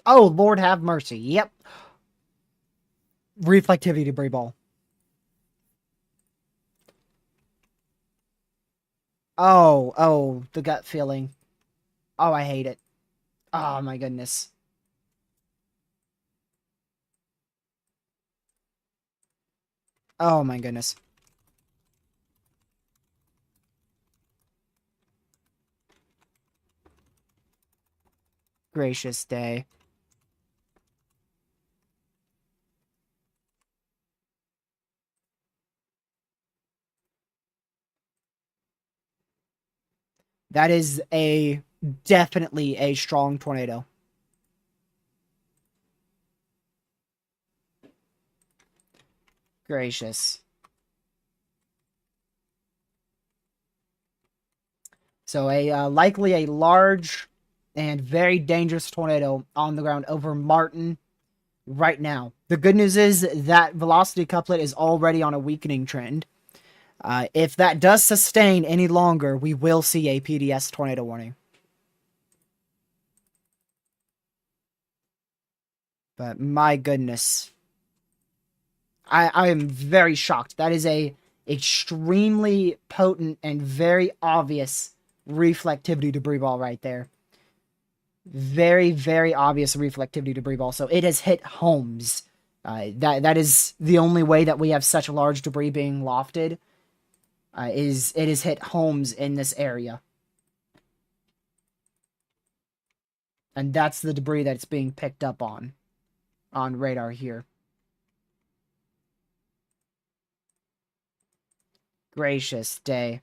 Oh, Lord have mercy. Yep. Reflectivity debris ball. Oh, the gut feeling. Oh, I hate it. Oh, my goodness. Oh, my goodness. Gracious day. That is definitely a strong tornado. Gracious. So likely a large and very dangerous tornado on the ground over Martin right now. The good news is that velocity couplet is already on a weakening trend. If that does sustain any longer, we will see a PDS tornado warning. But my goodness. I am very shocked. That is a extremely potent and very obvious reflectivity debris ball right there. Very, very obvious reflectivity debris ball. So it has hit homes. That is the only way that we have such large debris being lofted. Is it has hit homes in this area. And that's the debris that's being picked up on radar here. Gracious day.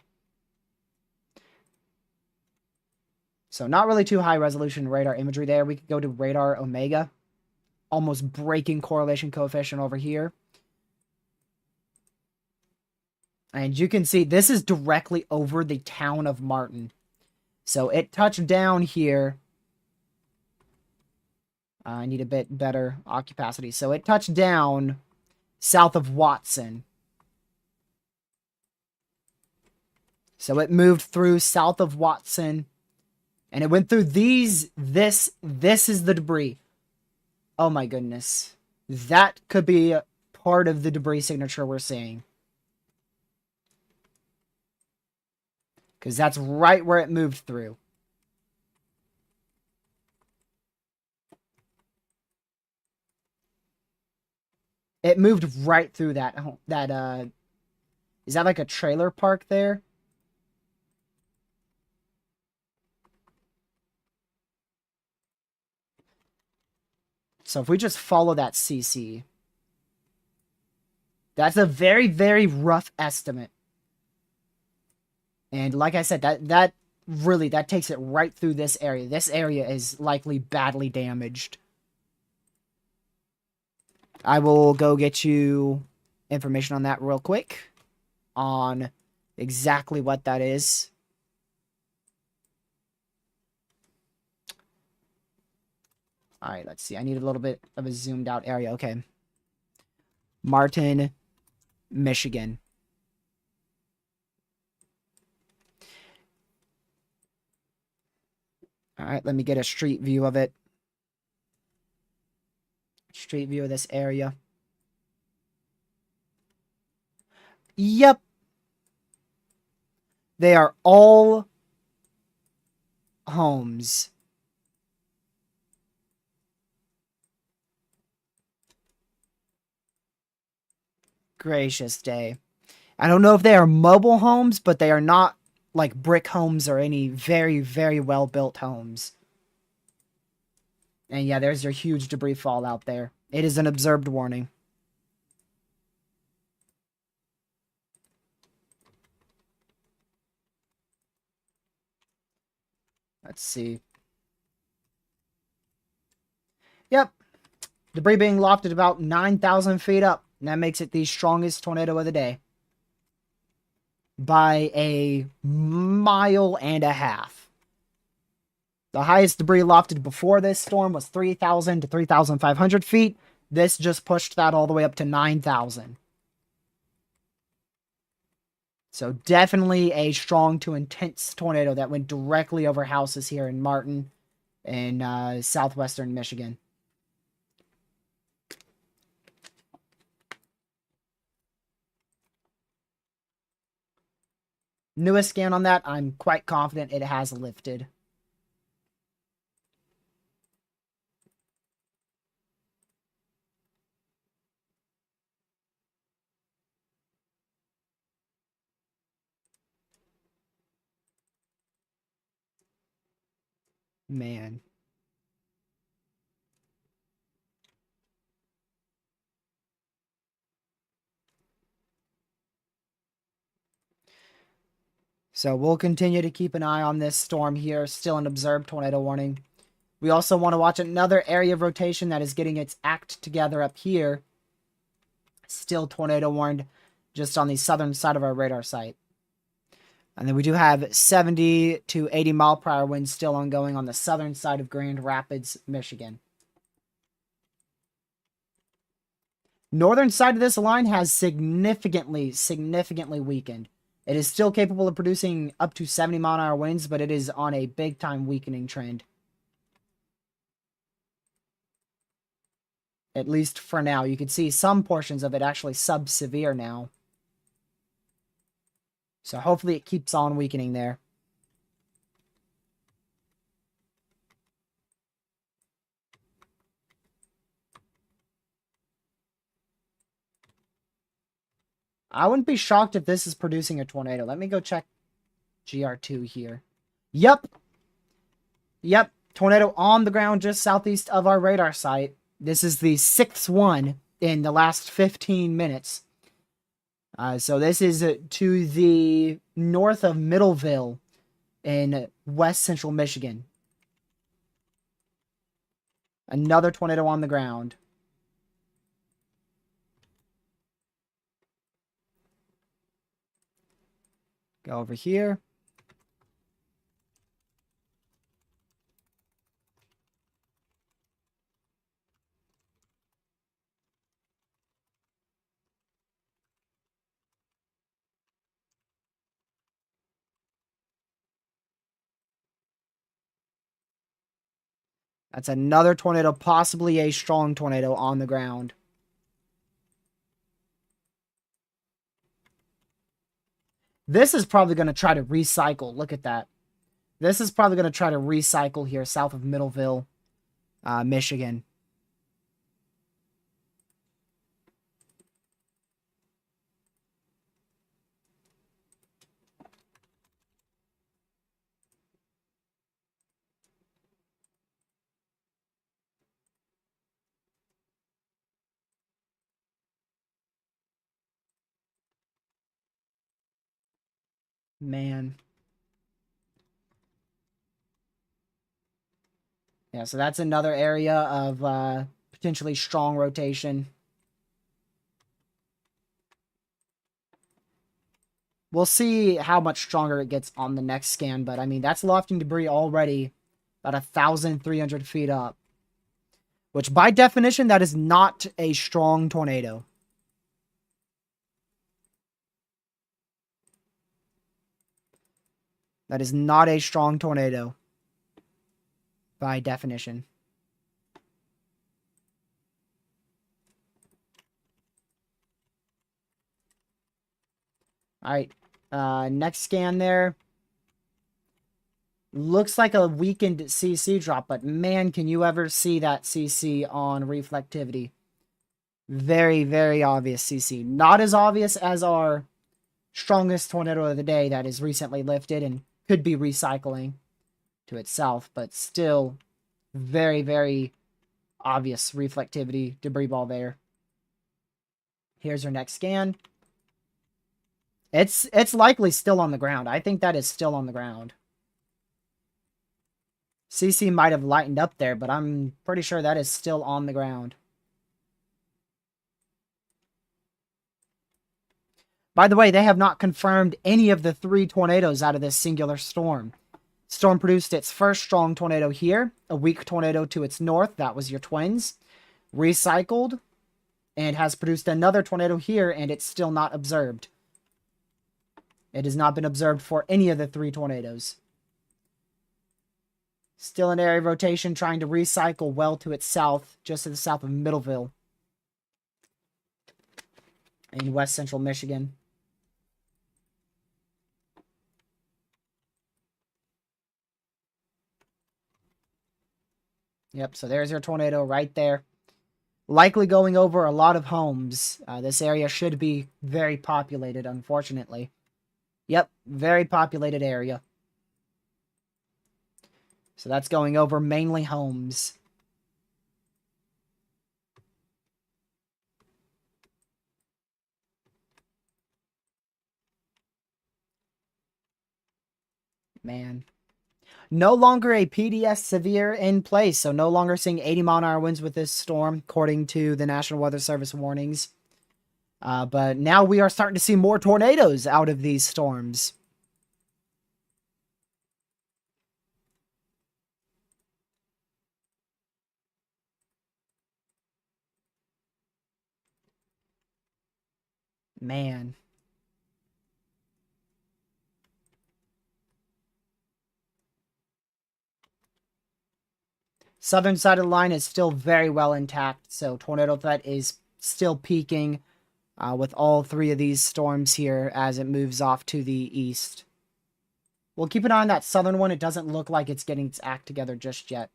So not really too high resolution radar imagery there. We could go to radar omega. Almost breaking correlation coefficient over here. And you can see this is directly over the town of Martin. So it touched down here. I need a bit better occupacity. So it touched down south of Watson. So it moved through south of Watson. And it went through these. This is the debris. Oh my goodness. That could be part of the debris signature we're seeing. Because that's right where it moved through. It moved right through that, is that like a trailer park there? So if we just follow that CC, that's a very, very rough estimate. And like I said, that really, that takes it right through this area. This area is likely badly damaged. I will go get you information on that real quick on exactly what that is. All right, let's see. I need a little bit of a zoomed out area. Okay. Martin, Michigan. All right, let me get a street view of it. Street view of this area. Yep. They are all homes. Gracious day. I don't know if they are mobile homes, but they are not like brick homes or any very, very well built homes. And yeah, there's your huge debris fall out there. It is an observed warning. Let's see. Yep. Debris being lofted about 9,000 feet up. And that makes it the strongest tornado of the day. By a mile and a half. The highest debris lofted before this storm was 3,000 to 3,500 feet. This just pushed that all the way up to 9,000. So definitely a strong to intense tornado that went directly over houses here in Martin in southwestern Michigan. Newest scan on that, I'm quite confident it has lifted. Man. So we'll continue to keep an eye on this storm here. Still an observed tornado warning. We also want to watch another area of rotation that is getting its act together up here. Still tornado warned just on the southern side of our radar site. And then we do have 70 to 80 mile per hour winds still ongoing on the southern side of Grand Rapids, Michigan. Northern side of this line has significantly weakened. It is still capable of producing up to 70 mile an hour winds, but it is on a big time weakening trend. At least for now. You can see some portions of it actually sub-severe now. So hopefully it keeps on weakening there. I wouldn't be shocked if this is producing a tornado. Let me go check GR2 here. Yep. Yep. Tornado on the ground just southeast of our radar site. This is the 6th one in the last 15 minutes. So this is to the north of Middleville in west central Michigan. Another tornado on the ground. Go over here. That's another tornado, possibly a strong tornado on the ground. This is probably going to try to recycle. Look at that. This is probably going to try to recycle here south of Middleville, Michigan. Man. Yeah, so that's another area of potentially strong rotation. We'll see how much stronger it gets on the next scan, but I mean, that's lofting debris already about 1,300 feet up. Which, by definition, that is not a strong tornado. That is not a strong tornado. By definition. Alright. Next scan there. Looks like a weakened CC drop, but man, can you ever see that CC on reflectivity. Very, very obvious CC. Not as obvious as our strongest tornado of the day that is recently lifted and could be recycling to itself, but still very, very obvious reflectivity debris ball there. Here's our next scan. It's likely still on the ground. I think that is still on the ground. CC might have lightened up there, but I'm pretty sure that is still on the ground. By the way, they have not confirmed any of the 3 tornadoes out of this singular storm. Storm produced its first strong tornado here, a weak tornado to its north, that was your twins, recycled, and has produced another tornado here, and it's still not observed. It has not been observed for any of the 3 tornadoes. Still an area of rotation trying to recycle well to its south, just to the south of Middleville. In west central Michigan. Yep, so there's your tornado right there. Likely going over a lot of homes. This area should be very populated, unfortunately. Yep, very populated area. So that's going over mainly homes. Man. No longer a PDS severe in place, so no longer seeing 80-mile-an-hour winds with this storm, according to the National Weather Service warnings. But now we are starting to see more tornadoes out of these storms. Man. Southern side of the line is still very well intact, so tornado threat is still peaking with all 3 of these storms here as it moves off to the east. We'll keep an eye on that southern one. It doesn't look like it's getting its act together just yet.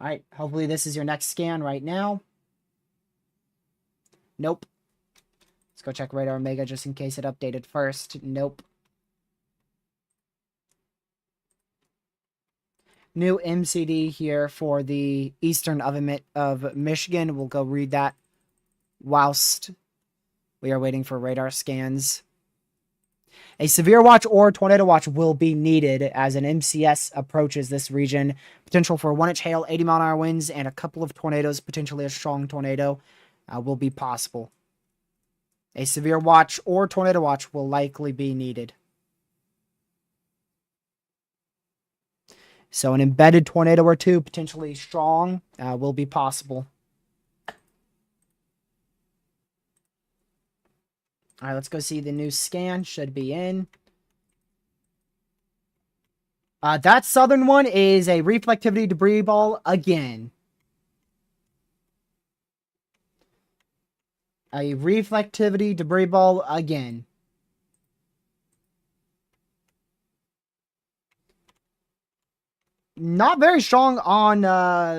Alright, hopefully this is your next scan right now. Nope. Let's go check Radar Omega just in case it updated first. Nope. New MCD here for the eastern of Michigan. We'll go read that whilst we are waiting for radar scans. A severe watch or tornado watch will be needed as an MCS approaches this region. Potential for 1-inch hail, 80-mile-an-hour winds, and a couple of tornadoes, potentially a strong tornado, will be possible. A severe watch or tornado watch will likely be needed. So an embedded tornado or 2, potentially strong, will be possible. All right, let's go see the new scan. Should be in. That southern one is a reflectivity debris ball again. A reflectivity debris ball again. Not very strong on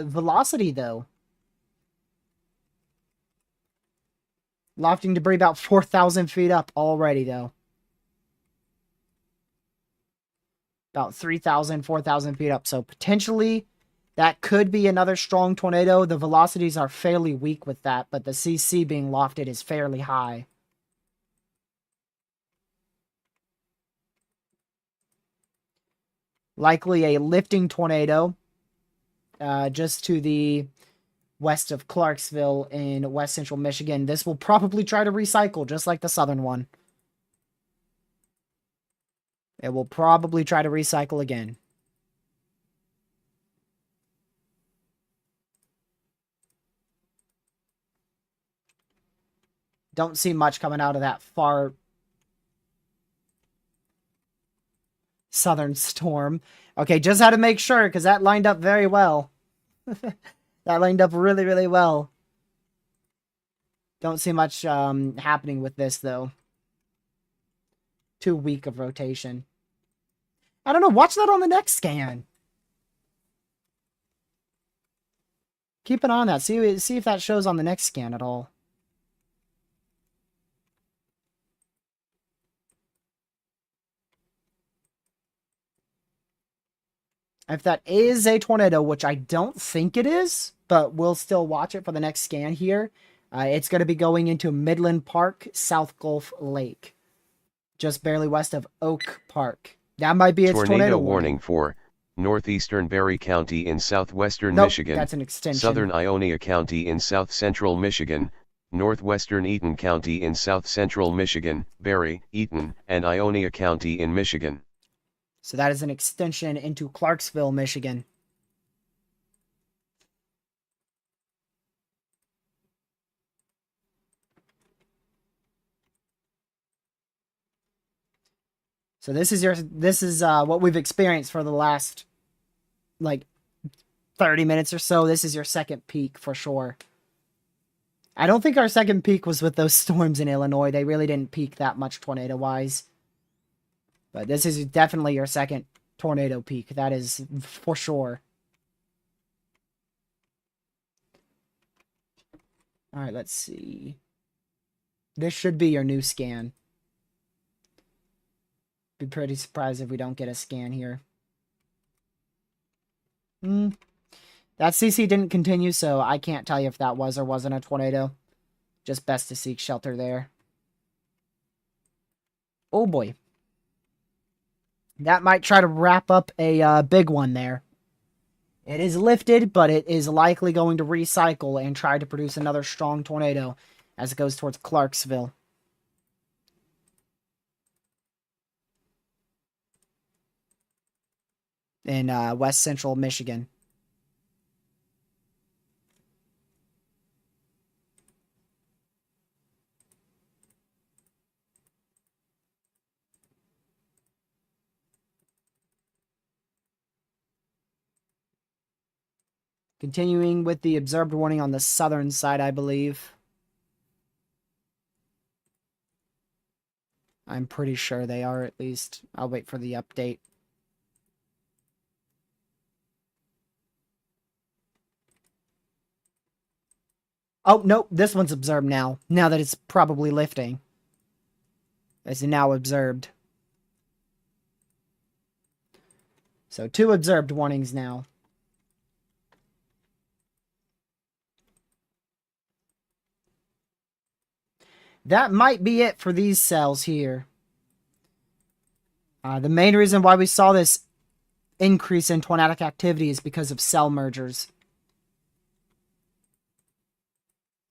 velocity, though. Lofting debris about 4,000 feet up already, though. About 3,000, 4,000 feet up. So potentially that could be another strong tornado. The velocities are fairly weak with that, but the CC being lofted is fairly high. Likely a lifting tornado just to the west of Clarksville in west central Michigan. This will probably try to recycle just like the southern one. It will probably try to recycle again. Don't see much coming out of that far southern storm. Okay, just had to make sure because that lined up very well. That lined up really, really well. Don't see much happening with this, though. Too weak of rotation. I don't know. Watch that on the next scan. Keep an eye on that. See if that shows on the next scan at all. If that is a tornado, which I don't think it is, but we'll still watch it for the next scan here. It's going to be going into Midland Park, South Gulf Lake. Just barely west of Oak Park. That might be its tornado warning for northeastern Berry County in southwestern Nope, Michigan, that's an extension. southern Ionia County in south central Michigan, northwestern Eaton County in south central Michigan, Berry, Eaton, and Ionia County in Michigan. So that is an extension into Clarksville, Michigan. So this is what we've experienced for the last like 30 minutes or so. This is your second peak for sure. I don't think our second peak was with those storms in Illinois. They really didn't peak that much tornado wise. But this is definitely your second tornado peak. That is for sure. All right, let's see. This should be your new scan. Be pretty surprised if we don't get a scan here. That CC didn't continue, so I can't tell you if that was or wasn't a tornado. Just best to seek shelter there. Oh boy. That might try to wrap up a big one there. It is lifted, but it is likely going to recycle and try to produce another strong tornado as it goes towards Clarksville. In west central Michigan. Continuing with the observed warning on the southern side, I believe. I'm pretty sure they are, at least. I'll wait for the update. Oh, nope, this one's observed now. Now that it's probably lifting. It's now observed. So 2 observed warnings now. That might be it for these cells here. The main reason why we saw this increase in tornadic activity is because of cell mergers.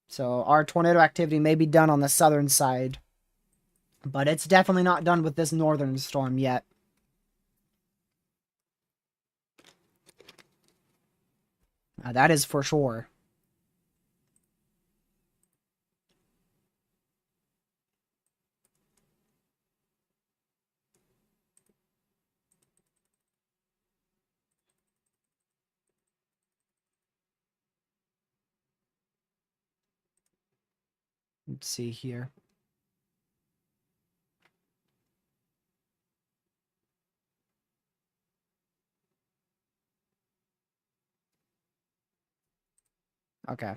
So our tornado activity may be done on the southern side, but it's definitely not done with this northern storm yet. That is for sure. Let's see here. Okay.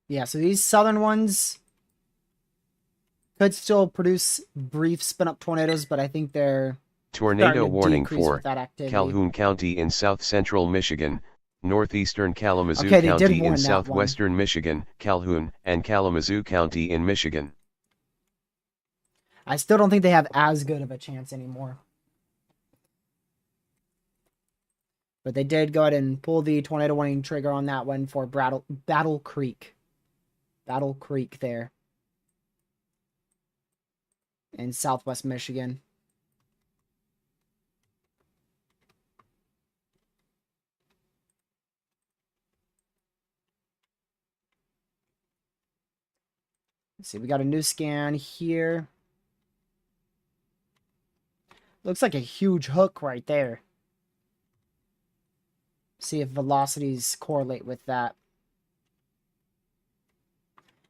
Yeah, so these southern ones could still produce brief spin-up tornadoes, but I think they're tornado warning for activity. Calhoun County in south-central Michigan, northeastern Kalamazoo Okay, County in southwestern Michigan, Calhoun, and Kalamazoo County in Michigan. I still don't think they have as good of a chance anymore. But they did go ahead and pull the tornado warning trigger on that one for Battle Creek. Battle Creek there in southwest Michigan. Let's see, we got a new scan here. Looks like a huge hook right there. See if velocities correlate with that.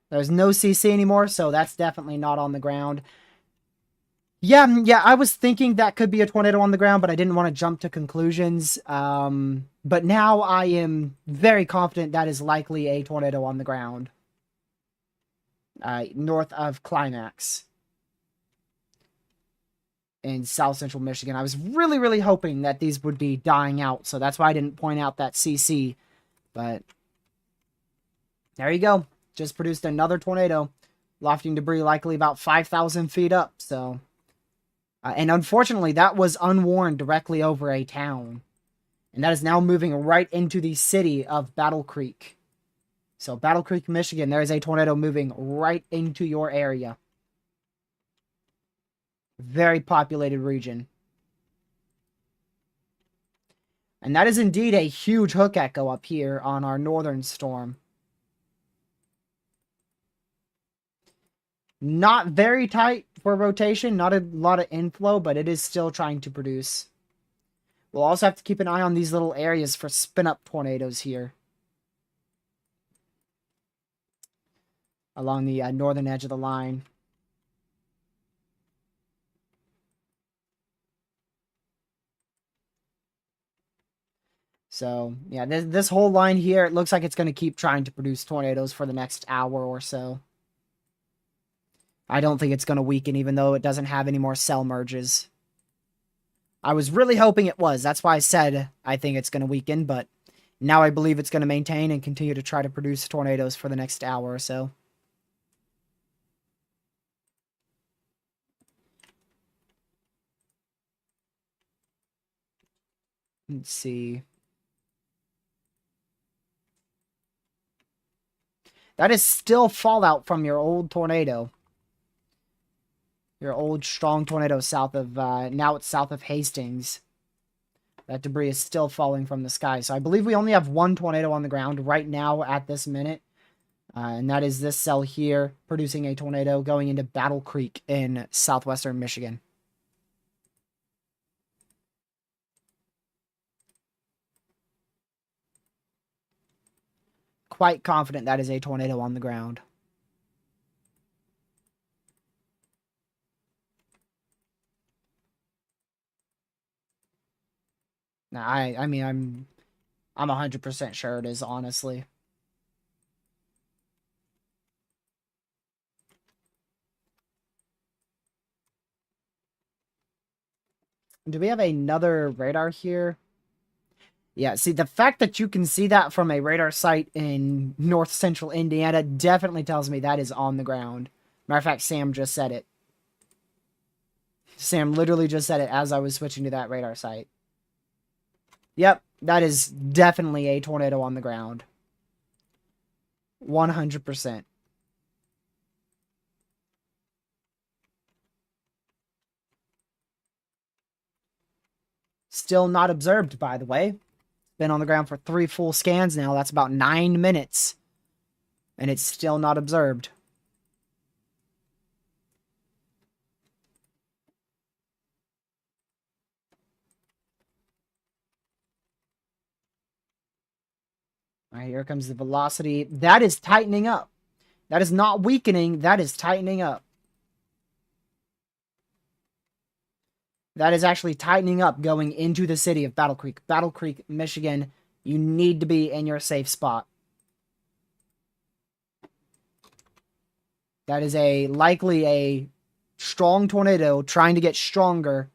There's no CC anymore, so that's definitely not on the ground. Yeah, I was thinking that could be a tornado on the ground, but I didn't want to jump to conclusions. But now I am very confident that is likely a tornado on the ground. North of Climax in south central Michigan. I was really, really hoping that these would be dying out, so that's why I didn't point out that CC. But there you go. Just produced another tornado. Lofting debris likely about 5,000 feet up, so... and unfortunately, that was unwarned directly over a town. And that is now moving right into the city of Battle Creek. So, Battle Creek, Michigan, there is a tornado moving right into your area. Very populated region. And that is indeed a huge hook echo up here on our northern storm. Not very tight for rotation, not a lot of inflow, but it is still trying to produce. We'll also have to keep an eye on these little areas for spin-up tornadoes here. Along the northern edge of the line. So, yeah, this whole line here, it looks like it's going to keep trying to produce tornadoes for the next hour or so. I don't think it's going to weaken, even though it doesn't have any more cell merges. I was really hoping it was. That's why I said I think it's going to weaken, but now I believe it's going to maintain and continue to try to produce tornadoes for the next hour or so. Let's see. That is still fallout from your old tornado. Your old strong tornado south of, now it's south of Hastings. That debris is still falling from the sky. So I believe we only have one tornado on the ground right now at this minute. And that is this cell here, producing a tornado going into Battle Creek in southwestern Michigan. Quite confident that is a tornado on the ground. Now, I mean, I'm 100% sure it is, honestly. Do we have another radar here? Yeah, see, the fact that you can see that from a radar site in north central Indiana definitely tells me that is on the ground. Matter of fact, Sam just said it. Sam literally just said it as I was switching to that radar site. Yep, that is definitely a tornado on the ground. 100%. Still not observed, by the way. Been on the ground for 3 full scans now. That's about 9 minutes. And it's still not observed. All right, here comes the velocity. That is tightening up. That is not weakening. That is tightening up. That is actually tightening up going into the city of Battle Creek. Battle Creek, Michigan. You need to be in your safe spot. That is likely a strong tornado trying to get stronger,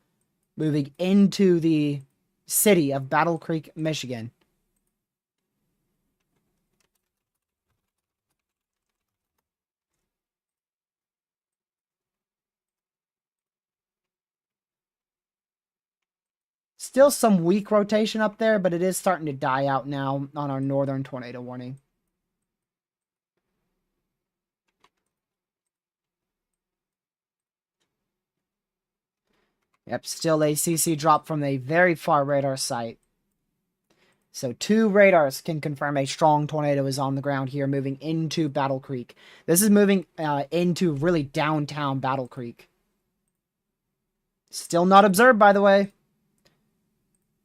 moving into the city of Battle Creek, Michigan. still some weak rotation up there, but it is starting to die out now on our northern tornado warning. Yep, still a CC drop from a very far radar site. So 2 radars can confirm a strong tornado is on the ground here, moving into Battle Creek. This is moving into really downtown Battle Creek. Still not observed, by the way.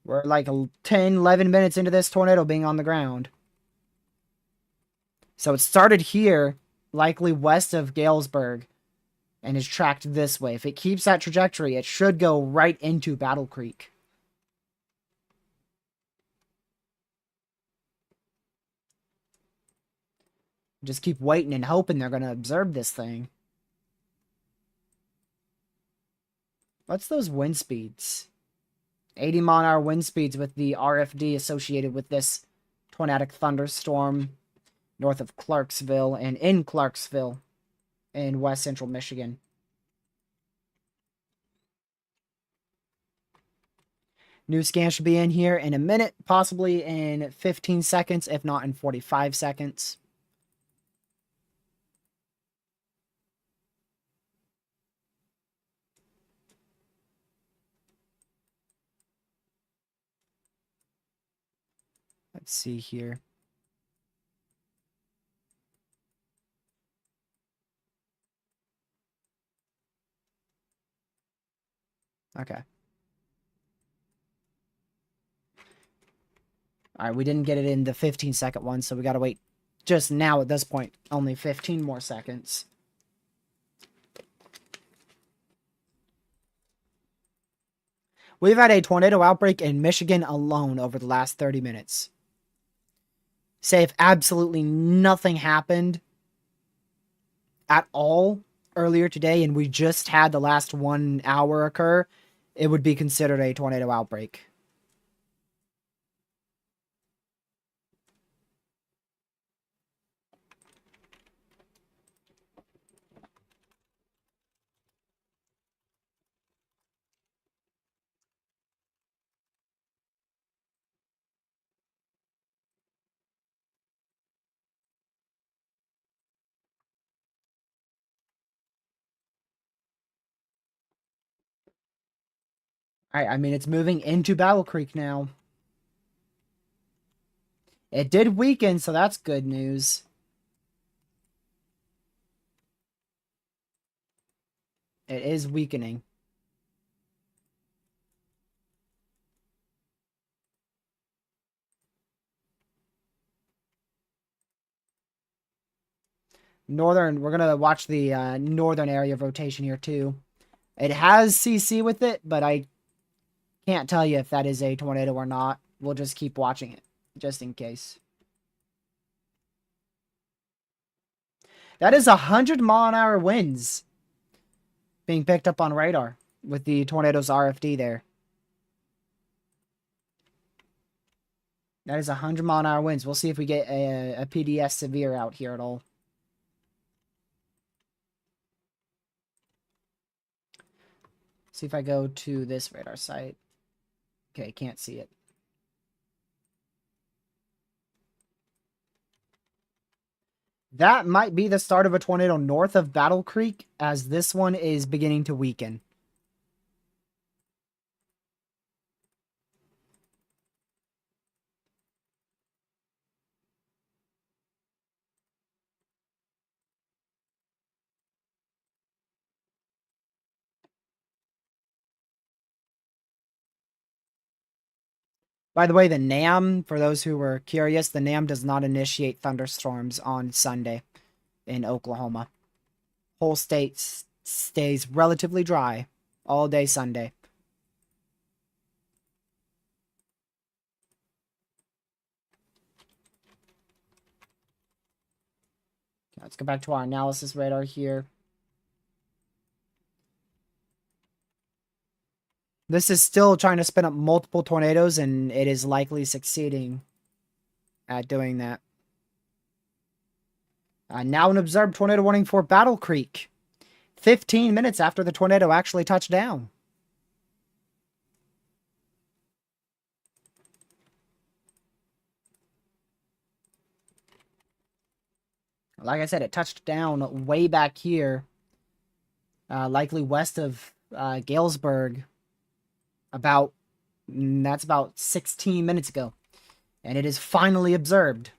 We're like 10, 11 minutes into this tornado being on the ground. So it started here, likely west of Galesburg, and is tracked this way. If it keeps that trajectory, it should go right into Battle Creek. Just keep waiting and hoping they're going to observe this thing. What's those wind speeds? 80 mile an hour wind speeds with the RFD associated with this tornadic thunderstorm north of Clarksville and in Clarksville in west central Michigan. New scan should be in here in a minute, possibly in 15 seconds, if not in 45 seconds. Let's see here. Okay. All right, we didn't get it in the 15-second one, so we got to wait just now at this point. Only 15 more seconds. We've had a tornado outbreak in Michigan alone over the last 30 minutes. Say if absolutely nothing happened at all earlier today and we just had the last 1 hour occur, it would be considered a tornado outbreak. All right, I mean, it's moving into Battle Creek now. It did weaken, so that's good news. It is weakening. Northern, we're going to watch the northern area of rotation here too. It has CC with it, but I can't tell you if that is a tornado or not. We'll just keep watching it, just in case. That is 100 mile an hour winds being picked up on radar with the tornado's RFD there. That is 100 mile an hour winds. We'll see if we get a PDS severe out here at all. See if I go to this radar site. Okay, can't see it. That might be the start of a tornado north of Battle Creek, as this one is beginning to weaken. By the way, the NAM, for those who were curious, the NAM does not initiate thunderstorms on Sunday in Oklahoma. Whole state stays relatively dry all day Sunday. Let's go back to our analysis radar here. This is still trying to spin up multiple tornadoes, and it is likely succeeding at doing that. Now an observed tornado warning for Battle Creek. 15 minutes after the tornado actually touched down. Like I said, it touched down way back here, likely west of Galesburg, that's about 16 minutes ago. And it is finally observed.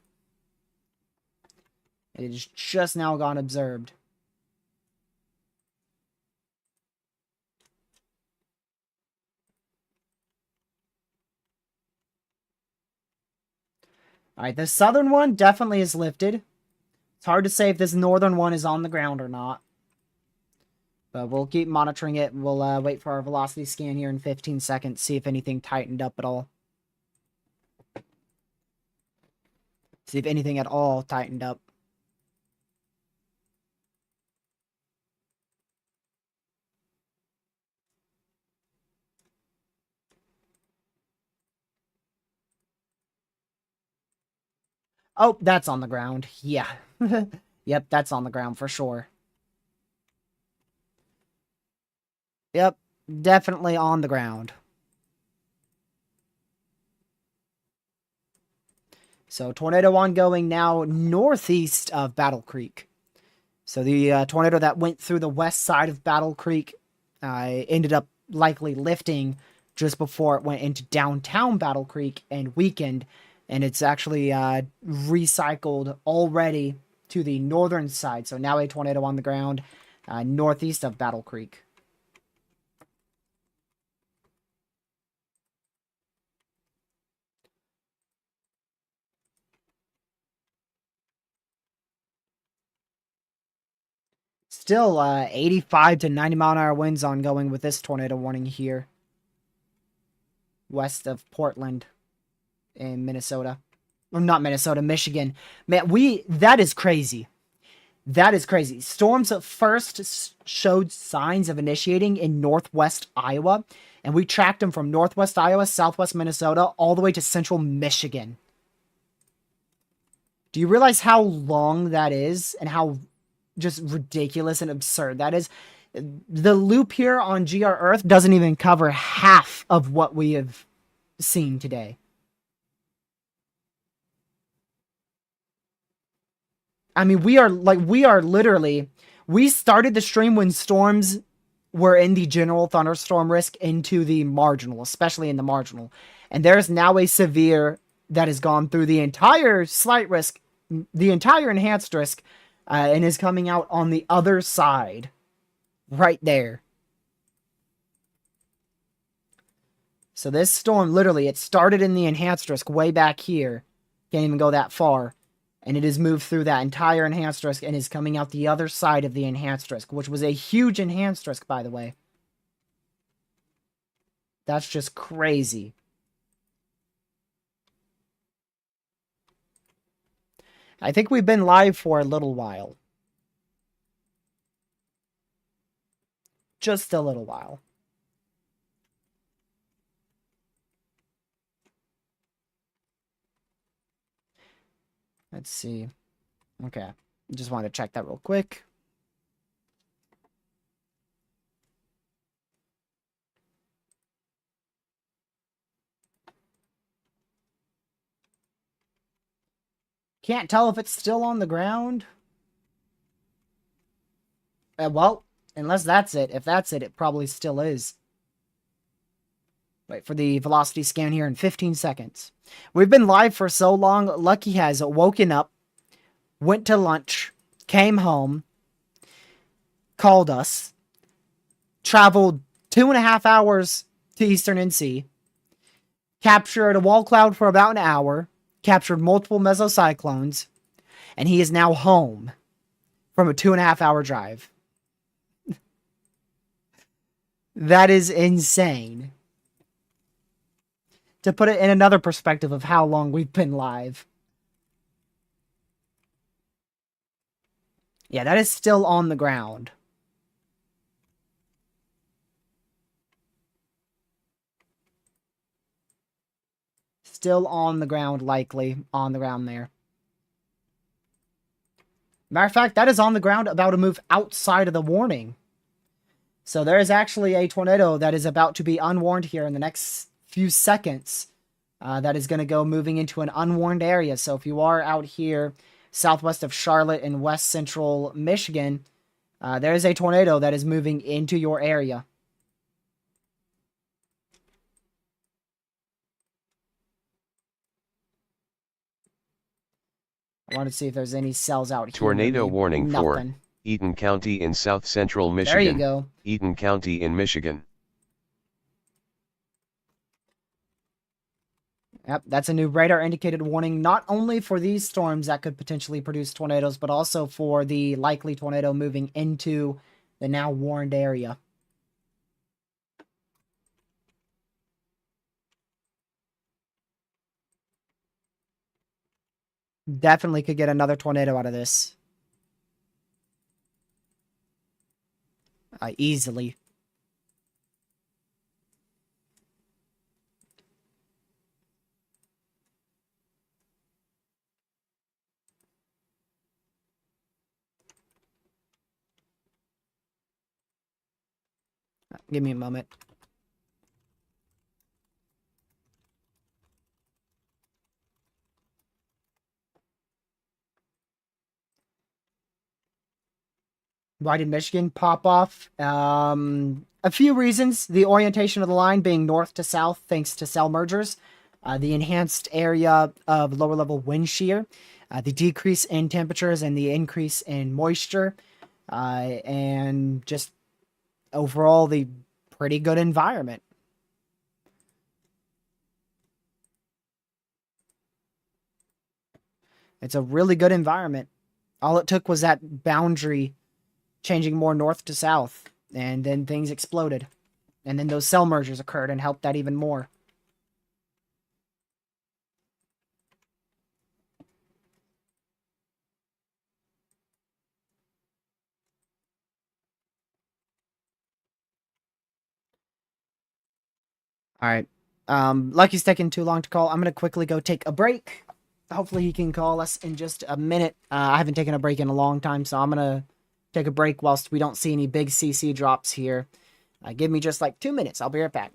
It is just now gone observed. Alright, the southern one definitely is lifted. It's hard to say if this northern one is on the ground or not. But we'll keep monitoring it. We'll wait for our velocity scan here in 15 seconds, see if anything tightened up at all. See if anything at all tightened up. Oh, that's on the ground. Yeah. Yep, that's on the ground for sure. Yep, definitely on the ground. So, tornado ongoing now northeast of Battle Creek. So, the tornado that went through the west side of Battle Creek ended up likely lifting just before it went into downtown Battle Creek and weakened. And it's actually recycled already to the northern side. So, now a tornado on the ground northeast of Battle Creek. Still 85 to 90 mile an hour winds ongoing with this tornado warning here. West of Portland in Minnesota. Or not Minnesota, Michigan. Man, that is crazy. That is crazy. Storms first showed signs of initiating in northwest Iowa. And we tracked them from northwest Iowa, southwest Minnesota, all the way to central Michigan. Do you realize how long that is? And how just ridiculous and absurd that is? The loop here on GR Earth doesn't even cover half of what we have seen today. I mean, we are literally, we started the stream when storms were in the general thunderstorm risk into the marginal, especially in the marginal. And there's now a severe that has gone through the entire slight risk, the entire enhanced risk, and is coming out on the other side. Right there. So this storm, literally, it started in the enhanced risk way back here. Can't even go that far. And it has moved through that entire enhanced risk and is coming out the other side of the enhanced risk, which was a huge enhanced risk, by the way. That's just crazy. I think we've been live for a little while. Just a little while. Let's see. Okay. Just wanted to check that real quick. Can't tell if it's still on the ground. Well, unless that's it. If that's it, it probably still is. Wait for the velocity scan here in 15 seconds. We've been live for so long. Lucky has woken up, went to lunch, came home, called us, traveled 2.5 hours to Eastern NC, captured a wall cloud for about an hour, captured multiple mesocyclones, and he is now home from a 2.5 hour drive. That is insane. To put it in another perspective of how long we've been live. Yeah, that is still on the ground. Still on the ground, likely. On the ground there. Matter of fact, that is on the ground, about to move outside of the warning. So there is actually a tornado that is about to be unwarned here in the next few seconds. That is going to go moving into an unwarned area. So if you are out here southwest of Charlotte and west central Michigan, there is a tornado that is moving into your area. I wanted to see if there's any cells out here. Tornado warning for Nothing. Eaton County in south central There Michigan. you go. Eaton County in Michigan. Yep, that's a new radar indicated warning, not only for these storms that could potentially produce tornadoes, but also for the likely tornado moving into the now warned area. Definitely could get another tornado out of this. Easily. Give me a moment. Why did Michigan pop off? A few reasons. The orientation of the line being north to south thanks to cell mergers. The enhanced area of lower level wind shear. The decrease in temperatures and the increase in moisture. And just overall the pretty good environment. It's a really good environment. All it took was that boundary changing more north to south, and then things exploded. And then those cell mergers occurred and helped that even more. All right. Lucky's taking too long to call. I'm going to quickly go take a break. Hopefully he can call us in just a minute. I haven't taken a break in a long time, so I'm going to take a break whilst we don't see any big CC drops here. Give me just like 2 minutes. I'll be right back.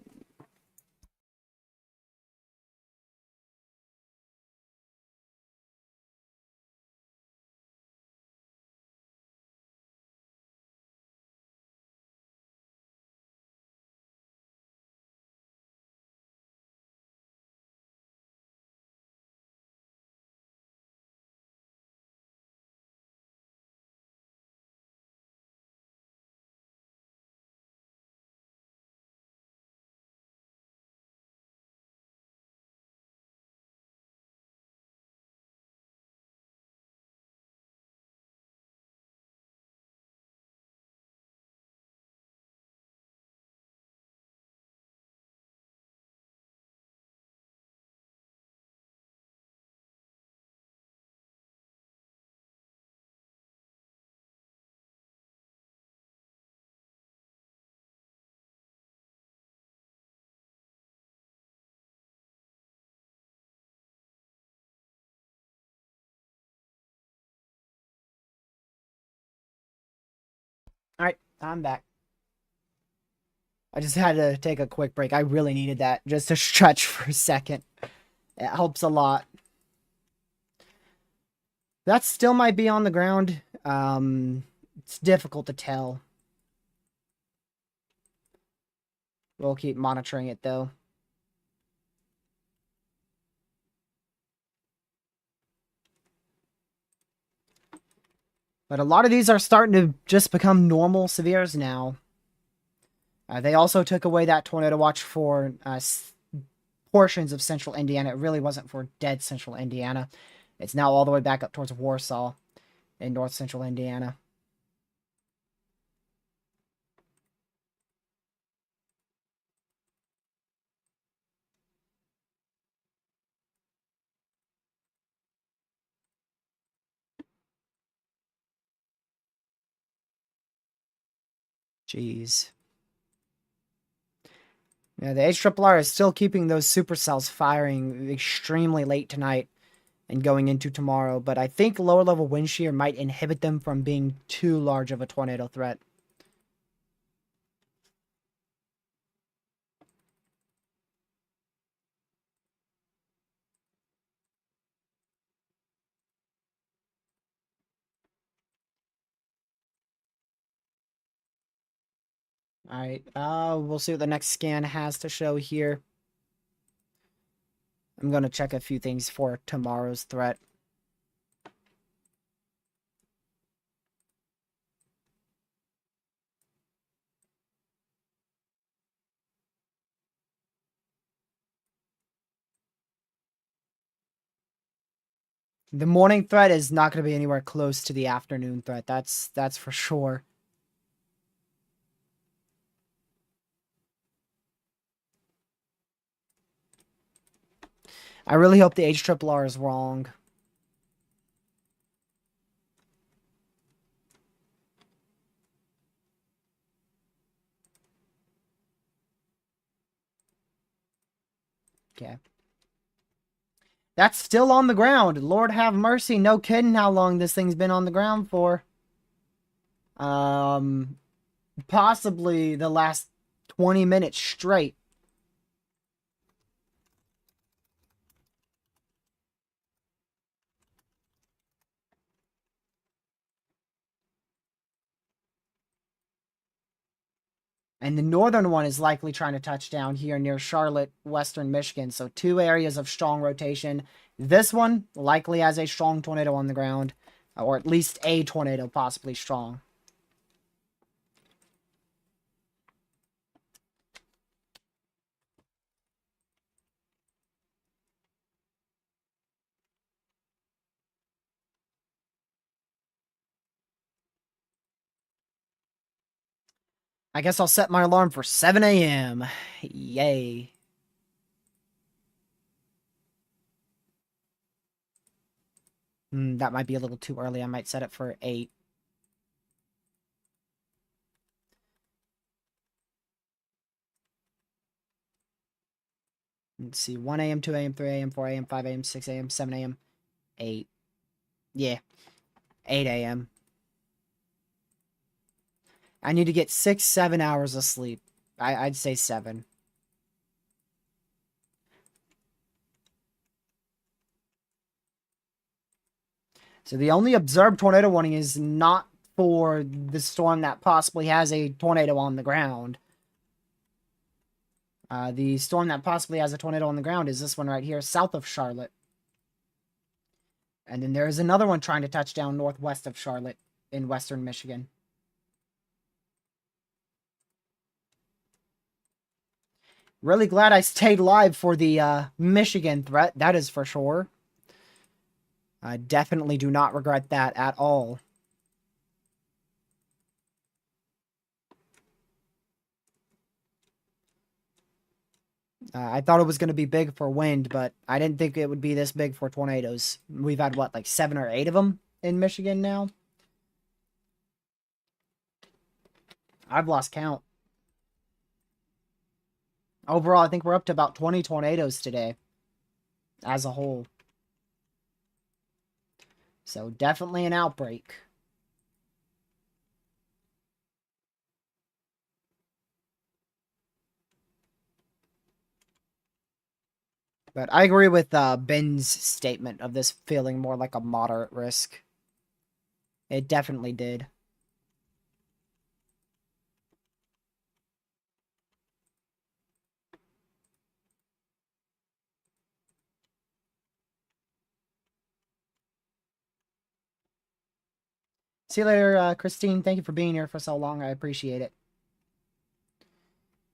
All right, I'm back. I just had to take a quick break. I really needed that just to stretch for a second. It helps a lot. That still might be on the ground. It's difficult to tell. We'll keep monitoring it though. But a lot of these are starting to just become normal severes now. They also took away that tornado watch for portions of central Indiana. It really wasn't for dead central Indiana. It's now all the way back up towards Warsaw in north central Indiana. Jeez. Yeah, the HRRR is still keeping those supercells firing extremely late tonight and going into tomorrow, but I think lower level wind shear might inhibit them from being too large of a tornado threat. All right. We'll see what the next scan has to show here. I'm going to check a few things for tomorrow's threat. The morning threat is not going to be anywhere close to the afternoon threat. That's for sure. I really hope the HRRR is wrong. Okay. That's still on the ground. Lord have mercy. No kidding how long this thing's been on the ground for. Possibly the last 20 minutes straight. And the northern one is likely trying to touch down here near Charlotte, western Michigan. So 2 areas of strong rotation. This one likely has a strong tornado on the ground. Or at least a tornado, possibly strong. I guess I'll set my alarm for 7 a.m. Yay. That might be a little too early. I might set it for 8. Let's see. 1 a.m., 2 a.m., 3 a.m., 4 a.m., 5 a.m., 6 a.m., 7 a.m., 8. Yeah. 8 a.m. I need to get 6, 7 hours of sleep. I'd say 7. So the only observed tornado warning is not for the storm that possibly has a tornado on the ground. The storm that possibly has a tornado on the ground is this one right here, south of Charlotte. And then there's another one trying to touch down northwest of Charlotte in western Michigan. Really glad I stayed live for the Michigan threat, that is for sure. I definitely do not regret that at all. I thought it was going to be big for wind, but I didn't think it would be this big for tornadoes. We've had, what, like 7 or 8 of them in Michigan now? I've lost count. Overall, I think we're up to about 20 tornadoes today as a whole. So definitely an outbreak. But I agree with Ben's statement of this feeling more like a moderate risk. It definitely did. See you later, Christine. Thank you for being here for so long. I appreciate it.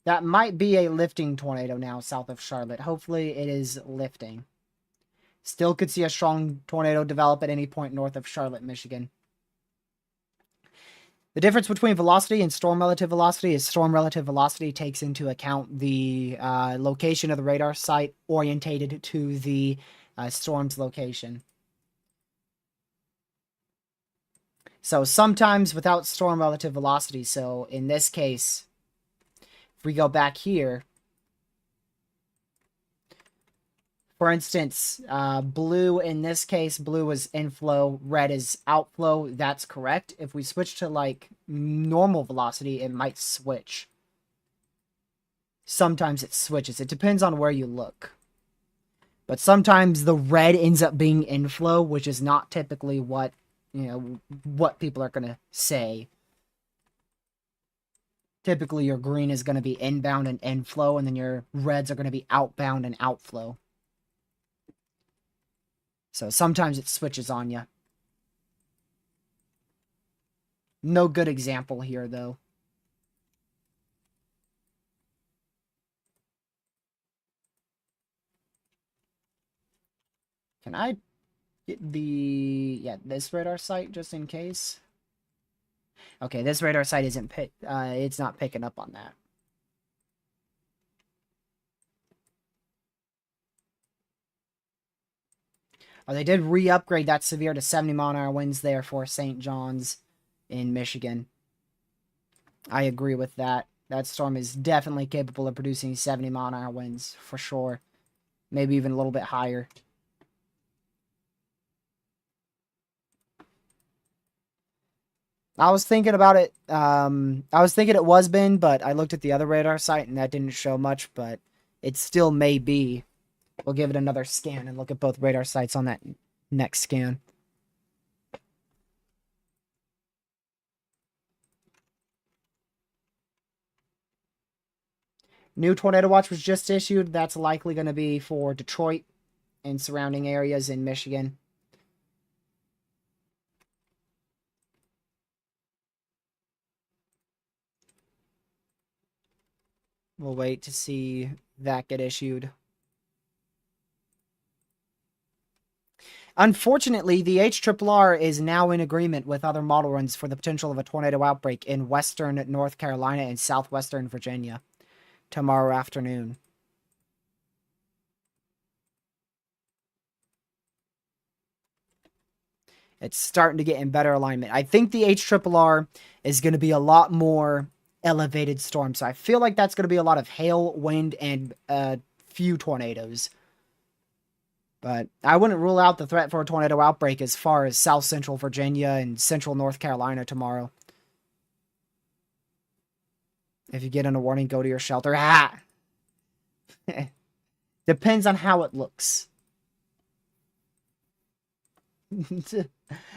That might be a lifting tornado now south of Charlotte. Hopefully it is lifting. Still could see a strong tornado develop at any point north of Charlotte, Michigan. The difference between velocity and storm relative velocity is storm relative velocity takes into account the location of the radar site orientated to the storm's location. So sometimes without storm relative velocity, so in this case, if we go back here, for instance, blue in this case, blue is inflow, red is outflow. That's correct. If we switch to like normal velocity, it might switch. Sometimes it switches. It depends on where you look. But sometimes the red ends up being inflow, which is not typically what, what people are going to say. Typically, your green is going to be inbound and inflow, and then your reds are going to be outbound and outflow. So sometimes it switches on you. No good example here, though. Can I get this radar site just in case? Okay, this radar site isn't it's not picking up on that. Oh, they did re-upgrade that severe to 70-mile-an-hour winds there for St. John's in Michigan. I agree with that. That storm is definitely capable of producing 70-mile-an-hour winds, for sure. Maybe even a little bit higher. I was thinking about it. I was thinking it was been, but I looked at the other radar site and that didn't show much, but it still may be. We'll give it another scan and look at both radar sites on that next scan. New tornado watch was just issued. That's likely going to be for Detroit and surrounding areas in Michigan. We'll wait to see that get issued. Unfortunately, the HRRR is now in agreement with other model runs for the potential of a tornado outbreak in western North Carolina and southwestern Virginia tomorrow afternoon. It's starting to get in better alignment. I think the HRRR is going to be a lot more elevated storm, so I feel like that's going to be a lot of hail, wind, and a few tornadoes. But I wouldn't rule out the threat for a tornado outbreak as far as south central Virginia and central North Carolina tomorrow. If you get in a warning, go to your shelter. Ah! Depends on how it looks. If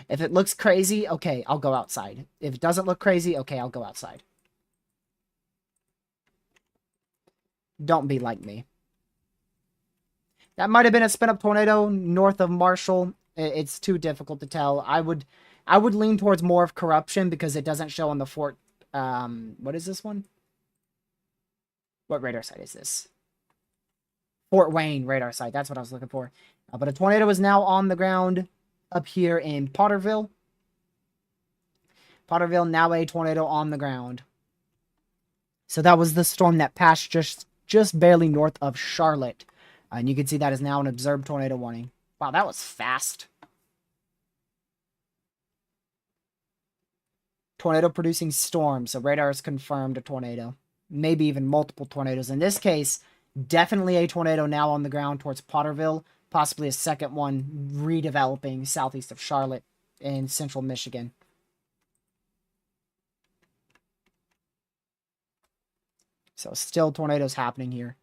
it looks crazy, okay, I'll go outside. If it doesn't look crazy, okay, I'll go outside. Don't be like me. That might have been a spin-up tornado north of Marshall. It's too difficult to tell. I would lean towards more of corruption because it doesn't show on the Fort. What is this one? What radar site is this? Fort Wayne radar site. That's what I was looking for. But a tornado is now on the ground up here in Potterville. Potterville, now a tornado on the ground. So that was the storm that passed just barely north of Charlotte. And you can see that is now an observed tornado warning. Wow, that was fast. Tornado producing storm. So radar has confirmed a tornado. Maybe even multiple tornadoes. In this case, definitely a tornado now on the ground towards Potterville. Possibly a second one redeveloping southeast of Charlotte in central Michigan. So still tornadoes happening here.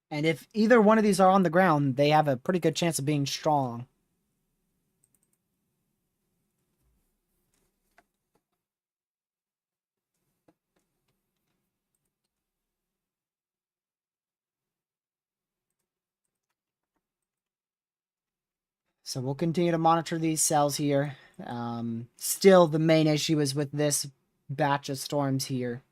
And if either one of these are on the ground, they have a pretty good chance of being strong. So we'll continue to monitor these cells here. Still, the main issue is with this batch of storms here.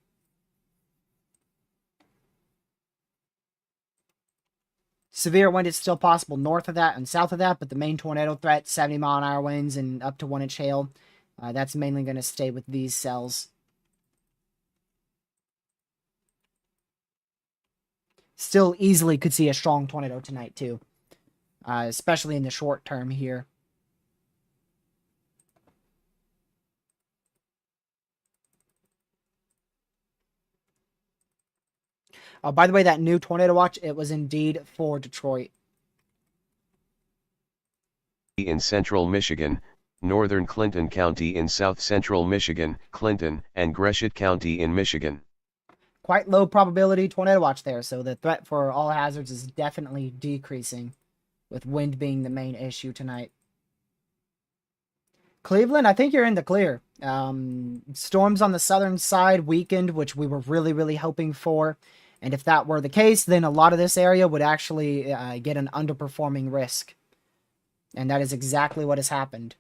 Severe wind is still possible north of that and south of that, but the main tornado threat, 70-mile-an-hour winds and up to 1-inch hail, that's mainly going to stay with these cells. Still easily could see a strong tornado tonight, too. Especially in the short term here. Oh, by the way, that new tornado watch, it was indeed for Detroit. In central Michigan, northern Clinton County in south central Michigan, Clinton, and Gratiot County in Michigan. quite low probability tornado watch there, so the threat for all hazards is definitely decreasing, with wind being the main issue tonight. Cleveland, I think you're in the clear. Storms on the southern side weakened, which we were really, really hoping for. And if that were the case, then a lot of this area would actually get an underperforming risk. And that is exactly what has happened.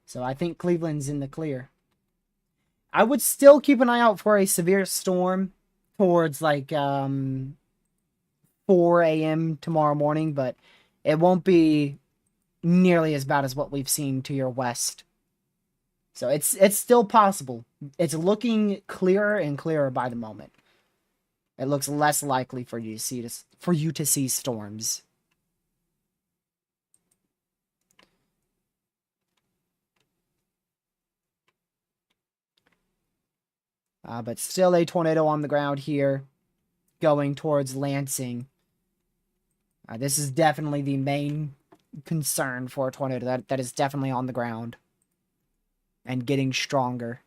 So I think Cleveland's in the clear. I would still keep an eye out for a severe storm towards like 4 a.m. tomorrow morning, but it won't be nearly as bad as what we've seen to your west. So it's still possible. It's looking clearer and clearer by the moment. It looks less likely for you to see storms. But still a tornado on the ground here, going towards Lansing. This is definitely the main concern for a tornado. That is definitely on the ground and getting stronger.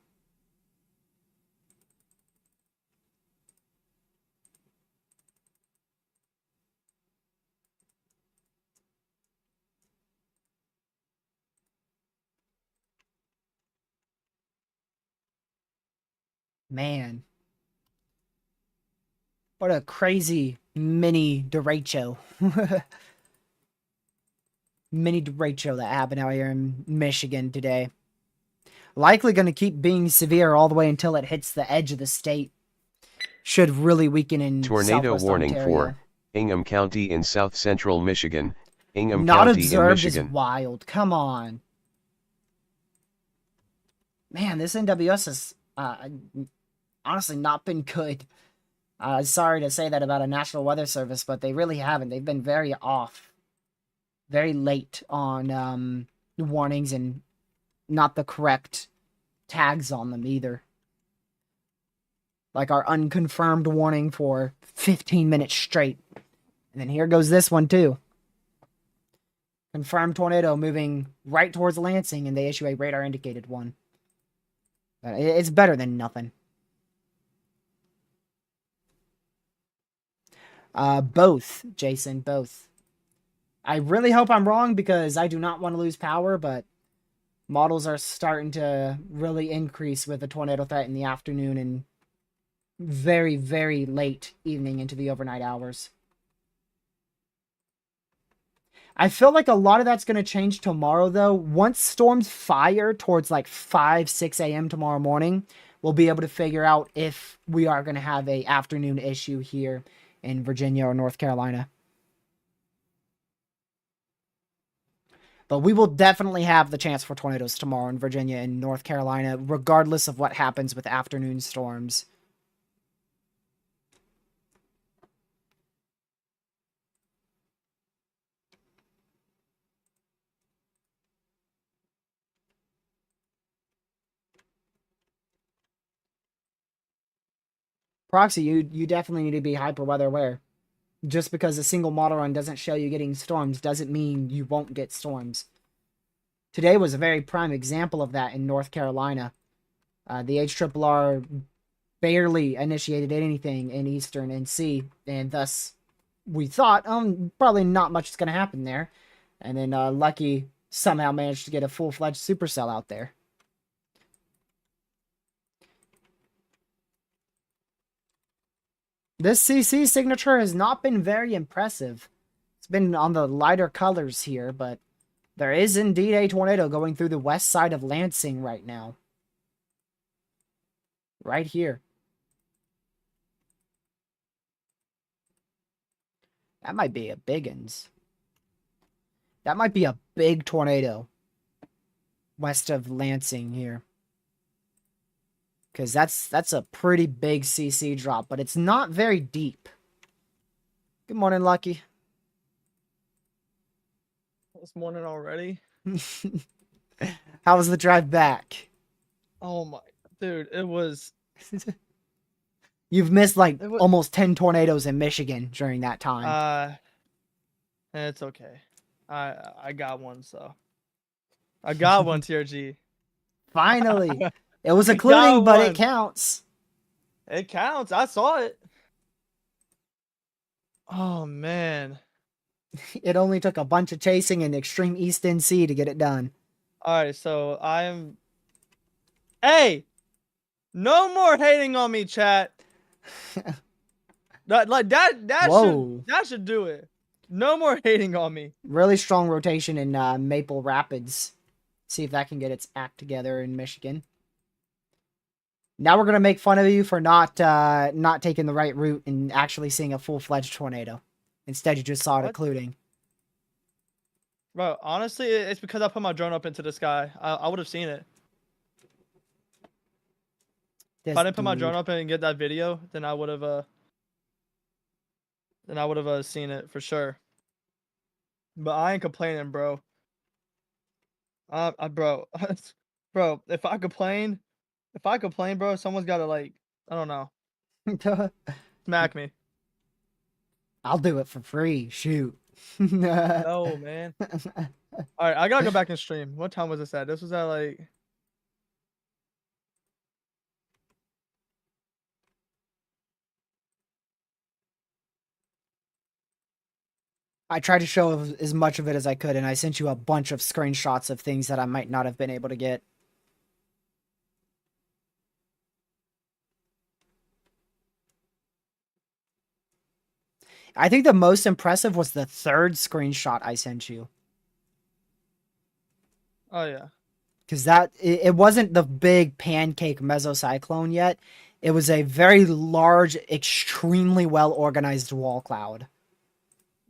Man. What a crazy mini derecho. Mini derecho that happened out here in Michigan today. Likely going to keep being severe all the way until it hits the edge of the state. Should really weaken in Tornado Southwest warning Ontario. for Ingham County in south central Michigan. Ingham Not County in observed is Michigan. wild. Come on. Man, this NWS has honestly not been good. Sorry to say that about a National Weather Service, but they really haven't. They've been very off. Very late on warnings and not the correct tags on them either. Like our unconfirmed warning for 15 minutes straight. And then here goes this one too. Confirmed tornado moving right towards Lansing, and they issue a radar indicated one. But it's better than nothing. Both, Jason, both. I really hope I'm wrong because I do not want to lose power, but models are starting to really increase with the tornado threat in the afternoon and very, very late evening into the overnight hours. I feel like a lot of that's going to change tomorrow, though. Once storms fire towards like 5, 6 a.m. tomorrow morning, we'll be able to figure out if we are going to have a afternoon issue here in Virginia or North Carolina. But we will definitely have the chance for tornadoes tomorrow in Virginia and North Carolina, regardless of what happens with afternoon storms. Proxy, you definitely need to be hyper weather aware. Just because a single model run doesn't show you getting storms doesn't mean you won't get storms. Today was a very prime example of that in North Carolina. The HRRR barely initiated anything in Eastern NC, and thus we thought, probably not much is going to happen there. And then Lucky somehow managed to get a full-fledged supercell out there. This CC signature has not been very impressive. It's been on the lighter colors here, but there is indeed a tornado going through the west side of Lansing right now. Right here. That might be a biggins. That might be a big tornado west of Lansing here. Because that's a pretty big CC drop, but it's not very deep. Good morning, Lucky. This morning already. How was the drive back? Oh my, dude, it was. You've missed like almost 10 tornadoes in Michigan during that time. It's okay. I got one, so I got one, TRG. Finally. It was We got occluding, but it one. counts. It counts. I saw it. Oh man. It only took a bunch of chasing in the extreme East NC to get it done. All right, so I am. Hey, no more hating on me, chat. Whoa. That should do it. No more hating on me. Really strong rotation in Maple Rapids. See if that can get its act together in Michigan. Now we're gonna make fun of you for not taking the right route and actually seeing a full-fledged tornado. Instead, you just saw it What? occluding. Bro, honestly, it's because I put my drone up into the sky. I would have seen it. If This I didn't put my drone dude. up and get that video, then I would have seen it for sure. But I ain't complaining, bro. Bro, bro, if I complain, bro, someone's gotta like, I don't know, smack me. I'll do it for free. Shoot. No, man. All right, I gotta go back and stream. What time was this at? This was at like. I tried to show as much of it as I could, and I sent you a bunch of screenshots of things that I might not have been able to get. I think the most impressive was the third screenshot I sent you. Oh yeah. Because it wasn't the big pancake mesocyclone yet. It was a very large, extremely well organized wall cloud.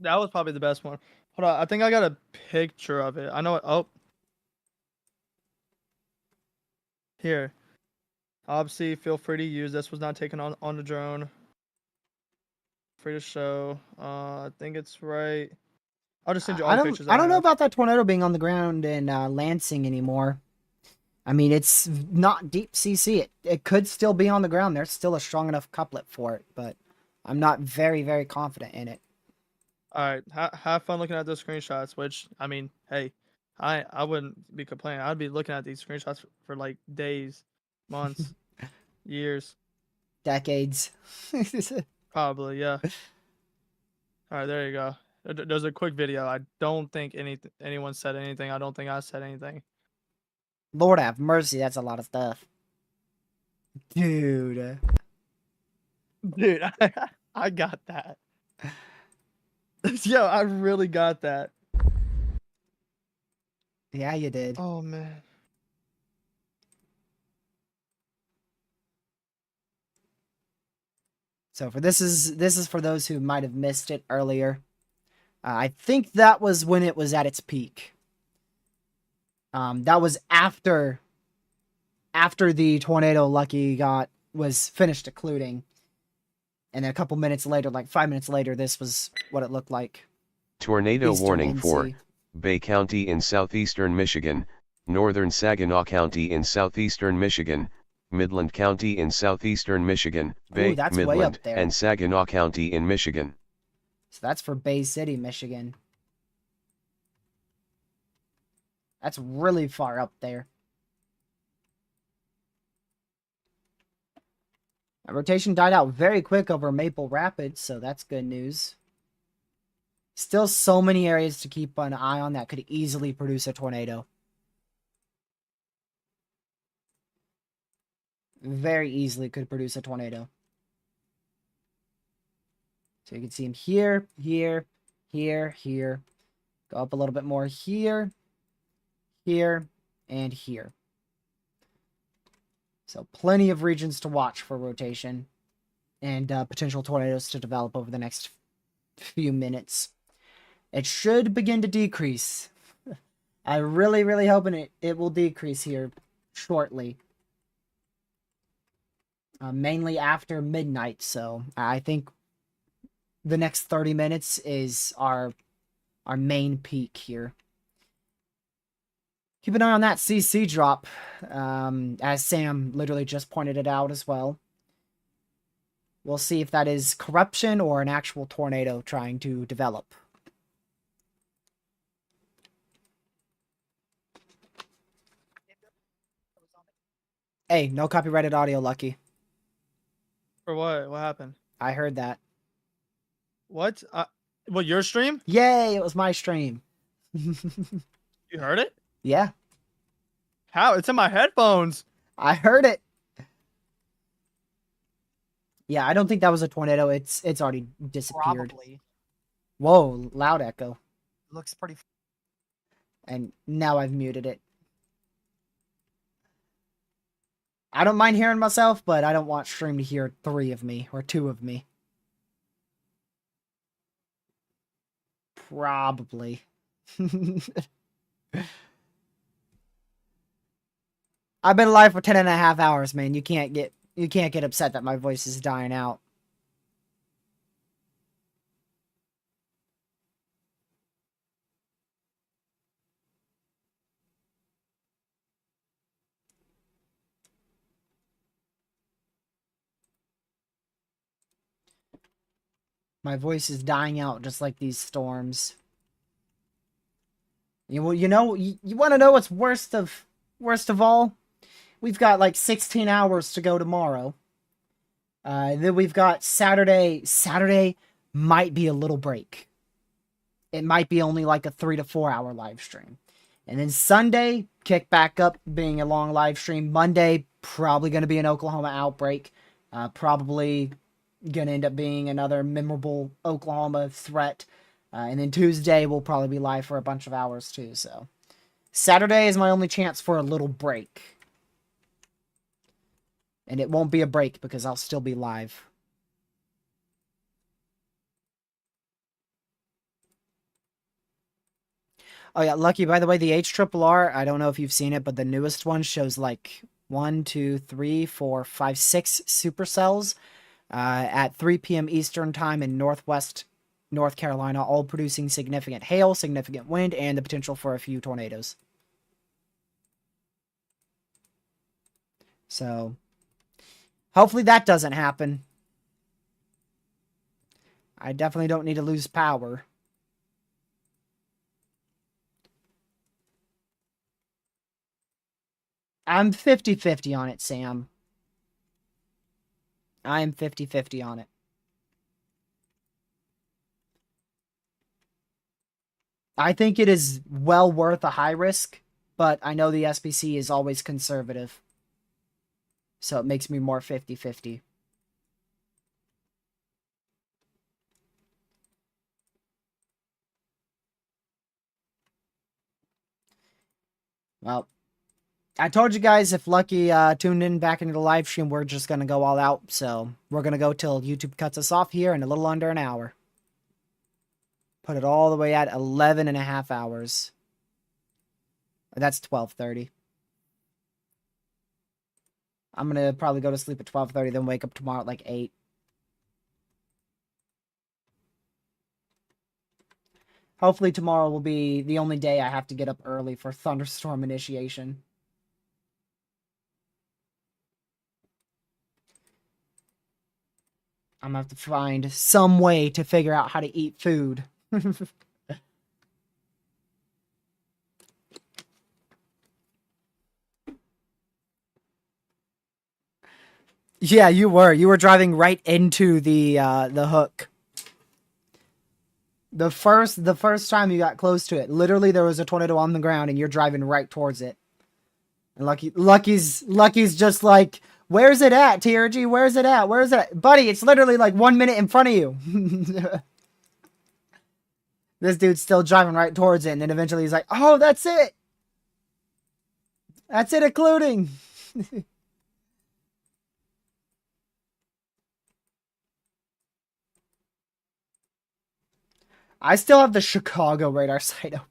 That was probably the best one. Hold on, I think I got a picture of it. I know it. Oh. Here. Obviously, feel free to use. This was not taken on the drone. Free to show. I think it's right. I'll just send you all the pictures I don't know have. about that tornado being on the ground in Lansing anymore. I mean, it's not deep CC. It could still be on the ground. There's still a strong enough couplet for it, but I'm not very, very confident in it. All right, have fun looking at those screenshots. Which I mean, hey, I wouldn't be complaining. I'd be looking at these screenshots for like days, months, years, Decades. probably. Yeah. All right, there you go. There's a quick video. I don't think anyone said anything. I don't think I said anything. Lord have mercy, that's a lot of stuff. Dude. Dude, I got that. Yo, I really got that. Yeah, you did. Oh man. So for this is for those who might have missed it earlier. I think that was when it was at its peak. That was after the tornado Lucky was finished occluding. And then a couple minutes later, like 5 minutes later, this was what it looked like. Tornado Eastern warning for NC. Bay County in southeastern Michigan, northern Saginaw County in southeastern Michigan, Midland County in southeastern Michigan, Bay, that's way up Midland, there. and Saginaw County in Michigan. So that's for Bay City, Michigan. That's really far up there. Rotation died out very quick over Maple Rapids, so that's good news. Still so many areas to keep an eye on that could easily produce a tornado. Very easily could produce a tornado. So you can see him here, here, here, here. Go up a little bit more here, here, and here. So plenty of regions to watch for rotation and potential tornadoes to develop over the next few minutes. It should begin to decrease. I'm really, really hoping it will decrease here shortly. Mainly after midnight, so I think the next 30 minutes is our main peak here. Keep an eye on that CC drop, as Sam literally just pointed it out as well. We'll see if that is corruption or an actual tornado trying to develop. Hey, no copyrighted audio, Lucky. For what? What happened? I heard that. What? What, your stream? Yay, it was my stream. You heard it? Yeah, How? It's in my headphones. I heard it. Yeah, I don't think that was a tornado. It's already disappeared. Probably. Whoa, loud echo. Looks pretty. And now I've muted it. I don't mind hearing myself, but I don't want stream to hear 3 of me or 2 of me. Probably. I've been live for 10.5 hours, man. You can't get upset that my voice is dying out. My voice is dying out just like these storms. You want to know what's worst of all? We've got like 16 hours to go tomorrow. Then we've got Saturday. Saturday might be a little break. It might be only like a 3 to 4 hour live stream. And then Sunday, kick back up being a long live stream. Monday, probably going to be an Oklahoma outbreak. Probably going to end up being another memorable Oklahoma threat. And then Tuesday, we'll probably be live for a bunch of hours too. So Saturday is my only chance for a little break. And it won't be a break because I'll still be live. Oh yeah, Lucky, by the way, the HRRR, I don't know if you've seen it, but the newest one shows like 1, 2, 3, 4, 5, 6 supercells at 3 p.m. Eastern time in Northwest North Carolina, all producing significant hail, significant wind, and the potential for a few tornadoes. So, hopefully that doesn't happen. I definitely don't need to lose power. I'm 50-50 on it, Sam. I am 50-50 on it. I think it is well worth a high risk, but I know the SBC is always conservative. So it makes me more 50-50. Well, I told you guys if Lucky tuned in back into the live stream, we're just going to go all out. So we're going to go till YouTube cuts us off here in a little under an hour. Put it all the way at 11.5 hours. That's 12:30. I'm going to probably go to sleep at 12:30, then wake up tomorrow at like 8. Hopefully tomorrow will be the only day I have to get up early for thunderstorm initiation. I'm gonna have to find some way to figure out how to eat food. Yeah, you were. You were driving right into the hook. The first time you got close to it, literally there was a tornado on the ground and you're driving right towards it. And Lucky's just like, where's it at, TRG? Where's it at? Where's it at? Buddy, it's literally like 1 minute in front of you. This dude's still driving right towards it, and then eventually he's like, oh, that's it. That's it, including. I still have the Chicago radar site open.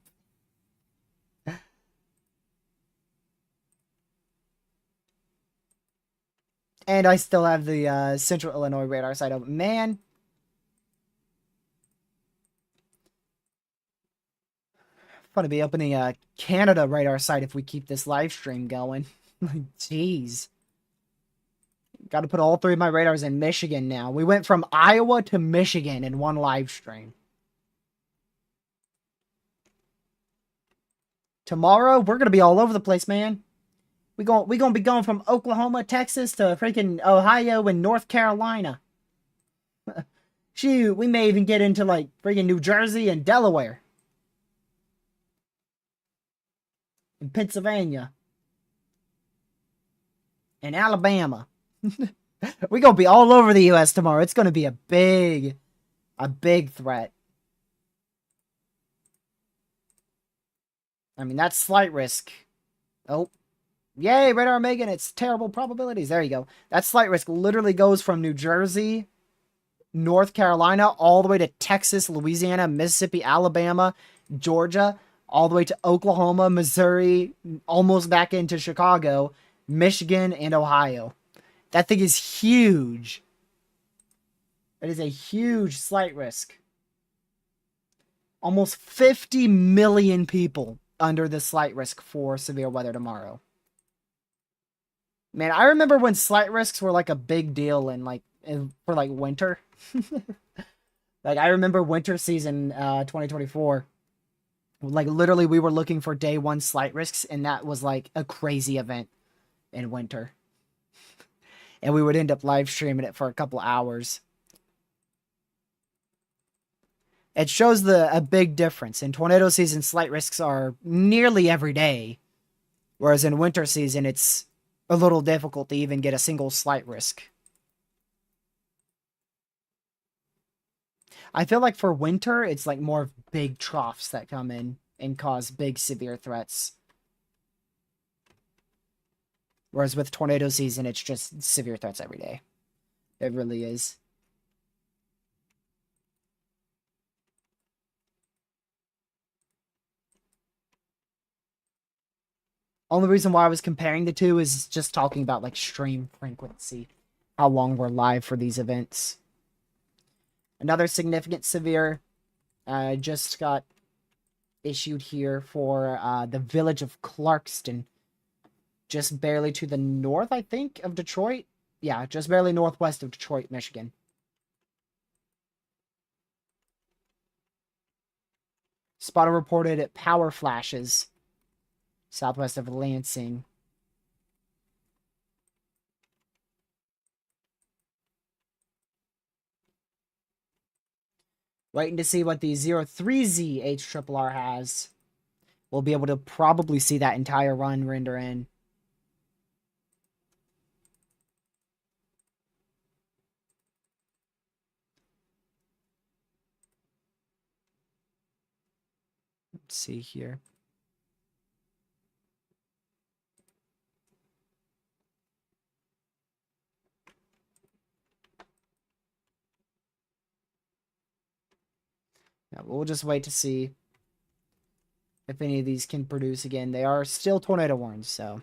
And I still have the Central Illinois radar site open. Man. Fun to be opening a Canada radar site if we keep this live stream going. Jeez. Got to put all 3 of my radars in Michigan now. We went from Iowa to Michigan in one live stream. Tomorrow, we're going to be all over the place, man. We gonna be going from Oklahoma, Texas to freaking Ohio and North Carolina. Shoot, we may even get into like freaking New Jersey and Delaware and Pennsylvania and Alabama. We're gonna be all over the US tomorrow. It's gonna be a big threat. I mean, that's slight risk. Oh. Yay, Radar Megan, it's terrible probabilities. There you go. That slight risk literally goes from New Jersey, North Carolina, all the way to Texas, Louisiana, Mississippi, Alabama, Georgia, all the way to Oklahoma, Missouri, almost back into Chicago, Michigan, and Ohio. That thing is huge. It is a huge slight risk. Almost 50 million people under the slight risk for severe weather tomorrow. Man, I remember when slight risks were like a big deal for like winter. Like I remember winter season 2024. Like literally we were looking for day 1 slight risks, and that was like a crazy event in winter. And we would end up live streaming it for a couple hours. It shows a big difference. In tornado season, slight risks are nearly every day, whereas in winter season, it's a little difficult to even get a single slight risk. I feel like for winter, it's like more big troughs that come in and cause big severe threats. Whereas with tornado season, it's just severe threats every day. It really is. Only reason why I was comparing the two is just talking about like stream frequency, how long we're live for these events. Another significant severe just got issued here for the village of Clarkston, just barely to the north, I think, of Detroit. Yeah, just barely northwest of Detroit, Michigan. Spotter reported power flashes southwest of Lansing. Waiting to see what the 03Z HRRR has. We'll be able to probably see that entire run render in. Let's see here. Yeah, we'll just wait to see if any of these can produce again. They are still tornado warns, so.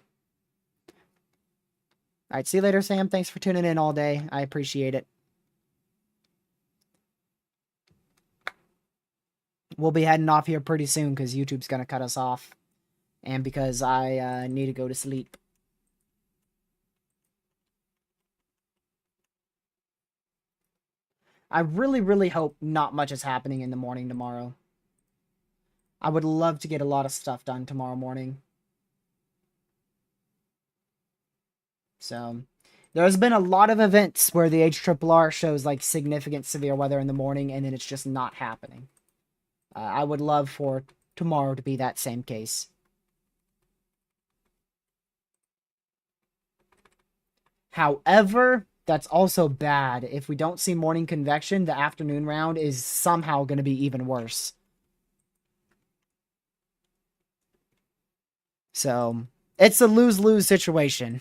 Alright, see you later, Sam. Thanks for tuning in all day. I appreciate it. We'll be heading off here pretty soon because YouTube's going to cut us off. And because I need to go to sleep. I really, really hope not much is happening in the morning tomorrow. I would love to get a lot of stuff done tomorrow morning. So, there's been a lot of events where the HRRR shows like significant severe weather in the morning and then it's just not happening. I would love for tomorrow to be that same case. However, that's also bad. If we don't see morning convection, the afternoon round is somehow going to be even worse. So, it's a lose-lose situation.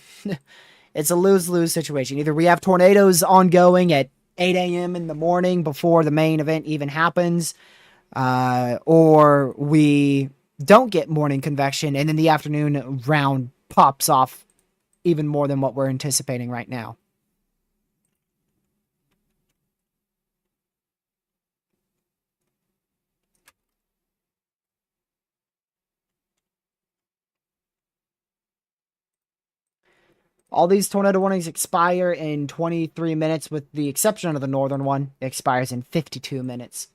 It's a lose-lose situation. Either we have tornadoes ongoing at 8 a.m. in the morning before the main event even happens, or we don't get morning convection and then the afternoon round pops off even more than what we're anticipating right now. All these tornado warnings expire in 23 minutes with the exception of the northern one. It expires in 52 minutes.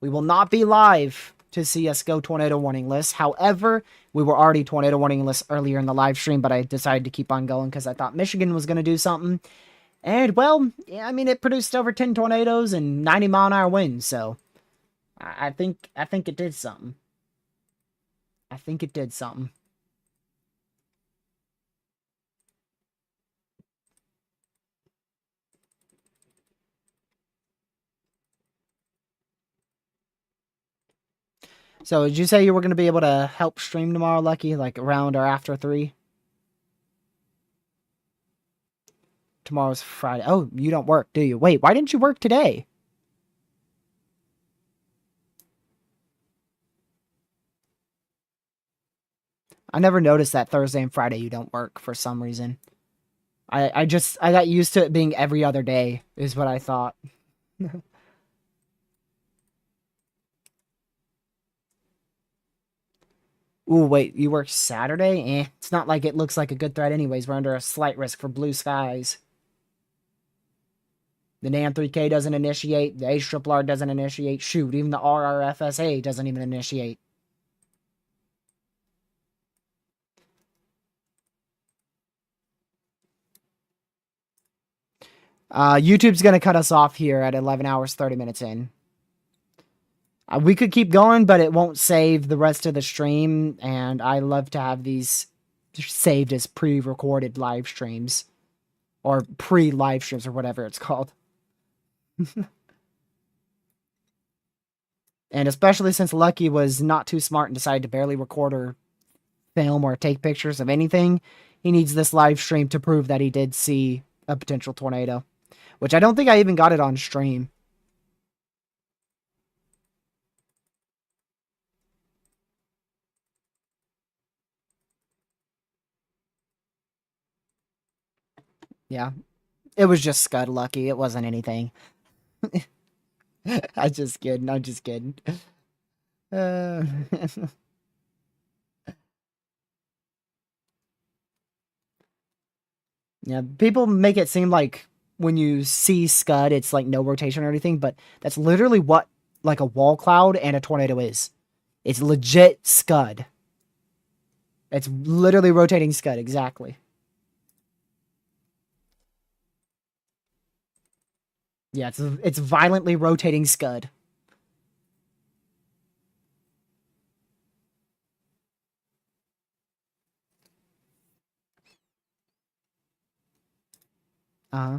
We will not be live to see us go tornado warning list. However, We were already tornado warning list earlier in the live stream, but I decided to keep on going because I thought Michigan was going to do something. And, well, yeah, I mean, it produced over 10 tornadoes and 90-mile-an-hour winds, so I think it did something. I think it did something. So, did you say you were going to be able to help stream tomorrow, Lucky? Like, around or after 3? Tomorrow's Friday. Oh, you don't work, do you? Wait, why didn't you work today? I never noticed that Thursday and Friday you don't work for some reason. I got used to it being every other day, is what I thought. Ooh, wait, you work Saturday? It's not like it looks like a good threat anyways. We're under a slight risk for blue skies. The NAM 3K doesn't initiate. The HRRR doesn't initiate. Shoot, even the RRFSA doesn't even initiate. YouTube's going to cut us off here at 11 hours, 30 minutes in. We could keep going, but it won't save the rest of the stream, and I love to have these saved as pre-recorded live streams. Or pre-live streams, or whatever it's called. And especially since Lucky was not too smart and decided to barely record or film or take pictures of anything, he needs this live stream to prove that he did see a potential tornado. Which I don't think I even got it on stream. Yeah. It was just Scud Lucky. It wasn't anything. I'm just kidding. I'm just kidding. Uh... Yeah, people make it seem like when you see Scud, it's like no rotation or anything, but that's literally what like a wall cloud and a tornado is. It's legit Scud. It's literally rotating Scud, exactly. Yeah, it's violently rotating Scud. Uh-huh.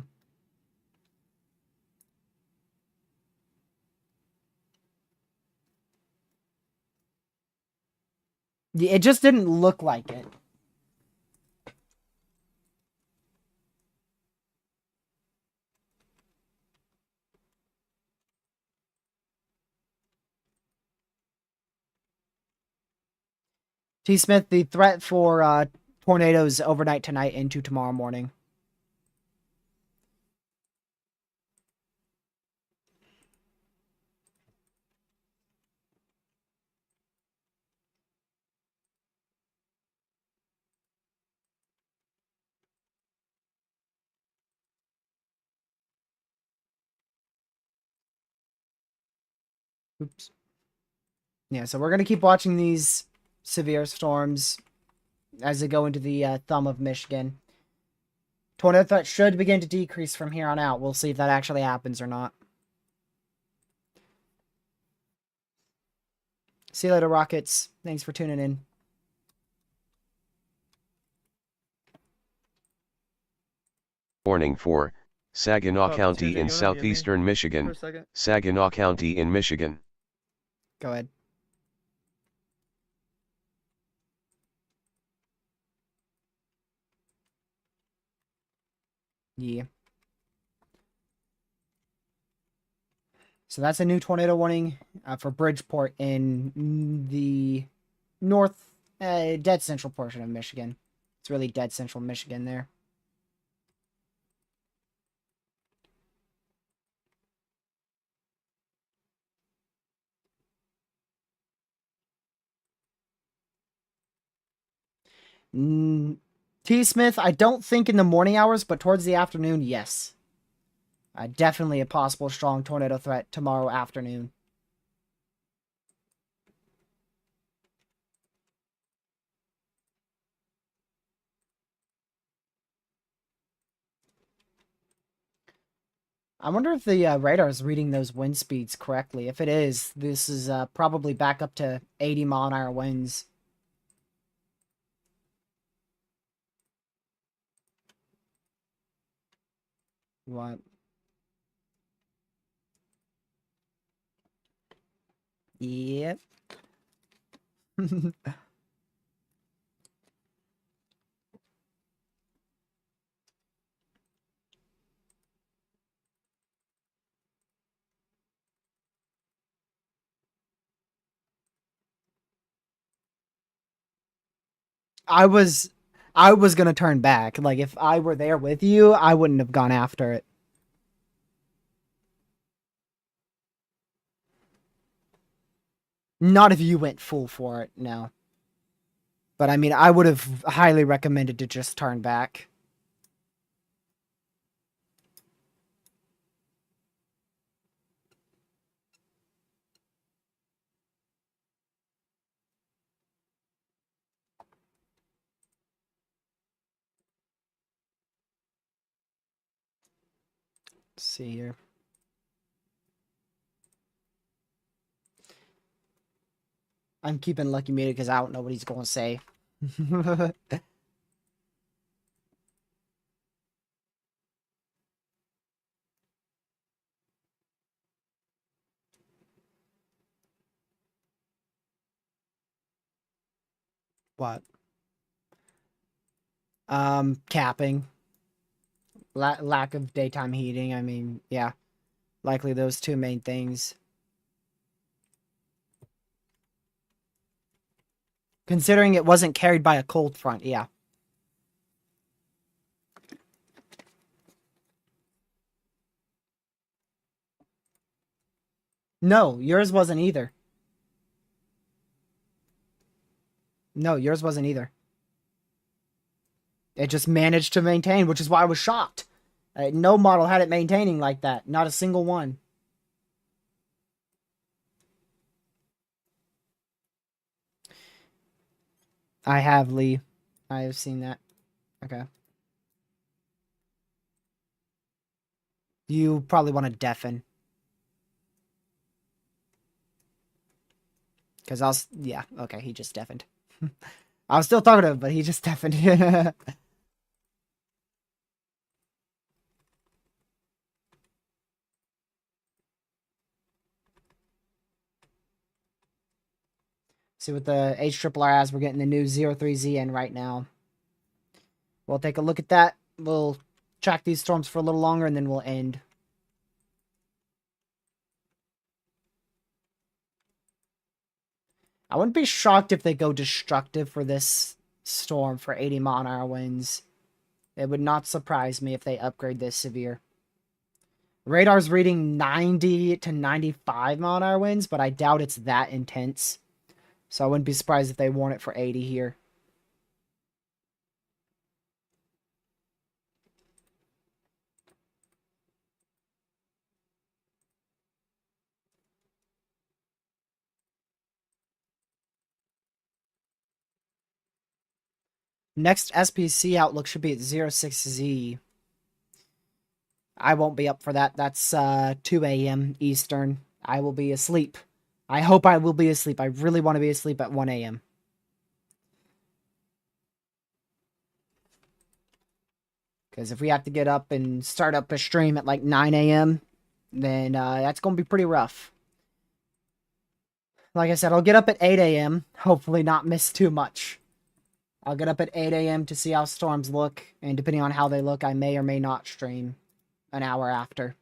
Yeah, it just didn't look like it. T. Smith, the threat for tornadoes overnight tonight into tomorrow morning. Oops. Yeah, so we're going to keep watching these severe storms as they go into the thumb of Michigan. Tornado threat should begin to decrease from here on out. We'll see if that actually happens or not. See you later, Rockets. Thanks for tuning in. Warning for Saginaw Oh, County TJ, in you wanna mute me southeastern for Michigan. a second? Saginaw County in Michigan. Go ahead. Yeah. So that's a new tornado warning for Bridgeport in the north, dead central portion of Michigan. It's really dead central Michigan there. T. Smith, I don't think in the morning hours, but towards the afternoon, yes. Definitely a possible strong tornado threat tomorrow afternoon. I wonder if the radar is reading those wind speeds correctly. If it is, this is probably back up to 80-mile-an-hour winds. What? Yep. I was I was gonna turn back. Like if I were there with you, I wouldn't have gone after it. Not if you went full for it, no. But I mean, I would have highly recommended to just turn back. Let's see here. I'm keeping Lucky muted because I don't know what he's going to say. What? Capping. Lack of daytime heating. I mean, yeah. Likely those two main things. Considering it wasn't carried by a cold front, yeah. No, yours wasn't either. No, yours wasn't either. It just managed to maintain, which is why I was shocked. No model had it maintaining like that. Not a single one. I have, Lee. I have seen that. Okay. You probably want to deafen. Because yeah, okay, he just deafened. I was still talking to him, but he just deafened. See what the HRRR has. We're getting the new 03Z in right now. We'll take a look at that. We'll track these storms for a little longer, and then we'll end. I wouldn't be shocked if they go destructive for this storm for 80-mile-an-hour winds. It would not surprise me if they upgrade this severe. Radar's reading 90 to 95-mile-an-hour winds, but I doubt it's that intense. So I wouldn't be surprised if they warn it for 80 here. Next SPC outlook should be at 06Z. I won't be up for that. That's 2 a.m. Eastern. I will be asleep. I hope I will be asleep. I really want to be asleep at 1 a.m. Because if we have to get up and start up a stream at like 9 a.m., then that's going to be pretty rough. Like I said, I'll get up at 8 a.m. Hopefully not miss too much. I'll get up at 8 a.m. to see how storms look, and depending on how they look, I may or may not stream an hour after.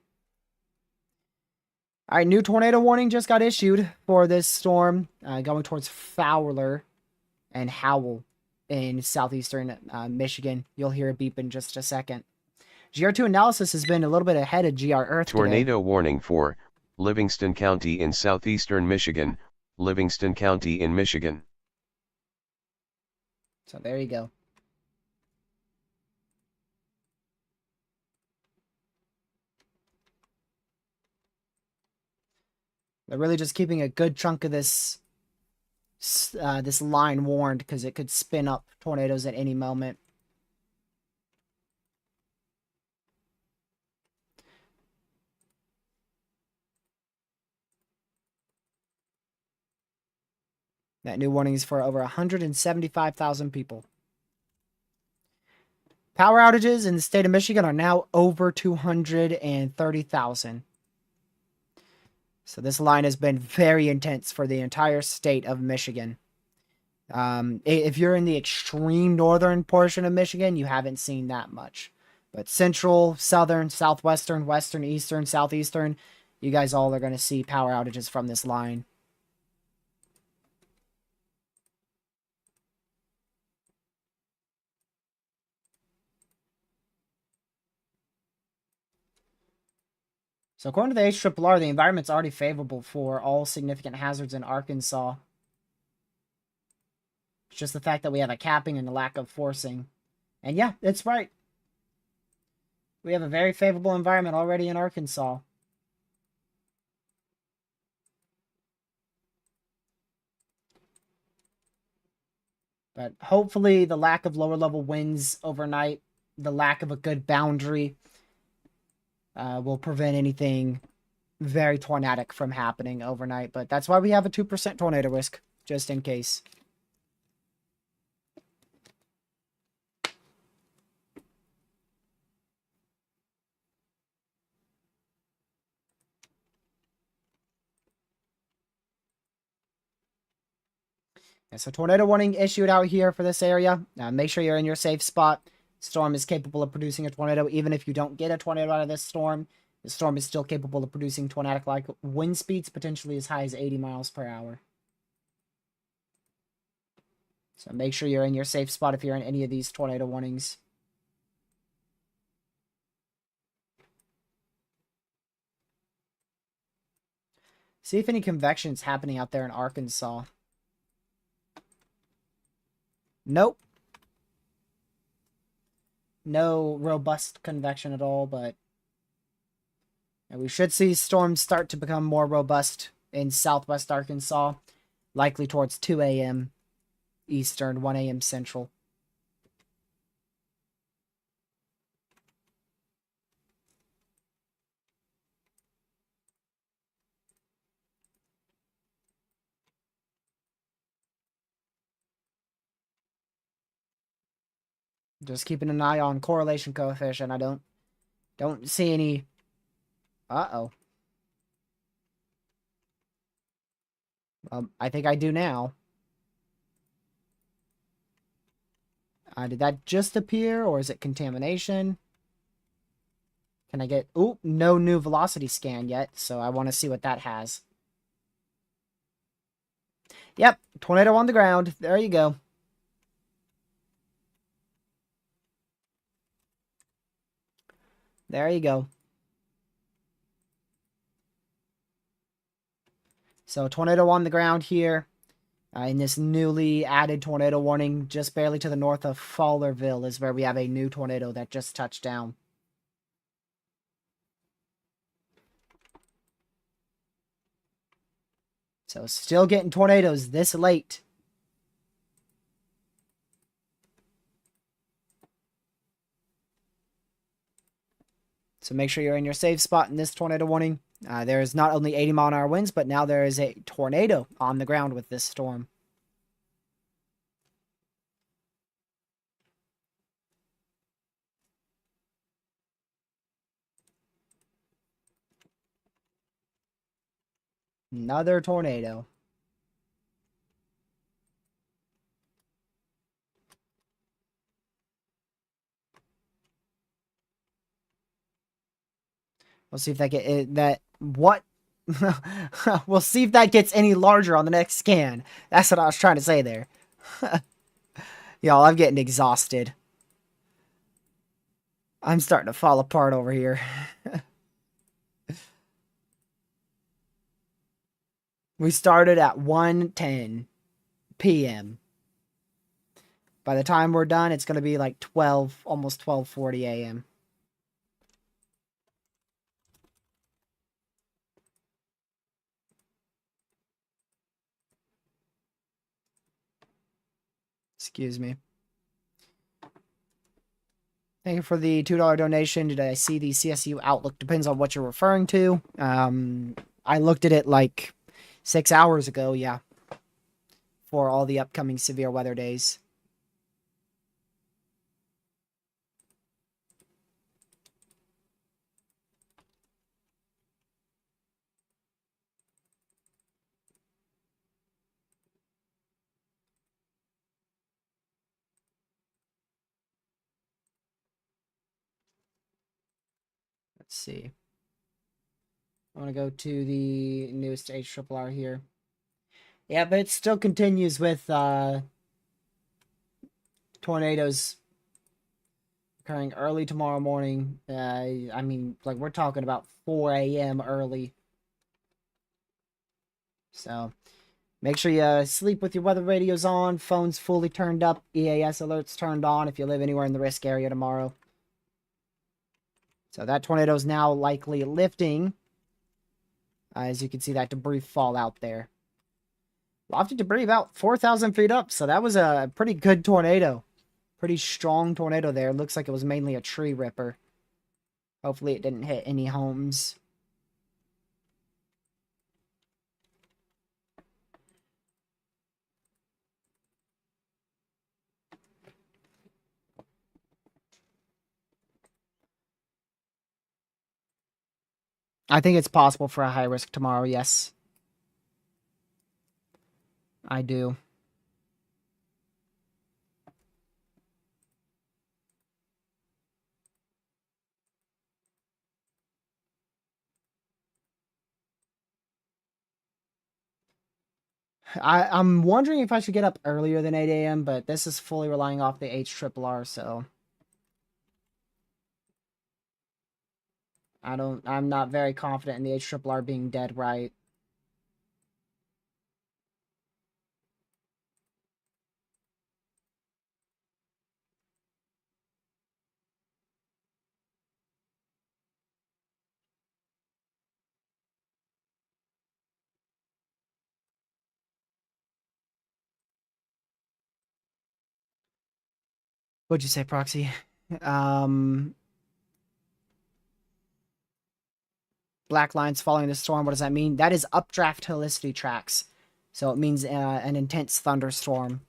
All right, new tornado warning just got issued for this storm going towards Fowler and Howell in southeastern Michigan. You'll hear a beep in just a second. GR2 analysis has been a little bit ahead of GR Earth Tornado today. warning for Livingston County in southeastern Michigan, Livingston County in Michigan. So there you go. They're really just keeping a good chunk of this this line warned because it could spin up tornadoes at any moment. That new warning is for over 175,000 people. Power outages in the state of Michigan are now over 230,000. So this line has been very intense for the entire state of Michigan. If you're in the extreme northern portion of Michigan, you haven't seen that much. But central, southern, southwestern, western, eastern, southeastern, you guys all are going to see power outages from this line. So according to the HRRR, the environment's already favorable for all significant hazards in Arkansas. It's just the fact that we have a capping and a lack of forcing. And yeah, it's right. We have a very favorable environment already in Arkansas. But hopefully the lack of lower level winds overnight, the lack of a good boundary, will prevent anything very tornadic from happening overnight. But that's why we have a 2% tornado risk, just in case. Yeah, so tornado warning issued out here for this area. Make sure you're in your safe spot. Storm is capable of producing a tornado. Even if you don't get a tornado out of this storm, the storm is still capable of producing tornadic-like wind speeds, potentially as high as 80 miles per hour. So make sure you're in your safe spot if you're in any of these tornado warnings. See if any convection is happening out there in Arkansas. Nope. No robust convection at all, but we should see storms start to become more robust in southwest Arkansas, likely towards 2 a.m. Eastern, 1 a.m. Central. Just keeping an eye on correlation coefficient. I don't see any. Uh-oh. I think I do now. Did that just appear, or is it contamination? Can I get... Ooh, no new velocity scan yet, so I want to see what that has. Yep, tornado on the ground. There you go. There you go. So, tornado on the ground here. In this newly added tornado warning, just barely to the north of Fowlerville is where we have a new tornado that just touched down. So, still getting tornadoes this late. So make sure you're in your safe spot in this tornado warning. There is not only 80-mile-an-hour winds, but now there is a tornado on the ground with this storm. Another tornado. We'll see if that what we'll see if that gets any larger on the next scan. That's what I was trying to say there. Y'all, I'm getting exhausted. I'm starting to fall apart over here. We started at 1:10 p.m. By the time we're done, it's going to be like 12, almost 12:40 a.m. Excuse me. Thank you for the $2 donation. Did I see the CSU Outlook? Depends on what you're referring to. I looked at it like 6 hours ago, yeah. for all the upcoming severe weather days. Let's see. I want to go to the newest HRRR here. Yeah, but it still continues with tornadoes occurring early tomorrow morning. I mean, like, we're talking about 4 a.m. early. So make sure you sleep with your weather radios on, phones fully turned up, EAS alerts turned on if you live anywhere in the risk area tomorrow. So that tornado is now likely lifting. As you can see that debris fall out there. Lofted debris about 4,000 feet up, so that was a pretty good tornado. Pretty strong tornado there. Looks like it was mainly a tree ripper. Hopefully it didn't hit any homes. I think it's possible for a high risk tomorrow, yes. I do. I'm wondering if I should get up earlier than 8 a.m., but this is fully relying off the HRRR, so I'm not very confident in the HRRR being dead right. What'd you say, Proxy? Black lines following the storm. What does that mean? That is updraft helicity tracks. So it means an intense thunderstorm.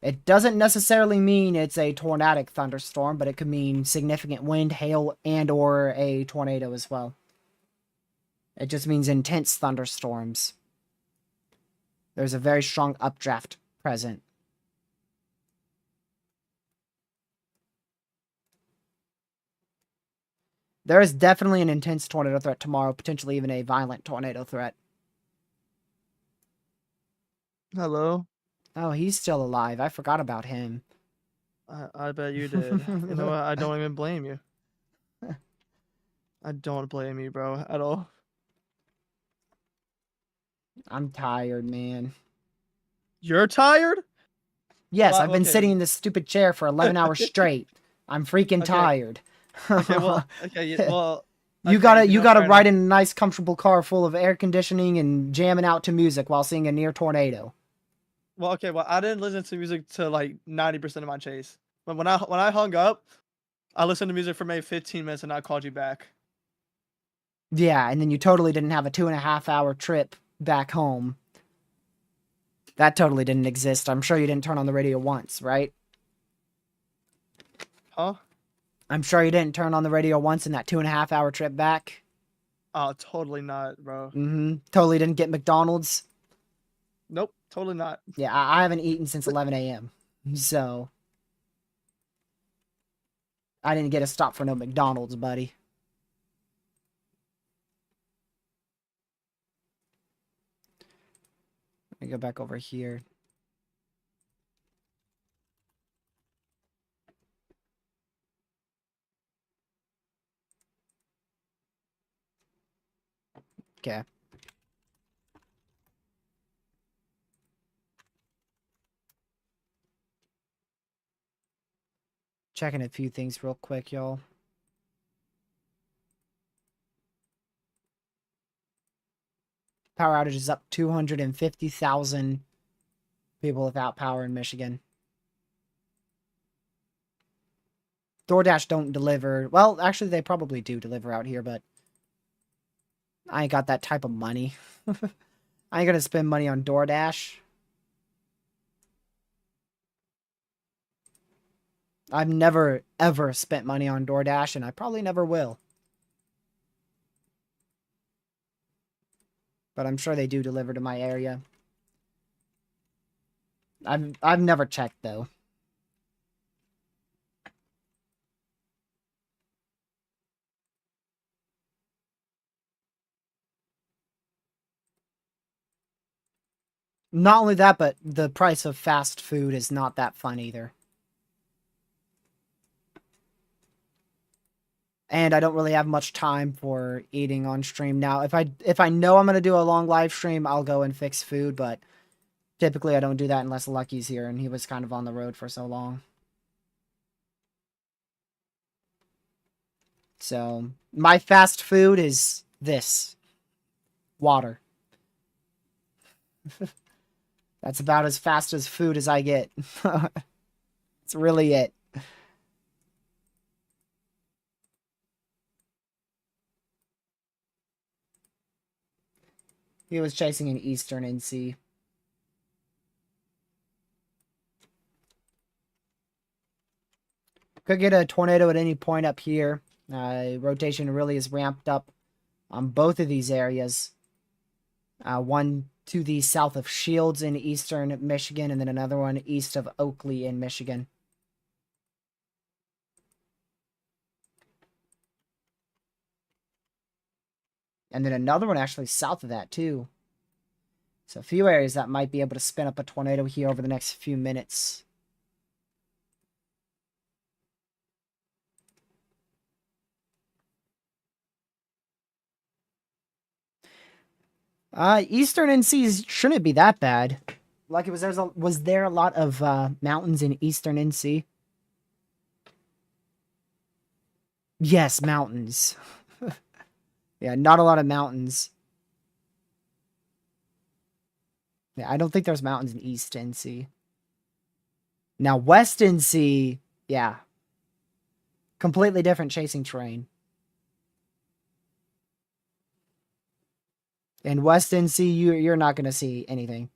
It doesn't necessarily mean it's a tornadic thunderstorm, but it could mean significant wind, hail, and or a tornado as well. It just means intense thunderstorms. There's a very strong updraft present. There is definitely an intense tornado threat tomorrow, potentially even a violent tornado threat. Hello. Oh, he's still alive. I forgot about him. I bet you did. You know what? I don't even blame you. I don't blame you, bro, at all. I'm tired, man. You're tired? Yes, Well, I've been okay. sitting in this stupid chair for 11 hours straight. I'm freaking Okay. tired. Okay, well, okay, well. You okay, you gotta fair ride enough. in a nice, comfortable car full of air conditioning and jamming out to music while seeing a near tornado. Well, okay, well, I didn't listen to music to like 90% of my chase. But when I hung up, I listened to music for maybe 15 minutes and I called you back. Yeah, and then you totally didn't have a 2.5 hour trip back home. That totally didn't exist. I'm sure you didn't turn on the radio once, right? Huh? I'm sure you didn't turn on the radio once in that 2.5 hour trip back. Oh, totally not, bro. Totally didn't get McDonald's. Nope, totally not. Yeah, I haven't eaten since 11 a.m. So I didn't get a stop for no McDonald's, buddy. Let me go back over here. Okay. Checking a few things real quick, y'all. Power outage is up 250,000 people without power in Michigan. DoorDash don't deliver. Well, actually, they probably do deliver out here, but I ain't got that type of money. I ain't gonna spend money on DoorDash. I've never ever spent money on DoorDash, and I probably never will. But I'm sure they do deliver to my area. I've never checked though. Not only that, but the price of fast food is not that fun either. And I don't really have much time for eating on stream now. If I know I'm gonna do a long live stream, I'll go and fix food, but typically I don't do that unless Lucky's here, and he was kind of on the road for so long. So my fast food is this. Water. That's about as fast as food as I get. It's really it. He was chasing an Eastern NC. Could get a tornado at any point up here. Rotation really is ramped up on both of these areas. One to the south of Shields in eastern Michigan, and then another one east of Oakley in Michigan. And then another one actually south of that, too. So a few areas that might be able to spin up a tornado here over the next few minutes. Eastern NCs shouldn't be that bad. Like, was there a lot of mountains in Eastern NC? Yes, mountains. Yeah, not a lot of mountains. Yeah, I don't think there's mountains in East NC. Now, West NC, yeah. Completely different chasing terrain. In West NC, you're not going to see anything.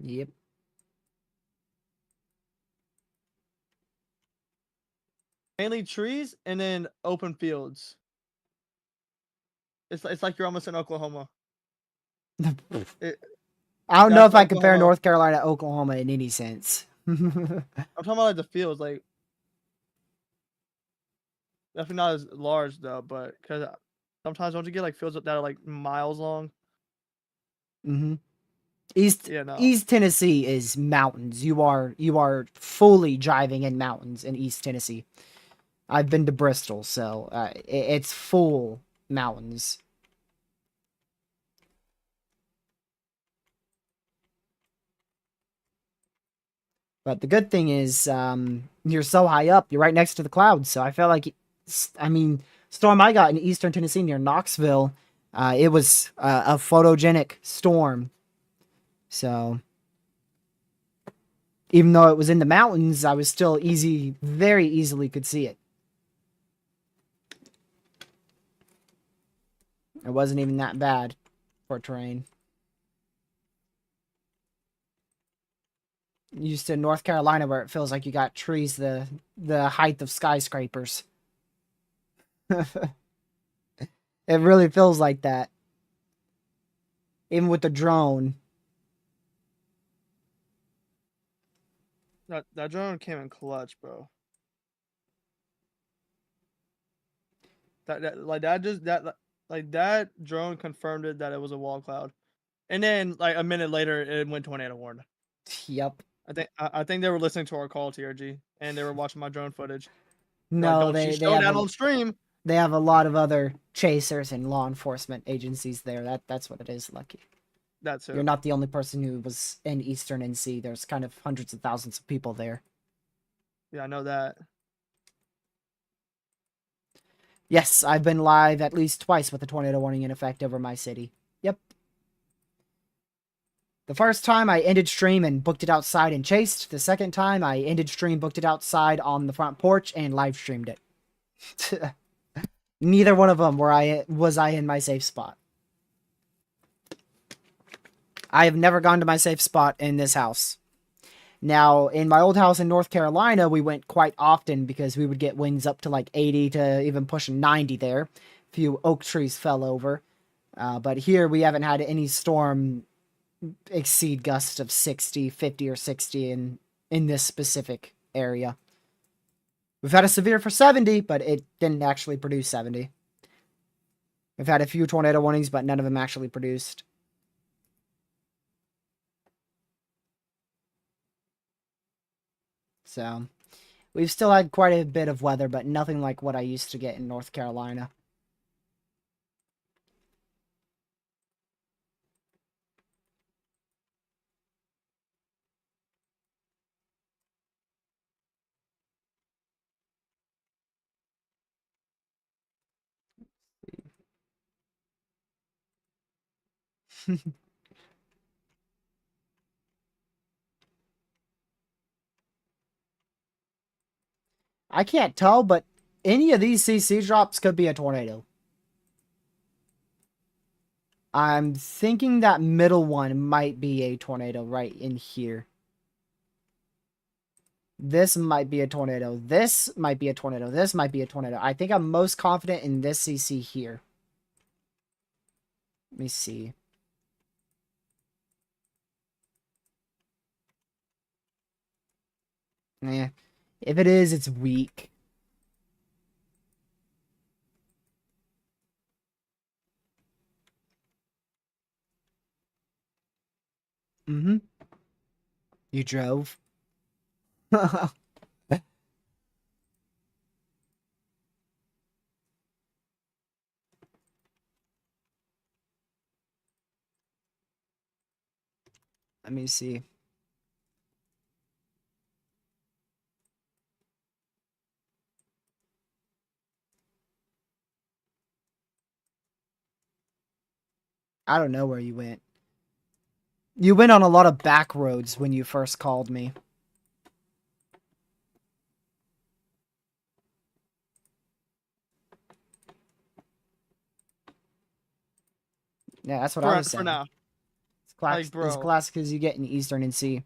Yep. Mainly trees and then open fields. It's like you're almost in Oklahoma. I don't know That's if I compare Oklahoma. North Carolina to Oklahoma in any sense. I'm talking about like the fields, like definitely not as large though, but because sometimes don't you get like fields that are like miles long? Mm-hmm. East Yeah, no. East Tennessee is mountains. You are fully driving in mountains in East Tennessee. I've been to Bristol, so it's full mountains. But the good thing is, you're so high up, you're right next to the clouds. So I felt like, I mean, storm I got in Eastern Tennessee near Knoxville, it was a photogenic storm. So even though it was in the mountains, I was still very easily could see it. It wasn't even that bad for terrain. Used to North Carolina where it feels like you got trees the height of skyscrapers. It really feels like that. Even with the drone. That drone came in clutch, bro. That drone confirmed it that it was a wall cloud, and then like a minute later it went tornado warned. Yep. I think they were listening to our call, TRG, and they were watching my drone footage. They're like, No, don't you show that on stream? they have a lot of other chasers and law enforcement agencies there. That's what it is, Lucky. That's it. You're not the only person who was in Eastern NC. There's kind of hundreds of thousands of people there. Yeah, I know that. Yes, I've been live at least twice with a tornado warning in effect over my city. Yep. The first time I ended stream and booked it outside and chased. The second time I ended stream, booked it outside on the front porch, and live streamed it. Neither one of them was I in my safe spot. I have never gone to my safe spot in this house. Now, in my old house in North Carolina, we went quite often because we would get winds up to like 80 to even pushing 90 there. A few oak trees fell over. But here we haven't had any storm exceed gusts of 60, 50, or 60 in this specific area. We've had a severe for 70, but it didn't actually produce 70. We've had a few tornado warnings, but none of them actually produced. So, we've still had quite a bit of weather, but nothing like what I used to get in North Carolina. I can't tell, but any of these CC drops could be a tornado. I'm thinking that middle one might be a tornado right in here. This might be a tornado. This might be a tornado. This might be a tornado. I think I'm most confident in this CC here. Let me see. Eh. If it is, it's weak. Mm-hmm. You drove. Let me see. I don't know where you went. You went on a lot of back roads when you first called me. Yeah, that's what I was saying. For now. It's bro. as classic as you get in Eastern and C.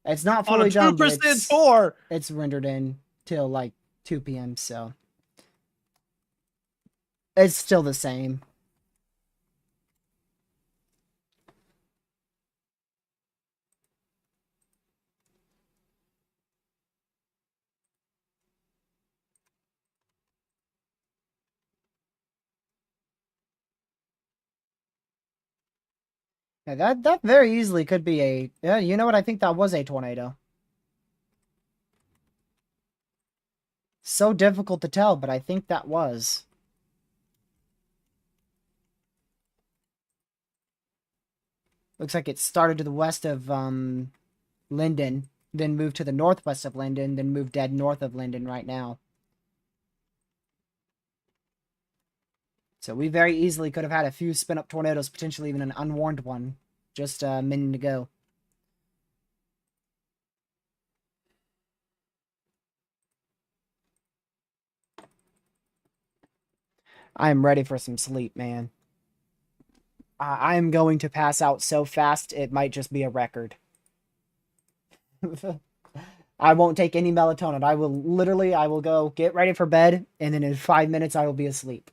It's not fully done, but it's rendered in till like 2 p.m. So it's still the same. Yeah, that very easily could be a. Yeah, you know what? I think that was a tornado. So difficult to tell, but I think that was. Looks like it started to the west of Linden, then moved to the northwest of Linden, then moved dead north of Linden right now. So we very easily could have had a few spin-up tornadoes, potentially even an unwarned one, just a minute ago. I am ready for some sleep, man. I am going to pass out so fast, it might just be a record. I won't take any melatonin. I will go get ready for bed, and then in 5 minutes, I will be asleep.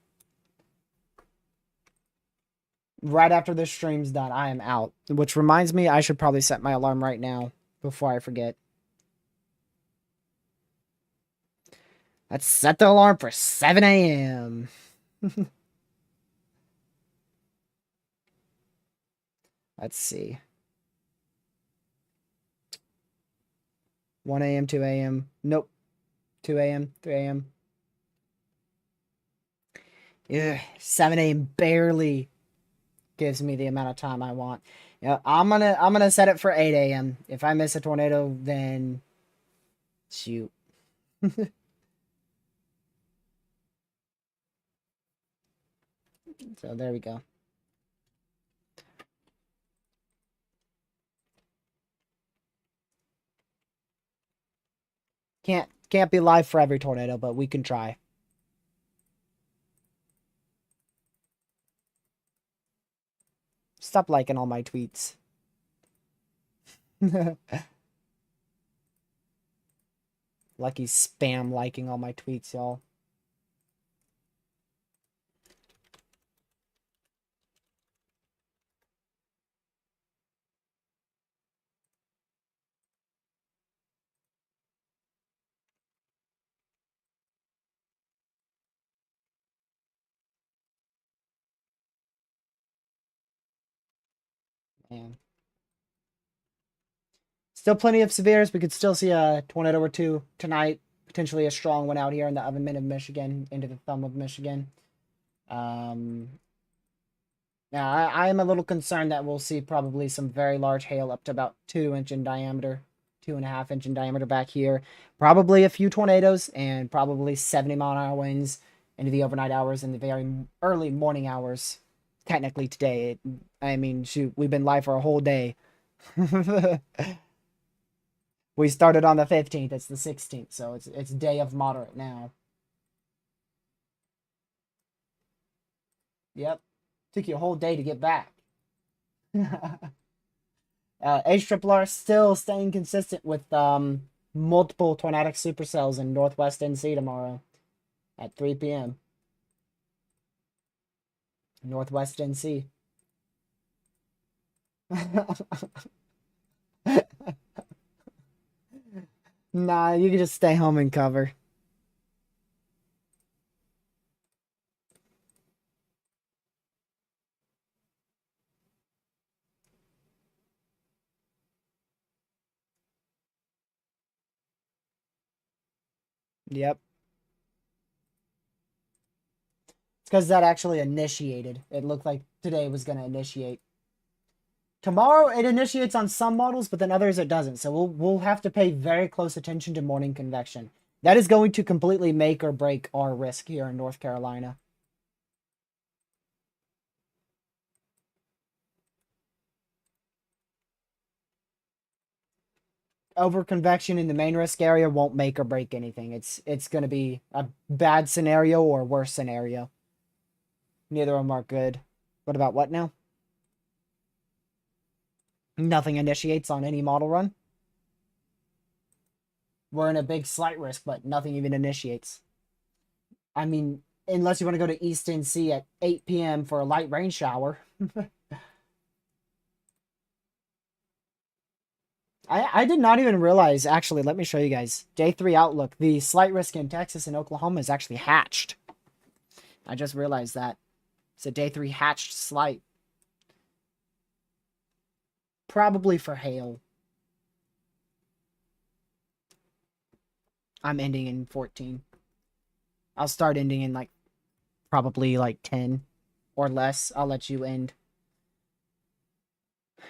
Right after this stream's done, I am out. Which reminds me, I should probably set my alarm right now before I forget. Let's set the alarm for 7 a.m. Let's see. 1 a.m., 2 a.m. Nope. 2 a.m., 3 a.m. Ugh, 7 a.m. barely gives me the amount of time I want. Yeah, I'm gonna set it for 8 a.m. If I miss a tornado, then shoot. So there we go. Can't be live for every tornado, but we can try. Stop liking all my tweets. Lucky spam liking all my tweets, y'all. Man. Still plenty of severes. We could still see a tornado or two tonight. Potentially a strong one out here in the Oven of Michigan, into the thumb of Michigan. Now, I am a little concerned that we'll see probably some very large hail up to about 2 inch in diameter, 2.5 inch in diameter back here. Probably a few tornadoes and probably 70-mile-an-hour winds into the overnight hours and the very early morning hours. Technically today, I mean, shoot, we've been live for a whole day. We started on the 15th. It's the 16th, so it's day of moderate now. Yep. Took you a whole day to get back. HRRR still staying consistent with multiple tornadic supercells in Northwest NC tomorrow at 3 p.m. Northwest NC. Nah, you can just stay home and cover. Yep. It's because that actually initiated. It looked like today was going to initiate. Tomorrow it initiates on some models, but then others it doesn't. So we'll have to pay very close attention to morning convection. That is going to completely make or break our risk here in North Carolina. Over convection in the main risk area won't make or break anything. It's going to be a bad scenario or worse scenario. Neither of them are good. What about what now? Nothing initiates on any model run. We're in a big slight risk, but nothing even initiates. I mean, unless you want to go to East NC at 8 p.m. for a light rain shower. I did not even realize, actually, let me show you guys. Day 3 outlook. The slight risk in Texas and Oklahoma is actually hatched. I just realized that. It's a day 3 hatched slight. Probably for hail. I'm ending in 14. I'll start ending in probably 10 or less. I'll let you end.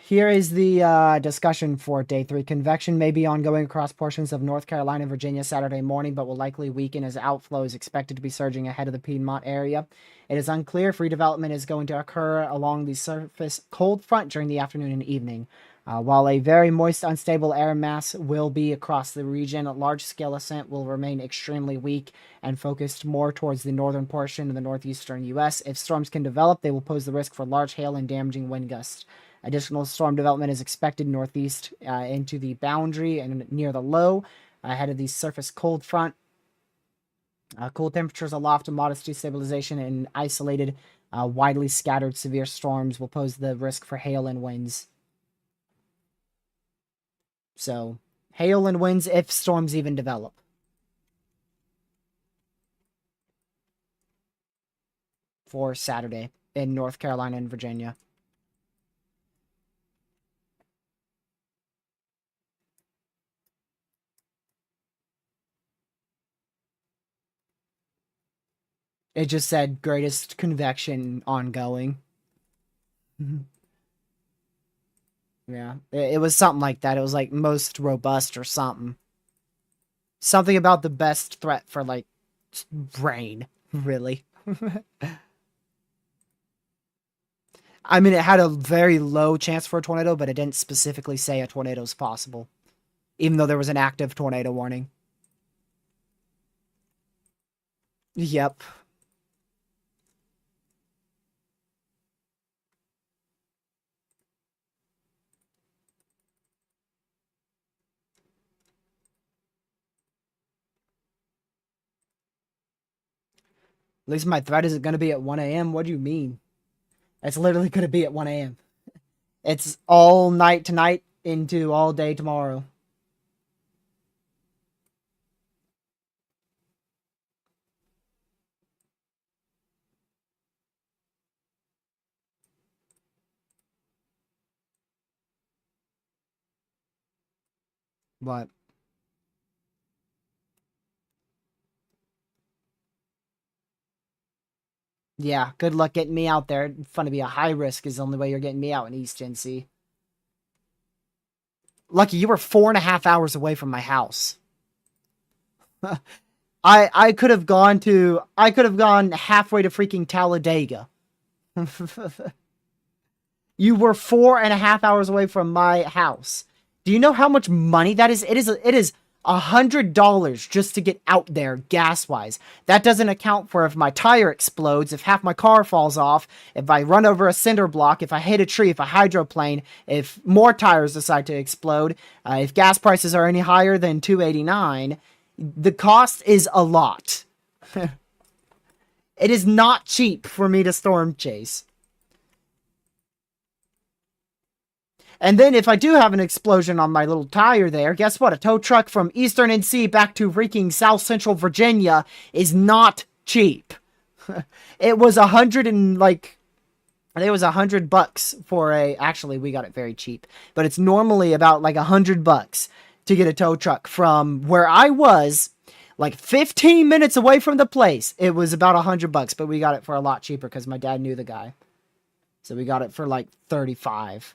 Here is the discussion for day 3. Convection may be ongoing across portions of North Carolina and Virginia Saturday morning, but will likely weaken as outflow is expected to be surging ahead of the Piedmont area. It is unclear if redevelopment is going to occur along the surface cold front during the afternoon and evening. While a very moist, unstable air mass will be across the region, a large-scale ascent will remain extremely weak and focused more towards the northern portion of the northeastern U.S. If storms can develop, they will pose the risk for large hail and damaging wind gusts. Additional storm development is expected northeast into the boundary and near the low ahead of the surface cold front. Cool temperatures aloft and modest destabilization and isolated, widely scattered severe storms will pose the risk for hail and winds. So, hail and winds if storms even develop. For Saturday in North Carolina and Virginia. It just said greatest convection ongoing. Yeah, it was something like that. It was like most robust or something. Something about the best threat for rain, really. I mean, it had a very low chance for a tornado, but it didn't specifically say a tornado is possible, even though there was an active tornado warning. Yep. At least my thread isn't going to be at 1 a.m. What do you mean? It's literally going to be at 1 a.m. It's all night tonight into all day tomorrow. But yeah, good luck getting me out there. Fun to be a high risk is the only way you're getting me out in East NC. Lucky, you were 4.5 hours away from my house. I could have gone halfway to freaking Talladega. You were 4.5 hours away from my house. Do you know how much money that is? It is $100 just to get out there gas wise. That doesn't account for if my tire explodes, if half my car falls off, if I run over a cinder block, if I hit a tree, if I hydroplane, if more tires decide to explode, if gas prices are any higher than 289. The cost is a lot. It is not cheap for me to storm chase. And then if I do have an explosion on my little tire there, guess what? A tow truck from Eastern NC back to freaking South Central Virginia is not cheap. It was I think it was $100 for a. Actually, we got it very cheap, but it's normally about like $100 to get a tow truck from where I was, like 15 minutes away from the place. It was about $100, but we got it for a lot cheaper because my dad knew the guy, so we got it for like 35.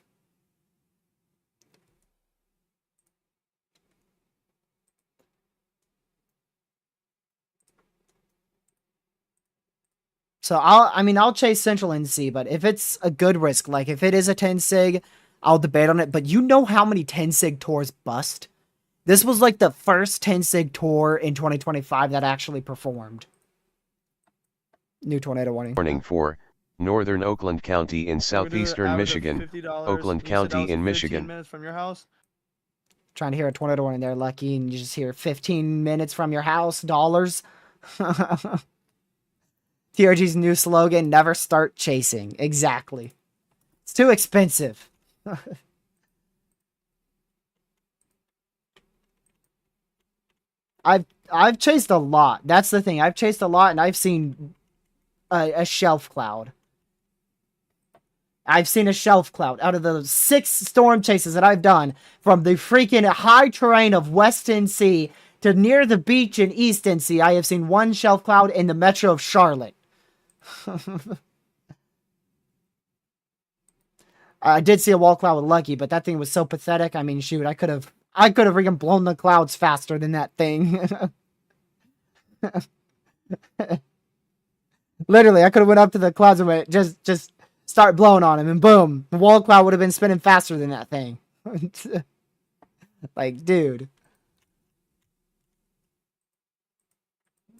So I'll chase Central NC, but if it's a good risk, like if it is a 10 sig, I'll debate on it. But you know how many 10 sig tours bust? This was like the first 10 sig tour in 2025 that actually performed. New tornado warning. Warning for northern Oakland County in southeastern Michigan, Oakland County in Michigan. Minutes from your house. Trying to hear a tornado warning there, Lucky, and you just hear 15 minutes from your house, dollars. TRG's new slogan, never start chasing. Exactly. It's too expensive. I've chased a lot. That's the thing. I've chased a lot, and I've seen a shelf cloud. I've seen a shelf cloud out of the 6 storm chases that I've done from the freaking high terrain of West NC to near the beach in East NC. I have seen one shelf cloud in the metro of Charlotte. I did see a wall cloud with Lucky, but that thing was so pathetic. I mean, shoot, I could have freaking blown the clouds faster than that thing. Literally, I could have went up to the clouds and went, just start blowing on him, and boom, the wall cloud would have been spinning faster than that thing. Like, dude.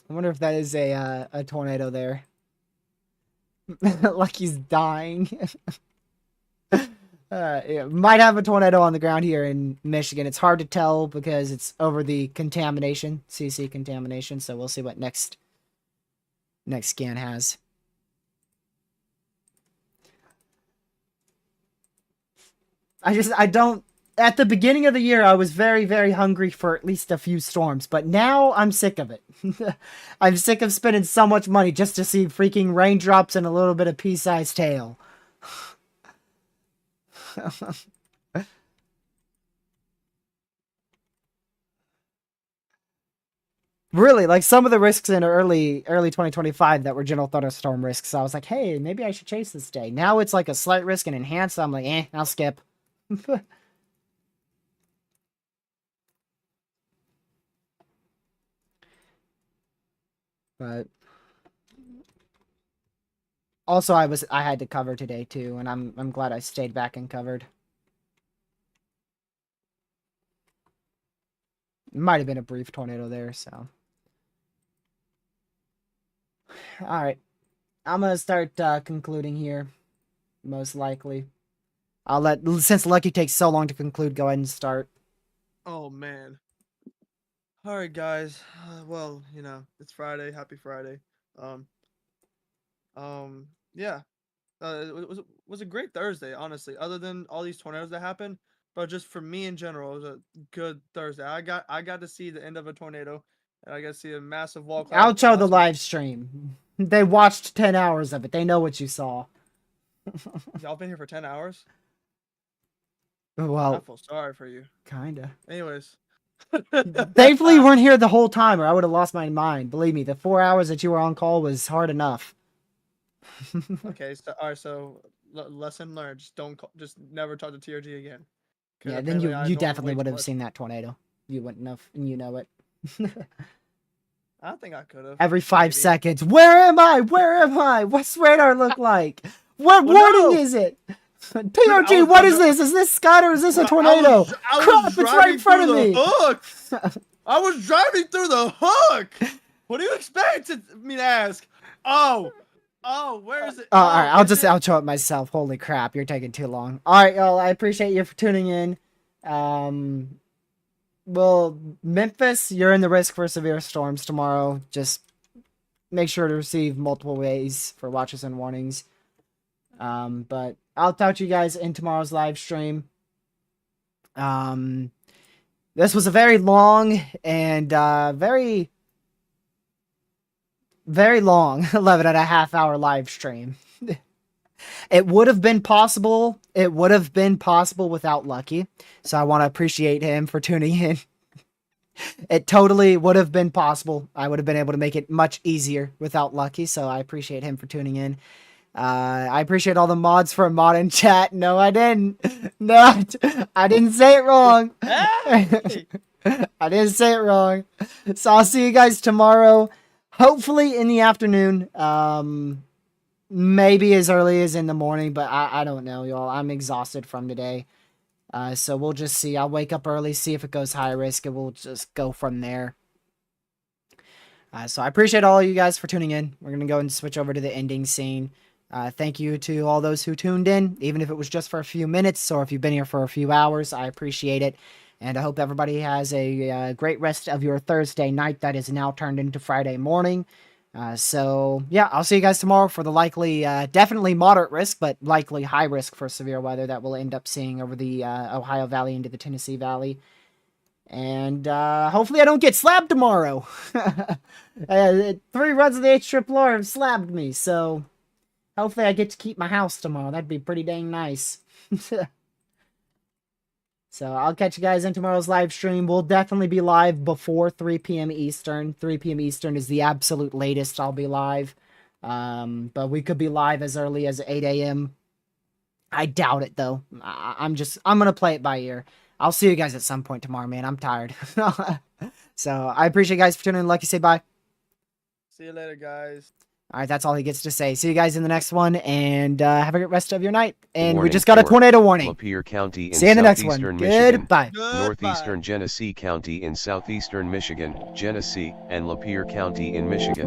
I wonder if that is a tornado there. Lucky's dying. Yeah, might have a tornado on the ground here in Michigan. It's hard to tell because it's over the contamination, CC contamination. So we'll see what next scan has. I don't. At the beginning of the year, I was very, very hungry for at least a few storms, but now I'm sick of it. I'm sick of spending so much money just to see freaking raindrops and a little bit of pea-sized tail. Really, like some of the risks in early 2025 that were general thunderstorm risks, I was like, hey, maybe I should chase this day. Now it's like a slight risk and enhanced. I'm like, I'll skip. But also, I had to cover today too, and I'm glad I stayed back and covered. It might have been a brief tornado there, so. All right. I'm gonna start concluding here. Most likely. I'll since Lucky takes so long to conclude, go ahead and start. Oh man. All right, guys. Well, it's Friday. Happy Friday. Um, yeah. It was a great Thursday, honestly. Other than all these tornadoes that happened, but just for me in general, it was a good Thursday. I got to see the end of a tornado, and I got to see a massive wall collapse. I'll show the live stream. They watched 10 hours of it. They know what you saw. Y'all been here for 10 hours? I Well, feel sorry for you. kinda. Anyways. Thankfully, you weren't here the whole time, or I would have lost my mind. Believe me, the 4 hours that you were on call was hard enough. Okay, so all right, so lesson learned. Just never talk to TRG again. 'Cause Yeah, then apparently I you annoyed him definitely way would too have much. seen that tornado. You wouldn't have, and you know it. I think I could have. Every 5 Maybe. seconds, where am I? Where am I? What's radar look like? What Well, warning no. is it? Dude, TRG, what is this? Is this Scott or is this a tornado? Crap, it's right in front of me. Hook. I was driving through the hook. What do you expect me to ask? Oh, where is it? All right, I'll is just it- outro it myself. Holy crap, you're taking too long. All right, y'all, I appreciate you for tuning in. Well, Memphis, you're in the risk for severe storms tomorrow. Just make sure to receive multiple ways for watches and warnings. But I'll talk to you guys in tomorrow's live stream. This was a very long and very long 11 and a half hour live stream. It would have been possible. It would have been possible without Lucky. So I want to appreciate him for tuning in. It totally would have been possible. I would have been able to make it much easier without Lucky. So I appreciate him for tuning in. I appreciate all the mods for a mod in chat. No, I didn't. No, I didn't say it wrong. Hey! I didn't say it wrong. So I'll see you guys tomorrow. Hopefully in the afternoon. Maybe as early as in the morning, but I don't know, y'all. I'm exhausted from today. So we'll just see. I'll wake up early, see if it goes high risk, and we'll just go from there. So I appreciate all of you guys for tuning in. We're going to go and switch over to the ending scene. Thank you to all those who tuned in, even if it was just for a few minutes or if you've been here for a few hours. I appreciate it. And I hope everybody has a great rest of your Thursday night that is now turned into Friday morning. So, yeah, I'll see you guys tomorrow for the likely, definitely moderate risk, but likely high risk for severe weather that we'll end up seeing over the Ohio Valley into the Tennessee Valley. And hopefully I don't get slabbed tomorrow. 3 runs of the H-Triple-R have slabbed me, so hopefully I get to keep my house tomorrow. That'd be pretty dang nice. So I'll catch you guys in tomorrow's live stream. We'll definitely be live before 3 p.m. Eastern. 3 p.m. Eastern is the absolute latest I'll be live. But we could be live as early as 8 a.m. I doubt it, though. I'm going to play it by ear. I'll see you guys at some point tomorrow, man. I'm tired. So I appreciate you guys for tuning in. Lucky, say bye. See you later, guys. All right, that's all he gets to say. See you guys in the next one, and have a great rest of your night. And we Warning just got a for tornado warning. Lapeer County in See you in the next one. southeastern Michigan, Goodbye. northeastern Genesee County in southeastern Michigan, Genesee, and Lapeer County in Michigan.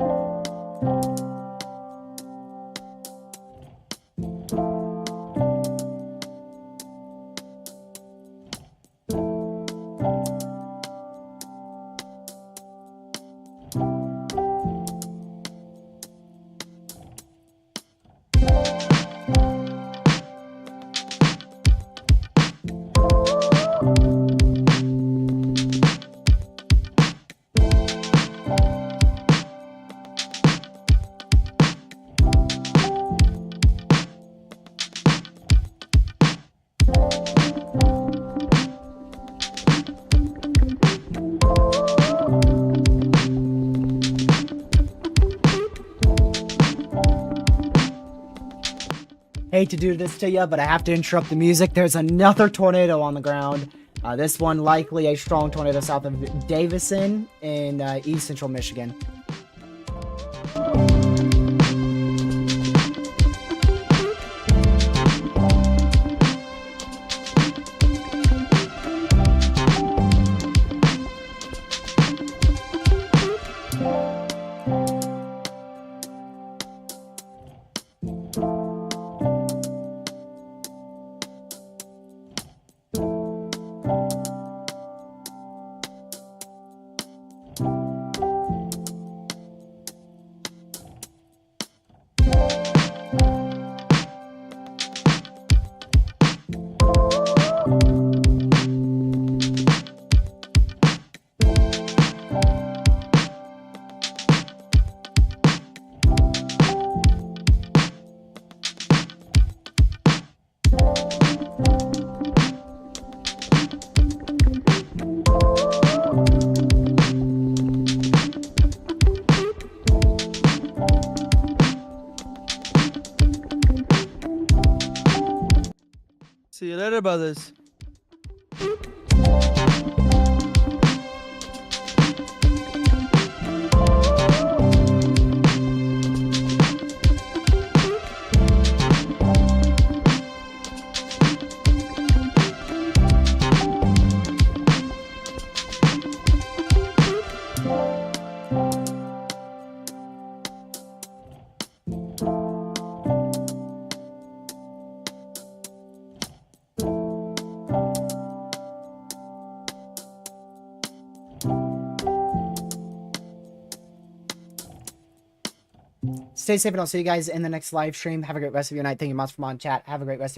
Hate to do this to you, but I have to interrupt the music. There's another tornado on the ground. This one likely a strong tornado south of Davison in east central Michigan. Later, brothers. Stay safe, and I'll see you guys in the next live stream. Have a great rest of your night. Thank you much for on chat. Have a great rest of your